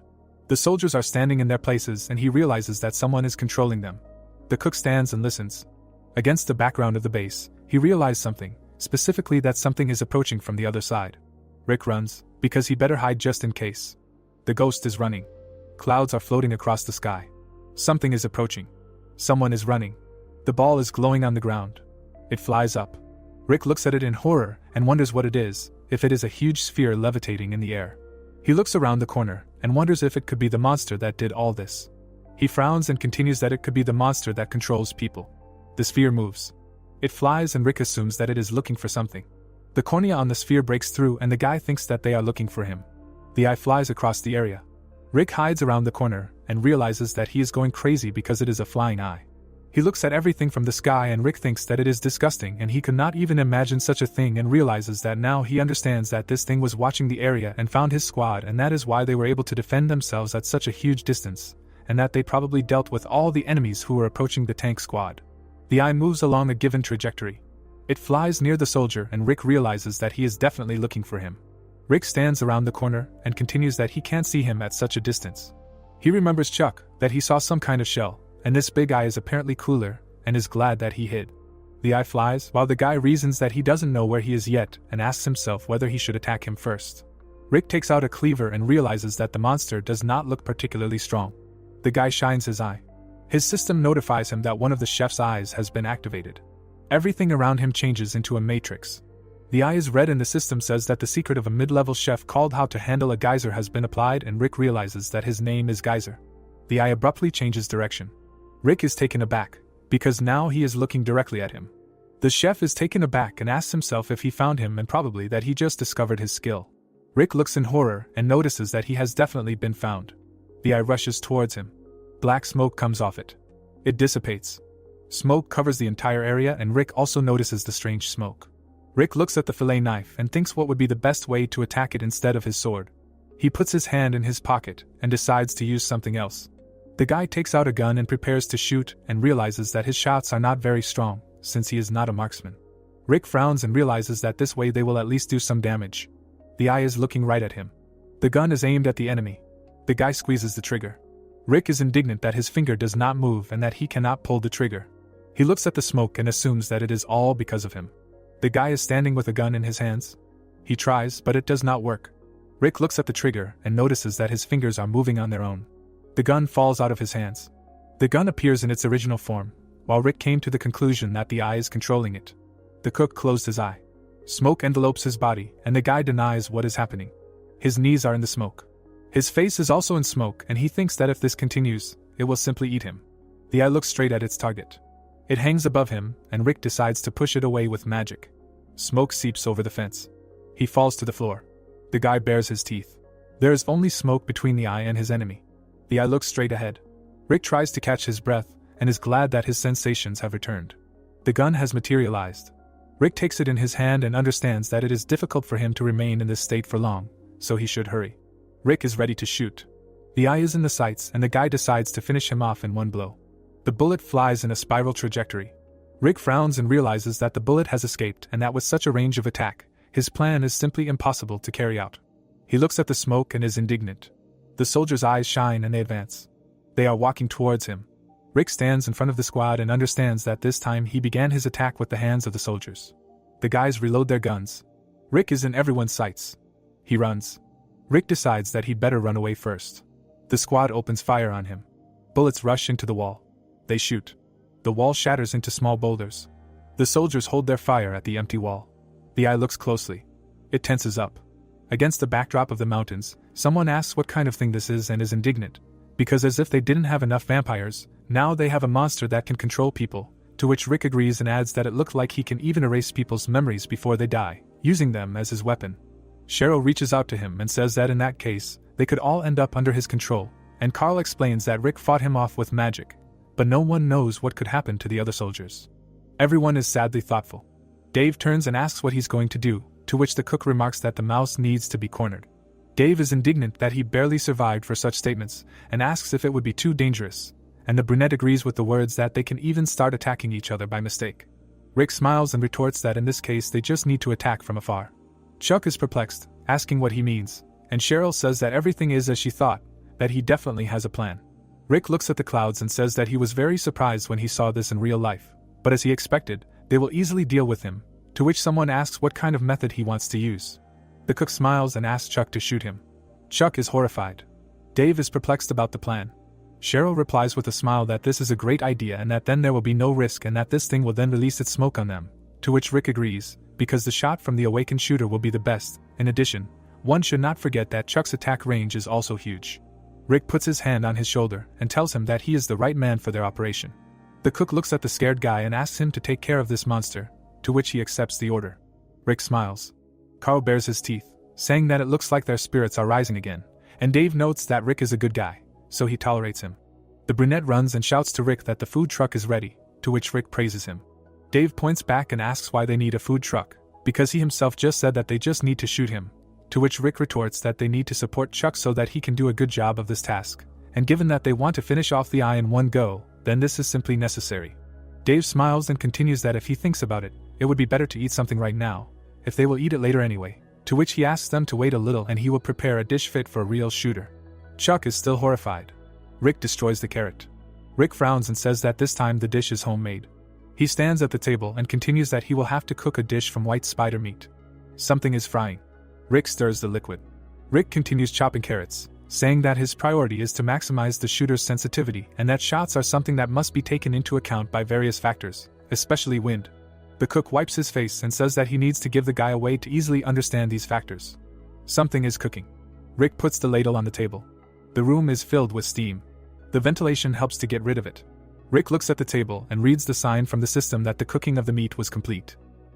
The soldiers are standing in their places and he realizes that someone is controlling them. The cook stands and listens. Against the background of the base, he realizes something, specifically that something is approaching from the other side. Rick runs, because he better hide just in case. The ghost is running. Clouds are floating across the sky. Something is approaching. Someone is running. The ball is glowing on the ground. It flies up. Rick looks at it in horror and wonders what it is, if it is a huge sphere levitating in the air. He looks around the corner and wonders if it could be the monster that did all this. He frowns and continues that it could be the monster that controls people. The sphere moves. It flies and Rick assumes that it is looking for something. The cornea on the sphere breaks through and the guy thinks that they are looking for him. The eye flies across the area. Rick hides around the corner and realizes that he is going crazy because it is a flying eye. He looks at everything from the sky and Rick thinks that it is disgusting and he could not even imagine such a thing and realizes that now he understands that this thing was watching the area and found his squad and that is why they were able to defend themselves at such a huge distance, and that they probably dealt with all the enemies who were approaching the tank squad. The eye moves along a given trajectory. It flies near the soldier and Rick realizes that he is definitely looking for him. Rick stands around the corner and continues that he can't see him at such a distance. He remembers Chuck, that he saw some kind of shell, and this big eye is apparently cooler, and is glad that he hid. The eye flies, while the guy reasons that he doesn't know where he is yet, and asks himself whether he should attack him first. Rick takes out a cleaver and realizes that the monster does not look particularly strong. The guy shines his eye. His system notifies him that one of the chef's eyes has been activated. Everything around him changes into a matrix. The eye is red and the system says that the secret of a mid-level chef called how to handle a geyser has been applied, and Rick realizes that his name is Geyser. The eye abruptly changes direction. Rick is taken aback, because now he is looking directly at him. The chef is taken aback and asks himself if he found him and probably that he just discovered his skill. Rick looks in horror and notices that he has definitely been found. The eye rushes towards him. Black smoke comes off it. It dissipates. Smoke covers the entire area and Rick also notices the strange smoke. Rick looks at the fillet knife and thinks what would be the best way to attack it instead of his sword. He puts his hand in his pocket and decides to use something else. The guy takes out a gun and prepares to shoot and realizes that his shots are not very strong, since he is not a marksman. Rick frowns and realizes that this way they will at least do some damage. The eye is looking right at him. The gun is aimed at the enemy. The guy squeezes the trigger. Rick is indignant that his finger does not move and that he cannot pull the trigger. He looks at the smoke and assumes that it is all because of him. The guy is standing with a gun in his hands. He tries, but it does not work. Rick looks at the trigger and notices that his fingers are moving on their own. The gun falls out of his hands. The gun appears in its original form, while Rick came to the conclusion that the eye is controlling it. The cook closed his eye. Smoke envelopes his body, and the guy denies what is happening. His knees are in the smoke. His face is also in smoke, and he thinks that if this continues, it will simply eat him. The eye looks straight at its target. It hangs above him, and Rick decides to push it away with magic. Smoke seeps over the fence. He falls to the floor. The guy bares his teeth. There is only smoke between the eye and his enemy. The eye looks straight ahead. Rick tries to catch his breath, and is glad that his sensations have returned. The gun has materialized. Rick takes it in his hand and understands that it is difficult for him to remain in this state for long, so he should hurry. Rick is ready to shoot. The eye is in the sights and the guy decides to finish him off in one blow. The bullet flies in a spiral trajectory. Rick frowns and realizes that the bullet has escaped and that with such a range of attack, his plan is simply impossible to carry out. He looks at the smoke and is indignant. The soldiers' eyes shine and they advance. They are walking towards him. Rick stands in front of the squad and understands that this time he began his attack with the hands of the soldiers. The guys reload their guns. Rick is in everyone's sights. He runs. Rick decides that he'd better run away first. The squad opens fire on him. Bullets rush into the wall. They shoot. The wall shatters into small boulders. The soldiers hold their fire at the empty wall. The eye looks closely. It tenses up. Against the backdrop of the mountains, someone asks what kind of thing this is and is indignant, because as if they didn't have enough vampires, now they have a monster that can control people, to which Rick agrees and adds that it looked like he can even erase people's memories before they die, using them as his weapon. Cheryl reaches out to him and says that in that case, they could all end up under his control, and Carl explains that Rick fought him off with magic, but no one knows what could happen to the other soldiers. Everyone is sadly thoughtful. Dave turns and asks what he's going to do, to which the cook remarks that the mouse needs to be cornered. Dave is indignant that he barely survived for such statements, and asks if it would be too dangerous, and the brunette agrees with the words that they can even start attacking each other by mistake. Rick smiles and retorts that in this case they just need to attack from afar. Chuck is perplexed, asking what he means, and Cheryl says that everything is as she thought, that he definitely has a plan. Rick looks at the clouds and says that he was very surprised when he saw this in real life, but as he expected, they will easily deal with him, to which someone asks what kind of method he wants to use. The cook smiles and asks Chuck to shoot him. Chuck is horrified. Dave is perplexed about the plan. Cheryl replies with a smile that this is a great idea and that then there will be no risk and that this thing will then release its smoke on them, to which Rick agrees, because the shot from the awakened shooter will be the best. In addition, one should not forget that Chuck's attack range is also huge. Rick puts his hand on his shoulder and tells him that he is the right man for their operation. The cook looks at the scared guy and asks him to take care of this monster, to which he accepts the order. Rick smiles. Carl bares his teeth, saying that it looks like their spirits are rising again, and Dave notes that Rick is a good guy, so he tolerates him. The brunette runs and shouts to Rick that the food truck is ready, to which Rick praises him. Dave points back and asks why they need a food truck, because he himself just said that they just need to shoot him, to which Rick retorts that they need to support Chuck so that he can do a good job of this task, and given that they want to finish off the eye in one go, then this is simply necessary. Dave smiles and continues that if he thinks about it, it would be better to eat something right now, if they will eat it later anyway, to which he asks them to wait a little and he will prepare a dish fit for a real shooter. Chuck is still horrified. Rick destroys the carrot. Rick frowns and says that this time the dish is homemade. He stands at the table and continues that he will have to cook a dish from white spider meat. Something is frying. Rick stirs the liquid. Rick continues chopping carrots, saying that his priority is to maximize the shooter's sensitivity and that shots are something that must be taken into account by various factors, especially wind. The cook wipes his face and says that he needs to give the guy a way to easily understand these factors. Something is cooking. Rick puts the ladle on the table. The room is filled with steam. The ventilation helps to get rid of it. Rick looks at the table and reads the sign from the system that the cooking of the meat was complete.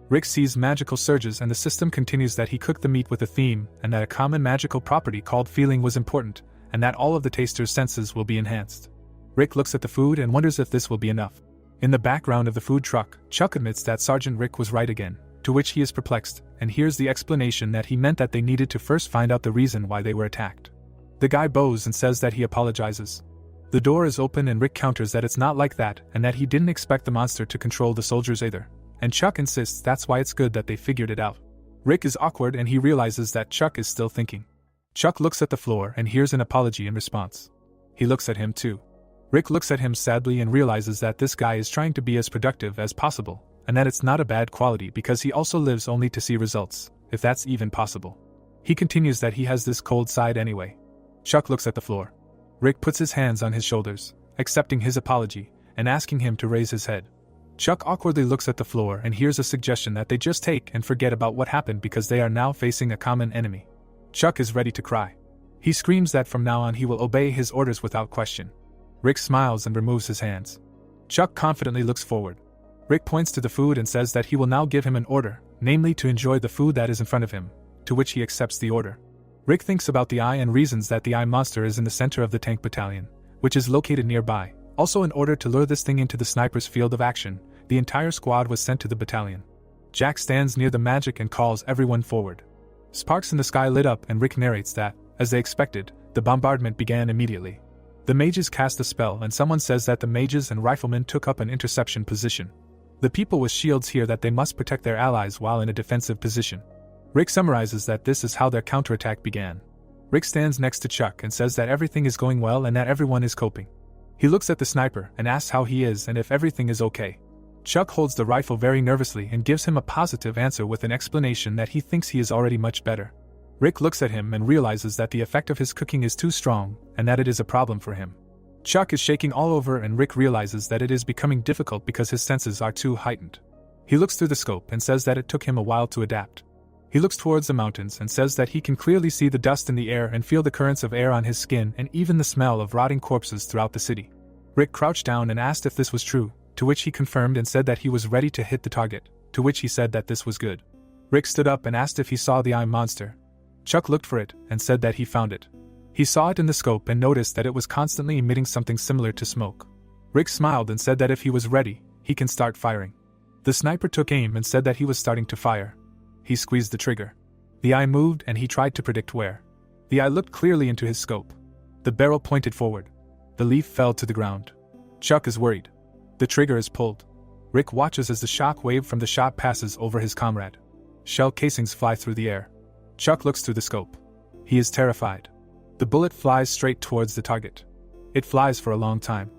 Rick sees magical surges and the system continues that he cooked the meat with a theme and that a common magical property called feeling was important and that all of the taster's senses will be enhanced. Rick looks at the food and wonders if this will be enough. In the background of the food truck, Chuck admits that Sergeant Rick was right again, to which he is perplexed and hears the explanation that he meant that they needed to first find out the reason why they were attacked. The guy bows and says that he apologizes. The door is open and Rick counters that it's not like that and that he didn't expect the monster to control the soldiers either, and Chuck insists that's why it's good that they figured it out. Rick is awkward and he realizes that Chuck is still thinking. Chuck looks at the floor and hears an apology in response. He looks at him too. Rick looks at him sadly and realizes that this guy is trying to be as productive as possible, and that it's not a bad quality because he also lives only to see results, if that's even possible. He continues that he has this cold side anyway. Chuck looks at the floor. Rick puts his hands on his shoulders, accepting his apology, and asking him to raise his head. Chuck awkwardly looks at the floor and hears a suggestion that they just take and forget about what happened because they are now facing a common enemy. Chuck is ready to cry. He screams that from now on he will obey his orders without question. Rick smiles and removes his hands. Chuck confidently looks forward. Rick points to the food and says that he will now give him an order, namely to enjoy the food that is in front of him, to which he accepts the order. Rick thinks about the eye and reasons that the eye monster is in the center of the tank battalion, which is located nearby. Also, in order to lure this thing into the sniper's field of action, the entire squad was sent to the battalion. Jack stands near the magic and calls everyone forward. Sparks in the sky lit up and Rick narrates that, as they expected, the bombardment began immediately. The mages cast a spell and someone says that the mages and riflemen took up an interception position. The people with shields hear that they must protect their allies while in a defensive position. Rick summarizes that this is how their counterattack began. Rick stands next to Chuck and says that everything is going well and that everyone is coping. He looks at the sniper and asks how he is and if everything is okay. Chuck holds the rifle very nervously and gives him a positive answer with an explanation that he thinks he is already much better. Rick looks at him and realizes that the effect of his cooking is too strong and that it is a problem for him. Chuck is shaking all over and Rick realizes that it is becoming difficult because his senses are too heightened. He looks through the scope and says that it took him a while to adapt. He looks towards the mountains and says that he can clearly see the dust in the air and feel the currents of air on his skin and even the smell of rotting corpses throughout the city. Rick crouched down and asked if this was true, to which he confirmed and said that he was ready to hit the target, to which he said that this was good. Rick stood up and asked if he saw the eye monster. Chuck looked for it and said that he found it. He saw it in the scope and noticed that it was constantly emitting something similar to smoke. Rick smiled and said that if he was ready, he can start firing. The sniper took aim and said that he was starting to fire. He squeezed the trigger. The eye moved and he tried to predict where. The eye looked clearly into his scope. The barrel pointed forward. The leaf fell to the ground. Chuck is worried. The trigger is pulled. Rick watches as the shock wave from the shot passes over his comrade. Shell casings fly through the air. Chuck looks through the scope. He is terrified. The bullet flies straight towards the target. It flies for a long time.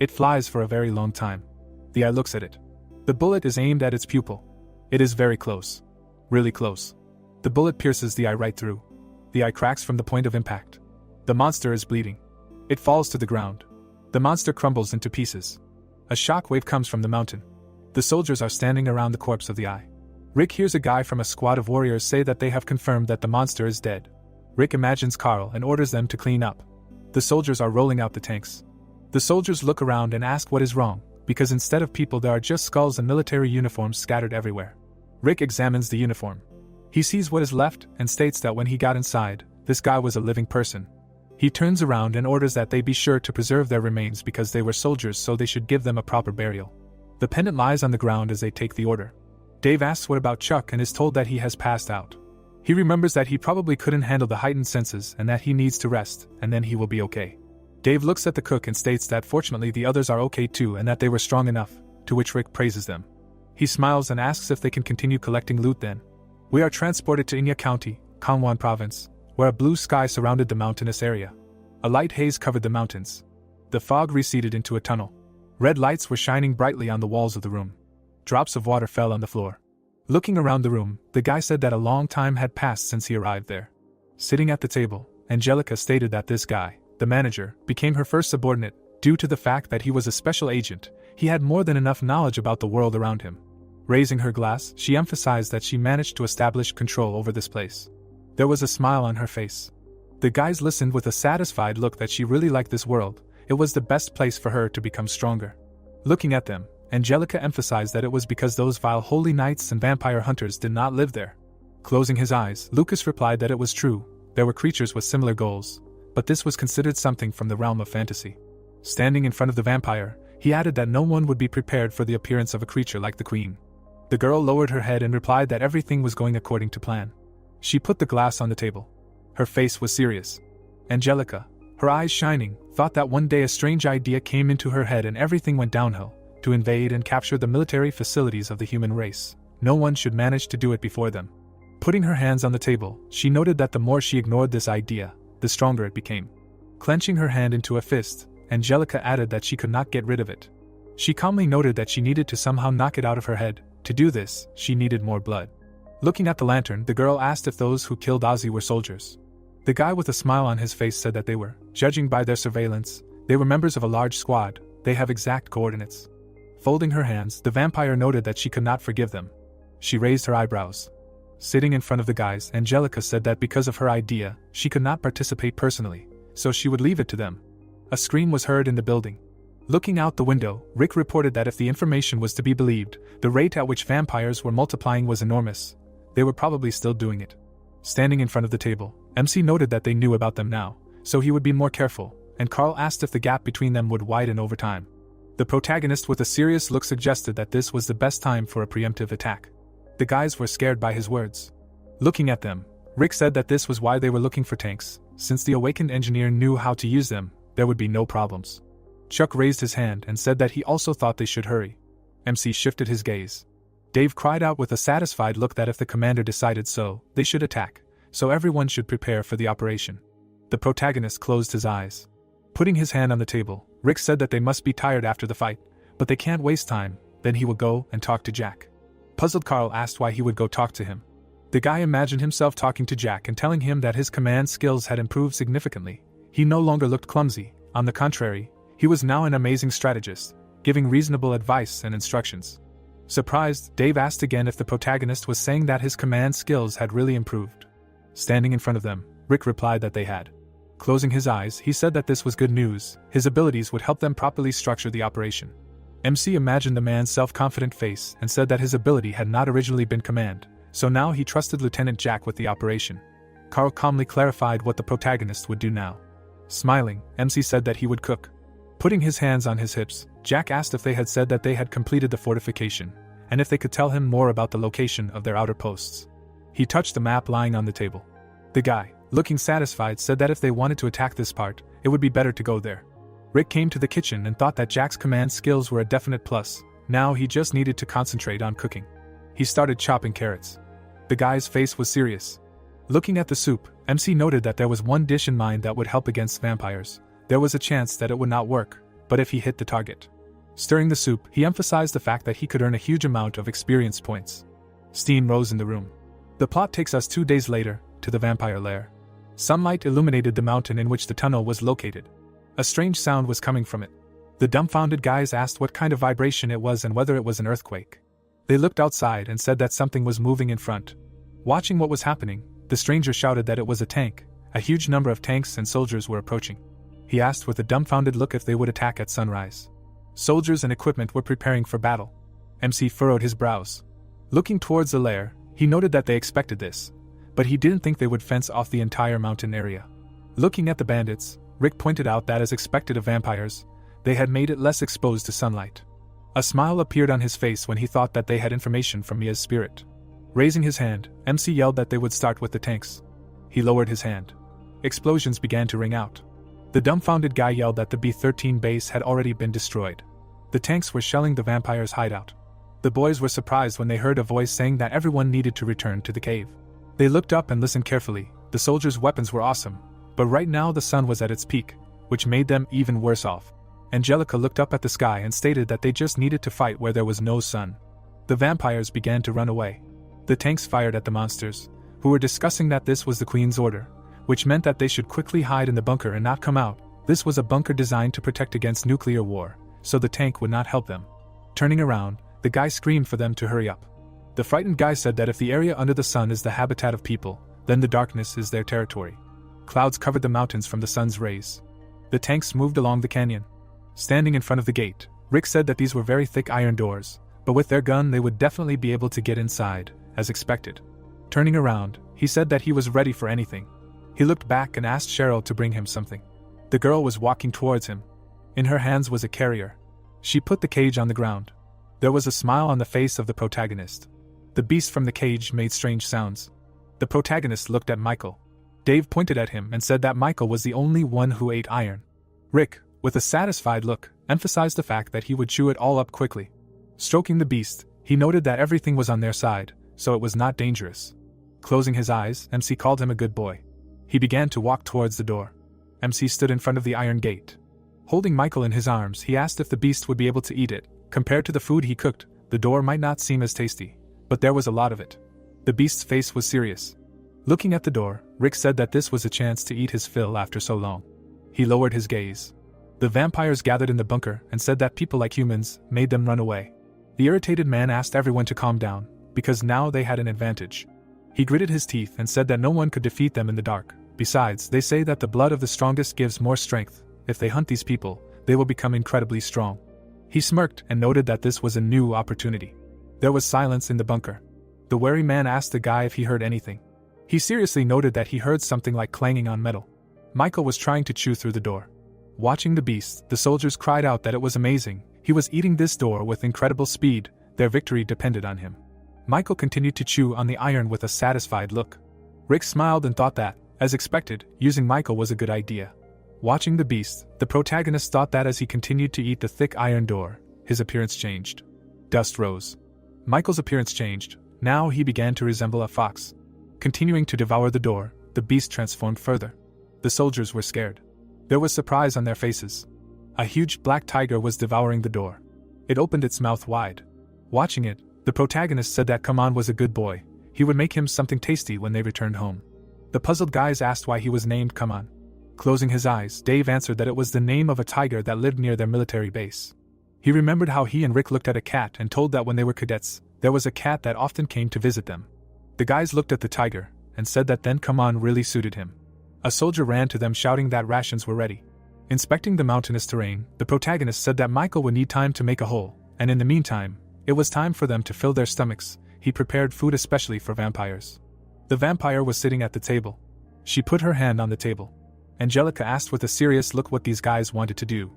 It flies for a very long time. The eye looks at it. The bullet is aimed at its pupil. It is very close. Really close. The bullet pierces the eye right through. The eye cracks from the point of impact. The monster is bleeding. It falls to the ground. The monster crumbles into pieces. A shock wave comes from the mountain. The soldiers are standing around the corpse of the eye. Rick hears a guy from a squad of warriors say that they have confirmed that the monster is dead. Rick imagines Carl and orders them to clean up. The soldiers are rolling out the tanks. The soldiers look around and ask what is wrong, because instead of people there are just skulls and military uniforms scattered everywhere. Rick examines the uniform. He sees what is left and states that when he got inside, this guy was a living person. He turns around and orders that they be sure to preserve their remains because they were soldiers, so they should give them a proper burial. The pendant lies on the ground as they take the order. Dave asks what about Chuck and is told that he has passed out. He remembers that he probably couldn't handle the heightened senses and that he needs to rest, and then he will be okay. Dave looks at the cook and states that fortunately the others are okay too and that they were strong enough, to which Rick praises them. He smiles and asks if they can continue collecting loot then. We are transported to Inya County, Kangwon Province, where a blue sky surrounded the mountainous area. A light haze covered the mountains. The fog receded into a tunnel. Red lights were shining brightly on the walls of the room. Drops of water fell on the floor. Looking around the room, the guy said that a long time had passed since he arrived there. Sitting at the table, Angelica stated that this guy, the manager, became her first subordinate, due to the fact that he was a special agent. He had more than enough knowledge about the world around him. Raising her glass, she emphasized that she managed to establish control over this place. There was a smile on her face. The guys listened with a satisfied look that she really liked this world. It was the best place for her to become stronger. Looking at them, Angelica emphasized that it was because those vile holy knights and vampire hunters did not live there. Closing his eyes, Lucas replied that it was true, there were creatures with similar goals, but this was considered something from the realm of fantasy. Standing in front of the vampire, he added that no one would be prepared for the appearance of a creature like the queen. The girl lowered her head and replied that everything was going according to plan. She put the glass on the table. Her face was serious. Angelica, her eyes shining, thought that one day a strange idea came into her head and everything went downhill. To invade and capture the military facilities of the human race. No one should manage to do it before them. Putting her hands on the table, she noted that the more she ignored this idea, the stronger it became. Clenching her hand into a fist, Angelica added that she could not get rid of it. She calmly noted that she needed to somehow knock it out of her head. To do this, she needed more blood. Looking at the lantern, the girl asked if those who killed Ozzy were soldiers. The guy with a smile on his face said that they were. Judging by their surveillance, they were members of a large squad. They have exact coordinates. Folding her hands, the vampire noted that she could not forgive them. She raised her eyebrows. Sitting in front of the guys, Angelica said that because of her idea, she could not participate personally, so she would leave it to them. A scream was heard in the building. Looking out the window, Rick reported that if the information was to be believed, the rate at which vampires were multiplying was enormous. They were probably still doing it. Standing in front of the table, MC noted that they knew about them now, so he would be more careful, and Carl asked if the gap between them would widen over time. The protagonist with a serious look suggested that this was the best time for a preemptive attack. The guys were scared by his words. Looking at them, Rick said that this was why they were looking for tanks, since the awakened engineer knew how to use them, there would be no problems. Chuck raised his hand and said that he also thought they should hurry. MC shifted his gaze. Dave cried out with a satisfied look that if the commander decided so, they should attack, so everyone should prepare for the operation. The protagonist closed his eyes. Putting his hand on the table, Rick said that they must be tired after the fight, but they can't waste time, then he will go and talk to Jack. Puzzled, Carl asked why he would go talk to him. The guy imagined himself talking to Jack and telling him that his command skills had improved significantly. He no longer looked clumsy, on the contrary, he was now an amazing strategist, giving reasonable advice and instructions. Surprised, Dave asked again if the protagonist was saying that his command skills had really improved. Standing in front of them, Rick replied that they had. Closing his eyes, he said that this was good news, his abilities would help them properly structure the operation. MC imagined the man's self-confident face and said that his ability had not originally been command, so now he trusted Lieutenant Jack with the operation. Carl calmly clarified what the protagonist would do now. Smiling, MC said that he would cook. Putting his hands on his hips, Jack asked if they had said that they had completed the fortification, and if they could tell him more about the location of their outer posts. He touched the map lying on the table. The guy, looking satisfied, said that if they wanted to attack this part, it would be better to go there. Rick came to the kitchen and thought that Jack's command skills were a definite plus, now he just needed to concentrate on cooking. He started chopping carrots. The guy's face was serious. Looking at the soup, MC noted that there was one dish in mind that would help against vampires. There was a chance that it would not work, but if he hit the target. Stirring the soup, he emphasized the fact that he could earn a huge amount of experience points. Steam rose in the room. The plot takes us 2 days later, to the vampire lair. Sunlight illuminated the mountain in which the tunnel was located. A strange sound was coming from it. The dumbfounded guys asked what kind of vibration it was and whether it was an earthquake. They looked outside and said that something was moving in front. Watching what was happening, the stranger shouted that it was a tank. A huge number of tanks and soldiers were approaching. He asked with a dumbfounded look if they would attack at sunrise. Soldiers and equipment were preparing for battle. MC furrowed his brows. Looking towards the lair, he noted that they expected this, but he didn't think they would fence off the entire mountain area. Looking at the bandits, Rick pointed out that as expected of vampires, they had made it less exposed to sunlight. A smile appeared on his face when he thought that they had information from Mia's spirit. Raising his hand, MC yelled that they would start with the tanks. He lowered his hand. Explosions began to ring out. The dumbfounded guy yelled that the B-13 base had already been destroyed. The tanks were shelling the vampires' hideout. The boys were surprised when they heard a voice saying that everyone needed to return to the cave. They looked up and listened carefully. The soldiers' weapons were awesome, but right now the sun was at its peak, which made them even worse off. Angelica looked up at the sky and stated that they just needed to fight where there was no sun. The vampires began to run away. The tanks fired at the monsters, who were discussing that this was the Queen's order, which meant that they should quickly hide in the bunker and not come out. This was a bunker designed to protect against nuclear war, so the tank would not help them. Turning around, the guy screamed for them to hurry up. The frightened guy said that if the area under the sun is the habitat of people, then the darkness is their territory. Clouds covered the mountains from the sun's rays. The tanks moved along the canyon. Standing in front of the gate, Rick said that these were very thick iron doors, but with their gun they would definitely be able to get inside, as expected. Turning around, he said that he was ready for anything. He looked back and asked Cheryl to bring him something. The girl was walking towards him. In her hands was a carrier. She put the cage on the ground. There was a smile on the face of the protagonist. The beast from the cage made strange sounds. The protagonist looked at Michael. Dave pointed at him and said that Michael was the only one who ate iron. Rick, with a satisfied look, emphasized the fact that he would chew it all up quickly. Stroking the beast, he noted that everything was on their side, so it was not dangerous. Closing his eyes, MC called him a good boy. He began to walk towards the door. MC stood in front of the iron gate. Holding Michael in his arms, he asked if the beast would be able to eat it. Compared to the food he cooked, the door might not seem as tasty, but there was a lot of it. The beast's face was serious. Looking at the door, Rick said that this was a chance to eat his fill after so long. He lowered his gaze. The vampires gathered in the bunker and said that people like humans made them run away. The irritated man asked everyone to calm down, because now they had an advantage. He gritted his teeth and said that no one could defeat them in the dark. Besides, they say that the blood of the strongest gives more strength. If they hunt these people, they will become incredibly strong. He smirked and noted that this was a new opportunity. There was silence in the bunker. The wary man asked the guy if he heard anything. He seriously noted that he heard something like clanging on metal. Michael was trying to chew through the door. Watching the beast, the soldiers cried out that it was amazing. He was eating this door with incredible speed. Their victory depended on him. Michael continued to chew on the iron with a satisfied look. Rick smiled and thought that, as expected, using Michael was a good idea. Watching the beast, the protagonist thought that as he continued to eat the thick iron door, his appearance changed. Dust rose. Michael's appearance changed. Now he began to resemble a fox. Continuing to devour the door, the beast transformed further. The soldiers were scared. There was surprise on their faces. A huge black tiger was devouring the door. It opened its mouth wide. Watching it, the protagonist said that Kaman was a good boy. He would make him something tasty when they returned home. The puzzled guys asked why he was named Kaman. Closing his eyes, Dave answered that it was the name of a tiger that lived near their military base. He remembered how he and Rick looked at a cat and told that when they were cadets, there was a cat that often came to visit them. The guys looked at the tiger and said that then Kaman really suited him. A soldier ran to them shouting that rations were ready. Inspecting the mountainous terrain, the protagonist said that Michael would need time to make a hole, and in the meantime, it was time for them to fill their stomachs. He prepared food especially for vampires. The vampire was sitting at the table. She put her hand on the table. Angelica asked with a serious look what these guys wanted to do.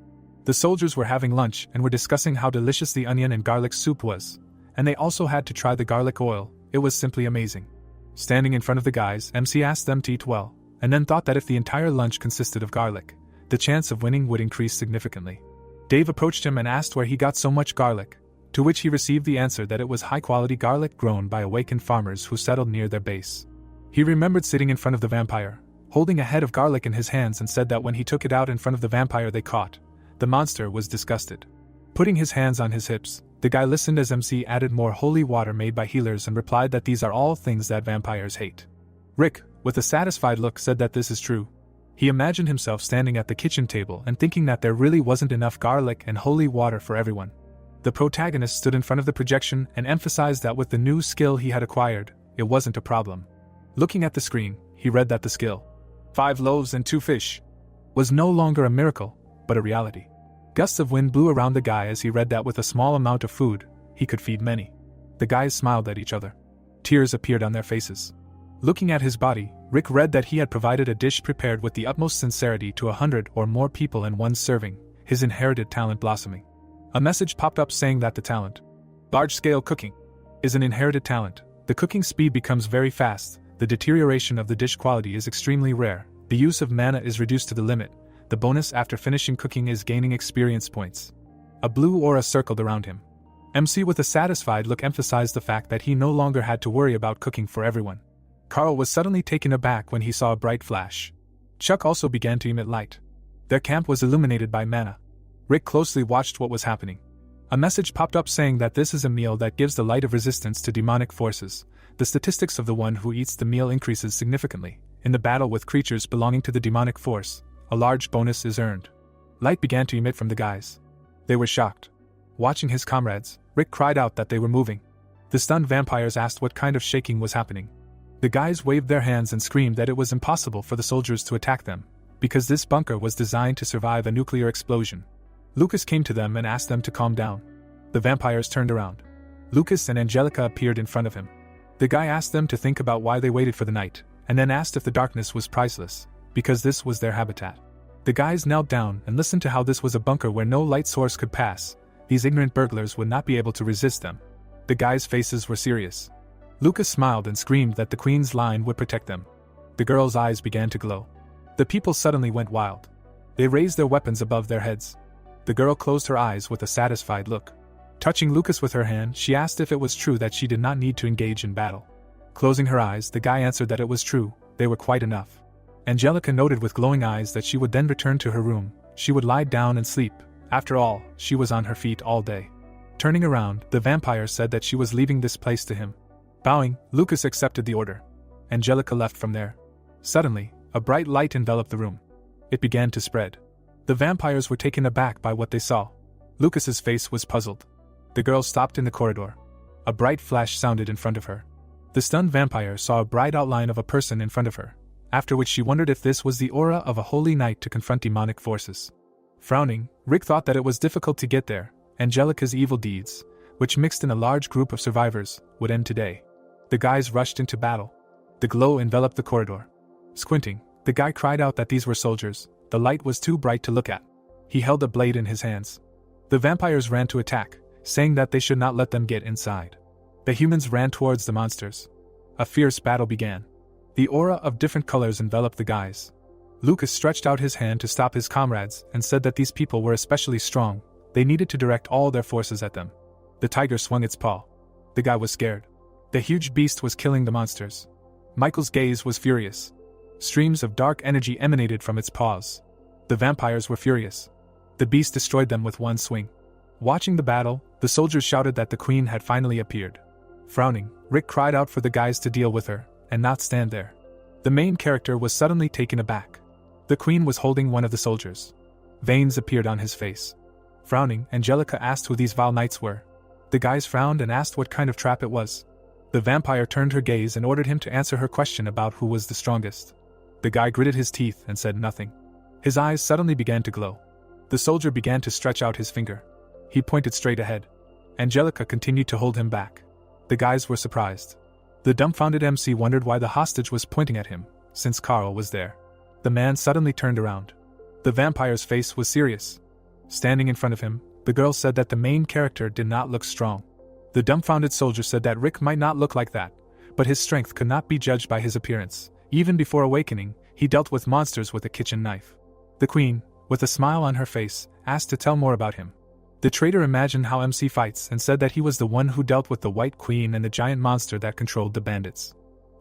The soldiers were having lunch and were discussing how delicious the onion and garlic soup was, and they also had to try the garlic oil. It was simply amazing. Standing in front of the guys, MC asked them to eat well, and then thought that if the entire lunch consisted of garlic, the chance of winning would increase significantly. Dave approached him and asked where he got so much garlic, to which he received the answer that it was high-quality garlic grown by awakened farmers who settled near their base. He remembered sitting in front of the vampire, holding a head of garlic in his hands, and said that when he took it out in front of the vampire they caught, the monster was disgusted. Putting his hands on his hips, the guy listened as MC added more holy water made by healers and replied that these are all things that vampires hate. Rick, with a satisfied look, said that this is true. He imagined himself standing at the kitchen table and thinking that there really wasn't enough garlic and holy water for everyone. The protagonist stood in front of the projection and emphasized that with the new skill he had acquired, it wasn't a problem. Looking at the screen, he read that the skill, 5 loaves and 2 fish, was no longer a miracle, but a reality. Gusts of wind blew around the guy as he read that with a small amount of food, he could feed many. The guys smiled at each other. Tears appeared on their faces. Looking at his body, Rick read that he had provided a dish prepared with the utmost sincerity to 100 or more people in one serving, his inherited talent blossoming. A message popped up saying that the talent, large-scale cooking, is an inherited talent. The cooking speed becomes very fast, the deterioration of the dish quality is extremely rare, the use of mana is reduced to the limit, the bonus after finishing cooking is gaining experience points. A blue aura circled around him. MC with a satisfied look emphasized the fact that he no longer had to worry about cooking for everyone. Carl was suddenly taken aback when he saw a bright flash. Chuck also began to emit light. Their camp was illuminated by mana. Rick closely watched what was happening. A message popped up saying that this is a meal that gives the light of resistance to demonic forces. The statistics of the one who eats the meal increases significantly. In the battle with creatures belonging to the demonic force, a large bonus is earned. Light began to emit from the guys. They were shocked. Watching his comrades, Rick cried out that they were moving. The stunned vampires asked what kind of shaking was happening. The guys waved their hands and screamed that it was impossible for the soldiers to attack them, because this bunker was designed to survive a nuclear explosion. Lucas came to them and asked them to calm down. The vampires turned around. Lucas and Angelica appeared in front of him. The guy asked them to think about why they waited for the night, and then asked if the darkness was priceless, because this was their habitat. The guys knelt down and listened to how this was a bunker where no light source could pass. These ignorant burglars would not be able to resist them. The guys' faces were serious. Lucas smiled and screamed that the Queen's line would protect them. The girls' eyes began to glow. The people suddenly went wild. They raised their weapons above their heads. The girl closed her eyes with a satisfied look. Touching Lucas with her hand, she asked if it was true that she did not need to engage in battle. Closing her eyes, the guy answered that it was true, they were quite enough. Angelica noted with glowing eyes that she would then return to her room. She would lie down and sleep. After all, she was on her feet all day. Turning around, the vampire said that she was leaving this place to him. Bowing, Lucas accepted the order. Angelica left from there. Suddenly, a bright light enveloped the room. It began to spread. The vampires were taken aback by what they saw. Lucas's face was puzzled. The girl stopped in the corridor. A bright flash sounded in front of her. The stunned vampire saw a bright outline of a person in front of her, after which she wondered if this was the aura of a holy knight to confront demonic forces. Frowning, Rick thought that it was difficult to get there. Angelica's evil deeds, which mixed in a large group of survivors, would end today. The guys rushed into battle. The glow enveloped the corridor. Squinting, the guy cried out that these were soldiers. The light was too bright to look at. He held a blade in his hands. The vampires ran to attack, saying that they should not let them get inside. The humans ran towards the monsters. A fierce battle began. The aura of different colors enveloped the guys. Lucas stretched out his hand to stop his comrades and said that these people were especially strong, they needed to direct all their forces at them. The tiger swung its paw. The guy was scared. The huge beast was killing the monsters. Michael's gaze was furious. Streams of dark energy emanated from its paws. The vampires were furious. The beast destroyed them with one swing. Watching the battle, the soldiers shouted that the queen had finally appeared. Frowning, Rick cried out for the guys to deal with her, and not stand there. The main character was suddenly taken aback. The queen was holding one of the soldiers. Veins appeared on his face. Frowning, Angelica asked who these vile knights were. The guys frowned and asked what kind of trap it was. The vampire turned her gaze and ordered him to answer her question about who was the strongest. The guy gritted his teeth and said nothing. His eyes suddenly began to glow. The soldier began to stretch out his finger. He pointed straight ahead. Angelica continued to hold him back. The guys were surprised. The dumbfounded MC wondered why the hostage was pointing at him, since Carl was there. The man suddenly turned around. The vampire's face was serious. Standing in front of him, the girl said that the main character did not look strong. The dumbfounded soldier said that Rick might not look like that, but his strength could not be judged by his appearance. Even before awakening, he dealt with monsters with a kitchen knife. The queen, with a smile on her face, asked to tell more about him. The traitor imagined how MC fights and said that he was the one who dealt with the White Queen and the giant monster that controlled the bandits.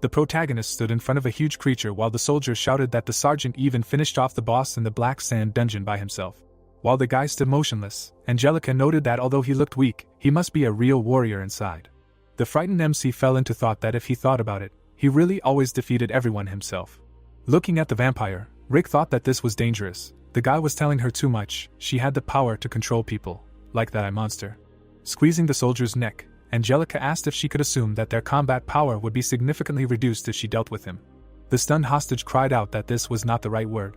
The protagonist stood in front of a huge creature while the soldiers shouted that the sergeant even finished off the boss in the black sand dungeon by himself. While the guy stood motionless, Angelica noted that although he looked weak, he must be a real warrior inside. The frightened MC fell into thought that if he thought about it, he really always defeated everyone himself. Looking at the vampire, Rick thought that this was dangerous. The guy was telling her too much. She had the power to control people, like that monster. Squeezing the soldier's neck, Angelica asked if she could assume that their combat power would be significantly reduced if she dealt with him. The stunned hostage cried out that this was not the right word.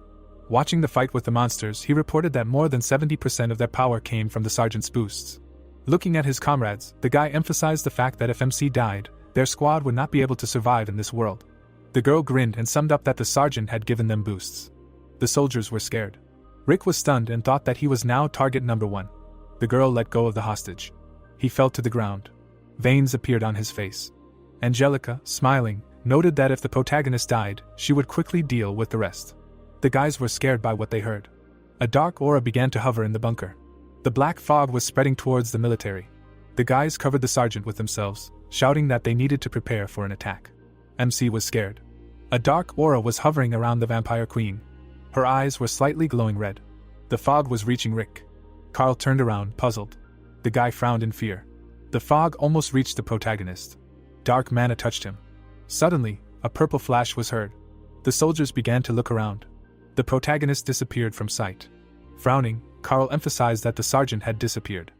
Watching the fight with the monsters, he reported that more than 70% of their power came from the sergeant's boosts. Looking at his comrades, the guy emphasized the fact that if MC died, their squad would not be able to survive in this world. The girl grinned and summed up that the sergeant had given them boosts. The soldiers were scared. Rick was stunned and thought that he was now target number one. The girl let go of the hostage. He fell to the ground. Veins appeared on his face. Angelica, smiling, noted that if the protagonist died, she would quickly deal with the rest. The guys were scared by what they heard. A dark aura began to hover in the bunker. The black fog was spreading towards the military. The guys covered the sergeant with themselves, shouting that they needed to prepare for an attack. MC was scared. A dark aura was hovering around the vampire queen. Her eyes were slightly glowing red. The fog was reaching Rick. Carl turned around, puzzled. The guy frowned in fear. The fog almost reached the protagonist. Dark mana touched him. Suddenly, a purple flash was heard. The soldiers began to look around. The protagonist disappeared from sight. Frowning, Carl emphasized that the sergeant had disappeared.